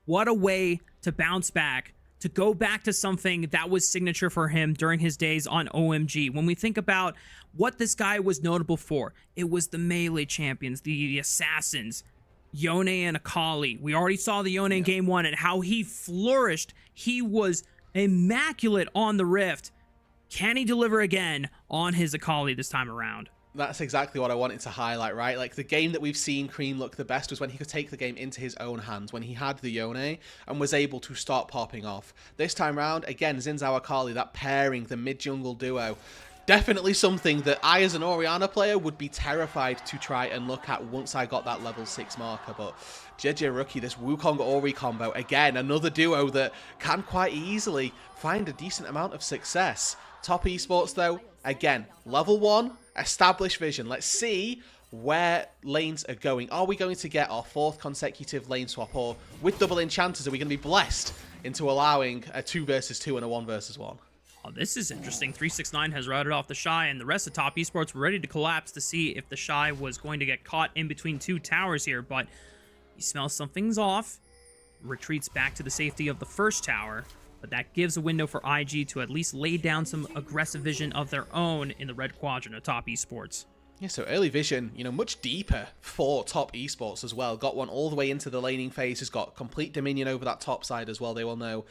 What a way to bounce back, to go back to something that was signature for him during his days on OMG. When we think about what this guy was notable for, it was the melee champions, the assassins, Yone and Akali. We already saw the Yone in Game 1 and how he flourished. He was immaculate on the Rift. Can he deliver again on his Akali this time around? That's exactly what I wanted to highlight, right? Like, the game that we've seen Cream look the best was when he could take the game into his own hands, when he had the Yone and was able to start popping off. This time round, again, Xin Zhao Akali, that pairing, the mid-jungle duo, definitely something that I, as an Orianna player, would be terrified to try and look at once I got that level 6 marker. But JJ Rookie, this Wukong Ori combo, again, another duo that can quite easily find a decent amount of success. Top Esports, though, again, level 1, established vision. Let's see where lanes are going. Are we going to get our 4th consecutive lane swap, or with double enchanters, are we going to be blessed into allowing a 2 versus 2 and a 1 versus 1? Oh, this is interesting. 369 has routed off the Shy, and the rest of Top Esports were ready to collapse to see if the Shy was going to get caught in between 2 towers here, but he smells something's off, retreats back to the safety of the first tower, but that gives a window for IG to at least lay down some aggressive vision of their own in the red quadrant of Top Esports. Yeah, so early vision, you know, much deeper for Top Esports as well. Got one all the way into the laning phase, has got complete dominion over that top side as well. They will know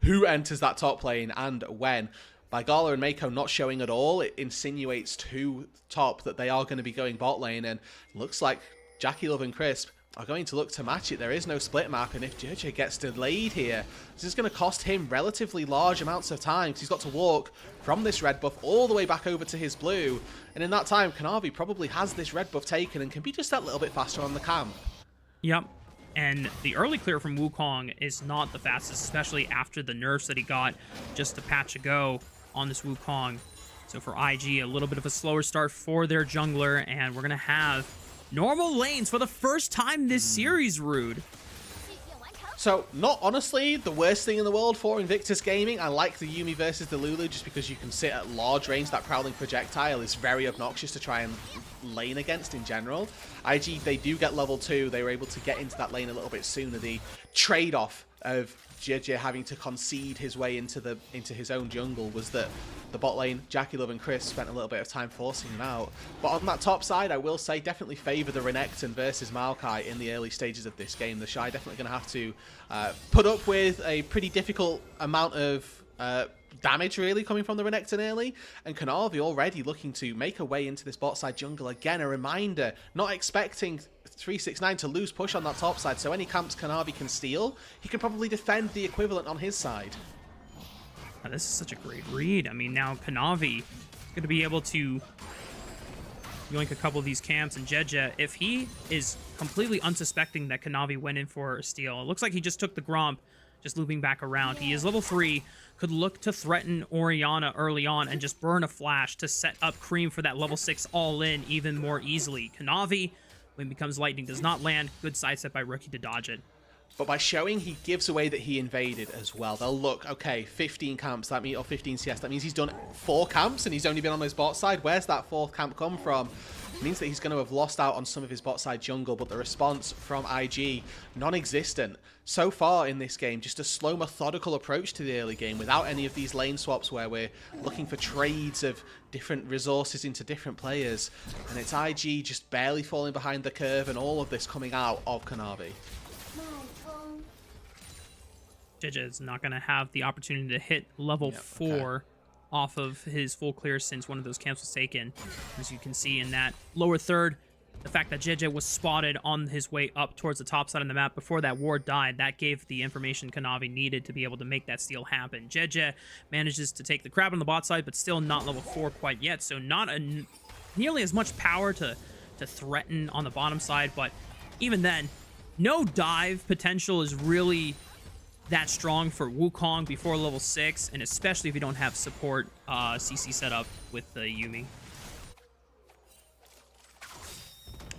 who enters that top lane and when. By Gala and Mako not showing at all, it insinuates to top that they are going to be going bot lane, and looks like Jackie Love and Crisp are going to look to match it. There is no split mark, and if JJ gets delayed here, this is going to cost him relatively large amounts of time, because he's got to walk from this red buff all the way back over to his blue, and in that time, Kanavi probably has this red buff taken and can be just that little bit faster on the camp. Yep, and the early clear from Wukong is not the fastest, especially after the nerfs that he got just a patch ago on this Wukong. So for IG, a little bit of a slower start for their jungler, and we're going to have normal lanes for the first time this series, Rude. So, not honestly the worst thing in the world for Invictus Gaming. I like the Yuumi versus the Lulu just because you can sit at large range. That Prowling projectile is very obnoxious to try and lane against in general. IG, they do get level 2. They were able to get into that lane a little bit sooner. The trade-off of JJ having to concede his way into his own jungle was that the bot lane, Jackie Love and Chris, spent a little bit of time forcing him out. But on that top side, I will say, definitely favour the Renekton versus Maokai in the early stages of this game. The Shy definitely going to have to put up with a pretty difficult amount of damage, really, coming from the Renekton early. And Kanavi already looking to make a way into this bot side jungle. Again, a reminder, not expecting 369 to lose push on that top side, so any camps Kanavi can steal, he can probably defend the equivalent on his side. Now, this is such a great read. I mean, now Kanavi is going to be able to yoink a couple of these camps, and Jeja, if he is completely unsuspecting that Kanavi went in for a steal, it looks like he just took the Gromp, just looping back around. He is level 3, could look to threaten Orianna early on and just burn a flash to set up Cream for that level 6 all-in even more easily. Kanavi, when it becomes lightning, does not land. Good sidestep by Rookie to dodge it. But by showing, he gives away that he invaded as well. They'll look, okay, 15 camps, that means, or 15 CS, that means he's done 4 camps and he's only been on his bot side. Where's that 4th camp come from? means that he's going to have lost out on some of his bot side jungle, but the response from IG, non-existent. So far in this game, just a slow, methodical approach to the early game without any of these lane swaps where we're looking for trades of different resources into different players. And it's IG just barely falling behind the curve, and all of this coming out of Kanavi. JJ is not going to have the opportunity to hit level 4 off of his full clear since one of those camps was taken. As you can see in that lower third, the fact that JJ was spotted on his way up towards the top side of the map before that ward died, that gave the information Kanavi needed to be able to make that steal happen. JJ manages to take the crab on the bot side, but still not level 4 quite yet, so not nearly as much power to threaten on the bottom side, but even then, no dive potential is really that strong for Wukong before level 6, and especially if you don't have support CC set up with the Yuumi.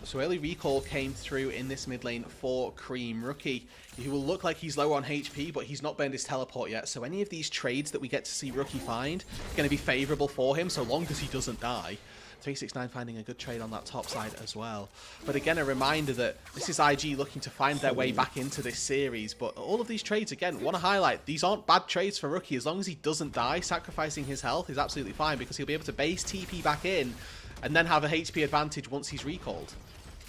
So early recall came through in this mid lane for Cream. Rookie, he will look like he's low on HP, but he's not burned his teleport yet, so any of these trades that we get to see Rookie find are going to be favourable for him, so long as he doesn't die. 369 finding a good trade on that top side as well. But again, a reminder that this is IG looking to find their way back into this series. But all of these trades, again, want to highlight, these aren't bad trades for Rookie. As long as he doesn't die, sacrificing his health is absolutely fine, because he'll be able to base TP back in and then have a HP advantage once he's recalled.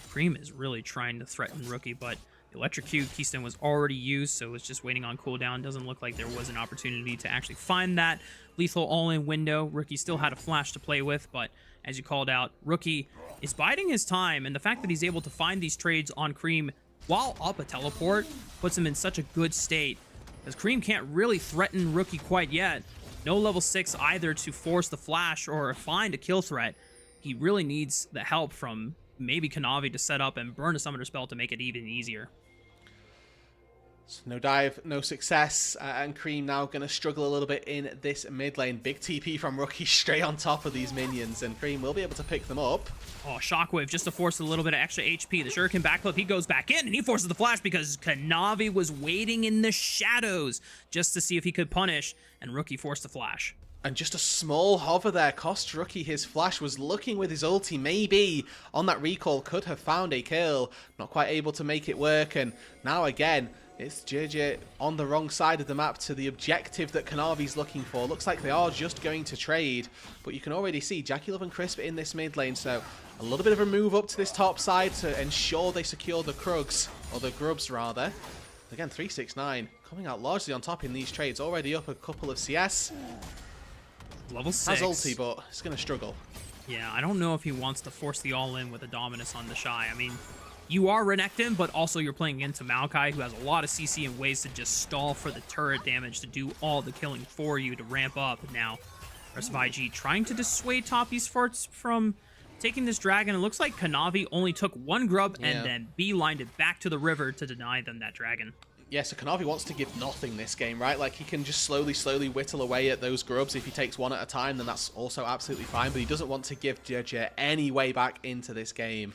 Cream is really trying to threaten Rookie, but the Electrocute Keystone was already used, so it's just waiting on cooldown. Doesn't look like there was an opportunity to actually find that lethal all-in window. Rookie still had a flash to play with, but as you called out, Rookie is biding his time, and the fact that he's able to find these trades on Cream while up a teleport puts him in such a good state, because Cream can't really threaten Rookie quite yet. No level 6 either to force the flash or find a kill threat. He really needs the help from maybe Kanavi to set up and burn a summoner spell to make it even easier. So no dive, no success, and Cream now going to struggle a little bit in this mid lane. Big TP from Rookie straight on top of these minions, and Cream will be able to pick them up. Oh, Shockwave just to force a little bit of extra HP. The Shuriken backflip, he goes back in, and he forces the flash because Kanavi was waiting in the shadows just to see if he could punish, and Rookie forced the flash. And just a small hover there cost Rookie his flash. Was looking with his ulti, maybe on that recall could have found a kill. Not quite able to make it work, and now again, it's JJ on the wrong side of the map to the objective that Kanavi's looking for. Looks like they are just going to trade, but you can already see Jackie Love and Crisp in this mid lane, so a little bit of a move up to this top side to ensure they secure the Krugs, or the Grubs rather. Again, 369 coming out largely on top in these trades, already up a couple of CS. Level 6. Has ulti, but it's going to struggle. Yeah, I don't know if he wants to force the all-in with a Dominus on the Shy. I mean, you are Renekton, but also you're playing into Maokai, who has a lot of CC and ways to just stall for the turret damage to do all the killing for you to ramp up. Now, rest of IG trying to dissuade top esports from taking this dragon. It looks like Kanavi only took one grub and then beelined it back to the river to deny them that dragon. Yeah, so Kanavi wants to give nothing this game, right? Like, he can just slowly whittle away at those grubs. If he takes one at a time, then that's also absolutely fine, but he doesn't want to give JJ any way back into this game.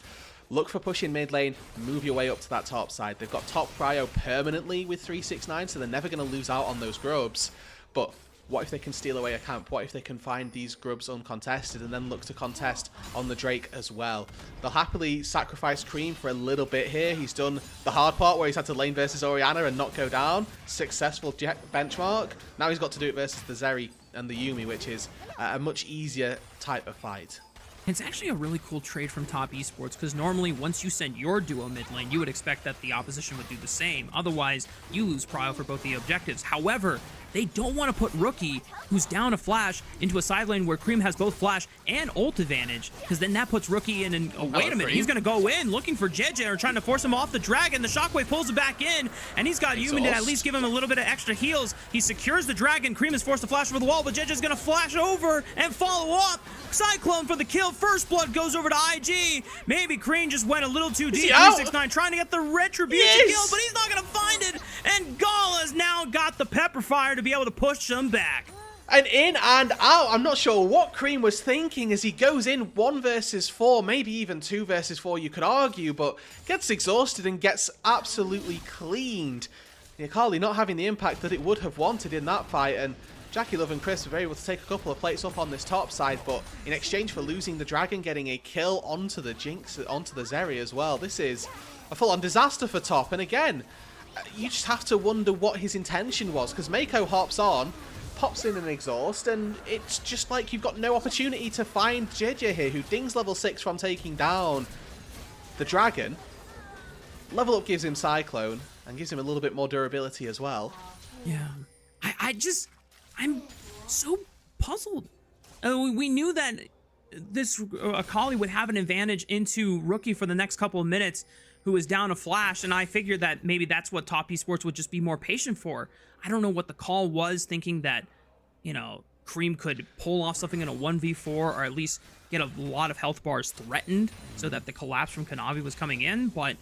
Look for push in mid lane, move your way up to that top side. They've got top prio permanently with 369, so they're never going to lose out on those grubs. But what if they can steal away a camp? What if they can find these grubs uncontested and then look to contest on the Drake as well? They'll happily sacrifice Cream for a little bit here. He's done the hard part where he's had to lane versus Orianna and not go down. Successful benchmark. Now he's got to do it versus the Zeri and the Yuumi, which is a much easier type of fight. It's actually a really cool trade from Top Esports, because normally once you send your duo mid lane, you would expect that the opposition would do the same. Otherwise, you lose prio for both the objectives. However, they don't want to put Rookie, who's down a flash, into a side lane where Cream has both flash and ult advantage, because then that puts Rookie in and wait a minute, he's going to go in looking for JJ or trying to force him off the dragon. The Shockwave pulls him back in, and he's got Yuumi to at least give him a little bit of extra heals. He secures the dragon. Cream is forced to flash over the wall, but JJ's going to flash over and follow up. Cyclone for the kill. First blood goes over to IG. Maybe Cream just went a little too deep. 369 trying to get the retribution kill, but he's not going to find it. And Gala's now got the pepper fire to be able to push them back. And in and out. I'm not sure what Cream was thinking as he goes in 1 versus 4, maybe even 2 versus 4, you could argue, but gets exhausted and gets absolutely cleaned. Akali not having the impact that it would have wanted in that fight, and Jackie Love and Chris were able to take a couple of plates up on this top side, but in exchange for losing the Dragon, getting a kill onto the Jinx, onto the Zeri as well. This is a full-on disaster for top, and again, you just have to wonder what his intention was, because Mako hops on, pops in an exhaust, and it's just like you've got no opportunity to find JJ here, who dings level 6 from taking down the Dragon. Level up gives him Cyclone, and gives him a little bit more durability as well. Yeah. I'm so puzzled. We knew that this Akali would have an advantage into Rookie for the next couple of minutes, who was down a flash, and I figured that maybe that's what Top Esports would just be more patient for. I don't know what the call was, thinking that, you know, Cream could pull off something in a 1v4, or at least get a lot of health bars threatened, so that the collapse from Kanavi was coming in, but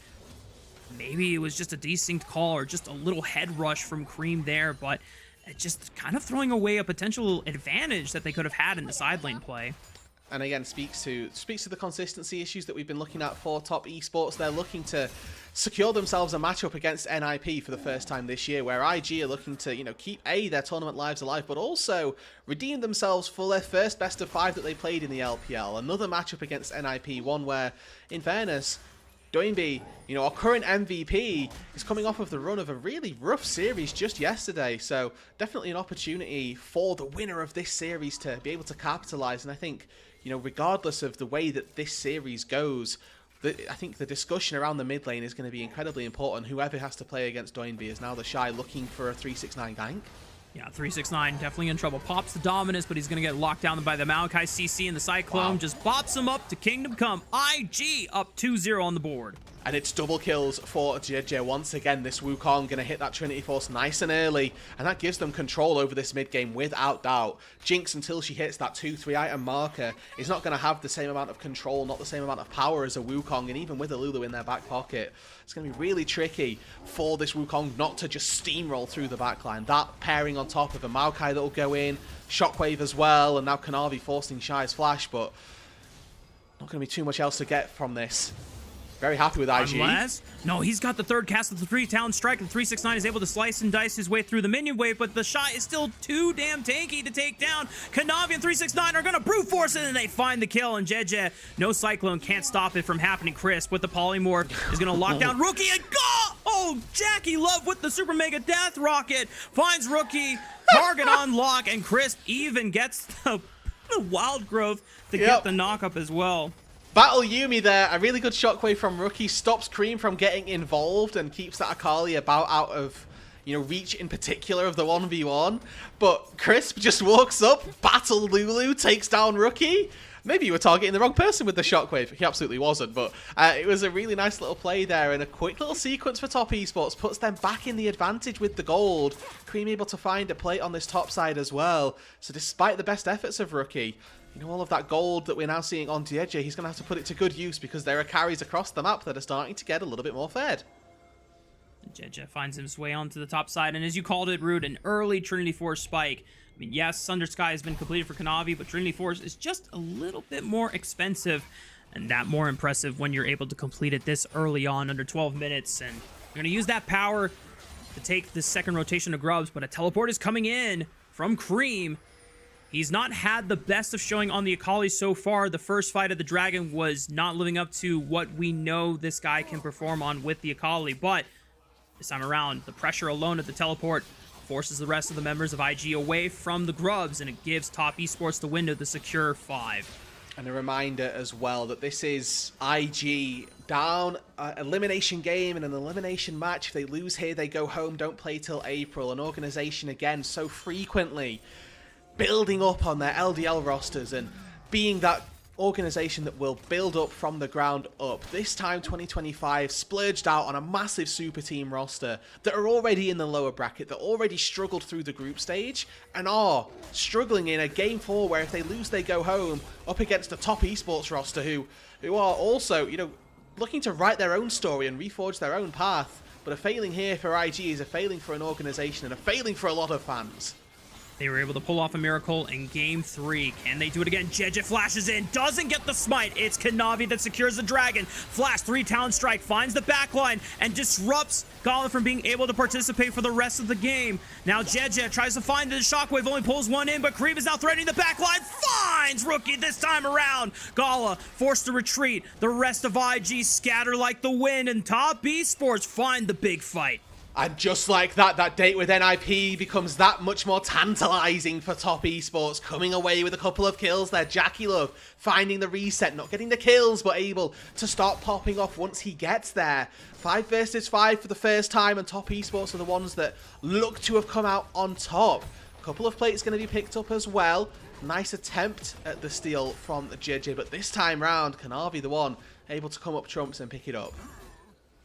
maybe it was just a desync call, or just a little head rush from Cream there, but just kind of throwing away a potential advantage that they could have had in the side lane play. And again, speaks to the consistency issues that we've been looking at for Top Esports. They're looking to secure themselves a matchup against NIP for the first time this year, where IG are looking to, you know, keep their tournament lives alive, but also redeem themselves for their first best of 5 that they played in the LPL. Another matchup against NIP, one where, in fairness, Doinby, you know, our current MVP, is coming off of the run of a really rough series just yesterday, so definitely an opportunity for the winner of this series to be able to capitalize. And I think, you know, regardless of the way that this series goes, I think the discussion around the mid lane is going to be incredibly important. Whoever has to play against Doinby is now the Shy looking for a 369 gank. Yeah, 369 definitely in trouble. Pops the Dominus, but he's going to get locked down by the Maokai CC, and the Cyclone just bops him up to Kingdom Come. IG up 2-0 on the board. And it's double kills for JJ. Once again, this Wukong going to hit that Trinity Force nice and early, and that gives them control over this mid game without doubt. Jinx, until she hits that 2-3 item marker, is not going to have the same amount of control, not the same amount of power as a Wukong, and even with a Lulu in their back pocket, it's going to be really tricky for this Wukong not to just steamroll through the backline. That pairing on top of a Maokai that will go in, Shockwave as well, and now Kanavi forcing Shy's flash, but not going to be too much else to get from this. Very happy with IG. Unless, no, he's got the third cast of the 3-town strike, and 369 is able to slice and dice his way through the minion wave, but the shot is still too damn tanky to take down. Kanavi and 369 are going to brute force it, and they find the kill, and Jeje, no Cyclone, can't stop it from happening. Chris with the polymorph is going to lock down Rookie, and go! Oh, Jackie Love with the super mega death rocket finds Rookie, target on lock, and Chris even gets the wild growth to get the knock-up as well. Battle Yumi there, a really good shockwave from Rookie, stops Cream from getting involved and keeps that Akali about out of, you know, reach in particular of the 1v1. But Crisp just walks up, battle Lulu, takes down Rookie. Maybe you were targeting the wrong person with the shockwave. He absolutely wasn't, but it was a really nice little play there, and a quick little sequence for Top Esports puts them back in the advantage with the gold. Cream able to find a plate on this top side as well. So despite the best efforts of Rookie, you know, all of that gold that we're now seeing on Jeje, he's going to have to put it to good use, because there are carries across the map that are starting to get a little bit more fed. Jeje finds his way onto the top side, and as you called it, Rude, an early Trinity Force spike. I mean, yes, Sunder Sky has been completed for Kanavi, but Trinity Force is just a little bit more expensive, and that more impressive when you're able to complete it this early on, under 12 minutes. And you're going to use that power to take this second rotation of Grubs, but a teleport is coming in from Cream. He's not had the best of showing on the Akali so far. The first fight of the Dragon was not living up to what we know this guy can perform on with the Akali, but this time around, the pressure alone at the teleport forces the rest of the members of IG away from the Grubs, and it gives Top Esports the win to the secure 5. And a reminder as well that this is IG down elimination game and an elimination match. If they lose here, they go home, don't play till April. An organization, again, so frequently building up on their LDL rosters and being that organization that will build up from the ground up. This time, 2025 splurged out on a massive super team roster that are already in the lower bracket, that already struggled through the group stage, and are struggling in a game 4 where if they lose, they go home, up against the Top Esports roster who are also, you know, looking to write their own story and reforge their own path. But a failing here for IG is a failing for an organization and a failing for a lot of fans. They were able to pull off a miracle in game 3. Can they do it again? JJ flashes in, doesn't get the smite. It's Kanavi that secures the dragon. Flash, 3 talent strike, finds the backline and disrupts Gala from being able to participate for the rest of the game. Now JJ tries to find the shockwave, only pulls one in, but Kareem is now threatening the backline. Finds Rookie this time around. Gala forced to retreat. The rest of IG scatter like the wind, and Top Esports find the big fight. And just like that, that date with NIP becomes that much more tantalizing for Top Esports, coming away with a couple of kills there. Jackie Love finding the reset, not getting the kills, but able to start popping off once he gets there. 5 versus 5 for the first time, and Top Esports are the ones that look to have come out on top. A couple of plates going to be picked up as well. Nice attempt at the steal from JJ, but this time round, Kanavi the one able to come up trumps and pick it up.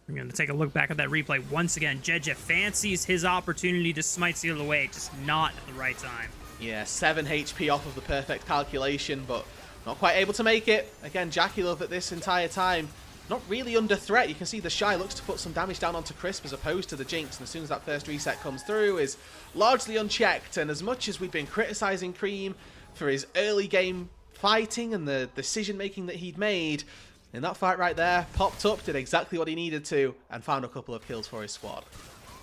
We're going to take a look back at that replay once again. JJ fancies his opportunity to smite steal away, just not at the right time. Yeah, 7 HP off of the perfect calculation, but not quite able to make it. Again, Jackie Love at this entire time, not really under threat. You can see the Shy looks to put some damage down onto Crisp as opposed to the Jinx, and as soon as that first reset comes through, is largely unchecked. And as much as we've been criticizing Cream for his early game fighting and the decision making that he'd made, in that fight right there, popped up, did exactly what he needed to, and found a couple of kills for his squad.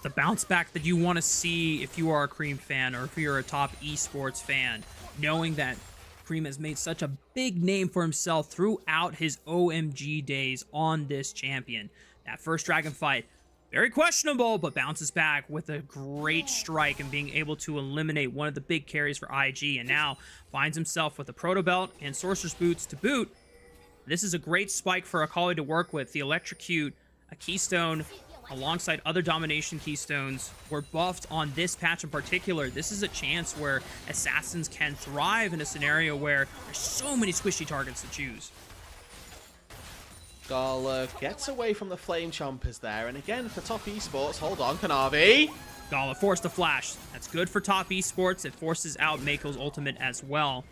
The bounce back that you want to see if you are a Cream fan or if you're a Top Esports fan, knowing that Cream has made such a big name for himself throughout his OMG days on this champion. That first Dragon fight, very questionable, but bounces back with a great strike and being able to eliminate one of the big carries for IG, and now finds himself with a Proto Belt and Sorcerer's Boots to boot. This is a great spike for Akali to work with. The Electrocute, a Keystone, alongside other Domination Keystones, were buffed on this patch in particular. This is a chance where Assassins can thrive in a scenario where there's so many squishy targets to choose. Gala gets away from the Flame Chompers there, and again for Top Esports, hold on, Kanavi. Gala forced to flash. That's good for Top Esports. It forces out Mako's ultimate as well.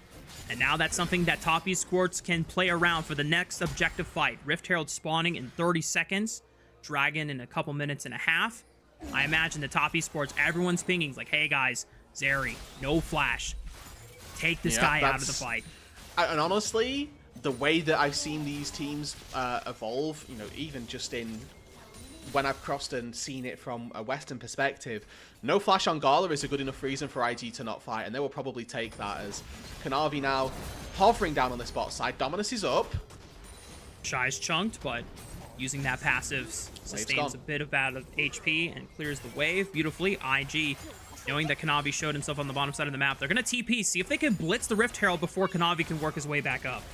And now that's something that Top Esports can play around for the next objective fight. Rift Herald spawning in 30 seconds. Dragon in a couple minutes and a half. I imagine the Top Esports, everyone's pinging like, hey guys, Zeri, no flash. Take this guy out of the fight. And honestly, the way that I've seen these teams evolve, you know, even just in when I've crossed and seen it from a Western perspective, no flash on Gala is a good enough reason for IG to not fight, and they will probably take that as Kanavi now hovering down on the spot side. Dominus is up. Shy's chunked, but using that passive sustains a bit of bad HP and clears the wave beautifully. IG, knowing that Kanavi showed himself on the bottom side of the map, they're going to TP, see if they can blitz the Rift Herald before Kanavi can work his way back up.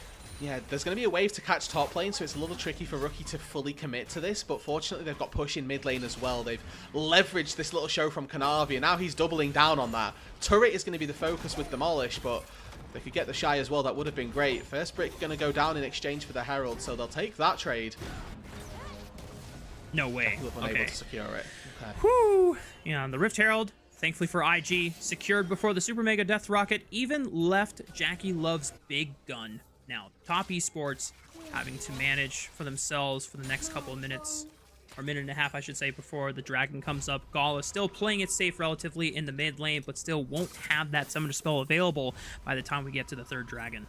Yeah, there's going to be a wave to catch top lane, so it's a little tricky for Rookie to fully commit to this, but fortunately they've got push in mid lane as well. They've leveraged this little show from Kanavi, and now he's doubling down on that. Turret is going to be the focus with Demolish, but if they could get the Shy as well, that would have been great. First brick going to go down in exchange for the Herald, so they'll take that trade. No way. Unable to secure it. Okay. Whew. Yeah, the Rift Herald, thankfully for IG, secured before the Super Mega Death Rocket even left Jackie Love's big gun. Now, Top Esports having to manage for themselves for the next couple of minutes, or minute and a half, I should say, before the Dragon comes up. Gala still playing it safe relatively in the mid lane, but still won't have that Summoner spell available by the time we get to the third Dragon.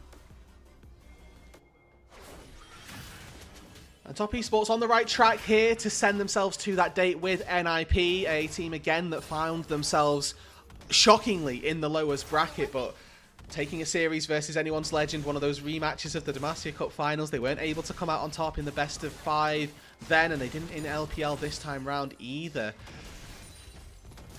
And Top Esports on the right track here to send themselves to that date with NIP, a team again that found themselves shockingly in the lowest bracket, but taking a series versus Anyone's Legend, one of those rematches of the Demacia Cup finals. They weren't able to come out on top in the best of 5 then, and they didn't in LPL this time round either.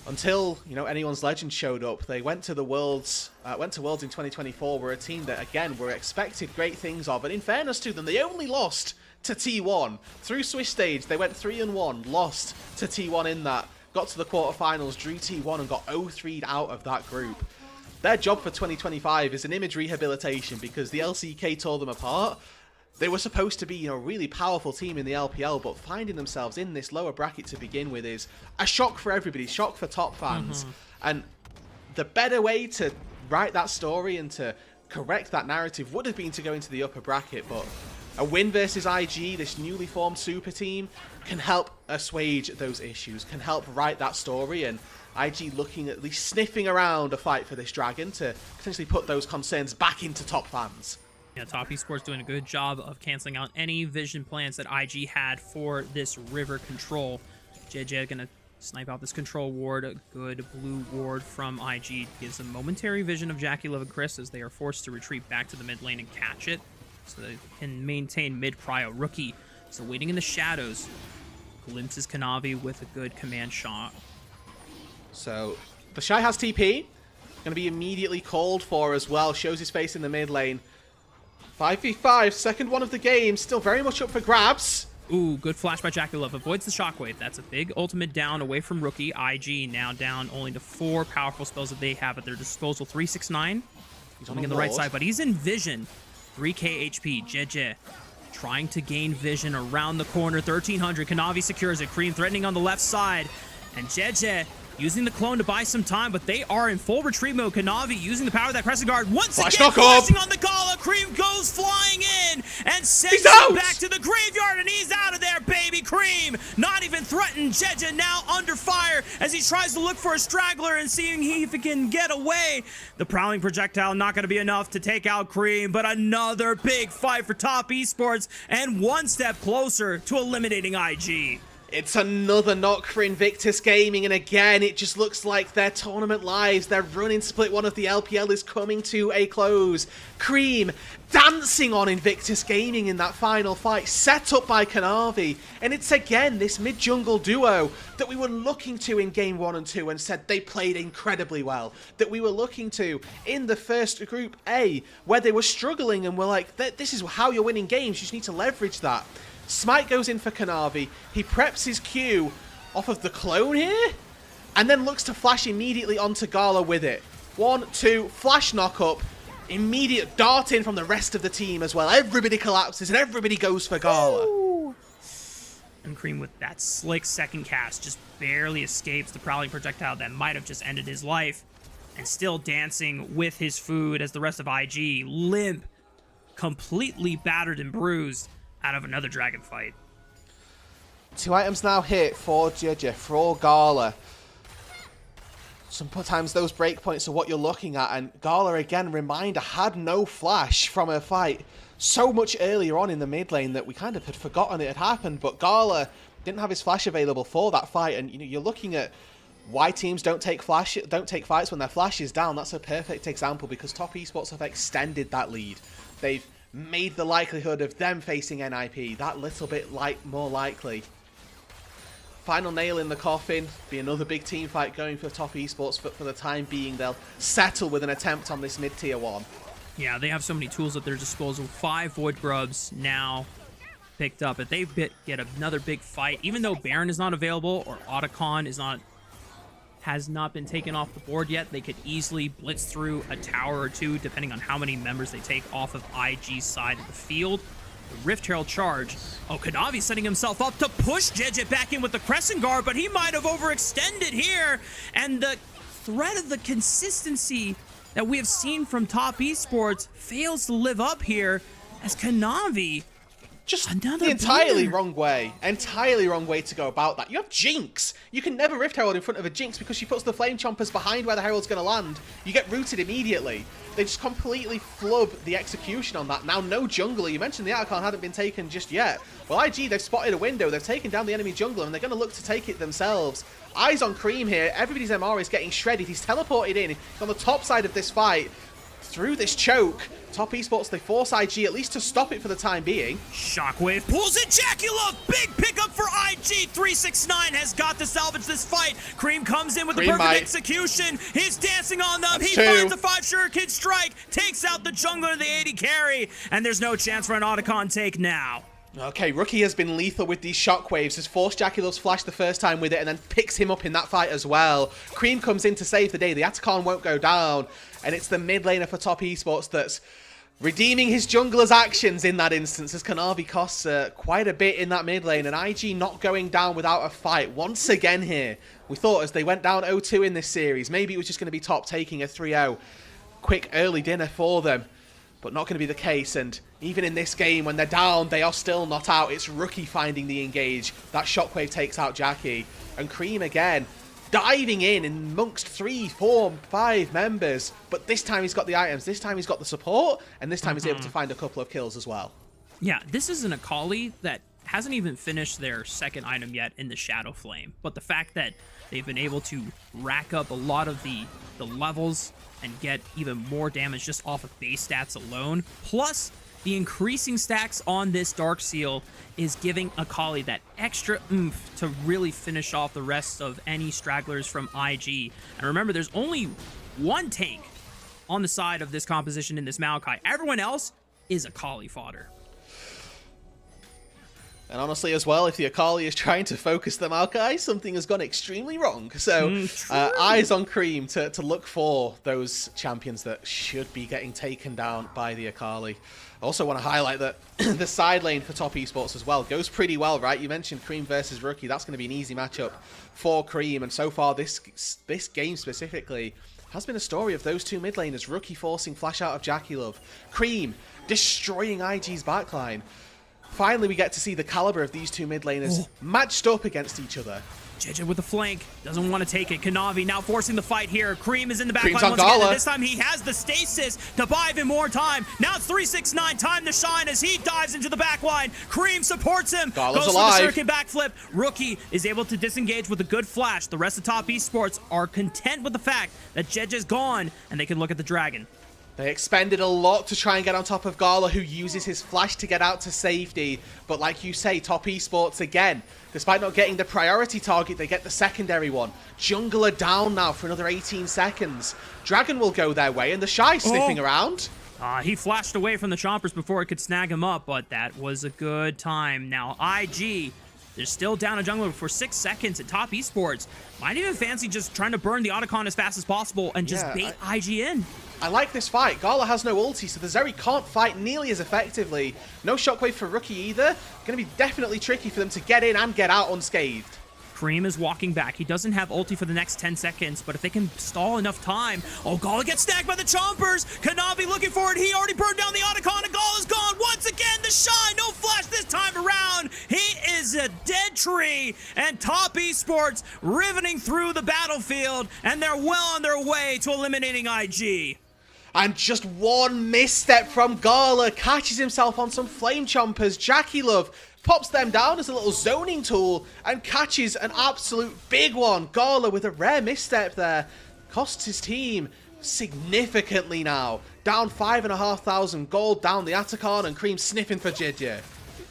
Until, you know, Anyone's Legend showed up. They went to the Worlds, in 2024, were a team that, again, were expected great things of, and in fairness to them, they only lost to T1. Through Swiss stage, they went 3-1, lost to T1 in that, got to the quarterfinals, drew T1 and got 0-3'd out of that group. Their job for 2025 is an image rehabilitation because the LCK tore them apart. They were supposed to be, you know, a really powerful team in the LPL, but finding themselves in this lower bracket to begin with is a shock for everybody, shock for top fans. And the better way to write that story and to correct that narrative would have been to go into the upper bracket, but a win versus IG, this newly formed super team, can help assuage those issues, can help write that story, and IG looking at least sniffing around a fight for this dragon to potentially put those concerns back into top fans. Yeah, Top Esports doing a good job of canceling out any vision plans that IG had for this river control. JJ gonna snipe out this control ward. A good blue ward from IG gives a momentary vision of Jackie Love and Chris as they are forced to retreat back to the mid lane and catch it, so they can maintain mid prio. Rookie so waiting in the shadows, glimpses Kanavi with a good command shot. So the Shy has TP, going to be immediately called for as well. Shows his face in the mid lane. 5v5, second one of the game, still very much up for grabs. Ooh, good flash by Jackie Love. Avoids the shockwave. That's a big ultimate down away from Rookie. IG now down only to 4 powerful spells that they have at their disposal. 369 coming in the right side, but he's in vision. 3k HP. JJ trying to gain vision around the corner. 1300. Kanavi secures it. Cream threatening on the left side. And JJ using the clone to buy some time, but they are in full retreat mode. Kanavi using the power of that Crescent Guard. Once again, flashing on the Gala. Cream goes flying in and sends him back to the graveyard, and he's out of there, baby. Cream not even threatened. Jeja now under fire as he tries to look for a straggler and seeing if he can get away. The Prowling Projectile not going to be enough to take out Cream, but another big fight for Top Esports and one step closer to eliminating IG. It's another knock for Invictus Gaming, and again, it just looks like their tournament lives, their run in Split 1 of the LPL is coming to a close. Cream dancing on Invictus Gaming in that final fight, set up by Kanavi, and it's again this mid-jungle duo that we were looking to in Game 1 and 2 and said they played incredibly well, that we were looking to in the first Group A, where they were struggling and we're like, this is how you're winning games, you just need to leverage that. Smite goes in for Kanavi. He preps his Q off of the clone here, and then looks to flash immediately onto Gala with it. 1, 2, flash knock up, immediate dart in from the rest of the team as well. Everybody collapses and everybody goes for Gala. Ooh. And Cream with that slick second cast just barely escapes the Prowling Projectile that might have just ended his life, and still dancing with his food as the rest of IG limp, completely battered and bruised out of another dragon fight. 2 items now hit for JJ, for Gala. Sometimes those breakpoints are what you're looking at, and Gala, again, reminder, had no flash from her fight so much earlier on in the mid lane that we kind of had forgotten it had happened, but Gala didn't have his flash available for that fight, and you're looking at why teams don't take fights when their flash is down. That's a perfect example, because Top Esports have extended that lead. They've made the likelihood of them facing NIP that little bit more likely. Final nail in the coffin, be another big team fight going for Top Esports, but for the time being they'll settle with an attempt on this mid-tier 1. Yeah, they have so many tools at their disposal. 5 Void Grubs now picked up, but they get another big fight. Even though Baron is not available or Otacon has not been taken off the board yet, they could easily blitz through a tower or two depending on how many members they take off of IG's side of the field. The Rift Herald charge. Oh, Kanavi setting himself up to push JJ back in with the Crescent Guard, but he might have overextended here. And the threat of the consistency that we have seen from Top Esports fails to live up here as Kanavi just the entirely wrong way to go about that. You have Jinx. You can never Rift Herald in front of a Jinx because she puts the Flame Chompers behind where the Herald's going to land. You get rooted immediately. They just completely flub the execution on that. Now, no jungler. You mentioned the Archon hadn't been taken just yet. Well, IG, they've spotted a window. They've taken down the enemy jungler, and they're going to look to take it themselves. Eyes on Cream here. Everybody's MR is getting shredded. He's teleported in. He's on the top side of this fight. Through this choke, Top Esports, they force IG at least to stop it for the time being. Shockwave pulls it. Jackie Love, big pickup for IG. 369 has got to salvage this fight. Cream comes in with the perfect execution. He's dancing on them. He finds a 5 Shuriken strike, takes out the jungler, the 80 carry, and there's no chance for an Otacon take now. Okay, Rookie has been lethal with these shockwaves, has forced Jackie Love's flash the first time with it, and then picks him up in that fight as well. Cream comes in to save the day. The Atacon won't go down, and it's the mid laner for Top Esports that's redeeming his jungler's actions in that instance, as Kanavi costs quite a bit in that mid lane, and IG not going down without a fight once again here. We thought as they went down 0-2 in this series, maybe it was just going to be Top taking a 3-0. Quick early dinner for them, but not going to be the case. And even in this game, when they're down, they are still not out. It's Rookie finding the engage. That shockwave takes out Jackie. And Cream again, diving in amongst 3, 4, 5 members. But this time he's got the items, this time he's got the support, and this time he's able to find a couple of kills as well. Yeah, this is an Akali that hasn't even finished their second item yet in the Shadow Flame. But the fact that they've been able to rack up a lot of the levels and get even more damage just off of base stats alone, plus the increasing stacks on this Dark Seal is giving Akali that extra oomph to really finish off the rest of any stragglers from IG. And remember, there's only one tank on the side of this composition in this Maokai. Everyone else is Akali fodder. And honestly as well, if the Akali is trying to focus the Maokai, something has gone extremely wrong. So eyes on Cream to look for those champions that should be getting taken down by the Akali. I also want to highlight that the side lane for top esports as well goes pretty well, right? You mentioned Cream versus Rookie. That's going to be an easy matchup for Cream. And so far, this game specifically has been a story of those two mid laners. Rookie forcing flash out of Jackie Love. Cream destroying IG's backline. Finally, we get to see the caliber of these two mid laners matched up against each other. JJ with the flank, doesn't want to take it. Kanavi now forcing the fight here. Cream is in the back Cream's line on once again, Gala. and this time he has the stasis to buy even more time. Now it's 369, time to shine as he dives into the back line. Cream supports him, Gala's goes alive. for the circuit backflip. Rookie is able to disengage with a good flash. The rest of top esports are content with the fact that JJ's gone, and they can look at the dragon. They expended a lot to try and get on top of Gala, who uses his flash to get out to safety. But like you say, top esports again, despite not getting the priority target, they get the secondary one. Jungler down now for another 18 seconds. Dragon will go their way, and the Shy sniffing around. He flashed away from the Chompers before it could snag him up, but that was a good time. Now, IG, they're still down a jungler for 6 seconds at top esports. Might even fancy just trying to burn the Otacon as fast as possible and just bait IG in. I like this fight. Gala has no ulti, so the Zeri can't fight nearly as effectively. No shockwave for Rookie either. Going to be definitely tricky for them to get in and get out unscathed. Cream is walking back. He doesn't have ulti for the next 10 seconds, but if they can stall enough time... Oh, Gala gets snagged by the Chompers! Kanavi looking for it. He already burned down the Otacon, and Gala's gone once again. The Shy, no flash this time around. He is a dead tree, and top esports riveting through the battlefield, and they're well on their way to eliminating IG. And just one misstep from Gala, catches himself on some flame chompers. Jackie Love pops them down as a little zoning tool and catches an absolute big one. Gala with a rare misstep there. Costs his team significantly now. Down 5,500 gold down the Atacon, and Cream sniffing for Jidya.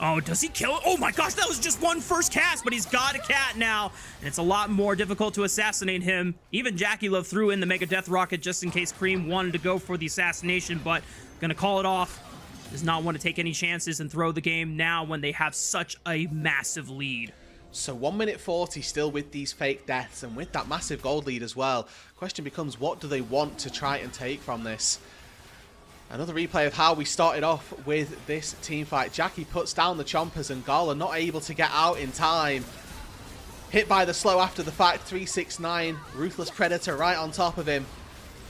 Oh, does he kill it? Oh my gosh, that was just one first cast, but he's got a cat now. And it's a lot more difficult to assassinate him. Even Jackie Love threw in the Mega Death Rocket just in case Cream wanted to go for the assassination, but gonna call it off. Does not want to take any chances and throw the game now when they have such a massive lead. So 1 minute 40 still with these fake deaths, and with that massive gold lead as well. Question becomes, what do they want to try and take from this? Another replay of how we started off with this team fight. Jackie puts down the Chompers, and Gala not able to get out in time. Hit by the slow after the fact. 369, Ruthless Predator right on top of him.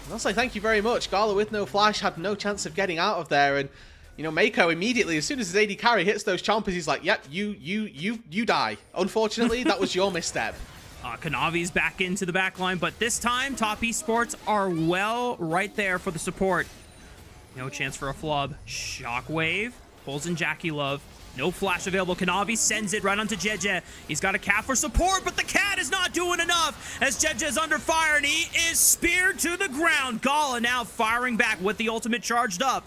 And I'll say thank you very much. Gala with no flash had no chance of getting out of there, and you know, Mako immediately, as soon as his AD carry hits those Chompers, he's like, yep, you die. Unfortunately, that was your misstep. Kanavi's back into the back line, but this time, top esports are well right there for the support. No chance for a flub. Shockwave pulls in Jackie Love. No flash available. Kanavi sends it right onto JJ. He's got a cat for support, but the cat is not doing enough as JJ is under fire, and he is speared to the ground. Gala now firing back with the ultimate charged up,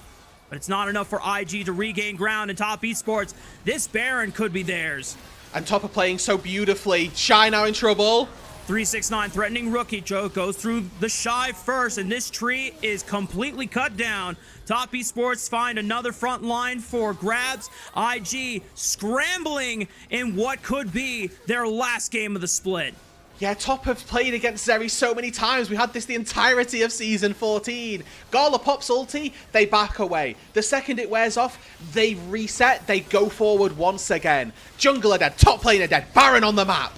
but it's not enough for IG to regain ground in top esports. This Baron could be theirs. And Top are playing so beautifully. Shy now in trouble. 369 threatening Rookie. Joe goes through the Shy first, and this tree is completely cut down. Top esports find another front line for grabs. IG scrambling in what could be their last game of the split. Yeah, Top have played against Zeri so many times. We had this the entirety of Season 14. Gala pops ulti, they back away. The second it wears off, they reset, they go forward once again. Jungle are dead, top lane are dead, Baron on the map.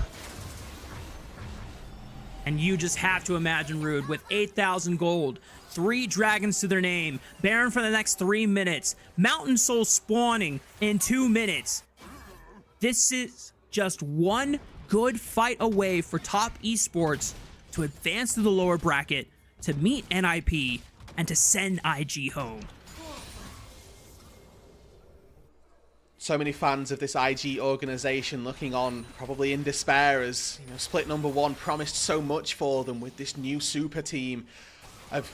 And you just have to imagine, Rude, with 8,000 gold, 3 dragons to their name, Baron for the next 3 minutes, Mountain Soul spawning in 2 minutes. This is just one good fight away for Top Esports to advance to the lower bracket, to meet NIP, and to send IG home. So many fans of this IG organization looking on, probably in despair, as split number one promised so much for them with this new super team of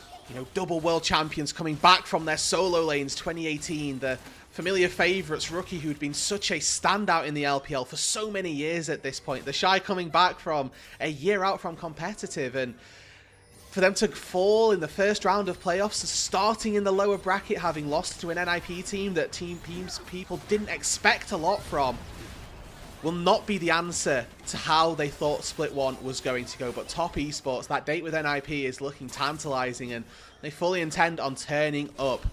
double world champions coming back from their solo lanes 2018, the familiar favourites, Rookie, who'd been such a standout in the LPL for so many years at this point, the Shy coming back from a year out from competitive, and for them to fall in the first round of playoffs, starting in the lower bracket, having lost to an NIP team that people didn't expect a lot from, will not be the answer to how they thought Split 1 was going to go. But Top Esports, that date with NIP is looking tantalizing, and they fully intend on turning up.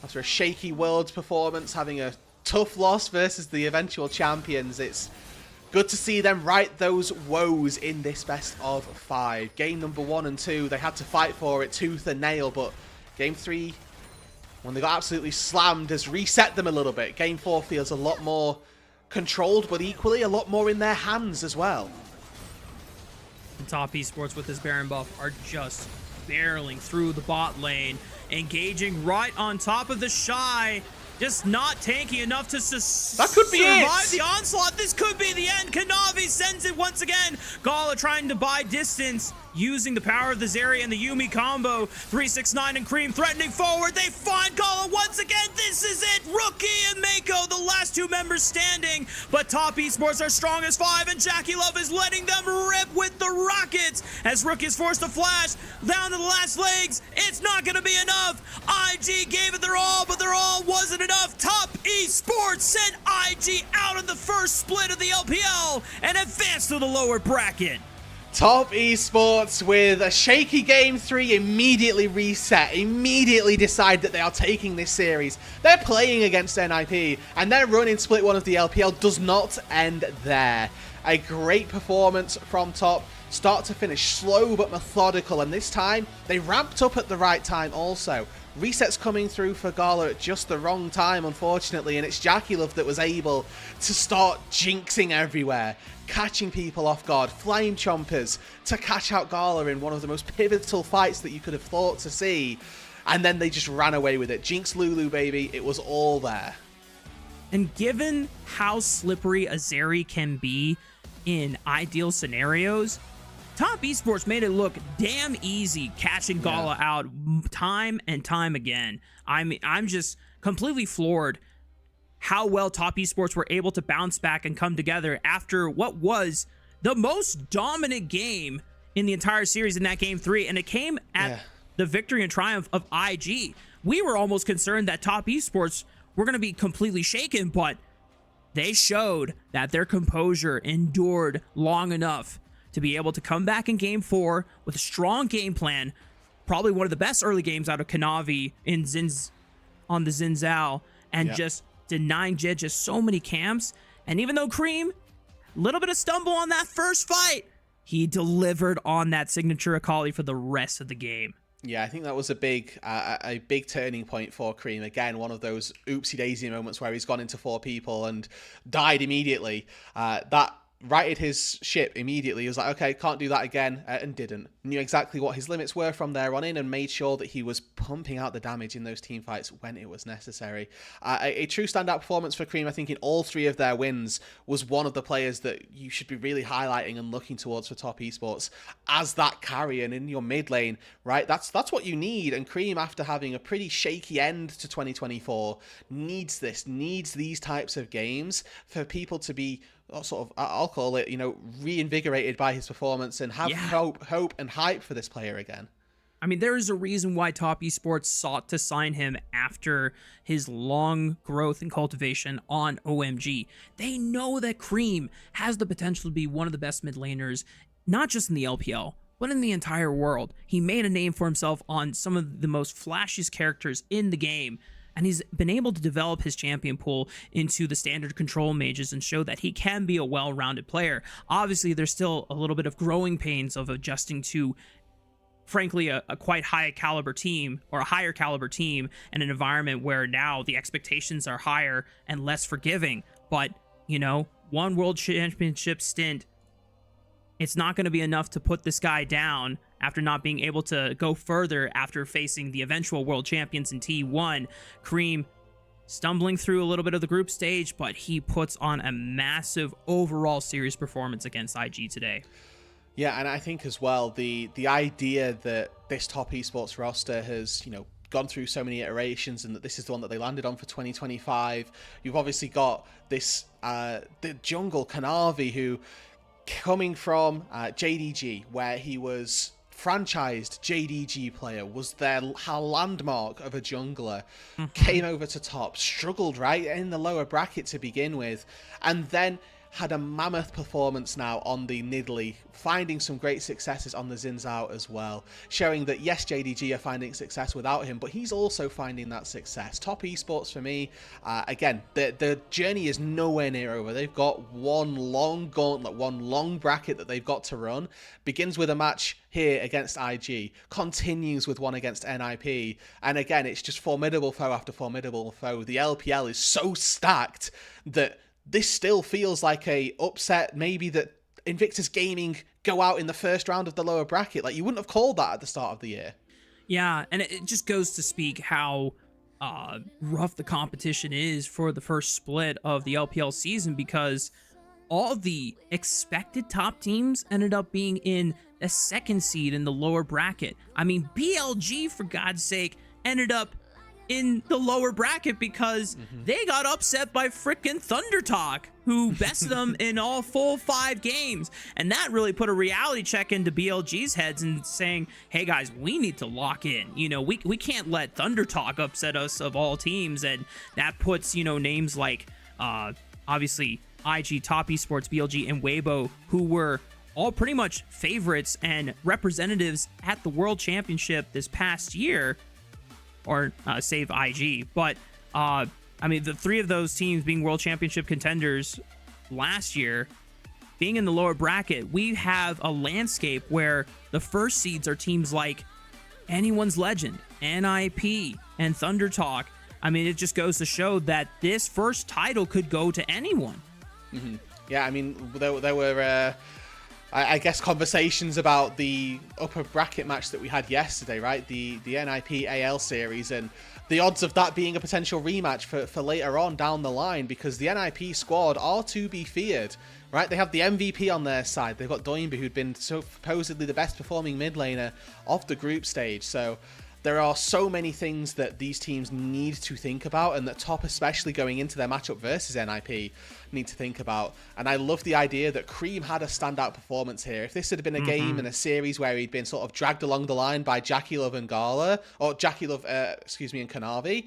After a shaky Worlds performance, having a tough loss versus the eventual champions, it's good to see them right those woes in this best of 5. Game number 1 and 2, they had to fight for it tooth and nail, but game 3, when they got absolutely slammed, has reset them a little bit. Game 4 feels a lot more controlled, but equally a lot more in their hands as well. And Top Esports with this Baron buff are just barreling through the bot lane, engaging right on top of the Shy. Just not tanky enough to survive the onslaught. This could be the end. Kanavi sends it once again. Gala trying to buy distance, using the power of the Zeri and the Yumi combo. 369 and Cream threatening forward. They find Gala once again. This is it. Rookie and Mako, the last two members standing. But Top Esports are strong as 5, and Jackie Love is letting them rip with the rockets as Rookie is forced to flash down to the last legs. It's not going to be enough. IG gave it their all, but their all wasn't enough. Top Esports sent IG out of the first split of the LPL and advanced to the lower bracket. Top Esports, with a shaky game 3, immediately reset, immediately decide that they are taking this series. They're playing against NIP, and their run in Split 1 of the LPL does not end there. A great performance from Top, start to finish, slow but methodical, and this time they ramped up at the right time also. Resets coming through for Gala at just the wrong time, unfortunately, and it's Jackie Love that was able to start jinxing everywhere, catching people off guard, flame chompers to catch out Gala in one of the most pivotal fights that you could have thought to see, and then they just ran away with it. Jinx Lulu, baby, it was all there. And given how slippery a Zeri can be in ideal scenarios, Top Esports made it look damn easy catching Gala out time and time again. I'm just completely floored how well Top Esports were able to bounce back and come together after what was the most dominant game in the entire series in that game 3, and it came at the victory and triumph of IG. We were almost concerned that Top Esports were going to be completely shaken, but they showed that their composure endured long enough to be able to come back in game 4 with a strong game plan. Probably one of the best early games out of Kanavi on the Xin Zhao, and just denying Jid just so many camps. And even though Cream, a little bit of stumble on that first fight, he delivered on that signature Akali for the rest of the game. Yeah, I think that was a big turning point for Cream. Again, one of those oopsie-daisy moments where he's gone into 4 people and died immediately. That righted his ship immediately. He was like, okay, can't do that again, and didn't. Knew exactly what his limits were from there on in, and made sure that he was pumping out the damage in those team fights when it was necessary. A true standout performance for Cream, I think, in all 3 of their wins, was one of the players that you should be really highlighting and looking towards for Top Esports as that carrier in your mid lane, right? That's what you need, and Cream, after having a pretty shaky end to 2024, needs these types of games for people to be sort of, I'll call it, reinvigorated by his performance and have hope and hype for this player again. I mean, there is a reason why Top Esports sought to sign him after his long growth and cultivation on OMG. They know that Cream has the potential to be one of the best mid laners, not just in the LPL, but in the entire world. He made a name for himself on some of the most flashiest characters in the game, and he's been able to develop his champion pool into the standard control mages and show that he can be a well-rounded player. Obviously, there's still a little bit of growing pains of adjusting to, frankly, a quite high caliber team, or a higher caliber team, and an environment where now the expectations are higher and less forgiving. But, one world championship stint it's not going to be enough to put this guy down after not being able to go further after facing the eventual world champions in T1. Cream stumbling through a little bit of the group stage, but he puts on a massive overall series performance against IG today. Yeah, and I think as well, the idea that this top esports roster has, gone through so many iterations and that this is the one that they landed on for 2025. You've obviously got this, the jungle Kanavi, who coming from JDG, where he was franchised JDG player, was their landmark of a jungler, came over to top, struggled right in the lower bracket to begin with, and then had a mammoth performance now on the Nidalee, finding some great successes on the Xin Zhao as well, showing that yes, JDG are finding success without him, but he's also finding that success. Top esports for me, again, the journey is nowhere near over. They've got one long gauntlet, one long bracket that they've got to run. Begins with a match here against IG, continues with one against NIP, and again, it's just formidable foe after formidable foe. The LPL is so stacked that this still feels like a upset, maybe that Invictus Gaming go out in the first round of the lower bracket. Like, you wouldn't have called that at the start of the year. Yeah, and it just goes to speak how rough the competition is for the first split of the LPL season, because all the expected top teams ended up being in a second seed in the lower bracket. I mean, BLG, for God's sake, ended up in the lower bracket because they got upset by frickin' ThunderTalk, who bested them in all full 5 games. And that really put a reality check into BLG's heads and saying, hey guys, we need to lock in. We can't let ThunderTalk upset us of all teams. And that puts, names like, obviously, IG, Top Esports, BLG, and Weibo, who were all pretty much favorites and representatives at the World Championship this past year, or save IG. But, I mean, the 3 of those teams being World Championship contenders last year, being in the lower bracket, we have a landscape where the first seeds are teams like Anyone's Legend, NIP, and ThunderTalk. I mean, it just goes to show that this first title could go to anyone. Yeah, I mean, there were... I guess conversations about the upper bracket match that we had yesterday, right? The NIP AL series, and the odds of that being a potential rematch for later on down the line, because the NIP squad are to be feared, right? They have the MVP on their side. They've got Doinby, who'd been supposedly the best performing mid laner of the group stage. So there are so many things that these teams need to think about, and that Top, especially going into their matchup versus NIP, need to think about. And I love the idea that Cream had a standout performance here. If this had been a game in a series where he'd been sort of dragged along the line by Jackie Love and Gala, or Jackie Love, and Kanavi,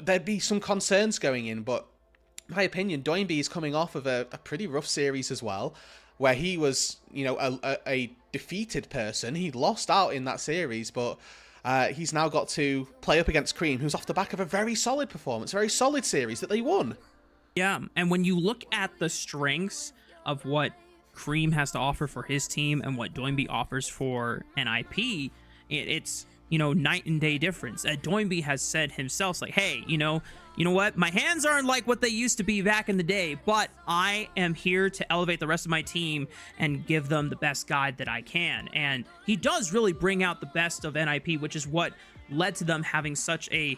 there'd be some concerns going in. But in my opinion, Doinby is coming off of a pretty rough series as well, where he was, a defeated person. He lost out in that series, but he's now got to play up against Cream, who's off the back of a very solid performance, very solid series that they won. Yeah, and when you look at the strengths of what Cream has to offer for his team and what Doinby offers for NIP, it's, night and day difference. Doinby has said himself, like, hey, you know what? My hands aren't like what they used to be back in the day, but I am here to elevate the rest of my team and give them the best guide that I can. And he does really bring out the best of NIP, which is what led to them having such a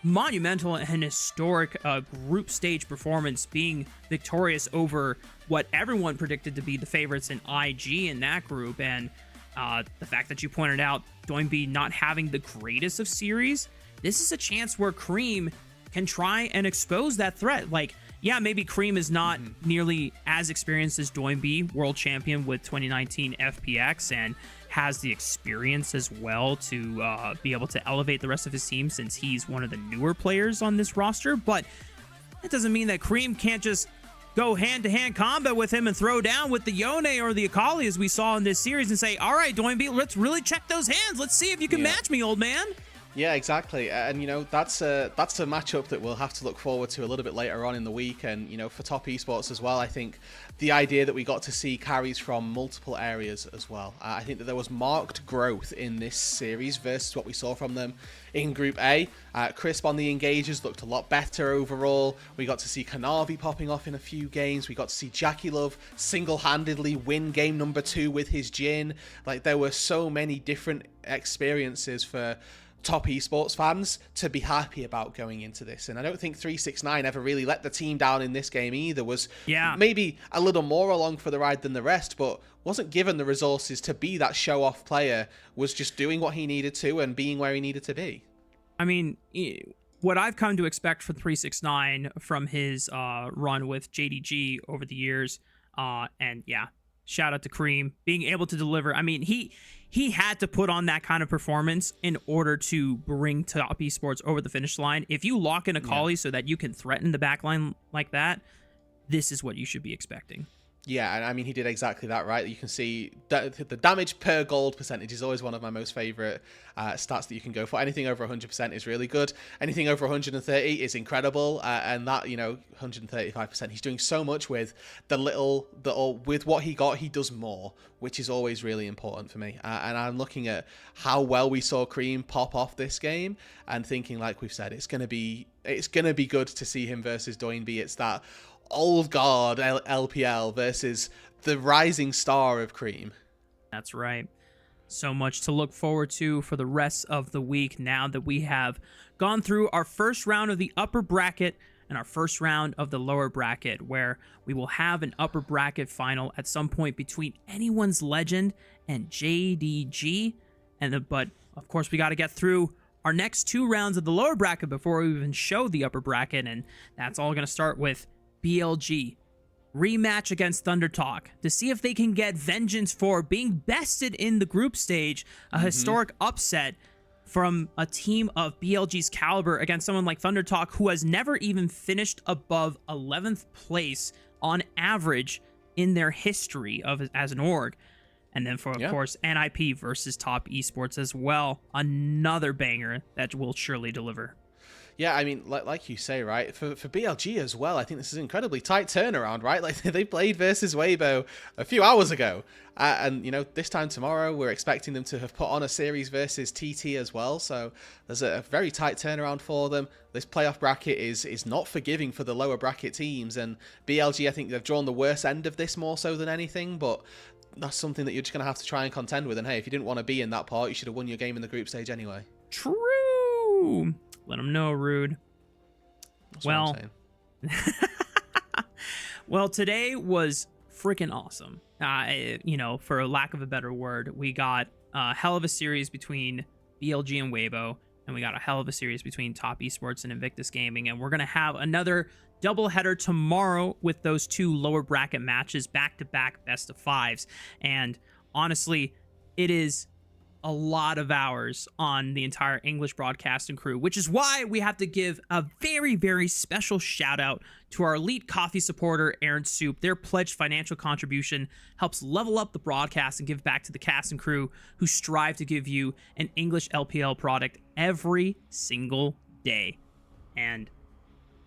monumental and historic group stage performance, being victorious over what everyone predicted to be the favorites in IG in that group. And the fact that you pointed out Doinby not having the greatest of series, this is a chance where Cream can try and expose that threat. Like, yeah, maybe Cream is not nearly as experienced as Doinby, world champion with 2019 FPX, and has the experience as well to be able to elevate the rest of his team, since he's one of the newer players on this roster. But it doesn't mean that Cream can't just go hand-to-hand combat with him and throw down with the Yone or the Akali, as we saw in this series, and say, all right, Doinby, let's really check those hands. Let's see if you can match me, old man. Yeah, exactly. And, you know, that's a matchup that we'll have to look forward to a little bit later on in the week. And, you know, for top esports as well, I think the idea that we got to see carries from multiple areas as well. I think that there was marked growth in this series versus what we saw from them in Group A. Crisp on the engages looked a lot better overall. We got to see Kanavi popping off in a few games. We got to see Jackie Love single-handedly win game number 2 with his Jhin. Like, there were so many different experiences for top esports fans to be happy about going into this, and I don't think 369 ever really let the team down in this game either. Was maybe a little more along for the ride than the rest, but wasn't given the resources to be that show-off player, was just doing what he needed to and being where he needed to be. I mean, what I've come to expect from 369 from his run with JDG over the years, and yeah, shout out to Cream being able to deliver. I mean, he had to put on that kind of performance in order to bring top esports over the finish line. If you lock in a Kali so that you can threaten the backline like that, this is what you should be expecting. Yeah, and I mean, he did exactly that, right? You can see that the damage per gold percentage is always one of my most favorite stats that you can go for. Anything over 100% is really good. Anything over 130 is incredible. And that, you know, 135%, he's doing so much with with what he got, he does more, which is always really important for me. And I'm looking at how well we saw Cream pop off this game and thinking, like we've said, it's gonna be good to see him versus Doinby. It's that old guard LPL versus the rising star of Cream. That's right. So much to look forward to for the rest of the week now that we have gone through our first round of the upper bracket and our first round of the lower bracket, where we will have an upper bracket final at some point between Anyone's Legend and JDG. But of course, we got to get through our next 2 rounds of the lower bracket before we even show the upper bracket, and that's all going to start with BLG rematch against Thunder Talk to see if they can get vengeance for being bested in the group stage, a historic upset from a team of BLG's caliber against someone like Thunder Talk, who has never even finished above 11th place on average in their history as an org. And then of course, NIP versus Top Esports as well, another banger that will surely deliver. Yeah, I mean, like you say, right, for BLG as well, I think this is an incredibly tight turnaround, right? Like, they played versus Weibo a few hours ago. And, you know, this time tomorrow, we're expecting them to have put on a series versus TT as well. So there's a very tight turnaround for them. This playoff bracket is not forgiving for the lower bracket teams. And BLG, I think they've drawn the worst end of this more so than anything. But that's something that you're just going to have to try and contend with. And, hey, if you didn't want to be in that part, you should have won your game in the group stage anyway. True. Let them know, Rude. That's what I'm saying. Well, today was freaking awesome. You know, for lack of a better word, we got a hell of a series between BLG and Weibo, and we got a hell of a series between Top Esports and Invictus Gaming, and we're going to have another doubleheader tomorrow with those 2 lower bracket matches, back-to-back best of 5s. And honestly, it is a lot of hours on the entire English broadcasting crew, which is why we have to give a very, very special shout out to our elite coffee supporter, Aaron Soup. Their pledged financial contribution helps level up the broadcast and give back to the cast and crew who strive to give you an English LPL product every single day. And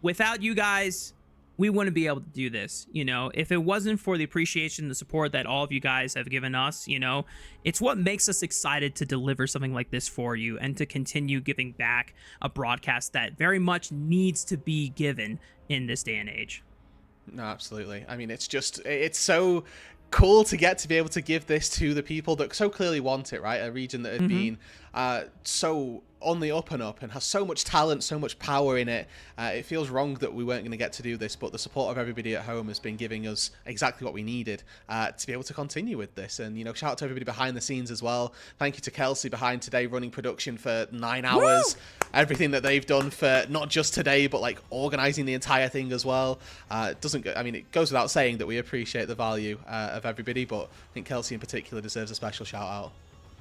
without you guys, we wouldn't be able to do this. You know, if it wasn't for the appreciation and the support that all of you guys have given us, you know, it's what makes us excited to deliver something like this for you and to continue giving back a broadcast that very much needs to be given in this day and age. No, absolutely. I mean, it's so cool to get to be able to give this to the people that so clearly want it, right? A region that had been so on the up and up and has so much talent, so much power in it. It feels wrong that we weren't going to get to do this, but the support of everybody at home has been giving us exactly what we needed to be able to continue with this. And, you know, shout out to everybody behind the scenes as well. Thank you to Kelsey behind today, running production for 9 hours. Woo! Everything that they've done for not just today, but like organizing the entire thing as well. It goes without saying that we appreciate the value of everybody, but I think Kelsey in particular deserves a special shout out.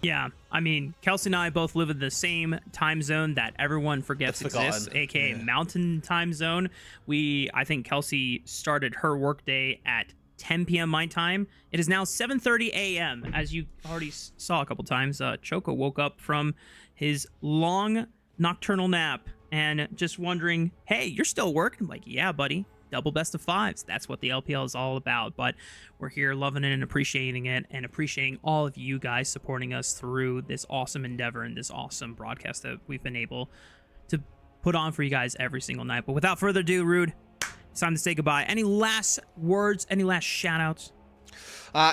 Yeah, I mean, Kelsey and I both live in the same time zone that everyone forgets exists, aka Mountain Time Zone. I think Kelsey started her workday at 10 p.m. my time. It is now 7:30 a.m. As you already saw a couple times, Choco woke up from his long nocturnal nap and just wondering, hey, you're still working? I'm like, yeah, buddy. Double best of fives. That's what the LPL is all about. But we're here loving it and appreciating it, and appreciating all of you guys supporting us through this awesome endeavor and this awesome broadcast that we've been able to put on for you guys every single night. But without further ado, Rude, it's time to say goodbye. Any last words? Any last shout outs?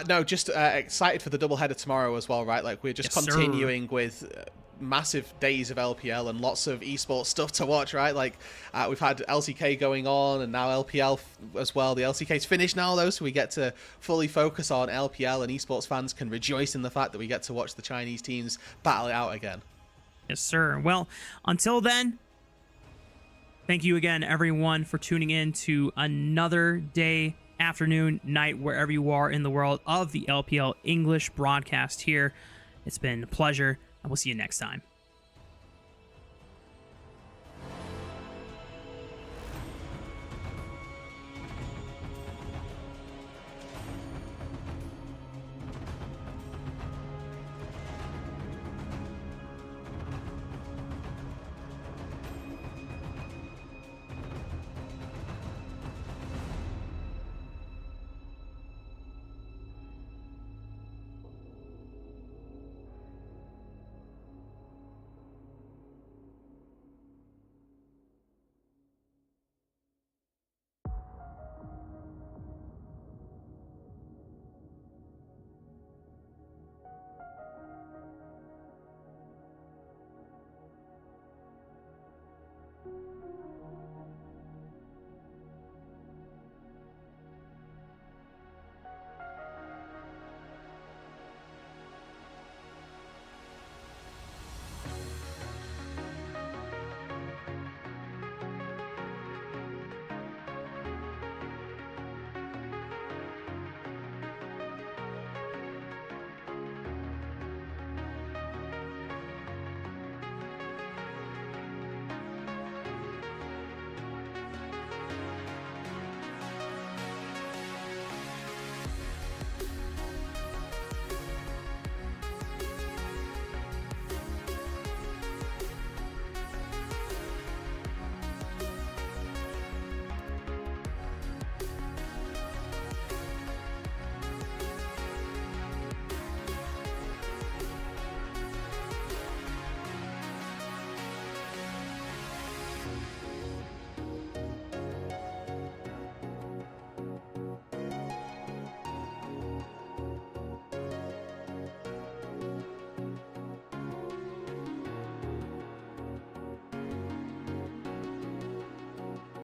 No, just excited for the doubleheader tomorrow as well, right? Like, we're just continuing with massive days of LPL and lots of esports stuff to watch, right? Like, we've had LCK going on and now LPL as well. The LCK's finished now, though, so we get to fully focus on LPL, and esports fans can rejoice in the fact that we get to watch the Chinese teams battle it out again. Yes, sir. Well, until then, thank you again, everyone, for tuning in to another day, afternoon, night, wherever you are in the world of the LPL English broadcast here. It's been a pleasure, and we'll see you next time.